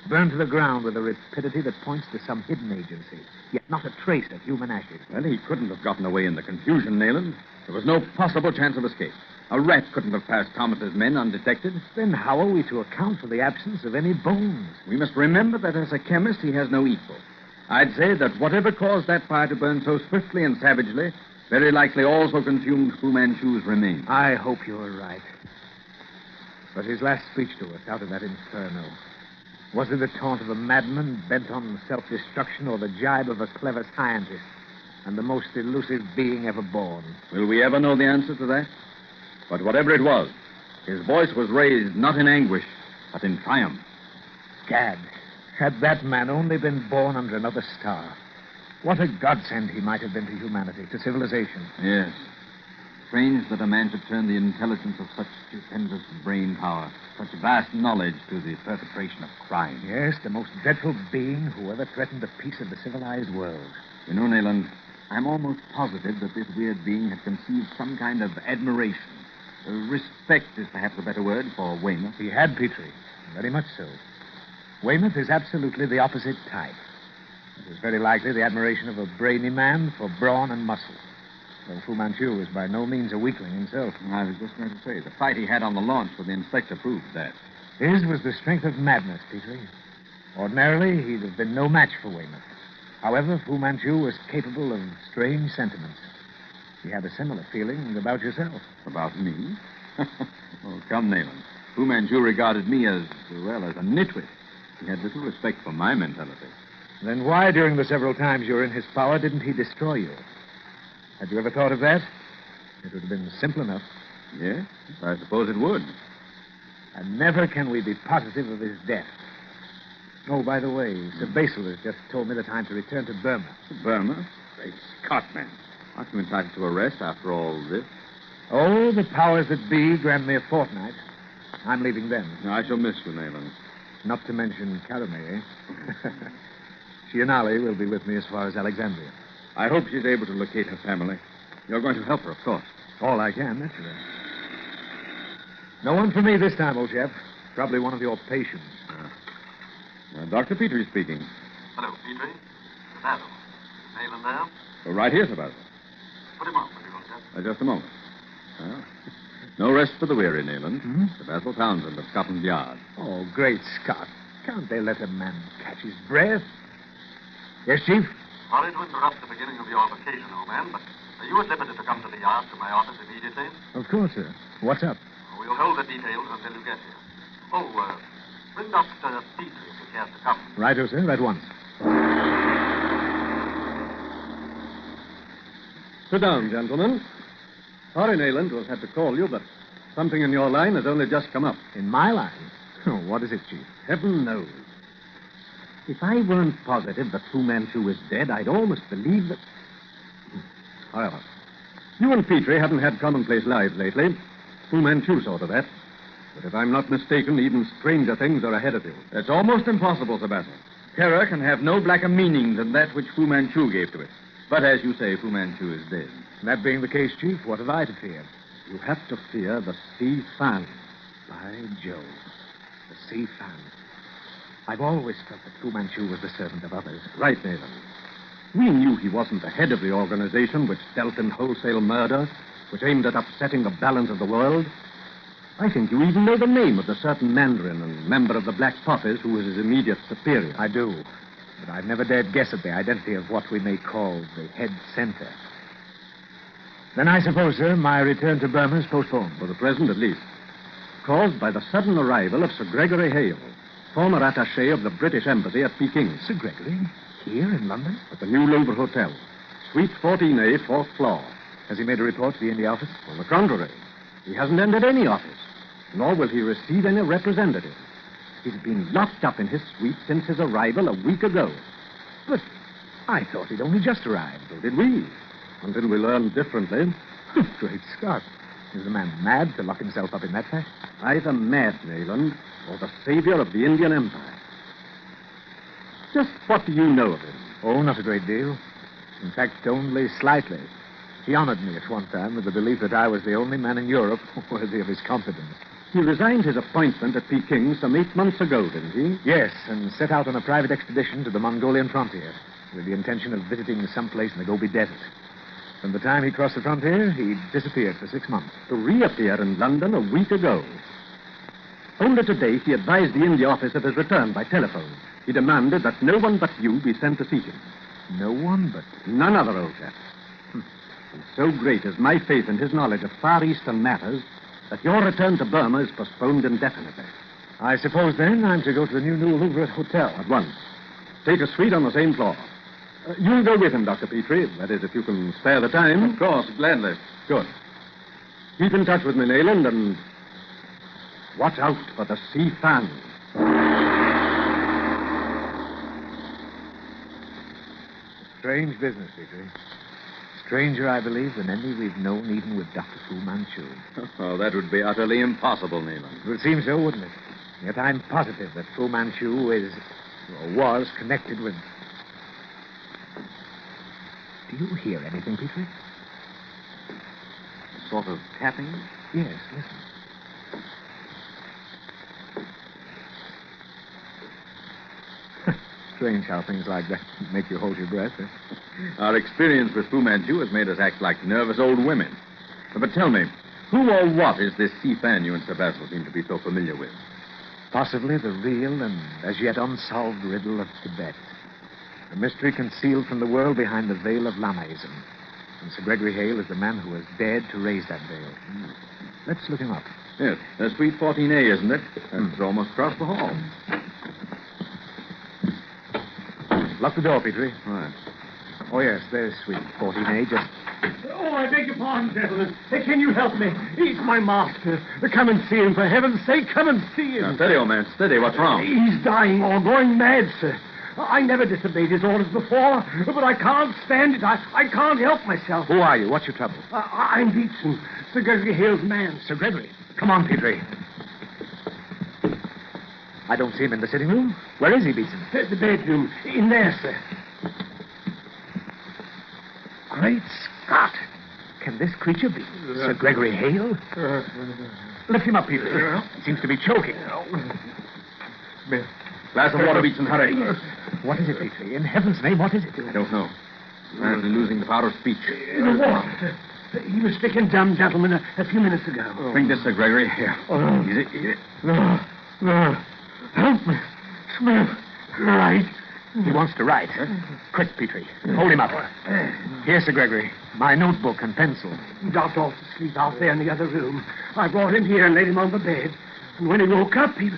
burned to the ground with a rapidity that points to some hidden agency, yet not a trace of human ashes. Well, he couldn't have gotten away in the confusion, Nayland. There was no possible chance of escape. A rat couldn't have passed Thomas's men undetected. Then how are we to account for the absence of any bones? We must remember that as a chemist, he has no equal. I'd say that whatever caused that fire to burn so swiftly and savagely very likely also consumed Fu Manchu's remains. I hope you're right. But his last speech to us out of that inferno, was it the taunt of a madman bent on self-destruction or the jibe of a clever scientist and the most elusive being ever born? Will we ever know the answer to that? But whatever it was, his voice was raised not in anguish, but in triumph. Gad, had that man only been born under another star, what a godsend he might have been to humanity, to civilization. Yes. Strange that a man should turn the intelligence of such stupendous brain power, such vast knowledge to the perpetration of crime. Yes, the most dreadful being who ever threatened the peace of the civilized world. You know, Nayland, I'm almost positive that this weird being had conceived some kind of admiration. Respect is perhaps a better word for Weymouth. He had, Petrie. Very much so. Weymouth is absolutely the opposite type. It was very likely the admiration of a brainy man for brawn and muscle. Though Fu Manchu was by no means a weakling himself. I was just going to say, the fight he had on the launch with the inspector proved that. His was the strength of madness, Petrie. Ordinarily, he'd have been no match for Weymouth. However, Fu Manchu was capable of strange sentiments. He had a similar feeling about yourself. About me? Oh, come, Nayland. Fu Manchu regarded me as a nitwit. He had little respect for my mentality. Then why, during the several times you were in his power, didn't he destroy you? Had you ever thought of that? It would have been simple enough. Yes, I suppose it would. And never can we be positive of his death. Oh, by the way, Sir Basil has just told me the time to return to Burma. To Burma? Great Scott, man. Aren't you entitled to arrest after all this? Oh, the powers that be grant me a fortnight. I'm leaving then. I shall miss you, Nayland. Not to mention Caramay, eh? She and Ali will be with me as far as Alexandria. I hope she's able to locate her family. You're going to help her, of course. All I can, that's right. No one for me this time, old chap. Probably one of your patients. Dr. Petrie speaking. Hello, Petrie. It's Basil. Is Nayland there? Right here, Sir Basil. Put him on, will you, old chap? Just a moment. No rest for the weary, Nayland. Hmm? Sir Basil Townsend of Scotland Yard. Oh, great Scott. Can't they let a man catch his breath? Yes, Chief? Sorry to interrupt the beginning of your vacation, old man, but are you at liberty to come to the yard to my office immediately? Of course, sir. What's up? We'll hold the details until you get here. Oh, Bring Dr. Petrie if he cares to come. Righto, sir, at once. Sit down, gentlemen. Sorry, Nayland, to have had to call you, but something in your line has only just come up. In my line? Oh, what is it, Chief? Heaven knows. If I weren't positive that Fu Manchu is dead, I'd almost believe that... However, you and Petrie haven't had commonplace lives lately. Fu Manchu saw to that. But if I'm not mistaken, even stranger things are ahead of you. That's almost impossible, Sir Basil. Terror can have no blacker meaning than that which Fu Manchu gave to it. But as you say, Fu Manchu is dead. That being the case, Chief, what have I to fear? You have to fear the sea fan. By Jove. The sea fan. I've always felt that Fu Manchu was the servant of others. Right, Nathan. We knew he wasn't the head of the organization which dealt in wholesale murder, which aimed at upsetting the balance of the world. I think you even know the name of the certain Mandarin and member of the Black Poppies who was his immediate superior. I do. But I've never dared guess at the identity of what we may call the head center. Then I suppose, sir, my return to Burma is postponed. For the present, at least. Caused by the sudden arrival of Sir Gregory Hale, former attaché of the British Embassy at Peking. Sir Gregory? Here in London? At the New Louvre Hotel. Suite 14A, 4th floor. Has he made a report to the India office? On the contrary. He hasn't entered any office, nor will he receive any representative. He's been locked up in his suite since his arrival a week ago. But I thought he'd only just arrived. So did we, until we learned differently. Great Scott. Is the man mad to lock himself up in that fashion? Either mad, Nayland, or the savior of the Indian Empire. Just what do you know of him? Oh, not a great deal. In fact, only slightly. He honored me at one time with the belief that I was the only man in Europe worthy of his confidence. He resigned his appointment at Peking some 8 months ago, didn't he? Yes, and set out on a private expedition to the Mongolian frontier with the intention of visiting some place in the Gobi Desert. From the time he crossed the frontier, he disappeared for 6 months. To reappear in London a week ago. Only today he advised the India office of his return by telephone. He demanded that no one but you be sent to seek him. No one but... None other, old chap. And so great is my faith in his knowledge of Far Eastern matters that your return to Burma is postponed indefinitely. I suppose, then, I'm to go to the New Louvre Hotel. At once. Take a suite on the same floor. You'll go with him, Dr. Petrie. That is, if you can spare the time. Of course, gladly. Good. Keep in touch with me, Nayland, and watch out for the sea fan. Strange business, Petrie. Stranger, I believe, than any we've known, even with Dr. Fu Manchu. Oh, that would be utterly impossible, Nayland. It would seem so, wouldn't it? Yet I'm positive that Fu Manchu is, or was, connected with... Do you hear anything, Petrie? A sort of tapping? Yes, listen. Strange how things like that make you hold your breath. Eh? Our experience with Fu Manchu has made us act like nervous old women. But tell me, who or what is this sea fan you and Sir Basil seem to be so familiar with? Possibly the real and as yet unsolved riddle of Tibet. A mystery concealed from the world behind the veil of Lamaism. And Sir Gregory Hale is the man who has dared to raise that veil. Let's look him up. Yes, that's Suite 14A, isn't it? It's almost across the hall. Lock the door, Petrie. Right. Oh, yes, there's Suite 14A, just... Oh, I beg your pardon, gentlemen. Can you help me? He's my master. Come and see him, for heaven's sake. Come and see him. Now, steady, old man, steady. What's wrong? He's dying or going mad, sir. I never disobeyed his orders before, but I can't stand it. I can't help myself. Who are you? What's your trouble? I'm Beetson, Sir Gregory Hale's man. Sir Gregory? Come on, Petrie. I don't see him in the sitting room. Where is he, Beetson? The bedroom. In there, sir. Great Scott! Can this creature be Sir Gregory Hale? Lift him up, Petrie. He seems to be choking. Glass of water, Beetson, hurry. What is it, Petrie? In heaven's name, what is it? I don't know. Man's losing the power of speech. The water. He was stricken dumb, gentlemen, a few minutes ago. Bring this, Sir Gregory. Here. Easy. No. Help me. Smith. Right. He wants to write. Quick, Petrie. Hold him up. Here, Sir Gregory. My notebook and pencil. He dropped off to sleep out there in the other room. I brought him here and laid him on the bed. And when he woke up, he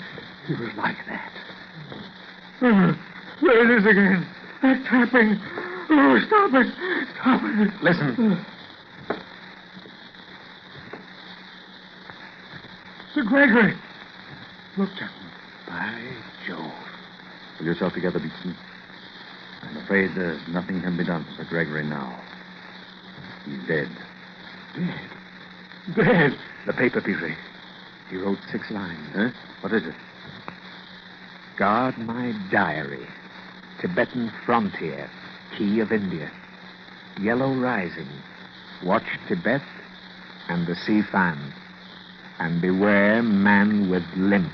He was like that. There it is again. That tapping. Oh, stop it. Stop it. Listen. Sir Gregory. Look, gentlemen. By Jove. Pull yourself together, Beatson. I'm afraid there's nothing can be done for Sir Gregory now. He's dead. Dead? Dead? The paper, Petrie. He wrote 6 lines. Huh? What is it? Guard my diary. Tibetan frontier. Key of India. Yellow rising. Watch Tibet and the sea fan. And beware man with limp.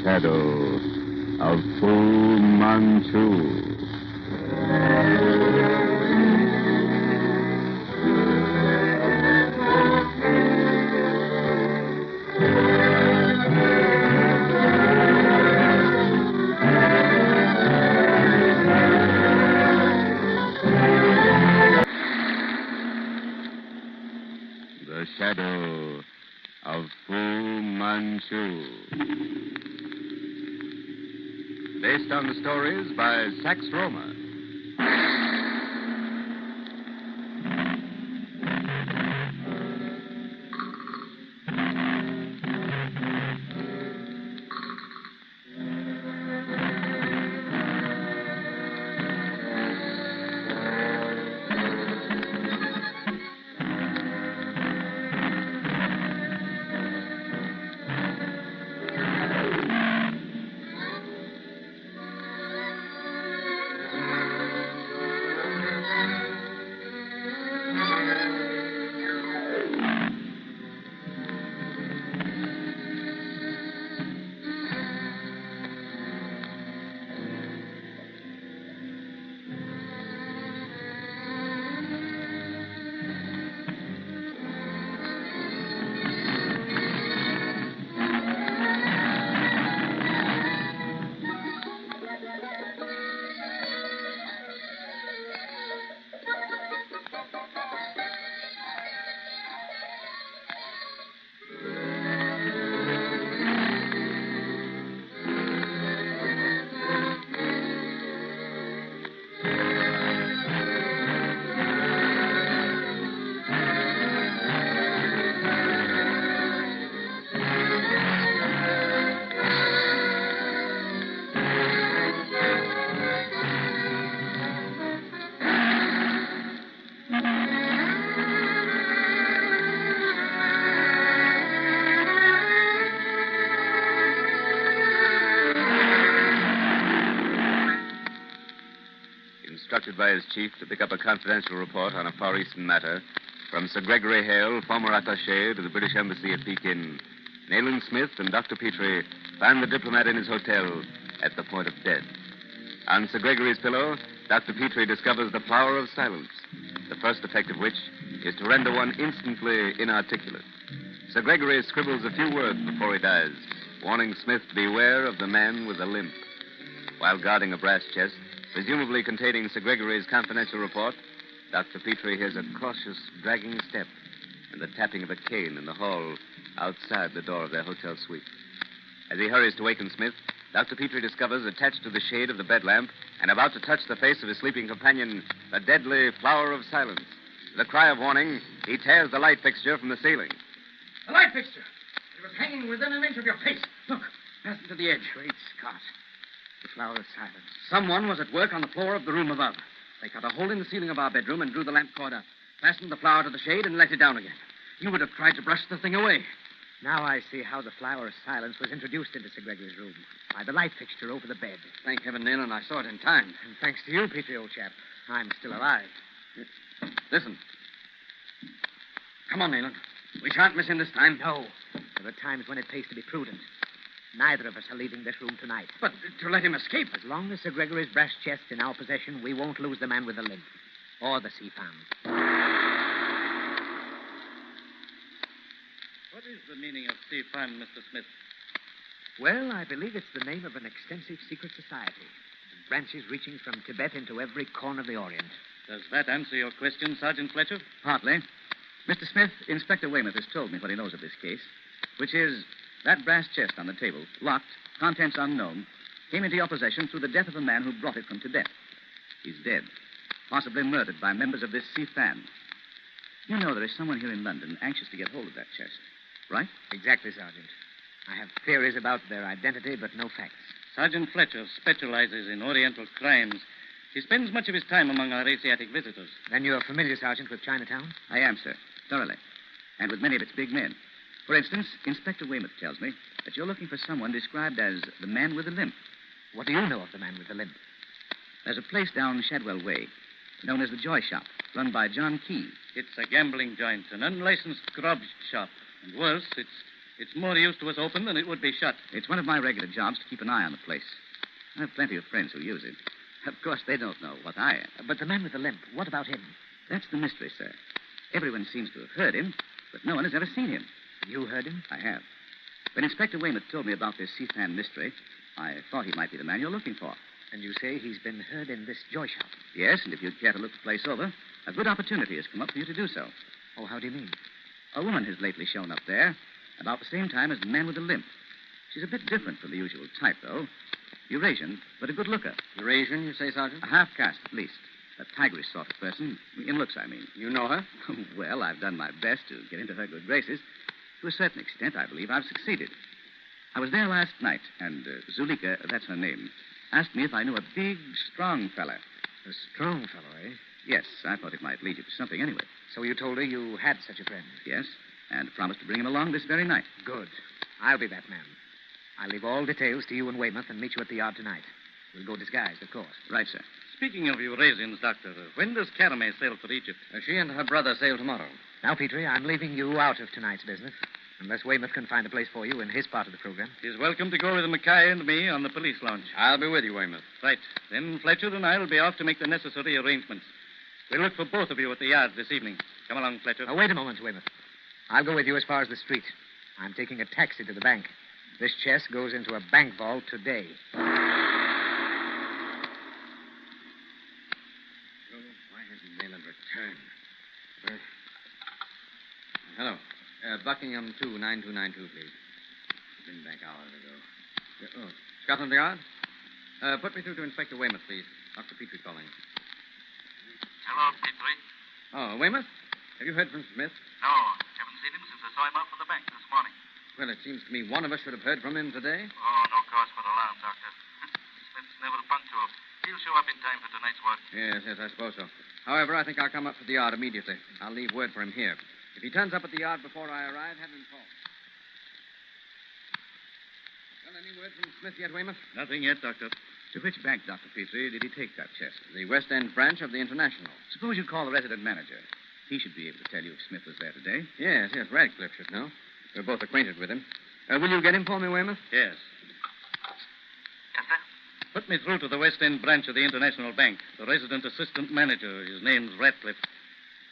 Shadow of Fu Manchu. The Shadow of Fu Manchu. Based on the stories by Sax Rohmer. Instructed by his chief to pick up a confidential report on a Far Eastern matter from Sir Gregory Hale, former attaché to the British Embassy at Pekin, Nayland Smith and Dr. Petrie find the diplomat in his hotel at the point of death. On Sir Gregory's pillow, Dr. Petrie discovers the flower of silence, the first effect of which is to render one instantly inarticulate. Sir Gregory scribbles a few words before he dies, warning Smith to beware of the man with the limp. While guarding a brass chest, presumably containing Sir Gregory's confidential report, Dr. Petrie hears a cautious, dragging step and the tapping of a cane in the hall outside the door of their hotel suite. As he hurries to waken Smith, Dr. Petrie discovers attached to the shade of the bed lamp and about to touch the face of his sleeping companion the deadly flower of silence. With a cry of warning, he tears the light fixture from the ceiling. The light fixture. It was hanging within an inch of your face. Look, fastened to the edge. Great Scott. The flower of silence. Someone was at work on the floor of the room above. They cut a hole in the ceiling of our bedroom and drew the lamp cord up, fastened the flower to the shade, and let it down again. You would have tried to brush the thing away. Now I see how the flower of silence was introduced into Sir Gregory's room. By the light fixture over the bed. Thank heaven, Nayland, I saw it in time. And thanks to you, Petrie, old chap, I'm still alive. Listen. Come on, Nayland. We shan't miss him this time. No. There are times when it pays to be prudent. Neither of us are leaving this room tonight. But to let him escape... As long as Sir Gregory's brass chest's in our possession, we won't lose the man with the limp. Or the sea fan. What is the meaning of sea fan, Mr. Smith? Well, I believe it's the name of an extensive secret society. With branches reaching from Tibet into every corner of the Orient. Does that answer your question, Sergeant Fletcher? Partly. Mr. Smith, Inspector Weymouth has told me what he knows of this case, which is that brass chest on the table, locked, contents unknown, came into your possession through the death of a man who brought it from Tibet. He's dead, possibly murdered by members of this sea fan. You know there is someone here in London anxious to get hold of that chest, right? Exactly, Sergeant. I have theories about their identity, but no facts. Sergeant Fletcher specializes in Oriental crimes. He spends much of his time among our Asiatic visitors. Then you're familiar, Sergeant, with Chinatown? I am, sir, thoroughly. And with many of its big men. For instance, Inspector Weymouth tells me that you're looking for someone described as the man with the limp. What do you know of the man with the limp? There's a place down Shadwell Way known as the Joy Shop, run by John Key. It's a gambling joint, an unlicensed grub shop. And worse, it's more use to us open than it would be shut. It's one of my regular jobs to keep an eye on the place. I have plenty of friends who use it. Of course, they don't know what I am. But the man with the limp, what about him? That's the mystery, sir. Everyone seems to have heard him, but no one has ever seen him. You heard him? I have. When Inspector Weymouth told me about this sea fan mystery, I thought he might be the man you're looking for. And you say he's been heard in this joy shop? Yes, and if you'd care to look the place over, a good opportunity has come up for you to do so. Oh, how do you mean? A woman has lately shown up there, about the same time as the man with the limp. She's a bit different from the usual type, though. Eurasian, but a good looker. Eurasian, you say, Sergeant? A half-caste, at least. A tigerish sort of person. In looks, I mean. You know her? Well, I've done my best to get into her good graces. To a certain extent, I believe I've succeeded. I was there last night, and Zulika, that's her name, asked me if I knew a big, strong fella. A strong fellow, eh? Yes, I thought it might lead you to something anyway. So you told her you had such a friend? Yes, and promised to bring him along this very night. Good. I'll be that man. I'll leave all details to you and Weymouth and meet you at the yard tonight. We'll go disguised, of course. Right, sir. Speaking of Eurasians, Doctor, when does Caramay sail for Egypt? She and her brother sail tomorrow. Now, Petrie, I'm leaving you out of tonight's business, unless Weymouth can find a place for you in his part of the program. He's welcome to go with Mackay and me on the police launch. I'll be with you, Weymouth. Right. Then Fletcher and I will be off to make the necessary arrangements. We'll look for both of you at the yard this evening. Come along, Fletcher. Wait a moment, Weymouth. I'll go with you as far as the street. I'm taking a taxi to the bank. This chest goes into a bank vault today. Why hasn't Nayland returned? Hello. Buckingham 2, 9292, please. Been back hours ago. Scotland Yard? Put me through to Inspector Weymouth, please. Dr. Petrie calling. Hello, Petrie. Oh, Weymouth? Have you heard from Smith? No, haven't seen him since I saw him out for the bank this morning. Well, it seems to me one of us should have heard from him today. Oh, no cause for alarm, Doctor. Smith's never punctual. He'll show up in time for tonight's work. Yes, I suppose so. However, I think I'll come up to the yard immediately. I'll leave word for him here. If he turns up at the yard before I arrive, have him call. Well, any word from Smith yet, Weymouth? Nothing yet, Doctor. To which bank, Dr. Petrie, did he take that chest? The West End branch of the International. Suppose you call the resident manager. He should be able to tell you if Smith was there today. Yes, Radcliffe should know. We're both acquainted with him. Will you get him for me, Weymouth? Yes. Yes, sir? Put me through to the West End branch of the International Bank. The resident assistant manager. His name's Radcliffe.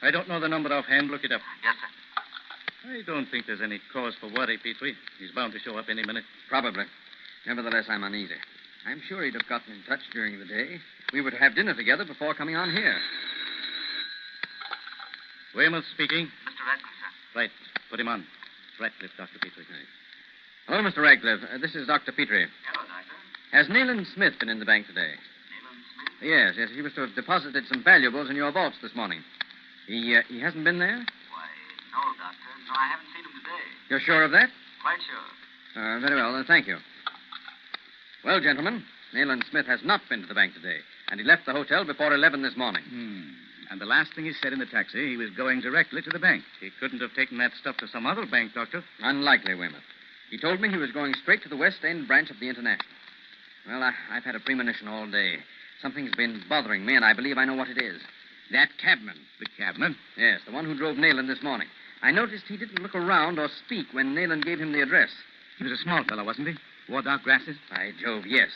I don't know the number offhand. Look it up. Yes, sir. I don't think there's any cause for worry, Petrie. He's bound to show up any minute. Probably. Nevertheless, I'm uneasy. I'm sure he'd have gotten in touch during the day. We would have dinner together before coming on here. Weymouth speaking. Mr. Radcliffe, sir. Right. Put him on. Ratcliffe, Dr. Petrie. Hello, Mr. Radcliffe. This is Dr. Petrie. Hello, Doctor. Has Nayland Smith been in the bank today? Nayland Smith? Yes. He was to have deposited some valuables in your vaults this morning. He hasn't been there? Why, no, Doctor. No, I haven't seen him today. You're sure of that? Quite sure. Very well. Thank you. Well, gentlemen, Nayland Smith has not been to the bank today, and he left the hotel before 11 this morning. And the last thing he said in the taxi, he was going directly to the bank. He couldn't have taken that stuff to some other bank, Doctor. Unlikely, Weymouth. He told me he was going straight to the West End branch of the International. Well, I've had a premonition all day. Something's been bothering me, and I believe I know what it is. That cabman. The cabman? Yes, the one who drove Nayland this morning. I noticed he didn't look around or speak when Nayland gave him the address. He was a small fellow, wasn't he? Wore dark glasses? By Jove, yes.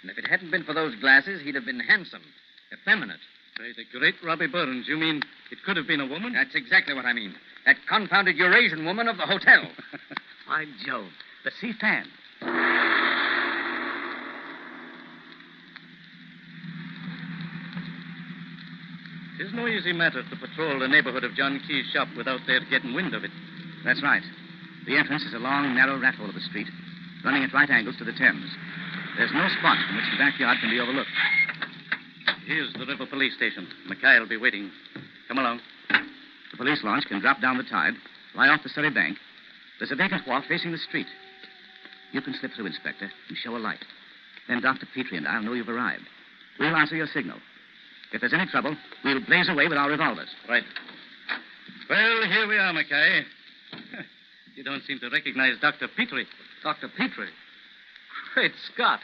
And if it hadn't been for those glasses, he'd have been handsome, effeminate. By the great Robbie Burns, you mean it could have been a woman? That's exactly what I mean. That confounded Eurasian woman of the hotel. By Jove, the sea fan. It's no easy matter to patrol the neighborhood of John Key's shop without their getting wind of it. That's right. The entrance is a long, narrow rat hole of a street, running at right angles to the Thames. There's no spot from which the backyard can be overlooked. Here's the river police station. Mackay will be waiting. Come along. The police launch can drop down the tide, lie off the Surrey bank. There's a vacant wharf facing the street. You can slip through, Inspector, and show a light. Then Dr. Petrie and I'll know you've arrived. We'll answer your signal. If there's any trouble, we'll blaze away with our revolvers. Right. Well, here we are, Mackay. You don't seem to recognize Dr. Petrie. Dr. Petrie? Great Scott.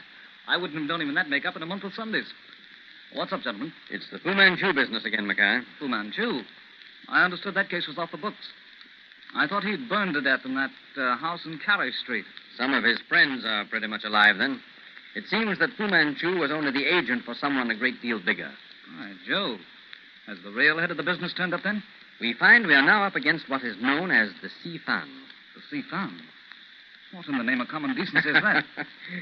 I wouldn't have known him in that makeup in a month of Sundays. What's up, gentlemen? It's the Fu Manchu business again, Mackay. Fu Manchu? I understood that case was off the books. I thought he'd burned to death in that house in Carey Street. Some of his friends are pretty much alive, then. It seems that Fu Manchu was only the agent for someone a great deal bigger. By Jove. Has the real head of the business turned up, then? We find we are now up against what is known as the sea fan. The sea fan? What in the name of common decency is that?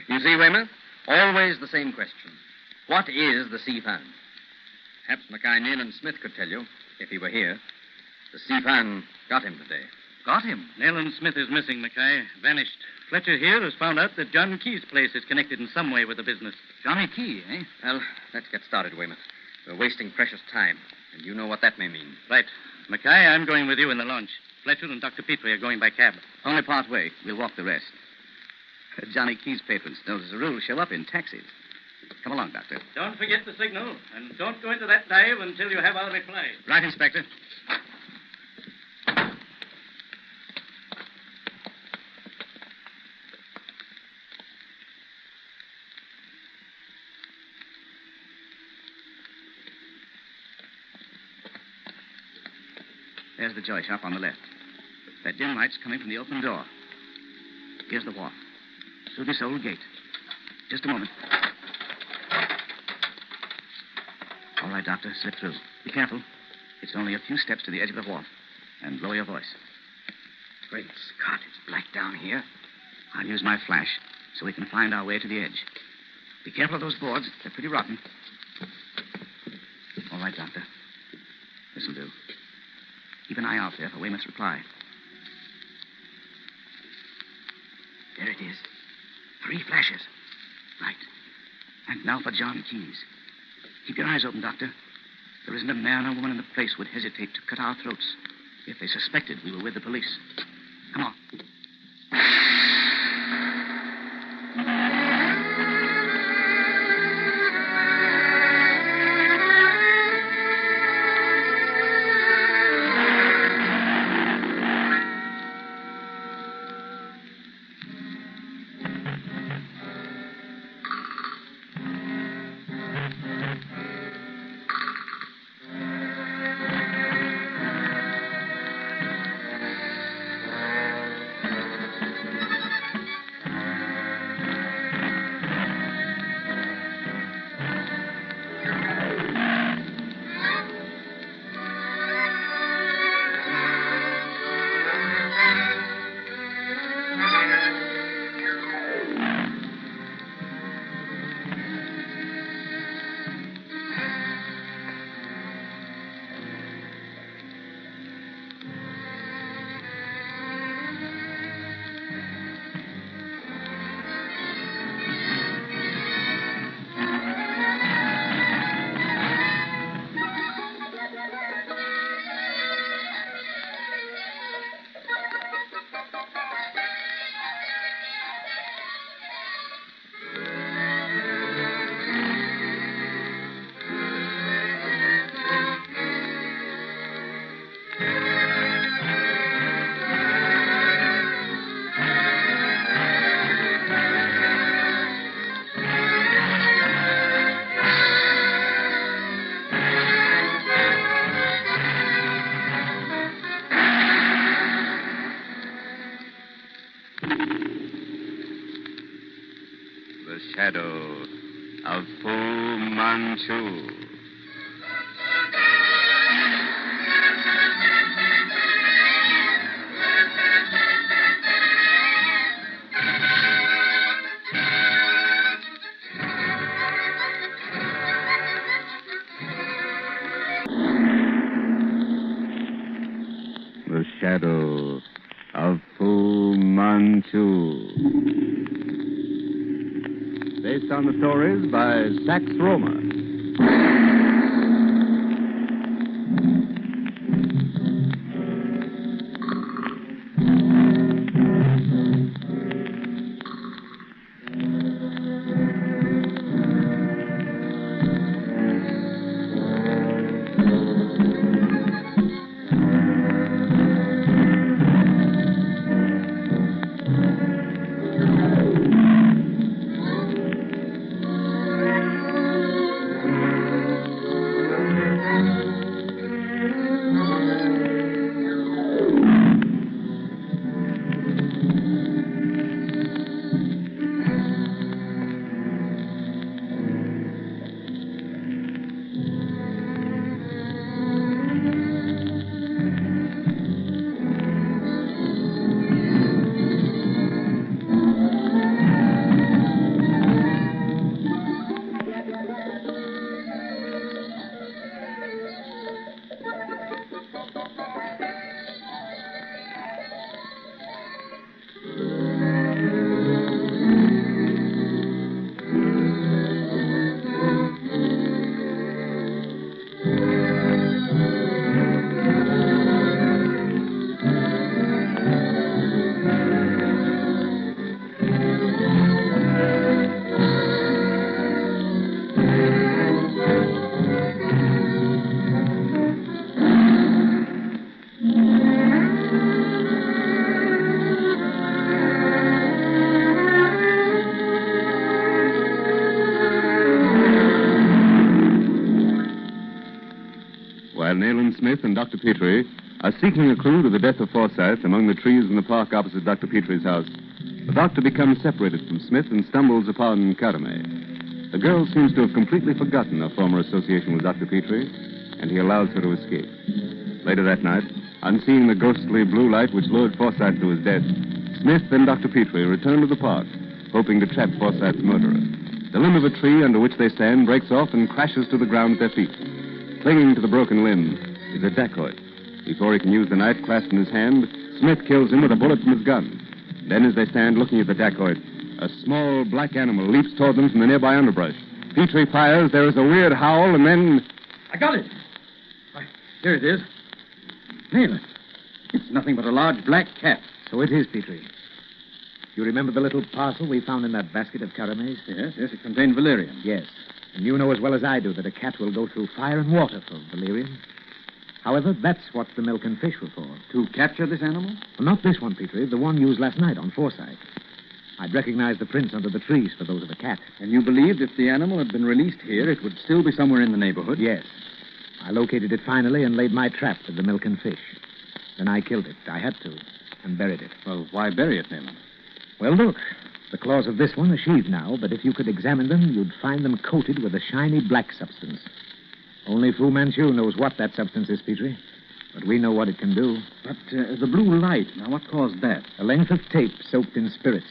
You see, Weymouth? Always the same question. What is the sea fan? Perhaps Mackay Nayland Smith could tell you, if he were here. The sea fan got him today. Got him? Nayland Smith is missing, Mackay. Vanished. Fletcher here has found out that John Key's place is connected in some way with the business. Johnny Key, eh? Well, let's get started, Weymouth. We're wasting precious time, and you know what that may mean. Right. Mackay, I'm going with you in the launch. Fletcher and Dr. Petrie are going by cab. Only part way. We'll walk the rest. Johnny Key's patrons don't, as a rule, show up in taxis. Come along, Doctor. Don't forget the signal, and don't go into that dive until you have our reply. Right, Inspector. There's the joy shop on the left. That dim light's coming from the open door. Here's the wharf. Through this old gate. Just a moment. All right, Doctor, slip through. Be careful. It's only a few steps to the edge of the wharf. And lower your voice. Great Scott, it's black down here. I'll use my flash so we can find our way to the edge. Be careful of those boards. They're pretty rotten. All right, Doctor. This'll do. Keep an eye out there for Weymouth's reply. There it is. 3 flashes. Right. And now for John Key's. Keep your eyes open, Doctor. There isn't a man or woman in the place would hesitate to cut our throats if they suspected we were with the police. Come on. shadow of Fu Manchu. The shadow of Fu Manchu. Based on the stories by Sax Roma. While Nayland Smith and Dr. Petrie are seeking a clue to the death of Forsyth among the trees in the park opposite Dr. Petrie's house, the doctor becomes separated from Smith and stumbles upon Karame. The girl seems to have completely forgotten her former association with Dr. Petrie, and he allows her to escape. Later that night, on seeing the ghostly blue light which lured Forsyth to his death, Smith and Dr. Petrie return to the park, hoping to trap Forsyth's murderer. The limb of a tree under which they stand breaks off and crashes to the ground at their feet. Clinging to the broken limb is a dacoit. Before he can use the knife clasped in his hand, Smith kills him with a bullet from his gun. Then, as they stand looking at the dacoit, a small black animal leaps toward them from the nearby underbrush. Petrie fires, there is a weird howl, and then... I got it. Why, here it is. Nayland. It's nothing but a large black cat. So it is, Petrie. You remember the little parcel we found in that basket of Karame's? Yes, it contained valerian. Yes. And you know as well as I do that a cat will go through fire and water for valerian. However, that's what the milk and fish were for. To capture this animal? Well, not this one, Petrie. The one used last night on Forsyth. I'd recognize the prints under the trees for those of a cat. And you believed if the animal had been released here, it would still be somewhere in the neighborhood? Yes. I located it finally and laid my trap for the milk and fish. Then I killed it. I had to. And buried it. Well, why bury it, Nayland? Well, look. The claws of this one are sheathed now, but if you could examine them, you'd find them coated with a shiny black substance. Only Fu Manchu knows what that substance is, Petrie. But we know what it can do. But the blue light, now what caused that? A length of tape soaked in spirits.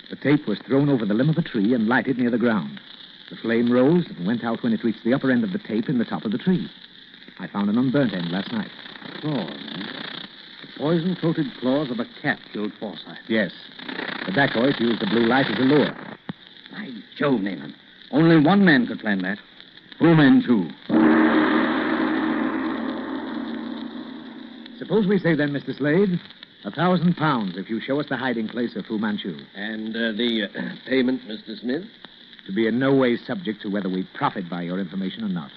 The tape was thrown over the limb of a tree and lighted near the ground. The flame rose and went out when it reached the upper end of the tape in the top of the tree. I found an unburnt end last night. Claws, eh? The poison-coated claws of a cat killed Forsyth. Yes. The dacoit used the blue light as a lure. By Jove, Nayland. Only one man could plan that. Fu Manchu. Suppose we say then, Mr. Slade, £1,000 if you show us the hiding place of Fu Manchu. And the payment, Mr. Smith? To be in no way subject to whether we profit by your information or not.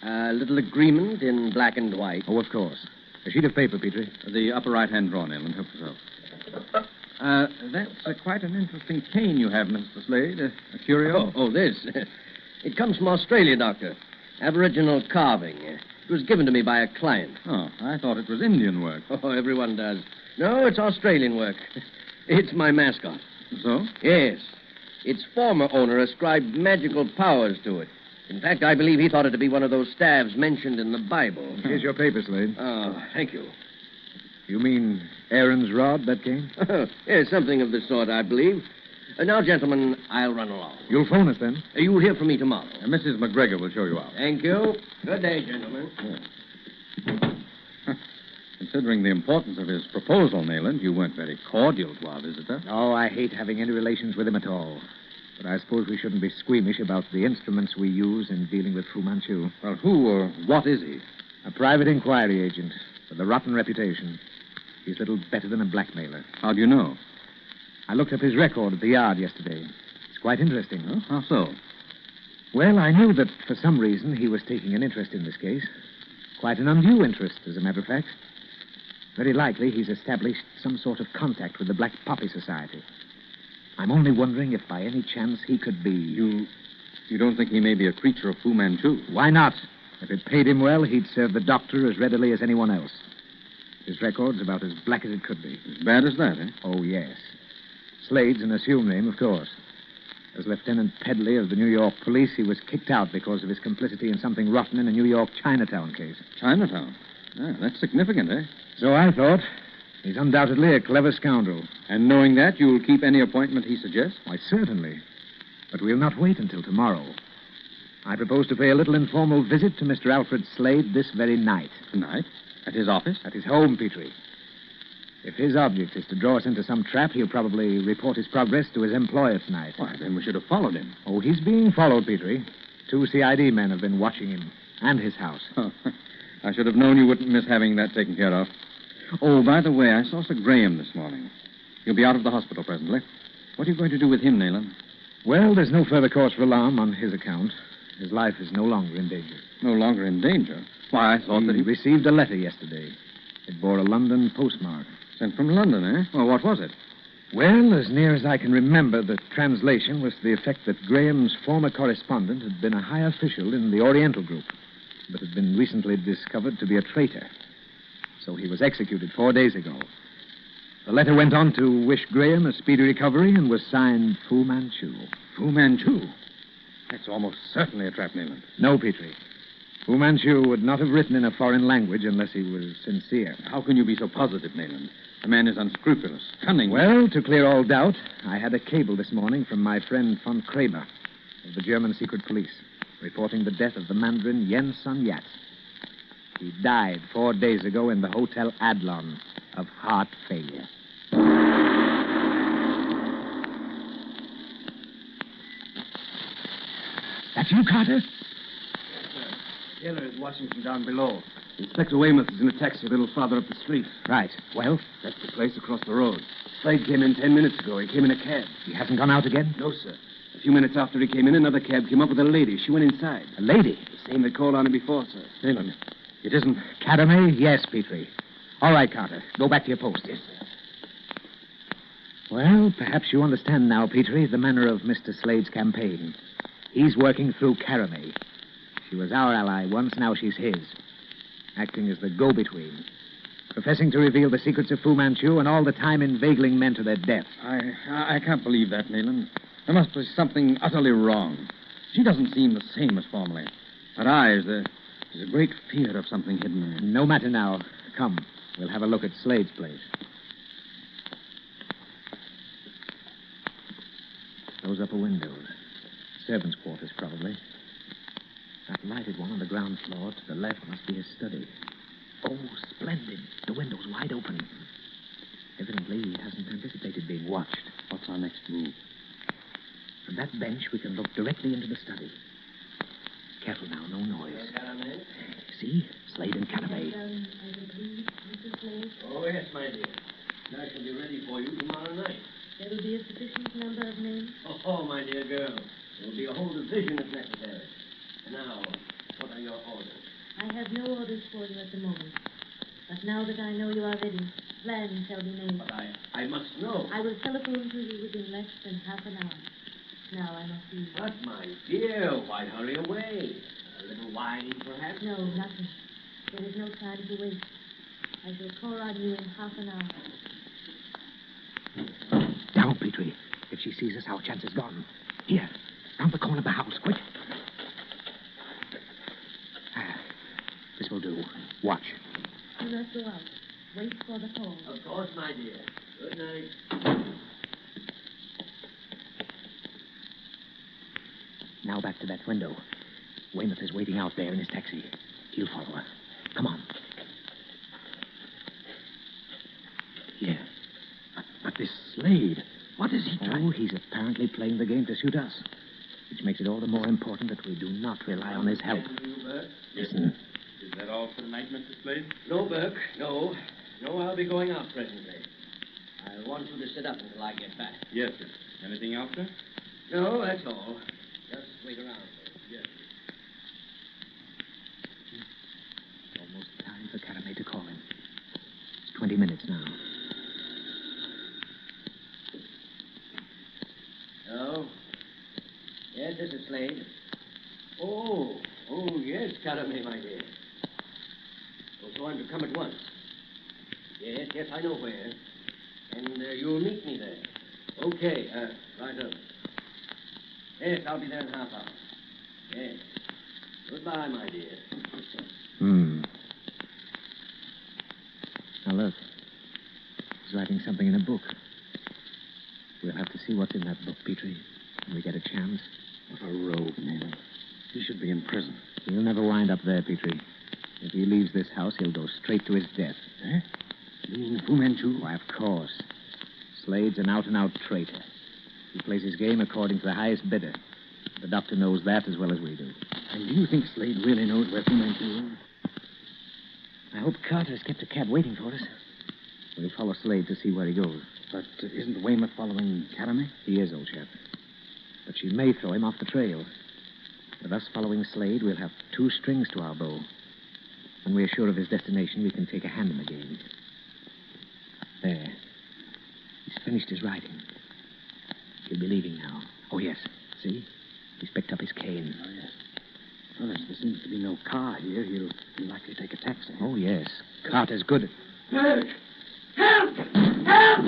A little agreement in black and white. Oh, of course. A sheet of paper, Petrie. The upper right-hand drawer, Nayland. Help yourself. That's quite an interesting cane you have, Mr. Slade. A curio? Oh, this. It comes from Australia, Doctor. Aboriginal carving. It was given to me by a client. Oh, I thought it was Indian work. Oh, everyone does. No, it's Australian work. It's my mascot. So? Yes. Its former owner ascribed magical powers to it. In fact, I believe he thought it to be one of those staves mentioned in the Bible. Here's your paper, Slade. Oh, thank you. You mean Aaron's rod that came? Yes, something of the sort, I believe. Now, gentlemen, I'll run along. You'll phone us then? You'll hear from me tomorrow. Mrs. McGregor will show you out. Thank you. Good day, gentlemen. Considering the importance of his proposal, Nayland, you weren't very cordial to our visitor. Oh, I hate having any relations with him at all. But I suppose we shouldn't be squeamish about the instruments we use in dealing with Fu Manchu. Well, who or what is he? A private inquiry agent with a rotten reputation. He's little better than a blackmailer. How do you know? I looked up his record at the yard yesterday. It's quite interesting. Huh? How so? Well, I knew that for some reason he was taking an interest in this case. Quite an undue interest, as a matter of fact. Very likely he's established some sort of contact with the Black Poppy Society. I'm only wondering if by any chance he could be... You don't think he may be a creature of Fu Manchu? Why not? If it paid him well, he'd serve the doctor as readily as anyone else. His record's about as black as it could be. As bad as that, eh? Oh, yes. Slade's an assumed name, of course. As Lieutenant Pedley of the New York police, he was kicked out because of his complicity in something rotten in a New York Chinatown case. Chinatown? Ah, that's significant, eh? So I thought. He's undoubtedly a clever scoundrel. And knowing that, you'll keep any appointment he suggests? Why, certainly. But we'll not wait until tomorrow. I propose to pay a little informal visit to Mr. Alfred Slade this very night. Tonight? At his office? At his home, Petrie. If his object is to draw us into some trap, he'll probably report his progress to his employer tonight. Why, then we should have followed him. Oh, he's being followed, Petrie. 2 CID men have been watching him and his house. Oh, I should have known you wouldn't miss having that taken care of. Oh, by the way, I saw Sir Graham this morning. He'll be out of the hospital presently. What are you going to do with him, Nayland? Well, there's no further cause for alarm on his account. His life is no longer in danger. No longer in danger? Why, I thought that he... received a letter yesterday. It bore a London postmark. Sent from London, eh? Well, what was it? Well, as near as I can remember, the translation was to the effect that Graham's former correspondent had been a high official in the Oriental Group, but had been recently discovered to be a traitor. So he was executed 4 days ago. The letter went on to wish Graham a speedy recovery and was signed Fu Manchu. Fu Manchu? That's almost certainly a trap, Nayland. No, Petrie. Fu Manchu would not have written in a foreign language unless he was sincere. How can you be so positive, Nayland? The man is unscrupulous, cunning. Well, to clear all doubt, I had a cable this morning from my friend von Kramer of the German secret police, reporting the death of the Mandarin Yen Sun Yat. He died 4 days ago in the Hotel Adlon of heart failure. That's you, Carter? Taylor is watching from down below. Inspector Weymouth is in a taxi a little farther up the street. Right. Well? That's the place across the road. Slade came in 10 minutes ago. He came in a cab. He hasn't gone out again? No, sir. A few minutes after he came in, another cab came up with a lady. She went inside. A lady? The same that called on him before, sir. Nayland, it isn't... Academy? Yes, Petrie. All right, Carter. Go back to your post. Yes, sir. Well, perhaps you understand now, Petrie, the manner of Mr. Slade's campaign. He's working through Caramay. She was our ally once, now she's his. Acting as the go-between. Professing to reveal the secrets of Fu Manchu and all the time inveigling men to their death. I can't believe that, Nayland. There must be something utterly wrong. She doesn't seem the same as formerly. Her eyes, there's a great fear of something hidden there. No matter now. Come, we'll have a look at Slade's place. Those upper windows. Servants' quarters, probably. That lighted one on the ground floor to the left must be his study. Oh, splendid. The window's wide open. Evidently, he hasn't anticipated being watched. What's our next move? From that bench, we can look directly into the study. Careful now, no noise. See? Slade and Caramay. Oh, yes, my dear. I shall be ready for you tomorrow night. There will be a sufficient number of men. Oh, my dear girl. There will be a whole division if necessary. Now, what are your orders? I have no orders for you at the moment. But now that I know you are ready, plans shall be made. But I must know. I will telephone to you within less than half an hour. Now I must leave. But, my dear, why hurry away? A little wine, perhaps? No, nothing. There is no time to waste. I shall call on you in half an hour. Down, Petrie. If she sees us, our chance is gone. Here, round the corner of the house, quick. This will do. Watch. Do not go out. Wait for the call. Of course, my dear. Good night. Now back to that window. Weymouth is waiting out there in his taxi. He'll follow her. Come on. Here. But this Slade, what is he trying? Oh, he's apparently playing the game to suit us. Which makes it all the more important that we do not rely on his help. Listen. Is that all for tonight, Mr. Slade? No, Burke. No. No, I'll be going out presently. I want you to sit up until I get back. Yes, sir. Anything else, sir? No, that's all. Just wait around. Yes. It's almost time for Caramay to call him. It's 20 minutes now. Oh. Yes, this is Slade. Oh, yes, Caramay, my dear. Oh, so I'm to come at once. Yes, I know where. And you'll meet me there. Okay, right up. Yes, I'll be there in half hour. Yes. Goodbye, my dear. Now, look. He's writing something in a book. We'll have to see what's in that book, Petrie, when we get a chance. What a rogue, Nayland. He should be in prison. He'll never wind up there, Petrie. If he leaves this house, he'll go straight to his death. Eh? You mean Fu Manchu? Why, of course. Slade's an out-and-out traitor. He plays his game according to the highest bidder. The doctor knows that as well as we do. And do you think Slade really knows where Fu Manchu is? I hope Carter's kept a cab waiting for us. We'll follow Slade to see where he goes. But isn't Weymouth following Caramay? He is, old chap. But she may throw him off the trail. With us following Slade, we'll have two strings to our bow. When we're sure of his destination, we can take a hand in the game. There. He's finished his writing. He'll be leaving now. Oh, yes. See? He's picked up his cane. Oh, yes. Well, as there seems to be no car here, he'll likely take a taxi. Oh, yes. Carter's good. Help! Help! Help!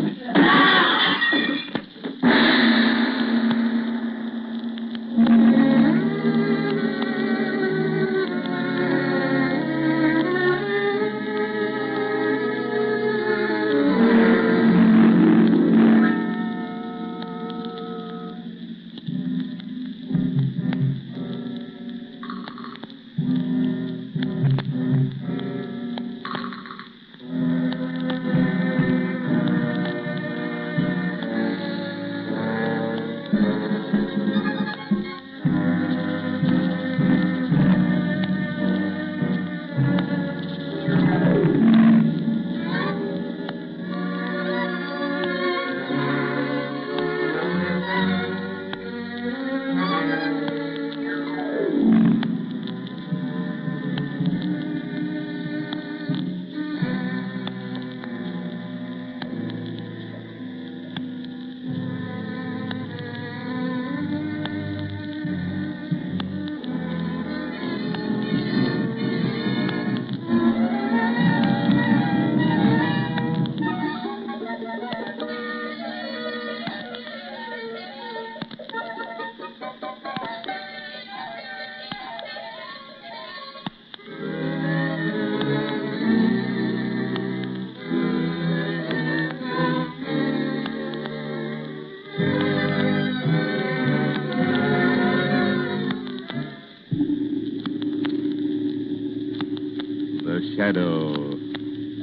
The shadow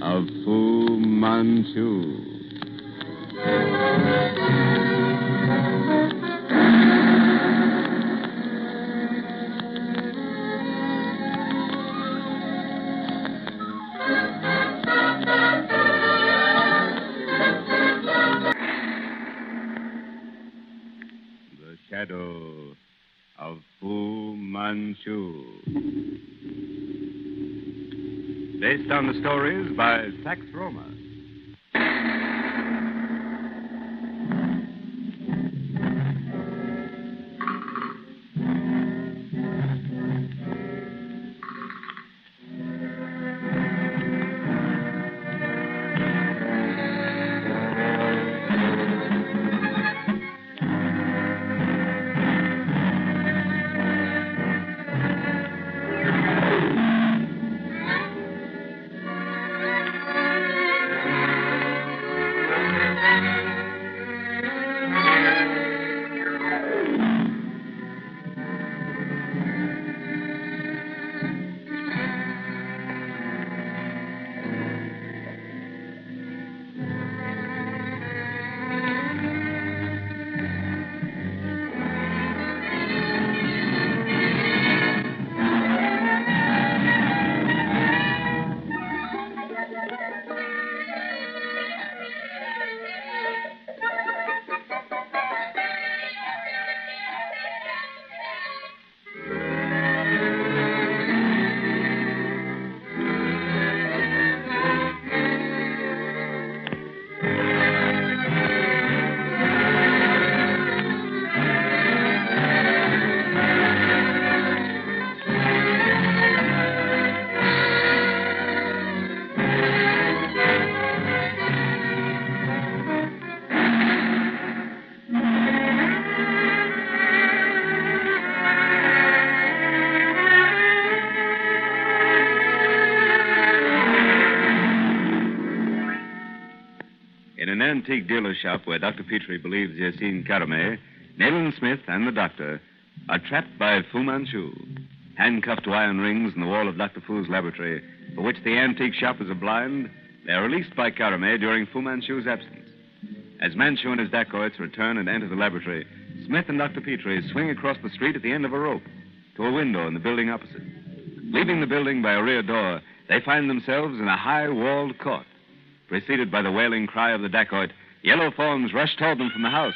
of Fu Manchu. The shadow of Fu Manchu. Based on the stories by Sax Roma. antique dealer shop where Dr. Petrie believes he has seen Caramé, Nayland Smith and the doctor are trapped by Fu Manchu. Handcuffed to iron rings in the wall of Dr. Fu's laboratory, for which the antique shop is a blind, they are released by Caramé during Fu Manchu's absence. As Manchu and his dacoits return and enter the laboratory, Smith and Dr. Petrie swing across the street at the end of a rope to a window in the building opposite. Leaving the building by a rear door, they find themselves in a high-walled court. Preceded by the wailing cry of the dacoit, yellow forms rush toward them from the house.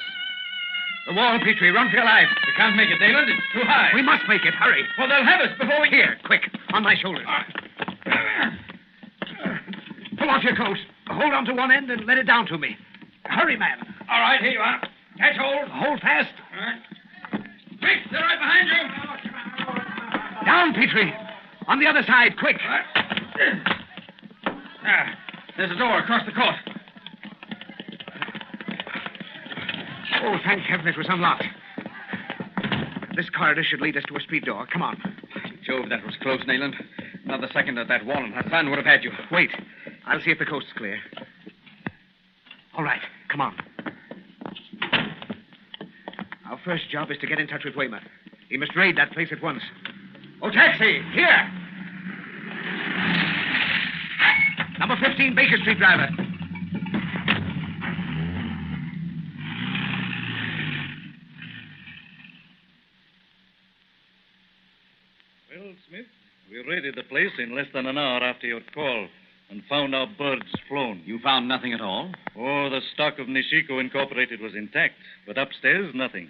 The wall, Petrie. Run for your life. We can't make it, Nayland. It's too high. We must make it. Hurry. Well, they'll have us before we... Here, quick. On my shoulders. Pull off your coat. Hold on to one end and let it down to me. Hurry, man. All right, here you are. Catch hold. Hold fast. All right. Quick, they're right behind you. Down, Petrie. On the other side, quick. There's a door across the court. Oh, thank heaven it was unlocked. This corridor should lead us to a street door. Come on. Jove, that was close, Nayland. Another second at that wall and Hassan would have had you. Wait. I'll see if the coast's clear. All right. Come on. Our first job is to get in touch with Weymouth. He must raid that place at once. Oh, taxi! Here! Number 15, Baker Street, driver. Well, Smith, we raided the place in less than an hour after your call and found our birds flown. You found nothing at all? Oh, the stock of Nishiko Incorporated was intact, but upstairs, nothing.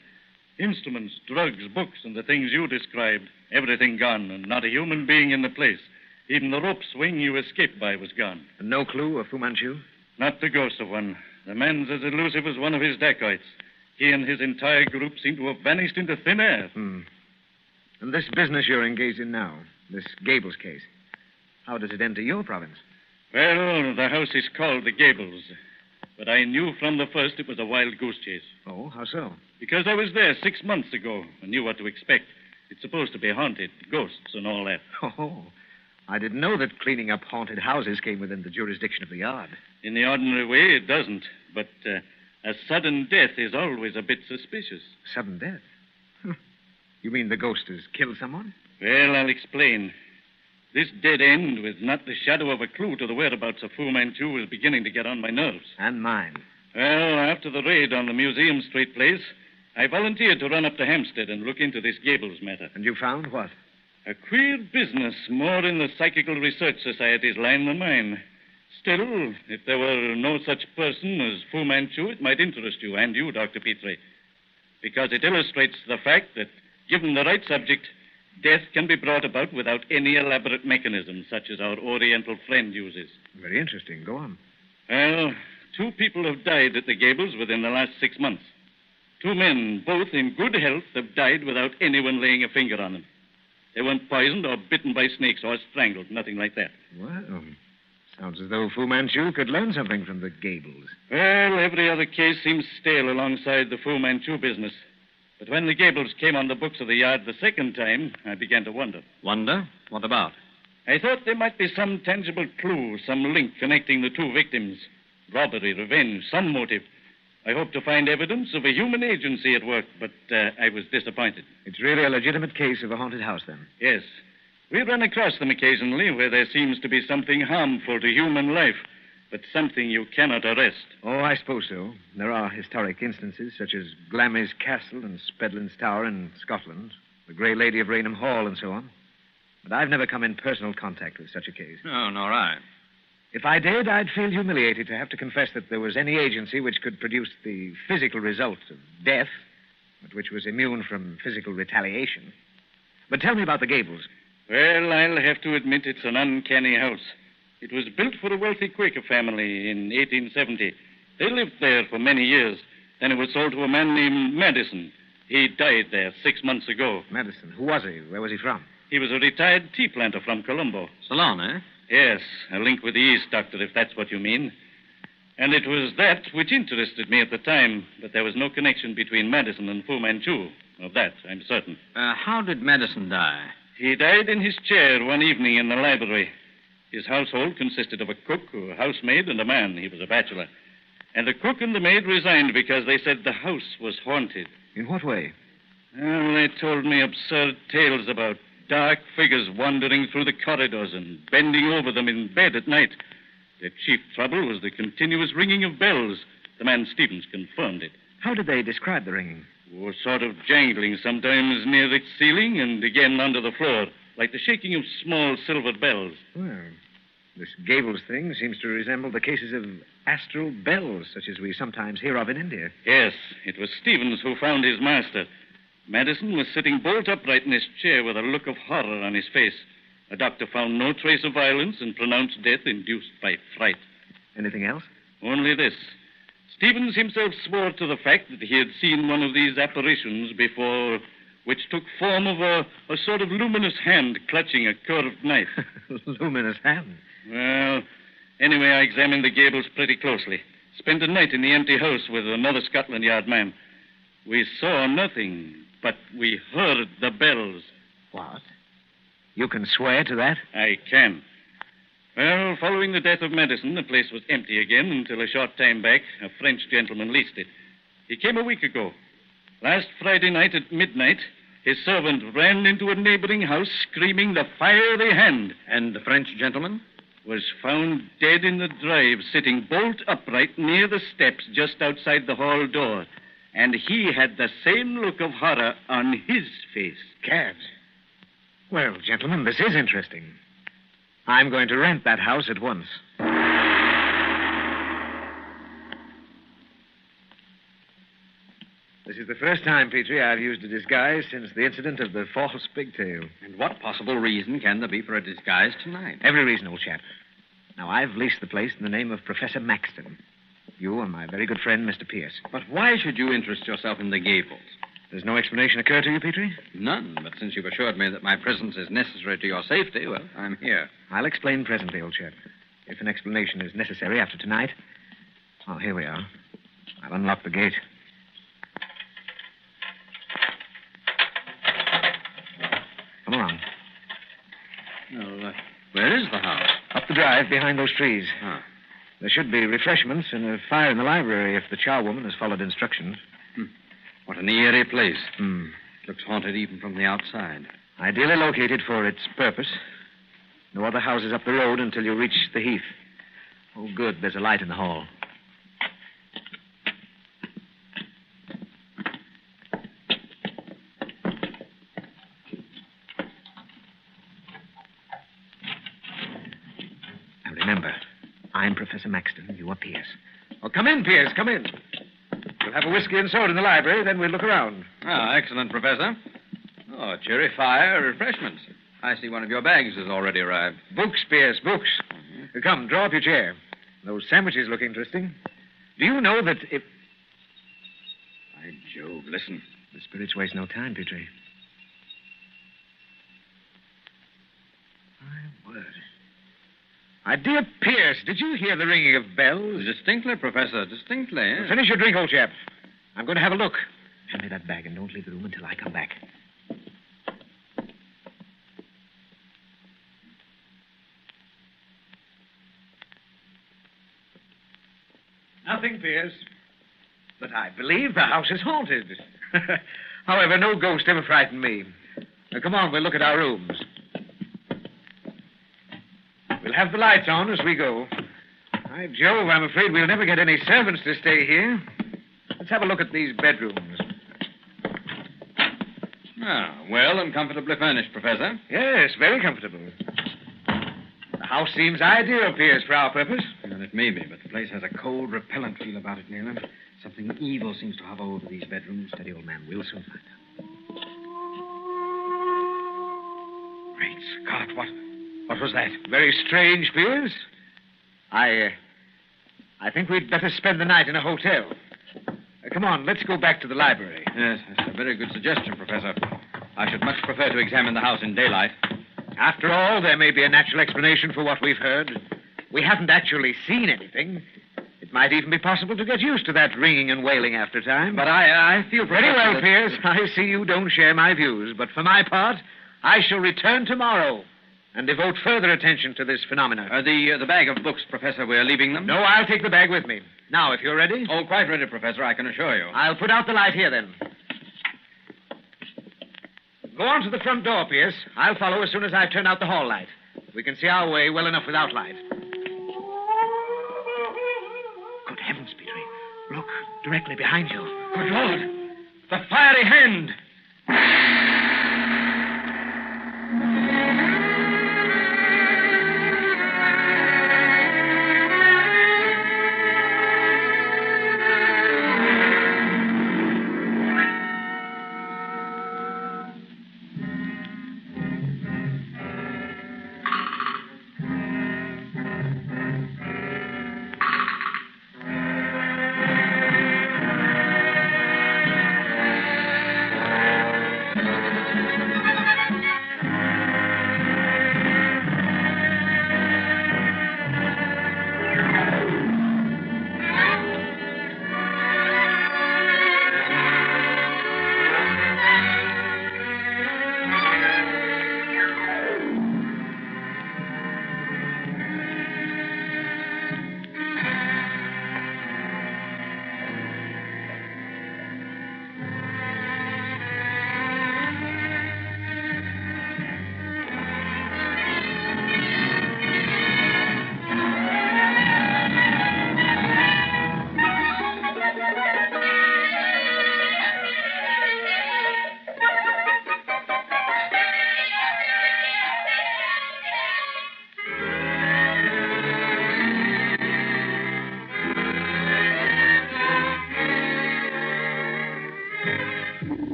Instruments, drugs, books, and the things you described, everything gone, and not a human being in the place. Even the rope swing you escaped by was gone. And no clue of Fu Manchu? Not the ghost of one. The man's as elusive as one of his dacoits. He and his entire group seem to have vanished into thin air. And this business you're engaged in now, this Gables case, how does it enter your province? Well, the house is called the Gables. But I knew from the first it was a wild goose chase. Oh, how so? Because I was there 6 months ago and knew what to expect. It's supposed to be haunted, ghosts and all that. Oh, I didn't know that cleaning up haunted houses came within the jurisdiction of the yard. In the ordinary way, it doesn't. But a sudden death is always a bit suspicious. Sudden death? You mean the ghost has killed someone? Well, I'll explain. This dead end, with not the shadow of a clue to the whereabouts of Fu Manchu, is beginning to get on my nerves. And mine. Well, after the raid on the Museum Street place, I volunteered to run up to Hampstead and look into this Gables matter. And you found what? A queer business, more in the Psychical Research Society's line than mine. Still, if there were no such person as Fu Manchu, it might interest you, and you, Dr. Petrie. Because it illustrates the fact that, given the right subject, death can be brought about without any elaborate mechanism, such as our Oriental friend uses. Very interesting. Go on. Well, 2 people have died at the Gables within the last 6 months. 2 men, both in good health, have died without anyone laying a finger on them. They weren't poisoned or bitten by snakes or strangled, nothing like that. Well, sounds as though Fu Manchu could learn something from the Gables. Well, every other case seems stale alongside the Fu Manchu business. But when the Gables came on the books of the yard the second time, I began to wonder. Wonder? What about? I thought there might be some tangible clue, some link connecting the 2 victims. Robbery, revenge, some motive. I hoped to find evidence of a human agency at work, but I was disappointed. It's really a legitimate case of a haunted house, then? Yes. We run across them occasionally where there seems to be something harmful to human life, but something you cannot arrest. Oh, I suppose so. There are historic instances, such as Glamis Castle and Spedlin's Tower in Scotland, the Grey Lady of Raynham Hall, and so on. But I've never come in personal contact with such a case. No, nor I. If I did, I'd feel humiliated to have to confess that there was any agency which could produce the physical result of death, but which was immune from physical retaliation. But tell me about the Gables. Well, I'll have to admit it's an uncanny house. It was built for a wealthy Quaker family in 1870. They lived there for many years. Then it was sold to a man named Madison. He died there 6 months ago. Madison? Who was he? Where was he from? He was a retired tea planter from Colombo. Ceylon, eh? Yes, a link with the East, Doctor, if that's what you mean. And it was that which interested me at the time, but there was no connection between Madison and Fu Manchu. Of that, I'm certain. How did Madison die? He died in his chair one evening in the library. His household consisted of a cook, a housemaid, and a man. He was a bachelor. And the cook and the maid resigned because they said the house was haunted. In what way? Well, they told me absurd tales about dark figures wandering through the corridors and bending over them in bed at night. Their chief trouble was the continuous ringing of bells. The man Stevens confirmed it. How did they describe the ringing? Oh, sort of jangling, sometimes near the ceiling and again under the floor, like the shaking of small silver bells. Well, this Gables thing seems to resemble the cases of astral bells, such as we sometimes hear of in India. Yes, it was Stevens who found his master. Madison was sitting bolt upright in his chair with a look of horror on his face. The doctor found no trace of violence and pronounced death induced by fright. Anything else? Only this. Stevens himself swore to the fact that he had seen one of these apparitions before, which took form of a sort of luminous hand clutching a curved knife. Luminous hand? Well, anyway, I examined the Gables pretty closely. Spent a night in the empty house with another Scotland Yard man. We saw nothing, but we heard the bells. What? You can swear to that? I can. Well, following the death of Madison, the place was empty again until a short time back, a French gentleman leased it. He came a week ago. Last Friday night at midnight, his servant ran into a neighboring house screaming the fiery hand. And the French gentleman? Was found dead in the drive, sitting bolt upright near the steps just outside the hall door. And he had the same look of horror on his face. Gad. Well, gentlemen, this is interesting. I'm going to rent that house at once. This is the first time, Petrie, I've used a disguise since the incident of the false pigtail. And what possible reason can there be for a disguise tonight? Every reason, old chap. Now, I've leased the place in the name of Professor Maxton. You and my very good friend, Mr. Pierce. But why should you interest yourself in the Gables? Does no explanation occur to you, Petrie? None, but since you've assured me that my presence is necessary to your safety, well, I'm here. I'll explain presently, old chap. If an explanation is necessary after tonight. Oh, here we are. I'll unlock the gate. Come along. Well, where is the house? Up the drive behind those trees. Ah. There should be refreshments and a fire in the library if the charwoman has followed instructions. What an eerie place. Looks haunted even from the outside. Ideally located for its purpose. No other houses up the road until you reach the heath. Oh, good. There's a light in the hall. Now, remember, I'm Professor Maxton. You are Pierce. Oh, come in, Pierce. Come in. We'll have a whiskey and soda in the library, then we'll look around. Ah, excellent, Professor. Oh, a cheery fire, refreshments. I see one of your bags has already arrived. Books, Pierce, books. Come, draw up your chair. Those sandwiches look interesting. Do you know that if... By Jove, listen. The spirits waste no time, Petrie. My word. My dear Pierce, did you hear the ringing of bells? Distinctly, Professor, distinctly. Eh? Finish your drink, old chap. I'm going to have a look. Hand me that bag and don't leave the room until I come back. Nothing, Pierce. But I believe the house is haunted. However, no ghost ever frightened me. Now, come on, we'll look at our rooms. We'll have the lights on as we go. By Jove, I'm afraid we'll never get any servants to stay here. Let's have a look at these bedrooms. Ah, well and comfortably furnished, Professor. Yes, very comfortable. The house seems ideal, Pierce, for our purpose. Well, it may be, but the place has a cold, repellent feel about it, Nayland. Something evil seems to hover over these bedrooms. Steady, old man. We'll soon find out. Great Scott, what was that? Very strange, Pierce. I think we'd better spend the night in a hotel. Come on, let's go back to the library. Yes, that's a very good suggestion, Professor. I should much prefer to examine the house in daylight. After all, there may be a natural explanation for what we've heard. We haven't actually seen anything. It might even be possible to get used to that ringing and wailing after time. But I feel... Very well, Pierce. I see you don't share my views. But for my part, I shall return tomorrow and devote further attention to this phenomenon. The bag of books, Professor, we're leaving them? No, I'll take the bag with me. Now, if you're ready. Oh, quite ready, Professor, I can assure you. I'll put out the light here, then. Go on to the front door, Pierce. I'll follow as soon as I turn out the hall light. We can see our way well enough without light. Good heavens, Petrie. Look, directly behind you. Good Lord! The fiery hand!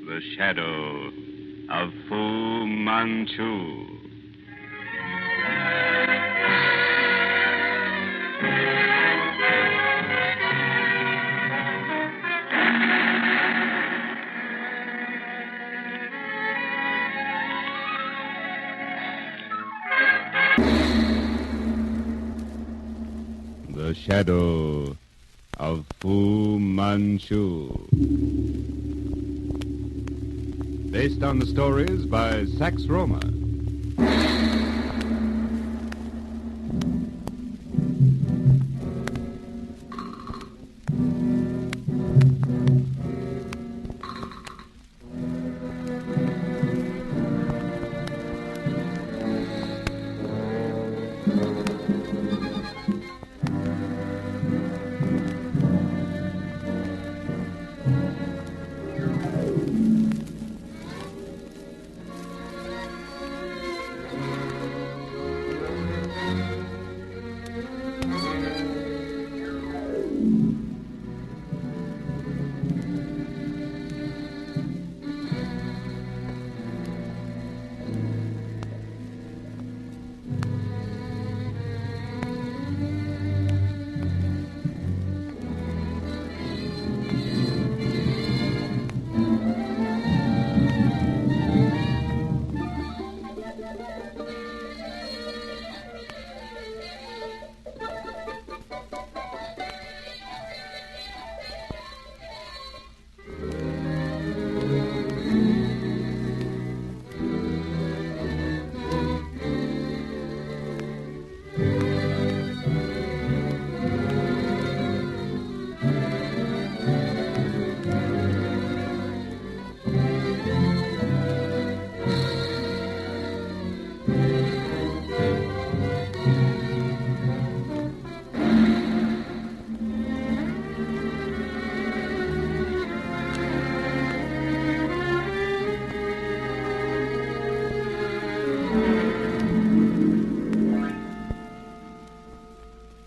The shadow of Fu Manchu. The shadow of Fu Manchu. Based on the stories by Sax Roma.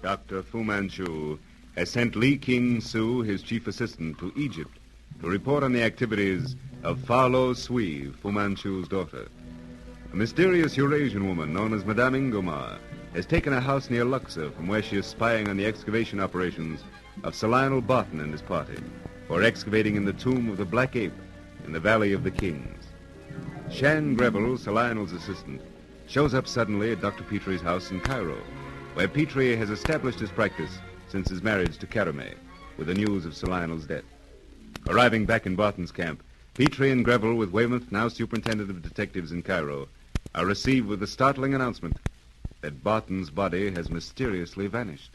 Dr. Fu Manchu has sent Li King-Su, his chief assistant, to Egypt to report on the activities of Fa Lo Sui, Fu Manchu's daughter. A mysterious Eurasian woman known as Madame Ingomar has taken a house near Luxor from where she is spying on the excavation operations of Sir Lionel Barton and his party, who are excavating in the tomb of the Black Ape in the Valley of the Kings. Shan Greville, Sir Lionel's assistant, shows up suddenly at Dr. Petrie's house in Cairo, where Petrie has established his practice since his marriage to Karame, with the news of Sir Lionel's death. Arriving back in Barton's camp, Petrie and Greville, with Weymouth, now superintendent of detectives in Cairo, are received with the startling announcement that Barton's body has mysteriously vanished.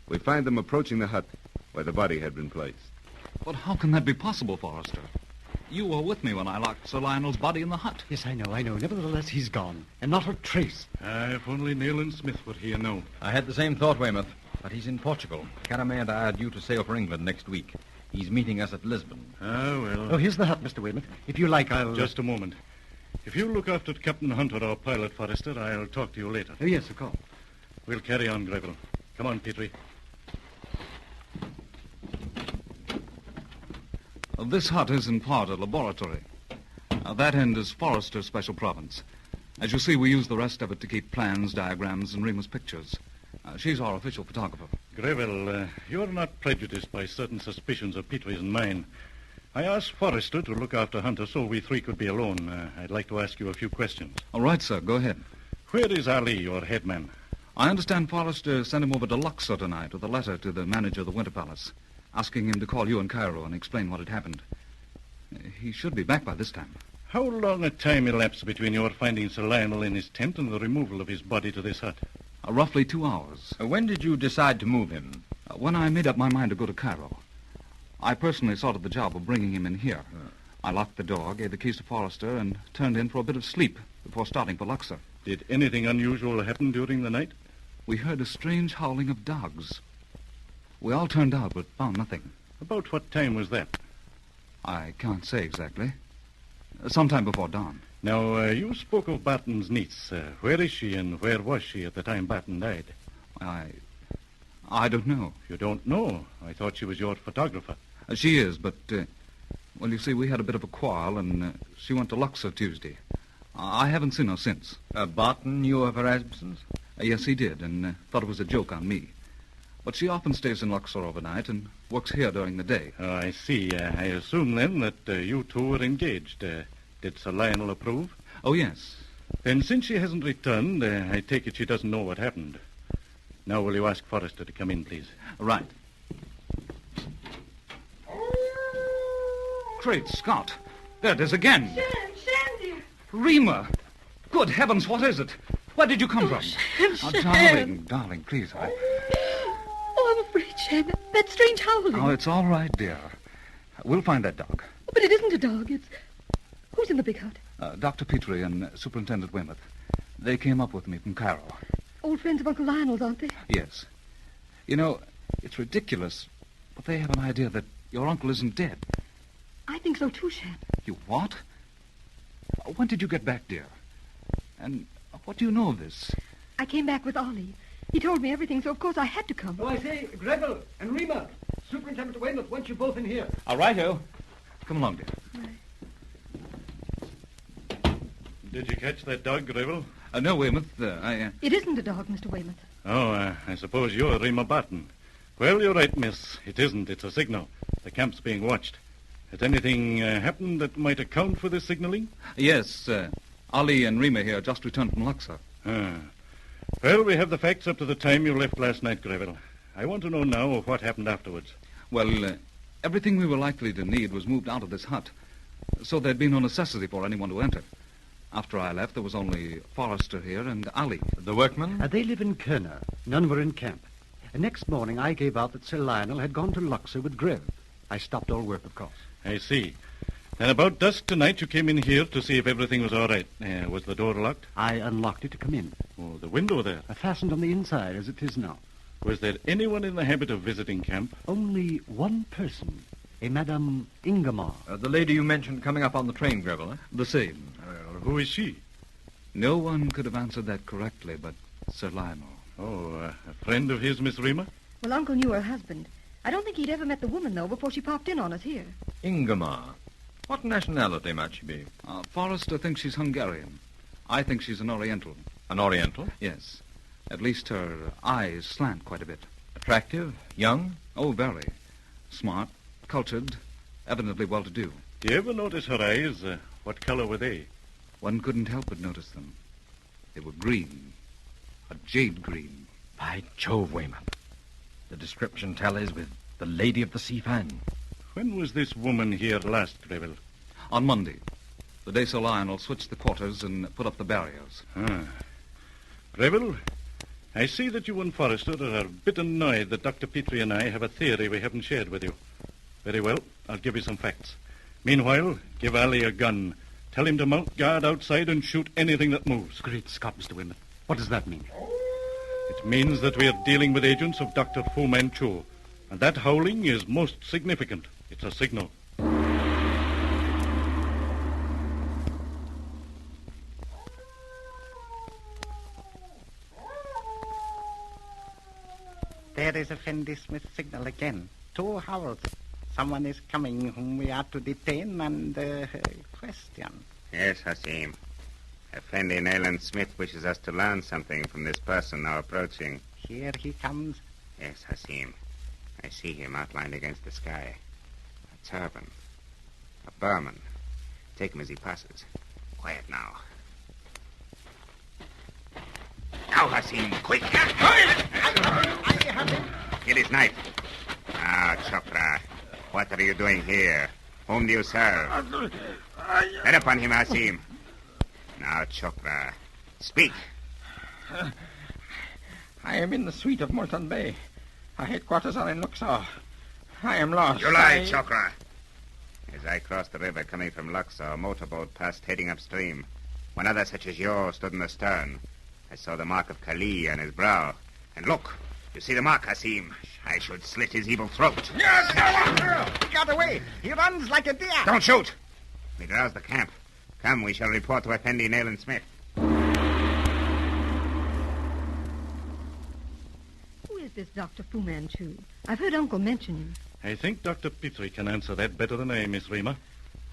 We find them approaching the hut where the body had been placed. But how can that be possible, Forrester? You were with me when I locked Sir Lionel's body in the hut. Yes, I know. Nevertheless, he's gone, and not a trace. If only Nayland Smith were here now. I had the same thought, Weymouth, but he's in Portugal. Carame and I are due to sail for England next week. He's meeting us at Lisbon. Well. Oh, here's the hut, Mr. Weymouth. If you like, I'll... Just a moment. If you look after Captain Hunter, our pilot, Forrester, I'll talk to you later. Oh, yes, of course. We'll carry on, Greville. Come on, Petrie. This hut is in part a laboratory. That end is Forrester's special province. As you see, we use the rest of it to keep plans, diagrams, and Rima's pictures. She's our official photographer. Greville, you're not prejudiced by certain suspicions of Petrie's and mine. I asked Forrester to look after Hunter so we three could be alone. I'd like to ask you a few questions. All right, sir. Go ahead. Where is Ali, your head man? I understand Forrester sent him over to Luxor tonight with a letter to the manager of the Winter Palace, asking him to call you in Cairo and explain what had happened. He should be back by this time. How long a time elapsed between your finding Sir Lionel in his tent and the removal of his body to this hut? Roughly 2 hours. When did you decide to move him? When I made up my mind to go to Cairo. I personally saw to the job of bringing him in here. I locked the door, gave the keys to Forrester, and turned in for a bit of sleep before starting for Luxor. Did anything unusual happen during the night? We heard a strange howling of dogs. We all turned out, but found nothing. About what time was that? I can't say exactly. Sometime before dawn. Now, you spoke of Barton's niece. Where is she and where was she at the time Barton died? I don't know. You don't know? I thought she was your photographer. She is, but, well, you see, we had a bit of a quarrel, and she went to Luxor Tuesday. I haven't seen her since. Barton knew of her absence? Yes, he did, and thought it was a joke on me. But she often stays in Luxor overnight and works here during the day. Oh, I see. I assume, then, that you two were engaged. Did Sir Lionel approve? Oh, yes. Then, since she hasn't returned, I take it she doesn't know what happened. Now, will you ask Forrester to come in, please? Right. Great Scott. There it is again. Sandy. Rima. Good heavens, what is it? Where did you come from? Darling, please. Oh, I'm afraid, Shan. That strange howling. Oh, it's all right, dear. We'll find that dog. But it isn't a dog. It's... Who's in the big hut? Dr. Petrie and Superintendent Weymouth. They came up with me from Cairo. Old friends of Uncle Lionel's, aren't they? Yes. You know, it's ridiculous, but they have an idea that your uncle isn't dead. I think so, too, Shan. You what? When did you get back, dear? And what do you know of this? I came back with Ollie. He told me everything, so of course I had to come. Oh, I say, Greville and Rima. Superintendent Weymouth wants you both in here. All righto. Come along, dear. Right. Did you catch that dog, Greville? No, Weymouth. It isn't a dog, Mr. Weymouth. Oh, I suppose you're Rima Barton. Well, you're right, miss. It isn't. It's a signal. The camp's being watched. Has anything happened that might account for this signaling? Yes. Ali and Rima here just returned from Luxor. Well, we have the facts up to the time you left last night, Greville. I want to know now what happened afterwards. Well, everything we were likely to need was moved out of this hut, so there'd be no necessity for anyone to enter. After I left, there was only Forrester here and Ali. The workmen? They live in Kerner. None were in camp. Next morning, I gave out that Sir Lionel had gone to Luxor with Greve. I stopped all work, of course. I see. And about dusk tonight, you came in here to see if everything was all right. Was the door locked? I unlocked it to come in. Oh, the window there? Fastened on the inside, as it is now. Was there anyone in the habit of visiting camp? Only one person. A Madame Ingemar. The lady you mentioned coming up on the train, Greville, eh? The same. Who is she? No one could have answered that correctly but Sir Lionel. Oh, a friend of his, Miss Rima? Well, Uncle knew her husband. I don't think he'd ever met the woman, though, before she popped in on us here. Ingemar. What nationality might she be? Forrester thinks she's Hungarian. I think she's an Oriental. An Oriental? Yes. At least her eyes slant quite a bit. Attractive? Young? Oh, very. Smart, cultured, evidently well-to-do. Do you ever notice her eyes? What color were they? One couldn't help but notice them. They were green. A jade green. By Jove, Weymouth. The description tallies with the Lady of the Sea Fan. When was this woman here last, Greville? On Monday. The day Sir Lionel switched the quarters and put up the barriers. Greville, I see that you and Forrester are a bit annoyed that Dr. Petrie and I have a theory we haven't shared with you. Very well, I'll give you some facts. Meanwhile, give Ali a gun. Tell him to mount guard outside and shoot anything that moves. Great Scott, Mr. Weymouth. What does that mean? It means that we are dealing with agents of Dr. Fu Manchu. And that howling is most significant. It's a signal. There is Effendi Smith's signal again. 2 howls. Someone is coming whom we are to detain and question. Yes, Hasim. Effendi Nayland Smith wishes us to learn something from this person now approaching. Here he comes. Yes, Hasim. I see him outlined against the sky. A turban. A Burman. Take him as he passes. Quiet now. Now, Hasim, quick! I have him. Get his knife. Now, Chopra, what are you doing here? Whom do you serve? Head upon him, Hasim. Now, Chopra, speak. I am in the suite of Moreton Bay. Our headquarters are in Luxor. I am lost. You lie, Chokra. As I crossed the river coming from Luxor, a motorboat passed heading upstream. One other such as yours stood in the stern. I saw the mark of Kali on his brow. And look, you see the mark, Hasim. I should slit his evil throat. He got away. He runs like a deer. Don't shoot. We rouse the camp. Come, we shall report to Effendi Nayland Smith. Who is this Dr. Fu Manchu? I've heard Uncle mention him. I think Dr. Petrie can answer that better than I, Miss Rima.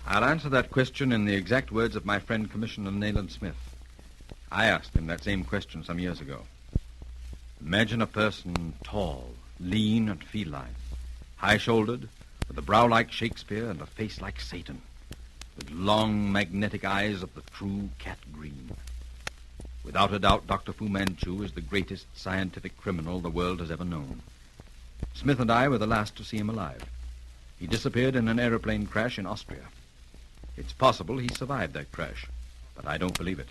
I'll answer that question in the exact words of my friend Commissioner Nayland Smith. I asked him that same question some years ago. Imagine a person tall, lean, and feline, high-shouldered, with a brow like Shakespeare and a face like Satan, with long, magnetic eyes of the true cat green. Without a doubt, Dr. Fu Manchu is the greatest scientific criminal the world has ever known. Smith and I were the last to see him alive. He disappeared in an aeroplane crash in Austria. It's possible he survived that crash, but I don't believe it.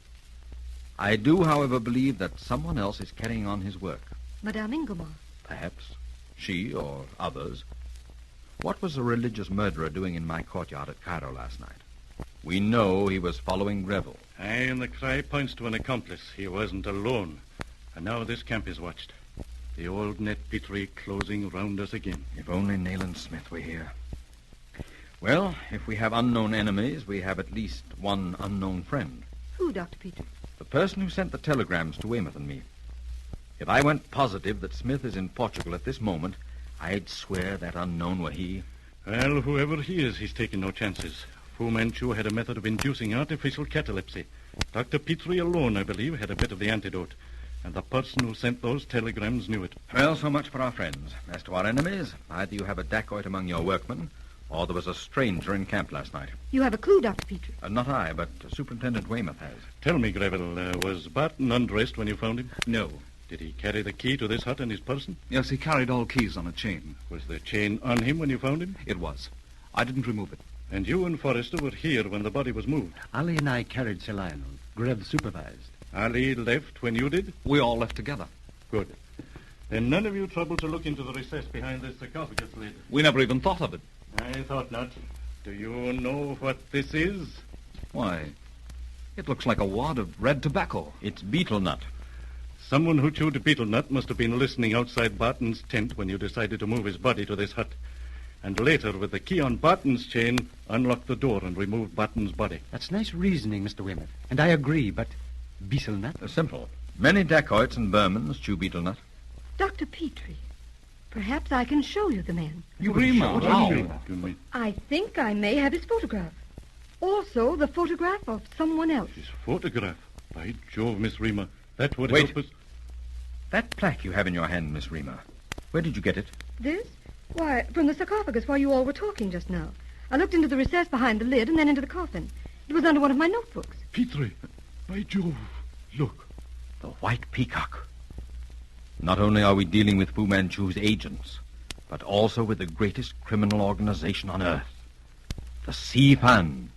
I do, however, believe that someone else is carrying on his work. Madame Ingomar. Perhaps. She or others. What was a religious murderer doing in my courtyard at Cairo last night? We know he was following Greville. Aye, and the cry points to an accomplice. He wasn't alone. And now this camp is watched. The old net Petrie closing round us again. If only Nayland Smith were here. Well, if we have unknown enemies, we have at least one unknown friend. Who, Dr. Petrie? The person who sent the telegrams to Weymouth and me. If I went positive that Smith is in Portugal at this moment, I'd swear that unknown were he. Well, whoever he is, he's taking no chances. Fu Manchu had a method of inducing artificial catalepsy. Dr. Petrie alone, I believe, had a bit of the antidote. And the person who sent those telegrams knew it. Well, so much for our friends. As to our enemies, either you have a dacoit among your workmen, or there was a stranger in camp last night. You have a clue, Dr. Petrie? Not I, but Superintendent Weymouth has. Tell me, Greville, was Barton undressed when you found him? No. Did he carry the key to this hut in his person? Yes, he carried all keys on a chain. Was the chain on him when you found him? It was. I didn't remove it. And you and Forrester were here when the body was moved? Ali and I carried Sir Lionel. Grev supervised. Ali left when you did? We all left together. Good. Then none of you troubled to look into the recess behind this sarcophagus lid? We never even thought of it. I thought not. Do you know what this is? Why, it looks like a wad of red tobacco. It's betel nut. Someone who chewed betel nut must have been listening outside Barton's tent when you decided to move his body to this hut. And later, with the key on Barton's chain, unlocked the door and removed Barton's body. That's nice reasoning, Mr. Weymouth. And I agree, but betel nut? Simple. Many dacoits and Burmans chew betel nut. Dr. Petrie, perhaps I can show you the man. You Rima, how? I think I may have his photograph. Also, the photograph of someone else. His photograph? By Jove, Miss Rima, that would Wait. help us. That plaque you have in your hand, Miss Rima, where did you get it? This? Why, from the sarcophagus while you all were talking just now. I looked into the recess behind the lid and then into the coffin. It was under one of my notebooks. Petrie, by Jove, look. The white peacock. Not only are we dealing with Fu Manchu's agents, but also with the greatest criminal organization on Earth. The Sea Fan.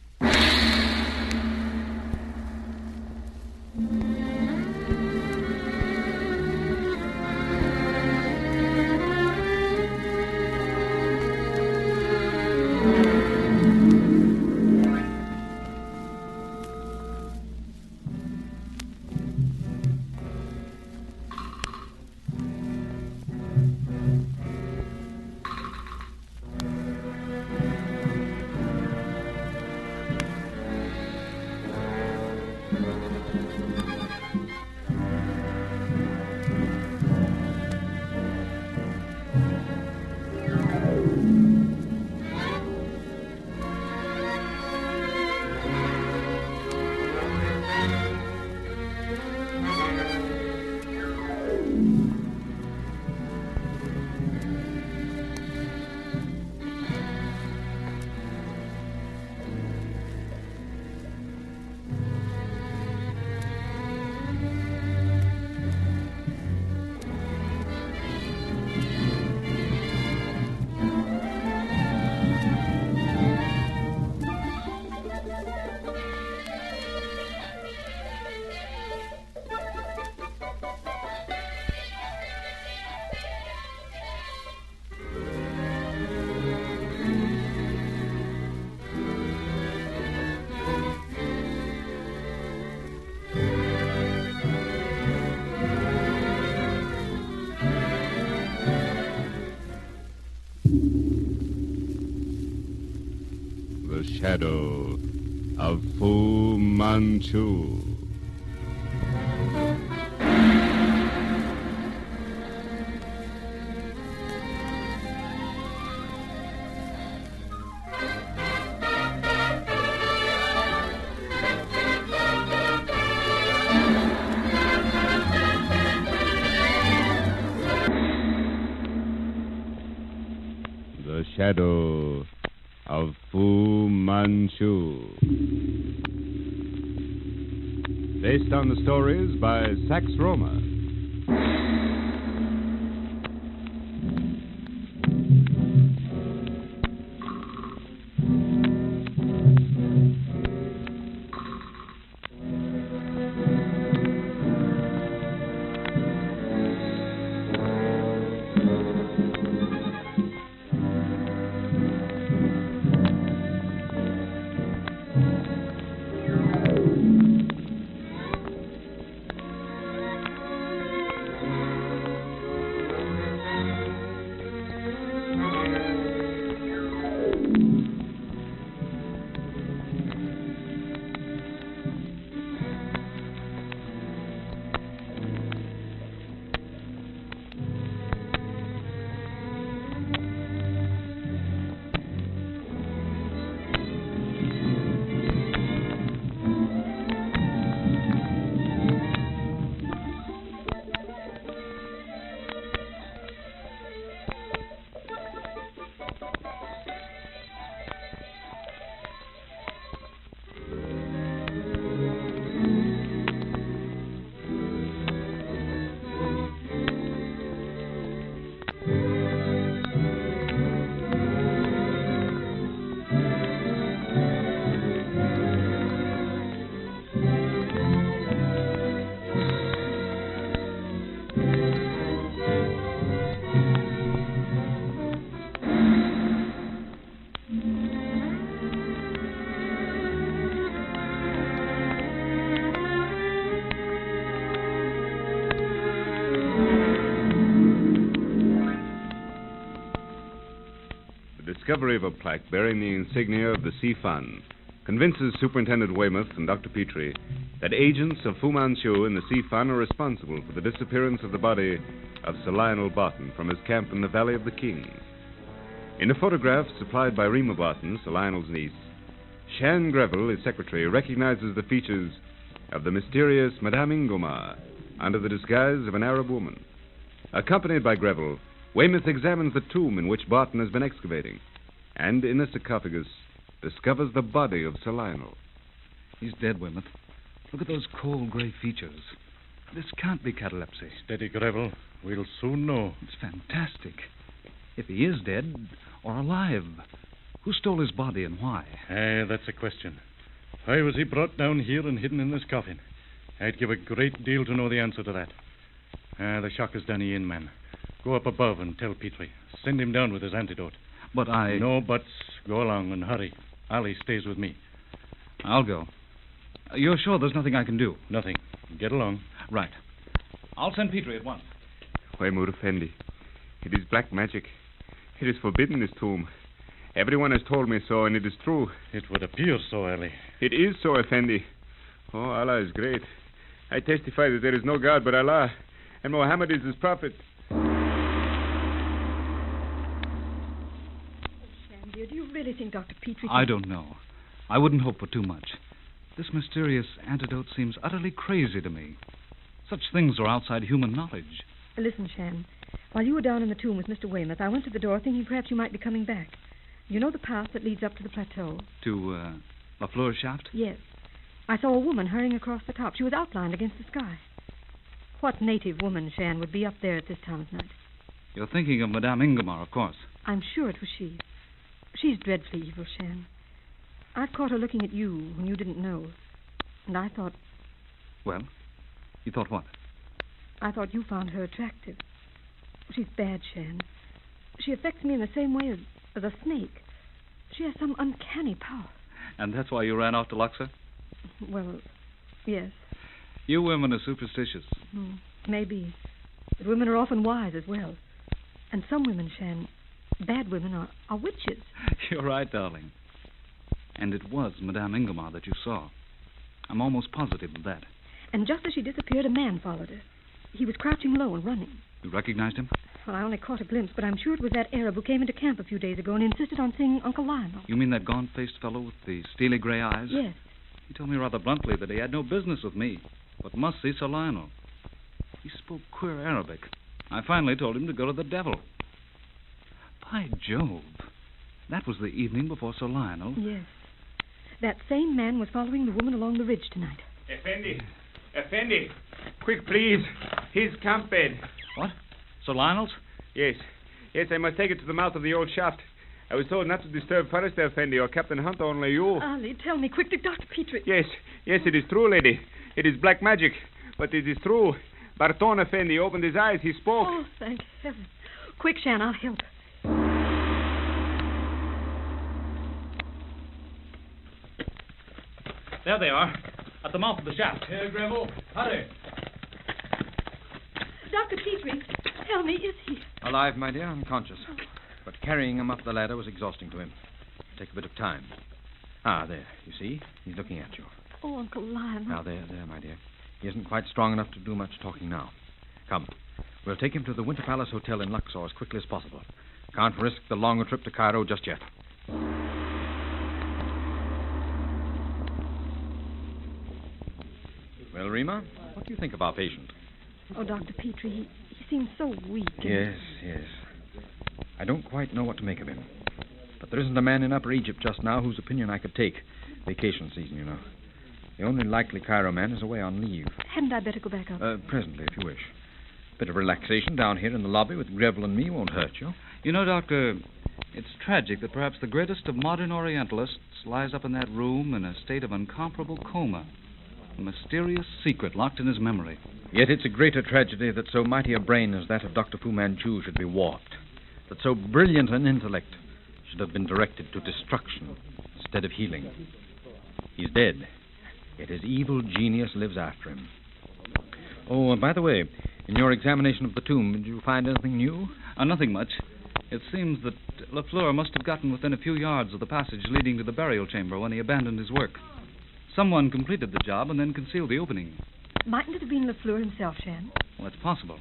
shadow of Fu Manchu. The shadow of Fu Manchu. Based on the stories by Sax Roma. The discovery of a plaque bearing the insignia of the Sea Fun convinces Superintendent Weymouth and Dr. Petrie that agents of Fu Manchu and the Sea Fun are responsible for the disappearance of the body of Sir Lionel Barton from his camp in the Valley of the Kings. In a photograph supplied by Rima Barton, Sir Lionel's niece, Shan Greville, his secretary, recognizes the features of the mysterious Madame Ingomar under the disguise of an Arab woman. Accompanied by Greville, Weymouth examines the tomb in which Barton has been excavating, and in the sarcophagus discovers the body of Sir Lionel. He's dead, Weymouth. Look at those cold gray features. This can't be catalepsy. Steady, Greville. We'll soon know. It's fantastic. If he is dead or alive, who stole his body and why? That's a question. Why was he brought down here and hidden in this coffin? I'd give a great deal to know the answer to that. The shock has done you in, man. Go up above and tell Petrie. Send him down with his antidote. But I... No buts. Go along and hurry. Ali stays with me. I'll go. You're sure there's nothing I can do? Nothing. Get along. Right. I'll send Petrie at once. Weymouth Effendi, it is black magic. It is forbidden, this tomb. Everyone has told me so, and it is true. It would appear so, Ali. It is so, Effendi. Oh, Allah is great. I testify that there is no God but Allah, and Muhammad is his prophet. Dear, do you really think Dr. Petrie... I don't know. I wouldn't hope for too much. This mysterious antidote seems utterly crazy to me. Such things are outside human knowledge. Listen, Shan. While you were down in the tomb with Mr. Weymouth, I went to the door thinking perhaps you might be coming back. You know the path that leads up to the plateau? To, La Fleur shaft? Yes. I saw a woman hurrying across the top. She was outlined against the sky. What native woman, Shan, would be up there at this time of night? You're thinking of Madame Ingomar, of course. I'm sure it was she. She's dreadfully evil, Shan. I've caught her looking at you when you didn't know. And I thought... Well, you thought what? I thought you found her attractive. She's bad, Shan. She affects me in the same way as a snake. She has some uncanny power. And that's why you ran off to Luxor? Well, yes. You women are superstitious. Maybe. But women are often wise as well. And some women, Shan, bad women, are witches. You're right, darling. And it was Madame Ingomar that you saw. I'm almost positive of that. And just as she disappeared, a man followed her. He was crouching low and running. You recognized him? Well, I only caught a glimpse, but I'm sure it was that Arab who came into camp a few days ago and insisted on seeing Uncle Lionel. You mean that gaunt-faced fellow with the steely gray eyes? Yes. He told me rather bluntly that he had no business with me, but must see Sir Lionel. He spoke queer Arabic. I finally told him to go to the devil. By Jove. That was the evening before Sir Lionel. Yes. That same man was following the woman along the ridge tonight. Effendi. Quick, please. His camp bed. What? Sir Lionel's? Yes. Yes, I must take it to the mouth of the old shaft. I was told not to disturb Forrester, Effendi, or Captain Hunt, only you. Ali, tell me quickly, Dr. Petrie. Yes, it is true, lady. It is black magic, but it is true. Barton Effendi opened his eyes. He spoke. Oh, thank heaven. Quick, Shan, I'll help. There they are, at the mouth of the shaft. Here, Greville. Hurry. Dr. Petrie, tell me, is he... Alive, my dear, unconscious. But carrying him up the ladder was exhausting to him. Take a bit of time. Ah, there, you see? He's looking at you. Oh, Uncle Lionel. Now, there, my dear. He isn't quite strong enough to do much talking now. Come. We'll take him to the Winter Palace Hotel in Luxor as quickly as possible. Can't risk the longer trip to Cairo just yet. Well, Rima, what do you think of our patient? Oh, Dr. Petrie, he seems so weak. Yes. I don't quite know what to make of him. But there isn't a man in Upper Egypt just now whose opinion I could take. Vacation season, you know. The only likely Cairo man is away on leave. Hadn't I better go back up? Presently, if you wish. Bit of relaxation down here in the lobby with Greville and me won't hurt you. You know, Doctor, it's tragic that perhaps the greatest of modern Orientalists lies up in that room in a state of incomparable coma. A mysterious secret locked in his memory. Yet it's a greater tragedy that so mighty a brain as that of Dr. Fu Manchu should be warped. That so brilliant an intellect should have been directed to destruction instead of healing. He's dead, yet his evil genius lives after him. Oh, by the way, in your examination of the tomb, did you find anything new? Nothing much. It seems that Lafleur must have gotten within a few yards of the passage leading to the burial chamber when he abandoned his work. Someone completed the job and then concealed the opening. Mightn't it have been Lafleur himself, Shan? Well, it's possible.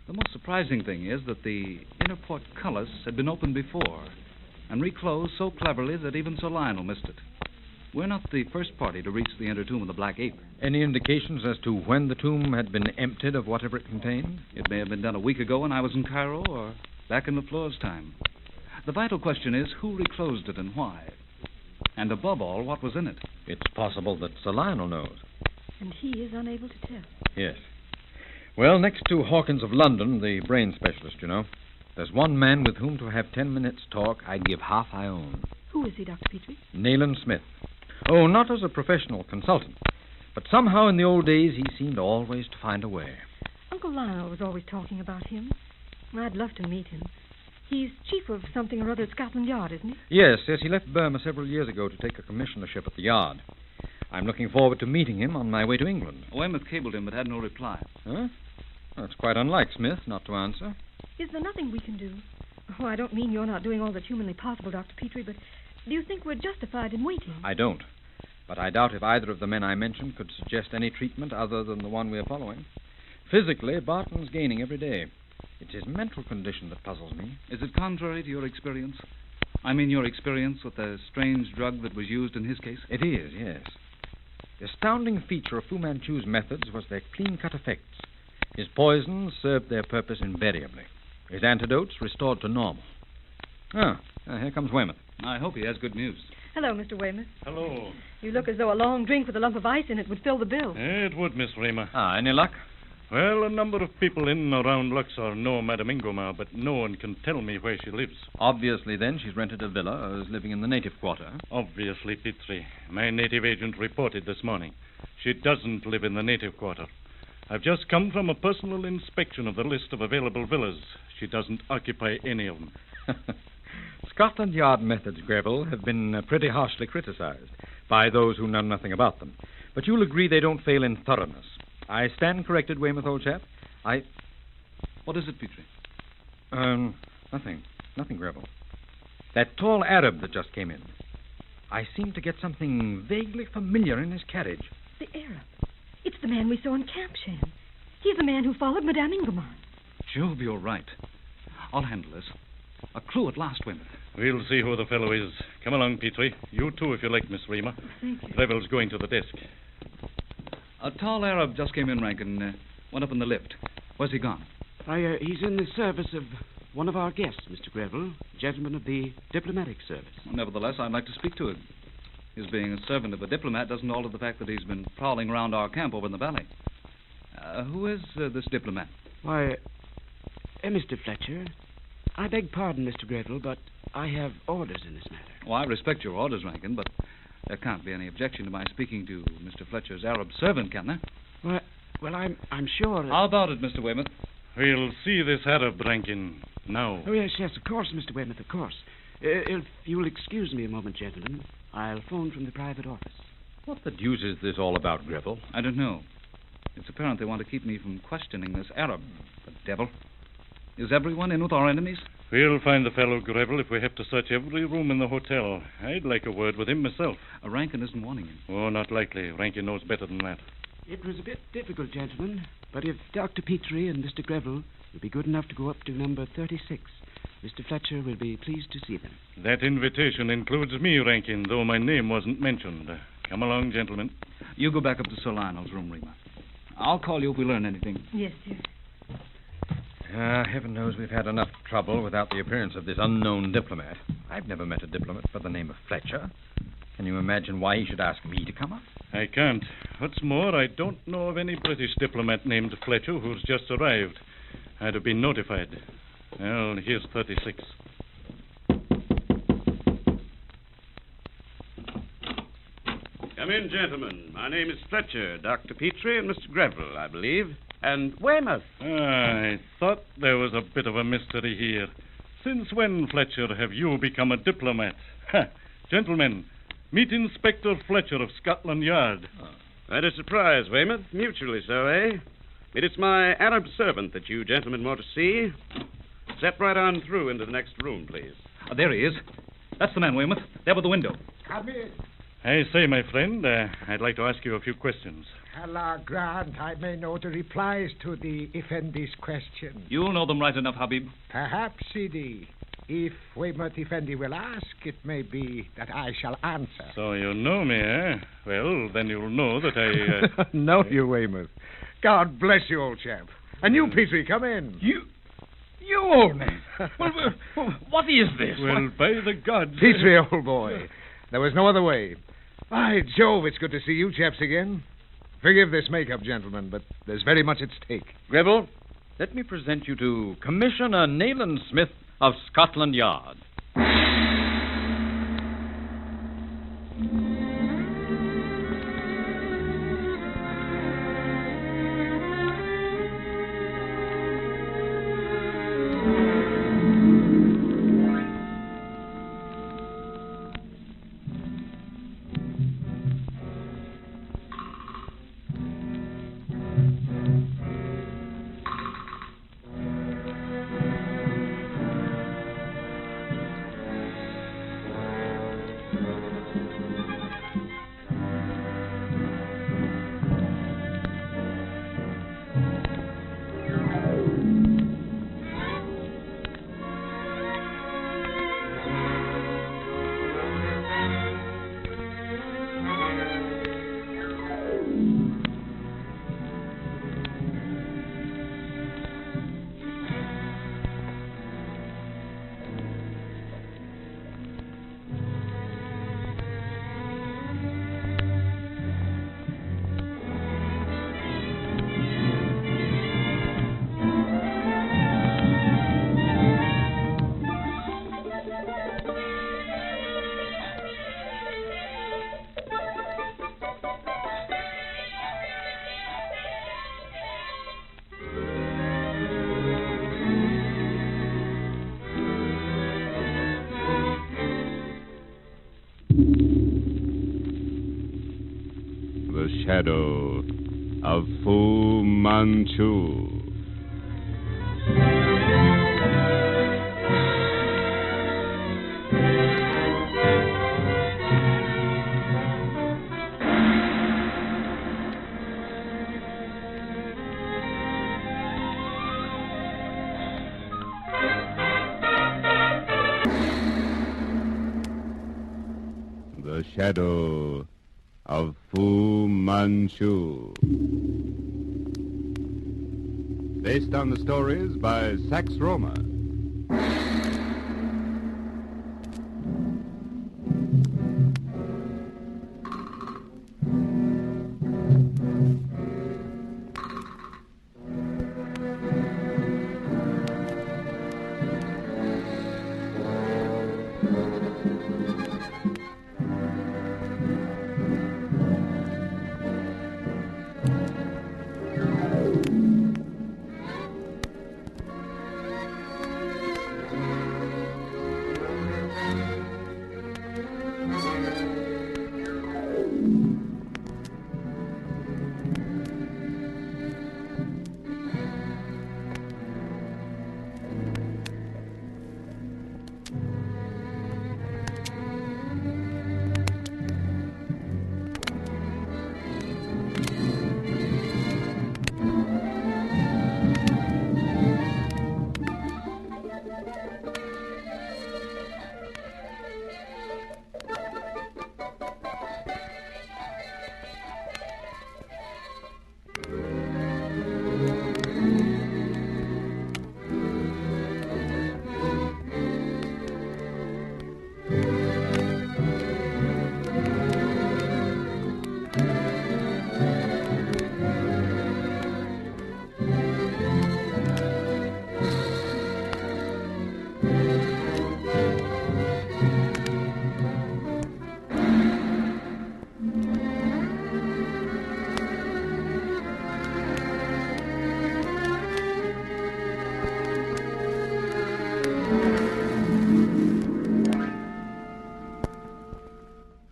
The most surprising thing is that the inner portcullis had been opened before and reclosed so cleverly that even Sir Lionel missed it. We're not the first party to reach the inner tomb of the Black Ape. Any indications as to when the tomb had been emptied of whatever it contained? It may have been done a week ago when I was in Cairo or back in Lafleur's time. The vital question is who reclosed it and why. And above all, what was in it? It's possible that Sir Lionel knows. And he is unable to tell. Yes. Well, next to Hawkins of London, the brain specialist, you know, there's one man with whom to have 10 minutes' talk I'd give half I own. Who is he, Dr. Petrie? Nayland Smith. Oh, not as a professional consultant, but somehow in the old days he seemed always to find a way. Uncle Lionel was always talking about him. I'd love to meet him. He's chief of something or other at Scotland Yard, isn't he? Yes, he left Burma several years ago to take a commissionership at the Yard. I'm looking forward to meeting him on my way to England. Weymouth cabled him but had no reply. Huh? That's quite unlike Smith not to answer. Is there nothing we can do? Oh, I don't mean you're not doing all that's humanly possible, Dr. Petrie, but do you think we're justified in waiting? I don't. But I doubt if either of the men I mentioned could suggest any treatment other than the one we're following. Physically, Barton's gaining every day. It's his mental condition that puzzles me. Is it contrary to your experience? I mean your experience with the strange drug that was used in his case? It is, yes. The astounding feature of Fu Manchu's methods was their clean-cut effects. His poisons served their purpose invariably. His antidotes restored to normal. Here comes Weymouth. I hope he has good news. Hello, Mr. Weymouth. Hello. You look as though a long drink with a lump of ice in it would fill the bill. It would, Miss Rima. Any luck? Well, a number of people in and around Luxor know Madame Ingomar, but no one can tell me where she lives. Obviously, then, she's rented a villa or is living in the native quarter. Obviously, Petrie. My native agent reported this morning. She doesn't live in the native quarter. I've just come from a personal inspection of the list of available villas. She doesn't occupy any of them. Scotland Yard methods, Greville, have been pretty harshly criticized by those who know nothing about them. But you'll agree they don't fail in thoroughness. I stand corrected, Weymouth, old chap. What is it, Petrie? Nothing, Greville. That tall Arab that just came in. I seem to get something vaguely familiar in his carriage. The Arab. It's the man we saw in Camp, Shan. He's the man who followed Madame Ingelman. Jove, you're right. I'll handle this. A clue at last, Weymouth. We'll see who the fellow is. Come along, Petrie. You too, if you like, Miss Rima. Thank you. Greville's going to the desk. A tall Arab just came in, Rankin. Went up in the lift. Where's he gone? He's in the service of one of our guests, Mr. Greville, gentleman of the diplomatic service. Well, nevertheless, I'd like to speak to him. His being a servant of a diplomat doesn't alter the fact that he's been prowling around our camp over in the valley. Who is this diplomat? Why, Mr. Fletcher, I beg pardon, Mr. Greville, but I have orders in this matter. Well, I respect your orders, Rankin, but there can't be any objection to my speaking to Mr. Fletcher's Arab servant, can there? Well, I'm sure that... How about it, Mr. Weymouth? We'll see this Arab, Rankin, now. Oh, yes, of course, Mr. Weymouth, of course. If you'll excuse me a moment, gentlemen, I'll phone from the private office. What the deuce is this all about, Greville? I don't know. It's apparent they want to keep me from questioning this Arab. The devil. Is everyone in with our enemies? We'll find the fellow, Greville, if we have to search every room in the hotel. I'd like a word with him myself. Rankin isn't wanting him. Oh, not likely. Rankin knows better than that. It was a bit difficult, gentlemen, but if Dr. Petrie and Mr. Greville will be good enough to go up to number 36, Mr. Fletcher will be pleased to see them. That invitation includes me, Rankin, though my name wasn't mentioned. Come along, gentlemen. You go back up to Sir Lionel's room, Rima. I'll call you if we learn anything. Yes, dear. Heaven knows we've had enough trouble without the appearance of this unknown diplomat. I've never met a diplomat by the name of Fletcher. Can you imagine why he should ask me to come up? I can't. What's more, I don't know of any British diplomat named Fletcher who's just arrived. I'd have been notified. Well, here's 36. Come in, gentlemen. My name is Fletcher, Dr. Petrie, and Mr. Greville, I believe. And Weymouth. I thought there was a bit of a mystery here. Since when, Fletcher, have you become a diplomat? Gentlemen, meet Inspector Fletcher of Scotland Yard. Quite a surprise, Weymouth. Mutually so, eh? It is my Arab servant that you gentlemen want to see. Step right on through into the next room, please. There he is. That's the man, Weymouth. There by the window. Come in. I say, my friend, I'd like to ask you a few questions. Allah grant I may know the replies to the Effendi's questions. You'll know them right enough, Habib. Perhaps, Sidi. If Weymouth Effendi will ask, it may be that I shall answer. So you know me, eh? Well, then you'll know that I... Know you, Weymouth. God bless you, old chap. And you, Petrie, come in. You old man. Well, what is this? Well, by the gods... Petrie, old boy. There was no other way. By Jove, it's good to see you chaps again. Forgive this make-up, gentlemen, but there's very much at stake. Greville, let me present you to Commissioner Nayland Smith of Scotland Yard. The shadow of Fu Manchu. shadow of Fu Manchu. Based on the stories by Sax Roma.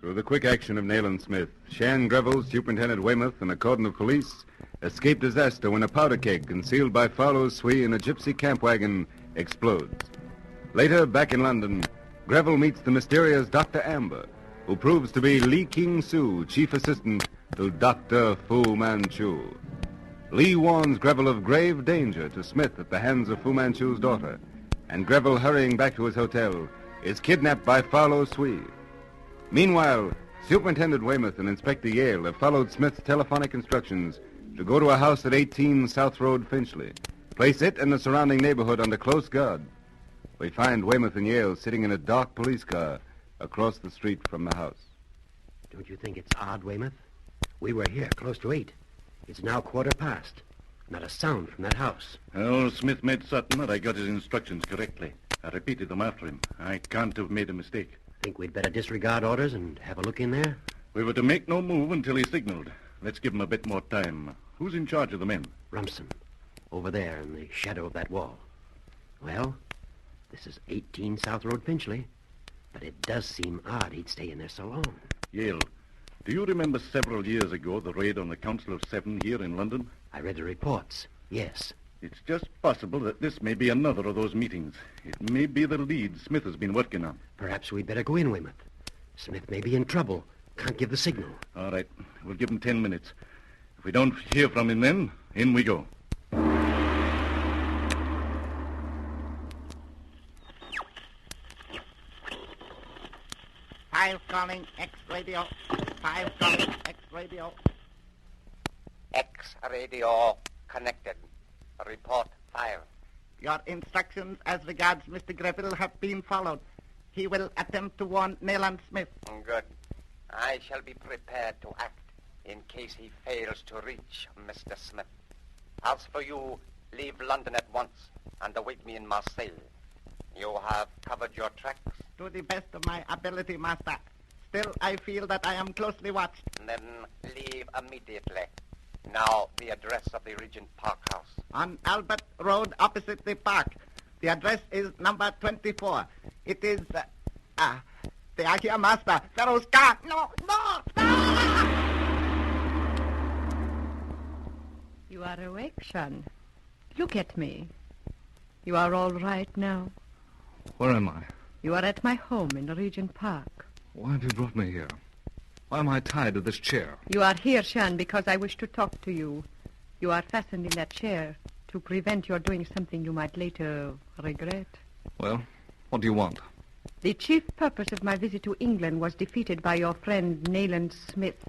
Through the quick action of Nayland Smith, Shan Greville, Superintendent Weymouth, and a cordon of police escape disaster when a powder keg concealed by Farlow Swee in a gypsy camp wagon explodes. Later, back in London, Greville meets the mysterious Dr. Amber, who proves to be Lee King-soo, chief assistant to Dr. Fu Manchu. Lee warns Greville of grave danger to Smith at the hands of Fu Manchu's daughter, and Greville, hurrying back to his hotel, is kidnapped by Farlow Swee. Meanwhile, Superintendent Weymouth and Inspector Yale have followed Smith's telephonic instructions to go to a house at 18 South Road, Finchley, place it and the surrounding neighborhood under close guard. We find Weymouth and Yale sitting in a dark police car across the street from the house. Don't you think it's odd, Weymouth? We were here close to 8. It's now 1:15. Not a sound from that house. Well, Smith made certain that I got his instructions correctly. I repeated them after him. I can't have made a mistake. Think we'd better disregard orders and have a look in there? We were to make no move until he signaled. Let's give him a bit more time. Who's in charge of the men? Rumson. Over there in the shadow of that wall. Well, this is 18 South Road, Finchley. But it does seem odd he'd stay in there so long. Yale, do you remember several years ago the raid on the Council of Seven here in London? I read the reports. Yes. It's just possible that this may be another of those meetings. It may be the lead Smith has been working on. Perhaps we'd better go in, Weymouth. Smith may be in trouble. Can't give the signal. All right. We'll give him 10 minutes. If we don't hear from him then, in we go. Five calling X radio. 5 calling X radio. X radio connected. Report 5. Your instructions as regards Mr. Greville have been followed. He will attempt to warn Nayland Smith. Good. I shall be prepared to act in case he fails to reach Mr. Smith. As for you, leave London at once and await me in Marseille. You have covered your tracks? To the best of my ability, Master. Still, I feel that I am closely watched. Then leave immediately. Now, the address of the Regent Park house. On Albert Road, opposite the park. The address is number 24. It is, they are here, Master. Pharaoh's car. No! You are awake, Sean. Look at me. You are all right now. Where am I? You are at my home in the Regent Park. Why have you brought me here? Why am I tied to this chair? You are here, Sean, because I wish to talk to you. You are fastened in that chair to prevent your doing something you might later regret. Well, what do you want? The chief purpose of my visit to England was defeated by your friend Nayland Smith.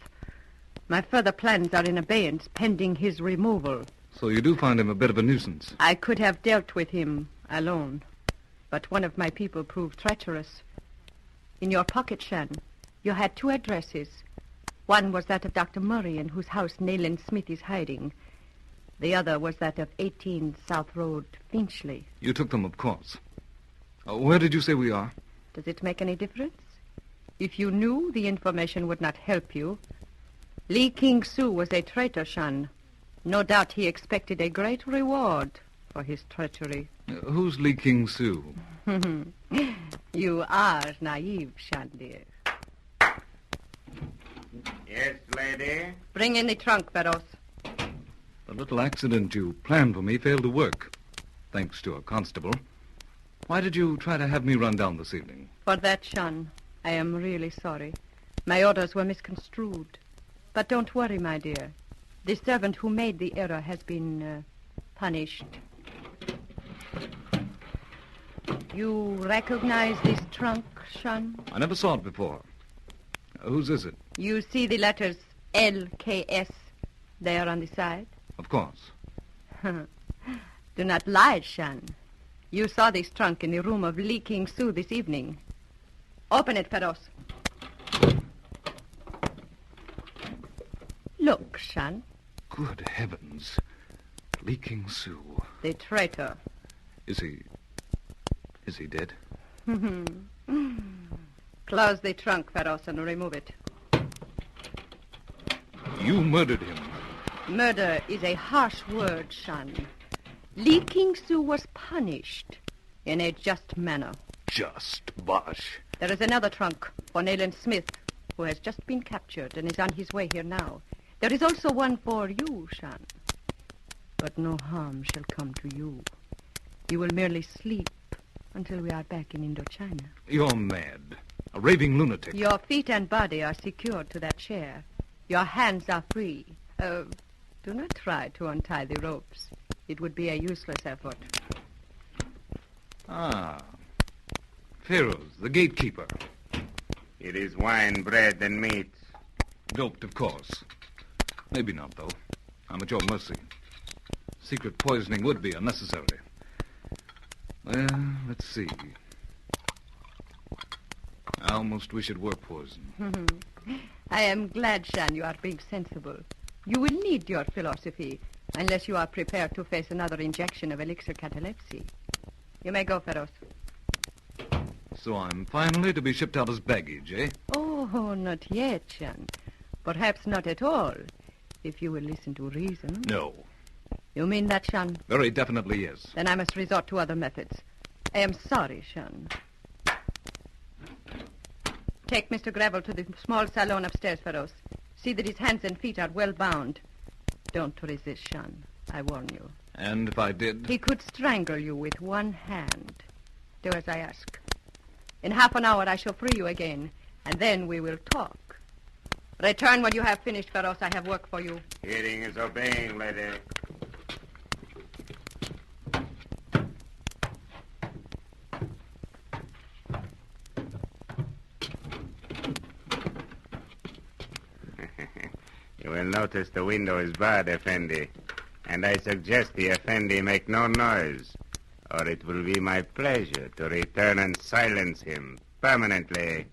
My further plans are in abeyance, pending his removal. So you do find him a bit of a nuisance? I could have dealt with him alone, but one of my people proved treacherous. In your pocket, Shan, you had 2 addresses. One was that of Dr. Murray, in whose house Nayland Smith is hiding. The other was that of 18 South Road, Finchley. You took them, of course. Where did you say we are? Does it make any difference? If you knew, the information would not help you. Li King Su was a traitor, Shan. No doubt he expected a great reward for his treachery. Who's Li King Su? You are naive, Shan, dear. Yes, lady? Bring in the trunk, Barros. The little accident you planned for me failed to work, thanks to a constable. Why did you try to have me run down this evening? For that, Shan, I am really sorry. My orders were misconstrued. But don't worry, my dear. The servant who made the error has been punished. You recognize this trunk, Shan? I never saw it before. Whose is it? You see the letters LKS there on the side? Of course. Do not lie, Shan. You saw this trunk in the room of Li King Su this evening. Open it, Barros. Look, Shan. Good heavens. Li King Su. The traitor. Is he dead? Close the trunk, Barros, and remove it. You murdered him. Murder is a harsh word, Shan. Li King Su was punished in a just manner. Just bosh. There is another trunk for Nayland Smith, who has just been captured and is on his way here now. There is also one for you, Shan. But no harm shall come to you. You will merely sleep until we are back in Indochina. You're mad. A raving lunatic. Your feet and body are secured to that chair. Your hands are free. Do not try to untie the ropes. It would be a useless effort. Ah. Pharaoh's, the gatekeeper. It is wine, bread, and meat. Doped, of course. Maybe not, though. I'm at your mercy. Secret poisoning would be unnecessary. Well, let's see. I almost wish it were poison. I am glad, Shan, you are being sensible. You will need your philosophy unless you are prepared to face another injection of elixir catalepsy. You may go, Barros. So I'm finally to be shipped out as baggage, eh? Oh, not yet, Shan. Perhaps not at all, if you will listen to reason. No. You mean that, Shan? Very definitely yes. Then I must resort to other methods. I am sorry, Shan. Take Mr. Gravel to the small salon upstairs, Barros. See that his hands and feet are well bound. Don't resist, Shan. I warn you. And if I did? He could strangle you with one hand. Do as I ask. In half an hour I shall free you again, and then we will talk. Return when you have finished, Barros. I have work for you. Hearing is obeying, lady. You will notice the window is barred, Effendi. And I suggest the Effendi make no noise, or it will be my pleasure to return and silence him permanently.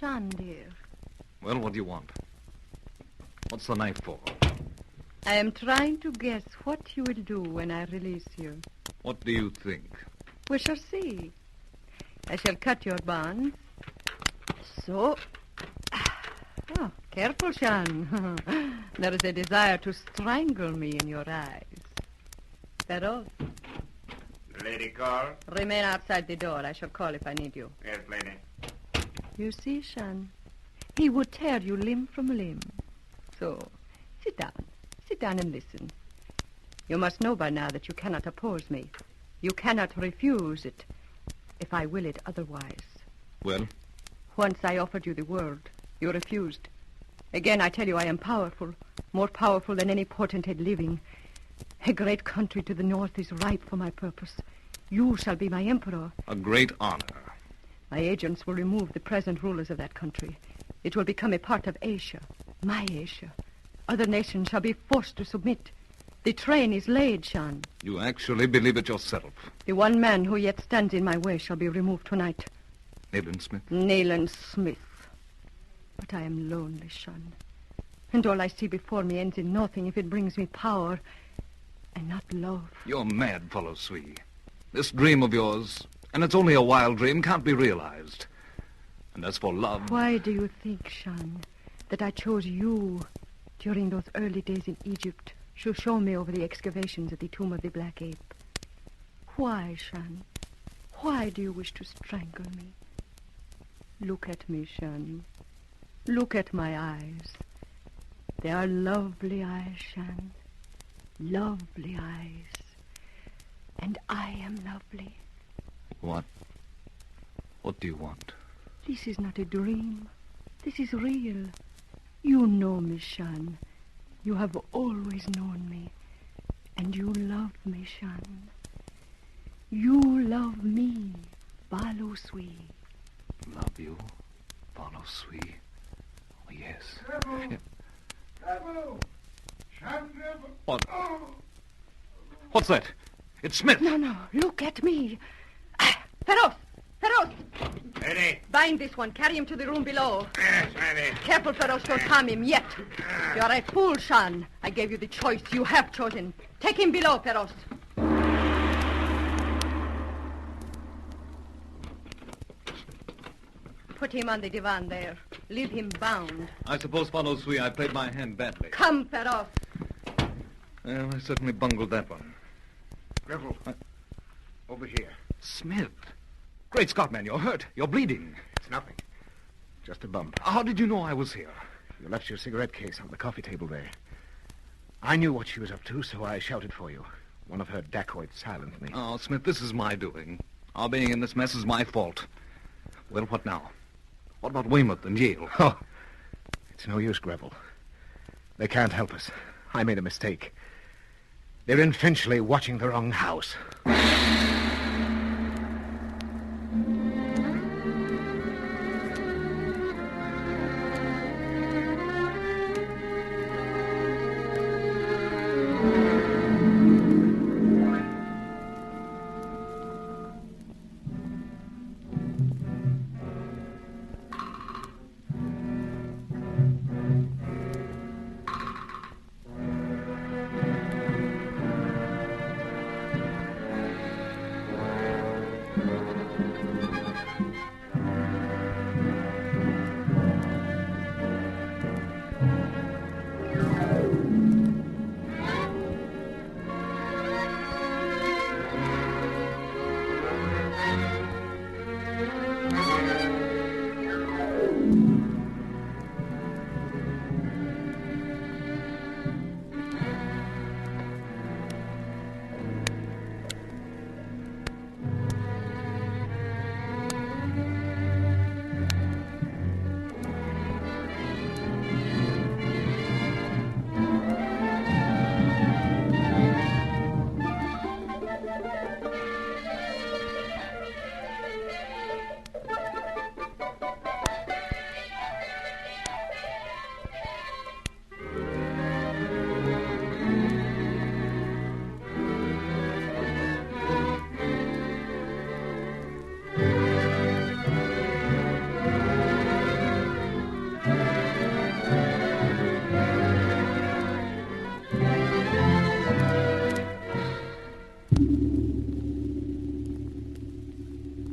Shan, dear. Well, what do you want? What's the knife for? I am trying to guess what you will do when I release you. What do you think? We shall see. I shall cut your bonds. So. Oh, careful, Shan. There is a desire to strangle me in your eyes. Barros. The lady call? Remain outside the door. I shall call if I need you. Yes, lady. You see, Shan, he would tear you limb from limb. So, sit down. Sit down and listen. You must know by now that you cannot oppose me. You cannot refuse it if I will it otherwise. Well? Once I offered you the world. You refused. Again, I tell you, I am powerful, more powerful than any potentate living. A great country to the north is ripe for my purpose. You shall be my emperor. A great honor. My agents will remove the present rulers of that country. It will become a part of Asia, my Asia. Other nations shall be forced to submit. The train is laid, Shan. You actually believe it yourself? The one man who yet stands in my way shall be removed tonight. Nayland Smith? Nayland Smith. But I am lonely, Shan. And all I see before me ends in nothing if it brings me power and not love. You're mad, fellow Sui. This dream of yours, and it's only a wild dream, can't be realized. And as for love... Why do you think, Shan, that I chose you during those early days in Egypt to show me over the excavations at the tomb of the Black Ape? Why, Shan? Why do you wish to strangle me? Look at me, Shan. Look at my eyes. They are lovely eyes, Shan. Lovely eyes. And I am lovely. What? What do you want? This is not a dream. This is real. You know me, Shan. You have always known me. And you love me, Shan. You love me, Balu Sui. Love you, Balu Sui? Oh, yes. What? What's that? It's Smith. No. Look at me. Feroz! Feroz! Ready? Bind this one. Carry him to the room below. Yes, ready. Careful, Feroz. Don't harm him yet. You are a fool, Shan. I gave you the choice. You have chosen. Take him below, Feroz. Put him on the divan there. Leave him bound. I suppose, Balu Sui, I played my hand badly. Come, Feroz. Well, I certainly bungled that one. Greville, over here. Smith. Great Scott, man, you're hurt. You're bleeding. It's nothing. Just a bump. How did you know I was here? You left your cigarette case on the coffee table there. I knew what she was up to, so I shouted for you. One of her dacoits silenced me. Oh, Smith, this is my doing. Our being in this mess is my fault. Well, what now? What about Weymouth and Yale? Oh, it's no use, Greville. They can't help us. I made a mistake. They're in Finchley watching the wrong house.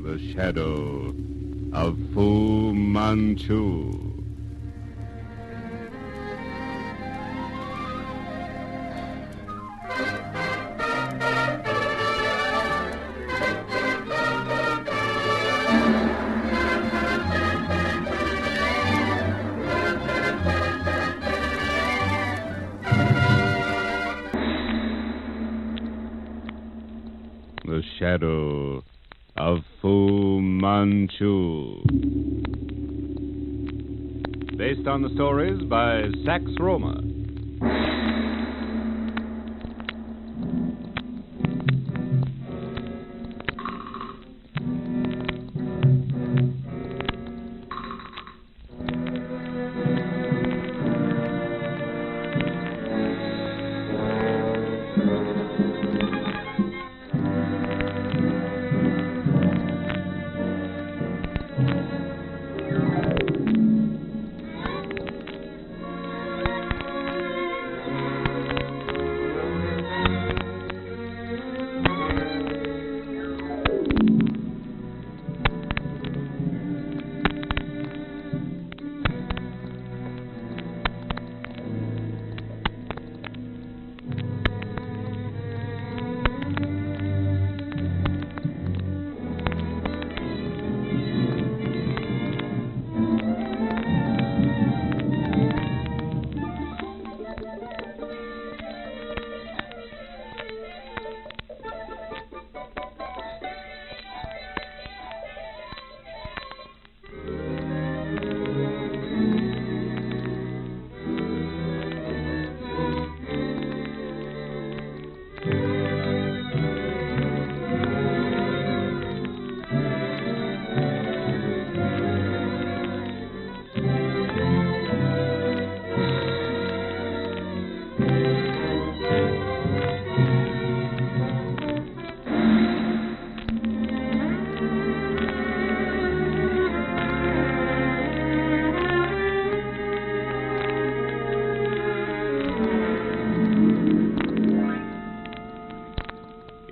The shadow of Fu Manchu. The shadow of Fu Manchu. based on the stories by Sax Roma.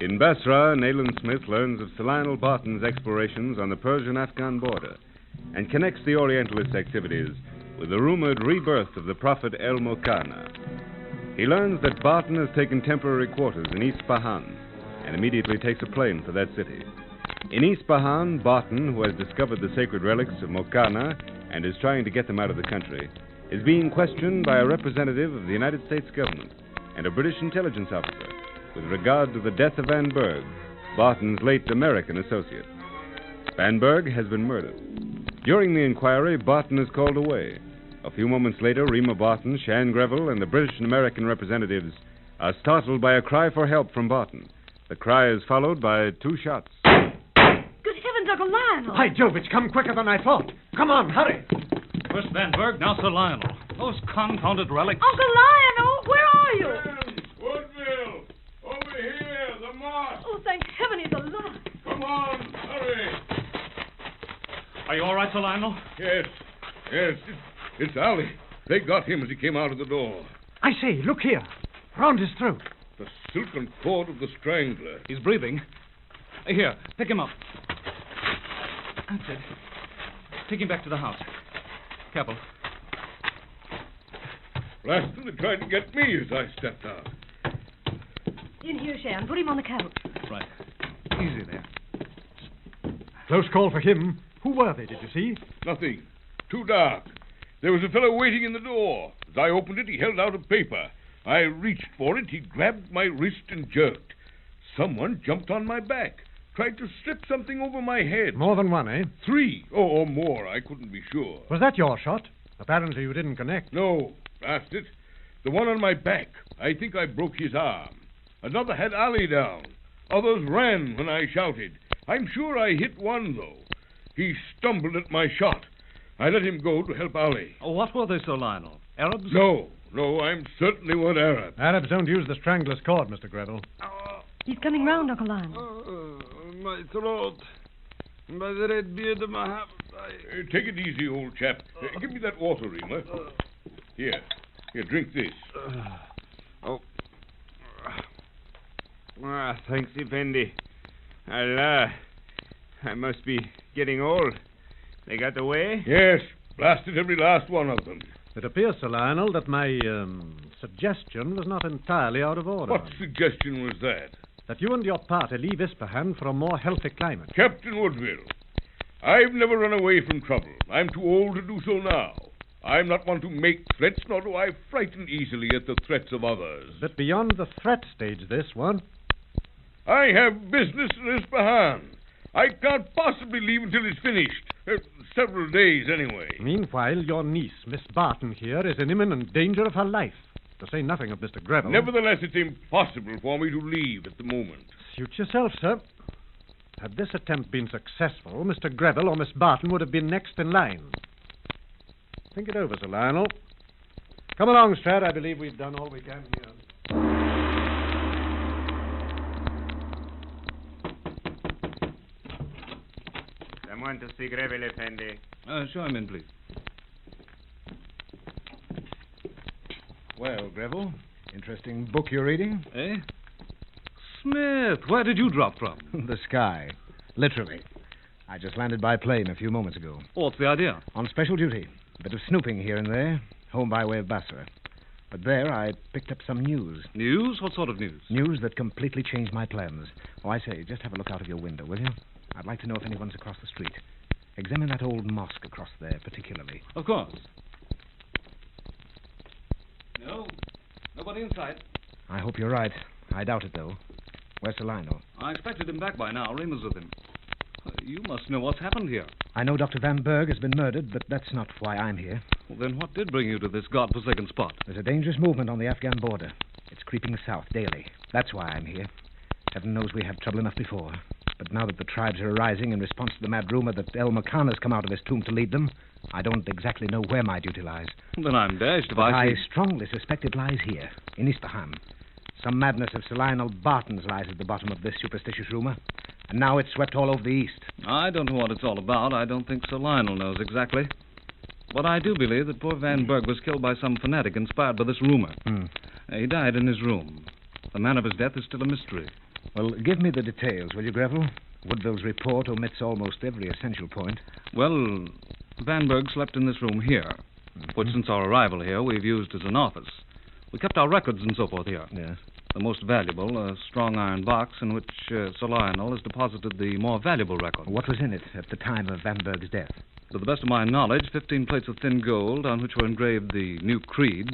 In Basra, Nayland Smith learns of Sir Lionel Barton's explorations on the Persian-Afghan border and connects the Orientalist activities with the rumored rebirth of the prophet El-Mokana. He learns that Barton has taken temporary quarters in East Pahan and immediately takes a plane for that city. In East Pahan, Barton, who has discovered the sacred relics of Mokana and is trying to get them out of the country, is being questioned by a representative of the United States government and a British intelligence officer with regard to the death of Van Berg, Barton's late American associate. Van Berg has been murdered. During the inquiry, Barton is called away. A few moments later, Rima Barton, Shan Greville, and the British and American representatives are startled by a cry for help from Barton. The cry is followed by 2 shots. Good heavens, Uncle Lionel! By Jove, it's come quicker than I thought. Come on, hurry. First Van Berg, now Sir Lionel. Those confounded relics. Uncle Lionel, where are you? Woodville! Over here, the moss! Oh, thank heaven he's alive. Come on, hurry! Are you all right, Sir Lionel? Yes. It's Ali. They got him as he came out of the door. I say, look here. Round his throat. The silken cord of the strangler. He's breathing. Here, pick him up. That's it. Take him back to the house. Careful. Last they tried to get me as I stepped out. In here, Shan. Put him on the couch. Right. Easy there. Close call for him. Who were they, did you see? Nothing. Too dark. There was a fellow waiting in the door. As I opened it, he held out a paper. I reached for it. He grabbed my wrist and jerked. Someone jumped on my back. Tried to slip something over my head. More than one, eh? 3 or more. I couldn't be sure. Was that your shot? Apparently you didn't connect. No. Blast it. The one on my back. I think I broke his arm. Another had Ali down. Others ran when I shouted. I'm sure I hit one, though. He stumbled at my shot. I let him go to help Ali. Oh, what were they, Sir Lionel? Arabs? No, I'm certainly one Arab. Arabs don't use the strangler's cord, Mr. Greville. He's coming round, Uncle Lionel. My throat. By the red beard of my hat. Take it easy, old chap. Give me that water, Rima. Here, drink this. Thanks, Effendi. Allah, I must be getting old. They got away? Yes, blasted every last one of them. It appears, Sir Lionel, that my suggestion was not entirely out of order. What suggestion was that? That you and your party leave Ispahan for a more healthy climate. Captain Woodville, I've never run away from trouble. I'm too old to do so now. I'm not one to make threats, nor do I frighten easily at the threats of others. But beyond the threat stage, this one. I have business in Ispahan. I can't possibly leave until it's finished. Several days, anyway. Meanwhile, your niece, Miss Barton here, is in imminent danger of her life, to say nothing of Mr. Greville. Nevertheless, it's impossible for me to leave at the moment. Suit yourself, sir. Had this attempt been successful, Mr. Greville or Miss Barton would have been next in line. Think it over, Sir Lionel. Come along, Strad. I believe we've done all we can here. Someone to see Greville, Effendi. Show him in, please. Well, Greville, interesting book you're reading? Eh? Smith, where did you drop from? The sky. Literally. I just landed by plane a few moments ago. What's the idea? On special duty. A bit of snooping here and there. Home by way of Basra. But there I picked up some news. News? What sort of news? News that completely changed my plans. Oh, I say, just have a look out of your window, will you? I'd like to know if anyone's across the street. Examine that old mosque across there, particularly. Of course. No. Nobody in sight. I hope you're right. I doubt it, though. Where's Sir Lionel? I expected him back by now. Remus with him. You must know what's happened here. I know Dr. Van Berg has been murdered, but that's not why I'm here. Well, then what did bring you to this godforsaken spot? There's a dangerous movement on the Afghan border. It's creeping south daily. That's why I'm here. Heaven knows we had trouble enough before. But now that the tribes are arising in response to the mad rumor that El Makan has come out of his tomb to lead them, I don't exactly know where my duty lies. Then I'm dashed if I strongly suspect it lies here, in Isfahan. Some madness of Sir Lionel Barton's lies at the bottom of this superstitious rumor. And now it's swept all over the east. I don't know what it's all about. I don't think Sir Lionel knows exactly. But I do believe that poor Van Berg was killed by some fanatic inspired by this rumor. He died in his room. The manner of his death is still a mystery. Well, give me the details, will you, Greville? Woodville's report omits almost every essential point. Well, Van Berg slept in this room here, which since our arrival here we've used as an office. We kept our records and so forth here. Yes. The most valuable, a strong iron box in which Sir Lionel has deposited the more valuable record. What was in it at the time of Van Berg's death? To the best of my knowledge, 15 plates of thin gold on which were engraved the new creed,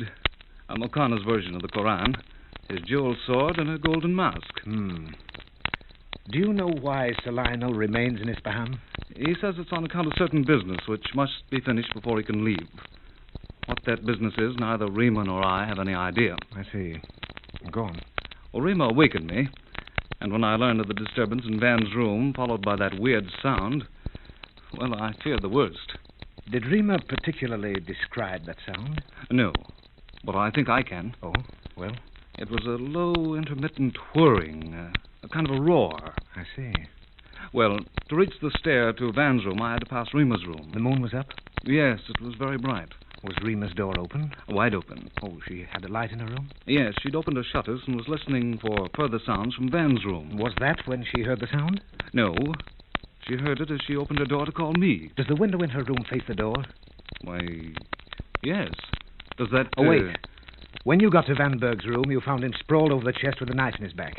Al-Muqanna's version of the Koran, his jeweled sword, and a golden mask. Do you know why Sir Lionel remains in Isfahan? He says it's on account of certain business which must be finished before he can leave. What that business is, neither Rima nor I have any idea. I see. Go on. Well, Rima awakened me, and when I learned of the disturbance in Van's room, followed by that weird sound, well, I feared the worst. Did Rima particularly describe that sound? No, but I think I can. Oh, well? It was a low, intermittent whirring, a kind of a roar. I see. Well, to reach the stair to Van's room, I had to pass Rima's room. The moon was up? Yes, it was very bright. Was Rima's door open? Wide open. Oh, she had a light in her room? Yes, she'd opened her shutters and was listening for further sounds from Van's room. Was that when she heard the sound? No. She heard it as she opened her door to call me. Does the window in her room face the door? Why, yes. Does that... Oh, wait. When you got to Van Berg's room, you found him sprawled over the chest with a knife in his back.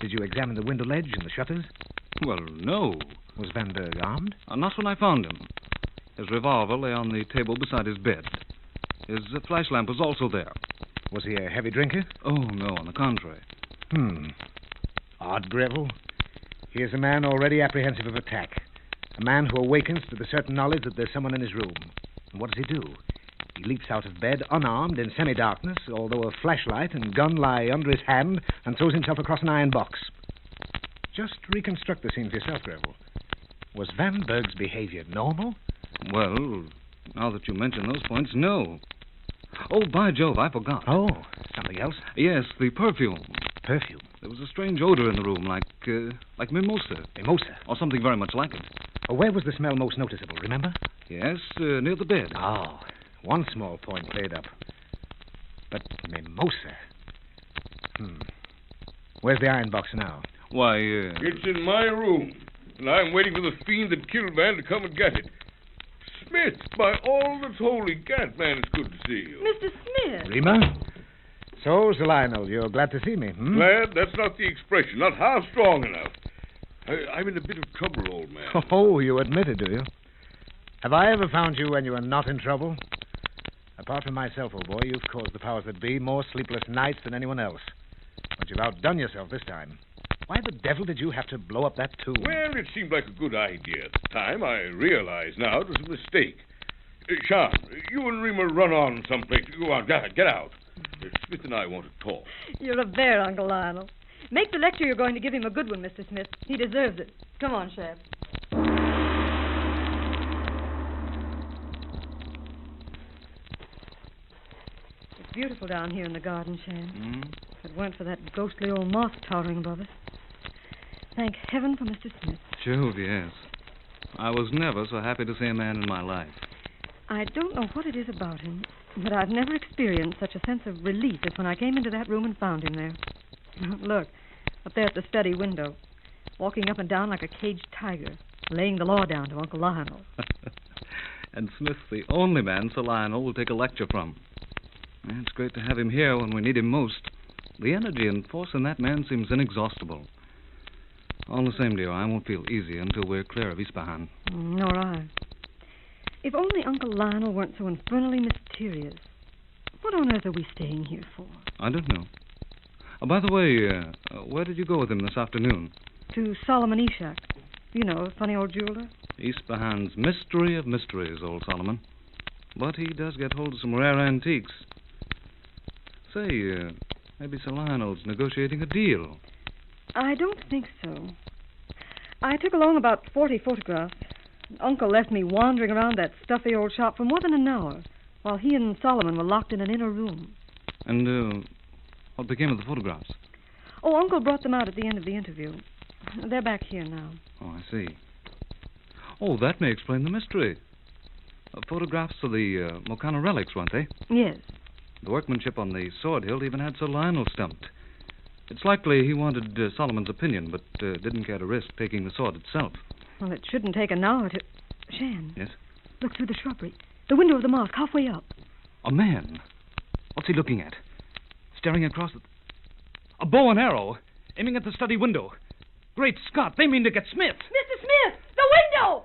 Did you examine the window ledge and the shutters? Well, no. Was Van Berg armed? Not when I found him. His revolver lay on the table beside his bed. His flash lamp was also there. Was he a heavy drinker? Oh, no, on the contrary. Odd, Greville. Here's a man already apprehensive of attack. A man who awakens to the certain knowledge that there's someone in his room. And what does he do? He leaps out of bed, unarmed, in semi-darkness, although a flashlight and gun lie under his hand, and throws himself across an iron box. Just reconstruct the scene for yourself, Greville. Was Van Berg's behavior normal? Well, now that you mention those points, no. Oh, by Jove, I forgot. Oh, something else? Yes, the perfume. Perfume? There was a strange odor in the room, like mimosa. Mimosa? Or something very much like it. Where was the smell most noticeable, remember? Yes, near the bed. Oh, one small point cleared up. But mimosa. Where's the iron box now? Why, It's in my room, and I'm waiting for the fiend that killed Van to come and get it. Smith, by all that's holy, gad, man, it's good to see you. Mr. Smith! Rima? So, Sir Lionel, you're glad to see me, Glad? That's not the expression. Not half strong enough. I'm in a bit of trouble, old man. Oh, you admit it, do you? Have I ever found you when you were not in trouble? Apart from myself, old boy, you've caused the powers that be more sleepless nights than anyone else. But you've outdone yourself this time. Why the devil did you have to blow up that tomb? Well, it seemed like a good idea at the time. I realize now it was a mistake. Sean, you and Reamer run on someplace. Go on, get out. Smith and I want to talk. You're a bear, Uncle Lionel. Make the lecture you're going to give him a good one, Mr. Smith. He deserves it. Come on, Shep. It's beautiful down here in the garden, Shan. If it weren't for that ghostly old moth towering above us. Thank heaven for Mr. Smith. Jove, yes. I was never so happy to see a man in my life. I don't know what it is about him, but I've never experienced such a sense of relief as when I came into that room and found him there. Look, up there at the study window, walking up and down like a caged tiger, laying the law down to Uncle Lionel. And Smith's the only man Sir Lionel will take a lecture from. It's great to have him here when we need him most. The energy and force in that man seems inexhaustible. All the same, dear, I won't feel easy until we're clear of Ispahan. Nor I. If only Uncle Lionel weren't so infernally mysterious. What on earth are we staying here for? I don't know. By the way, where did you go with him this afternoon? To Solomon Ishak. You know, funny old jeweler. Ispahan's mystery of mysteries, old Solomon. But he does get hold of some rare antiques. Say, maybe Sir Lionel's negotiating a deal. I don't think so. I took along about 40 photographs. Uncle left me wandering around that stuffy old shop for more than an hour, while he and Solomon were locked in an inner room. And, what became of the photographs? Oh, Uncle brought them out at the end of the interview. They're back here now. Oh, I see. Oh, that may explain the mystery. Photographs of the Mokana relics, weren't they? Yes. The workmanship on the sword hilt even had Sir Lionel stumped. It's likely he wanted Solomon's opinion, but didn't care to risk taking the sword itself. Well, it shouldn't take an hour to... Shan. Yes? Look through the shrubbery. The window of the mosque, halfway up. A man. What's he looking at? Staring across the... A bow and arrow, aiming at the study window. Great Scott, they mean to get Smith. Mr. Smith! The window!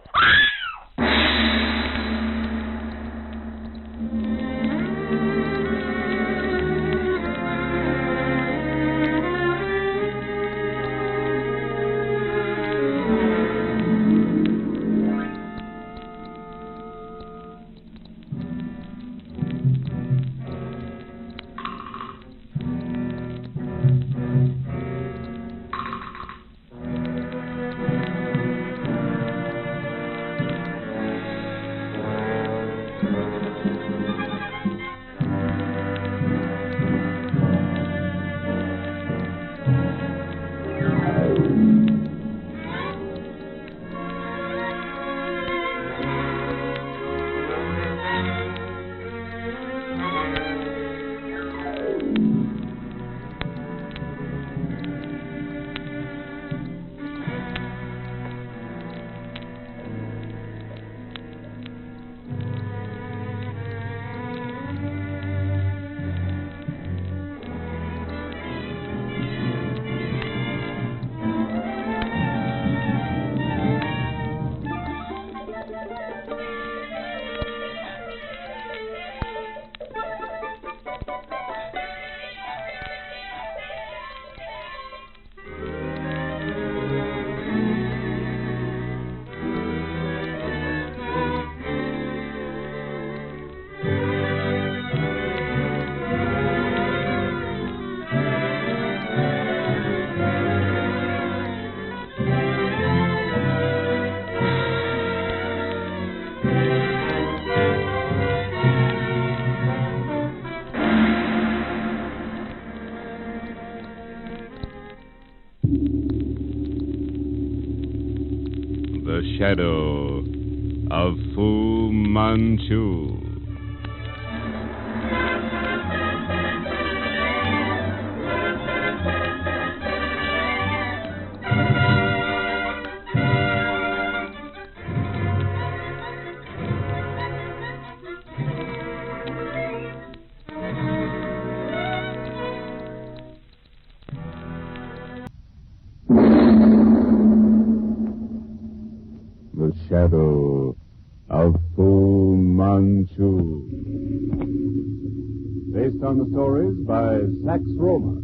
The Shadow of Fu Manchu. The Shadow of Fu Manchu. Based on the stories by Sax Rohmer.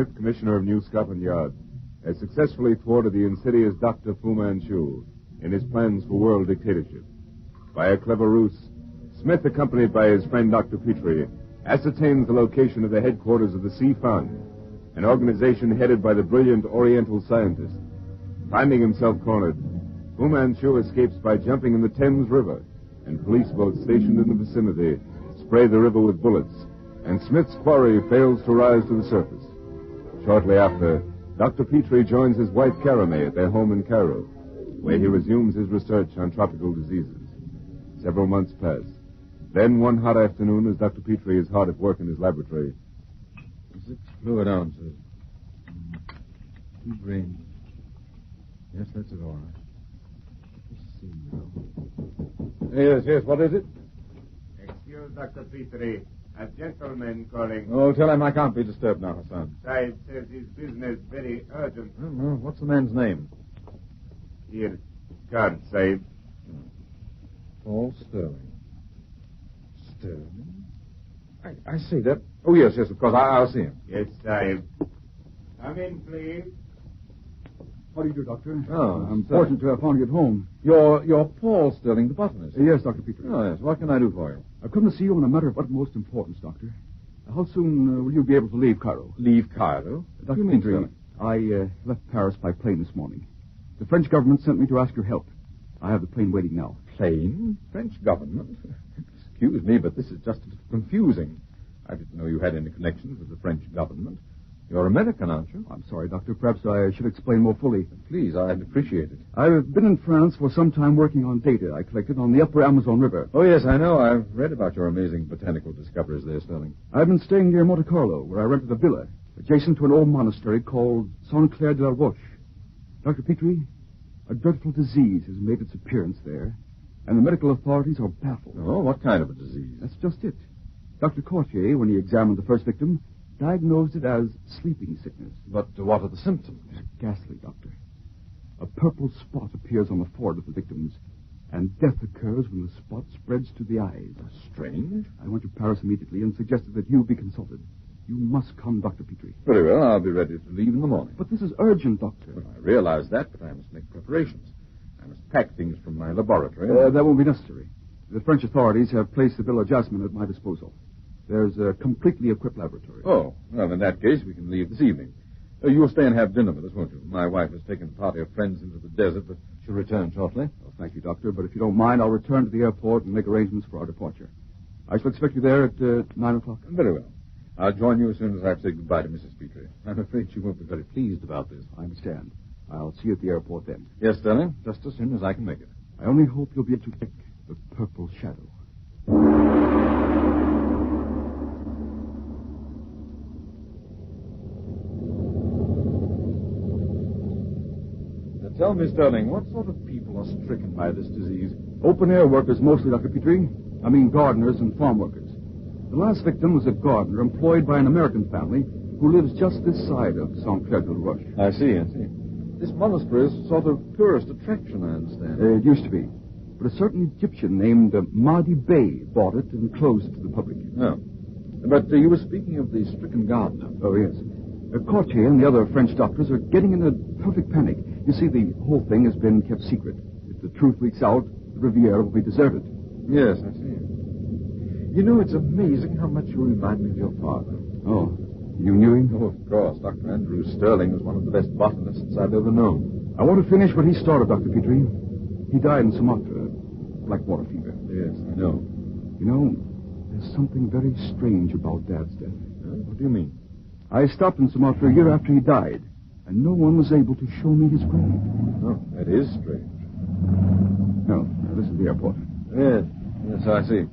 Smith, Commissioner of New Scotland Yard, has successfully thwarted the insidious Dr. Fu Manchu in his plans for world dictatorship. By a clever ruse, Smith, accompanied by his friend Dr. Petrie, ascertains the location of the headquarters of the Sea Fund, an organization headed by the brilliant Oriental scientist. Finding himself cornered, Fu Manchu escapes by jumping in the Thames River, and police boats stationed in the vicinity spray the river with bullets, and Smith's quarry fails to rise to the surface. Shortly after, Dr. Petrie joins his wife Karame at their home in Cairo, where he resumes his research on tropical diseases. Several months pass. Then, one hot afternoon, as Dr. Petrie is hard at work in his laboratory. 6 fluid ounces. 2 grains. Yes, that's it, all right. Let's see now. Yes, what is it? Excuse Dr. Petrie. A gentleman calling. Oh, tell him I can't be disturbed now, Hassan. Sahib says his business very urgent. Well, what's the man's name? Here, card, Sahib. Paul Sterling. Sterling? I see that. Oh, yes, of course. I'll see him. Yes, Sahib. Come in, please. How do you do, Doctor? Oh, I'm sorry. fortunate to have found you at home. You're Paul Sterling, the botanist. Yes, Dr. Petrie. Oh, yes. What can I do for you? I've come to see you on a matter of utmost importance, Doctor. How soon will you be able to leave Cairo? Leave Cairo? Dr. You mean, Petrie, Sterling? I left Paris by plane this morning. The French government sent me to ask your help. I have the plane waiting now. Plane? French government? Excuse me, but this is just a little confusing. I didn't know you had any connections with the French government. You're American, aren't you? I'm sorry, Doctor. Perhaps I should explain more fully. Please, I'd appreciate it. I've been in France for some time working on data I collected on the upper Amazon River. Oh, yes, I know. I've read about your amazing botanical discoveries there, Sterling. I've been staying near Monte Carlo, where I rented a villa, adjacent to an old monastery called Saint Clair de la Roche. Dr. Petrie, a dreadful disease has made its appearance there, and the medical authorities are baffled. Oh, what kind of a disease? That's just it. Dr. Courtier, when he examined the first victim, diagnosed it as sleeping sickness. But what are the symptoms? Ghastly, Doctor. A purple spot appears on the forehead of the victims, and death occurs when the spot spreads to the eyes. Strange. I went to Paris immediately and suggested that you be consulted. You must come, Dr. Petrie. Very well, I'll be ready to leave in the morning. But this is urgent, Doctor. Well, I realize that, but I must make preparations. I must pack things from my laboratory. That won't be necessary. The French authorities have placed the Villa Jasmine at my disposal. There's a completely equipped laboratory. Oh, well, in that case, we can leave this evening. You'll stay and have dinner with us, won't you? My wife has taken a party of friends into the desert, but she'll return shortly. Oh, thank you, Doctor. But if you don't mind, I'll return to the airport and make arrangements for our departure. I shall expect you there at 9 o'clock. Very well. I'll join you as soon as I've said goodbye to Mrs. Petrie. I'm afraid she won't be very pleased about this. I understand. I'll see you at the airport then. Yes, Sterling, just as soon as I can make it. I only hope you'll be able to pick the purple shadow. Tell me, Sterling, what sort of people are stricken by this disease? Open-air workers mostly, Dr. Petrie. I mean gardeners and farm workers. The last victim was a gardener employed by an American family who lives just this side of Saint Clair de la Roche. I see. This monastery is a sort of tourist attraction, I understand. It used to be. But a certain Egyptian named Mahdi Bey bought it and closed it to the public. Oh. But you were speaking of the stricken gardener. Oh, yes. Courtier and the other French doctors are getting in a perfect panic. You see, the whole thing has been kept secret. If the truth leaks out, the Riviera will be deserted. Yes, I see. You know, it's amazing how much you remind me of your father. Oh, you knew him? Oh, of course. Dr. Andrew Sterling was one of the best botanists I've ever known. I want to finish what he started, Dr. Petrie. He died in Sumatra, black water fever. Yes, I know. You know, there's something very strange about Dad's death. What do you mean? I stopped in Sumatra a year after he died, and no one was able to show me his grave. Oh, that is strange. No, this is the airport. Yes, I see.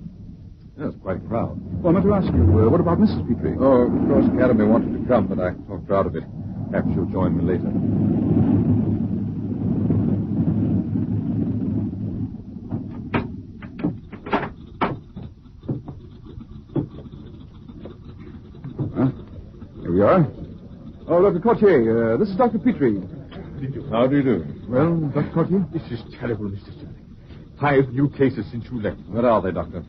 That's quite a crowd. Well, I meant to ask you, what about Mrs. Petrie? Oh, of course, Academy wanted to come, but I talked her out of it. Perhaps she'll join me later. Here we are. Oh, Dr. Courtier, this is Dr. Petrie. How do you do? Well, Dr. Courtier? This is terrible, Mr. Sterling. 5 new cases since you left. What are they, Doctor?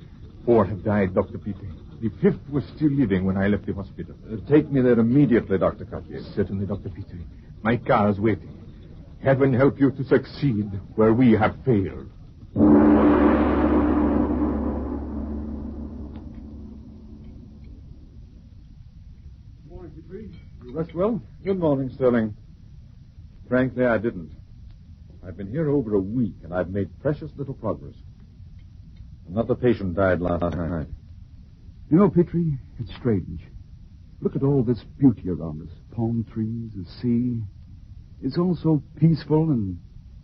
4 have died, Dr. Petrie. The fifth was still living when I left the hospital. Take me there immediately, Dr. Cartier. Certainly, Dr. Petrie. My car is waiting. Heaven help you to succeed where we have failed. Morning, Petrie. You rest well? Good morning, Sterling. Frankly, I didn't. I've been here over a week, and I've made precious little progress. Another patient died last night. You know, Petrie, it's strange. Look at all this beauty around us. Palm trees, the sea. It's all so peaceful, and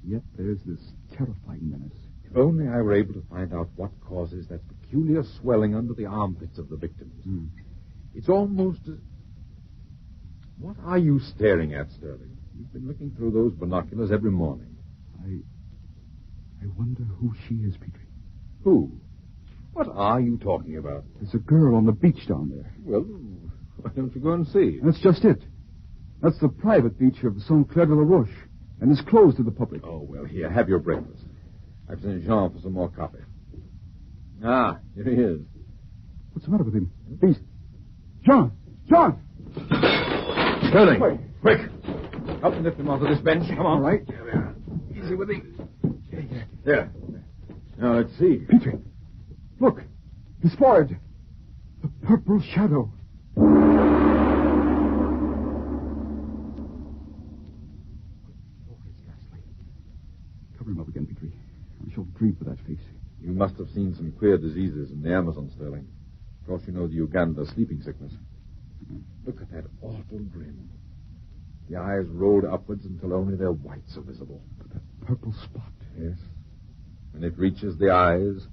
yet there's this terrifying menace. If only I were able to find out what causes that peculiar swelling under the armpits of the victims. It's almost as... What are you staring at, Sterling? You've been looking through those binoculars every morning. I wonder who she is, Petrie. Who? What are you talking about? There's a girl on the beach down there. Well, why don't you go and see? That's just it. That's the private beach of Saint Clair de la Roche, and is closed to the public. Oh, well, here, have your breakfast. I've sent Jean for some more coffee. Ah, here he is. What's the matter with him? He's... John! John! Sterling! Wait. Quick! Help me lift him onto this bench. Come on. All right. There we are. Easy with him. There. Now, let's see. Petrie, look. He's spotted. The purple shadow. Cover him up again, Petrie. I shall grieve for that face. You must have seen some queer diseases in the Amazon, Sterling. Of course, you know the Uganda sleeping sickness. Look at that awful grin. The eyes rolled upwards until only their whites are visible. But that purple spot. Yes. When it reaches the eyes,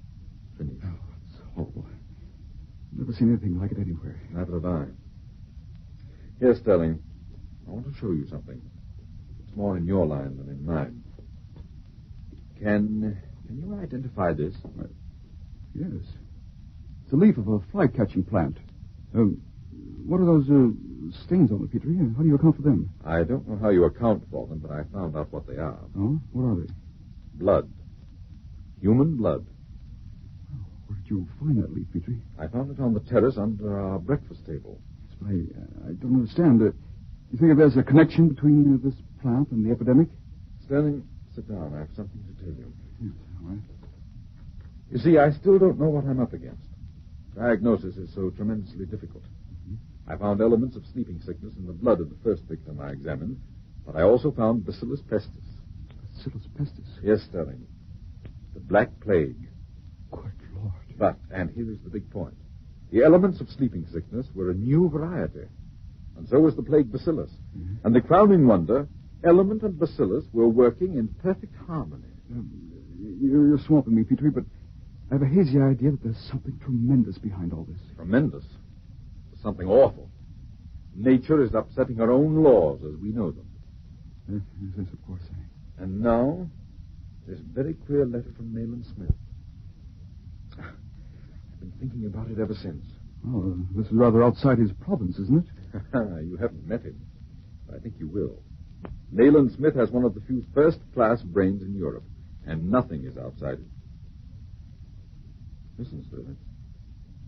finish. Oh, it's horrible. Never seen anything like it anywhere. Neither have I. Here, Sterling, I want to show you something. It's more in your line than in mine. Can you identify this? Yes. It's a leaf of a fly-catching plant. What are those stains on it, Petrie? How do you account for them? I don't know how you account for them, but I found out what they are. Oh? What are they? Blood. Human blood. Where did you find that leaf, Petrie? I found it on the terrace under our breakfast table. Yes, but I don't understand. You think there's a connection between this plant and the epidemic? Sterling, sit down. I have something to tell you. Yes, all right. You see, I still don't know what I'm up against. Diagnosis is so tremendously difficult. I found elements of sleeping sickness in the blood of the first victim I examined, but I also found Bacillus pestis. Bacillus pestis? Yes, Sterling. The Black Plague. Good Lord. But, and here is the big point, the elements of sleeping sickness were a new variety, and so was the plague bacillus. And the crowning wonder, element and bacillus were working in perfect harmony. You're swamping me, Petrie, but I have a hazy idea that there's something tremendous behind all this. Tremendous? Something awful. Nature is upsetting her own laws as we know them. Yes, of course. And now, this very queer letter from Nayland Smith. I've been thinking about it ever since. Oh, this is rather outside his province, isn't it? You haven't met him, but I think you will. Nayland Smith has one of the few first-class brains in Europe, and nothing is outside it. Listen, Sterling.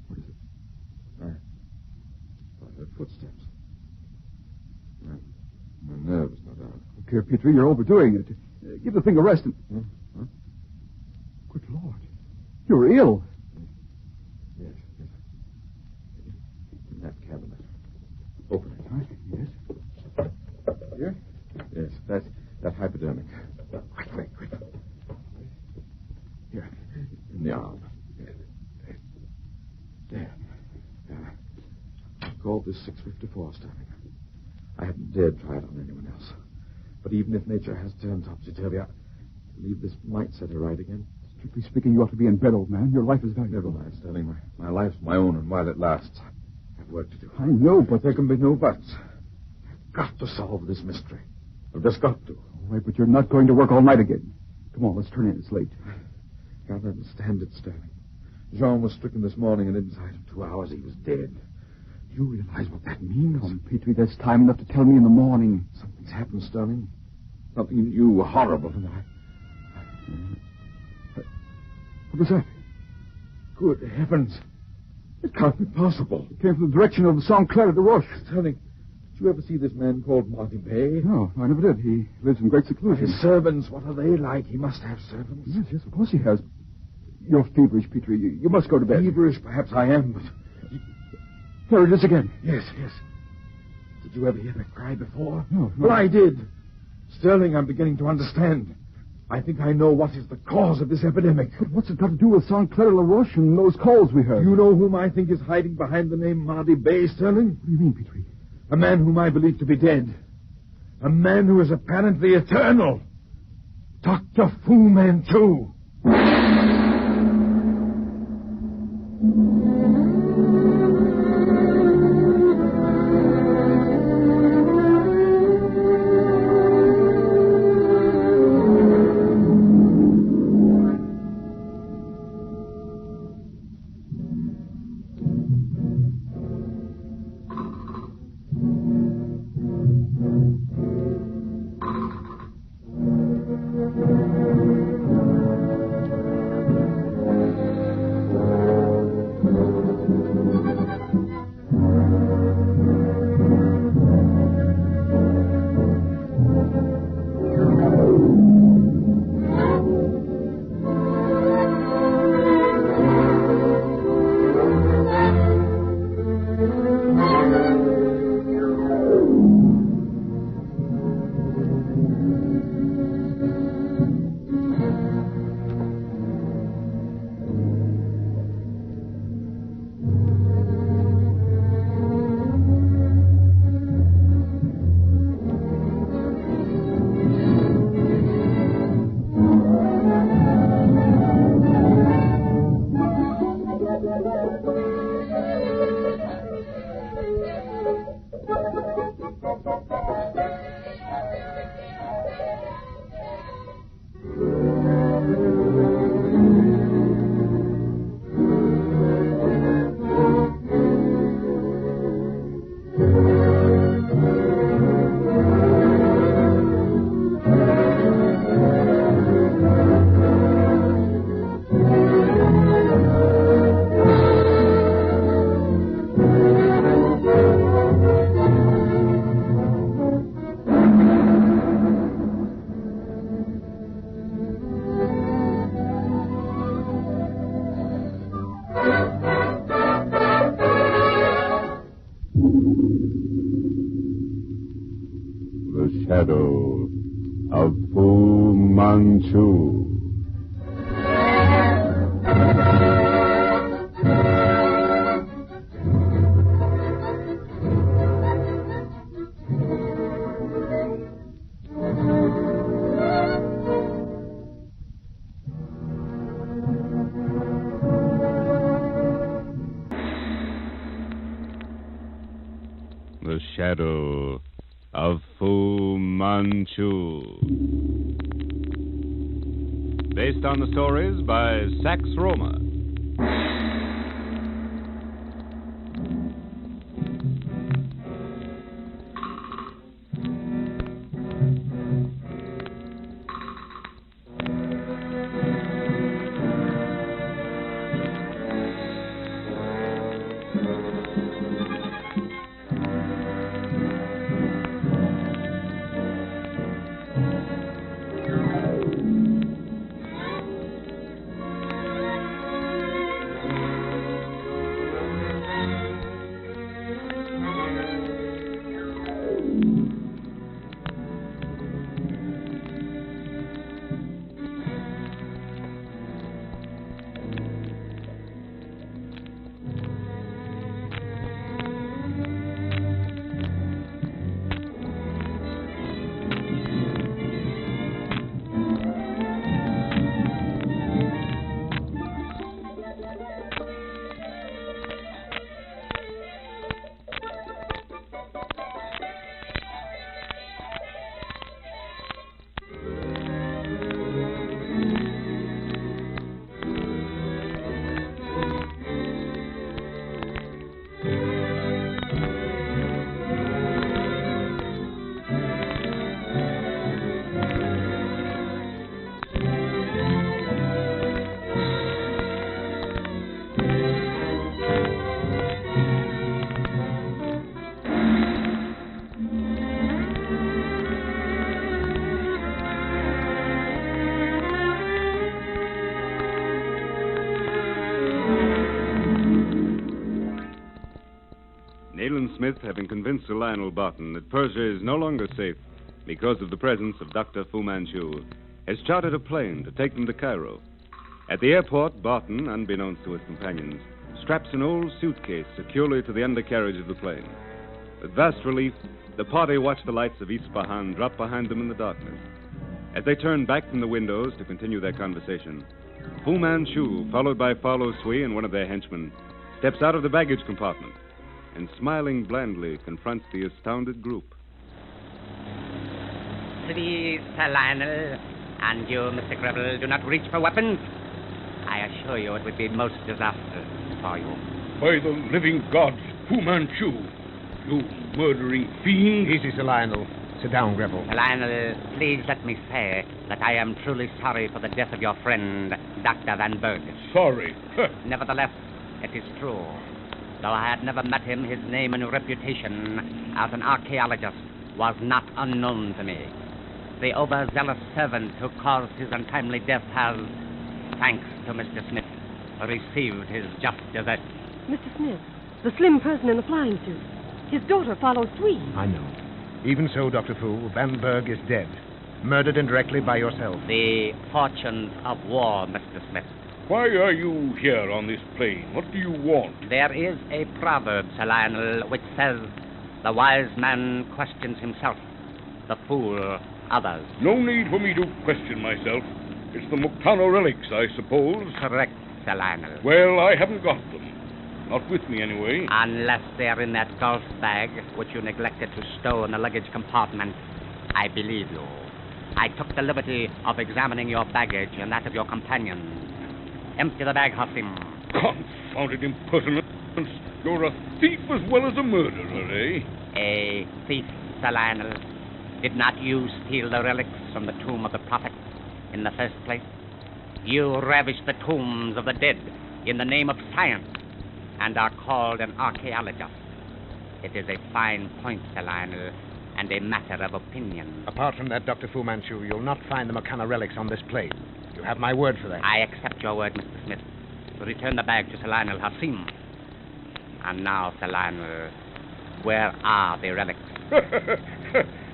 What is it? I heard footsteps. My nerves, no doubt. Look here, Petrie, you're overdoing it. Give the thing a rest and... Huh? Good Lord. You're ill. Yes. In that cabinet. Open it. Right, yes. Here? Yes, that hypodermic. Quick. Here, in the arm. There. I called this 654, Sterling. I hadn't dared try it on anyone else. But even if nature has turned topsy-turvy, I believe this might set her right again. Strictly speaking, you ought to be in bed, old man. Your life is valuable. Never mind, Sterling. My life's my own, and while it lasts, I have work to do. I know, but there can be no buts. I've got to solve this mystery. I've just got to. All right, but you're not going to work all night again. Come on, let's turn in. It's late. I can't understand it, Sterling. Jean was stricken this morning, and inside of 2 hours he was dead. Do you realize what that means? Come, Petrie, there's time enough to tell me in the morning. Something's happened, Sterling. Something new, horrible. And What was that? Good heavens. It can't be possible. It came from the direction of the Saint Clair de Roche. Sterling, did you ever see this man called Marty Bay? No, I never did. He lives in great seclusion. His servants, what are they like? He must have servants. Yes, of course he has. You're feverish, Petrie. You must go to bed. Feverish, perhaps I am, but... There it is again. Yes. Did you ever hear that cry before? No. Well, I did. Sterling, I'm beginning to understand. I think I know what is the cause of this epidemic. But what's it got to do with Saint Clair La Roche and those calls we heard? Do you know whom I think is hiding behind the name Marty Bay, Sterling? What do you mean, Petrie? A man whom I believe to be dead. A man who is apparently eternal. Dr. Fu Manchu. The shadow of Fu Manchu. The shadow of Fu Manchu. Based on the stories by Sax Roma. Nayland Smith, having convinced Sir Lionel Barton that Persia is no longer safe because of the presence of Dr. Fu Manchu, has chartered a plane to take them to Cairo. At the airport, Barton, unbeknownst to his companions, straps an old suitcase securely to the undercarriage of the plane. With vast relief, the party watch the lights of Isfahan drop behind them in the darkness. As they turn back from the windows to continue their conversation, Fu Manchu, followed by Farlow Sui and one of their henchmen, steps out of the baggage compartment and, smiling blandly, confronts the astounded group. Please, Sir Lionel, and you, Mr. Greville, do not reach for weapons. I assure you it would be most disastrous for you. By the living gods, Fu Manchu, you murdering fiend. Easy, Sir Lionel. Sit down, Greville. Sir Lionel, please let me say that I am truly sorry for the death of your friend, Dr. Van Berg. Sorry? Nevertheless, it is true. Though I had never met him, his name and reputation as an archaeologist was not unknown to me. The overzealous servant who caused his untimely death has, thanks to Mr. Smith, received his just desert. Mr. Smith, the slim person in the flying suit. His daughter follows Sui. I know. Even so, Dr. Fu, Van Berg is dead. Murdered indirectly by yourself. The fortunes of war, Mr. Smith. Why are you here on this plane? What do you want? There is a proverb, Sir Lionel, which says, the wise man questions himself, the fool others. No need for me to question myself. It's the Mokano relics, I suppose. Correct, Sir Lionel. Well, I haven't got them. Not with me, anyway. Unless they're in that golf bag, which you neglected to stow in the luggage compartment, I believe you. I took the liberty of examining your baggage and that of your companions. Empty the bag, Hassim. Confounded impertinence. You're a thief as well as a murderer, eh? A thief, Sir Lionel. Did not you steal the relics from the tomb of the prophet in the first place? You ravished the tombs of the dead in the name of science and are called an archaeologist. It is a fine point, Sir Lionel, and a matter of opinion. Apart from that, Dr. Fu Manchu, you'll not find the Mokana relics on this plane. You have my word for that. I accept your word, Mr. Smith. Return the bag to Sir Lionel Hassim. And now, Sir Lionel, where are the relics?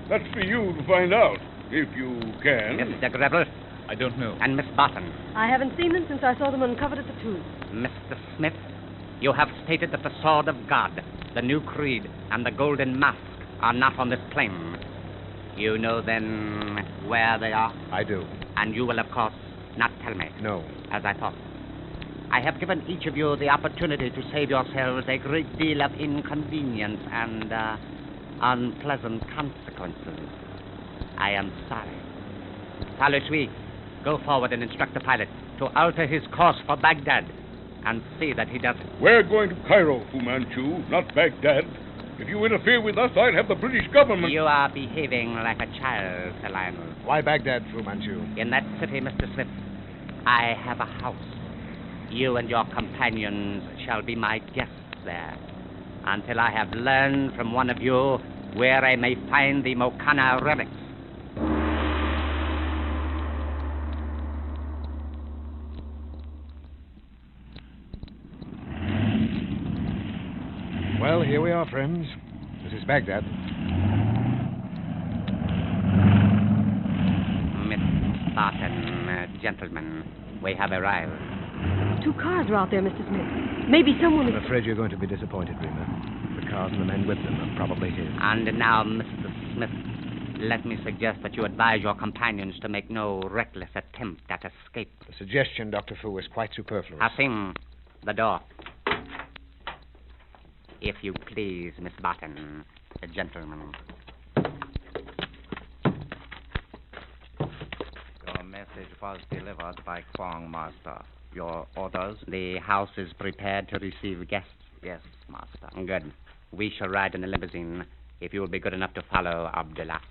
That's for you to find out, if you can. Mr. Greville? I don't know. And Miss Barton? I haven't seen them since I saw them uncovered at the tomb. Mr. Smith, you have stated that the sword of God, the new creed, and the golden mask are not on this plane. You know, then, where they are? I do. And you will, of course, not tell me. No. As I thought. I have given each of you the opportunity to save yourselves a great deal of inconvenience and unpleasant consequences. I am sorry. Farlow Sui, go forward and instruct the pilot to alter his course for Baghdad and see that he does it. We're going to Cairo, Fu Manchu, not Baghdad. If you interfere with us, I'd have the British government... You are behaving like a child, Sir Lionel. Why Baghdad, Fu Manchu? In that city, Mr. Smith, I have a house. You and your companions shall be my guests there until I have learned from one of you where I may find the Mokana relics. Well, here we are, friends. This is Baghdad. Miss Barton, gentlemen, we have arrived. 2 cars are out there, Mr. Smith. Maybe someone is... I'm afraid you're going to be disappointed, Rima. The cars and the men with them are probably his. And now, Mr. Smith, let me suggest that you advise your companions to make no reckless attempt at escape. The suggestion, Dr. Fu, is quite superfluous. Hassim, the door. If you please, Miss Barton, the gentleman. Your message was delivered by Kwong, Master. Your orders? The house is prepared to receive guests. Yes, Master. Good. We shall ride in the limousine if you will be good enough to follow Abdullah.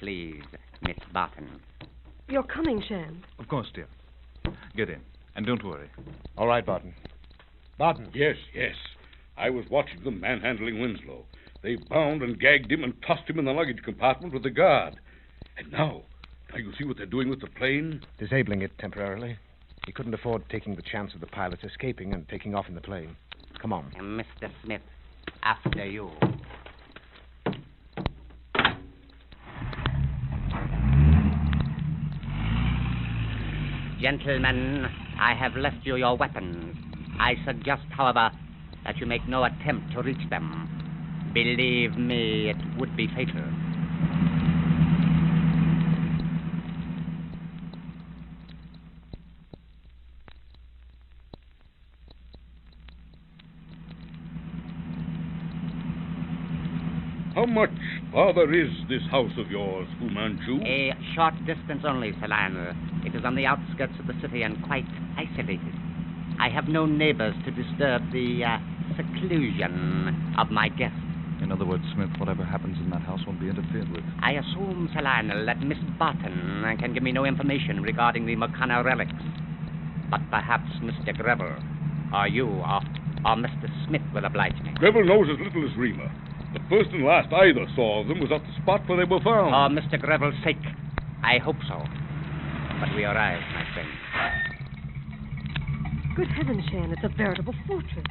Please, Miss Barton. You're coming, Shan. Of course, dear. Get in. And don't worry. All right, Barton. Barton. Yes. I was watching them manhandling Winslow. They bound and gagged him and tossed him in the luggage compartment with the guard. And now you see what they're doing with the plane? Disabling it temporarily. He couldn't afford taking the chance of the pilot escaping and taking off in the plane. Come on. Mr. Smith, after you. Gentlemen, I have left you your weapons. I suggest, however, that you make no attempt to reach them. Believe me, it would be fatal. How much farther is this house of yours, Fu Manchu? A short distance only, Sir Lionel. It is on the outskirts of the city and quite isolated. I have no neighbors to disturb the seclusion of my guests. In other words, Smith, whatever happens in that house won't be interfered with. I assume, Sir Lionel, that Miss Barton can give me no information regarding the Mokana relics. But perhaps Mr. Greville, or you, or Mr. Smith will oblige me. Greville knows as little as Reamer. The first and last either saw of them was at the spot where they were found. For Mr. Greville's sake, I hope so. But we arrive, my friend. Good heavens, Shan, it's a veritable fortress.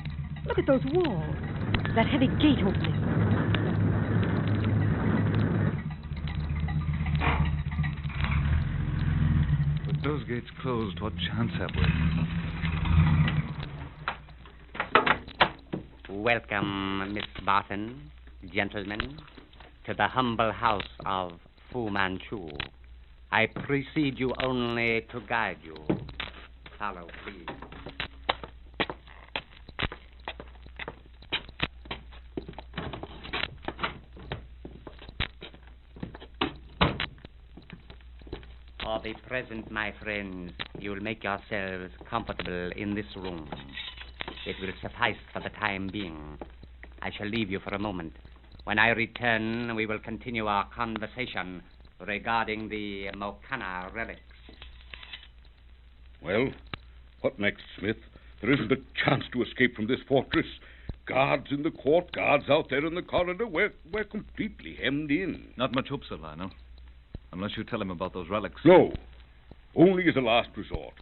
Look at those walls. That heavy gate opening. With those gates closed, what chance have we? Welcome, Miss Barton, gentlemen, to the humble house of Fu Manchu. I precede you only to guide you. Follow, please. For the present, my friends, you'll make yourselves comfortable in this room. It will suffice for the time being. I shall leave you for a moment. When I return, we will continue our conversation regarding the Mokana relics. Well, what next, Smith? There isn't a chance to escape from this fortress. Guards in the court, guards out there in the corridor. We're completely hemmed in. Not much hope, Sir Lionel. Unless you tell him about those relics. No. Only as a last resort.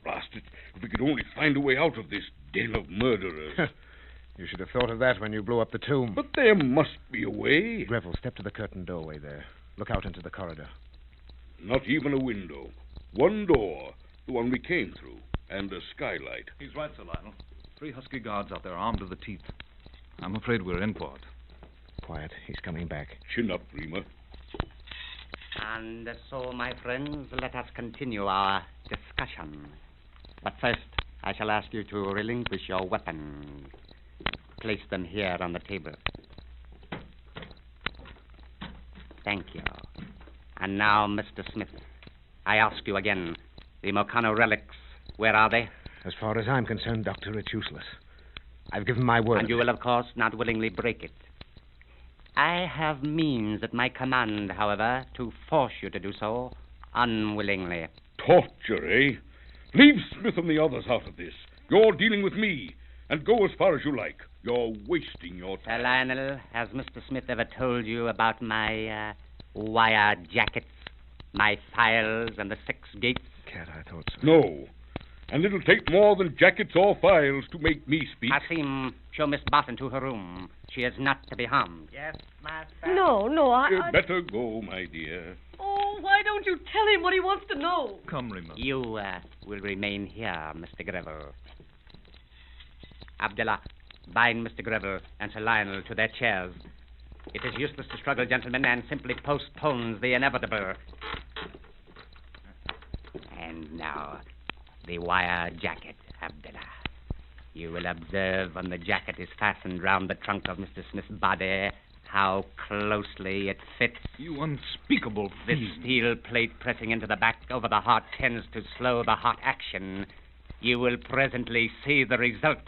Blast it, if we could only find a way out of this den of murderers. You should have thought of that when you blew up the tomb. But there must be a way. Greville, step to the curtained doorway there. Look out into the corridor. Not even a window. One door, the one we came through, and a skylight. He's right, Sir Lionel. 3 husky guards out there armed to the teeth. I'm afraid we're in for it. Quiet. He's coming back. Chin up, Reamer. And so, my friends, let us continue our discussion. But first, I shall ask you to relinquish your weapons. Place them here on the table. Thank you. And now, Mr. Smith, I ask you again, the Mokana relics, where are they? As far as I'm concerned, Doctor, it's useless. I've given my word. And you will, of course, not willingly break it. I have means at my command, however, to force you to do so unwillingly. Torture, eh? Leave Smith and the others out of this. You're dealing with me, and go as far as you like. You're wasting your time. Sir Lionel, has Mr. Smith ever told you about my wire jackets, my files, and the 6 gates? Cat, I thought so. No. And it'll take more than jackets or files to make me speak. Hasim, show Miss Barton to her room. She is not to be harmed. Yes, Master. No, I... You better go, my dear. Oh, why don't you tell him what he wants to know? Come, Reamer. You will remain here, Mr. Greville. Abdullah, bind Mr. Greville and Sir Lionel to their chairs. It is useless to struggle, gentlemen, and simply postpones the inevitable. And now, the wire jacket, Abdullah. You will observe when the jacket is fastened round the trunk of Mr. Smith's body how closely it fits. You unspeakable This fiend. steel plate pressing into the back over the heart tends to slow the heart action. You will presently see the result.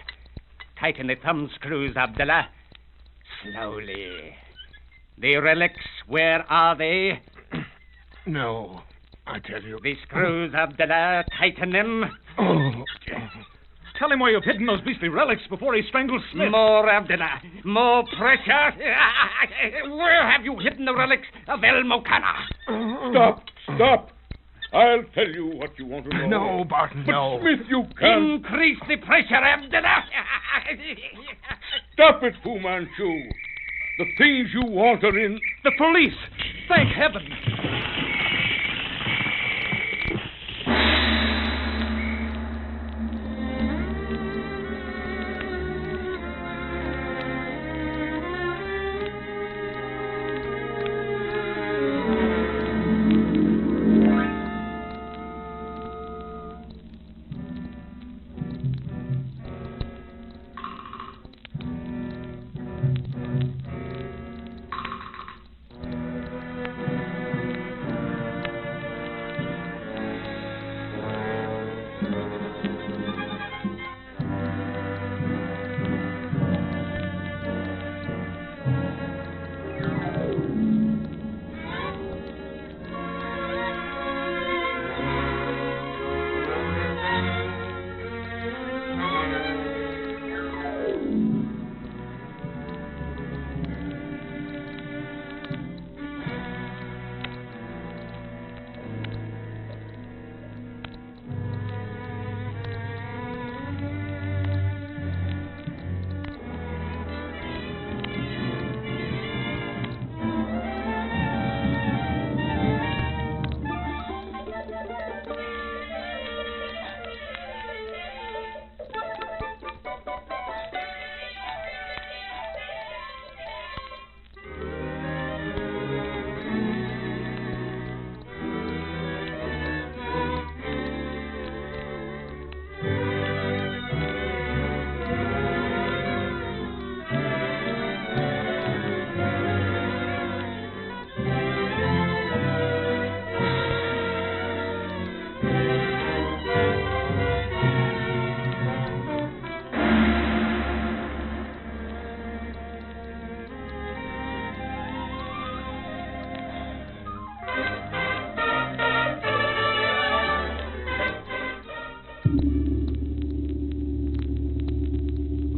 Tighten the thumb screws, Abdullah. Slowly. The relics, where are they? No, I tell you. The screws, Abdullah. Tighten them. Oh. Tell him where you've hidden those beastly relics before he strangles Smith. More, Abdullah. More pressure. Where have you hidden the relics of El Mokana? Stop. I'll tell you what you want to know. No, Barton, but no. Smith, you can't. Increase the pressure, Abdullah. Stop it, Fu Manchu. The things you want are in... The police! Thank heaven!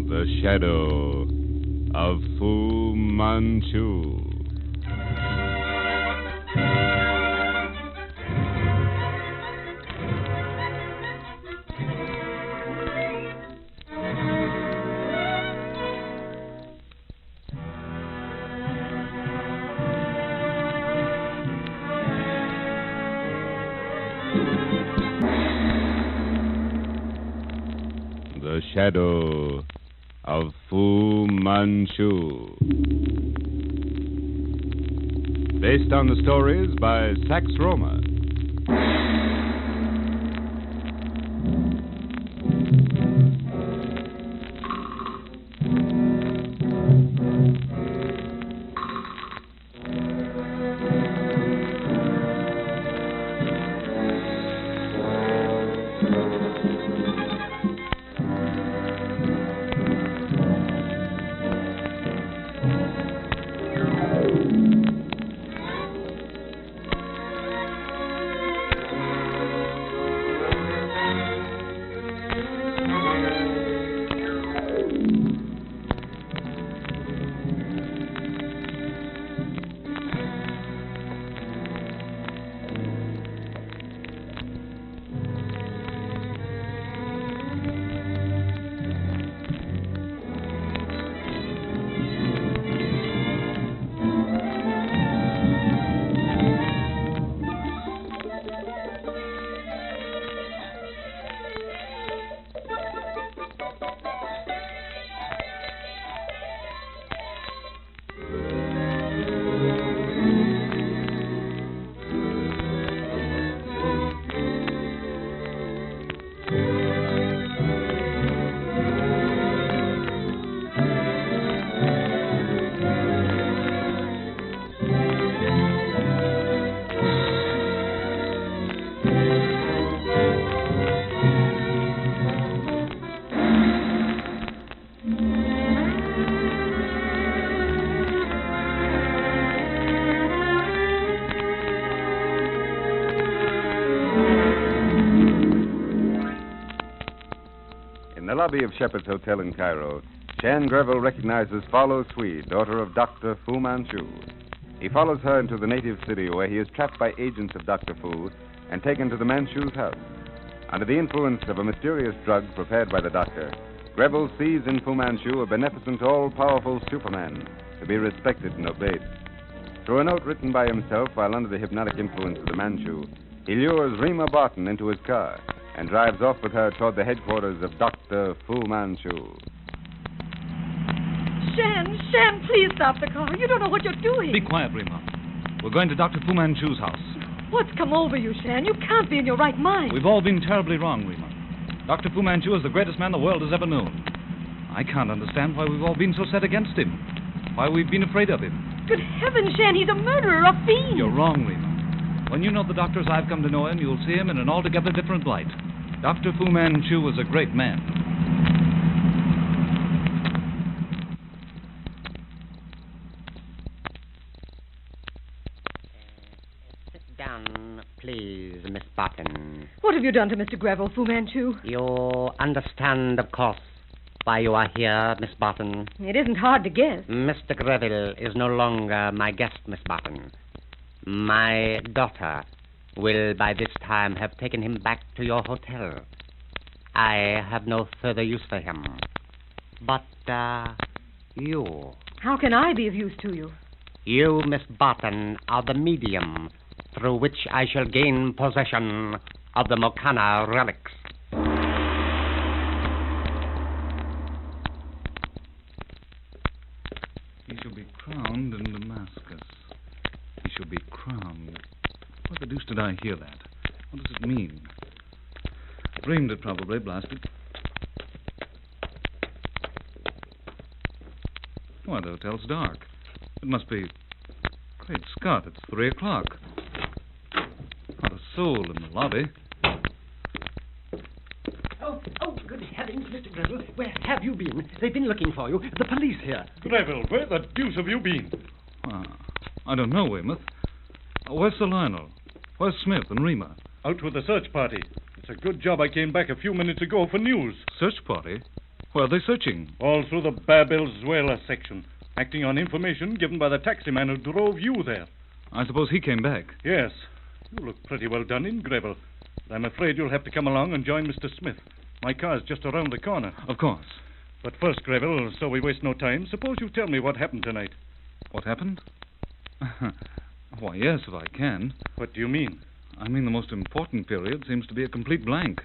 The shadow of Fu Manchu. The shadow of Fu Manchu. Based on the stories by Sax Roma. In the lobby of Shepherd's Hotel in Cairo, Shan Greville recognizes Follow Swede, daughter of Dr. Fu Manchu. He follows her into the native city where he is trapped by agents of Dr. Fu and taken to the Manchu's house. Under the influence of a mysterious drug prepared by the doctor, Greville sees in Fu Manchu a beneficent, all-powerful Superman to be respected and obeyed. Through a note written by himself while under the hypnotic influence of the Manchu, he lures Rima Barton into his car and drives off with her toward the headquarters of Dr. Fu Manchu. Shan, please stop the car. You don't know what you're doing. Be quiet, Rima. We're going to Dr. Fu Manchu's house. What's come over you, Shan? You can't be in your right mind. We've all been terribly wrong, Rima. Dr. Fu Manchu is the greatest man the world has ever known. I can't understand why we've all been so set against him. Why we've been afraid of him. Good heavens, Shan, he's a murderer, a fiend. You're wrong, Rima. When you know the doctor as I've come to know him, you'll see him in an altogether different light. Dr. Fu Manchu was a great man. Sit down, please, Miss Barton. What have you done to Mr. Greville, Fu Manchu? You understand, of course, why you are here, Miss Barton. It isn't hard to guess. Mr. Greville is no longer my guest, Miss Barton. My daughter will by this time have taken him back to your hotel. I have no further use for him. But, you. How can I be of use to you? You, Miss Barton, are the medium through which I shall gain possession of the Mokana relics. He shall be crowned in Damascus. He shall be crowned. What the deuce did I hear that? What does it mean? Dreamed it, probably, blasted. Why, the hotel's dark. It must be... Great Scott, it's 3 o'clock. Not a soul in the lobby. Oh, good heavens, Mr. Greville. Where have you been? They've been looking for you. The police here. Greville, where the deuce have you been? I don't know, Weymouth. Where's Sir Lionel? Where's Smith and Rima? Out with the search party. It's a good job I came back a few minutes ago for news. Search party? Where are they searching? All through the Babelzuela section, acting on information given by the taximan who drove you there. I suppose he came back. Yes. You look pretty well done in, Greville. But I'm afraid you'll have to come along and join Mr. Smith. My car's just around the corner. Of course. But first, Greville, so we waste no time, suppose you tell me what happened tonight. What happened? Why, yes, if I can. What do you mean? I mean the most important period seems to be a complete blank.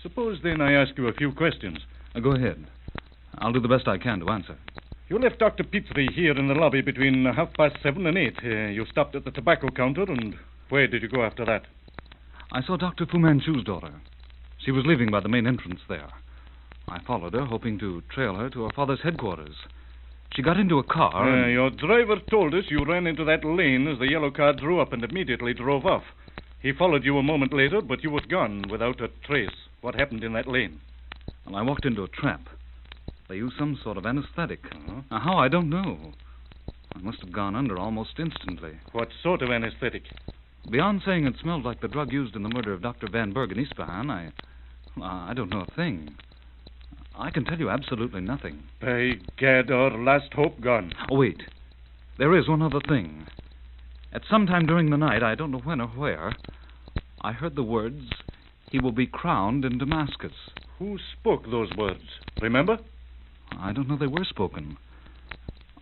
Suppose then I ask you a few questions. Go ahead. I'll do the best I can to answer. You left Dr. Petrie here in the lobby between 7:30 and 8. You stopped at the tobacco counter, and where did you go after that? I saw Dr. Fu Manchu's daughter. She was leaving by the main entrance there. I followed her, hoping to trail her to her father's headquarters. She got into a car and... Your driver told us you ran into that lane as the yellow car drew up and immediately drove off. He followed you a moment later, but you was gone without a trace. What happened in that lane? Well, I walked into a trap. They used some sort of anesthetic. Now, how, I don't know. I must have gone under almost instantly. What sort of anesthetic? Beyond saying it smelled like the drug used in the murder of Dr. Van Berg in Isfahan, I don't know a thing. I can tell you absolutely nothing. By gad, our last hope gone. Oh, wait. There is one other thing. At some time during the night, I don't know when or where, I heard the words, "He will be crowned in Damascus." Who spoke those words? Remember? I don't know they were spoken.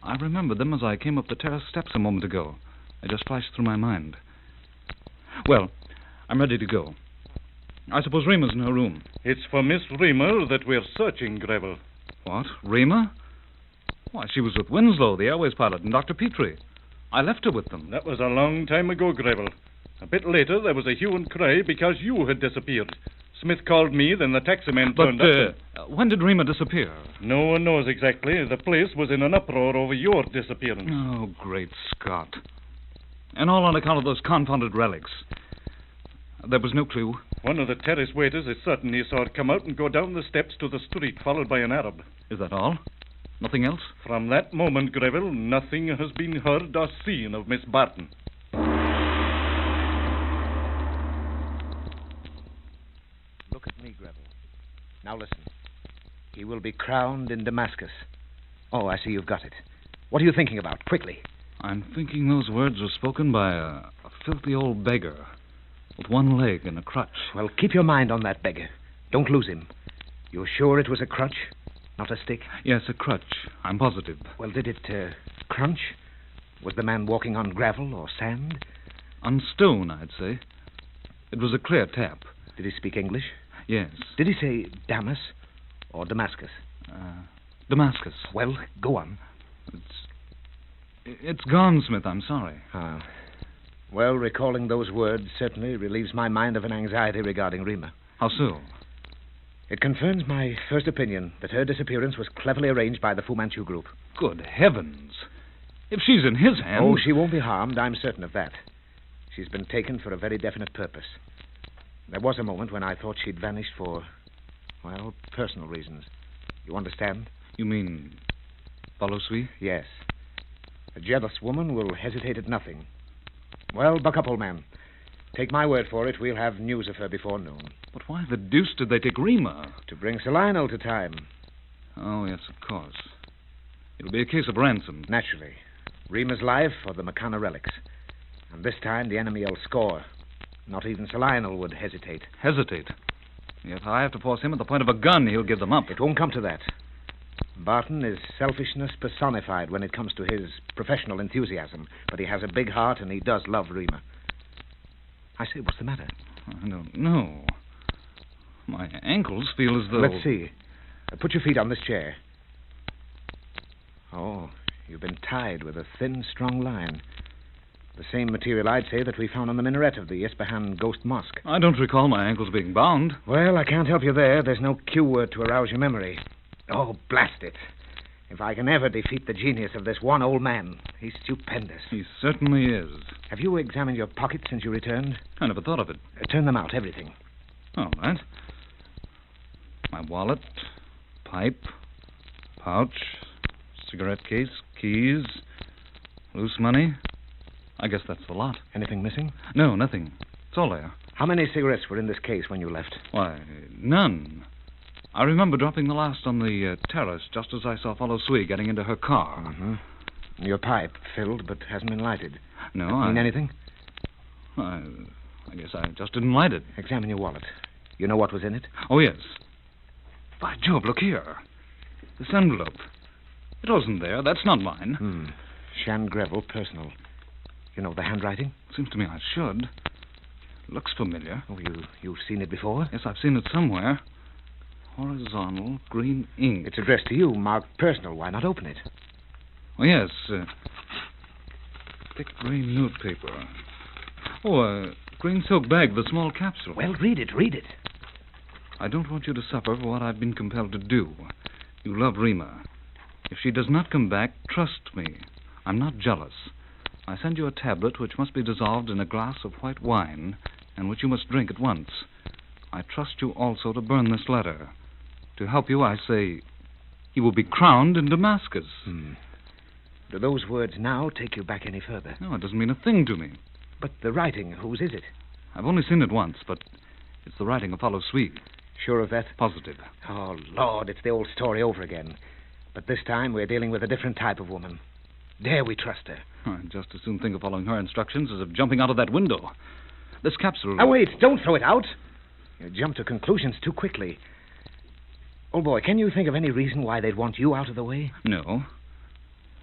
I remembered them as I came up the terrace steps a moment ago. They just flashed through my mind. Well, I'm ready to go. I suppose Rima's in her room. It's for Miss Rima that we're searching, Greville. What? Rima? Why, she was with Winslow, the airways pilot, and Dr. Petrie. I left her with them. That was a long time ago, Greville. A bit later, there was a hue and cry because you had disappeared. Smith called me, then the taximan turned up. When did Rima disappear? No one knows exactly. The place was in an uproar over your disappearance. Oh, great Scott. And all on account of those confounded relics. There was no clue. One of the terrace waiters is certain he saw it come out and go down the steps to the street, followed by an Arab. Is that all? Nothing else? From that moment, Greville, nothing has been heard or seen of Miss Barton. Look at me, Greville. Now listen. He will be crowned in Damascus. Oh, I see you've got it. What are you thinking about? Quickly. I'm thinking those words were spoken by a filthy old beggar with one leg and a crutch. Well, keep your mind on that beggar. Don't lose him. You're sure it was a crutch, not a stick? Yes, a crutch. I'm positive. Well, did it crunch? Was the man walking on gravel or sand? On stone, I'd say. It was a clear tap. Did he speak English? Yes. Did he say Damas or Damascus? Damascus. Well, go on. It's gone, Smith. I'm sorry. Ah. Well, recalling those words certainly relieves my mind of an anxiety regarding Rima. How so? It confirms my first opinion that her disappearance was cleverly arranged by the Fu Manchu group. Good heavens. If she's in his hands... Oh, she won't be harmed. I'm certain of that. She's been taken for a very definite purpose. There was a moment when I thought she'd vanished for, well, personal reasons. You understand? You mean follow Sui? Yes. A jealous woman will hesitate at nothing. Well, buck up, old man. Take my word for it, we'll have news of her before noon. But why the deuce did they take Rima? To bring Sir Lionel to time. Oh, yes, of course. It'll be a case of ransom. Naturally. Rima's life or the Makana relics. And this time the enemy will score. Not even Sir Lionel would hesitate. Hesitate? Yet I have to force him at the point of a gun. He'll give them up. It won't come to that. Barton is selfishness personified when it comes to his professional enthusiasm. But he has a big heart and he does love Rima. I say, what's the matter? I don't know. My ankles feel as though... Let's see. Put your feet on this chair. Oh, you've been tied with a thin, strong line. The same material, I'd say, that we found on the minaret of the Ispahan Ghost Mosque. I don't recall my ankles being bound. Well, I can't help you there. There's no cue word to arouse your memory. Oh, blast it. If I can ever defeat the genius of this one old man, he's stupendous. He certainly is. Have you examined your pockets since you returned? I never thought of it. Turn them out, everything. All right. My wallet, pipe, pouch, cigarette case, keys, loose money. I guess that's the lot. Anything missing? No, nothing. It's all there. How many cigarettes were in this case when you left? Why, none. I remember dropping the last on the terrace just as I saw Follow Sui getting into her car. Mm-hmm. Your pipe filled but hasn't been lighted. No, Does it mean anything? I guess I just didn't light it. Examine your wallet. You know what was in it? Oh, yes. By Jove, look here. This envelope. It wasn't there. That's not mine. Shan Greville, personal. You know the handwriting? Seems to me I should. Looks familiar. Oh, you've seen it before? Yes, I've seen it somewhere. Horizontal, green ink. It's addressed to you, marked personal. Why not open it? Oh, yes. Thick green notepaper. Oh, a green silk bag with a small capsule. Well, read it. I don't want you to suffer for what I've been compelled to do. You love Rima. If she does not come back, trust me. I'm not jealous. I send you a tablet which must be dissolved in a glass of white wine and which you must drink at once. I trust you also to burn this letter. To help you, I say, he will be crowned in Damascus. Do those words now take you back any further? No, it doesn't mean a thing to me. But the writing, whose is it? I've only seen it once, but it's the writing of Follow Sui. Sure of that? Positive. Oh, Lord, it's the old story over again. But this time we're dealing with a different type of woman. Dare we trust her? I'd just as soon think of following her instructions as of jumping out of that window. This capsule... Now, wait, don't throw it out. You jump to conclusions too quickly. Old boy, can you think of any reason why they'd want you out of the way? No.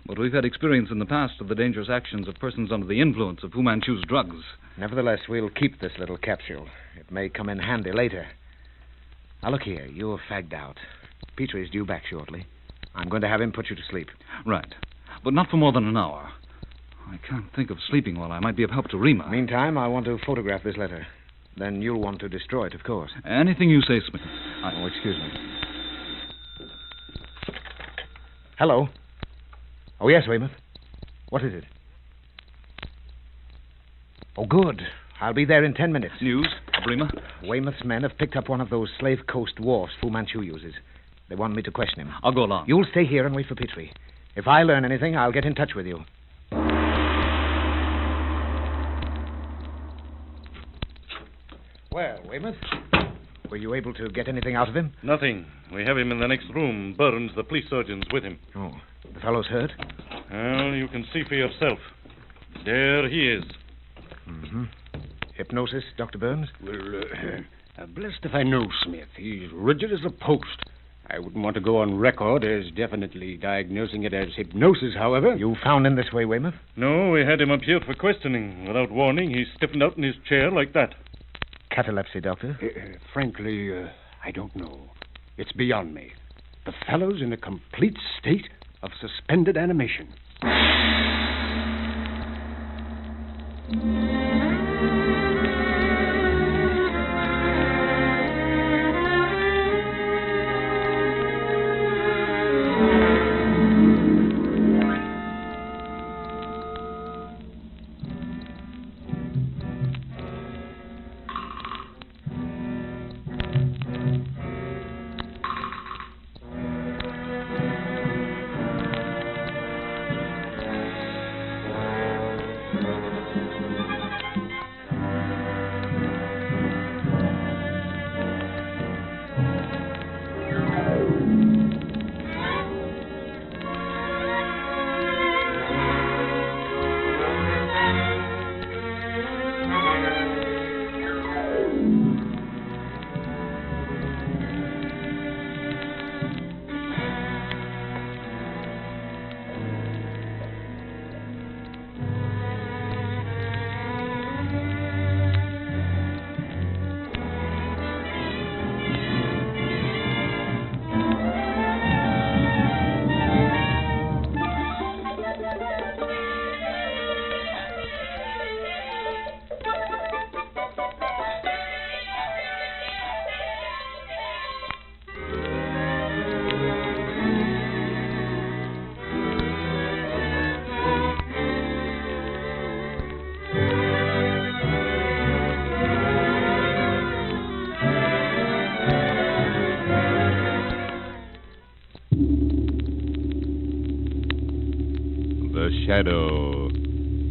But we've had experience in the past of the dangerous actions of persons under the influence of Fu Manchu's drugs. Nevertheless, we'll keep this little capsule. It may come in handy later. Now, look here. You're fagged out. Petrie's due back shortly. I'm going to have him put you to sleep. Right. But not for more than an hour. I can't think of sleeping while I might be of help to Rima. Meantime, I want to photograph this letter. Then you'll want to destroy it, of course. Anything you say, Smith. Oh, excuse me. Hello. Oh, yes, Weymouth. What is it? Oh, good. I'll be there in 10 minutes. News of Rima? Weymouth's men have picked up one of those slave coast wharfs Fu Manchu uses. They want me to question him. I'll go along. You'll stay here and wait for Petrie. If I learn anything, I'll get in touch with you. Well, Weymouth, were you able to get anything out of him? Nothing. We have him in the next room. Burns, the police surgeon's with him. Oh, the fellow's hurt? Well, you can see for yourself. There he is. Mm-hmm. Hypnosis, Dr. Burns? Well, blessed if I know, Smith. He's rigid as a post. I wouldn't want to go on record as definitely diagnosing it as hypnosis, however. You found him this way, Weymouth? No, we had him up here for questioning. Without warning, he stiffened out in his chair like that. Catalepsy, Doctor? Frankly, I don't know. It's beyond me. The fellow's in a complete state of suspended animation. The shadow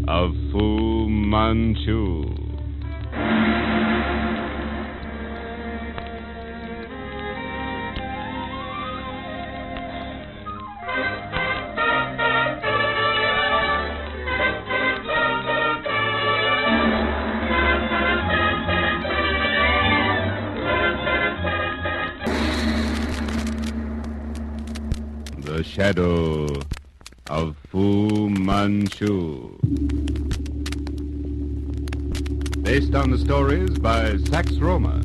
of Fu Manchu. The shadow of Fu Manchu. Based on the stories by Sax Roma.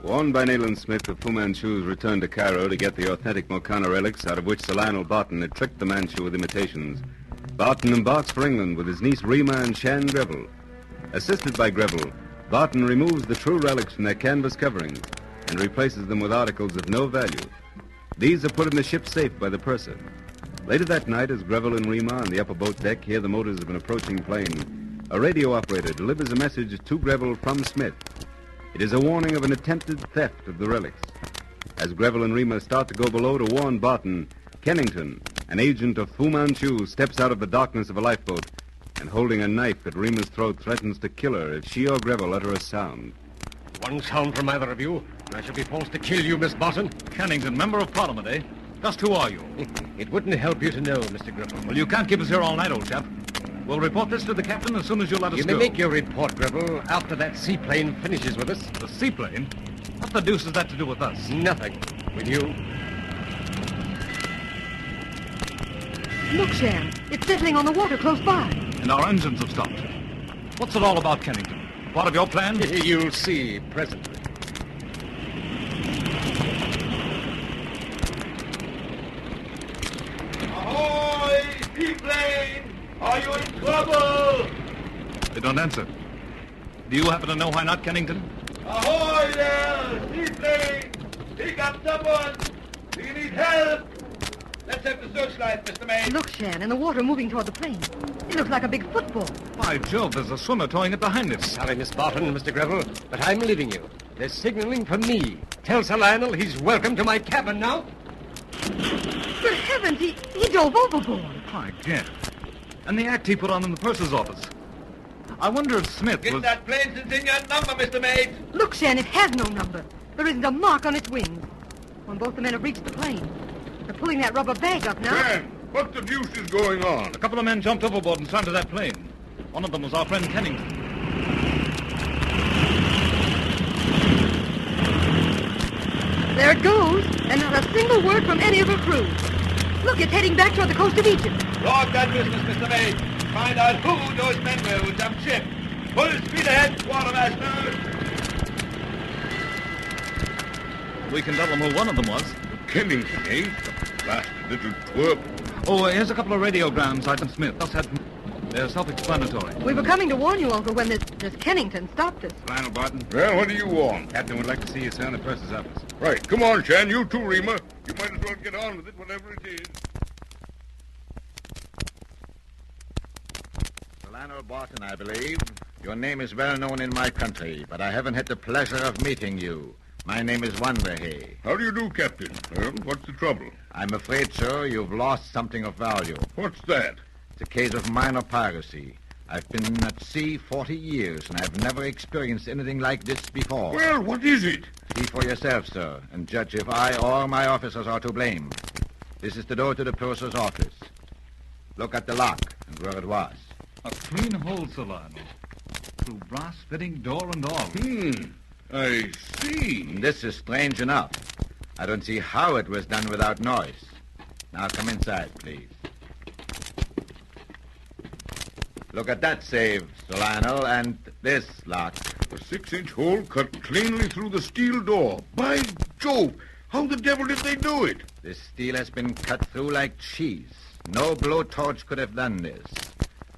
Warned by Nayland Smith of Fu Manchu's return to Cairo to get the authentic Mokana relics out of which Sir Lionel Barton had tricked the Manchu with imitations, Barton embarks for England with his niece Rima and Shan Greville. Assisted by Greville, Barton removes the true relics from their canvas coverings and replaces them with articles of no value. These are put in the ship's safe by the purser. Later that night, as Greville and Rima on the upper boat deck hear the motors of an approaching plane, a radio operator delivers a message to Greville from Smith. It is a warning of an attempted theft of the relics. As Greville and Rima start to go below to warn Barton, Kennington, an agent of Fu Manchu, steps out of the darkness of a lifeboat and, holding a knife at Rima's throat, threatens to kill her if she or Greville utter a sound. One sound from either of you, and I shall be forced to kill you, Miss Barton. Kennington, member of Parliament, eh? Just who are you? It wouldn't help you to know, Mr. Greville. Well, you can't keep us here all night, old chap. We'll report this to the captain as soon as you let us go. You may make your report, Greville, after that seaplane finishes with us. The seaplane? What the deuce has that to do with us? Nothing. With you. Look, Shan. It's settling on the water close by. And our engines have stopped. What's it all about, Kennington? Part of your plan? You'll see presently. Ahoy, seaplane! Are you in trouble? They don't answer. Do you happen to know why not, Kennington? Ahoy there, seaplane! Pick up someone! Do you need help? Let's have the searchlight, Mr. May. Look, Shan, and the water moving toward the plane. It looks like a big football. By Jove, there's a swimmer towing it behind us. Sorry, Miss Barton, Mr. Greville, but I'm leaving you. They're signaling for me. Tell Sir Lionel he's welcome to my cabin now. Good heavens, he dove overboard. My God. And the act he put on in the purser's office. I wonder if Smith Get was... that plane's insignia number, Mr. Mate. Look, Shan, it has no number. There isn't a mark on its wings. When both the men have reached the plane. They're pulling that rubber bag up now. Man, what the deuce is going on? A couple of men jumped overboard and swam to that plane. One of them was our friend Kennington. There it goes, and not a single word from any of her crew. Look, it's heading back toward the coast of Egypt. Log that business, Mr. Mate. Find out who those men were who jumped ship. Full speed ahead, quartermaster. We can tell them who one of them was. Kennington, eh? The blasted little twerp. Oh, here's a couple of radiograms, Sergeant Smith. They're self-explanatory. We were coming to warn you, Uncle, when this Kennington stopped us. Lionel Barton? Well, what do you want? Captain would like to see you, sir, in the purser's office. Right. Come on, Shan. You too, Rima. You might as well get on with it, whatever it is. Lionel Barton, I believe. Your name is well known in my country, but I haven't had the pleasure of meeting you. My name is Unraveling. How do you do, Captain? Well, what's the trouble? I'm afraid, sir, you've lost something of value. What's that? It's a case of minor piracy. I've been at sea 40 years, and I've never experienced anything like this before. Well, what is it? See for yourself, sir, and judge if I or my officers are to blame. This is the door to the purser's office. Look at the lock and where it was. A clean hole, Sir Lionel. Through brass-fitting door and all. I see. This is strange enough. I don't see how it was done without noise. Now come inside, please. Look at that save, Sir Lionel, and this lock. A 6-inch hole cut cleanly through the steel door. By Jove! How the devil did they do it? This steel has been cut through like cheese. No blowtorch could have done this.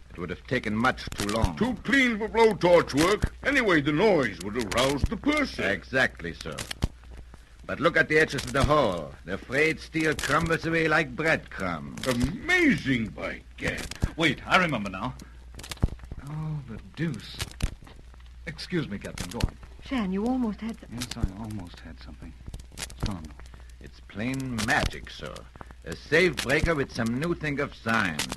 It would have taken much too long. Too clean for blowtorch work. Anyway, the noise would have roused the purser. Exactly, sir. But look at the edges of the hole. The frayed steel crumbles away like breadcrumbs. Amazing, by gad. Wait, I remember now. Oh, the deuce. Excuse me, Captain, go on. Shan, you almost had some... Yes, I almost had something. It's gone. It's plain magic, sir. A safe breaker with some new thing of science.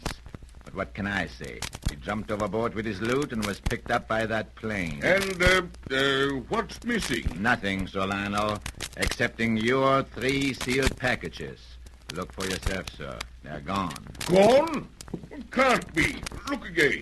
But what can I say? He jumped overboard with his loot and was picked up by that plane. And, what's missing? Nothing, Sir Lionel, excepting your 3 sealed packages. Look for yourself, sir. They're gone. Gone? Can't be. Look again.